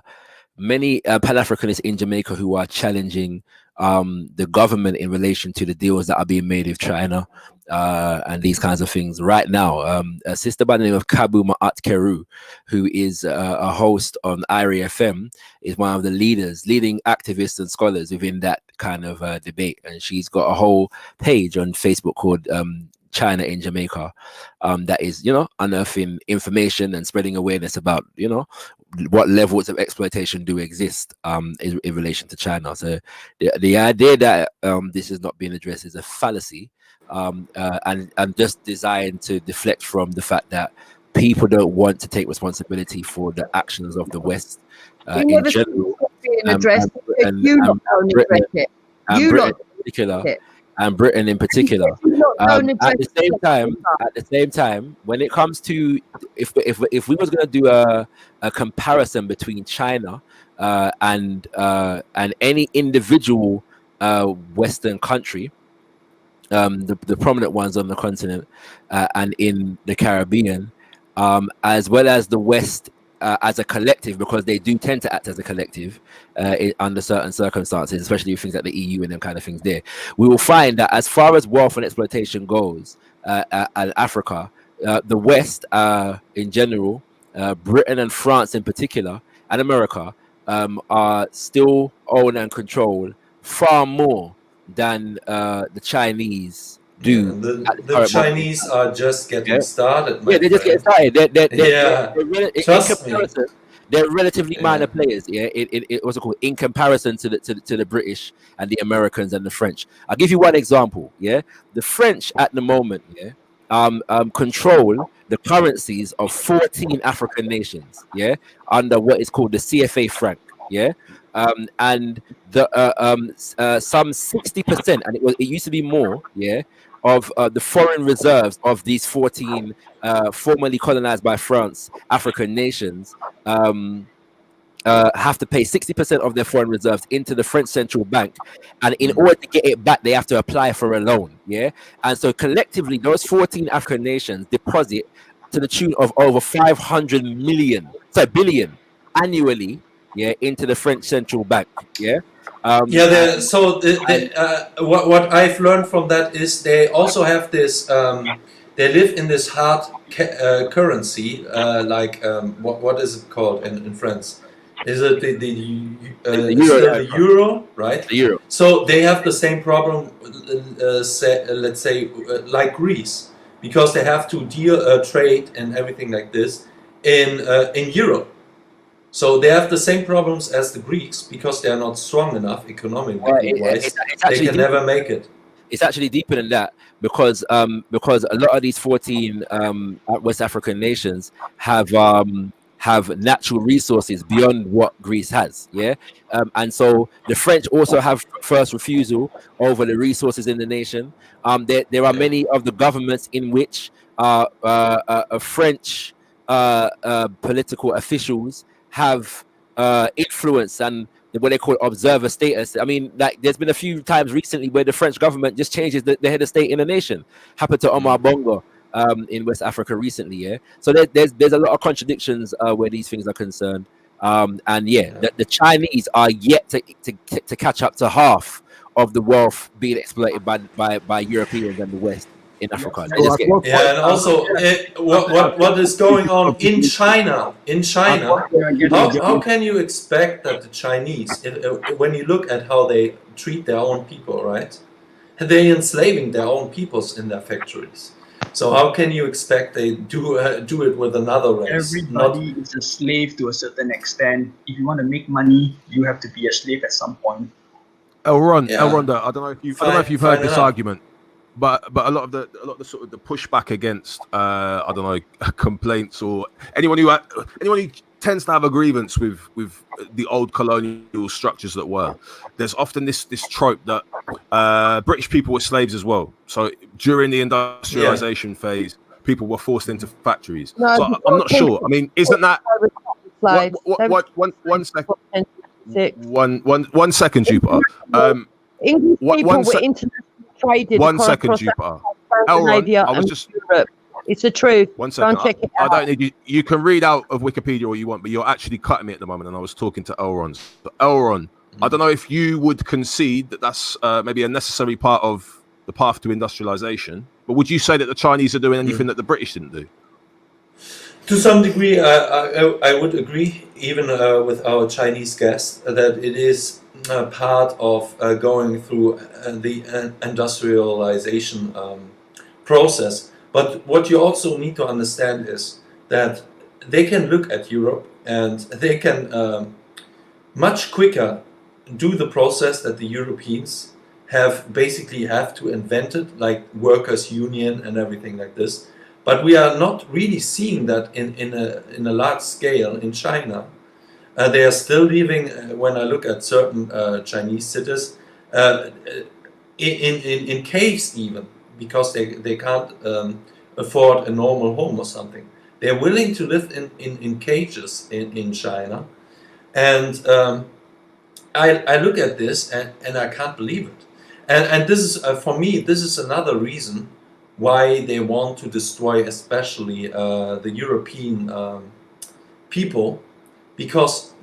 many Pan-Africanists in Jamaica who are challenging the government in relation to the deals that are being made with China and these kinds of things right now. A sister by the name of Kabu Ma'at Keru, who is a host on IRI FM, is one of the leading activists and scholars within that kind of debate. And she's got a whole page on Facebook called China in Jamaica, that is, unearthing information and spreading awareness about, what levels of exploitation do exist in relation to China. So the idea that this is not being addressed is a fallacy, and just designed to deflect from the fact that people don't want to take responsibility for the actions of the West in general. Being addressed, you lot don't address it. You lot in particular. And Britain in particular. At the same time, when it comes to if we was going to do a comparison between China and any individual Western country, the prominent ones on the continent and in the Caribbean, as well as the West as a collective, because they do tend to act as a collective under certain circumstances, especially with things like the EU and them kind of things there, we will find that as far as wealth and exploitation goes, and Africa, the West in general, Britain and France in particular, and America, still own and control far more than the Chinese do. The Chinese are just getting started, my Yeah, they're just getting friend. started. Yeah, In trust me. comparison, they're relatively minor Yeah. players. Yeah, what's it called? In comparison to the British and the Americans and the French. I'll give you one example. Yeah, the French at the moment, control the currencies of 14 African nations. Yeah, under what is called the CFA franc. Yeah, and some 60%, and it used to be more. Yeah, of the foreign reserves of these 14 formerly colonized by France African nations have to pay 60% of their foreign reserves into the French central bank, and in order to get it back, they have to apply for a loan. Yeah, and so collectively, those 14 African nations deposit to the tune of over 500 billion annually. Yeah, into the French central bank. Yeah. So what I've learned from that is they also have this. They live in this hard currency, what is it called in France? Is it the it's euro, still the euro, right? The euro. So they have the same problem, let's say, like Greece, because they have to trade and everything like this in euro. So they have the same problems as the Greeks because they are not strong enough economically wise. They can never make it. It's actually deeper than that because a lot of these 14 West African nations have natural resources beyond what Greece has. Yeah, and so the French also have first refusal over the resources in the nation. There are many of the governments in which French political officials have influence and what they call observer status. I mean, like there's been a few times recently where the French government just changes the head of state in a nation. Happened to Omar Bongo in West Africa recently. Yeah, so there's a lot of contradictions where these things are concerned. The Chinese are yet to catch up to half of the wealth being exploited by Europeans and the West in Africa. And also what is going on in China? How can you expect that the Chinese, when you look at how they treat their own people, right? They're enslaving their own peoples in their factories. So how can you expect they do it with another race? Everybody is a slave to a certain extent. If you want to make money, you have to be a slave at some point. Elron, I don't know if you've heard this argument. But a lot of the sort of the pushback against complaints or anyone who tends to have a grievance with the old colonial structures that were, there's often this trope that British people were slaves as well. So during the industrialization phase, people were forced into factories. No, so I'm not sure. I mean, isn't that one second, Jupiter? English people were international traded. 1 second, Jupiter. Elron, I was just. Europe. It's the truth. 1 second. Go and check it out. I don't need you. You can read out of Wikipedia all you want, but you're actually cutting me at the moment, and I was talking to Elron. So Elron, I don't know if you would concede that that's maybe a necessary part of the path to industrialization, but would you say that the Chinese are doing anything that the British didn't do? To some degree, I would agree, even with our Chinese guest, that it is part of going through the industrialization process. But what you also need to understand is that they can look at Europe and they can much quicker do the process that the Europeans have to invent it, like workers' union and everything like this. But we are not really seeing that in a large scale in China. They are still living, when I look at certain Chinese cities, in caves even, because they can't afford a normal home or something. They're willing to live in cages in China. And I look at this and I can't believe it. And this is, for me, this is another reason why they want to destroy especially the European people, because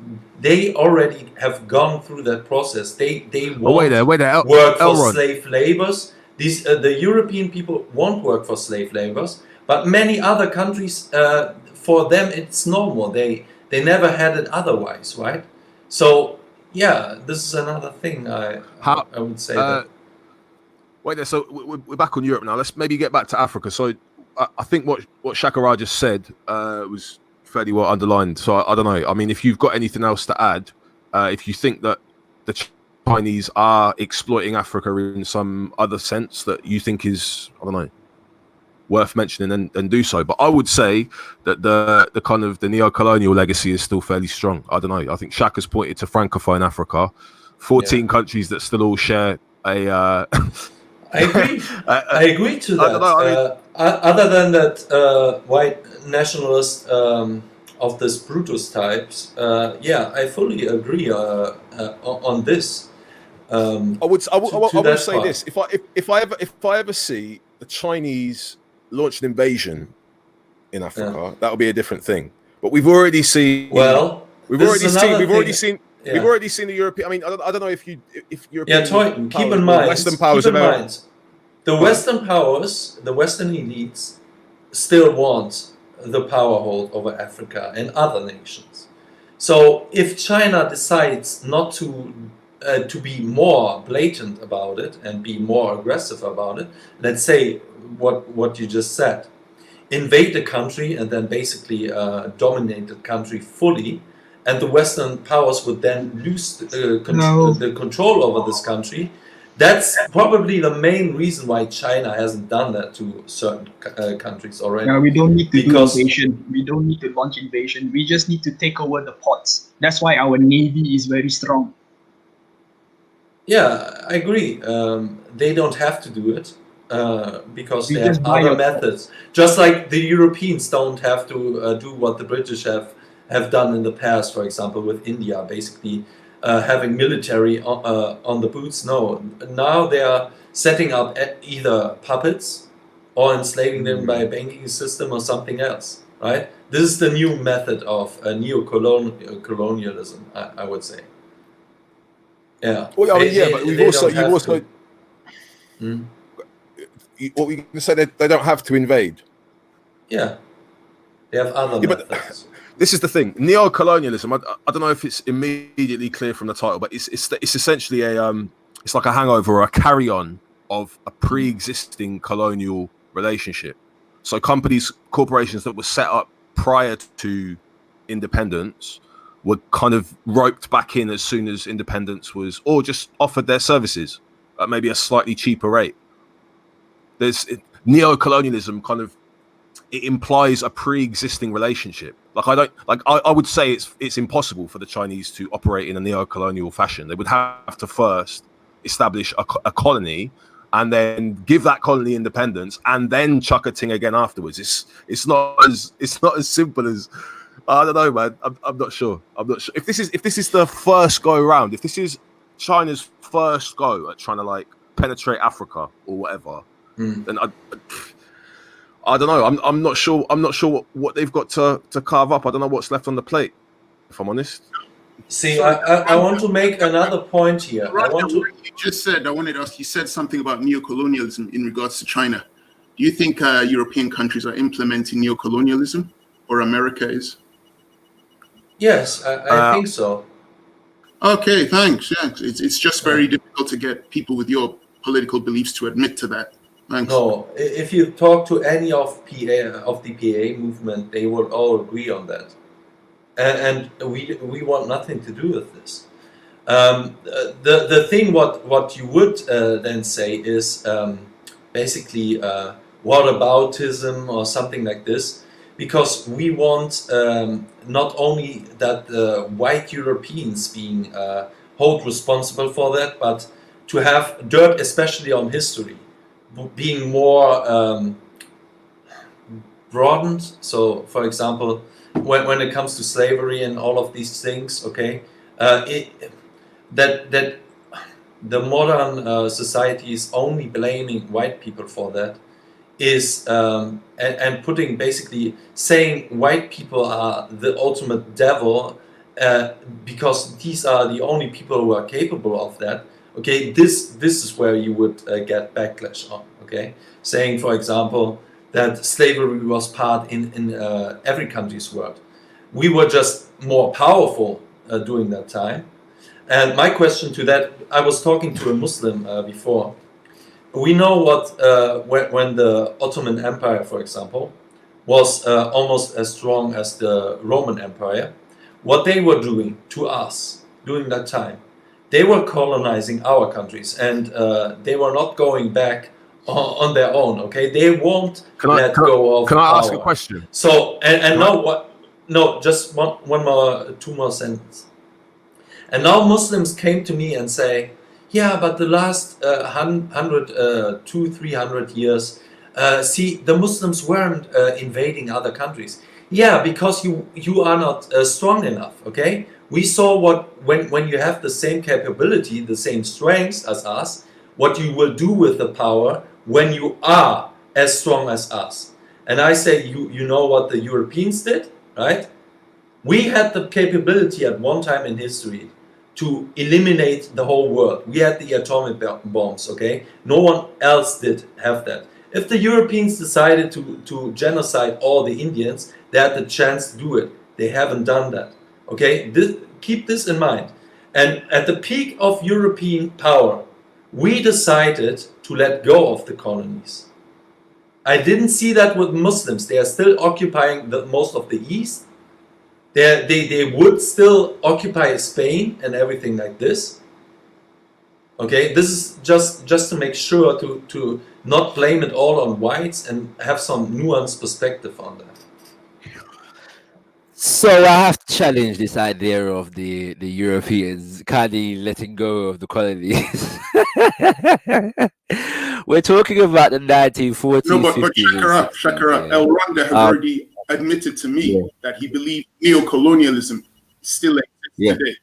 they already have gone through that process. They won't work for slave labors. The European people won't work for slave labors, but many other countries, for them it's normal. They never had it otherwise, right? So yeah, this is another thing I would say that. Wait there. So we're back on Europe now. Let's maybe get back to Africa. So I think what Shakara just said was fairly well underlined. So I don't know. I mean, if you've got anything else to add, if you think that the Chinese are exploiting Africa in some other sense that you think is, I don't know, worth mentioning, and do so. But I would say that the kind of the neo-colonial legacy is still fairly strong. I don't know. I think Shaka's pointed to Francophone Africa, 14 countries that still all share a. I agree. I agree to that. Other than that, white nationalist of this Brutus types, I fully agree on this. I would say this: if I ever see the Chinese launch an invasion in Africa, that'll be a different thing. But we've already seen. Well, we've already seen the European. I mean, I don't know if European. Toyton, keep in mind. Western powers. The Western powers, the Western elites, still want the power hold over Africa and other nations. So if China decides not to be more blatant about it and be more aggressive about it, let's say what you just said, invade the country and then basically dominate the country fully, and the Western powers would then lose the control over this country. That's probably the main reason why China hasn't done that to certain countries already. Yeah, we don't need to do invasion. We don't need to launch invasion. We just need to take over the ports. That's why our navy is very strong. Yeah, I agree. They don't have to do it because they have other methods. Just like the Europeans don't have to do what the British have done in the past, for example, with India, basically having military on the boots. No, now they are setting up either puppets or enslaving them by a banking system or something else, right? This is the new method of neo-colonialism, I would say. Yeah. Well, but you've also what we can say, they don't have to invade. Yeah, they have other methods. But this is the thing: neo-colonialism. I don't know if it's immediately clear from the title, but it's essentially it's like a hangover or a carry-on of a pre-existing colonial relationship. So corporations that were set up prior to independence were kind of roped back in as soon as independence was, or just offered their services at maybe a slightly cheaper rate. Neo-colonialism kind of, it implies a pre-existing relationship. I would say it's impossible for the Chinese to operate in a neo-colonial fashion. They would have to first establish a colony and then give that colony independence and then chuck a ting again afterwards. It's not as simple as, I don't know, man. I'm not sure. If this is the first go around, if this is China's first go at trying to penetrate Africa or whatever, then I don't know. I'm not sure. I'm not sure what they've got to carve up. I don't know what's left on the plate, if I'm honest. See, I want to make another point here. You just said, I wanted to ask, you said something about neo-colonialism in regards to China. Do you think European countries are implementing neo-colonialism, or America is? Yes, I think so. Okay, thanks. Yeah, it's just very difficult to get people with your political beliefs to admit to that. Thanks. No, if you talk to any of the PA movement, they will all agree on that, and we want nothing to do with this. The thing what you would then say is basically whataboutism or something like this, because we want not only that white Europeans being held responsible for that, but to have dirt, especially on history, being more broadened. So, for example, when it comes to slavery and all of these things, okay, that the modern society is only blaming white people for that, is and putting, basically saying white people are the ultimate devil because these are the only people who are capable of that. Okay, this is where you would get backlash on. Okay, saying, for example, that slavery was part in every country's world. We were just more powerful during that time. And my question to that, I was talking to a Muslim before. We know what when the Ottoman Empire, for example, was almost as strong as the Roman Empire, what they were doing to us during that time, they were colonizing our countries, and they were not going back on their own. Okay, they won't let go of Can I ask a power. question? So and now what? No, just one more, two more sentences. And now Muslims came to me and say, yeah, but the last 300 years, see, the Muslims weren't invading other countries. Yeah, because you are not strong enough, okay? We saw when you have the same capability, the same strengths as us, what you will do with the power when you are as strong as us. And I say, you know what the Europeans did, right? We had the capability at one time in history to eliminate the whole world. We had the atomic bombs, okay? No one else did have that. If the Europeans decided to genocide all the Indians, they had the chance to do it. They haven't done that, okay? Keep this in mind. And at the peak of European power, we decided to let go of the colonies. I didn't see that with Muslims. They are still occupying most of the East. They would still occupy Spain and everything like this. Okay, this is just to make sure to not blame it all on whites and have some nuanced perspective on that. So I have to challenge this idea of the Europeans kind of letting go of the colonies. We're talking about the 1940s, No, but 50s, Shakara, El Randa has already admitted to me that he believed neocolonialism still exists today.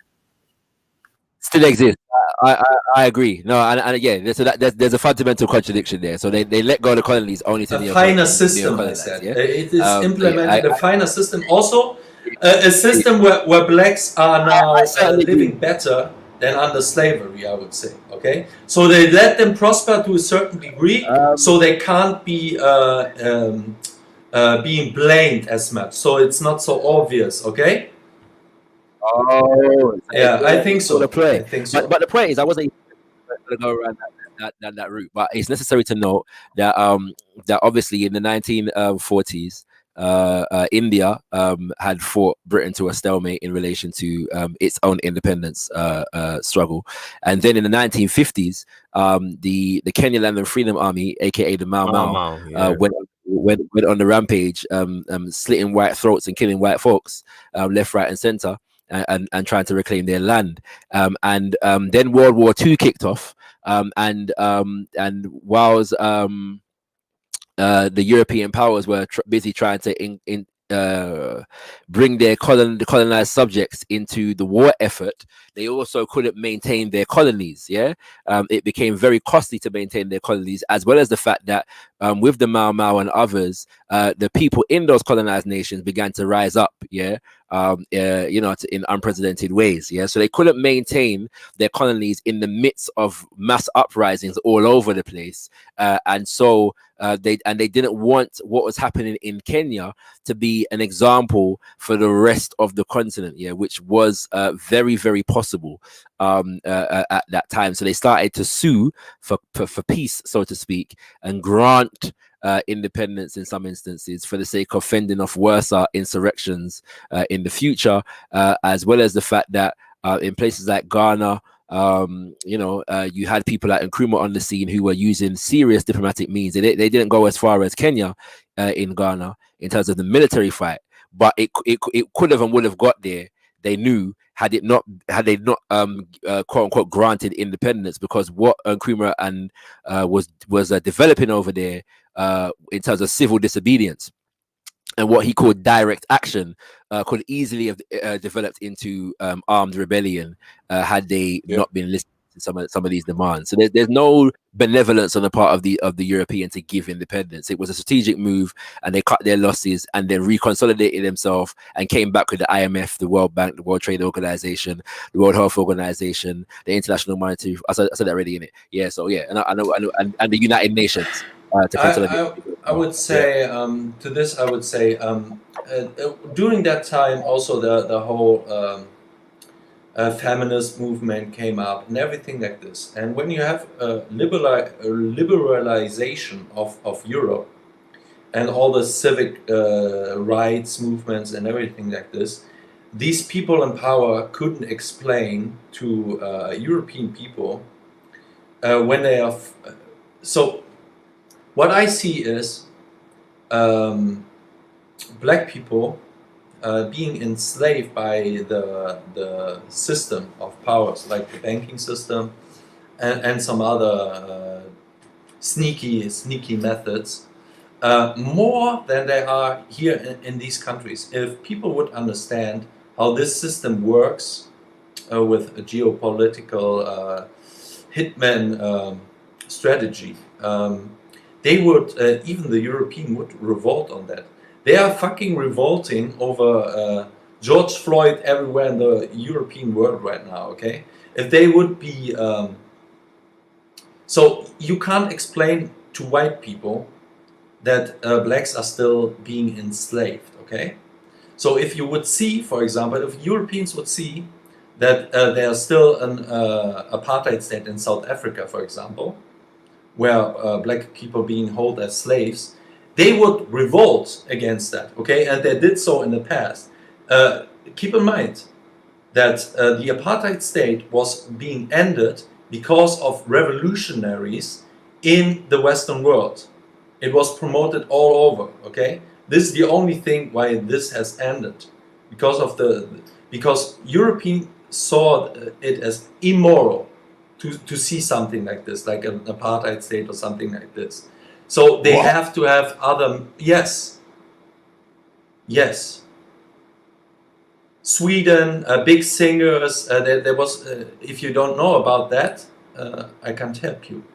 Still exists. I agree. No, and again, there's a fundamental contradiction there. So they let go of the colonies only to a finer system, I said. Yeah? It is implemented a finer system. Also, a system where blacks are now living better than under slavery, I would say. Okay, so they let them prosper to a certain degree, so they can't be being blamed as much. So it's not so obvious. Okay. Oh, yeah, I think so. The play. I think so. But the point is, I wasn't going to go around that route. But it's necessary to note that that obviously in the 1940s, India had fought Britain to a stalemate in relation to its own independence struggle, and then in the 1950s, the Kenya Land and Freedom Army, aka the Mau Mau, went on the rampage, slitting white throats and killing white folks left, right, and center. And trying to reclaim their land, and then World War II kicked off, and whilst the European powers were busy trying to bring their colonized subjects into the war effort, they also couldn't maintain their colonies. It became very costly to maintain their colonies, as well as the fact that with the Mau Mau and others, the people in those colonized nations began to rise up, in unprecedented ways. So they couldn't maintain their colonies in the midst of mass uprisings all over the place, and so they didn't want what was happening in Kenya to be an example for the rest of the continent, which was very, very possible at that time. So they started to sue for peace, so to speak, and grant independence in some instances for the sake of fending off worse insurrections in the future, as well as the fact that in places like Ghana, you had people like Nkrumah on the scene who were using serious diplomatic means. They didn't go as far as Kenya in Ghana in terms of the military fight, but it could have and would have got there. They knew had they not quote unquote granted independence, because what Nkrumah and was developing over there in terms of civil disobedience and what he called direct action could easily have developed into armed rebellion had they not been listening to some of these demands. So there's no benevolence on the part of the European to give independence. It was a strategic move, and they cut their losses and then reconsolidated themselves and came back with the IMF, the World Bank, the World Trade Organization, the World Health Organization, the International Monetary. I said that already in it. And I know, and the United Nations. I would say to this, I would say during that time also the whole feminist movement came up, and everything like this. And when you have a liberalization of Europe and all the civic rights movements and everything like this, these people in power couldn't explain to European people when they are. So, what I see is black people being enslaved by the system of powers, like the banking system and some other sneaky methods, more than they are here in these countries. If people would understand how this system works with a geopolitical hitman strategy, they would, even the European would revolt on that. They are fucking revolting over George Floyd everywhere in the European world right now, okay? If they would be... so you can't explain to white people that blacks are still being enslaved, okay? So if you would see, for example, if Europeans would see that there's still an apartheid state in South Africa, for example, where black people being held as slaves, they would revolt against that, okay? And they did so in the past. Keep in mind that the apartheid state was being ended because of revolutionaries in the Western world. It was promoted all over, okay? This is the only thing why this has ended, because Europeans saw it as immoral to see something like this, like an apartheid state or something like this. So they have to have other... Yes. Sweden, big singers. There was... if you don't know about that, I can't help you.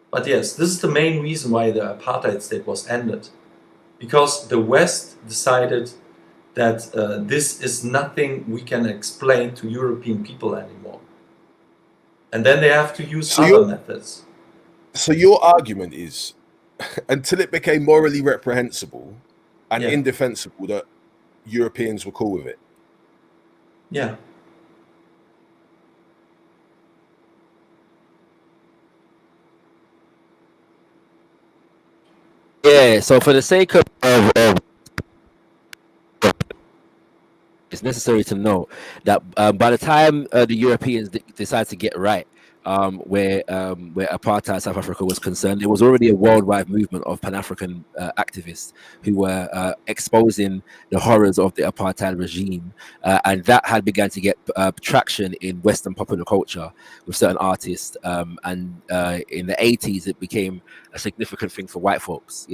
But yes, this is the main reason why the apartheid state was ended. Because the West decided that this is nothing we can explain to European people anymore. And then they have to use other methods. So your argument is, until it became morally reprehensible and indefensible, that Europeans were cool with it. Yeah. Yeah, so for the sake of it's necessary to know that by the time the Europeans decided to get right where apartheid South Africa was concerned, there was already a worldwide movement of Pan-African activists who were exposing the horrors of the apartheid regime, and that had begun to get traction in Western popular culture with certain artists, and in the 80s it became a significant thing for white folks,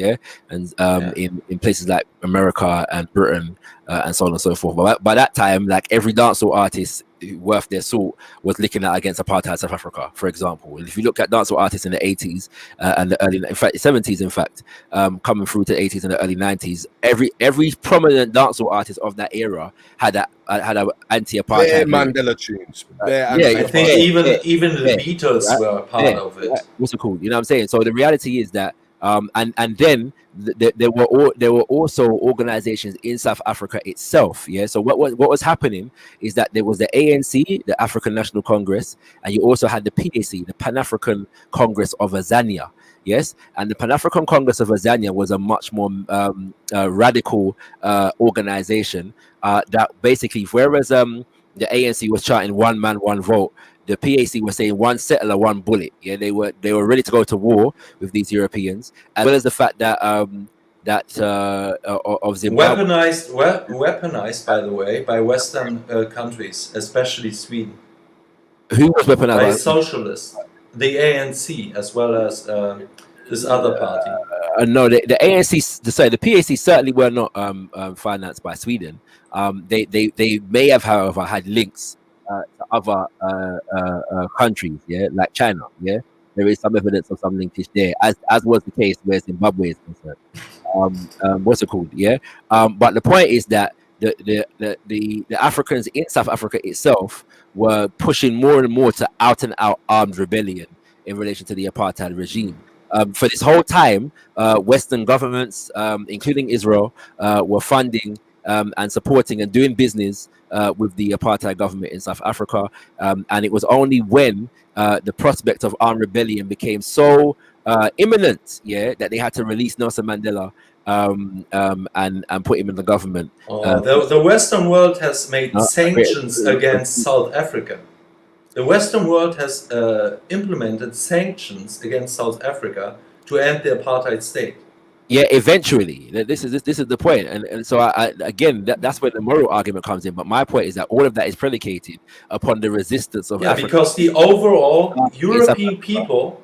and in places like America and Britain and so on and so forth. But by that time, like every dancehall artist worth their salt was looking at against apartheid South Africa, for example. And if you look at dancehall artists in the 80s and the early, in fact, 70s, in fact, coming through to the 80s and the early 90s, every prominent dancehall artist of that era had a anti-apartheid Mandela tunes. I think even the Beatles were a part of it. What's it called? You know what I'm saying? So the reality is that and then there were also organizations in South Africa itself. So what was happening is that there was the ANC, the African National Congress, and you also had the PAC, the Pan African Congress of Azania. Yes, and the Pan African Congress of Azania was a much more radical organization that basically, whereas the ANC was chanting "one man, one vote," the PAC was saying "one settler, one bullet." They were ready to go to war with these Europeans, as well as the fact that of Zimbabwe, weaponized, by the way, by Western countries, especially Sweden. Who was weaponized? By socialists, the ANC, as well as this other party. No, the ANC, sorry, the PAC certainly were not financed by Sweden. They may have, however, had links to other countries, like China. There is some evidence of some linkage there, as was the case where Zimbabwe is concerned. What's it called? But the point is that the Africans in South Africa itself were pushing more and more to out and out armed rebellion in relation to the apartheid regime. For this whole time, Western governments, including Israel, were funding and supporting and doing business with the apartheid government in South Africa. And it was only when the prospect of armed rebellion became so imminent, that they had to release Nelson Mandela and put him in the government. The Western world has made sanctions against South Africa. The Western world has implemented sanctions against South Africa to end the apartheid state. Yeah, eventually. This is the point, and so again, that's where the moral argument comes in. But my point is that all of that is predicated upon the resistance of Africa. Because the overall European people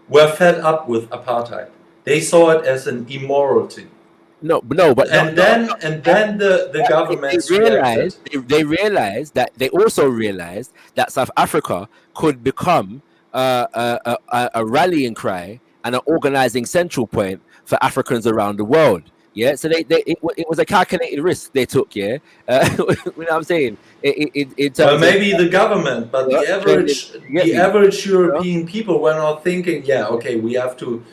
were fed up with apartheid. They saw it as an immorality. But then the governments they realized that they also realized that South Africa could become a rallying cry and an organizing central point for Africans around the world. Yeah, so it was a calculated risk they took. Yeah, you know what I'm saying? Maybe the government, but the average European people were not thinking. Yeah, okay, we have to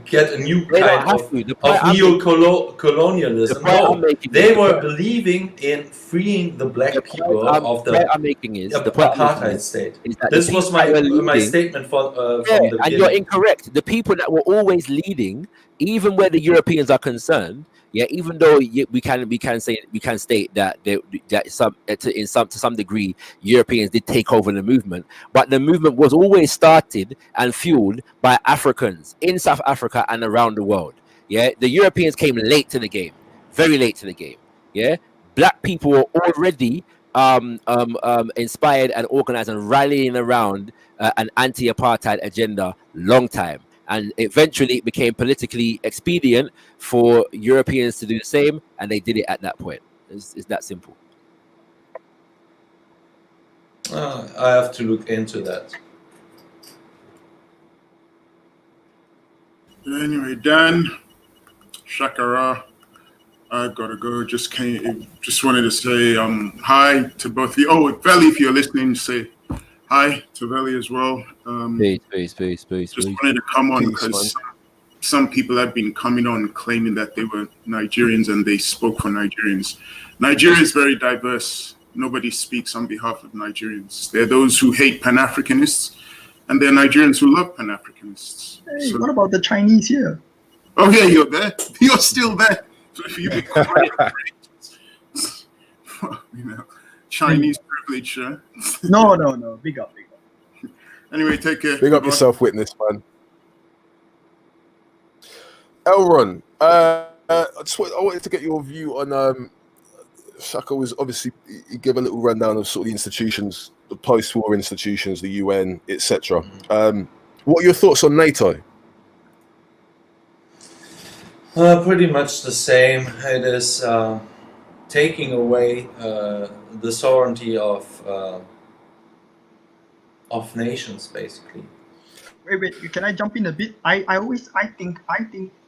get a new kind of neo-colonialism. No, they were believing in freeing the black people of the apartheid state. This was my statement from the beginning. And you're incorrect. The people that were always leading, even where the Europeans are concerned, even though we can state that to some degree Europeans did take over the movement, but the movement was always started and fueled by Africans in South Africa and around the world. The Europeans came late to the game, very late to the game. Black people were already inspired and organized and rallying around an anti-apartheid agenda long time. And eventually it became politically expedient for Europeans to do the same, and they did it at that point. It's that simple. I have to look into that. Anyway, Dan, Shakara, I gotta go. Just wanted to say hi to both of you. Oh, Veli, if you're listening, say hi to Veli as well. Peace. Just wanted to come on because some people have been coming on claiming that they were Nigerians and they spoke for Nigerians. Nigeria is very diverse. Nobody speaks on behalf of Nigerians. There are those who hate Pan-Africanists, and there are Nigerians who love Pan-Africanists. Hey, what about the Chinese here? Oh yeah, you're there. You're still there. So if you Chinese privilege, No. Big up. Anyway, take care. Big up yourself, witness, man. Elron, I wanted to get your view on Shaka was obviously, he gave a little rundown of sort of the institutions, the post-war institutions, the UN, etc. What are your thoughts on NATO? Pretty much the same. It is taking away the sovereignty of nations, basically. Wait. Can I jump in a bit? I think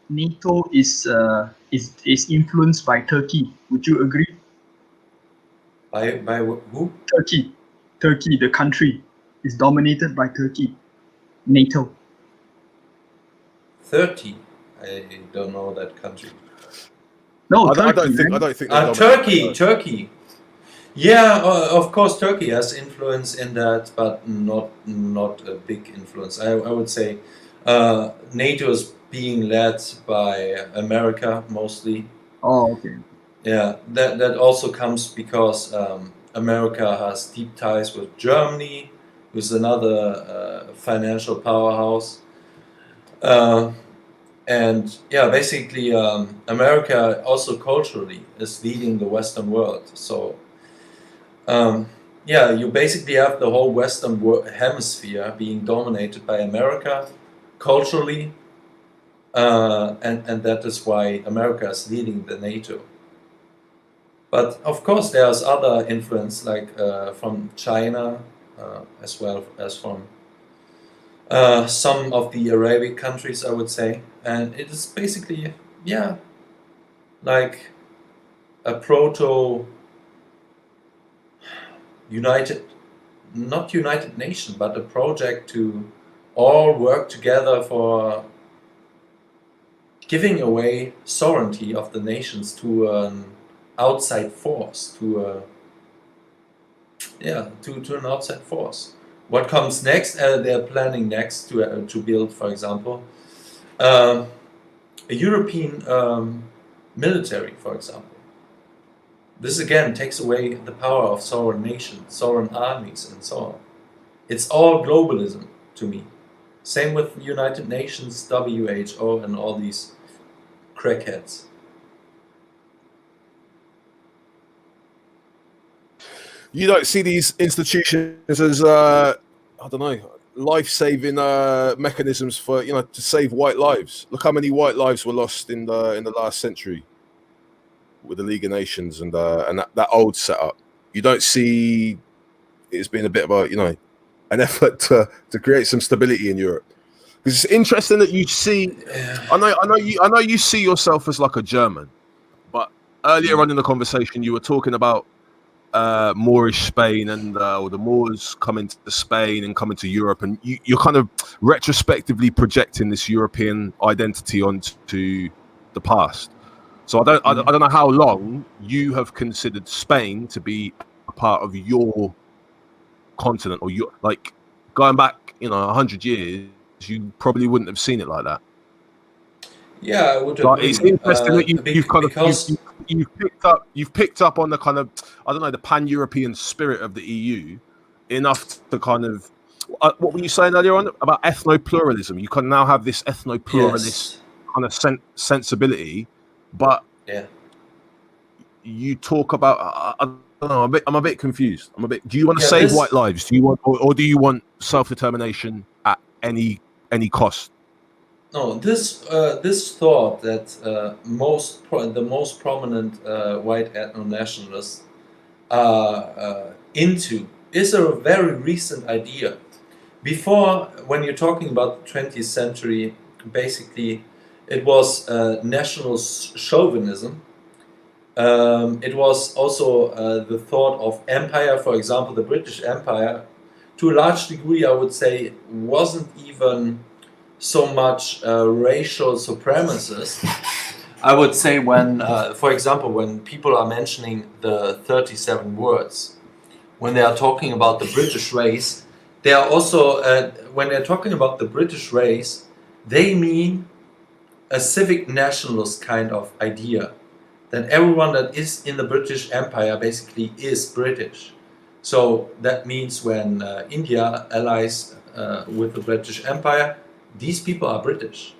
NATO is influenced by Turkey. Would you agree? By who? Turkey, the country, is dominated by Turkey. NATO. 30. I don't know that country. No, I don't think. Turkey. Yeah, of course, Turkey has influence in that, but not a big influence. I would say NATO is being led by America mostly. Oh, okay. Yeah, that also comes because America has deep ties with Germany, who's another financial powerhouse. And yeah, basically, America also culturally is leading the Western world. So yeah, you basically have the whole Western hemisphere being dominated by America culturally, and that is why America is leading the NATO. But of course, there's other influence, like from China, as well as from some of the Arabic countries, I would say. And it is basically, yeah, like a not United Nation, but a project to all work together for giving away sovereignty of the nations to an outside force, to an outside force. What comes next? They're planning next to build, for example, a European military, for example. This again takes away the power of sovereign nations, sovereign armies, and so on. It's all globalism to me. Same with United Nations, WHO, and all these crackheads. You don't see these institutions as I don't know, life-saving mechanisms for to save white lives. Look how many white lives were lost in the last century with the League of Nations and that old setup. You don't see it's been a bit of a an effort to create some stability in Europe. Because it's interesting that you see. I know you see yourself as like a German, but earlier on in the conversation you were talking about Moorish Spain and or the Moors coming to Spain and coming to Europe, and you're kind of retrospectively projecting this European identity onto the past. So I don't know how long you have considered Spain to be a part of your continent, or your, like, going back 100 years, you probably wouldn't have seen it like that. Yeah, I would Like, agree. it's interesting that you've kind because of you've picked up on the kind of, I don't know, the pan-European spirit of the EU enough to kind of what were you saying earlier on about ethno-pluralism? You can now have this ethno-pluralist kind of sensibility, but yeah, you talk about I don't know. I'm a bit confused. Do you want to Yeah, save this- white lives? Do you want, or do you want self-determination at any cost? No, this thought that the most prominent white ethno-nationalists are into is a very recent idea. Before, when you're talking about the 20th century, basically it was national chauvinism. It was also the thought of empire. For example, the British Empire, to a large degree, I would say, wasn't even so much racial supremacist. I would say when, for example, when people are mentioning the 37 words, when they are talking about the British race, they are also, when they're talking about the British race, they mean a civic nationalist kind of idea, that everyone that is in the British Empire basically is British. So that means when India allies with the British Empire, these people are British.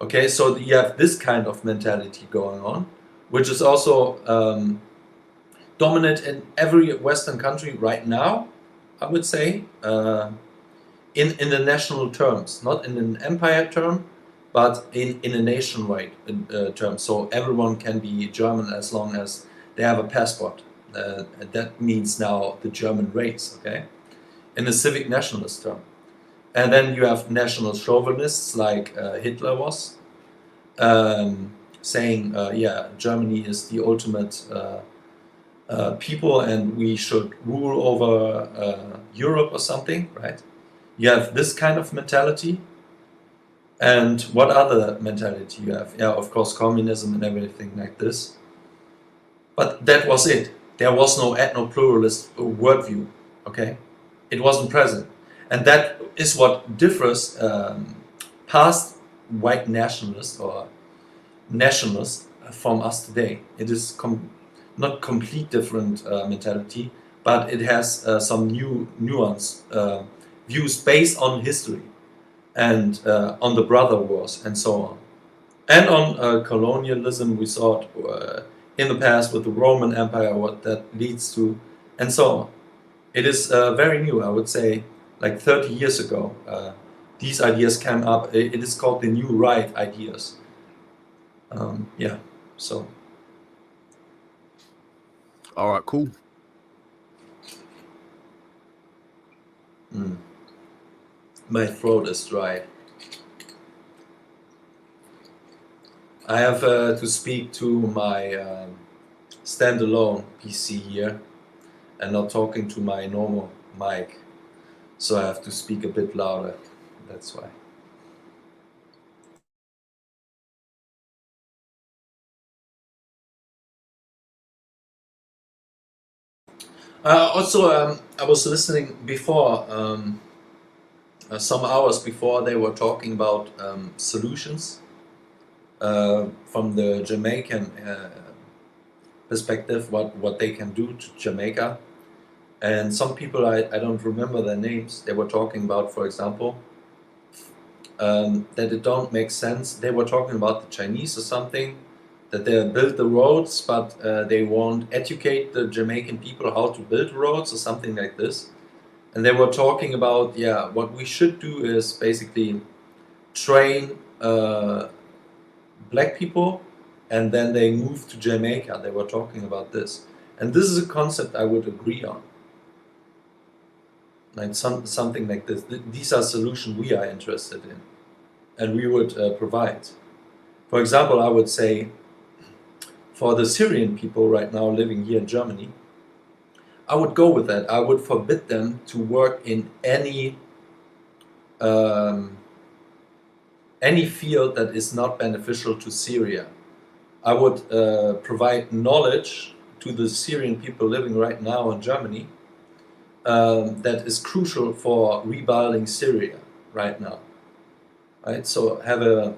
Okay, so you have this kind of mentality going on, which is also dominant in every Western country right now, I would say, in the national terms, not in an empire term, but in a nationwide term. So everyone can be German as long as they have a passport. That means now the German race, okay? In a civic nationalist term. And then you have national chauvinists like Hitler was, saying, yeah, Germany is the ultimate people and we should rule over Europe or something, right? You have this kind of mentality. And what other mentality you have? Yeah, of course, communism and everything like this. But that was it. There was no ethno-pluralist worldview, okay? It wasn't present. And that is what differs past white nationalists or nationalists from us today. It is not complete different mentality, but it has some new nuance views based on history and on the brother wars and so on. And on colonialism, we saw it in the past with the Roman Empire, what that leads to, and so on. It is very new, I would say, like 30 years ago. These ideas came up. It is called the New Right ideas. Yeah, so. All right, cool. My throat is dry. I have to speak to my standalone PC here and not talking to my normal mic. So I have to speak a bit louder. That's why. Also, I was listening before, some hours before, they were talking about solutions from the Jamaican perspective, what they can do to Jamaica. And some people, I don't remember their names, they were talking about, for example, that it don't make sense. They were talking about the Chinese or something, that they build the roads, but they won't educate the Jamaican people how to build roads or something like this. And they were talking about, yeah, what we should do is basically train black people, and then they move to Jamaica. They were talking about this. And this is a concept I would agree on. Like something like this. These are solutions we are interested in, and we would provide. For example, I would say, for the Syrian people right now living here in Germany, I would go with that. I would forbid them to work in any field that is not beneficial to Syria. I would provide knowledge to the Syrian people living right now in Germany that is crucial for rebuilding Syria right now. Right? So have a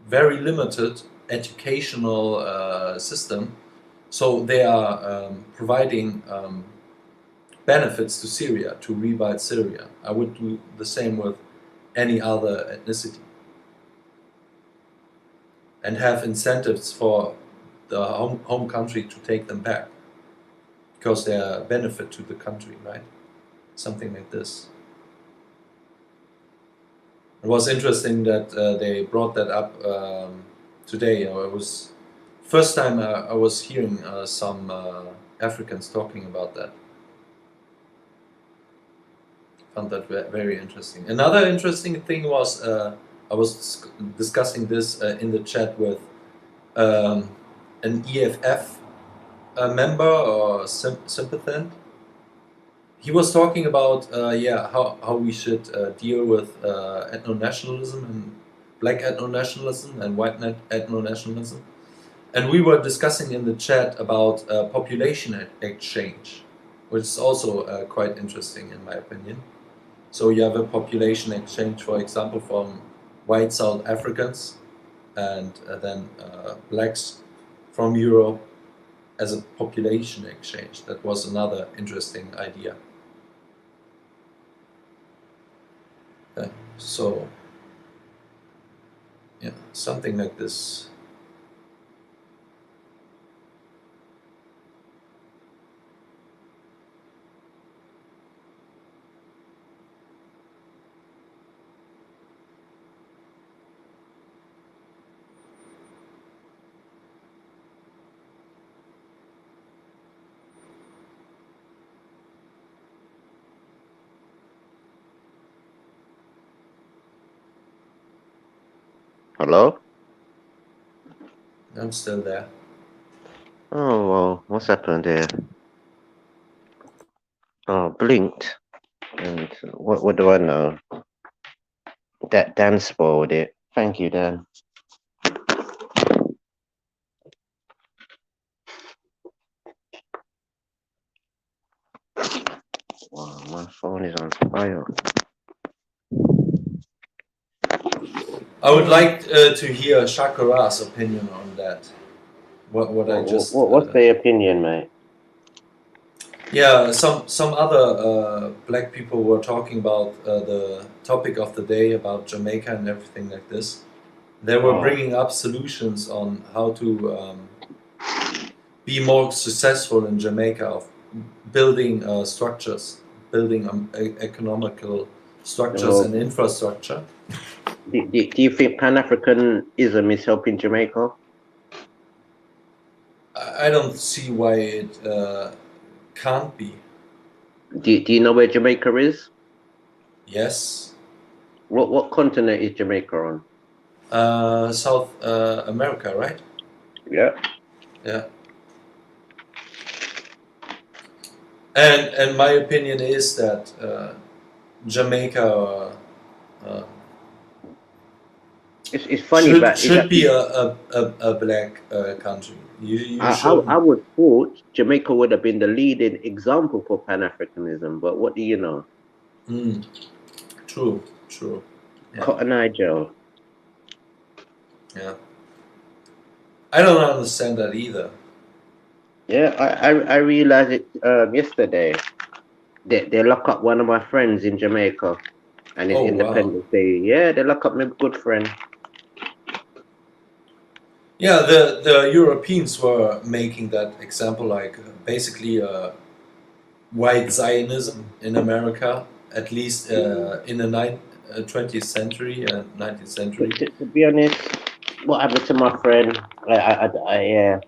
very limited educational system. So they are providing benefits to Syria, to rebuild Syria. I would do the same with any other ethnicity. And have incentives for the home country to take them back, because they are a benefit to the country, right? Something like this. It was interesting that they brought that up today. It was first time I was hearing some Africans talking about that. Found that very interesting. Another interesting thing was I was discussing this in the chat with an EFF member or sympathant. He was talking about how we should deal with ethno-nationalism and black ethno-nationalism and white ethno-nationalism. And we were discussing in the chat about population exchange, which is also quite interesting in my opinion. So you have a population exchange, for example, from white South Africans and then blacks from Europe as a population exchange. That was another interesting idea. So, yeah, something like this. Hello? I'm still there. Oh, well, what's happened there? Oh, blinked. And what do I know? That Dan spoiled it. Thank you, Dan. Wow, my phone is on fire. I would like to hear Shakara's opinion on that. What I just. What's their opinion, mate? Yeah, some other black people were talking about the topic of the day about Jamaica and everything like this. They were bringing up solutions on how to be more successful in Jamaica of building structures, building economical structures and infrastructure. Do you think Pan-Africanism is helping Jamaica? I don't see why it can't be. Do you know where Jamaica is? Yes. What continent is Jamaica on? South America, right? Yeah. Yeah. And my opinion is that Jamaica It's funny, but should be a black country. You I would thought Jamaica would have been the leading example for Pan-Africanism, but what do you know? True. Yeah. Cotton Eye Joe. Yeah. I don't understand that either. Yeah, I realized it yesterday. They lock up one of my friends in Jamaica, and it's Independence Day. Yeah, they lock up my good friend. Yeah, the Europeans were making that example, like basically white Zionism in America, at least in the 20th century and 19th century. To be honest, what happened to my friend? I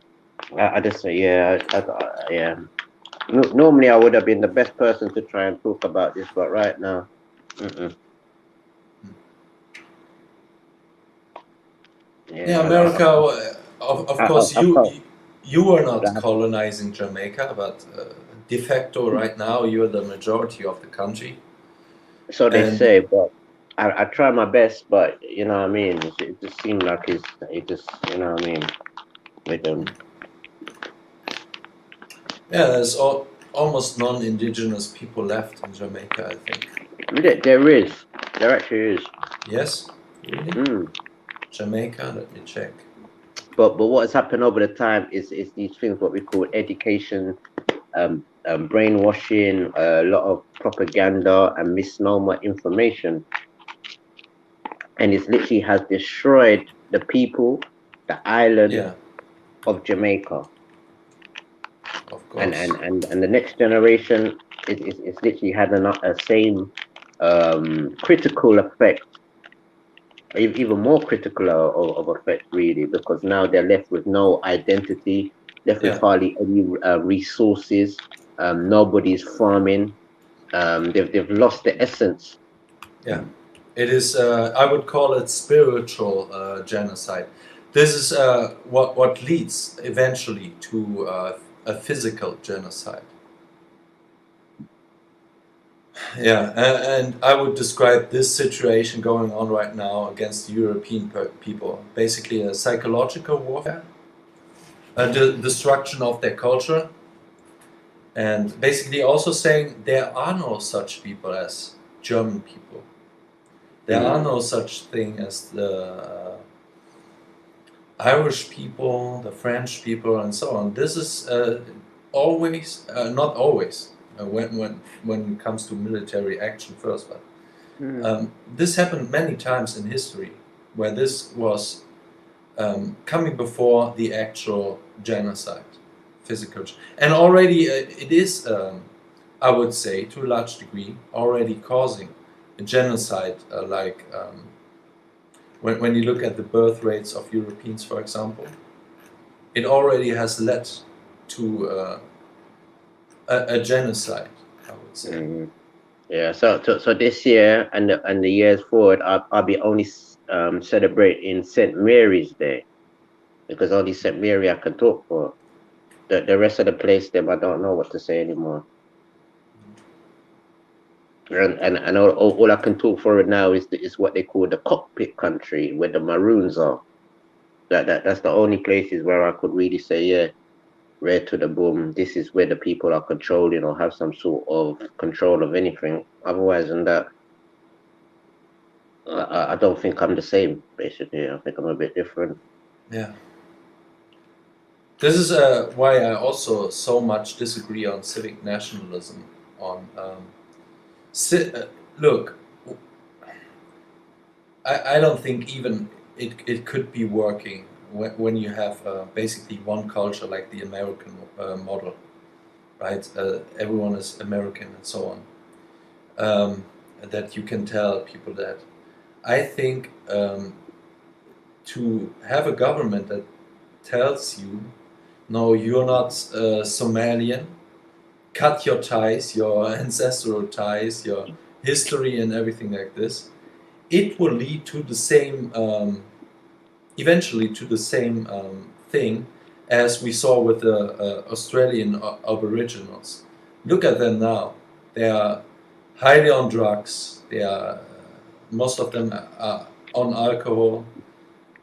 just say yeah. Normally, I would have been the best person to try and talk about this, but right now, Yeah, America. Of course, you were not colonizing Jamaica, but de facto, right now, you're the majority of the country. So they say, but I try my best, but you know what I mean. It just seemed like it just you know what I mean with them. Yeah, there's almost non-indigenous people left in Jamaica, I think. There actually is. Yes, really. Jamaica, let me check. But what has happened over the time is these things what we call education, brainwashing, a lot of propaganda and misnomer information, and it literally has destroyed the people, the island of Jamaica. Of course. And the next generation is literally had a same critical effect, even more critical of effect really, because now they're left with no identity, left with hardly any resources. Nobody's farming. They've lost the essence. Yeah, it is. I would call it spiritual genocide. This is what leads eventually to a physical genocide. Yeah, and I would describe this situation going on right now against European people, basically a psychological warfare, a destruction of their culture, and basically also saying there are no such people as German people. There are no such thing as the Irish people, the French people, and so on. This is always, not always, when it comes to military action first, but this happened many times in history, where this was coming before the actual genocide, physical, and already it is, I would say, to a large degree, already causing a genocide, like when you look at the birth rates of Europeans, for example, it already has led to a genocide, I would say. Yeah, so this year and the years forward, I'll be only celebrating St. Mary's Day, because only St. Mary I can talk for. The rest of the place, them I don't know what to say anymore. And all I can talk for it now is what they call the cockpit country, where the Maroons are. That's the only places where I could really say, yeah, red to the boom. This is where the people are controlling or have some sort of control of anything. Otherwise than that, I don't think I'm the same. Basically, I think I'm a bit different. Yeah. This is why I also so much disagree on civic nationalism. Look, I don't think even it could be working when you have basically one culture like the American model, right? Everyone is American and so on. That you can tell people that. I think to have a government that tells you, no, you're not Somalian, cut your ties, your ancestral ties, your history and everything like this, it will lead to the same, eventually to the same thing as we saw with the Australian Aboriginals. Look at them now. They are highly on drugs. They are, most of them are on alcohol.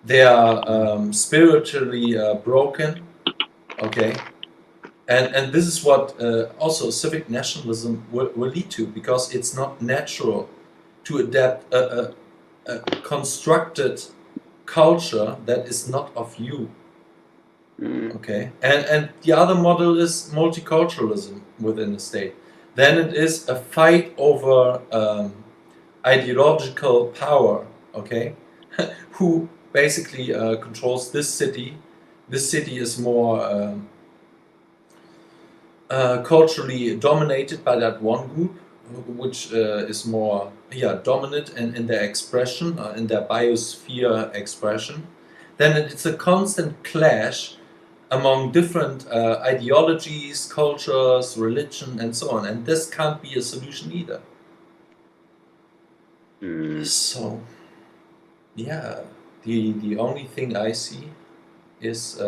they are spiritually broken, okay? And this is what also civic nationalism will lead to, because it's not natural to adapt a constructed culture that is not of you. Okay, and the other model is multiculturalism within the state. Then it is a fight over ideological power. Okay, who basically controls this city. This city is more culturally dominated by that one group, which is more dominant in their expression, in their biosphere expression. Then it's a constant clash among different ideologies, cultures, religion, and so on. And this can't be a solution either. So, yeah, the only thing I see is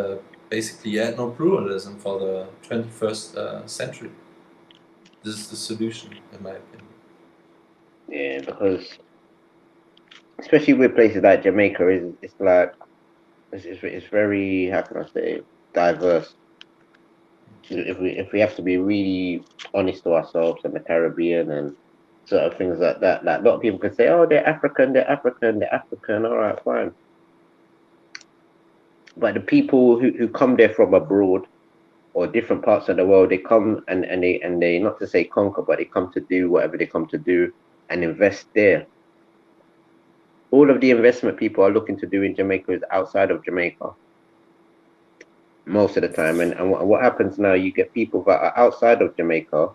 basically ethno-pluralism for the 21st century. This is the solution, in my opinion. Yeah, because especially with places like Jamaica, it's like it's very, how can I say, diverse. If we have to be really honest to ourselves and the Caribbean and sort of things like that, like a lot of people can say, oh, they're African, they're African, they're African. All right, fine. But the people who come there from abroad or different parts of the world, they come and they not to say conquer, but they come to do whatever they come to do and invest there. All of the investment people are looking to do in Jamaica is outside of Jamaica most of the time. And what happens now, you get people that are outside of Jamaica,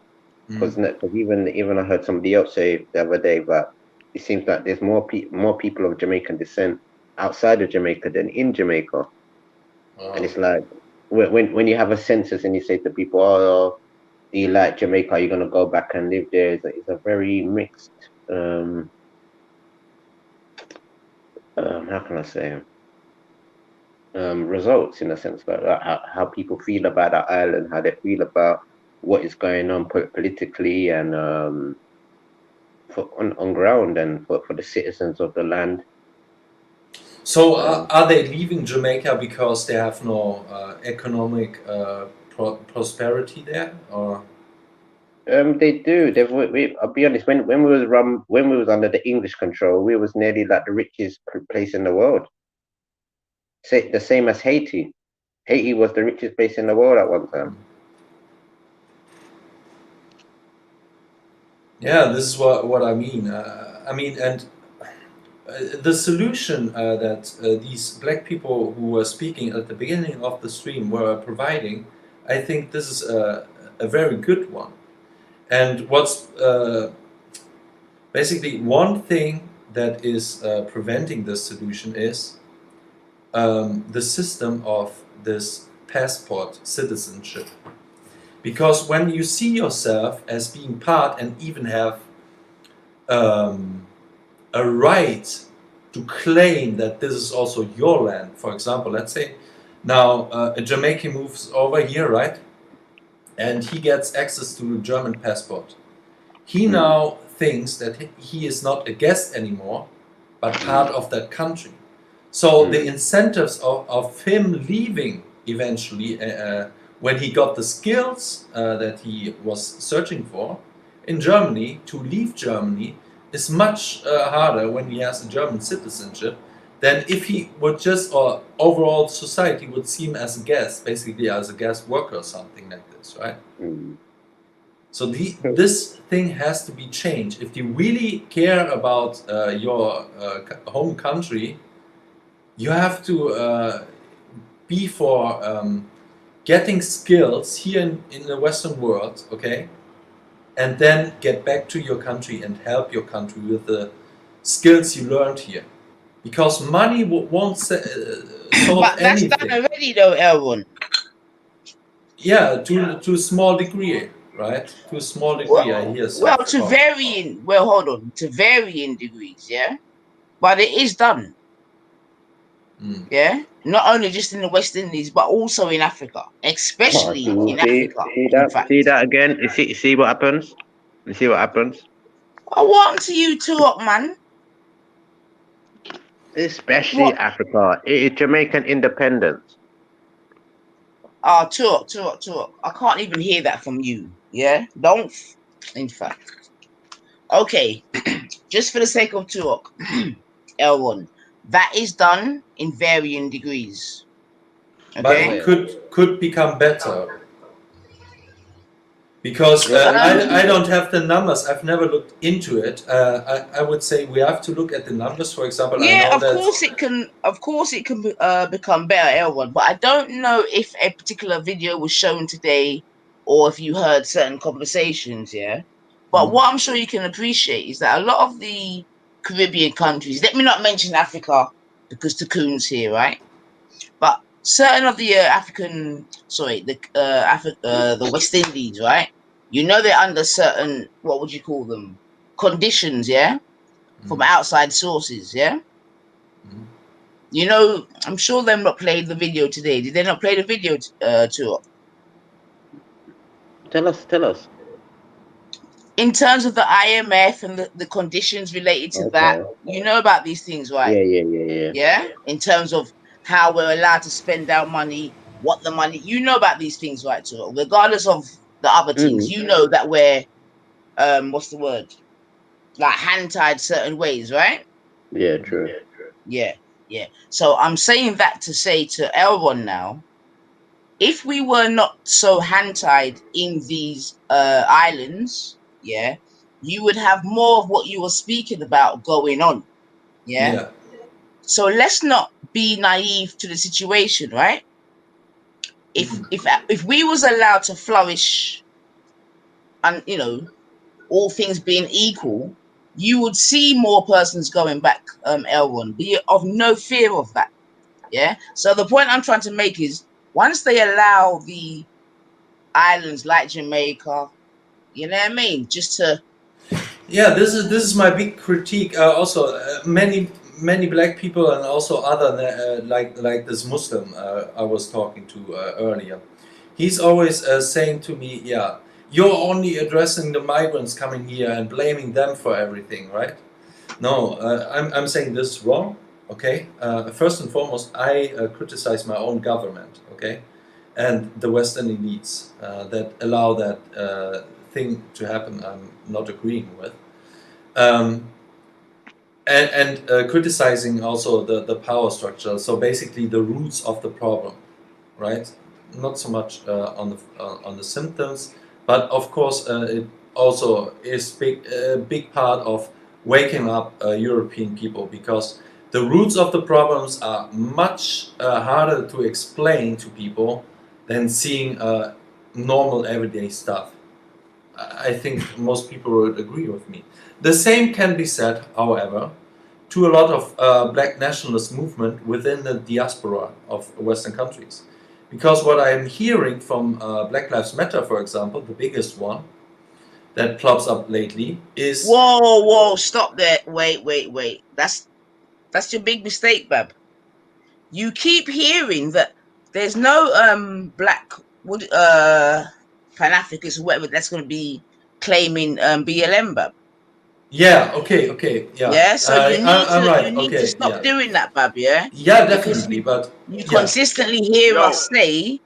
because even I heard somebody else say the other day that it seems like there's more people of Jamaican descent outside of Jamaica than in Jamaica. Wow. And it's like when you have a census and you say to people, oh, do you like Jamaica? Are you going to go back and live there? It's a very mixed, how can I say, results, in a sense, like how people feel about that island, how they feel about what is going on politically and on ground and for the citizens of the land. So are they leaving Jamaica because they have no economic prosperity there, or? They do. I'll be honest. When we was under the English control, we was nearly like the richest place in the world. The same as Haiti. Haiti was the richest place in the world at one time. Yeah, this is what I mean. And the solution that these black people who were speaking at the beginning of the stream were providing, I think this is a very good one. And what's basically one thing that is preventing this solution is the system of this passport citizenship. Because when you see yourself as being part and even have a right to claim that this is also your land, for example, let's say now a Jamaican moves over here, right? And he gets access to a German passport. He now thinks that he is not a guest anymore, but part of that country. So the incentives of him leaving eventually, when he got the skills that he was searching for in Germany, to leave Germany is much harder when he has a German citizenship than if he would just, or overall society would see him as a guest, basically as a guest worker or something like this, right? So this thing has to be changed. If you really care about your home country, you have to be for getting skills here in the Western world, okay? And then get back to your country and help your country with the skills you learned here. Because money won't solve but that's anything. done already though, Elwin. Yeah, to a small degree, right? To a small degree, I hear so. Well, to varying degrees, yeah? But it is done. Yeah? Not only just in the West Indies, but also in Africa. Especially in Africa. See that again? You see what happens? You see what happens? Well, what happened to you two up, man? Especially What? Africa. It is Jamaican independence. Talk. I can't even hear that from you. Yeah? Don't. In fact. Okay. Just for the sake of talk, L1. That is done in varying degrees. But Okay? it could become better. Because I don't have the numbers. I've never looked into it. I would say we have to look at the numbers. For example, I Yeah, know of that. course it can. Of course it can become better, L1. But I don't know if a particular video was shown today, or if you heard certain conversations. Yeah. But what I'm sure you can appreciate is that a lot of the Caribbean countries. Let me not mention Africa because Takun's here, right? But certain of the the West Indies, right? You know they're under certain, what would you call them, conditions, yeah, from outside sources, yeah. You know, I'm sure them not played the video today. Did they not play the video to? Tell us. In terms of the IMF and the conditions related to that, Okay. you know about these things, right? Yeah. Yeah. In terms of how we're allowed to spend our money, what the money, you know about these things, right? So regardless of the other things, you know that we're what's the word? Like hand tied certain ways, right? Yeah, true. Yeah. So I'm saying that to say to Elron now, if we were not so hand tied in these islands, yeah, you would have more of what you were speaking about going on. Yeah. Yeah. So let's not be naive to the situation, right? If we was allowed to flourish, and all things being equal, you would see more persons going back, Elron. Be of no fear of that. Yeah. So the point I'm trying to make is, once they allow the islands like Jamaica, you know what I mean, just to. Yeah, this is my big critique. Also, many black people and also other like this Muslim I was talking to earlier. He's always saying to me, "Yeah, you're only addressing the migrants coming here and blaming them for everything, right?" No, I'm saying this is wrong. Okay, first and foremost, I criticize my own government. Okay, and the Western elites that allow that thing to happen. I'm not agreeing with. And criticizing also the power structure. So basically, the roots of the problem, right? Not so much on the symptoms, but of course, it also is big part of waking up European people, because the roots of the problems are much harder to explain to people than seeing normal everyday stuff. I think most people would agree with me. The same can be said, however, to a lot of black nationalist movement within the diaspora of Western countries. Because what I'm hearing from Black Lives Matter, for example, the biggest one that plops up lately is... Whoa, stop there. Wait. That's your big mistake, Bab. You keep hearing that there's no black Pan-Africans or whatever that's going to be claiming BLM, Bab. Yeah, okay, yeah. Yeah, so I'm right, you need okay, to stop yeah. doing that, Bab, yeah? Yeah, Because definitely, but... you yeah. consistently hear us say,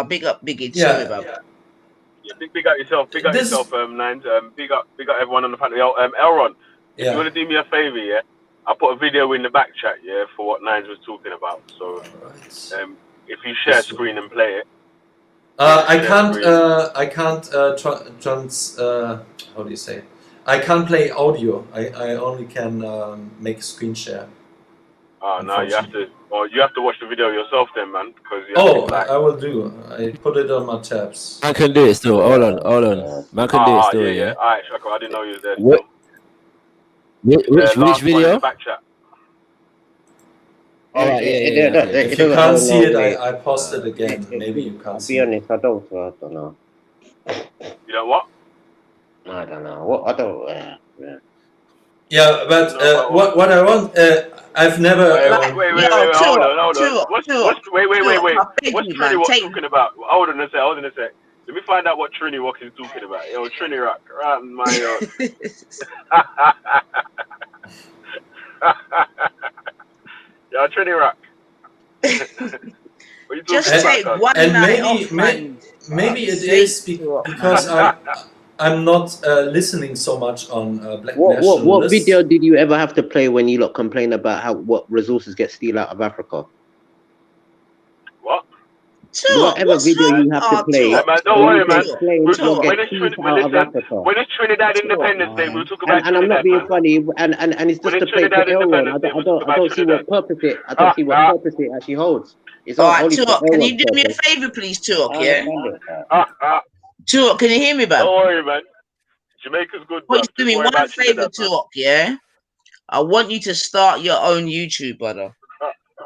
big up, Biggie, sorry, Bab. Yeah, big up yourself, Nines. Big up everyone on the panel. Yo, Elron, if you want to do me a favor, yeah, I'll put a video in the back chat, yeah, for what Nines was talking about. So, if you share screen and play it. I can't how do you say? I can't play audio. I only can make a screen share. Oh no, you have to watch the video yourself then, man, because you have to, I will do. I put it on my tabs. Man can do it still. Hold on. Man can do it still, yeah. All right, Shaka, I didn't know you was there What? still. Which Last one in video? the back chat. All right, yeah. Okay. If you can't see it, I post it again. Maybe you can't see I'll it. be honest, I don't know. You know what? I don't know. I don't. Yeah, but what I want, I've never. Wait, hold on. What's Trini Rock talking about? Hold on a sec. Let me find out what Trini Rock is talking about. Yo, Trini Rock, right, my Yeah, Trini Rock. What you Just talking take about, one And night maybe off, man. maybe it Sake, is Turok, because man. I'm not listening so much on black What nationalists. video did you ever have to play when you lot complain about what resources get steal out of Africa? What? Whatever video you have to play, Hey, man, don't where worry, you man. can explain what gets seized out of Africa. When it's Trinidad Independence Day, we'll talk about And I'm not Trinidad, being man. funny, and it's When just it's to play to Trinidad Elron. Independence Day, we'll talk I about don't see Trinidad. what purpose it actually holds. It's All right, only for Turok, can you Elron's do me a purpose. favor, please, Turok? I Yeah. understand Turok, can you hear me, Don't bro? worry, man. Jamaica's good, bro. Please do Just me worry one about favor, Trinidad, man. Turok. Yeah. I want you to start your own YouTube, brother.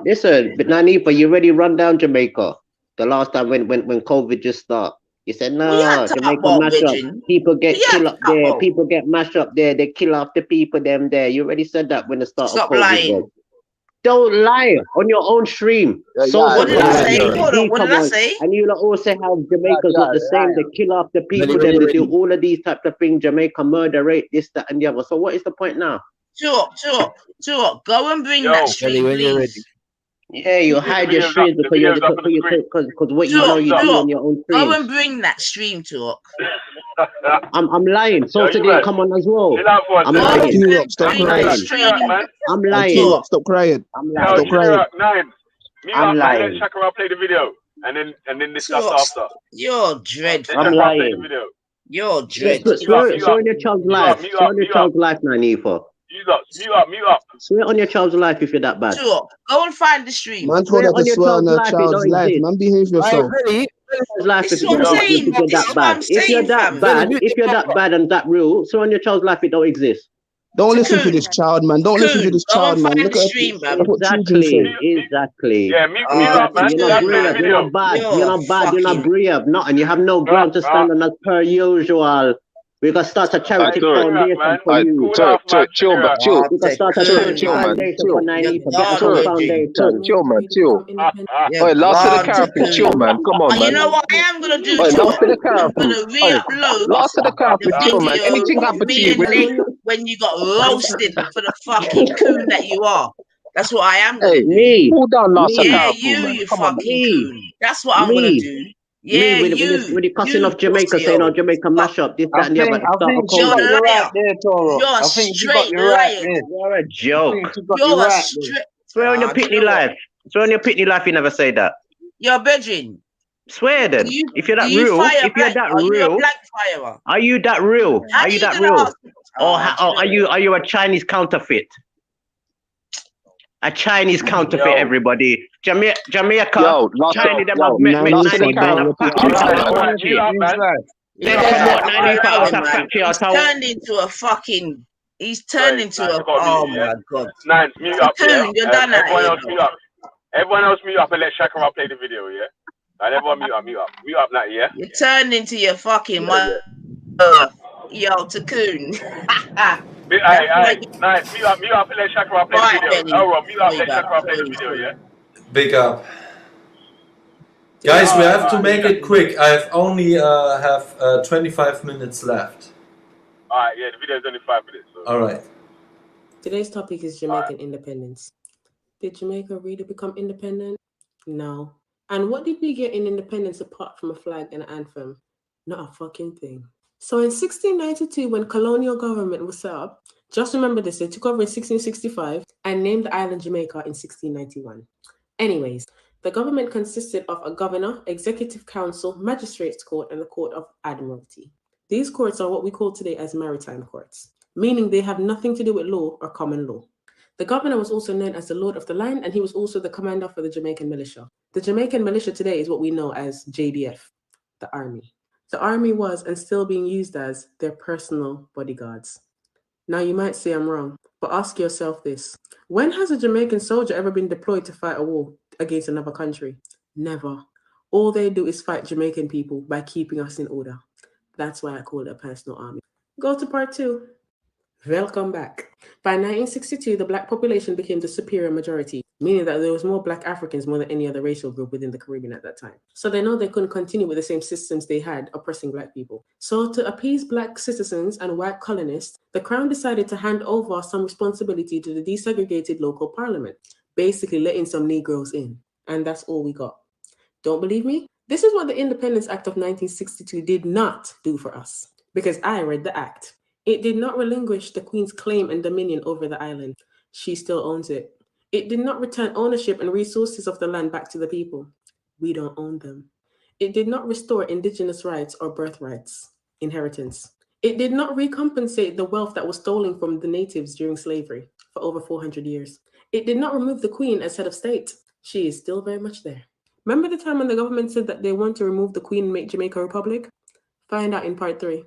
Listen, but Nanifa, you already run down Jamaica. The last time when COVID just started. You said, Well, you no, had to Jamaica up, mash up. Virgin. People get You had killed to up there. up. People get mashed up there. They kill off the people them there. You already said that when the start Stop of COVID lying. was. Don't lie on your own stream. What did I say? Hold on. What did I say? And you lot also have Jamaica's not the same. They kill off the people, then they do all of these types of things. Jamaica murder rate, this, that, and the other. So what is the point now? Turok, go and bring that stream, please. Yeah, you hide your streams because what you know you do on your own Go streams. and bring that stream, Turok. I'm lying. So didn't come on as well. I'm lying. Stop I'm crying. lying. I'm Hey, lying. T-Rock, stop crying. I'm Yo, lying. Trini Rock, 9. Mute I'm up, man. Let lying. Shakara play the video. And then discuss Turok, after. you're dreadful. I'm Shakara play the lying. video. You're Swear dreadful. on your child's life. Swear on your child's life, Nanifa. Mute up. Swear on your child's life if you're that bad. Turok, go and find the stream. Man told her to swear on her child's life. Man, behave yourself. Life This if is what I'm saying. you're This that is what bad. I'm If you're saying, that fam. bad, and that real, swear on your child's life it don't exist. Don't listen to this child, man. Don't listen to this Go child, and man. find Look the at stream, man. what children say. Exactly. Yeah, mute up, man. You're not brave. You're not bad. You're not bad. You're not brave. Nothing. You have no ground to stand on as per usual. We got to start a charity foundation for you. Chill, man. We got to start a charity foundation for Nanifa. Get some foundation. Chill, man. Chill. Oi, last of the carapet. Chill, man. Come on, man. You know what I am gonna do? Oi, last of the I'm carapet. gonna re-upload Last of the carapet. the Chill, man. video Anything of happen to me you? and Lee when you got roasted for the fucking coon that you are. That's what I am gonna do. Me. Pull down last of Yeah, carapet, you, man. you Come on, fucking me. coon. That's what I'm gonna do. Yeah, when you're cussing off Jamaica, saying, "Oh, Jamaica mash up this, that, and the other." I think you got you right there, Toro. You're a I think you straight got you right liar. there. You're a joke. I think you got You're you a right straight. Swear on your do you pitney know what? life. Swear on your pitney life. You never say that. You're virgin. Swear then. If you're that Do you real, fire if you're blank? that Are you a real, blank firer? are you that real? How Are you you that gonna real? ask? Or are you a Chinese counterfeit? A Chinese counterfeit, everybody. Jamaica, Yo, last Chinese, of- them yo, have met last of the 90 pound of carapet. factory out of Alright, factory. mute up, man. They have bought 90 pound of factory He's out of. turned into a fucking. He's turned into a. Oh my god. Nine, mute up, yeah. Coon, you're done out Everyone here, else mute up. Everyone else mute up and let Shakara play the video, yeah? And everyone mute up. Mute up now, yeah? You turned into your fucking yo, Cocoon. Hey, nice. Mute up and let Shakara play the video. Elron, mute up, let Shakara play the video, yeah? Big up. Guys, we have to make it quick. I've only have 25 minutes left. Alright, yeah, the video is only 5 minutes. So. All right. Today's topic is Jamaican independence. Did Jamaica really become independent? No. And what did we get in independence apart from a flag and an anthem? Not a fucking thing. So in 1692, when colonial government was set up, just remember this, they took over in 1665 and named the island Jamaica in 1691. Anyways, the government consisted of a governor, executive council, magistrates court, and the court of admiralty. These courts are what we call today as maritime courts, meaning they have nothing to do with law or common law. The governor was also known as the Lord of the Land, and he was also the commander for the Jamaican militia. The Jamaican militia today is what we know as JBF, the army. The army was and still being used as their personal bodyguards. Now you might say I'm wrong, but ask yourself this. When has a Jamaican soldier ever been deployed to fight a war against another country? Never. All they do is fight Jamaican people by keeping us in order. That's why I call it a personal army. Go to part 2. Welcome back. By 1962, the black population became the superior majority, meaning that there was more black Africans more than any other racial group within the Caribbean at that time. So they know they couldn't continue with the same systems they had oppressing black people. So to appease black citizens and white colonists, the Crown decided to hand over some responsibility to the desegregated local parliament, basically letting some Negroes in. And that's all we got. Don't believe me? This is what the Independence Act of 1962 did not do for us, because I read the act. It did not relinquish the Queen's claim and dominion over the island. She still owns it. It did not return ownership and resources of the land back to the people. We don't own them. It did not restore indigenous rights or birthrights, inheritance. It did not recompensate the wealth that was stolen from the natives during slavery for over 400 years. It did not remove the Queen as head of state. She is still very much there. Remember the time when the government said that they want to remove the Queen and make Jamaica a republic? Find out in part 3.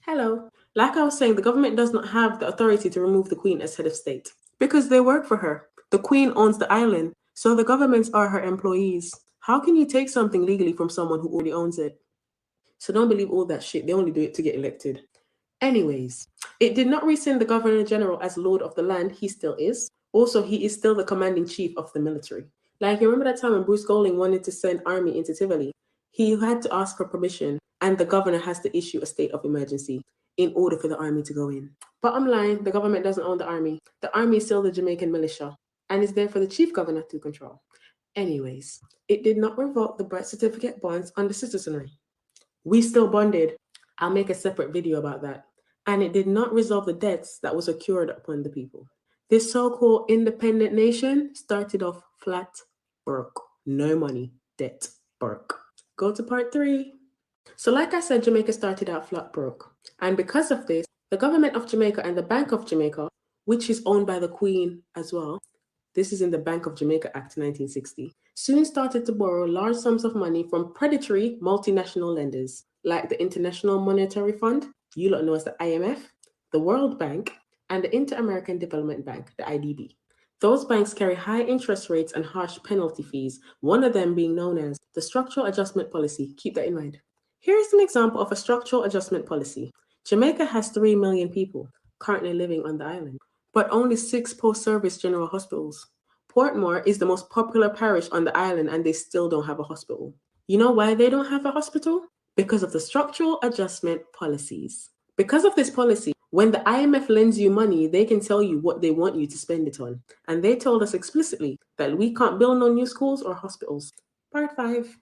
Hello. Like I was saying, the government does not have the authority to remove the Queen as head of state because they work for her. The Queen owns the island, so the governments are her employees. How can you take something legally from someone who already owns it? So don't believe all that shit. They only do it to get elected. Anyways, it did not rescind the Governor General as Lord of the land. He still is. Also, he is still the commanding chief of the military. Like, you remember that time when Bruce Golding wanted to send army into Tivoli? He had to ask for permission, and the governor has to issue a state of emergency in order for the army to go in. Bottom line, the government doesn't own the army. The army is still the Jamaican militia and is there for the chief governor to control. Anyways, it did not revoke the birth certificate bonds under citizenry. We still bonded. I'll make a separate video about that. And it did not resolve the debts that was accrued upon the people. This so-called independent nation started off flat, broke. No money, debt, broke. Go to part 3. So like I said, Jamaica started out flat broke. And because of this, the government of Jamaica and the Bank of Jamaica, which is owned by the Queen as well, this is in the Bank of Jamaica Act 1960, soon started to borrow large sums of money from predatory multinational lenders like the International Monetary Fund, you lot know as the IMF, the World Bank, and the Inter-American Development Bank, the IDB. Those banks carry high interest rates and harsh penalty fees, one of them being known as the Structural Adjustment Policy. Keep that in mind. Here's an example of a structural adjustment policy. Jamaica has 3 million people currently living on the island, but only 6 post-service general hospitals. Portmore is the most popular parish on the island and they still don't have a hospital. You know why they don't have a hospital? Because of the structural adjustment policies. Because of this policy, when the IMF lends you money, they can tell you what they want you to spend it on. And they told us explicitly that we can't build no new schools or hospitals. Part 5.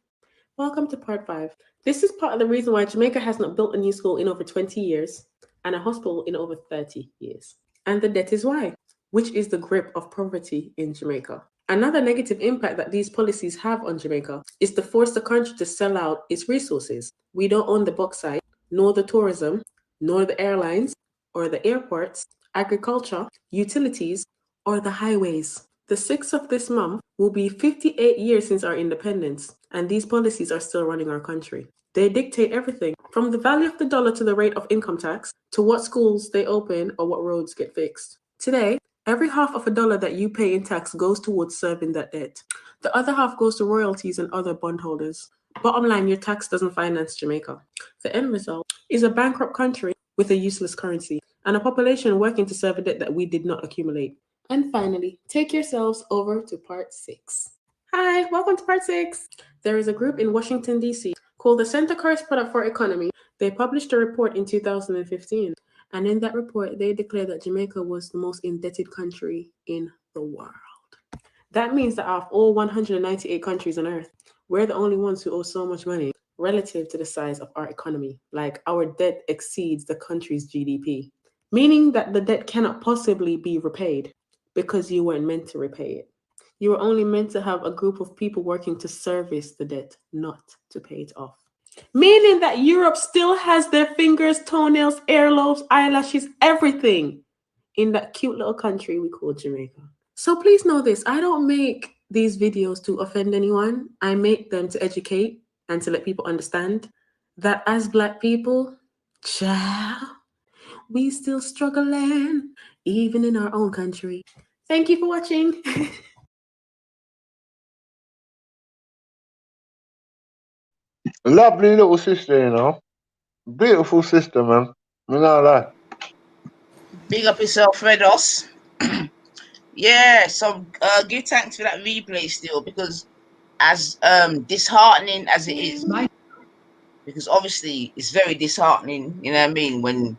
Welcome to part 5. This is part of the reason why Jamaica has not built a new school in over 20 years and a hospital in over 30 years. And the debt is why, which is the grip of poverty in Jamaica. Another negative impact that these policies have on Jamaica is to force the country to sell out its resources. We don't own the bauxite, nor the tourism, nor the airlines, or the airports, agriculture, utilities, or the highways. The 6th of this month will be 58 years since our independence, and these policies are still running our country. They dictate everything, from the value of the dollar to the rate of income tax, to what schools they open or what roads get fixed. Today, every half of a dollar that you pay in tax goes towards serving that debt. The other half goes to royalties and other bondholders. Bottom line, your tax doesn't finance Jamaica. The end result is a bankrupt country with a useless currency and a population working to serve a debt that we did not accumulate. And finally, take yourselves over to part 6. Hi, welcome to part 6. There is a group in Washington, D.C. called the Center Correspondent for Economy. They published a report in 2015. And in that report, they declared that Jamaica was the most indebted country in the world. That means that out of all 198 countries on Earth, we're the only ones who owe so much money relative to the size of our economy. Like, our debt exceeds the country's GDP, meaning that the debt cannot possibly be repaid because you weren't meant to repay it. You were only meant to have a group of people working to service the debt, not to pay it off. Meaning that Europe still has their fingers, toenails, earlobes, eyelashes, everything in that cute little country we call Jamaica. So please know this, I don't make these videos to offend anyone. I make them to educate and to let people understand that as Black people, child, we still struggling, even in our own country. Thank you for watching. Lovely little sister, you know. Beautiful sister, man. You know that. Big up yourself, Redos. Yeah, so give thanks for that replay still, because as disheartening as it is, because obviously it's very disheartening, you know what I mean, when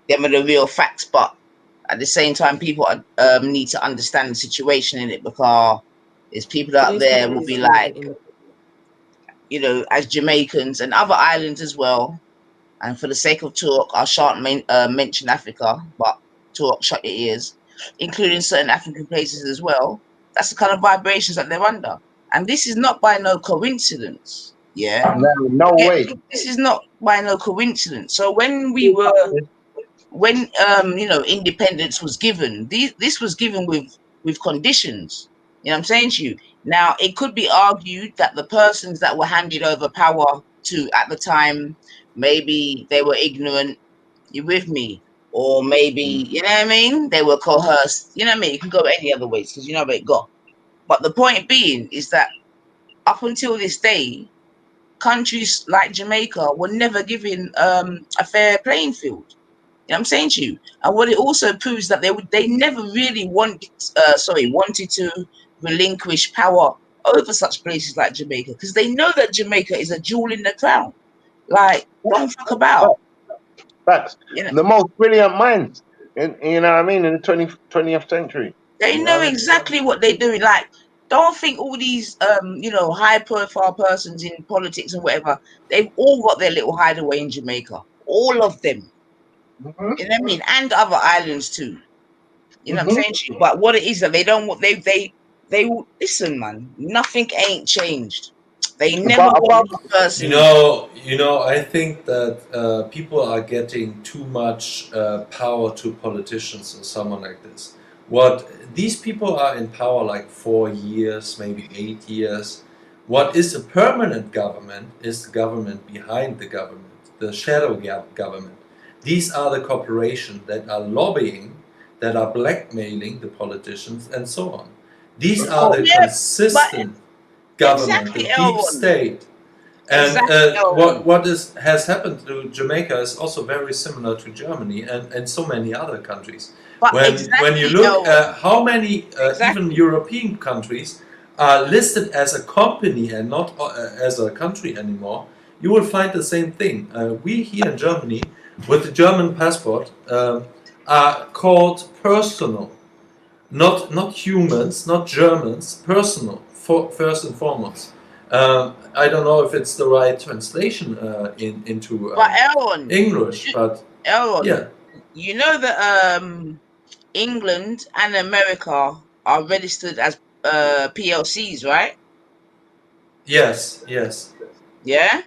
them are the real facts, but at the same time people need to understand the situation in it, because there's people out there will be like, you know, as Jamaicans and other islands as well, and for the sake of talk, I shan't mention Africa, but talk, shut your ears, including certain African places as well. That's the kind of vibrations that they're under. And this is not by no coincidence. Yeah. No way. This is not by no coincidence. So when we were, when you know, independence was given, this was given with conditions. You know what I'm saying to you? Now it could be argued that the persons that were handed over power to at the time, maybe they were ignorant. You with me? Or maybe, you know what I mean, they were coerced. You know what I mean? You can go any other ways, because you know where it got. But the point being is that up until this day, countries like Jamaica were never given a fair playing field. You know what I'm saying to you? And what it also proves that they never really wanted to relinquish power over such places like Jamaica, because they know that Jamaica is a jewel in the crown. Like, don't fuck about. Facts. You know? The most brilliant minds, you know what I mean, in the 20th century. They know exactly what they're doing. Like, don't think all these you know, high profile persons in politics and whatever, they've all got their little hideaway in Jamaica. All of them. You know what I mean? And other islands too. You know what I'm saying to you? But what it is that they don't want, they listen, man, nothing ain't changed. They never want this person. You know, I think that people are getting too much power to politicians or someone like this. What these people are in power like 4 years, maybe 8 years. What is a permanent government is the government behind the government, the shadow government. These are the corporations that are lobbying, that are blackmailing the politicians, and so on. These are the consistent government, the deep state. And what has happened to Jamaica is also very similar to Germany and so many other countries. When you look at how many even European countries are listed as a company and not as a country anymore, you will find the same thing. We here in Germany, with the German passport, are called personal. Not humans, not Germans, personal, first and foremost. I don't know if it's the right translation into English, but yeah. You know that England and America are registered as PLCs, right? Yes. Yeah.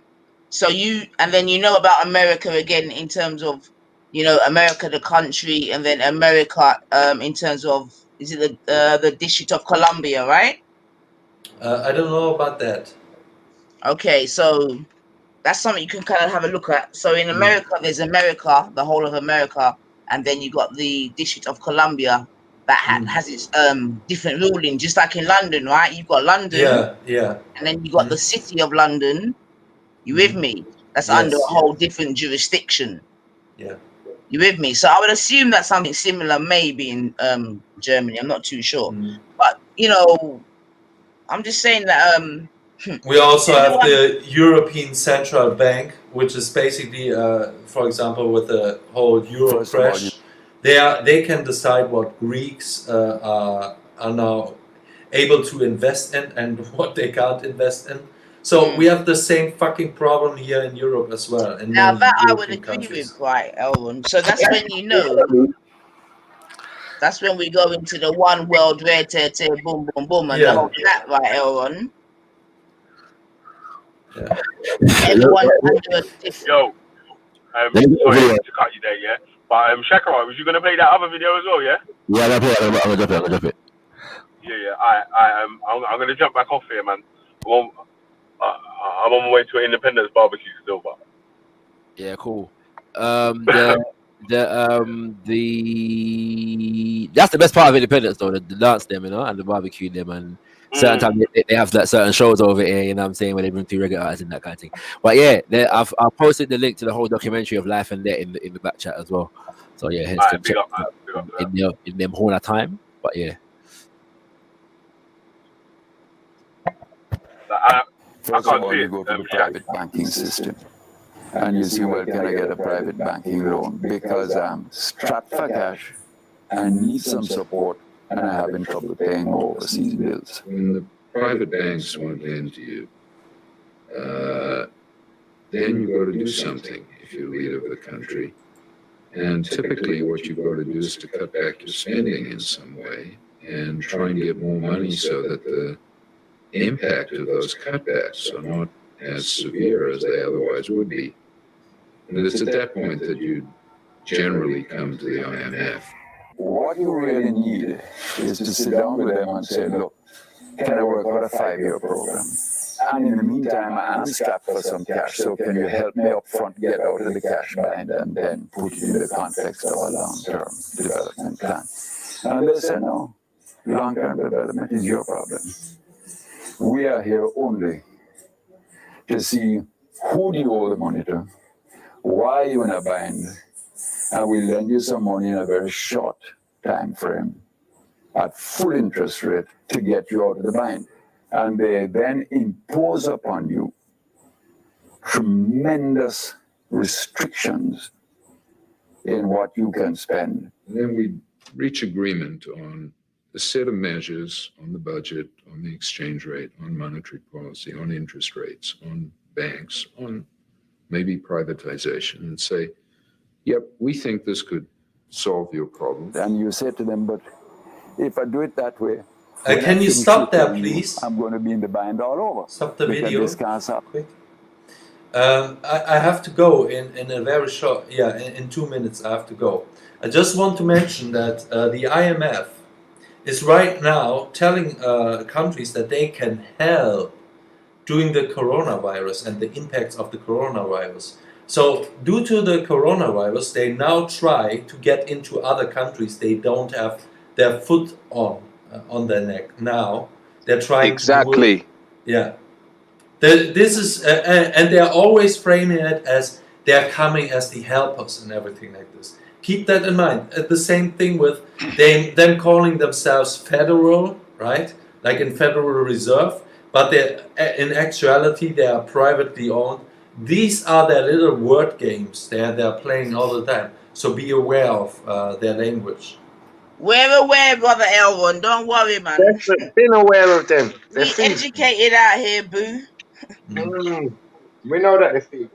So then you know about America again in terms of, you know, America the country, and then America in terms of, is it the District of Columbia, right? I don't know about that. Okay, so that's something you can kind of have a look at. So in America, there's America, the whole of America, and then you got the District of Columbia that has its different ruling, just like in London, right? You've got London, yeah, and then you got the City of London. You with me? That's under a whole different jurisdiction. Yeah. You with me? So I would assume that something similar may be in Germany. I'm not too sure, but you know, I'm just saying that we also have the European Central Bank, which is basically, for example, with the whole euro crash, they can decide what Greeks are now able to invest in and what they can't invest in. So we have the same fucking problem here in Europe as well. In now that European I would agree countries. with, right, Elron. So that's when you know. That's when we go into the one world, red, boom, boom, boom, and the whole that, right, Elron? Everyone under a different. Yo, sorry to cut you there, yeah. But Shakara, was you gonna play that other video as well, yeah? Yeah, I'm gonna drop it. Yeah. I'm gonna jump back off here, man. I'm on my way to an Independence barbecue still, but. Yeah, cool. That's the best part of Independence though, the dance them, you know, and the barbecue them, and certain times they have like certain shows over here, you know what I'm saying, where they bring 2 regular artists and that kind of thing. But yeah, I've posted the link to the whole documentary of Life and Death in the back chat as well. So yeah, hence Alright, big up, man. Big up, in them whole time. But yeah. I First of can't all, see you it. go to the private banking system and you see, well, can I get a private banking loan? Because I'm strapped for cash and need some support and I'm having trouble paying my overseas bills. When the private banks won't lend to you, then you got to do something if you're the leader of the country. And typically what you've got to do is to cut back your spending in some way and try and get more money so that the impact of those cutbacks are not as severe as they otherwise would be. And it's at that point that you generally come to the IMF. What you really need is to sit down with them and say, look, can I work out a 5-year program? And in the meantime, I'm strapped for some cash, so can you help me up front get out of the cash bind and then put it in the context of a long-term development plan? And they say, no, long-term development is your problem. We are here only to see who do you owe the money to, why are you in a bind, and we lend you some money in a very short time frame at full interest rate to get you out of the bind. And they then impose upon you tremendous restrictions in what you can spend. And then we reach agreement on a set of measures on the budget, on the exchange rate, on monetary policy, on interest rates, on banks, on maybe privatization, and say, yep, we think this could solve your problem. And you say to them, but if I do it that way, can you stop there, please? I'm going to be in the bind all over. Stop the video. This can't stop. Quick. I have to go in a very short, in 2 minutes I have to go. I just want to mention that the IMF is right now telling countries that they can help during the coronavirus and the impacts of the coronavirus. So due to the coronavirus, they now try to get into other countries they don't have their foot on their neck now. They're trying to do it. Yeah. This is, and they're always framing it as they're coming as the helpers and everything like this. Keep that in mind. The same thing with them calling themselves federal, right? Like in Federal Reserve, but in actuality they are privately owned. These are their little word games they're playing all the time. So be aware of their language. We're aware, Brother Elron. Don't worry, man. Been aware of them. We educated out here, boo. We know that they're thief.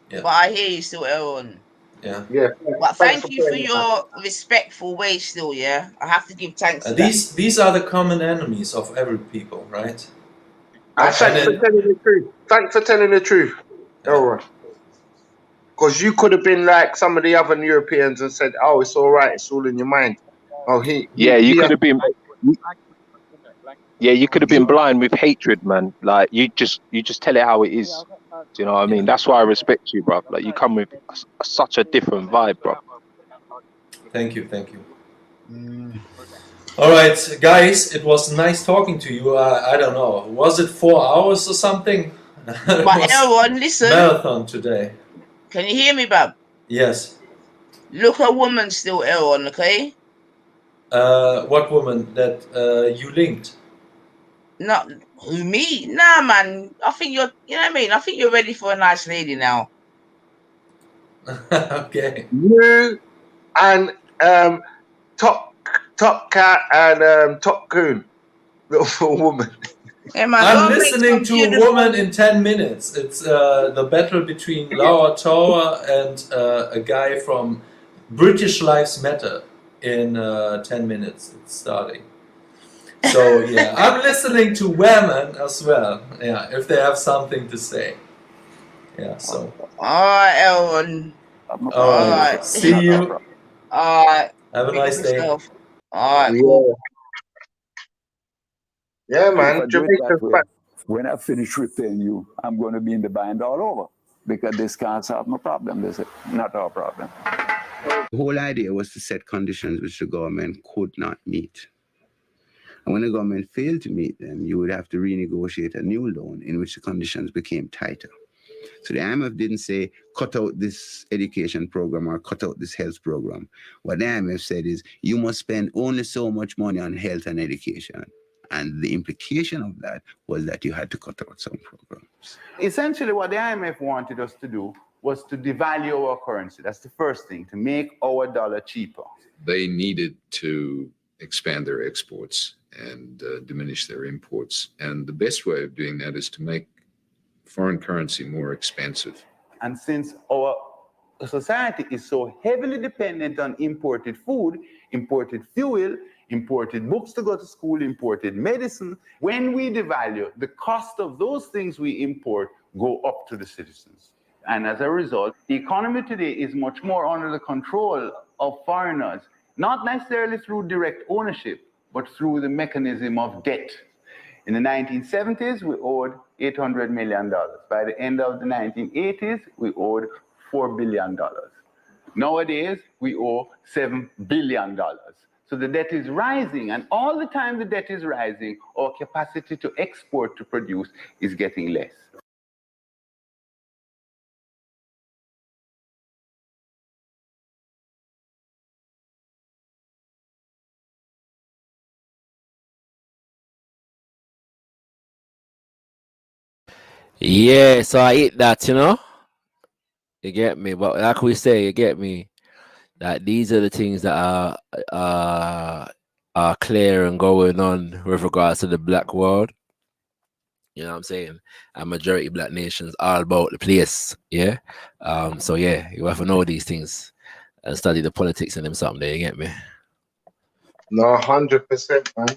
Yeah. But I hear you still, Elron. Yeah. Yeah. But thank you for your respectful way still, yeah? I have to give thanks to these are the common enemies of every people, right? Thanks for telling the truth. Thanks for telling the truth, Elron. Because you could have been like some of the other Europeans and said, oh, it's all right, it's all in your mind. Oh, you could have been... Yeah, you could have been blind with hatred, man. Like you just tell it how it is. Do you know what I mean? That's why I respect you, bro. Like you come with such a different vibe, bro. Thank you. All right, guys, it was nice talking to you. I don't know, was it 4 hours or something? But Elron, listen. Marathon today. Can you hear me, Bab? Yes. Look, a woman still, Elron, okay? What woman that you linked? Not who, me? Nah, man. I think you're, you know what I mean? I think you're ready for a nice lady now. Okay. You and Top Cat and Top Coon, little woman. Hey, man, I'm listening to a woman in 10 minutes. It's the battle between Laura Tower and a guy from British Lives Matter in 10 minutes. It's starting. So yeah, I'm listening to women as well. Yeah, if they have something to say. Yeah. So. All right, Elron. All right. See you. All right. Have a nice day. All right. Cool. Yeah, man. When I finish repaying you, I'm going to be in the bind all over because this can't solve my problem. This is not our problem. The whole idea was to set conditions which the government could not meet. And when the government failed to meet them, you would have to renegotiate a new loan in which the conditions became tighter. So the IMF didn't say, cut out this education program or cut out this health program. What the IMF said is, you must spend only so much money on health and education. And the implication of that was that you had to cut out some programs. Essentially, what the IMF wanted us to do was to devalue our currency. That's the first thing, to make our dollar cheaper. They needed to expand their exports and diminish their imports. And the best way of doing that is to make foreign currency more expensive. And since our society is so heavily dependent on imported food, imported fuel, imported books to go to school, imported medicine, when we devalue, the cost of those things we import go up to the citizens. And as a result, the economy today is much more under the control of foreigners, not necessarily through direct ownership, but through the mechanism of debt. In the 1970s, we owed $800 million. By the end of the 1980s, we owed $4 billion. Nowadays, we owe $7 billion. So the debt is rising, and all the time the debt is rising, our capacity to export, to produce, is getting less. Yeah, so I eat that, you know. You get me, but like we say, you get me. That these are the things that are clear and going on with regards to the black world. You know what I'm saying? And majority black nations are about the place. Yeah. So yeah, you have to know these things and study the politics in them someday. You get me? No, 100%, man.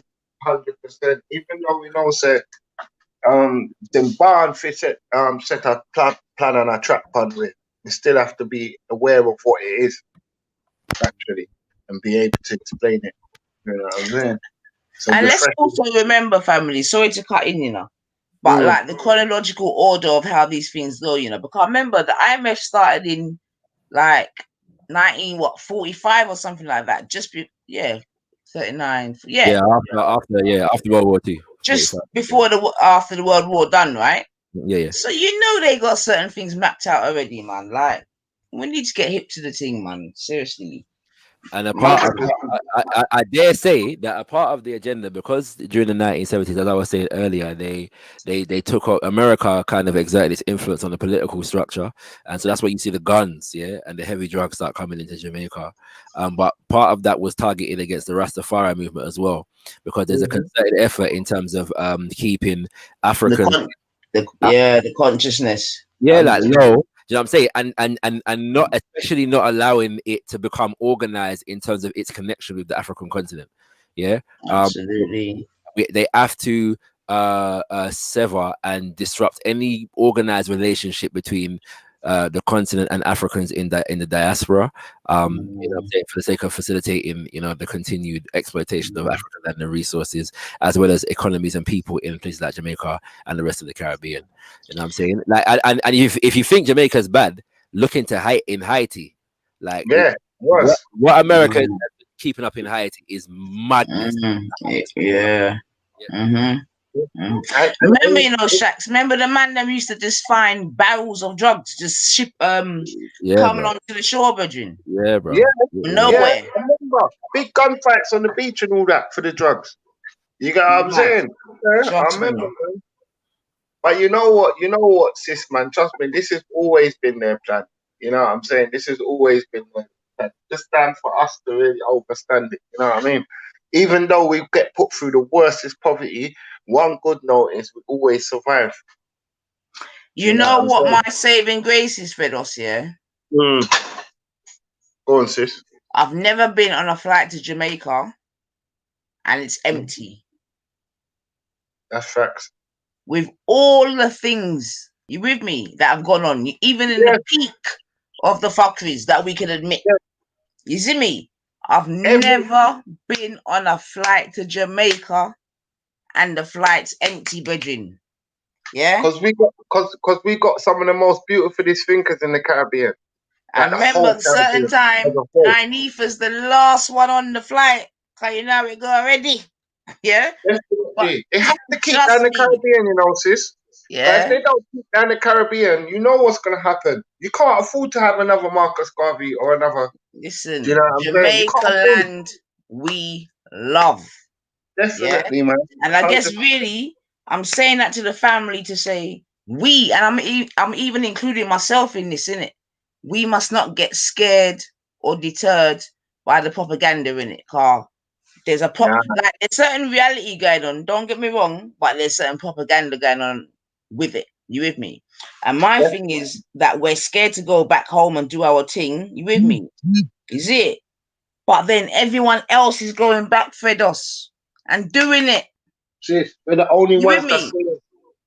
100%. Even though we know, say, the barn fit set a plan and a track on with, we still have to be aware of what it is, actually, and be able to explain it. You know what I'm saying? So and let's also remember, family, sorry to cut in, you know, but like the chronological order of how these things go, you know, because remember the IMF started in like 45 or something like that. 39. Yeah, after World War II. Just before after the World War done, right? Yeah. So you know they got certain things mapped out already, man. Like we need to get hip to the thing, man. Seriously. And I dare say that a part of the agenda, because during the 1970s, as I was saying earlier, they took out, America kind of exerted its influence on the political structure, and so that's why you see the guns, yeah, and the heavy drugs start coming into Jamaica. But part of that was targeted against the Rastafari movement as well, because there's a concerted effort in terms of keeping African, the consciousness, like low. You know what I'm saying? And not, especially not allowing it to become organized in terms of its connection with the African continent. Yeah. Absolutely. They have to sever and disrupt any organized relationship between the continent and Africans in the diaspora. You know what I'm saying, for the sake of facilitating, you know, the continued exploitation of Africa and the resources, as well as economies and people in places like Jamaica and the rest of the Caribbean. You know what I'm saying? Like, and if you think Jamaica is bad, look into Haiti. Like, what America is keeping up in Haiti is madness. Yeah. Remember, you know, Shacks. Remember the man that used to just find barrels of drugs, just ship coming onto the shore, brethren. Yeah, bro. Nowhere. Yeah, I remember big gunfights on the beach and all that for the drugs. You get what I'm saying? Yeah, I remember, man. But you know what, sis, man. Trust me, this has always been their plan. You know what I'm saying? This has always been their plan. Just time for us to really understand it. You know what I mean? Even though we get put through the worstest poverty, one good note is we always survive. You know what my saving grace is, Fedos, yeah? Go on, sis. I've never been on a flight to Jamaica and it's empty. That's facts. With all the things, you with me, that have gone on, even in the peak of the fuckeries that we can admit. You see me? I've never been on a flight to Jamaica and the flight's empty, brethren. Yeah? Because we got some of the most beautiful thinkers in the Caribbean. I remember certain time, Nynefa's the last one on the flight. Cause you know how it go already. Yeah? They have to keep down the Caribbean, you know, sis. But if they don't keep down the Caribbean, you know what's going to happen. You can't afford to have another Marcus Garvey or another. Listen, Do you know what I'm saying? You Jamaica can't afford. land we love. Definitely, Yeah? man. And I guess 100%. really, I'm saying that to the family to say we, and I'm even including myself in this, innit? We must not get scared or deterred by the propaganda in it, Carl. There's a like there's certain reality going on. Don't get me wrong, but there's certain propaganda going on with it. You with me? And my thing is that we're scared to go back home and do our thing. You with me? Is it? But then everyone else is going back, Fredos, and doing it. Sis, we're the only You with ones that's me? scared.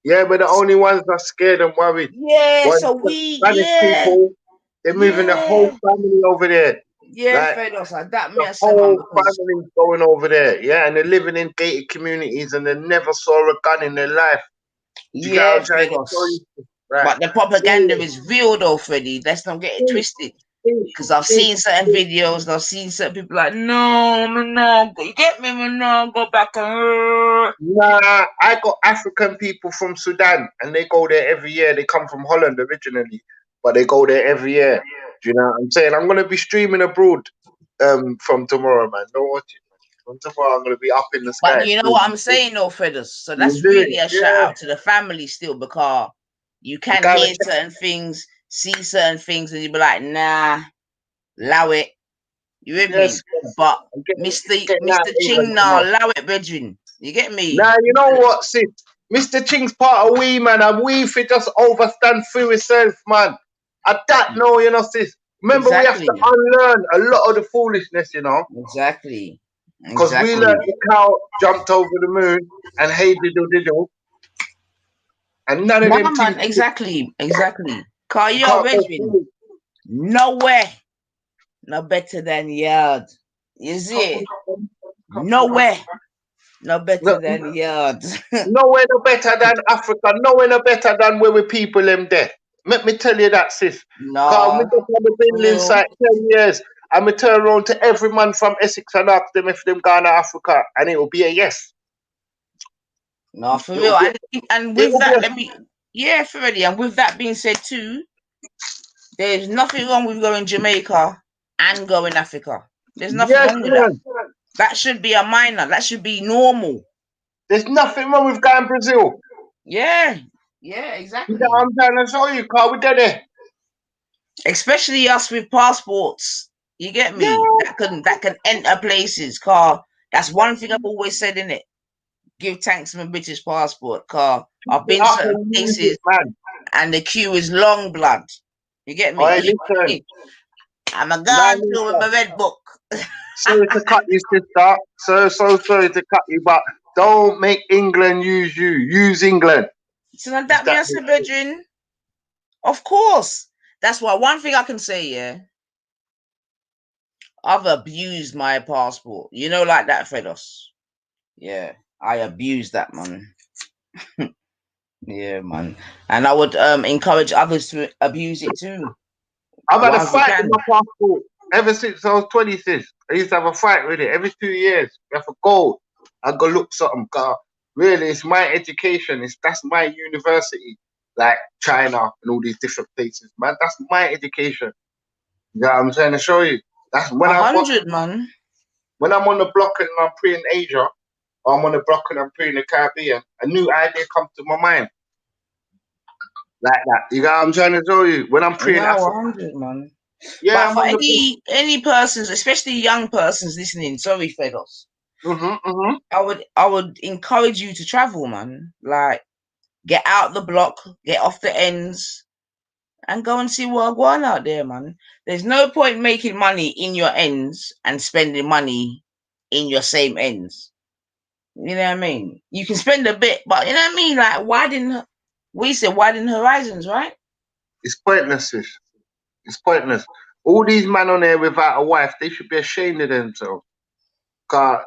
Yeah, we're the only ones that's scared and worried. Yeah, Well, so the we, Spanish people, they're moving the whole family over there. yeah, Like, Fredos, like that me the I say, man, whole because family's going over there. Yeah, and they're living in gated communities and they never saw a gun in their life. Do you get what yeah, I'm trying to tell Fredos. you? Right. But the propaganda is real though, Freddie. Let's not get it twisted. Because I've seen certain videos and I've seen certain people like, no, you get me, no, go back and. Nah, I got African people from Sudan and they go there every year. They come from Holland originally, but they go there every year. Do you know what I'm saying? I'm gonna be streaming abroad from tomorrow, man. Don't watch it, man. From tomorrow I'm gonna be up in the But sky. you know what I'm saying though, Fredders? So You that's do really it, a shout yeah. out to the family still, because you can gotta hear certain things, see certain things, and you be like, nah, allow it. You with me? Yes, But getting Mr. out of England Ching, now tomorrow. allow it, brethren. You get me? Now you know what, sis? Mr. Ching's part of we, man, and we fi just overstand through himself, man. I that know, you know, sis. Remember, we have to Exactly. unlearn a lot of the foolishness, you know. Exactly. Because we learned the cow jumped over the moon and hey diddle diddle. And none of Nah, them things. man, exactly. Cause You you're can't go brethren. through. Nowhere no better than yard. You see? Nowhere no better than yard. Nowhere no better than Africa. Nowhere no better than where we people them there. Let me tell you that, sis. Because we No. just have been Real. inside 10 years. And we turn around to every man from Essex and ask them if them gone to Africa. And it will be a yes. No, for It real. will be, And it with will be that, a, yeah, for ready. And with that being said too, there's nothing wrong with going Jamaica and going Africa. There's nothing yes, wrong with that. man. That should be a minor. That should be normal. There's nothing wrong with going Brazil. Yeah, You exactly. know what I'm trying to show you, Carl. We did it. Especially us with passports. You get me? Yeah. That can enter places. Car. That's one thing I've always said in it. Give thanks to my British passport. Car. I've been Up certain and use places it, man. and the queue is long, blood. You get me? All right, listen. I'm a Now, gone through with my red book. sorry to cut you, sister. So sorry to cut you, but don't make England use you. Use England. So that me, I said, brethren. Of course. That's why one thing I can say, yeah. I've abused my passport. You know, like that, Fredos. Yeah, I abused that, man. Yeah, man. And I would encourage others to abuse it too. I've had a While you fight with can. my passport ever since I was 26. I used to have a fight with it every 2 years. You have to go. I go look something. Cause really, it's my education. That's my university. Like China and all these different places, man. That's my education. You know what I'm trying to show you? That's when 100, man. When I'm on the block and I'm pre in Asia, or I'm on the block and I'm pre in the Caribbean, a new idea comes to my mind. Like that. You know what I'm trying to show you? When I'm pre in Africa. 100, man. Yeah, but I'm for on the any persons, especially young persons listening, sorry, Fedos. I would encourage you to travel, man. Like, get out the block, get off the ends, and go and see what's going out there, man. There's no point making money in your ends and spending money in your same ends. You know what I mean? You can spend a bit, but you know what I mean? Like, widen horizons, right? It's pointless, sis. It's pointless. All these men on there without a wife, they should be ashamed of themselves. Cause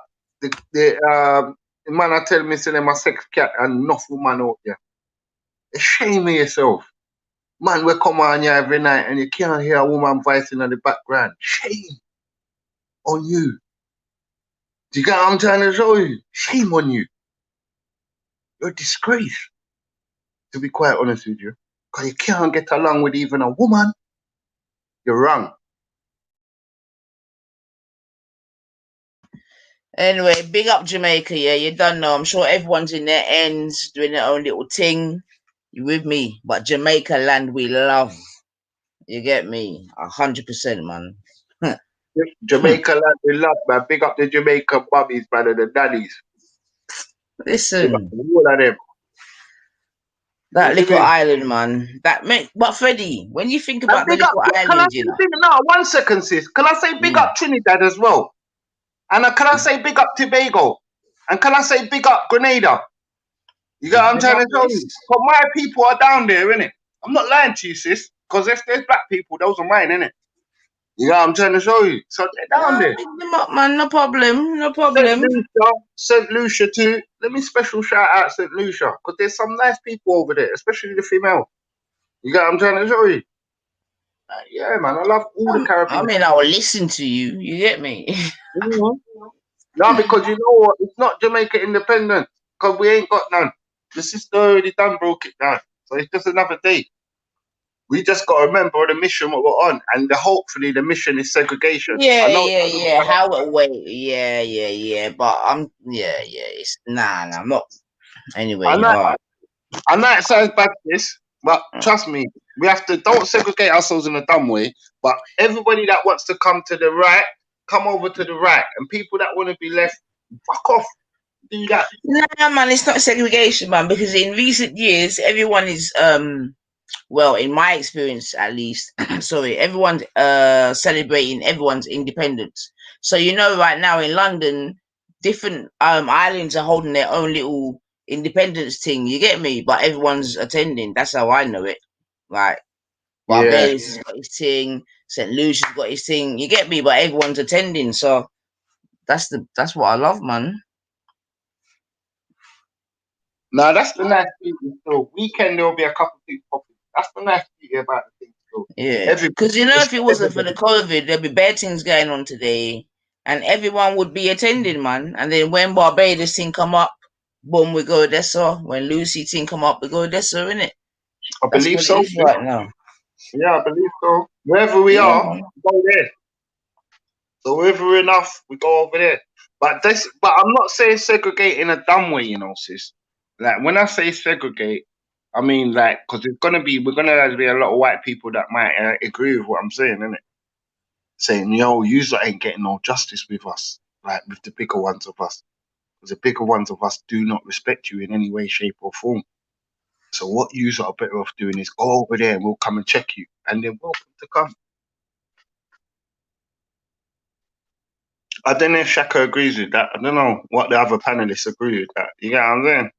the man I tell me say them a sex cat and enough woman out there. Shame of yourself. Man, we come on here every night and you can't hear a woman voice in the background. Shame on you. Do you get what I'm trying to show you? Shame on you. You're a disgrace. To be quite honest with you, because you can't get along with even a woman, you're wrong. Anyway, big up Jamaica, yeah. You don't know. I'm sure everyone's in their ends doing their own little thing. You with me? But Jamaica land we love. You get me? 100%, man. Jamaica land we love, man. Big up the Jamaican mummies, man, and the daddies. Listen, all of them. That little island, man. That make, but Freddie, when you think about the big up, little can I island, say you know. no, 1 second, sis. Can I say big up Trinidad as well? And can I say big up Tobago? And can I say big up Grenada? You get what I'm trying to tell you? Because my people are down there, innit? I'm not lying to you, sis. Because if there's black people, those are mine, innit? You know what I'm trying to show you? So they're down there. Pick them up, man. No problem. No St. problem. Lucia, St. Lucia too. Let me special shout out St. Lucia. Because there's some nice people over there, especially the female. You get what I'm trying to show you? Yeah, man. I love all the Caribbean. I mean, I will listen to you. You get me? No, because you know what? It's not Jamaica independent. Because we ain't got none. The sister already done broke it down. So it's just another day. We just got to remember the mission what we're on. And hopefully the mission is segregation. Yeah. How it wait? Yeah. But It's I'm not. Anyway, I know it sounds bad, this, but trust me, we have to don't segregate ourselves in a dumb way. But everybody that wants to come to the right, come over to the right, and people that want to be left, fuck off. Do that. Nah, man, it's not segregation, man. Because in recent years, everyone is well, in my experience at least, sorry, everyone's celebrating everyone's independence. So you know, right now in London, different islands are holding their own little independence thing. You get me? But everyone's attending. That's how I know it. Like Barbados has got his thing, St. Lucia's got his thing. You get me? But everyone's attending. So that's what I love, man. Now that's the nice beauty. So weekend there will be a couple things popping. That's the nice beauty about the thing. So Yeah, because you know, if it wasn't for the COVID, there'd be bad things going on today, and everyone would be attending, man. And then when Barbados thing come up, boom, we go Dessa. When Lucy thing come up, we go Dessa, innit? I That's believe what so. it is right now. Yeah, I believe so. Wherever we are, we go there. So wherever we're enough, we go over there. But I'm not saying segregate in a dumb way, you know, sis. Like when I say segregate, I mean like because we're gonna be a lot of white people that might agree with what I'm saying, innit? Saying, yo, you ain't getting no justice with us, like with the bigger ones of us, because the bigger ones of us do not respect you in any way, shape, or form. So what you are better off doing is go over there and we'll come and check you, and then welcome to come. I don't know if Shaka agrees with that. I don't know what the other panelists agree with that. You get what I'm saying?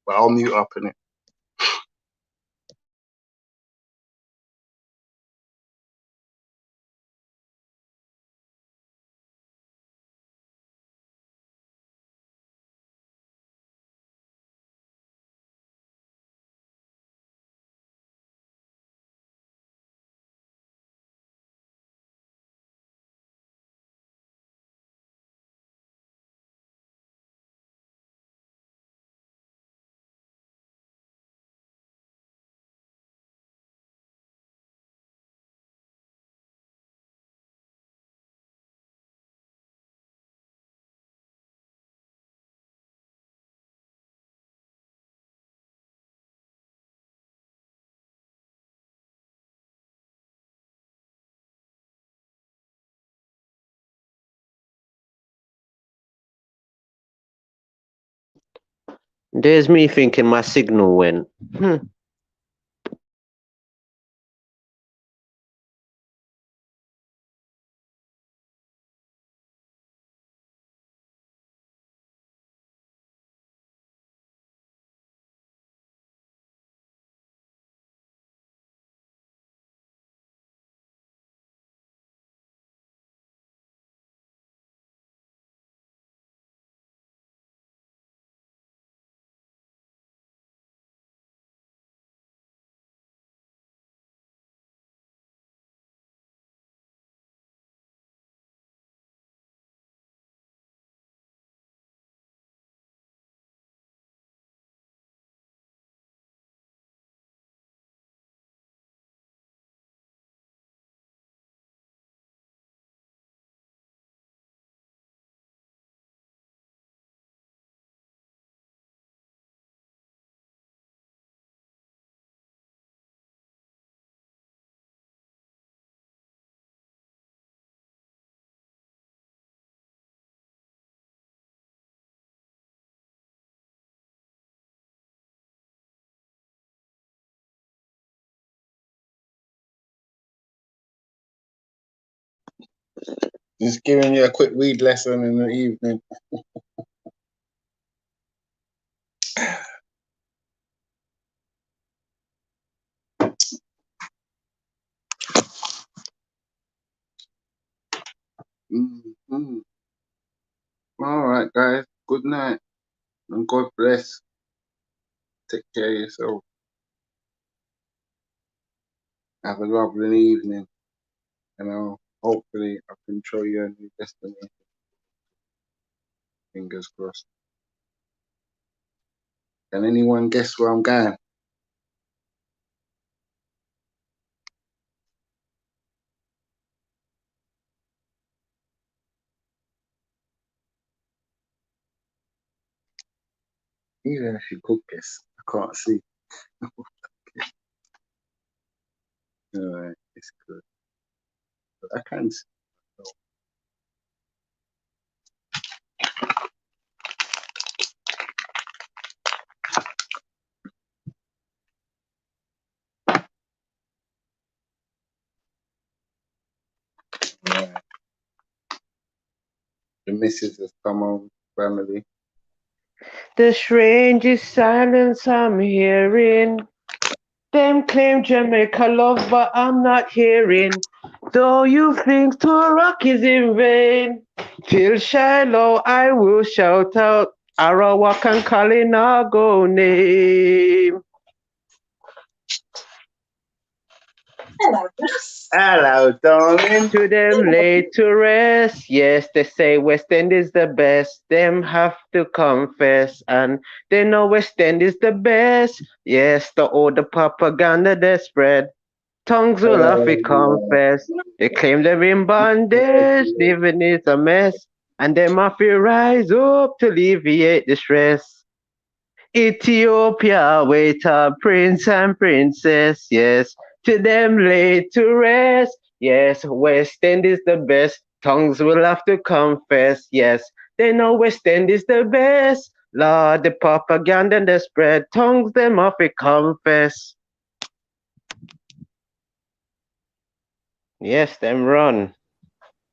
But I'll mute up in it. There's me thinking my signal went. Just giving you a quick weed lesson in the evening. Mm-hmm. All right, guys. Good night. And God bless. Take care of yourself. Have a lovely evening. And hopefully I can show you a new destination. Fingers crossed. Can anyone guess where I'm going? Even if you could guess, I can't see. Alright, it's good. But I can see. Right. The missus has come home, family. The strangest silence I'm hearing. Them claim Jamaica love, but I'm not hearing. Though you think to rock is in vain, till Shiloh I will shout out Arawak and Kalinago name. Hello, darling. To them laid to rest. Yes, they say West End is the best. Them have to confess. And they know West End is the best. Yes, all the propaganda they spread. Tongues will have to confess. They claim they're in bondage. Living is a mess. And them have to rise up to alleviate the stress. Ethiopia, wait a prince and princess, yes. To them laid to rest, yes. West End is the best. Tongues will have to confess, yes. They know West End is the best. Lord, the propaganda and the spread. Tongues them have to confess. Yes, them run.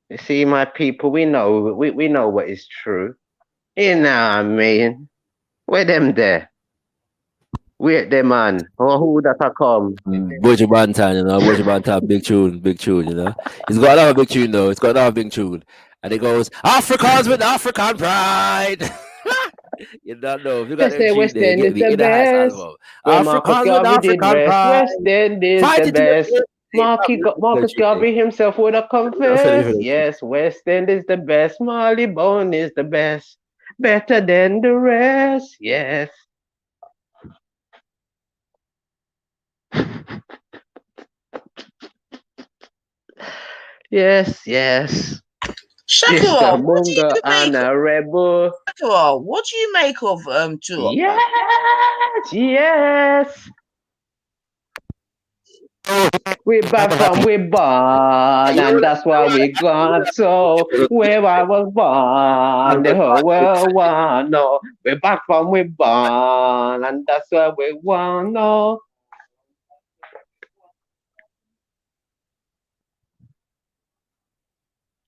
You see, my people, we know what is true. You know what I mean? Where them there? Wait there, man. Or who that a come? Boji Bantan, you know, Boji Bantan, big tune, you know. It's got another big tune though. It's got another big tune, and it goes Africans with African pride. You don't know if you They got them say tune West there. End Get is the the Inner Heights best. album. When Marcus Africans with Garvey did African rest, pride. West End is Fight the it to best. the Marcus Garvey himself would have confessed. Yes, West End is the best. Marley Bone is the best. Better than the rest. Yes. Yes, yes. Shakira, Mr. Munga and a rebel. Shakira, what do you make of Tour? Yes, yes. We back from we born, and that's why we gone. So where I was born, the whole world want know. We back from we born, and that's why we want know.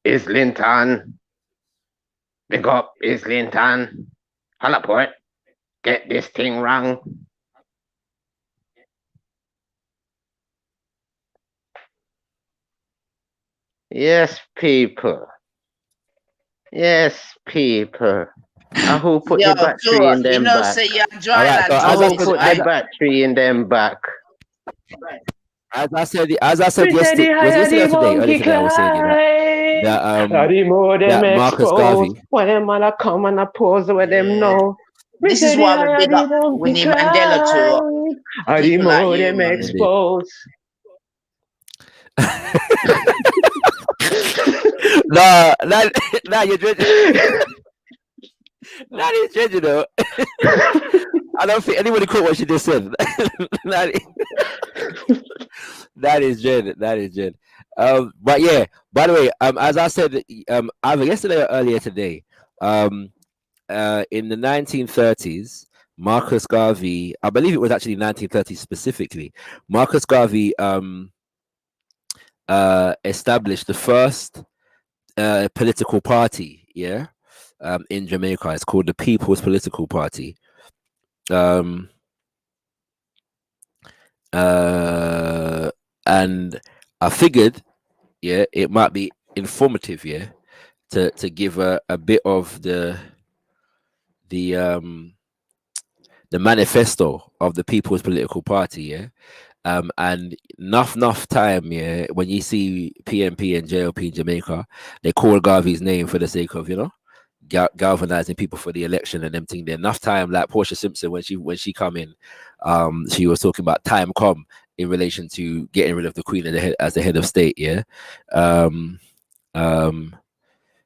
Islington, big up Islington. Hallaport, get this thing wrong. Yes, people. Yes, people. And who put the battery in them back? Say you're dry land. Who put the battery in them back? As I said We say the yesterday, higher the earlier monkey today, I was saying, you know, climb, the more them that Marcus expose. Garvey. When them man a come and a pose where them know. We This say is the why we higher big the up monkey Winnie Mandela tour. climb, the People like more you, them man. expose. Nah, you're dredging. That is dredging, though. I don't think anybody caught what she just said. That is Jen. That is Jen. But yeah. By the way, as I said, either yesterday or earlier today, in the 1930s, Marcus Garvey, I believe it was actually 1930s specifically, Marcus Garvey established the first political party, yeah, in Jamaica. It's called the People's Political Party. And I figured, yeah, it might be informative, yeah, to give a bit of the manifesto of the People's Political Party, yeah. And enough time, yeah, when you see PNP and JLP in Jamaica, they call Garvey's name for the sake of, you know, galvanizing people for the election and them thing. There enough time, like Portia Simpson when she come in, she was talking about time come in relation to getting rid of the Queen as the head of state, yeah.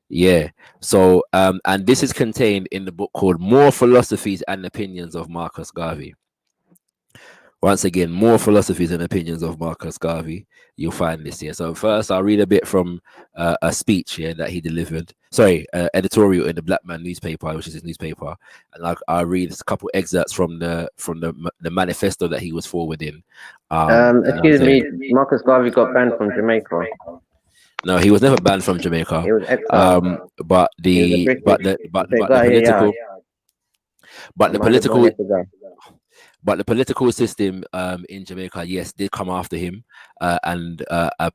Yeah. So and this is contained in the book called More Philosophies and Opinions of Marcus Garvey. Once again, More Philosophies and Opinions of Marcus Garvey. You'll find this here. So first, I'll read a bit from a speech here that he delivered. Sorry, editorial in the Black Man newspaper, which is his newspaper, and I'll read a couple excerpts from the manifesto that he was forwarding. Excuse me, Marcus Garvey got banned from Jamaica. No, he was never banned from Jamaica. He was exiled. But the political system in Jamaica, yes, did come after him, and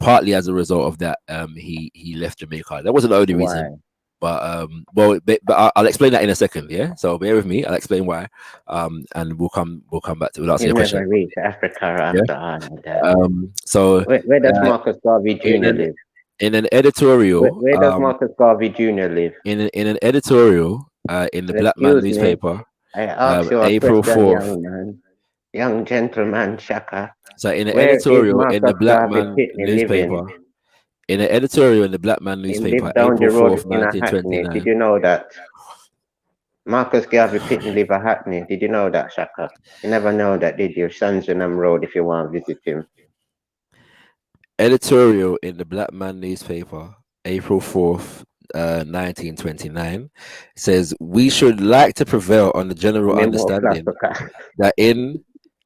partly as a result of that, he left Jamaica. That wasn't the only reason, but I'll explain that in a second. Yeah, so bear with me. I'll explain why, and we'll come back to answer your question. Never reached Africa after all of that. So where does Marcus Garvey Jr. live? In an editorial, where does Marcus Garvey Jr. live? In an editorial in the Black Man newspaper, I asked you April 4th. Young gentleman, Shaka. So in an editorial in the Black Man newspaper, down the April road 4th, in a Hackney. 1929. Did you know that? Marcus Garvey Pitney live a Hackney. Did you know that, Shaka? You never know that, did you? Sandringham Road, if you want to visit him. Editorial in the Black Man newspaper, April 4th, 1929, says we should like to prevail on the general understanding that in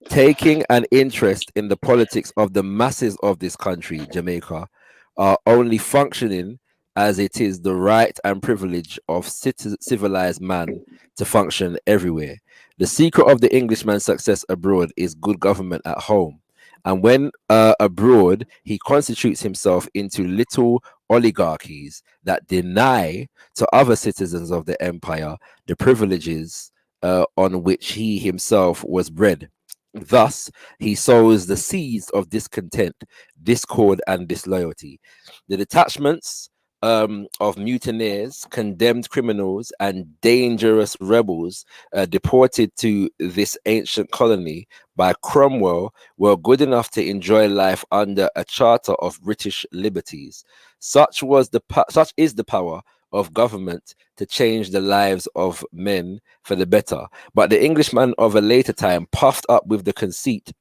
taking an interest in the politics of the masses of this country, Jamaica, are only functioning as it is the right and privilege of civilized man to function everywhere. The secret of the Englishman's success abroad is good government at home. And when abroad, he constitutes himself into little oligarchies that deny to other citizens of the empire the privileges on which he himself was bred. Thus, he sows the seeds of discontent, discord, and disloyalty. The detachments of mutineers, condemned criminals, and dangerous rebels deported to this ancient colony by Cromwell were good enough to enjoy life under a charter of British liberties. Such is the power of government to change the lives of men for the better. But the Englishman of a later time, puffed up with the conceit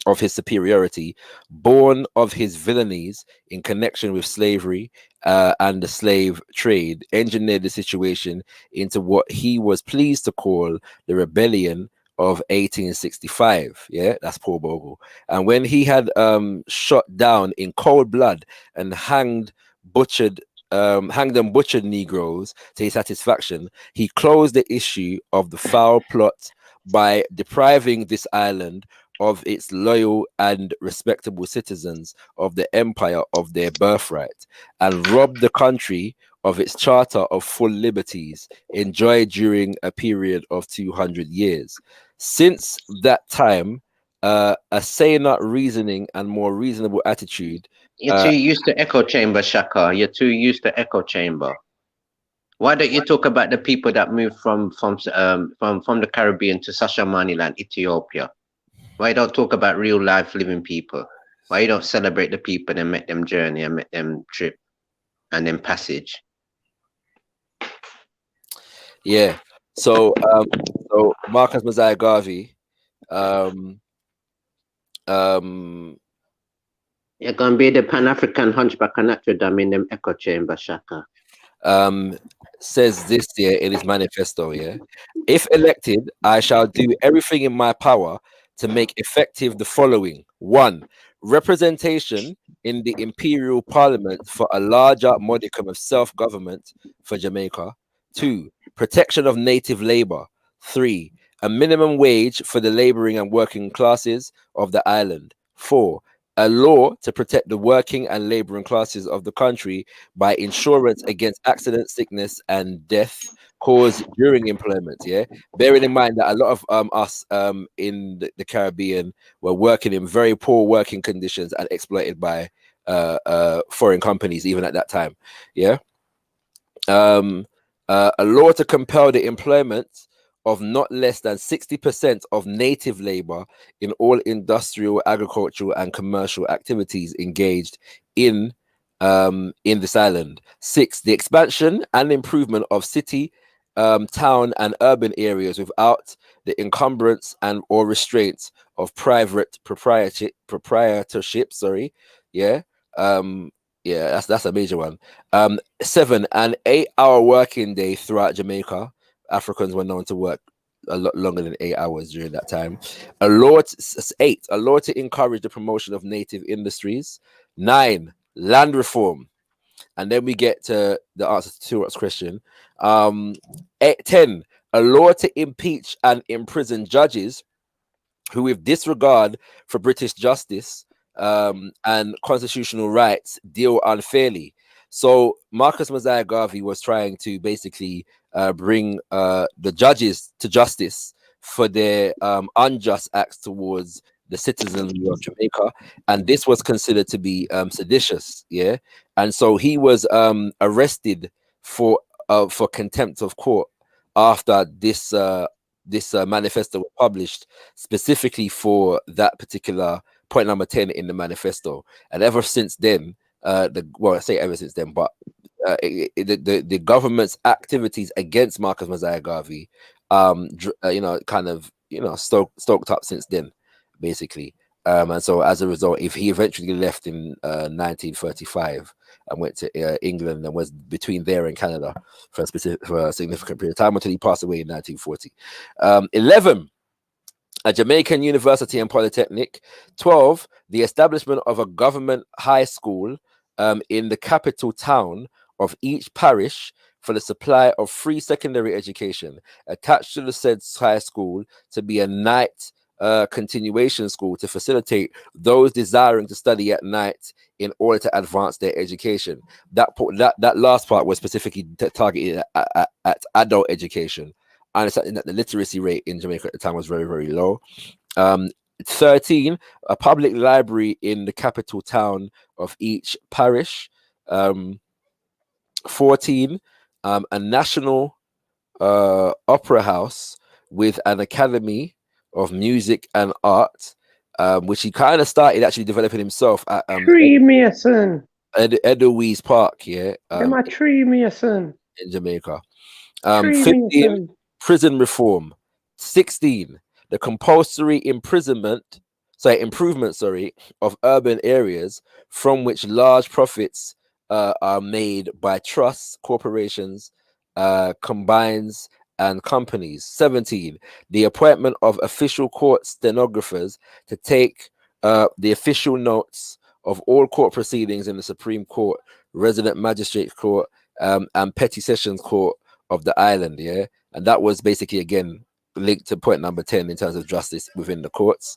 of his superiority, born of his villainies in connection with slavery and the slave trade, engineered the situation into what he was pleased to call the rebellion of 1865. Yeah, that's Paul Bogle. And when he had shot down in cold blood and hanged and butchered Negroes to his satisfaction, he closed the issue of the foul plot by depriving this island of its loyal and respectable citizens of the empire of their birthright, and robbed the country of its charter of full liberties enjoyed during a period of 200 years. Since that time, a saner reasoning and more reasonable attitude. You're too used to echo chamber, Shaka. You're too used to echo chamber. Why don't you talk about the people that moved from the Caribbean to Somaliland, Ethiopia? Why you don't talk about real life living people? Why you don't celebrate the people and make them journey and make them trip and then passage? Yeah. So Marcus Mosiah Garvey, you're gonna be the Pan-African hunchback of Notre Dame in them echo chamber, Shaka. Says this year in his manifesto, yeah. If elected, I shall do everything in my power to make effective the following: 1. Representation in the Imperial Parliament for a larger modicum of self-government for Jamaica. 2. Protection of native labor. 3. A minimum wage for the laboring and working classes of the island. 4. A law to protect the working and laboring classes of the country by insurance against accident, sickness, and death caused during employment. Yeah, bearing in mind that a lot of us in the Caribbean were working in very poor working conditions and exploited by foreign companies even at that time. Yeah. A law to compel the employment of not less than 60% of native labor in all industrial, agricultural, and commercial activities engaged in this island. 6. The expansion and improvement of city, town, and urban areas without the encumbrance and or restraints of private proprietorship. Sorry, yeah. Yeah, that's a major one. 7. An 8-hour working day throughout Jamaica. Africans were known to work a lot longer than 8 hours during that time. 8. A law to encourage the promotion of native industries. 9. Land reform. And then we get to the answer to Stuart's question. 10. A law to impeach and imprison judges who, with disregard for British justice and constitutional rights, deal unfairly. So Marcus Mosiah Garvey was trying to basically bring the judges to justice for their unjust acts towards the citizens of Jamaica, and this was considered to be seditious. Yeah, and so he was arrested for contempt of court after this manifesto was published, specifically for that particular point number 10 in the manifesto. And ever since then, I say ever since then, but the government's activities against Marcus Mosiah Garvey, stoked up since then, basically. And so as a result, if he eventually left in 1935 and went to England and was between there and Canada for a significant period of time until he passed away in 1940. 11, a Jamaican university and polytechnic. 12, the establishment of a government high school in the capital town of each parish for the supply of free secondary education, attached to the said high school to be a night continuation school to facilitate those desiring to study at night in order to advance their education. That last part was specifically targeted at adult education. I understand that the literacy rate in Jamaica at the time was very, very low. 13, a public library in the capital town of each parish. 14, a national opera house with an academy of music and art, which he kind of started actually developing himself at Tree Mason. Edelweiss Park, yeah. Am I Tree Mason? In Jamaica. Tree 15, Mason. prison reform. 16, the compulsory improvement of urban areas from which large profits are made by trusts, corporations, combines, and companies. 17, the appointment of official court stenographers to take the official notes of all court proceedings in the Supreme Court, Resident Magistrate Court, and Petty Sessions Court of the island. Yeah, and that was basically again linked to point number 10 in terms of justice within the courts.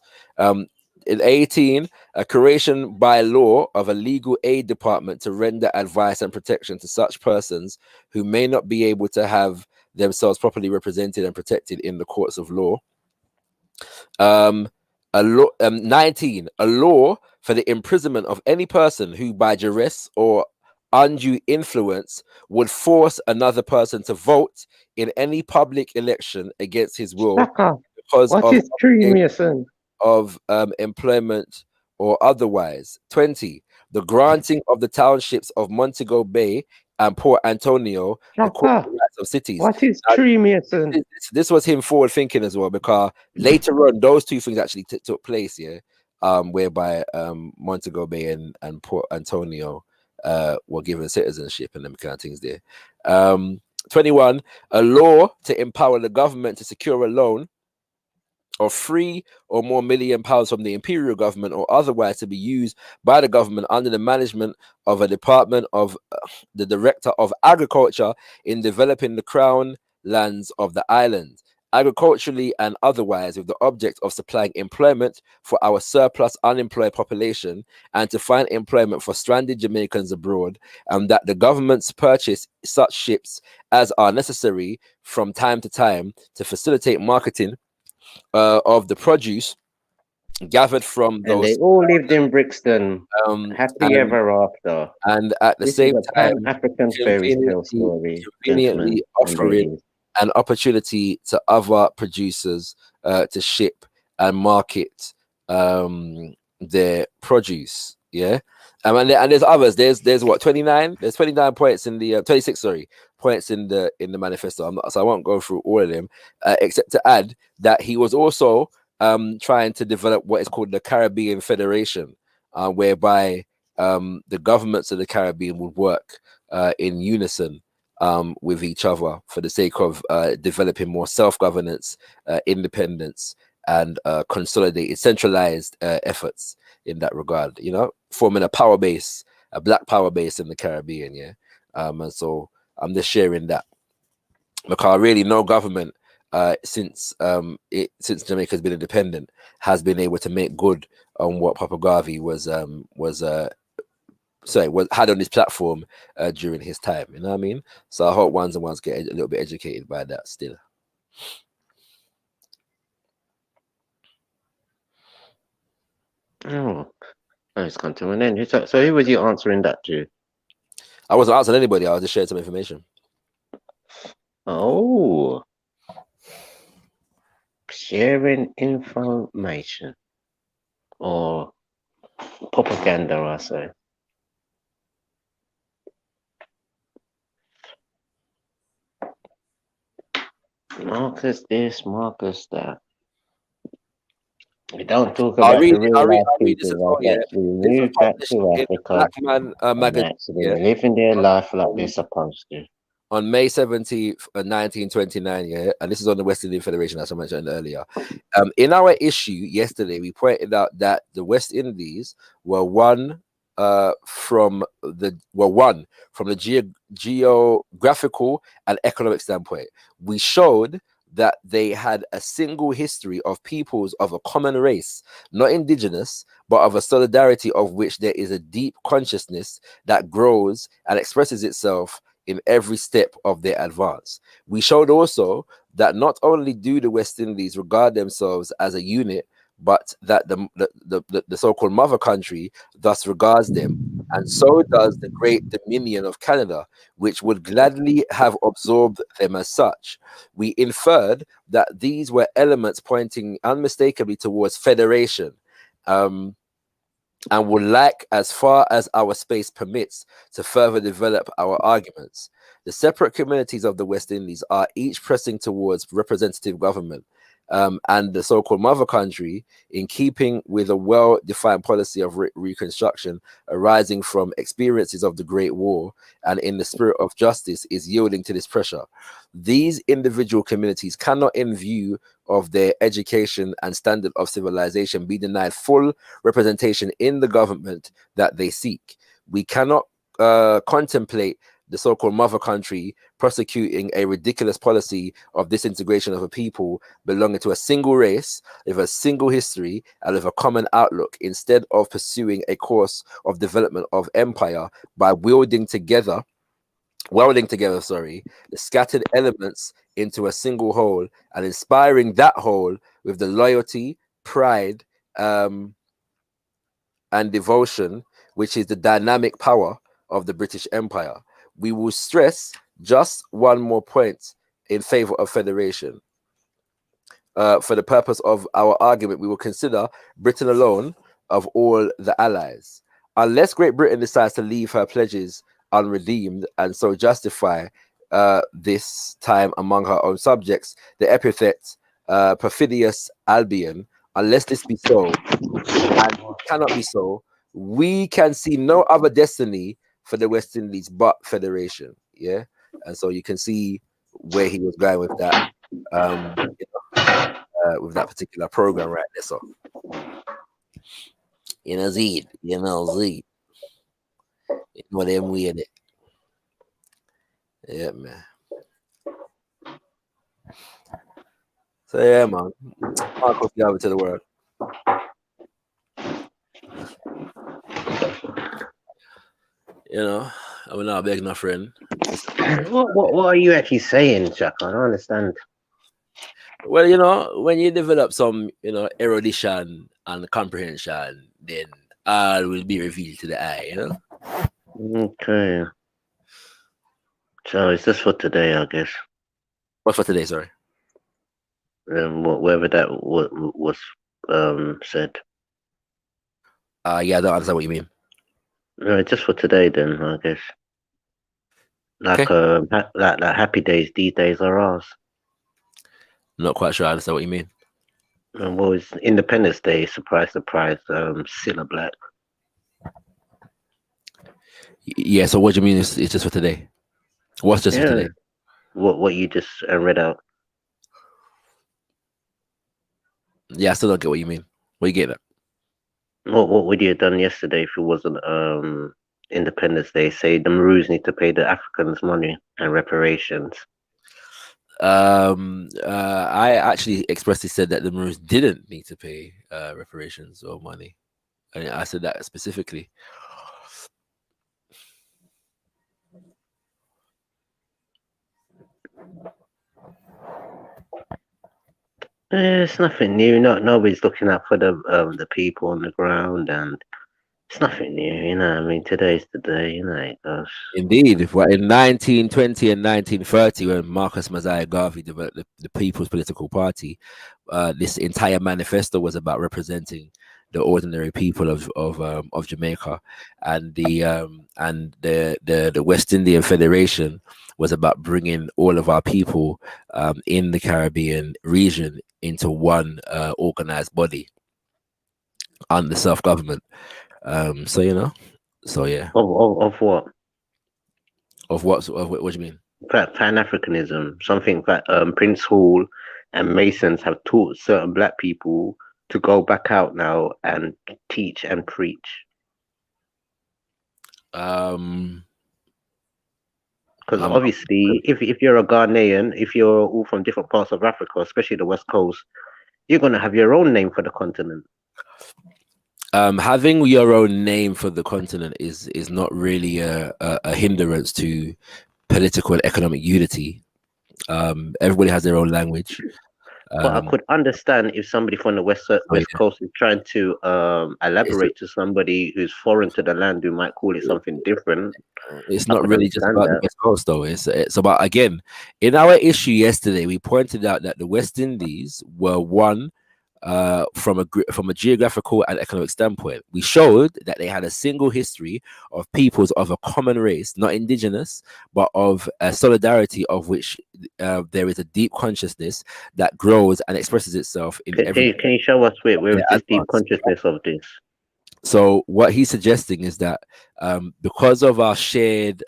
In 18, a creation by law of a legal aid department to render advice and protection to such persons who may not be able to have themselves properly represented and protected in the courts of law. 19, a law for the imprisonment of any person who by duress or undue influence would force another person to vote in any public election against his will because of employment or otherwise. 20, the granting of the townships of Montego Bay and Port Antonio the corporate rights of cities. What is Tree Mason? This was him forward thinking as well, because later on those two things actually took place, yeah, whereby Montego Bay and Port Antonio were given citizenship and them kind of things there. 21, a law to empower the government to secure a loan of £3 or more million from the imperial government or otherwise to be used by the government under the management of a department of the Director of Agriculture in developing the crown lands of the island, agriculturally and otherwise, with the object of supplying employment for our surplus unemployed population and to find employment for stranded Jamaicans abroad, and that the governments purchase such ships as are necessary from time to time to facilitate marketing of the produce gathered from And those. they all lived in Brixton, happy and, ever after. and at the This same is a time, Pan-African fairy tale story, gentlemen conveniently and offering ladies. an opportunity to other producers to ship and market their produce. Yeah. And there's others. There's what 29. There's 29 points in the 26. Sorry, points in the manifesto. So I won't go through all of them, except to add that he was also trying to develop what is called the Caribbean Federation, whereby the governments of the Caribbean would work in unison with each other for the sake of developing more self-governance, independence, and consolidated, centralized efforts in that regard. You know, forming a power base, a black power base in the Caribbean. Yeah, and so I'm just sharing that because really no government since Jamaica's been independent has been able to make good on what Papa Garvey had on his platform during his time. You know what I mean? So I hope ones get a little bit educated by that still. Oh, it's come to an end. So who was you answering that to? I wasn't answering anybody. I was just sharing some information. Oh, sharing information or propaganda, I say. Marcus this, Marcus that. We don't talk about the real life people that actually move back to Africa and actually living their life like they're supposed to. On May 17th, 1929, yeah, and this is on the West Indian Federation, as I mentioned earlier. In our issue yesterday, we pointed out that the West Indies were one from the geographical and economic standpoint. We showed that they had a single history of peoples of a common race, not indigenous, but of a solidarity of which there is a deep consciousness that grows and expresses itself in every step of their advance. We showed also that not only do the West Indies regard themselves as a unit, but that the so-called mother country thus regards them, and so does the great dominion of Canada, which would gladly have absorbed them as such. We inferred that these were elements pointing unmistakably towards federation, and would like, as far as our space permits, to further develop our arguments. The separate communities of the West Indies are each pressing towards representative government, and the so-called mother country, in keeping with a well-defined policy of reconstruction arising from experiences of the Great War, and in the spirit of justice, is yielding to this pressure. These individual communities cannot, in view of their education and standard of civilization, be denied full representation in the government that they seek. We cannot contemplate the so-called mother country prosecuting a ridiculous policy of disintegration of a people belonging to a single race, with a single history, and with a common outlook, instead of pursuing a course of development of empire by welding together, the scattered elements into a single whole, and inspiring that whole with the loyalty, pride, and devotion, which is the dynamic power of the British Empire. We will stress just one more point in favor of federation. For the purpose of our argument, we will consider Britain alone of all the allies. Unless Great Britain decides to leave her pledges unredeemed and so justify this time among her own subjects the epithet perfidious Albion, unless this be so, and cannot be so, we can see no other destiny for the West Indies but federation. Yeah, and so you can see where he was going with that. with that particular program right there. So, Z, what them weird it. Yeah, man. So yeah, man. Marcus, you have it to the world. I'm not begging a friend. What are you actually saying, Chuck? I don't understand. Well, when you develop some, erudition and comprehension, then all will be revealed to the eye, Okay. So it's just for today, I guess. What for today, sorry? Whatever that was said. Yeah, I don't understand what you mean. No, just for today, then I guess. Like like happy days. These days are ours. Not quite sure I understand what you mean. Well, it's Independence Day. Surprise, surprise. Cilla Black. Yeah. So what do you mean? It's just for today? What's just for today? What you just read out? Yeah, I still don't get what you mean. What you get at? What would you have done yesterday if it wasn't Independence Day? Say the Maroons need to pay the Africans money and reparations. I actually expressly said that the Maroons didn't need to pay reparations or money. I said that specifically. It's nothing new. Nobody's looking out for the people on the ground, and it's nothing new. I mean, today's the day. It goes. Indeed, in 1920 and 1930, when Marcus Mosiah Garvey developed the People's Political Party, this entire manifesto was about representing the ordinary people of Jamaica, and the West Indian Federation was about bringing all of our people in the Caribbean region into one organized body under self-government. So yeah. Of what? Of what? What do you mean? Pan-Africanism, something that Prince Hall and Masons have taught certain black people to go back out now and teach and preach. Because obviously, if you're a Ghanaian, if you're all from different parts of Africa, especially the West Coast, you're gonna have your own name for the continent. Having your own name for the continent is not really a hindrance to political and economic unity. Everybody has their own language. But I could understand if somebody from the West Coast is trying to elaborate to somebody who's foreign to the land who might call it something different. It's not really just about the West Coast, though. It's about, again, in our issue yesterday, we pointed out that the West Indies were one from a geographical and economic standpoint. We showed that they had a single history of peoples of a common race, not indigenous, but of a solidarity of which there is a deep consciousness that grows and expresses itself in every. Can you show us where is this deep consciousness of this? So what he's suggesting is that because of our shared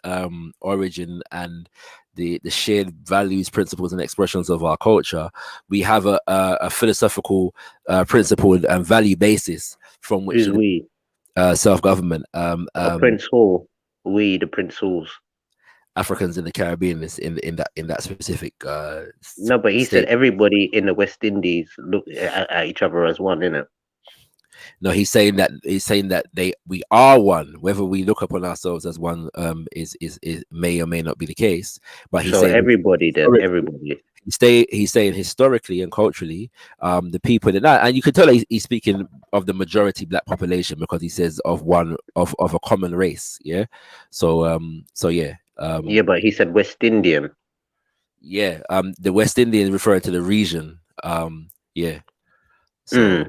origin and the shared values, principles, and expressions of our culture, we have a philosophical principle and value basis from which self-government. Prince Hall, the Prince Halls. Africans in the Caribbean is in that specific. No, but he said everybody in the West Indies look at each other as one, innit? No, he's saying that we are one. Whether we look upon ourselves as one is may or may not be the case. But he's saying everybody then everybody. He's saying historically and culturally, the people in that, and you can tell he's speaking of the majority black population because he says of a common race. Yeah. So yeah. Yeah, but he said West Indian. Yeah. The West Indian referring to the region. Yeah. So.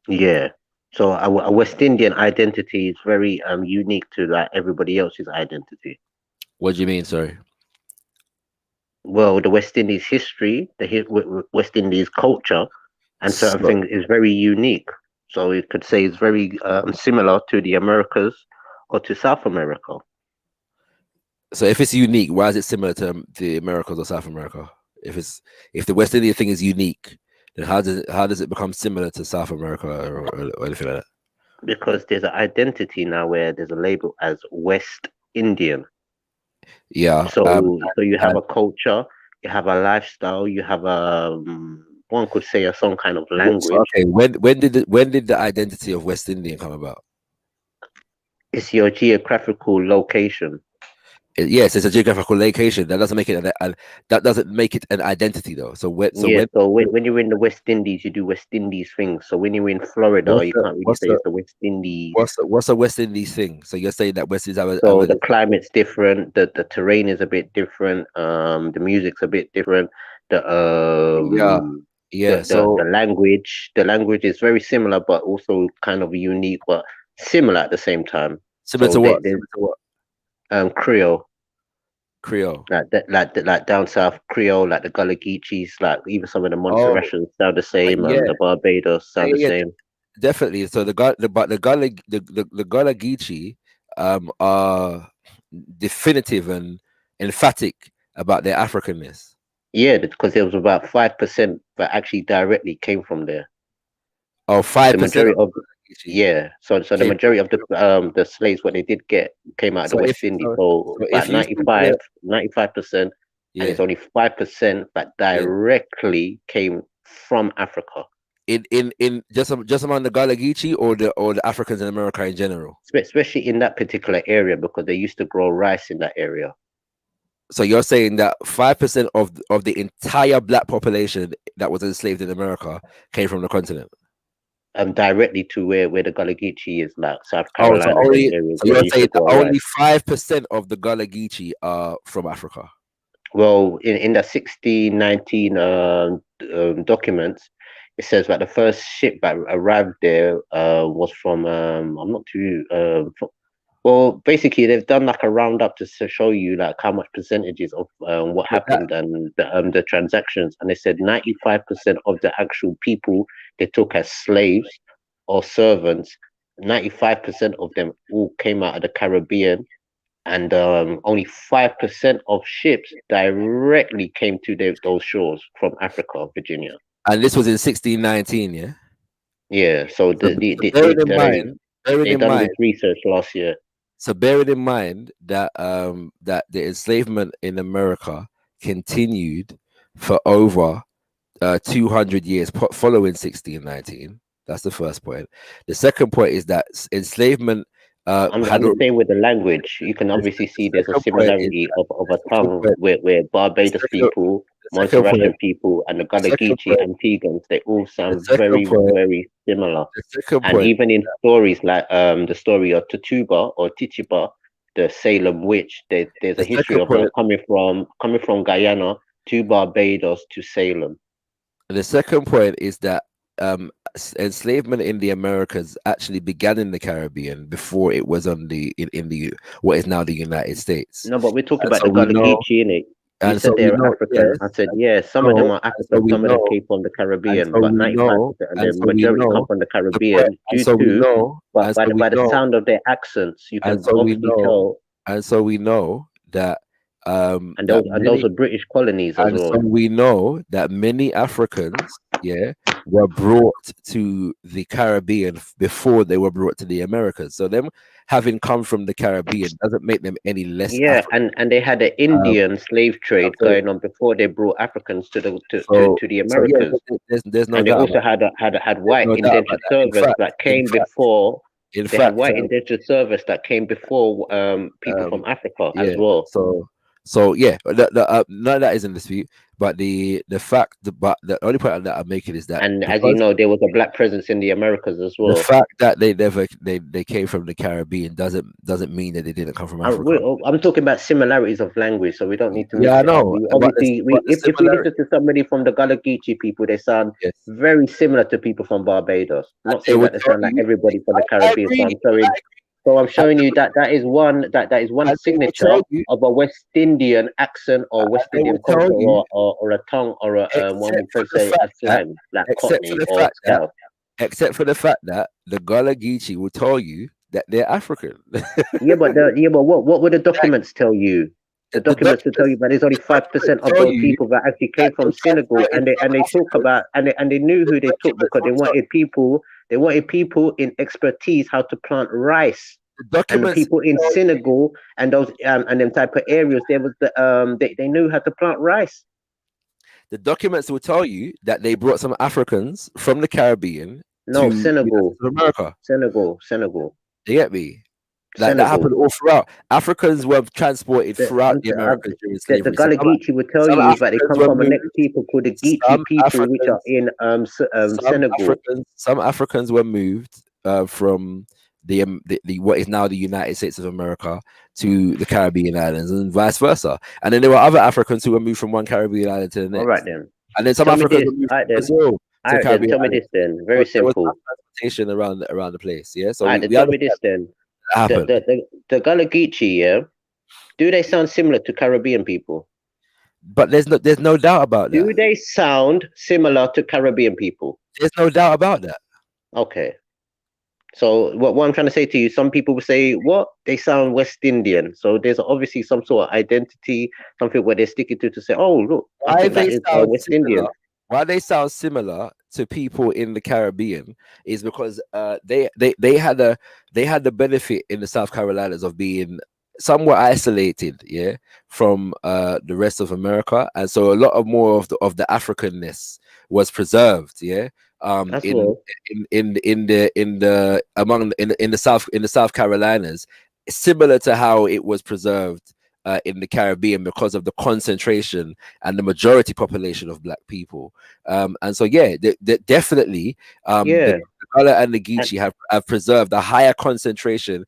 Yeah. So a West Indian identity is very unique to like everybody else's identity. What do you mean? Sorry. Well, the West Indies history, the West Indies culture, and certain things is very unique. So you could say it's very similar to the Americas or to South America. So if it's unique, why is it similar to the Americas or South America? If the West Indian thing is unique, then how does it become similar to South America or anything like that? Because there's an identity now where there's a label as West Indian. Yeah. So you have a culture, you have a lifestyle, you have a one could say some kind of language. Okay, when did the identity of West Indian come about? It's your geographical location. Yes, it's a geographical location. That doesn't make it an identity though. So when you're in the West Indies, you do West Indies things. So when you're in Florida, you can't really say it's the West Indies. What's a West Indies thing? So you're saying that West Indies so the climate's different, the terrain is a bit different, the music's a bit different, the language is very similar but also kind of unique but similar at the same time. Similar to what? Creole. Creole. Like down south Creole, like the Gullah Geechees, like even some of the Montserratians sound the same, the Barbados sound the same. Definitely. So the Gullah Geechee are definitive and emphatic about their Africanness. Yeah, because there was about 5% that actually directly came from there. Oh, 5%. So the majority of the slaves, what they did get, came out of the West Indies. So about 95%, and it's only 5% that directly came from Africa. In just among the Gullah Geechee or the Africans in America in general? Especially in that particular area, because they used to grow rice in that area. So you're saying that 5% of the entire black population that was enslaved in America came from the continent? Directly to where the Gullah Geechee is, like South Carolina. So you're saying that only 5% of the Gullah Geechee are from Africa? Well, in the 1619 documents, it says that the first ship that arrived there was from well, basically they've done like a roundup to show you like how much percentages of what happened and the transactions, and they said 95% of the actual people they took as slaves or servants, 95% of them all came out of the Caribbean, and only 5% of ships directly came to those shores from Africa, Virginia. And this was in 1619, yeah? Yeah, so they done this research last year. So bearing in mind that that the enslavement in America continued for over 200 years following 1619. That's the first point. The second point is that enslavement. I'm saying with the language, you can obviously see there's a similarity of a tongue where Barbados people, Montserratian people, and the Gullah Geechee Antiguans, they all sound very, very similar. And even in stories like the story of Tituba or Tituba, the Salem witch, there's a history of her coming from Guyana to Barbados to Salem. The second point is that enslavement in the Americas actually began in the Caribbean before it was on in the what is now the United States. No, but we're talking about the Gullah Geechee, innit? You said they're African. I said, some of them are African, some of them came from the Caribbean, but 95% and the majority come from the Caribbean. But by the sound of their accents, you can obviously tell. And so we know that and those are British colonies as well. So we know that many Africans, were brought to the Caribbean before they were brought to the Americas. So them having come from the Caribbean doesn't make them any less. And they had an Indian slave trade going on before they brought Africans to the Americas. There's no and they also had white indentured servants that came before. They had white indentured servants that came before people from Africa as well. So none of that is in dispute. But the only point that I'm making is that, and as you know, there was a black presence in the Americas as well. The fact that they came from the Caribbean doesn't mean that they didn't come from Africa. I'm talking about similarities of language, so we don't need to. I know. Obviously, if we listen to somebody from the Gullah Geechee people, they sound very similar to people from Barbados. I'm not saying that they sound like everybody from the Caribbean. So I'm showing you that is one signature of a West Indian accent or West Indian culture or a tongue or a one we could say a slang like Cockney or Scouse. Except for the fact that the Gullah Geechee will tell you that they're African. but what would the documents tell you? The documents to tell you that there's only 5% of those people that actually came from Senegal, and they talk about and they knew who they took because they wanted people in expertise how to plant rice. And the people in Senegal and those and them type of areas, there was they knew how to plant rice. The documents will tell you that they brought some Africans from the Caribbean to Senegal, America. Senegal. You get me? Like that happened all throughout. Africans were transported throughout the Americas during slavery. The Gullah Geechee would tell you that they come from a next people called the Geechee people, which are in Senegal. Some Africans were moved from the what is now the United States of America to the Caribbean islands, and vice versa. And then there were other Africans who were moved from one Caribbean island to the next. All right then. And then some Africans were moved from Brazil to Caribbean tell me this then. Very simple. Transportation around the place. Yeah. So tell me this then. The Gullah Geechee, yeah. Do they sound similar to Caribbean people? But there's no doubt about that. Do they sound similar to Caribbean people? There's no doubt about that. Okay. So what I'm trying to say to you, some people will say, what? They sound West Indian. So there's obviously some sort of identity, something where they're sticking to say, oh, look, why they sound West Indian. Why they sound similar to people in the Caribbean is because they had the benefit in the South Carolinas of being somewhat isolated, yeah, from the rest of America, and so a lot of more of the Africanness was preserved, yeah. In the South Carolinas, similar to how it was preserved in the Caribbean because of the concentration and the majority population of Black people. And so, yeah, definitely, the Gullah and the Geechee have preserved a higher concentration,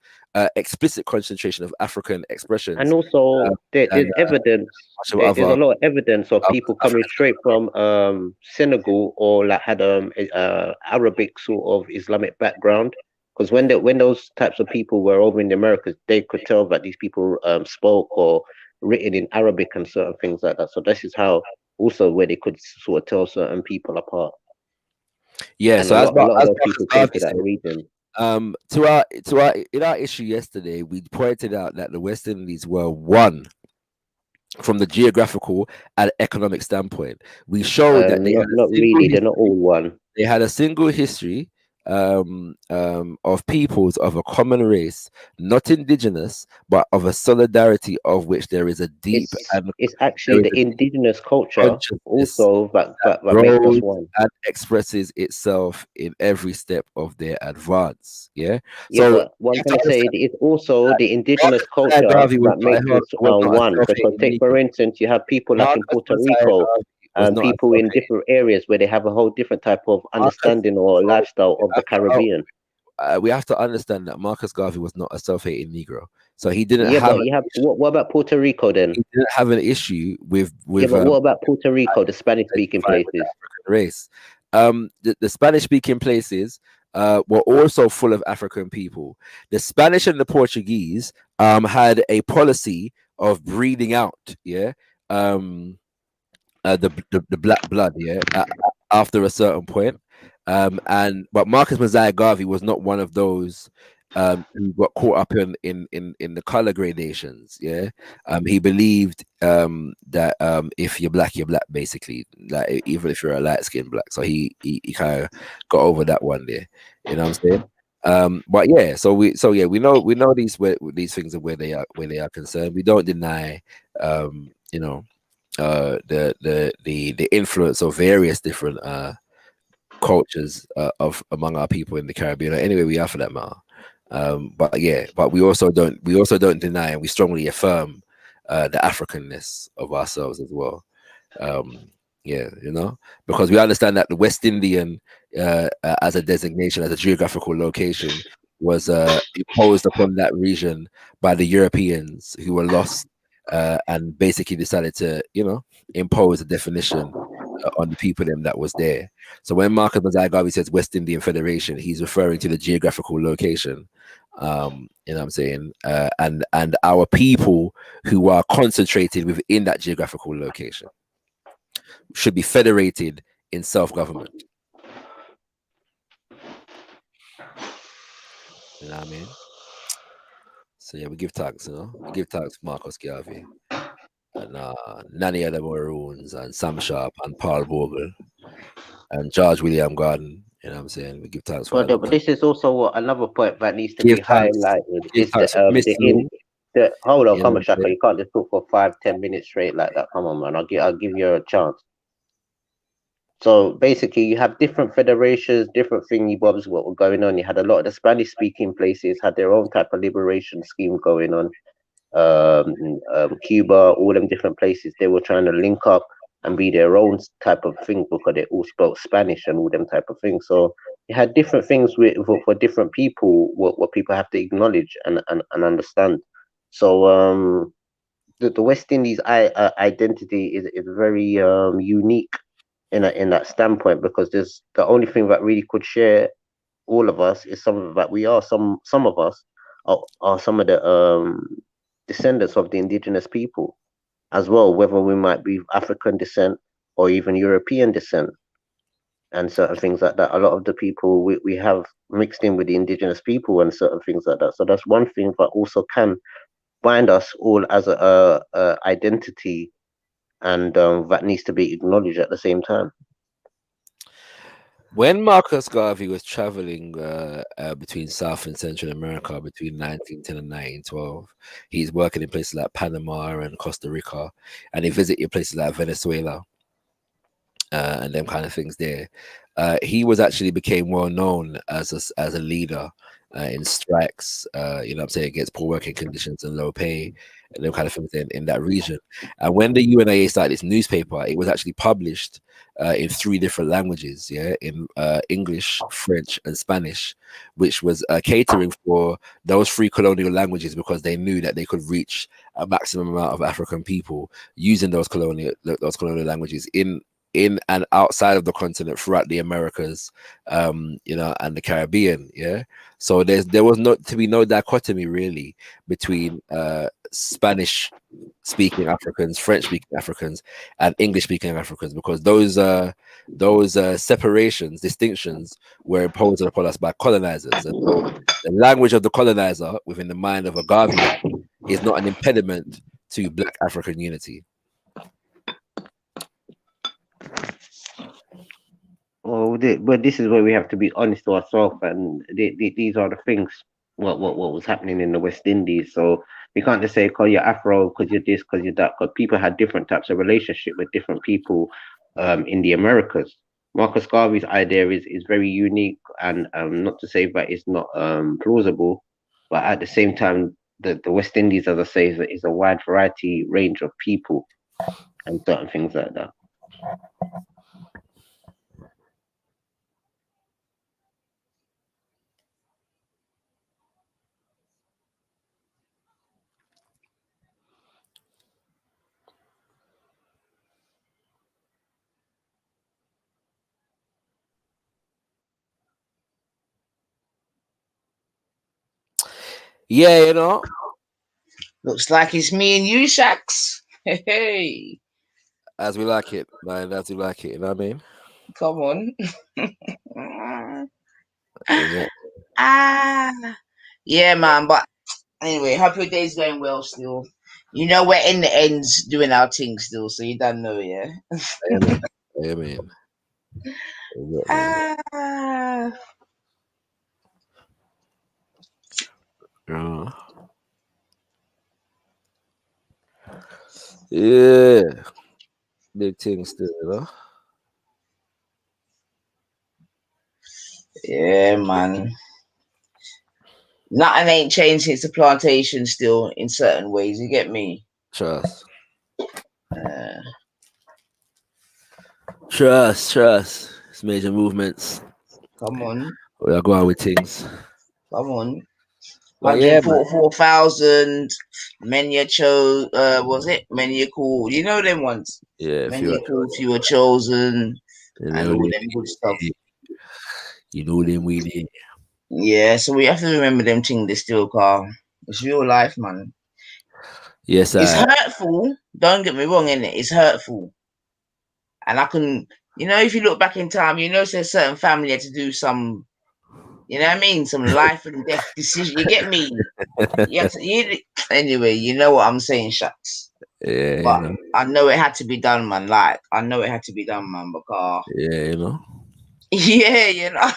explicit concentration of African expressions. And also, there's evidence. There's a lot of evidence of people coming straight from Senegal or like had Arabic sort of Islamic background. Because when those types of people were over in the Americas, they could tell that these people spoke or written in Arabic and certain things like that. So this is how also where they could sort of tell certain people apart. Yeah, and so a lot of those people came to that region. In our issue yesterday, we pointed out that the West Indies were one from the geographical and economic standpoint. We showed that they they're not all one. They had a single history of peoples of a common race, not indigenous, but of a solidarity of which there is a deep it's actually the indigenous culture also that makes us one and expresses itself in every step of their advance. Yeah. So but what I'm trying to say is also the indigenous culture that makes us one. Because take for instance, you have people like in Puerto Rico. People in different areas where they have a whole different type of understanding or lifestyle of the Caribbean. We have to understand that Marcus Garvey was not a self-hating Negro, so he didn't. What about Puerto Rico then? He didn't have an issue with. But what about Puerto Rico, the Spanish-speaking places? Race, the Spanish-speaking places were also full of African people. The Spanish and the Portuguese had a policy of breeding out. Yeah. The black blood, yeah, after a certain point, but Marcus Mosiah Garvey was not one of those who got caught up in the color gradations. Yeah, he believed that if you're black, basically, like even if you're a light skinned black. So he kind of got over that one there. You know what I'm saying? But yeah, so we know these things are where they are concerned. We don't deny, the influence of various different cultures of among our people in the Caribbean. Anyway, we are for that matter. But we also don't deny, and we strongly affirm the Africanness of ourselves as well. Because we understand that the West Indian as a designation, as a geographical location, was imposed upon that region by the Europeans who were lost. And basically decided to, impose a definition on the people that was there. So when Marcus Mosiah Garvey says West Indian Federation, he's referring to the geographical location. You know what I'm saying? And our people who are concentrated within that geographical location should be federated in self-government. You know what I mean? So yeah, we give thanks, We give thanks to Marcus Garvey. None of them Maroons and Sam Sharp and Paul Bogle and George William Gordon. You know what I'm saying? We give thanks for But this is also another point that needs to give be thanks. highlighted. Give Is thanks the for Miss Lou. hold on, You know come what on, I'm Shaka. saying? You can't just talk for 5-10 minutes straight like that. Come on, man. I'll give you a chance. So basically, you have different federations, different thingy bobs. What were going on? You had a lot of the Spanish-speaking places had their own type of liberation scheme going on. Cuba, all them different places, they were trying to link up and be their own type of thing because they all spoke Spanish and all them type of things. So you had different things for different people. What people have to acknowledge and understand. So the West Indies identity is very unique in that standpoint, because there's the only thing that really could share all of us is some that we are some of us are some of the descendants of the indigenous people as well, whether we might be African descent or even European descent and certain things like that. A lot of the people we have mixed in with the indigenous people and certain things like that. So that's one thing that also can bind us all as a identity, and that needs to be acknowledged at the same time. When Marcus Garvey was traveling between South and Central America between 1910 and 1912, he's working in places like Panama and Costa Rica, and he visited places like Venezuela and them kind of things there. He was actually became well known as a leader in strikes, you know what I'm saying, against poor working conditions and low pay and them kind of things in that region. And when the UNIA started its newspaper, it was actually published in 3 different languages, in English, French, and Spanish, which was catering for those 3 colonial languages because they knew that they could reach a maximum amount of African people using those colonial languages in and outside of the continent, throughout the Americas, you know, and the Caribbean. So there was not to be no dichotomy really between Spanish speaking Africans, French speaking Africans, and English speaking Africans, because those separations, distinctions were imposed upon us by colonizers. And so the language of the colonizer within the mind of a Garvey is not an impediment to Black African unity. Well, but this is where we have to be honest to ourselves, and these are the things. What was happening in the West Indies? So we can't just say, "Call you're Afro, because you're this, because you're that." Because people had different types of relationship with different people in the Americas. Marcus Garvey's idea is very unique, and not to say that it's not plausible, but at the same time, the West Indies, as I say, is a wide variety range of people and certain things like that. Yeah, you know. Looks like it's me and you, Shax. Hey. As we like it, man. As we like it. You know what I mean? Come on. Yeah. Yeah, man. But anyway, hope your day's going well still. You know we're in the ends doing our thing still, so you don't know, yeah. Amen. Yeah. Big thing still, you know? Yeah, man. Nothing ain't changed since the plantation still in certain ways, you get me? Trust. Trust. It's major movements. Come on. We are going with things. Come on. But yeah, 144,000 Menya chose, was it? Menya called. You know them ones? Yeah, Menya called, few were chosen, and all them them good stuff. You know them we did. Yeah, so we have to remember them things they still call. It's real life, man. Yes, it's hurtful. Don't get me wrong, innit? It's hurtful. And I can, you know, if you look back in time, you know, there's certain family had to do some, you know what I mean? Some life and death decision. You get me? Anyway, you know what I'm saying, Shucks. Yeah, but you know. I know it had to be done, man. Like I know it had to be done, man. Because Yeah, you know. yeah, you know,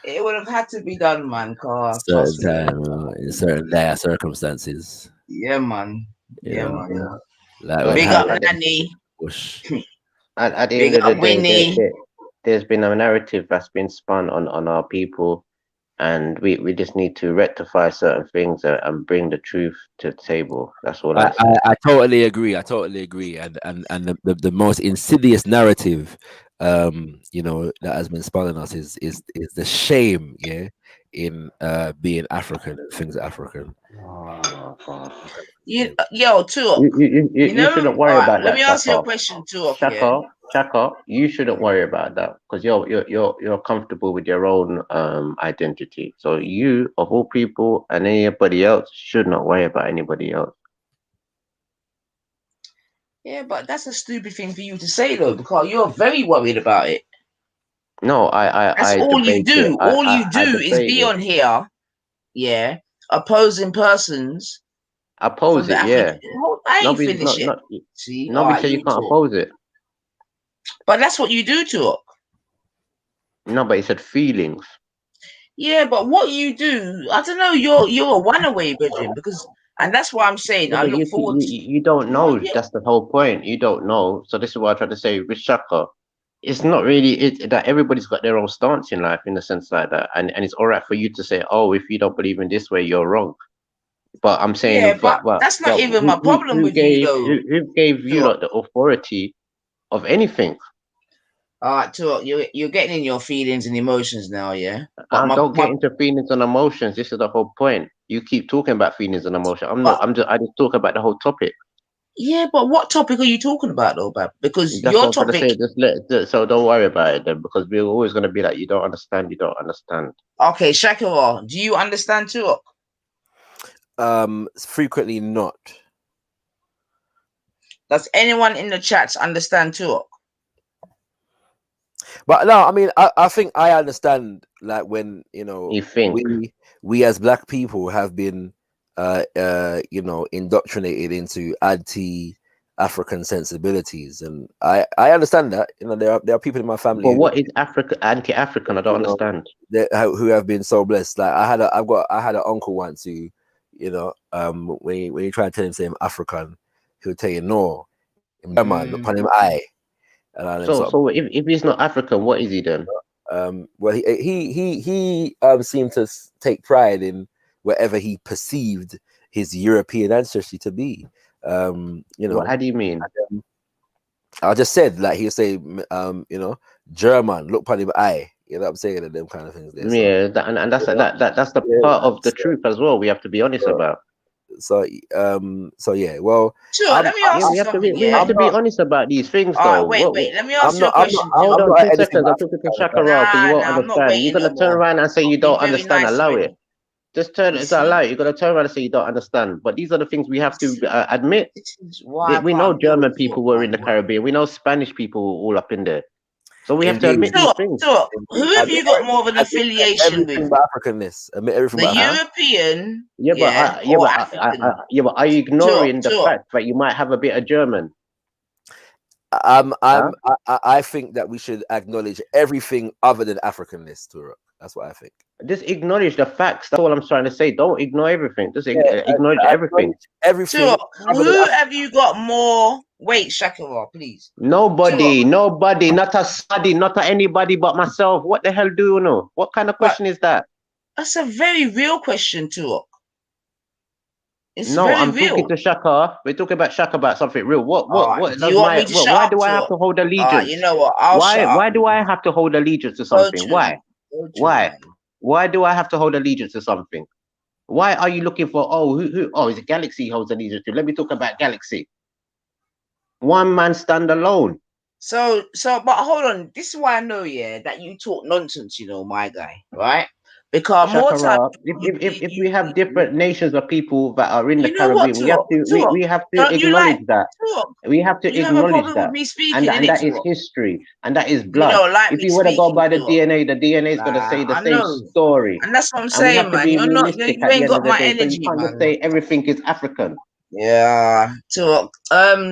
it would have had to be done, man. Cause Certain trust me, time, in certain dire circumstances. yeah, man. You Yeah, know, man. like when Big Harry up, Nanny. Bush. At the end Big of the up, day, Winnie. there's been a narrative that's been spun on our people, and we just need to rectify certain things and bring the truth to the table. That's all I say. I totally agree. I totally agree. And the most insidious narrative, you know, that has been spun on us is the shame, yeah, in being African and things African. Oh God. Yo, Tuok. You know, shouldn't all worry right. about Let that, me ask you a Shaka. question, Tuok. Yeah. Shaka, you shouldn't worry about that because you're comfortable with your own identity. So you, of all people, and anybody else, should not worry about anybody else. Yeah, but that's a stupid thing for you to say though, because you're very worried about it. No, That's I all you debate it. do. All you I do is debate be it. on here, yeah, opposing persons from Oppose the it, African. yeah. I ain't Nobody, finished yet. See, all nobody right, said you you can't talk. oppose it. But that's what you do, Tuok. Nobody said feelings. Yeah, but what you do, I don't know. You're a one-away, Bridget, because, and that's why I'm saying Yeah, I but look forward to. you don't No, know. yeah, That's the whole point. You don't know. So this is what I try to say with Shaka. It's not really that everybody's got their own stance in life in a sense like that, and it's all right for you to say, oh, if you don't believe in this way, you're wrong. But I'm yeah, saying, but that's not even my problem with you, though. who gave you Tuok. like the authority of anything? All right, Tuok, you're getting in your feelings and emotions now, yeah. But I my don't get into feelings and emotions. This is the whole point. You keep talking about feelings and emotions. I'm not. I just talk about the whole topic. yeah, but what topic are you talking about, though, Bab? Because That's your what I'm trying to topic. say. So don't worry about it then, because we're always going to be like, you don't understand. You don't understand. Okay, Shakira, do you understand Tuok? Frequently not. Does anyone in the chats understand Tuok? But no, I mean, I think I understand. Like when you know, you think we as black people have been, you know, indoctrinated into anti-African sensibilities, and I understand that. You know, there are people in my family. But what is anti-African? I don't understand. Who have been so blessed. Like I had an uncle once who, you know, when you try to tell him say I'm African, he'll tell you no. Man, look upon him eye. So if he's not African, what is he then? Well, he seemed to take pride in wherever he perceived his European ancestry to be. You know, how do you mean? I just said, like he'll say, you know, German, look upon him eye. You know what I'm saying, and them kind of things. There. Yeah, and that's the part of the truth as well. We have to be honest about. So yeah. Well, sure. Let me ask you something. We have to be honest about these things, though. Wait. Let me ask you a I'm question. Hold on 2 seconds. I'm talking to Shakara, so you won't understand. You're gonna turn around and say you don't understand. Allow it. Just turn it. Allow it. You're gonna turn around and say you don't understand. But these are the things we have to admit. We know German people were in the Caribbean. We know Spanish people were all up in there. So we have to admit these things. So, who have you got more of an affiliation with? But Africanness. Admit everything the about European. But are you ignoring the fact that you might have a bit of German? I think that we should acknowledge everything other than Africanness, Turok. That's what I think. Just acknowledge the facts. That's all I'm trying to say. Don't ignore everything. Just acknowledge everything. Everything. Who have you got more? Wait, Shakira, please. Nobody. Not a study. Not a anybody but myself. What the hell do you know? What kind of question is that? That's a very real question, Turok. I'm talking to Shaka. We're talking about Shaka about something real. What do you want me to shut why up, do I have to hold allegiance? You know what? Why do I have to hold allegiance to something? Why? Why do I have to hold allegiance to something? Why are you looking for who is it Galaxy holds allegiance to? Let me talk about Galaxy. One man stand alone. So but hold on. This is why I know, that you talk nonsense, my guy, right? Because Shakara, more time, if we have different nations of people that are in the Caribbean, we have to acknowledge that. We have to acknowledge that. And that is history. And that is blood. If you want to go by the DNA is going to say the same story. And that's what I'm and saying, we have to man. be You're not. realistic You at the ain't end got of the my day. energy, So you can't man. just say everything is African. Yeah, Turok.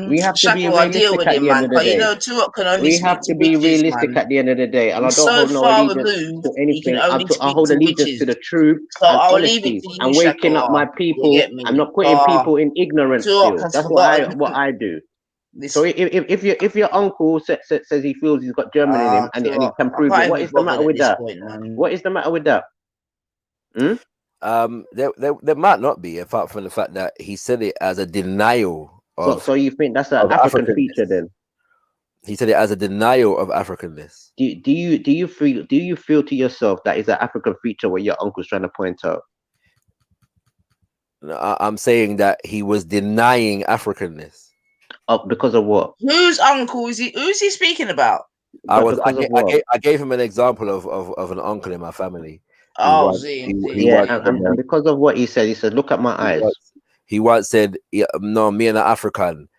We have to be Shackle, I'll deal realistic with at him, the end man. of the Because you day. know, Turok can only We have speak to to be witches, realistic man. at the end of the day, and I He's don't so hold no far allegiance removed, to he can anything. only I speak hold to allegiance to witches. the truth So and I'll leave it honesty to you, and waking up my Shackle. You people. get I'm me? not putting people in ignorance. Turok Still, has that's forgotten. what I do. So This, if your uncle says he feels he's got German in him and he Turok, can I prove it, can't what even is the matter bother at with this that? point, man. What is the matter with that? There might not be, apart from the fact that he said it as a denial of. So you think that's an of African Africanness. feature then? He said it as a denial of Africanness. Do you feel to yourself that is an African feature what your uncle's trying to point out? No, I'm saying that he was denying Africanness. Oh, because of what? Whose uncle is he? Who's he speaking about? I gave him an example of an uncle in my family. Oh, and because of what he said, look at my eyes. He once said, no, me and an African,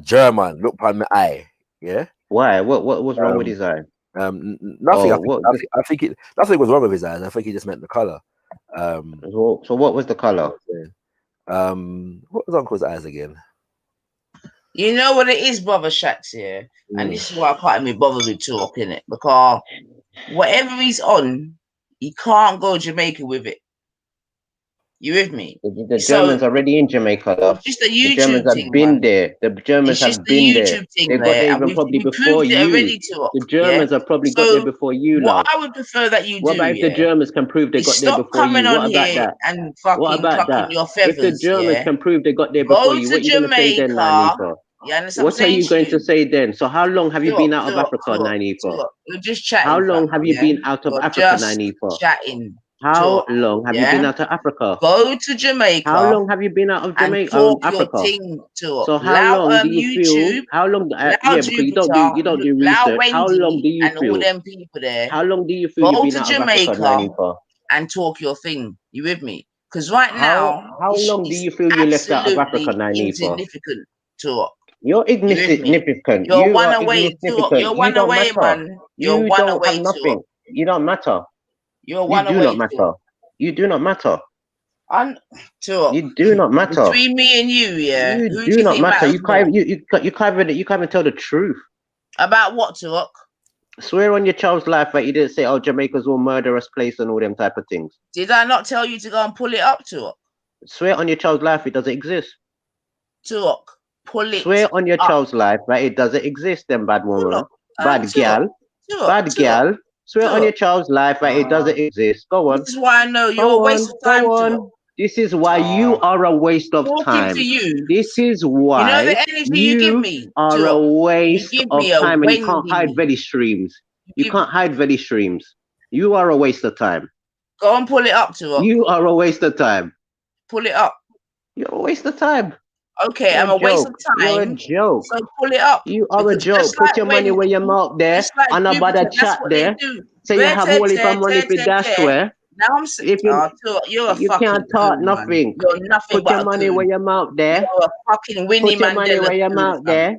German, look on my eye. Yeah. Why? What was wrong with his eye? Nothing. I think nothing was wrong with his eyes. I think he just meant the color. So what was the color? What was Uncle's eyes again? You know what it is, brother Shacks here, and this is why I can't even bother with talking it, because whatever he's on, he can't go Jamaica with it. You with me? The Germans are already in Jamaica. It's just a YouTube the Germans thing, have been man. there. The Germans It's just have the been there. YouTube thing They've got there, there and even probably we before proved it you. already to us. The Germans have probably got there before you, what love. I would prefer that you What do, about if the Germans can prove they got there stop before coming you? on What about here that? and What fucking about plucking that? your If the feathers, Germans yeah? can prove they got there Go before you, to what are you going to say then, Jamaica. Nanifa? You understand What are you going to say then? So how long have you been out of Africa, Nanifa? We're just chatting. How long have you yeah? been out of We're Africa, just Nanifa? chatting. How long have you been out of Africa? Go to Jamaica. How long have you been out of Jamaica, talk Africa? your thing to So how long do you feel? YouTube, How long? Loud Yeah, because you don't do Loud research. How long Wendy, do you and all feel? them people there. How long do you feel you've Go been to out of Africa, Jamaica Nanifa? and talk your thing. You with me? Because right How now, long do you feel you left out of Africa, absolutely Nanifa? insignificant talk. You're You with me? insignificant. You're You one are away. insignificant. You're You one don't away, matter. man. You're You one don't have away nothing. You don't matter. You're You one do away not matter. You do not matter. You do not matter. Between me and you, yeah. You Who do do you not think matter. matters You more? can't. You can't even tell the truth. About what, Turok? Swear on your child's life that you didn't say, "Oh, Jamaica's all murderous place" and all them type of things. Did I not tell you to go and pull it up, Turok? Swear on your child's life it doesn't exist. Turok, pull it. Swear on your up. child's life that it doesn't exist. Then bad woman, bad Turok, gal, Turok, bad Turok, gal. Swear on Turok. your child's life that it doesn't exist. Go on. This is why I know you're Go a waste on. of time, Go on. Turok. This is why you are a waste of Talking time. to you. This is You know why the energy you give me, are a Turok? waste You give of me a time, and you can't hide Wendy. Valley streams. You can't hide Valley streams. You are a waste of time. Go and pull it up, Turok. You are a waste of time. Pull it up. You're a waste of time. Okay, You're I'm a waste of joke. You're a time. joke. So pull it up. You are a Because joke. just Put like your money where your mouth there. just like And about Jupiter, a that's chat what there. they do. Say you have only for money for dash where. Now I'm If you you're a you fucking can't talk coon, nothing. man. You're nothing Put but your a money coon. where your mouth there. You're a fucking Winnie Put your money Mandela where your coon, mouth fam. there.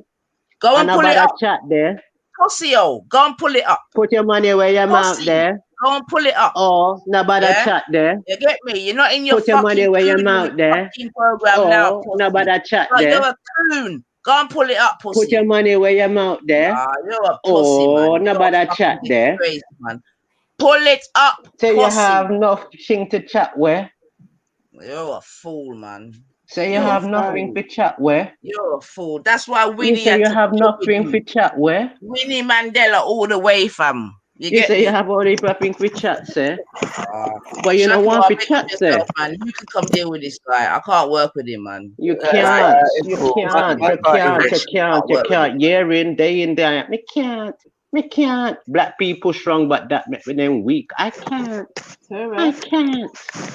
Go and pull about it a up. chat there. Pussy-o. Go and pull it up. Put your money where your mouth Pussy. there. Go and pull it up. Oh, about a chat there. You get me? You're not in your Put your money fucking where your coon mouth there. fucking program now, Oh, pussy. about a chat Like there. you're a coon. Go and pull it up, pussy. Put your money where your mouth there. You're a pussy, Oh, man. You're about a a chat fucking there. disgrace, man. Pull it up, Say pussy. you have nothing to chat where. You're a fool, man. Say you You're have a nothing fool. to chat where. You're a fool. That's why You Winnie say had you to have deal with nothing you. to chat where. Winnie Mandela all the way, fam. You You get say me? you have only nothing to chat, say. But you Shut don't want up, to pick chat, up say. yourself, man. You can come deal with this guy. I can't work with him, man. You Like, can't. it's You cool. can't. My You can't. You profession, can't. can't You work with him. can't. Year in, day in, day out. Me can't. Me can't. Black people strong, but that make them weak. I can't. I can't.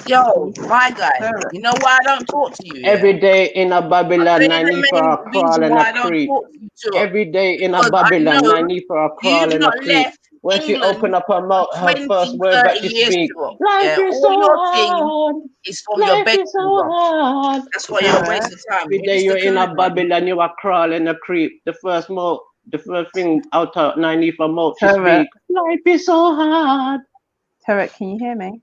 Yo, my guy, you know why I don't talk to you, yeah? Every day in a Babylon, I'll I tell you need the for main a crawl reason and why a I don't creep. talk to you, too. Every day in a Because I Babylon, I know need for a crawl you've and a not creep. left When she England open up her mouth, for her 20, first word 30 back to years, speak. too. Life Yeah, is all so your thing hard. is from your Life is bedroom, so bro. hard. That's why you're a waste of time. Every You're day just you're a in a coon, man. Babylon, you are crawling a creep. The first thing out of underneath her mouth to Turret. speak. Life is so hard. Turret, can you hear me?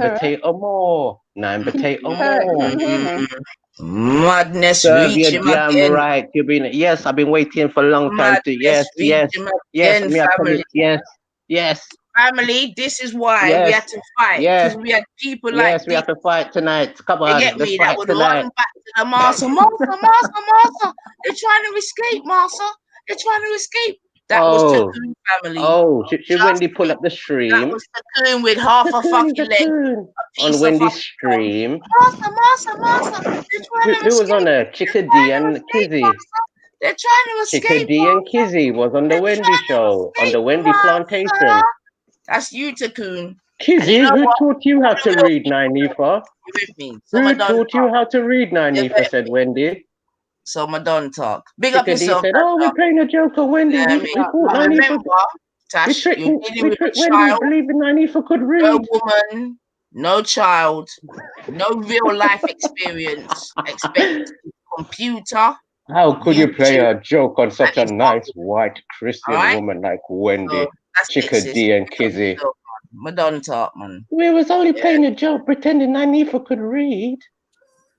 potato more. 9 potato Turret, more. can you hear me? Madness Serve reach your him damn again. right. You've been yes, I've been waiting for a long time to Madness reach him yes. again, Me I tell family. it, yes. Family, this is why we Yes, had to fight, because yes, we had people like yes. We this. have to fight tonight. Come You on, get let's me? That fight would tonight. run back to the master. Master. They're trying to escape, master. They're trying to escape. That was the Oh, Coon family. oh. Should Trust Wendy pull me. up the That stream was the Coon with half a Cocoon, fucking leg, cocoon. a On piece of Wendy's fucking arm. stream? Master. They're trying to Who was on escape. there? Chicka D and Kizzy. They're trying to Chicka escape, D and master. Kizzy was on the Wendy show, on the Escape, Wendy master. plantation. That's you, Cocoon. Kizzy, And you know who what? taught you how to read, Nynifa? You with me? So Who I don't taught you talk. how to read, You Nynifa, get said me? Wendy. So I don't talk. Big up Chicka D yourself, said, oh, we're Tasha. playing a joke on Wendy. You know what I We mean? thought But Nynifa... remember, Tash, you're dealing with a tricked Wendy child, believing Nynifa could no read. woman, no child, no real life experience. Expect computer. How could you play YouTube, a joke on such a and nice white Christian alright? woman like Wendy? So that's it, Chicka sis. D and Kizzy. I don't talk, man. We was only playing a joke, pretending Nynifa could read.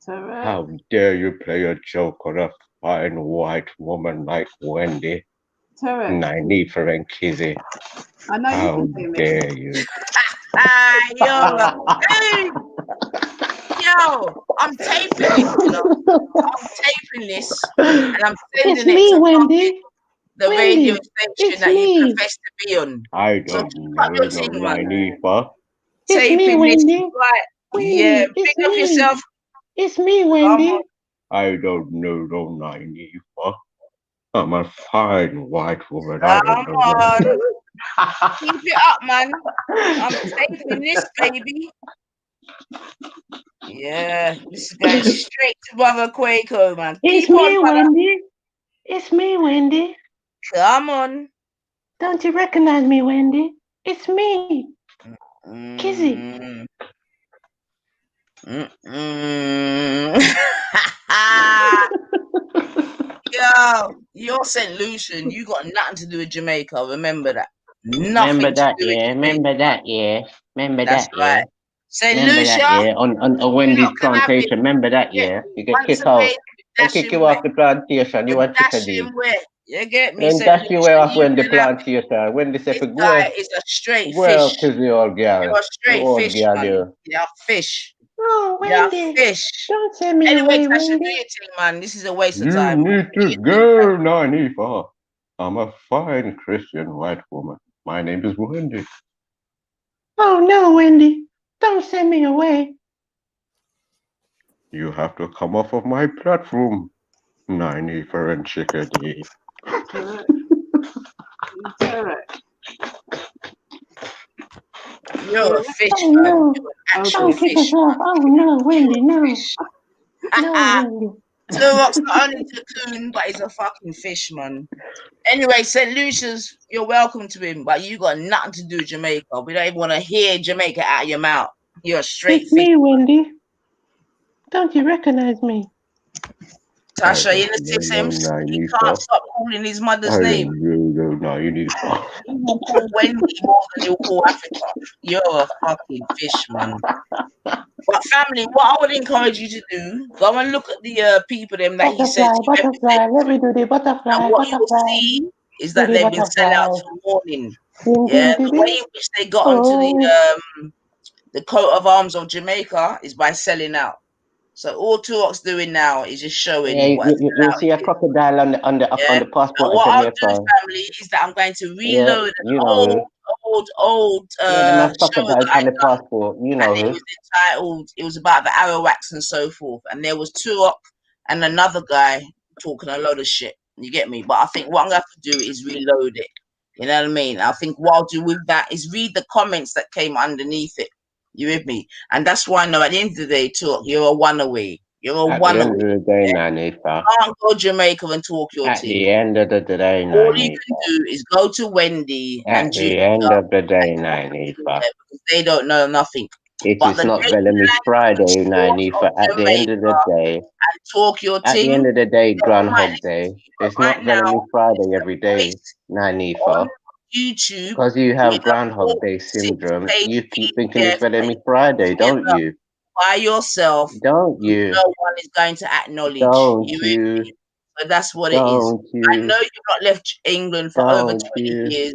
Correct. How dare you play a joke on a fine white woman like Wendy, Correct. Nynifa and Kizzy? I know How you can hear me. dare you? Yo, I'm taping this, you know. I'm taping this, and I'm It's sending it me, to Wendy. the radio Wendy, station it's that you me. profess to be on. I So don't keep up know your no thing, man. Nynifa. It's me, Taping this, Wendy. right? Yeah, Wendy, it's pick up me. yourself. It's me, Come Wendy. on. I don't know no Nynifa. I'm a fine white woman. I don't Come know no. on. Keep it up, man. I'm taping this, baby. Yeah, this is going straight to Brother Quaco, man. It's Keep on, me, brother. Wendy. It's me, Wendy. Come on. Don't you recognize me, Wendy? It's me, Kizzy. Yo, you're St. Lucian. You got nothing to do with Jamaica. Remember that. Remember Nothing to that, do with yeah. Jamaica. Remember that, yeah. Remember That's that, yeah. right. St. Remember that, Lucia, yeah. On you're Wendy's not gonna have plantation. it. Remember that, Yeah. yeah. You get Once kicked a out. way, They kick dashing you way. off the plantation. You want Chicka D. Dashing way. You get me, Then St. dash you Lucia. way off You when the can have it. plantation. When they say, This go guy is a straight well, fish. Kizzy, old girl. You're a straight You old fish, girl, man. you. You're a fish. Oh, You're a Wendy. fish. Don't send me Anyway, away, Tasha, do Wendy. your thing, man. This is a waste of You time. need to go, Nynifa. I'm a fine Christian white woman. My name is Wendy. Oh, no, Wendy. Don't send me away. You have to come off of my platform, Nynifa and Chicka D. Correct. You're a fish, Oh, man. no. You're an actual Don't kick fish. us off. Oh, no, Wendy, no. No, Wendy. Turok's not only cocoon, but he's a fucking fish, man. Anyway, St. Lucia's, you're welcome to him, but you got nothing to do with Jamaica. We don't even want to hear Jamaica out of your mouth. You're a straight It's fish. me, Wendy. Don't you recognize me? Tasha, you know, he can't stop calling his mother's name. No, you need to. He will call Wendy more than he'll call Africa. You're a fucking fish, man. But family, what I would encourage you to do, go and look at the people them that he said to Butterfly, let me do the butterfly, and what you will butterfly. see is that Do the they've been selling out butterfly. for warning. Ding, Yeah, ding, the ding, way ding. in which they got onto Oh. the coat of arms of Jamaica is by selling out. So all Turok's doing now is just showing Yeah, what you'll see a crocodile on the and passport of what I'll do, Jamaica. family, is that I'm going to Yeah, reload you an know. old Yeah, them have show crocodiles that I on the done, passport. You know and it who. was entitled, it was about the Arawaks and so forth, and there was Turok and another guy talking a load of shit. You get me? But I think what I'm going to have to do is reload it. You know what I mean? I think what I'll do with that is read the comments that came underneath it. You with me? And that's why I know at the end of the day, Turok, you're a one away. You're a At one the away. end of the day, Nynifa. You can't go Jamaica and talk your At thing. the end of the day, All you can Nynifa. do is go to Wendy and At the Julia end of the day, Nynifa. because they don't know nothing. It But is the not native Bellamy Friday, language Nynifa. of At the end of the Jamaica day, and talk your at the thing. end of the day, They might Groundhog listen Day. to you, It's but right not Bellamy now Friday every day, on Nynifa. YouTube Because you with have a Groundhog Day syndrome, 6-page you keep thinking PDF it's Bellamy that Friday, you don't together you? by yourself, Don't you? no one is going to acknowledge. Don't You with you? me? So that's what it is. Don't I you? know you've not left England for over Don't 20 you? years.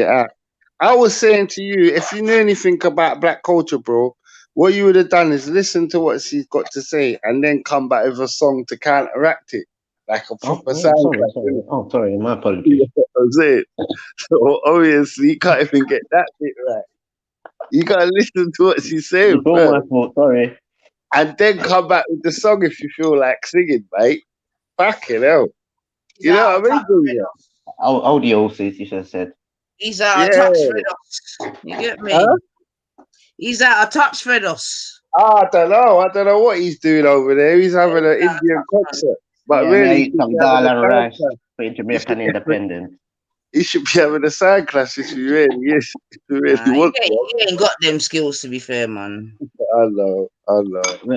it out. I was saying to you, if you knew anything about black culture, bro, what you would have done is listen to what she's got to say and then come back with a song to counteract it. like a proper sorry. sound clash. Oh, sorry, my apologies. I'm saying. So obviously you can't even get that bit right. You gotta listen to what she's saying It's all first, my fault, sorry. and then come back with the song if you feel like singing, mate. Fucking hell. You know what I mean? Yeah. Audiosis, you should have said. He's out of Yeah. touch with us. You get me? Huh? He's out of touch with us. I don't know. I don't know what he's doing over there. He's having an Indian concert, but Yeah, really, I he eat should some be dal having a and sound rice class. for Jamaican independence. He should be having a sound class if he really is. If he really Nah, wants you ain't got them skills, to be fair, man. I know.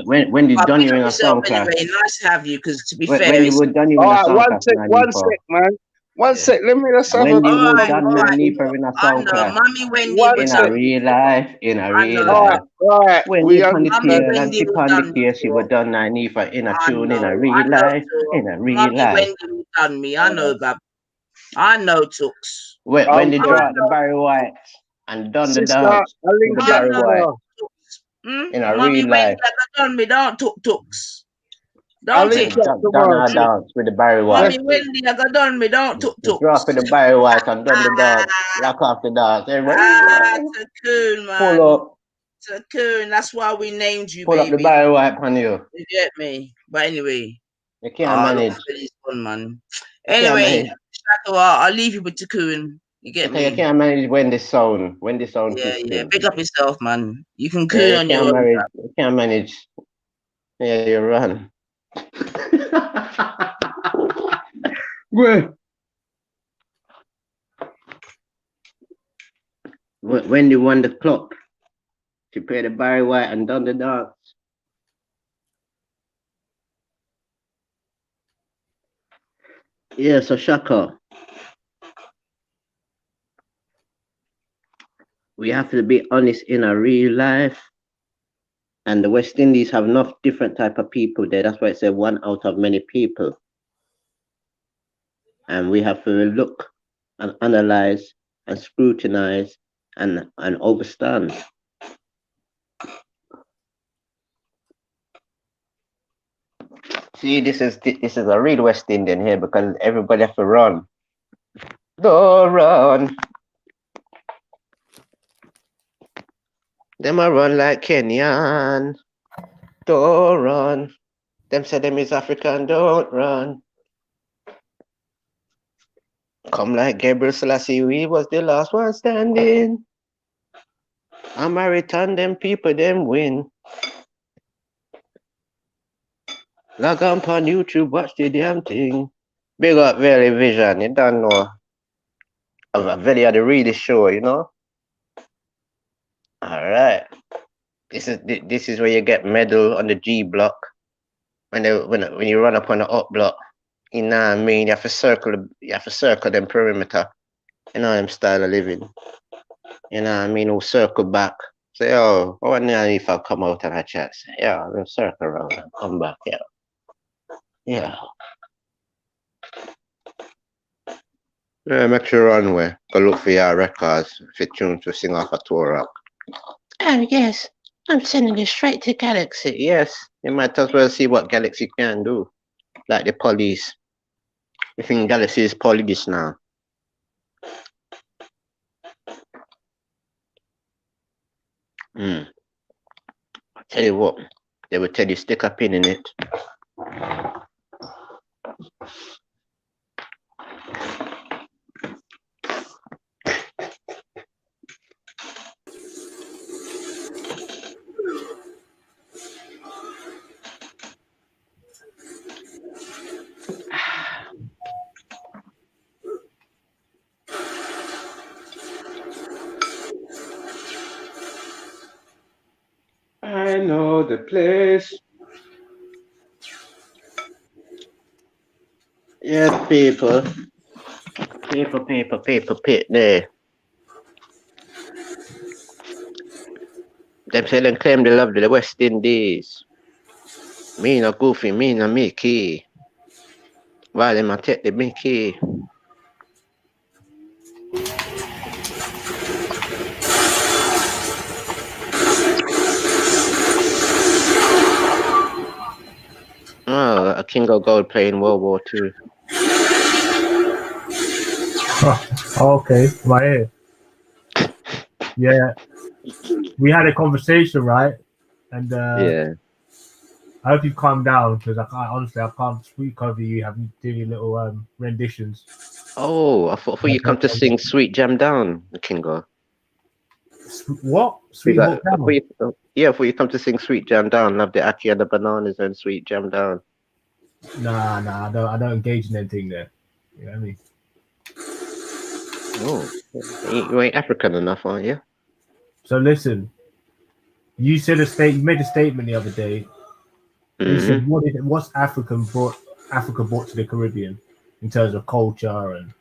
When did done you Pick in up a yourself sound class? anyway. Nice to have you, because to be When fair, you it's were done you All in a right, sound class, one sec, man. One sec. Let me just have When a. you were done all right. Nanifa in a I sound know, class. Mommy Wendy One would In a sec. done me. real life, I know. All right. When We you on the Mommy tail understand. and Wendy tip would on the done me. case, you were done Nanifa in a I tune in a know real life, too. in a real Mommy life. Wendy would done me. I know, Bab. I know, Tooks. When they Okay. draw out the Barry White and done the Sister, dance with the Alinka, Barry White in a Mommy real Wendy life. has done me. Don't Tooks. Don't Alinka, it? Done our dance with the Barry Mommy White. Wendy has done me. Don't The drop with the Barry White and done the dance. Lock off the dance. Everybody Cocoon, man. pull up. Cocoon. That's why we named you, Pull up the baby. Barry White on you. You get me? But anyway. You can't manage. This one, man. You can't Anyway, manage. I'll leave you with Cocoon. You get me? You can't manage when the sound Yeah. Big up yourself, man. You can coon Yeah, on your own. you can't manage. Yeah, you run. When they won the clock, she played the Barry White and done the dance. Yeah, so Shaka, we have to be honest in our real life. And the West Indies have enough different type of people there. That's why it's a one out of many people. And we have to look and analyze and scrutinize and understand. See, this is a real West Indian here because everybody have to run. Don't run. Them a run like Kenyan. Don't run. Them say them is African. Don't run. Come like Gabriel Selassie, we was the last one standing. I'm a return them people, them win. Log on on YouTube, watch the damn thing. Big up Valley Vision, you don't know. Valley of the really show, you know. All right. This is where you get medal on the G block. When you run up on the up block, you know what I mean. You have to circle them perimeter. You know them style of living. You know what I mean. We'll circle back. Say, oh, I wonder if I come out and I chat. Say, yeah, we'll circle around and come back. Yeah. Yeah. Yeah, make sure run where. Go look for your records. If you tune to sing off a tour rock. Oh yes, I'm sending it straight to Galaxy. Yes, you might as well see what Galaxy can do. Like the police. You think Galaxy is police now? I tell you what, they will tell you stick a pin in it. I know the place. Yes, people. People, there. Them say them claim they love the West Indies. Me no Goofy, me no Mickey. Why them a take the Mickey? Oh, Kingo Gold playing World War II. Okay, right here. Yeah, we had a conversation, right? And yeah, I hope you've calmed down because I can't speak over you. Having do your little renditions. Oh, I thought you come to sing "Sweet Jam Down," Kingo. What? Sweet Hot Down? I thought you come to sing "Sweet Jam Down." Love the Aki and the Bananas and "Sweet Jam Down." Nah, I don't engage in anything there. You know what I mean? Oh, you ain't African enough, aren't you? So listen, you made a statement the other day. You said, what's Africa brought to the Caribbean in terms of culture and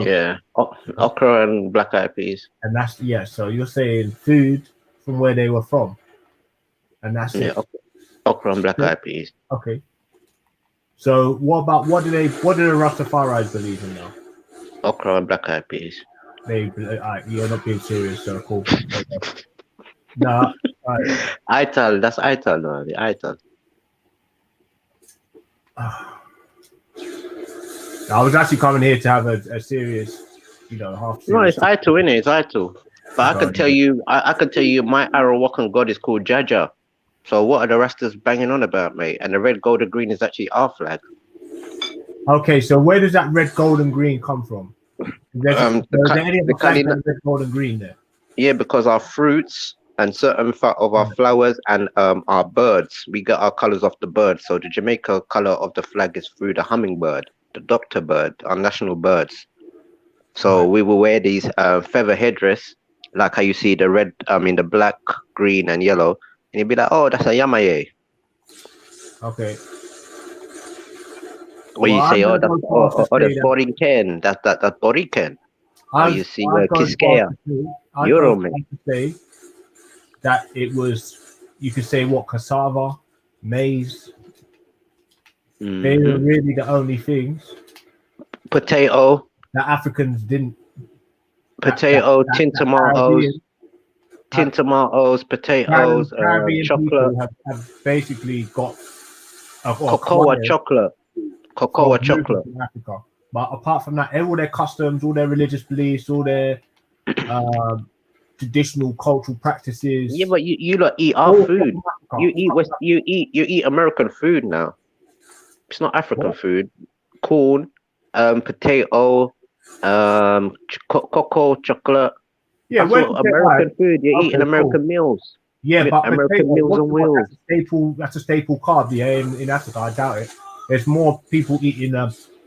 yeah, okra and black eyed peas. And that's so you're saying food from where they were from, and that's it. Okra and black eyed peas. Okay. So what do the Rastafaris believe in now? Okra and black eyed peas. You're not being serious, so cool. No, Ital, that's Ital, no, the Ital. I was actually coming here to have a serious, half serious. No, it's Ital, innit? It's Ital. But I can tell you, I can tell you, my Arawakan god is called Jaja. So what are the Rastas banging on about, mate? And the red, gold, and green is actually our flag. Okay, so where does that red, gold, and green come from? Is there any other flag with red, gold, and green there? Yeah, because our fruits and certain of our flowers and our birds, we get our colors off the bird. So the Jamaica color of the flag is through the hummingbird, the doctor bird, our national birds. So we will wear these feather headdress, like how you see the red, the black, green, and yellow, and you'd be like, "Oh, that's a Yamaye." Okay. Or you say, "Oh, that's Boriken." That's Boriken. Or you see Quisqueya. I'd to say that it was, you could say, what, cassava, maize. They were really the only things. Potato. That Africans didn't. Potato, tin tomatoes, potatoes, chocolate. Have basically got cocoa chocolate. Cocoa chocolate. In Africa. But apart from that, all their customs, all their religious beliefs, all their traditional cultural practices. Yeah, but you lot eat our food. You eat American food now. It's not African food. Corn, potato, cocoa, chocolate. Yeah, that's American food. You're eating American meals. Yeah, but American meals and wheels. That's a staple carb. Yeah, in Africa, I doubt it. There's more people eating.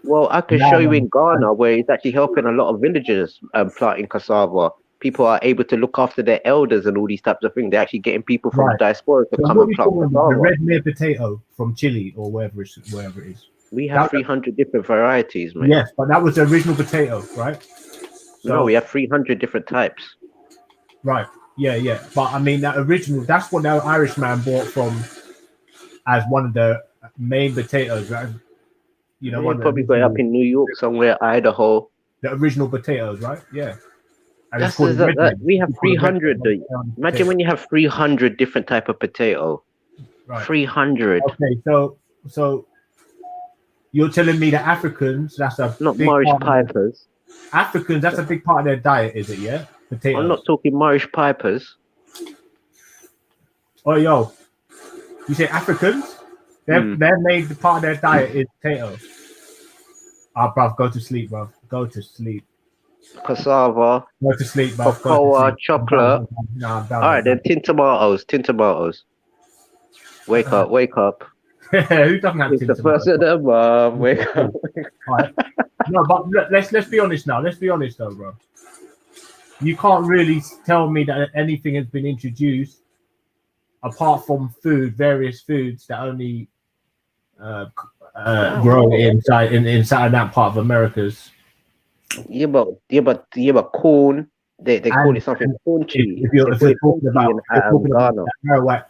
Well, I can show you in Ghana where it's actually helping a lot of villagers planting cassava. People are able to look after their elders and all these types of things. They're actually getting people from the diaspora to come and plant cassava. The red mere potato from Chile or wherever it is. We have 300 different varieties, man. Yes, but that was the original potato, right? No, we have 300 different types. Right. Yeah. But I mean, that original, that's what that Irishman bought from as one of the main potatoes, right? You know, you probably got it up in New York somewhere, Idaho. The original potatoes, right? Yeah. And we have 300. Imagine when you have 300 different type of potato. Right. 300. Okay, so you're telling me that Africans, that's a not big Moorish part pipers. Africans, that's a big part of their diet, is it? Yeah, potatoes. I'm not talking Moorish pipers. Oh, yo, you say Africans? They're made part of their diet is potatoes. Bruv, go to sleep, bruv. Go to sleep. Cassava. Go to sleep, bruv. Cocoa, chocolate. I'm done. All right, then tin tomatoes. Wake up. Who doesn't have it's the first of the month. Wake up. Right. No, but let's be honest now. Let's be honest though, bro. You can't really tell me that anything has been introduced apart from various foods that only grow inside that part of America's. Yeah, but corn. They call it something punchy. If you're talking about Ghana.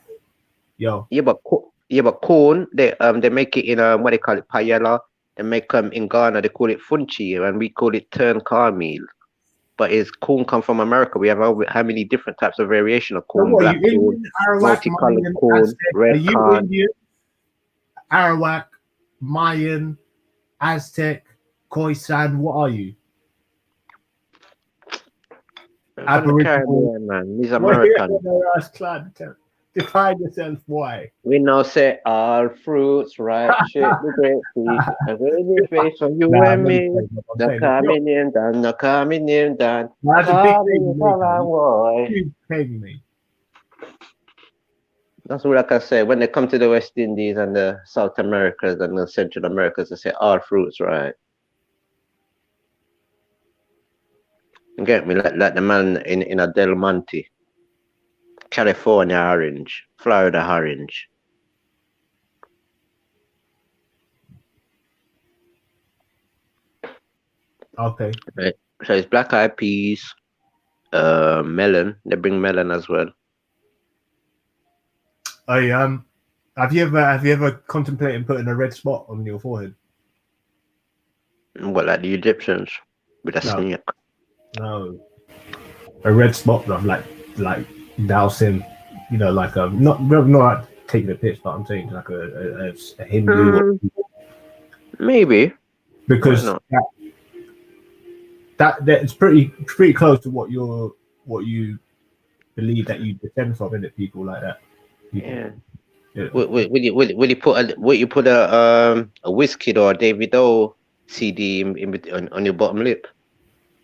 Yo. Yeah, but corn, they make it in what they call it, paella. They make in Ghana, they call it funchi, and we call it turn cornmeal. But corn come from America? We have how many different types of variation of corn? So black corn, multicolored corn, red corn. Arawak, Mayan, Aztec, Khoisan? What are you? From the Caribbean, man. He's What American. Define yourself. Why? We now say all fruits, right? Shake the grapefruit. And when you face for you Nah, and I'm me. saying No coming in down, no coming in down. that's a big Call thing me you for a boy. Huge thing, me. That's what I can say. When they come to the West Indies and the South Americas and the Central Americas, they say all fruits, right? You get me? Like the man in a Del Monte. California orange, Florida orange. Okay. Right. So it's black eyed peas, melon. They bring melon as well. Have you ever contemplated putting a red spot on your forehead? What, like the Egyptians with a snake? No, a red spot, bro. Like dousing, like not taking a piss, but I'm saying like a Hindu. Maybe Because that it's pretty close to what you believe that you descend from, isn't it? People like that. Yeah. Will you put a Wizkid or a Davido CD on your bottom lip?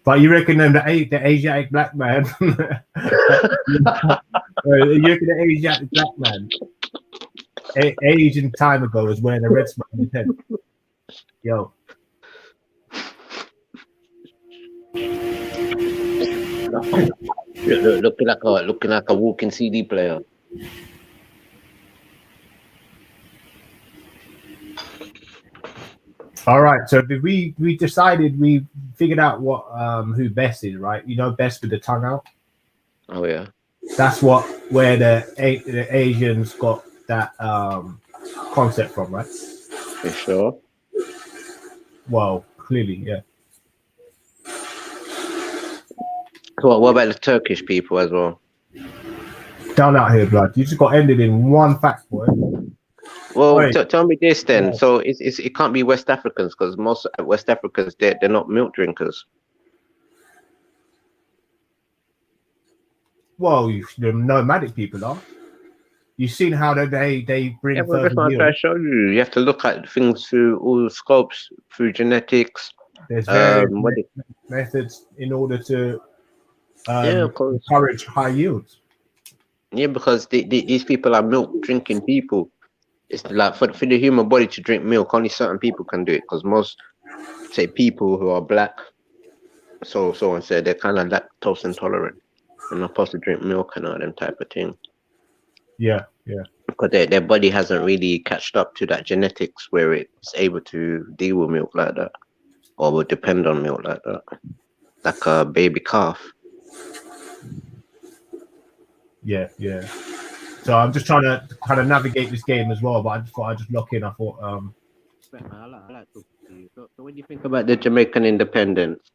But you reckon the Asiatic black man? You reckon the Asiatic black man? Asian time ago was wearing a red spot on his head. Yo. Looking like a walking CD player. All right, so we decided, we figured out what who Bess is, right? Bess with the tongue out. Oh yeah. That's where the Asians got that concept from, right? You sure? Well, clearly, yeah. So what about the Turkish people as well? Down out here, blood. You just got ended in one fact, boy. Well, tell me this then. Yeah. So it can't be West Africans, because most West Africans they're not milk drinkers. Well, the nomadic people are. You've seen how they bring. Yeah, well, that's what I'm trying to show you. You have to look at things through all the scopes, through genetics. There's various methods in order to encourage high yields. Yeah, because these people are milk drinking people. It's like for the human body to drink milk, only certain people can do it, because most, say, people who are black, so and say, they're kind of lactose intolerant. They're not supposed to drink milk and all them type of thing. Yeah, yeah. Because their body hasn't really catched up to that genetics where it's able to deal with milk like that, or will depend on milk like that, like a baby calf. Yeah, yeah. So I'm just trying to kind of navigate this game as well, but I just thought I'd just lock in. I thought, I like to see. So when you think about the Jamaican independence,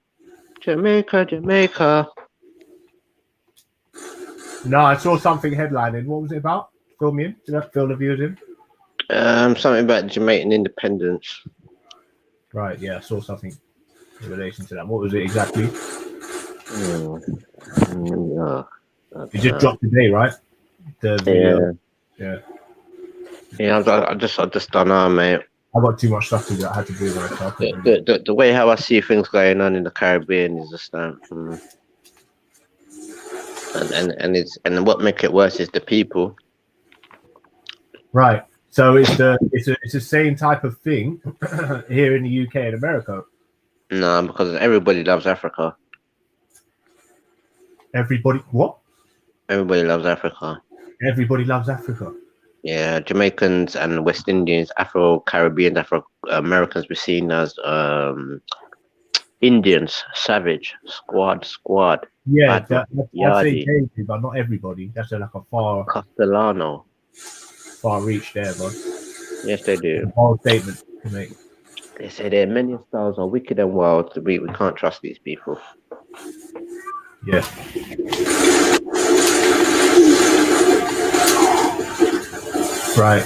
Jamaica. No, I saw something headlining. What was it about? Fill me in. Did I fill the viewers in? Something about Jamaican independence. Right. Yeah, I saw something in relation to that. What was it exactly? It just dropped today, right? The video. Yeah. I just don't know, mate. I got too much stuff to do. I had to do that. The way how I see things going on in the Caribbean is just and what make it worse is the people. Right. So it's the same type of thing here in the UK and America. No, because everybody loves Africa. Everybody what? Everybody loves Africa. Everybody loves Africa. Yeah, Jamaicans and West Indians, Afro-Caribbean, Afro-Americans were seen as Indians, savage, squad. Yeah, I'd say Daisy, but not everybody. That's like a Castellano. Far reach there, bud. Yes, they do. Bold statement to make. They say their many styles are wicked and wild. We can't trust these people. Yeah. Right.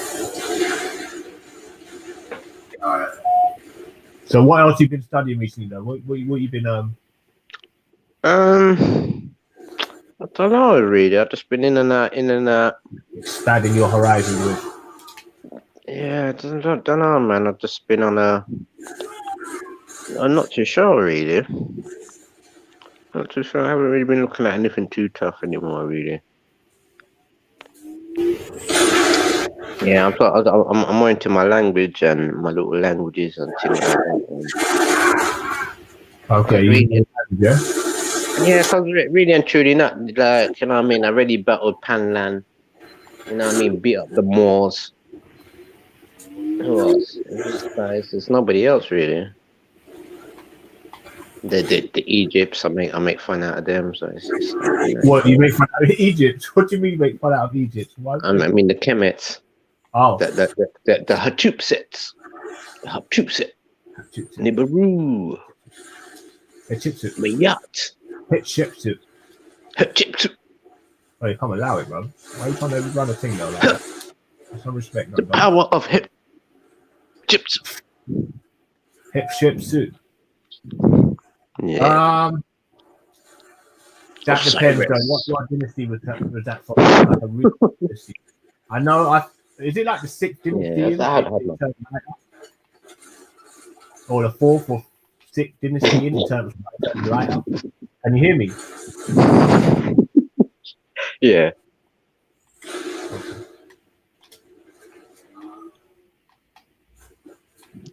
So what else you been studying recently, though? What you been I don't know really. I've just been in and out. expanding your horizon with? Yeah, I don't know, man. I've just been on a. I'm not too sure really. Not too sure. I haven't really been looking at anything too tough anymore, really. Yeah, I'm more into my language and my little languages and things like that. Okay, really, yeah. Yeah, because really and truly, not like, you know what I mean. I already battled Panland. You know what I mean. Beat up the Moors. Who else? It's nobody else really. The Egypts, I make fun out of them. So it's like, you know, What you make fun out of Egypt? What do you mean you make fun out of Egypt? I mean the Kemets. Oh, the Hatshepsut. The Hatshepsut. Nibiru. Hatshepsut. My yacht. Hatshepsut. Hatshepsut. Oh, you can't allow it, bro. Why are you trying to run a thing though like that? There's no respect. The power of Hatshepsut. Hatshepsut. Yeah. That depends on what dynasty was that from. Like a real dynasty. I know. Is it like the 6th dynasty? Or the 4th or 6th dynasty in terms of light up? Can you hear me? Yeah.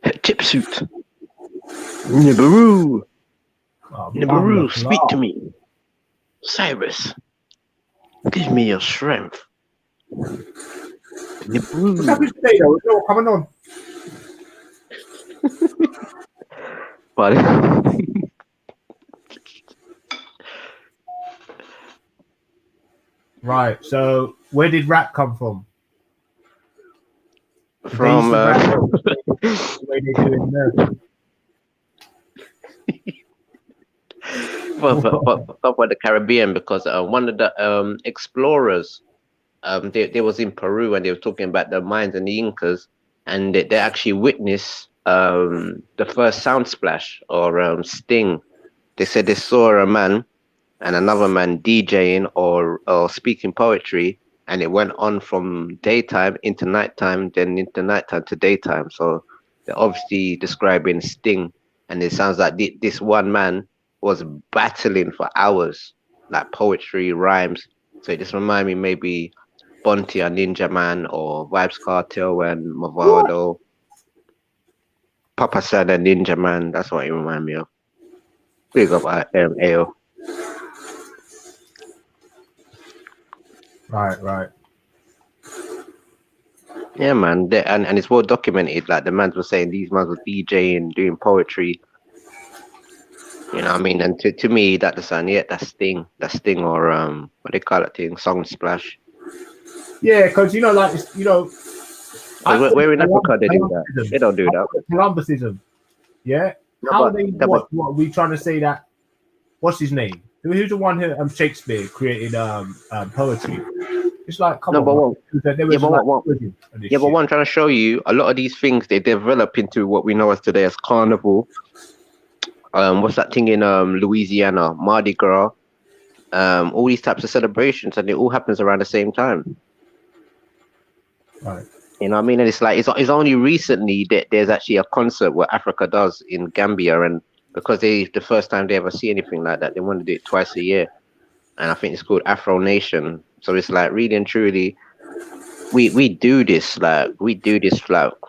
Hatshepsut. Nibiru. Nibiru, speak to me. Cyrus, give me your strength. Nibiru. What's happening today, though? What's coming on? Right. So, where did rap come from? From the way they do in America. For the Caribbean, because one of the explorers, they was in Peru and they were talking about the Mayans and the Incas, and they actually witnessed the first sound splash or sting. They said they saw a man and another man DJing or speaking poetry, and it went on from daytime into nighttime, then into nighttime to daytime. So they're obviously describing sting, and it sounds like this one man was battling for hours, like poetry, rhymes. So it just remind me maybe Bunty and Ninja Man or Vibes Cartel and Movado. Papa San and Ninja Man, that's what it remind me of. Big up AO. Right. Yeah, man. And it's well documented. Like the man was saying these mans were DJing, doing poetry. You know what I mean? And to me, that's Sting. That's Sting or what they call it thing, Song Splash. Yeah, because where in Africa they do that? They don't do that. Columbusicism. Yeah. No, How but- they no, what are we trying to say that? What's his name? Who's the one who Shakespeare created poetry? It's like come No, on. but bro. what- There yeah, was but like what- wisdom and this Yeah, but shit. what I'm trying to show you, a lot of these things they develop into what we know as today as carnival. What's that thing in Louisiana, Mardi Gras? All these types of celebrations, and it all happens around the same time. Right. You know what I mean? And it's like it's only recently that there's actually a concert what Africa does in Gambia, and because the first time they ever see anything like that, they want to do it twice a year, and I think it's called Afro Nation. So it's like really and truly, we do this like without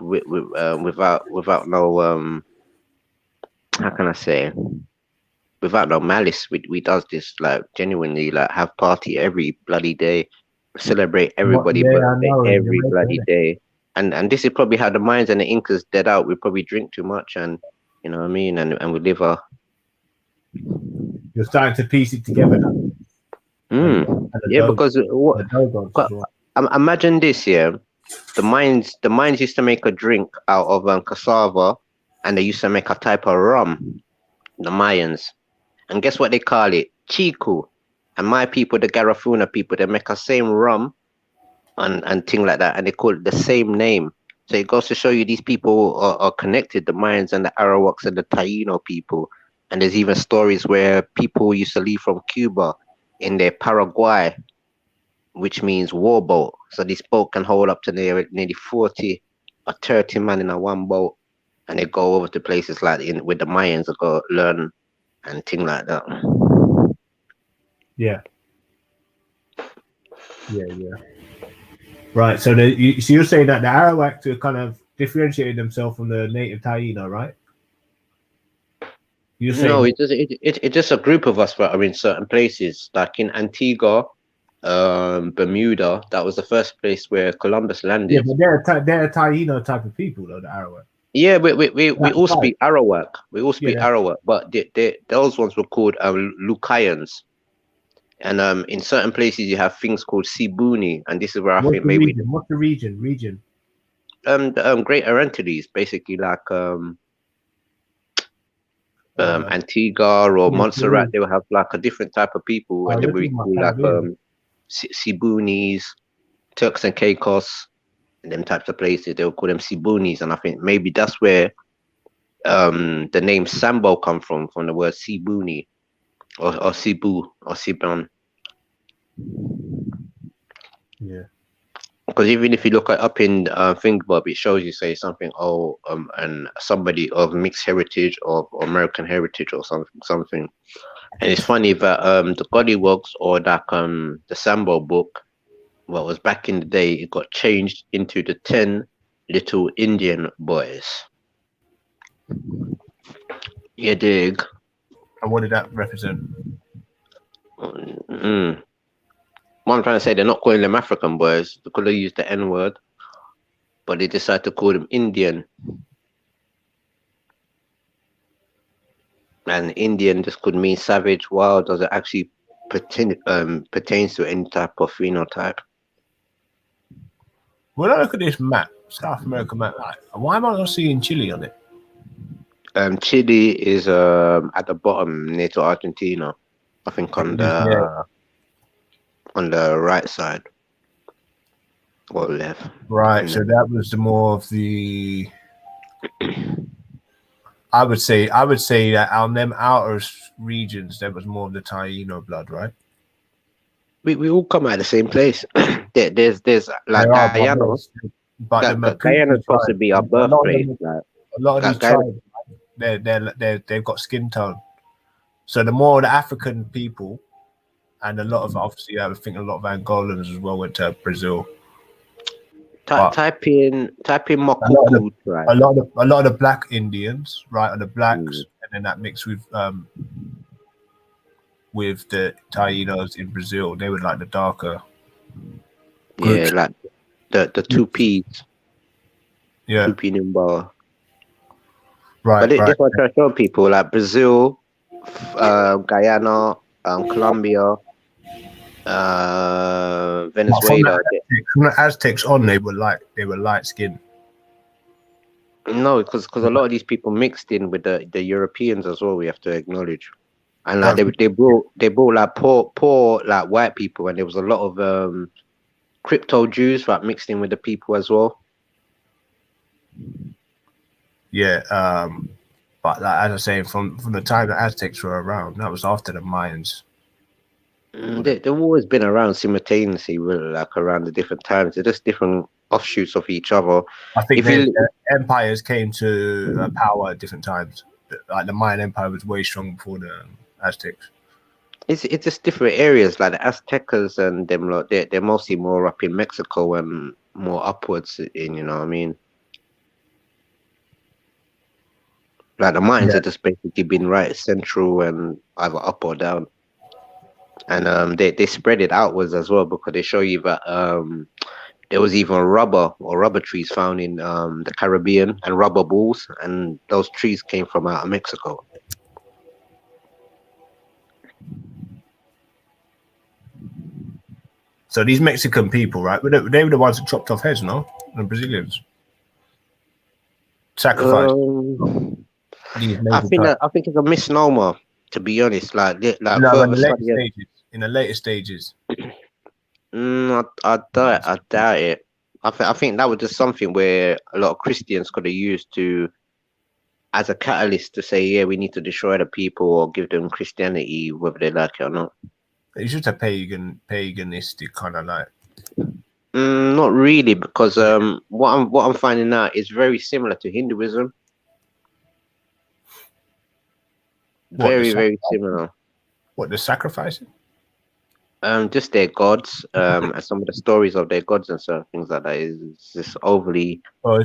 no how can I say, without no malice. We does this like genuinely, like have party every bloody day, celebrate everybody Yeah, I birthday know, in every Jamaica, bloody innit? day. And this is probably how the Mayans and the Incas dead out. We probably drink too much, and you know what I mean, and we live a You're starting to piece it together now. yeah, because imagine this, yeah. The Mayans used to make a drink out of cassava, and they used to make a type of rum. The Mayans, and guess what they call it? Chiku. And my people, the Garifuna people, they make a same rum and thing like that, and they call it the same name. So it goes to show you these people are connected, the Mayans and the Arawaks and the Taino people. And there's even stories where people used to leave from Cuba in their Paraguay, which means warboat. So this boat can hold up to nearly 40 or 30 man in a one boat. And they go over to places like with the Mayans to go learn and things like that. Yeah. Yeah. Right. So so you're saying that the Arawaks are kind of differentiated themselves from the native Taino, right? You're saying No, it's just a group of us that are in certain places, like in Antigua, Bermuda. That was the first place where Columbus landed. yeah, but they're a Taino type of people, though, the Arawak. Yeah, we all speak Arawak. We all speak Arawak, but those ones were called Lucayans. And in certain places you have things called Sibuni, and this is where I think maybe What's the region? Greater Antilles, basically like Antigua or Montserrat. They will have like a different type of people, and then we call like Sibunis, Turks and Caicos, and them types of places. They will call them Sibunis, and I think maybe that's where the name Sambo come from the word Sibuni or Cebu or Sibon. Yeah. Because even if you look up in ThinkBob, it shows you say something, and somebody of mixed heritage or American heritage or something. And it's funny that the Gollywogs or that the Sambo book, what was back in the day, it got changed into the 10 Little Indian Boys. You dig? And what did that represent? What I'm trying to say, they're not calling them African boys because they use the N word, but they decide to call them Indian. And Indian just could mean savage, wild. Does it actually pertains to any type of phenotype? When I look at this map, South America map, why am I not seeing Chile on it? Chile is at the bottom near to Argentina. I think on the right side or left. Right. So that was the more of the. I would say that on them outer regions, there was more of the Taino blood, right? We all come out of the same place. there's like Guyana, but Guyana's supposed to be our birthplace. A lot of these tribes, they've got skin tone. So the more the African people, and a lot of obviously, I think a lot of Angolans as well went to Brazil. Type in Makuku tribe. A lot of the black Indians, right, are the blacks, and then that mixed with the Tainos in Brazil. They were like the darker groups. Yeah, like the Tupis. Yeah. Tupi Nimba. Right. But this one try to show people like Brazil, Guyana, Colombia, Venezuela. From the Aztecs on, they were light skinned. No, because a lot of these people mixed in with the Europeans as well. We have to acknowledge, and like they brought like poor like white people, and there was a lot of crypto Jews that mixed in with the people as well. Yeah, but like, as I say, from the time the Aztecs were around, that was after the Mayans. They've always been around simultaneously, really, like around the different times. They're just different offshoots of each other. I think empires came to power at different times. Like the Mayan Empire was way strong before the Aztecs. It's just different areas. Like the Aztecas and them, like they're mostly more up in Mexico and more upwards in, you know what I mean? Like the Mayans are just basically been right central and either up or down. And they spread it outwards as well, because they show you that there was even rubber trees found in the Caribbean, and rubber balls, and those trees came from out of Mexico. So these Mexican people, right? They were the ones that chopped off heads, no? The Brazilians sacrificed. I think it's a misnomer, to be honest. Like in the later stages. I doubt it. I think that was just something where a lot of Christians could have used to as a catalyst to say, yeah, we need to destroy the people or give them Christianity, whether they like it or not. It's just a paganistic kind of like. Not really, because what I'm finding out is very similar to Hinduism. Very similar. What, the sacrificing? Just their gods, and some of the stories of their gods and stuff, things like that is just overly.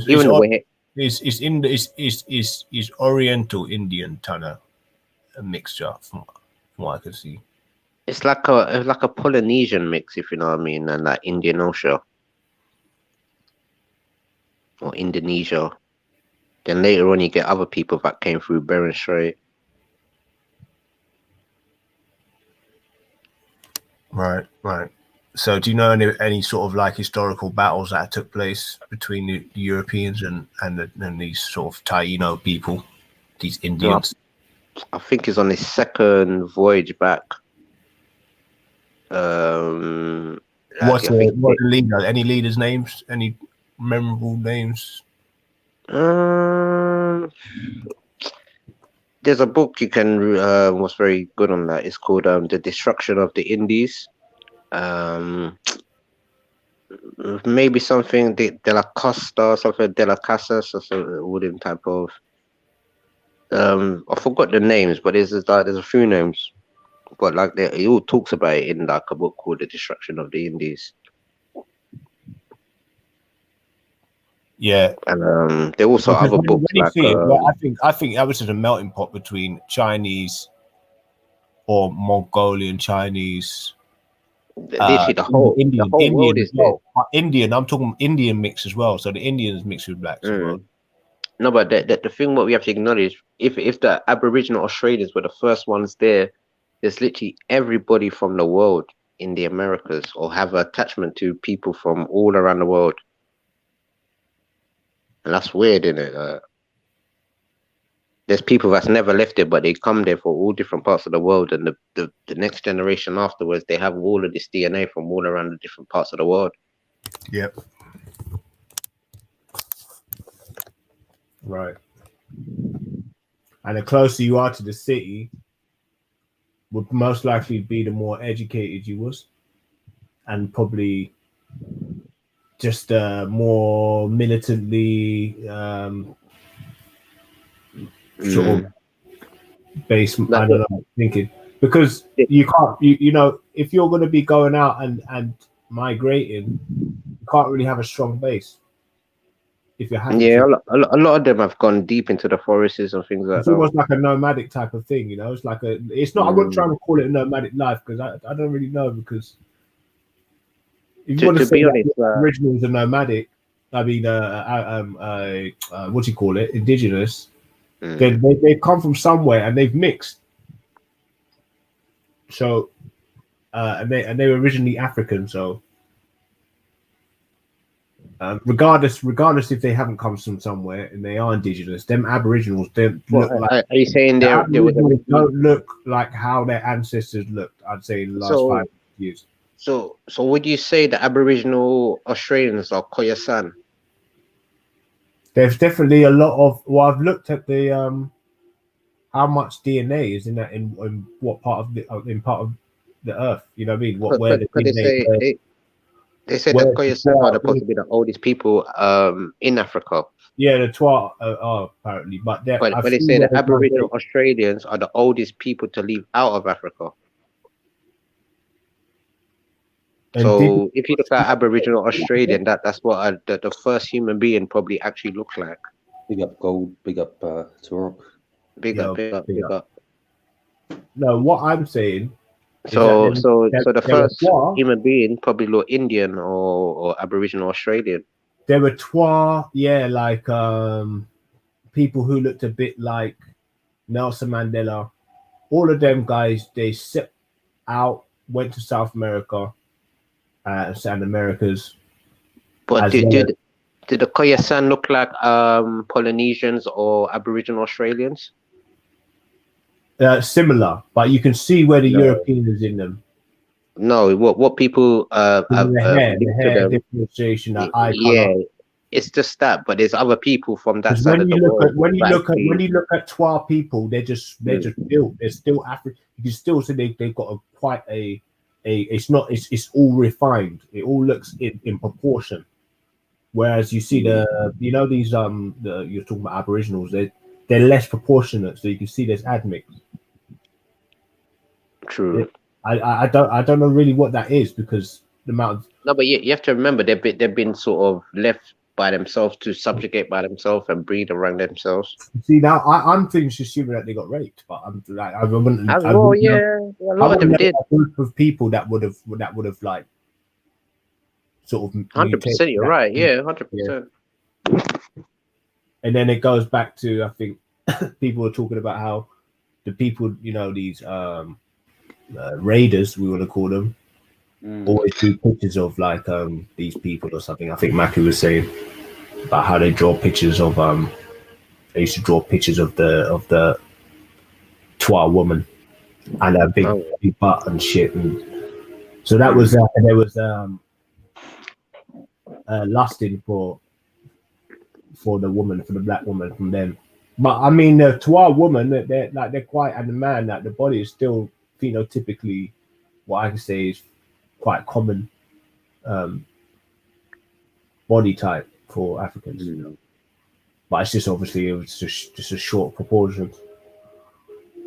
Even the way It's Oriental Indian kind of a mixture from what I can see. it's like a Polynesian mix, if you know what I mean, and like Indian Ocean or Indonesia. Then later on, you get other people that came through Bering Strait. Right. So, do you know any sort of like historical battles that took place between the Europeans and these sort of Taino people, these Indians? I think he's on his second voyage back. What's the leader? Any leaders' names? Any memorable names? There's a book you can was very good on that. It's called The Destruction of the Indies. Maybe something de la Costa, something de la Casas, or some wooden type of. I forgot the names, but there's a few names, but like it all talks about it in like a book called The Destruction of the Indies. Yeah, and there are also other books like. I think that was just a melting pot between Chinese or Mongolian Chinese. Literally the whole world is well. Indian. I'm talking Indian mix as well. So the Indians mix with blacks as well. No, but the thing what we have to acknowledge, if the Aboriginal Australians were the first ones there, there's literally everybody from the world in the Americas or have attachment to people from all around the world. And that's weird, isn't it? There's people that's never left it, but they come there for all different parts of the world, and the next generation afterwards, they have all of this DNA from all around the different parts of the world. Yep. Right. And the closer you are to the city, would most likely be the more educated you was, and probably just more militantly sort of based. I don't know, thinking, because you can't, you know, if you're going to be going out and migrating, you can't really have a strong base. If you're having a lot of them have gone deep into the forests and things like that. It's almost like a nomadic type of thing, you know. It's like it's not. I'm not trying to call it a nomadic life because I don't really know, because if you want to say honest, originals are nomadic, I mean, what do you call it? Indigenous. They come from somewhere and they've mixed. So, and they were originally African. So, regardless if they haven't come from somewhere and they are indigenous, them Aboriginals don't look like. Are you saying they don't look like how their ancestors looked? I'd say in the last 5 years. So would you say the Aboriginal Australians are Khoisan? There's definitely a lot of. Well, I've looked at the how much DNA is in that in what part of the earth. You know what I mean? Where the DNA. They said that Khoisan are supposed to be the oldest people in Africa. Yeah, the Twa are apparently, but they say the Aboriginal Australians are the oldest people to leave out of Africa. So if you look at Aboriginal Australian, that's what the first human being probably actually looked like. Big up Gold, big up Turok. Big up. No, what I'm saying. So the first human being probably looked Indian or Aboriginal Australian. There were Twa, like people who looked a bit like Nelson Mandela. All of them guys, they set out, went to South America. And Americas. But did the Khoisan look like Polynesians or Aboriginal Australians? Similar, but you can see where the European is in them. No, what people the link to hair them. differentiation, the eye Yeah, color. it's just that, but there's other people from that Because side when of the you look world. at when you look at Twa people, they're just built. They're still African. You can still say they've got quite a it's not it's all refined. It all looks in proportion. Whereas you see these you're talking about Aboriginals, they're less proportionate, so you can see there's admix. True. I don't know really what that is, because the amount of No, but you have to remember they've been sort of left by themselves to subjugate by themselves and breed around themselves. See, now I'm thinking assuming that they got raped, but I'm like I wouldn't. As I well, wouldn't yeah, know, a lot of them did. a group of people that would have like sort of 100%, you're right. Yeah, 100%. And then it goes back to, I think people were talking about how the people, these raiders, we want to call them, always do pictures of like these people or something. I think Maki was saying about how they draw pictures of they used to draw pictures of the Twa woman and a big butt and shit, and so that was there was lusting for the woman, for the black woman from them. But I mean, the Twa woman, they're quite, and the man, that the body is still phenotypically, what I can say is quite common body type for Africans. But it's just obviously it was just a short proportion,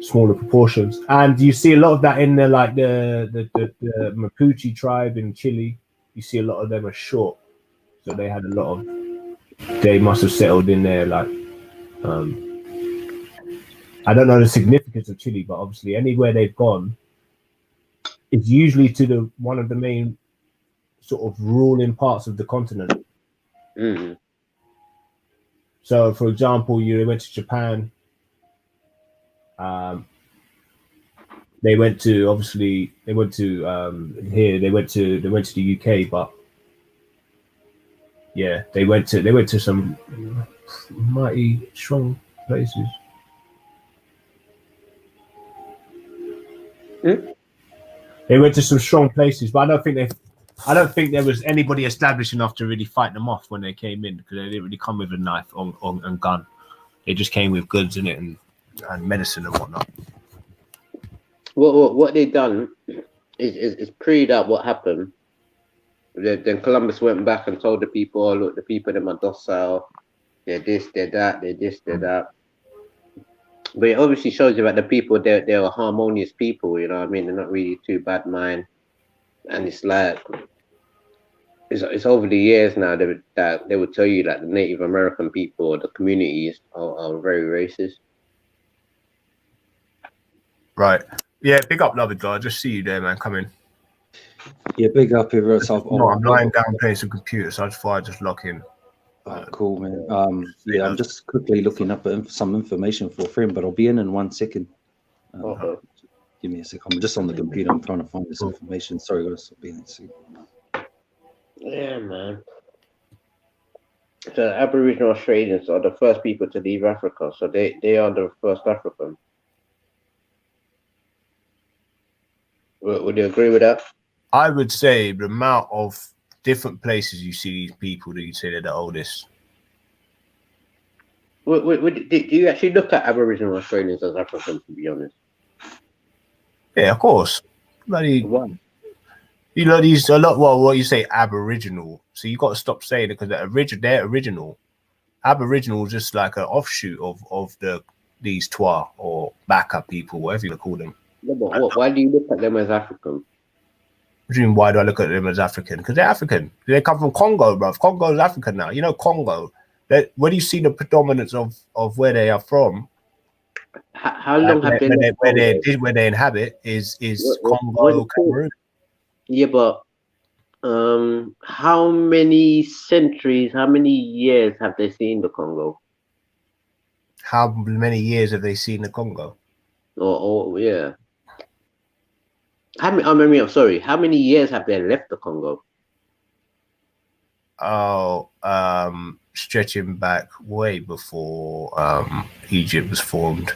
smaller proportions, and you see a lot of that in the Mapuche tribe in Chile. You see a lot of them are short, so they had a lot of. They must have settled in there like. I don't know the significance of Chile, but obviously anywhere they've gone, it's usually to one of the main sort of ruling parts of the continent. So, for example, they went to Japan. They went to here. They went to the UK, but yeah, they went to some mighty strong places. They went to some strong places, but I don't think there was anybody established enough to really fight them off when they came in, because they didn't really come with a knife and gun. They just came with goods in it and medicine and whatnot. What they done is pre that what happened. Then Columbus went back and told the people, "Oh, look, the people them are docile. They're this, they're that, they're this, they're that." But it obviously shows you that the people they're harmonious people. You know what I mean? They're not really too bad mind, and it's like it's over the years now that they would tell you that the Native American people or the communities are very racist. Right. Yeah, big up, lovely guy. I just see you there, man. Come in. Yeah, big up everyone. No, I'm lying down playing some computer, so I just thought I'd just lock in. Oh, cool, man. Yeah, I'm just quickly looking up some information for a friend, but I'll be in 1 second. Give me a second. I'm just on the computer. I'm trying to find this information. Sorry, guys. I'll be in a second. Yeah, man. So Aboriginal Australians are the first people to leave Africa, so they are the first African. Would you agree with that? I would say the amount of different places you see these people that you say they're the oldest. Do you actually look at Aboriginal Australians as African, to be honest? Yeah, of course. Bloody, these a lot. Well, what you say, Aboriginal. So you got to stop saying it, because they're original. Aboriginal is just like an offshoot of these Twa or Baka people, whatever you call them. Yeah, but why do you look at them as African? What do you mean, why do I look at them as African? Because they're African. They come from Congo, bruv. Congo is African now. You know Congo. When you see the predominance of where they are from, how long have they where they inhabit is Congo, Cameroon. Yeah, but how many centuries, how many years have they seen the Congo? How many years have they seen the Congo? Yeah. I'm sorry. How many years have they left the Congo? Oh, stretching back way before Egypt was formed.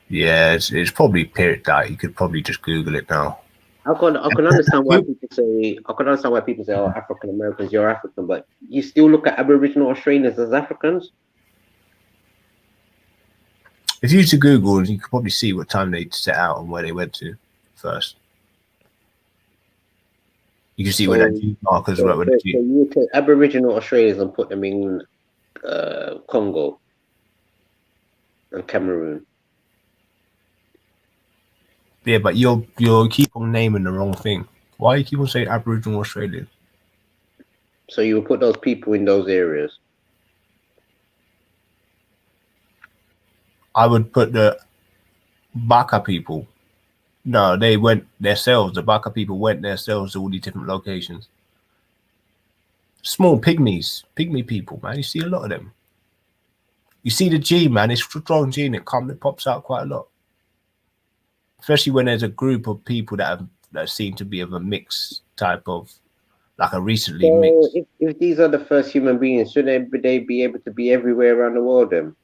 Yeah, it's probably period that. You could probably just Google it now. I can understand why people say oh, African Americans, you're African, but you still look at Aboriginal Australians as Africans. If you to Google, you could probably see what time they set out and where they went to first. You can see where that G markers were. So you take Aboriginal Australians and put them in Congo and Cameroon. Yeah, but you'll keep on naming the wrong thing. Why you keep on saying Aboriginal Australians? So you will put those people in those areas. I would put the Baka people. No, they went themselves. The Baka people went themselves to all these different locations. Small pygmy people, man. You see a lot of them. You see the gene, man. It's a strong gene. It pops out quite a lot. Especially when there's a group of people that seem to be of a mixed type of, like a recently mixed. If these are the first human beings, should they be able to be everywhere around the world then?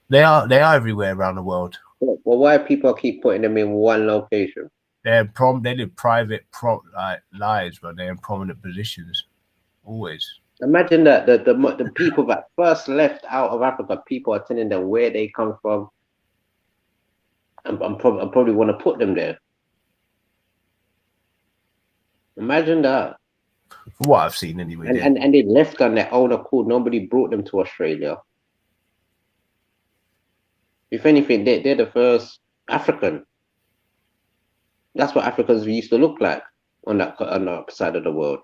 They are everywhere around the world. Well, why people keep putting them in one location? They live private lives, but they're in prominent positions. Always. Imagine that the people that first left out of Africa, people are telling them where they come from. I probably want to put them there. Imagine that. From what I've seen anyway. And they left on their own accord. Nobody brought them to Australia. If anything, they're the first African. That's what Africans used to look like on that side of the world.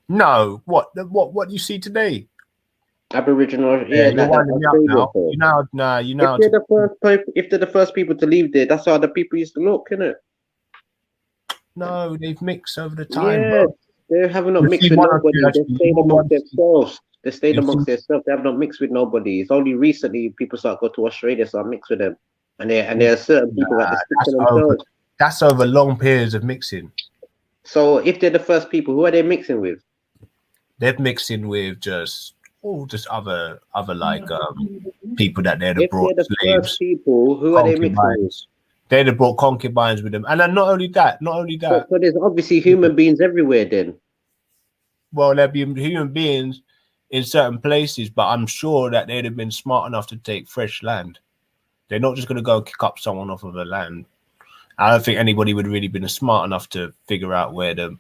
No, what do you see today? Aboriginal, you're winding me up now. If they're the first people to leave there, that's how the people used to look, isn't it? No, they've mixed over the time. Yeah, they haven't mixed with nobody. They stayed amongst themselves. They stayed amongst themselves. They have not mixed with nobody. It's only recently people start go to Australia, so I mix with them. And there are certain people that stick to themselves. That's over long periods of mixing. So if they're the first people, who are they mixing with? They're mixing with just other like people that they'd have brought slaves. People, who are they mixing with? They'd have brought concubines with them, and then not only that. So there's obviously human beings everywhere. Then, well, there'd be human beings in certain places, but I'm sure that they'd have been smart enough to take fresh land. They're not just going to go kick up someone off of a land. I don't think anybody would have really been smart enough to figure out where the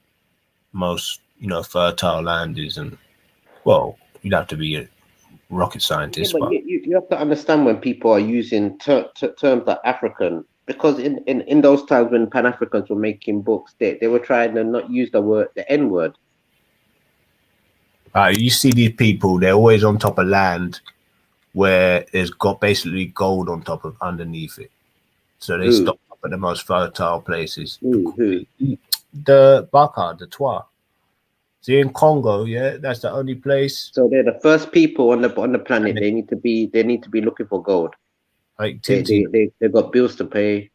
most fertile land is, and well, you'd have to be a rocket scientist. Yeah, but you have to understand when people are using terms like African, because in those times when Pan-Africans were making books, they were trying to not use the N-word. You see these people, they're always on top of land where there's got basically gold on top of underneath it. So they stop up at the most fertile places. The Baka, the Twa. See, in Congo, yeah, that's the only place. So they're the first people on the planet. They need to be looking for gold. Like they got bills to pay.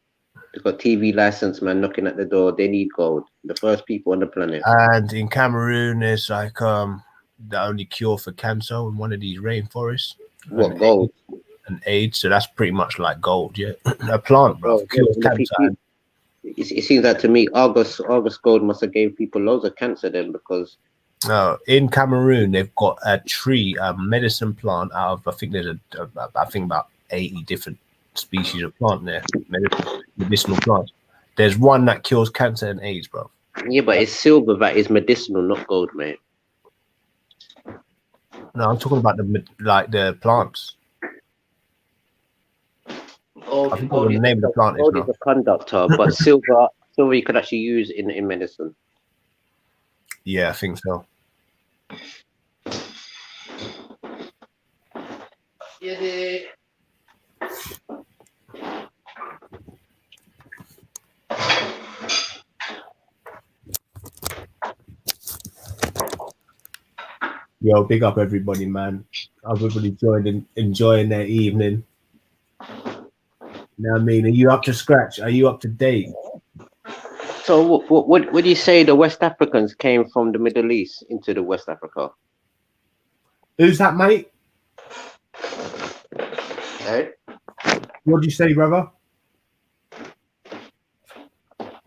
They got TV license man knocking at the door. They need gold. The first people on the planet. And in Cameroon, there's like the only cure for cancer in one of these rainforests. What, gold? And AIDS. So that's pretty much like gold, yeah. A plant, bro. Cures cancer. It seems that to me, August Gold must have gave people loads of cancer then, because in Cameroon they've got a tree, a medicine plant out of, I think there's about 80 different species of plant there, medicinal plants. There's one that cures cancer and AIDS, bro. Yeah, but it's silver that is medicinal, not gold, mate. No, I'm talking about the plants. I think the name of the plant is a conductor, but silver you could actually use in medicine. Yeah, I think so. Yo, big up everybody, man. Everybody enjoying their evening. Now, I mean, are you up to scratch? Are you up to date? So, what do you say the West Africans came from the Middle East into the West Africa? Who's that, mate? Hey? What do you say, brother?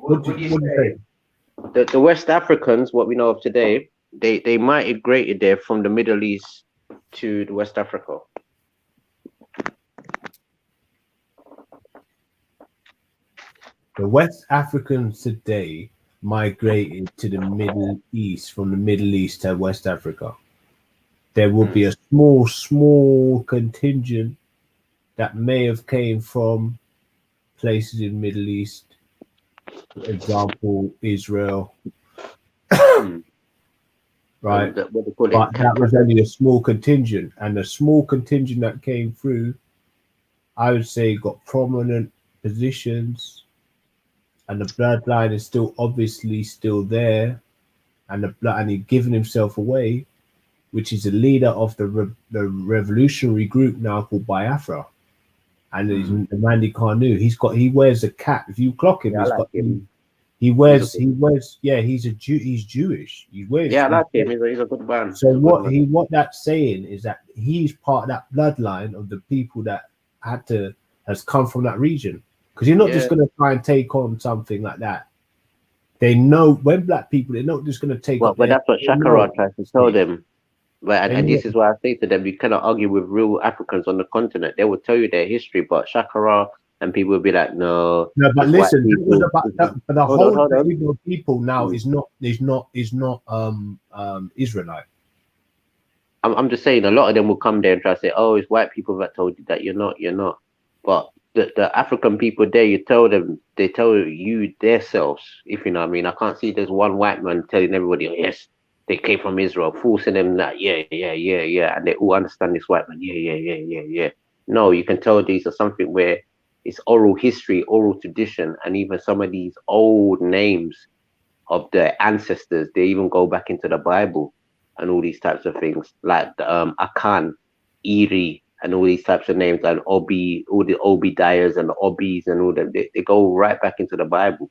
What do you say? The West Africans, what we know of today, they migrated there from the Middle East to the West Africa. The West Africans today migrated to the Middle East, from the Middle East to West Africa. There will be a small contingent that may have came from places in Middle East, for example, Israel, right? But that was only a small contingent, and the small contingent that came through, I would say, got prominent positions, and the bloodline is still obviously still there, and he's given himself away, which is a leader of the revolutionary group now called Biafra, and he's Mandy Kanu. He wears a cap. If you clock him, he wears he's Jewish. He wears I like him. He's a good man. So what that's saying is that he's part of that bloodline of the people that has come from that region. Because you're not just going to try and take on something like that. They know when black people, they're not just going to take. Well, but that's what Shakara tries to tell them. But and this is why I say to them, you cannot argue with real Africans on the continent. They will tell you their history, but Shakara and people will be like, no. No, but listen, it was about that, but the whole group of people now is not Israelite. I'm just saying, a lot of them will come there and try to say, oh, it's white people that told you that. You're not. But the African people there, they tell you themselves, if you know what I mean. I can't see there's one white man telling everybody, oh, yes, they came from Israel, forcing them that, yeah, and they all understand this white man, yeah. No, you can tell these are something where it's oral history, oral tradition, and even some of these old names of the ancestors, they even go back into the Bible and all these types of things, like Akan, Eri, and all these types of names, and Obi, all the Obadiahs and the Obis and all them, they go right back into the Bible.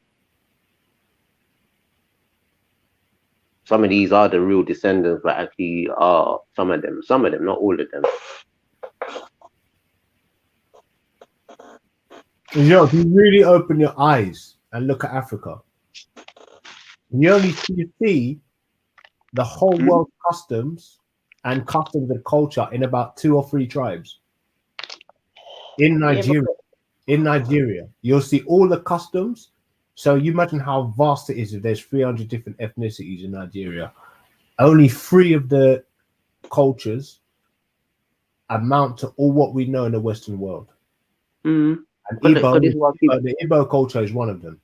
Some of these are the real descendants, but actually are some of them, not all of them. You know, if you really open your eyes and look at Africa, you see the whole world customs and culture in about 2 or 3 tribes. In Nigeria, you'll see all the customs. So you imagine how vast it is if there's 300 different ethnicities in Nigeria. Only 3 of the cultures amount to all what we know in the Western world. And the Igbo culture is one of them.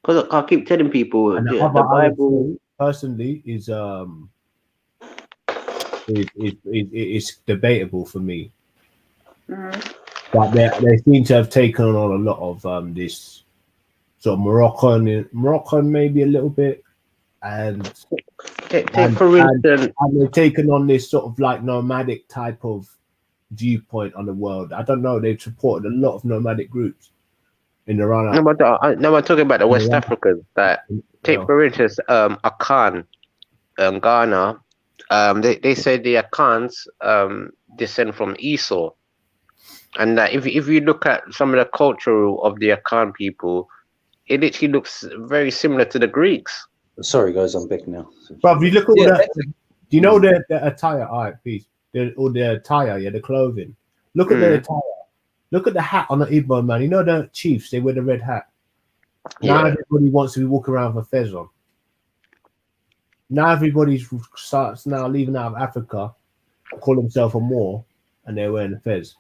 Because I keep telling people, and the Bible personally is debatable for me. But they seem to have taken on a lot of this sort of Moroccan maybe a little bit, and they've taken on this sort of like nomadic type of viewpoint on the world. I don't know. They've supported a lot of nomadic groups in the run up. No, I'm talking about the West Africans. That take for instance, Akan, Ghana. They say the Akans descend from Esau, and if you look at some of the culture of the Akan people, it literally looks very similar to the Greeks. Sorry, guys, I'm back now. But if you look at do you know the attire? All right, peace. The attire, the clothing. Look at the attire. Look at the hat on the Igbo man. You know the chiefs, they wear the red hat. Now everybody wants to be walking around with a fez on. Now everybody starts now leaving out of Africa, call themselves a Moor, and they're wearing a fez.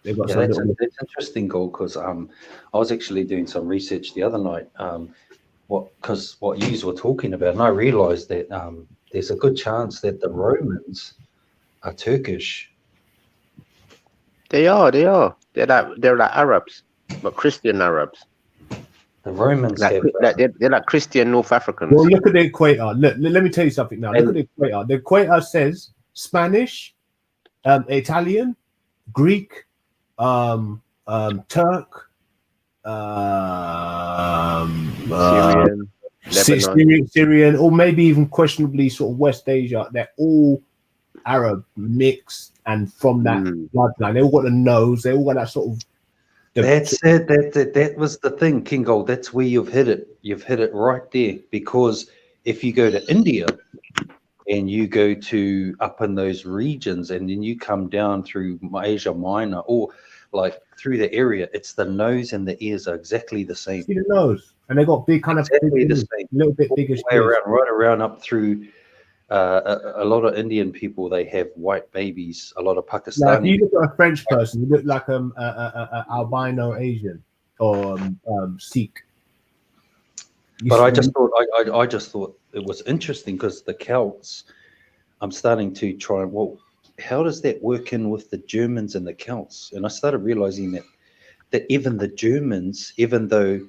They've got it's interesting, Gold, because I was actually doing some research the other night. What you were talking about, and I realised that there's a good chance that the Romans are Turkish. They are. They're like Arabs, but Christian Arabs. The Romans they're like Christian North Africans. Well, look at the equator. Let me tell you something now. Look at the equator. The equator says Spanish, Italian, Greek, Turk, Syrian, or maybe even questionably sort of West Asia. They're all Arab mixed and from that bloodline. They all got a nose. They all got that sort of That's it. That was the thing, King Gold. That's where you've hit it. You've hit it right there. Because if you go to India and you go to up in those regions, and then you come down through Asia Minor or like through the area, it's the nose and the ears are exactly the same. See the nose, and they got big kind of Exactly big, the same. a little bit All bigger. the way around, right around up through. A lot of Indian people, they have white babies. A lot of Like if Pakistani. you look at a French person, you look like a albino Asian or Sikh. But I just thought I just thought it was interesting because the Celts. I'm starting to try and how does that work in with the Germans and the Celts? And I started realizing that even the Germans, even though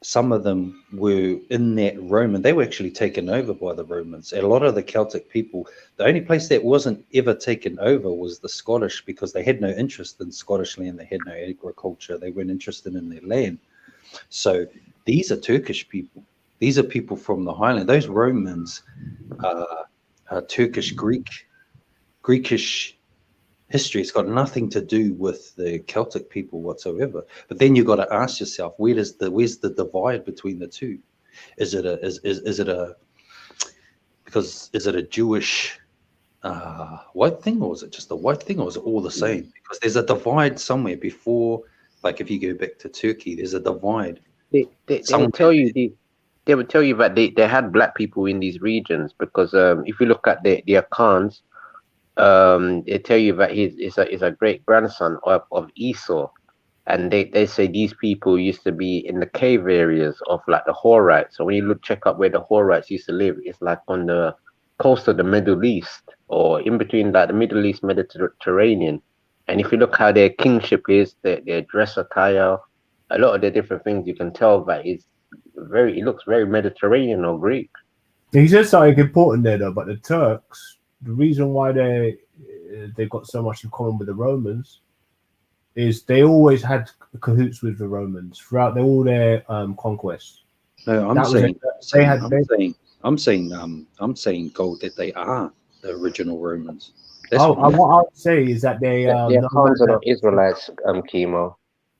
some of them were in that Roman, they were actually taken over by the Romans. And a lot of the Celtic people, the only place that wasn't ever taken over was the Scottish, because they had no interest in Scottish land. They had no agriculture. They weren't interested in their land. So these are Turkish people. These are people from the Highland. Those Romans are Turkish, Greekish history. It's got nothing to do with the Celtic people whatsoever. But then you've got to ask yourself, where's the divide between the two? Is it a Jewish white thing, or is it just a white thing, or is it all the same? Because there's a divide somewhere before, like if you go back to Turkey, there's a divide. They would tell you they would tell you that they had black people in these regions because if you look at the Akans, they tell you that he's a great grandson of Esau, and they say these people used to be in the cave areas of like the Horites. So when you check up where the Horites used to live, it's like on the coast of the Middle East, or in between like the Middle East Mediterranean. And if you look how their kingship is, their dress attire, a lot of the different things, you can tell that it looks very Mediterranean or Greek. He says something important there though, but the Turks, the reason why they got so much in common with the Romans is they always had cahoots with the Romans throughout all their conquests. No, I'm saying, Gold, that they are the original Romans. What I would say is that they the Akans are not Israelites, Chemo.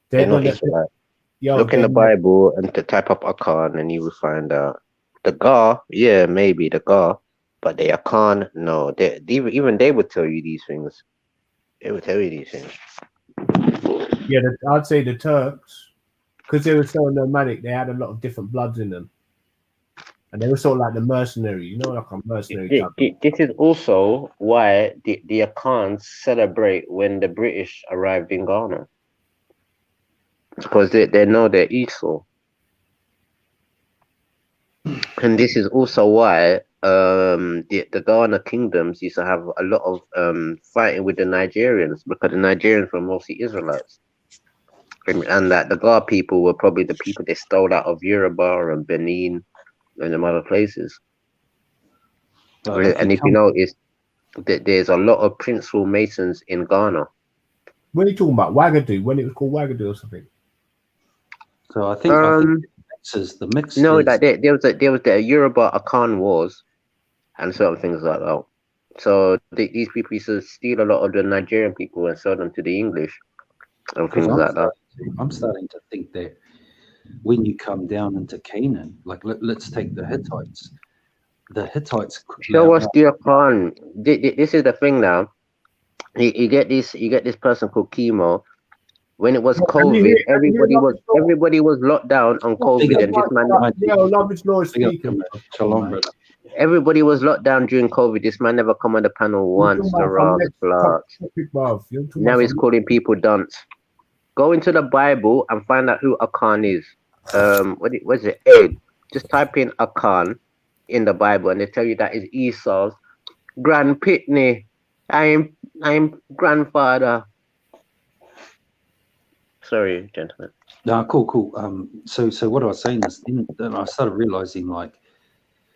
They're not Israelites. Look in the Bible and to type up Akan, and you will find out. The Gar, yeah, maybe the Gar, but the Akan, no. Even they would tell you these things. They would tell you these things. Yeah, I'd say the Turks, because they were so nomadic, they had a lot of different bloods in them. And they were sort of like the mercenary, like a mercenary type. This is also why the Akans celebrate when the British arrived in Ghana. Because they know they're Esau. And this is also why the Ghana kingdoms used to have a lot of fighting with the Nigerians, because the Nigerians were mostly Israelites. And that the Gar people were probably the people they stole out of Yoruba and Benin and them other places. And if you notice, there's a lot of Prince Masons in Ghana. When are you talking about Wagadu? When it was called Wagadu or something? So I think the mix. No, that there was the Yoruba Akan wars and certain things like that. So these people used to steal a lot of the Nigerian people and sell them to the English and things like that. I'm starting to think that when you come down into Canaan, like let's take the Hittites. The Hittites. Show us the Akan. This is the thing now. You get this person called Chemo. When it was COVID, everybody was locked down on COVID, and this man. Everybody was locked down during COVID. This man never come on the panel once. Now he's calling people dunce. Go into the Bible and find out who Akan is. What is it? Ed. Just type in Akan in the Bible, and they tell you that is Esau's grand pitney. I'm grandfather. Sorry, gentlemen. No, cool. So what I was saying is, then I started realizing, like,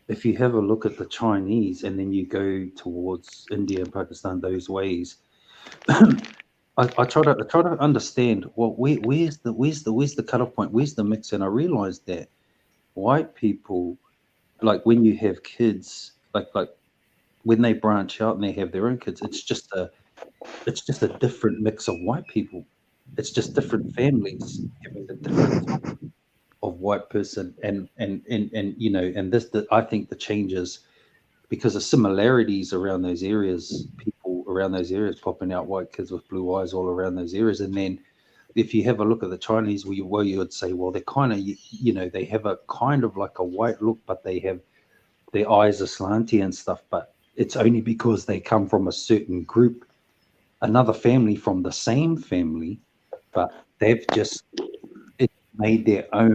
if you have a look at the Chinese and then you go towards India and Pakistan those ways, I try to understand. Well, where's the cutoff point? Where's the mix? And I realized that white people, like when you have kids, like when they branch out and they have their own kids, it's just a different mix of white people. It's just different families having a different type of white person, and you know, and I think the changes because of similarities around those areas, people around those areas popping out white kids with blue eyes all around those areas, and then if you have a look at the Chinese, you would say, well, they're kind of, you know, they have a kind of like a white look, but they have their eyes are slanty and stuff, but it's only because they come from a certain group, another family from the same family, but they've just made their own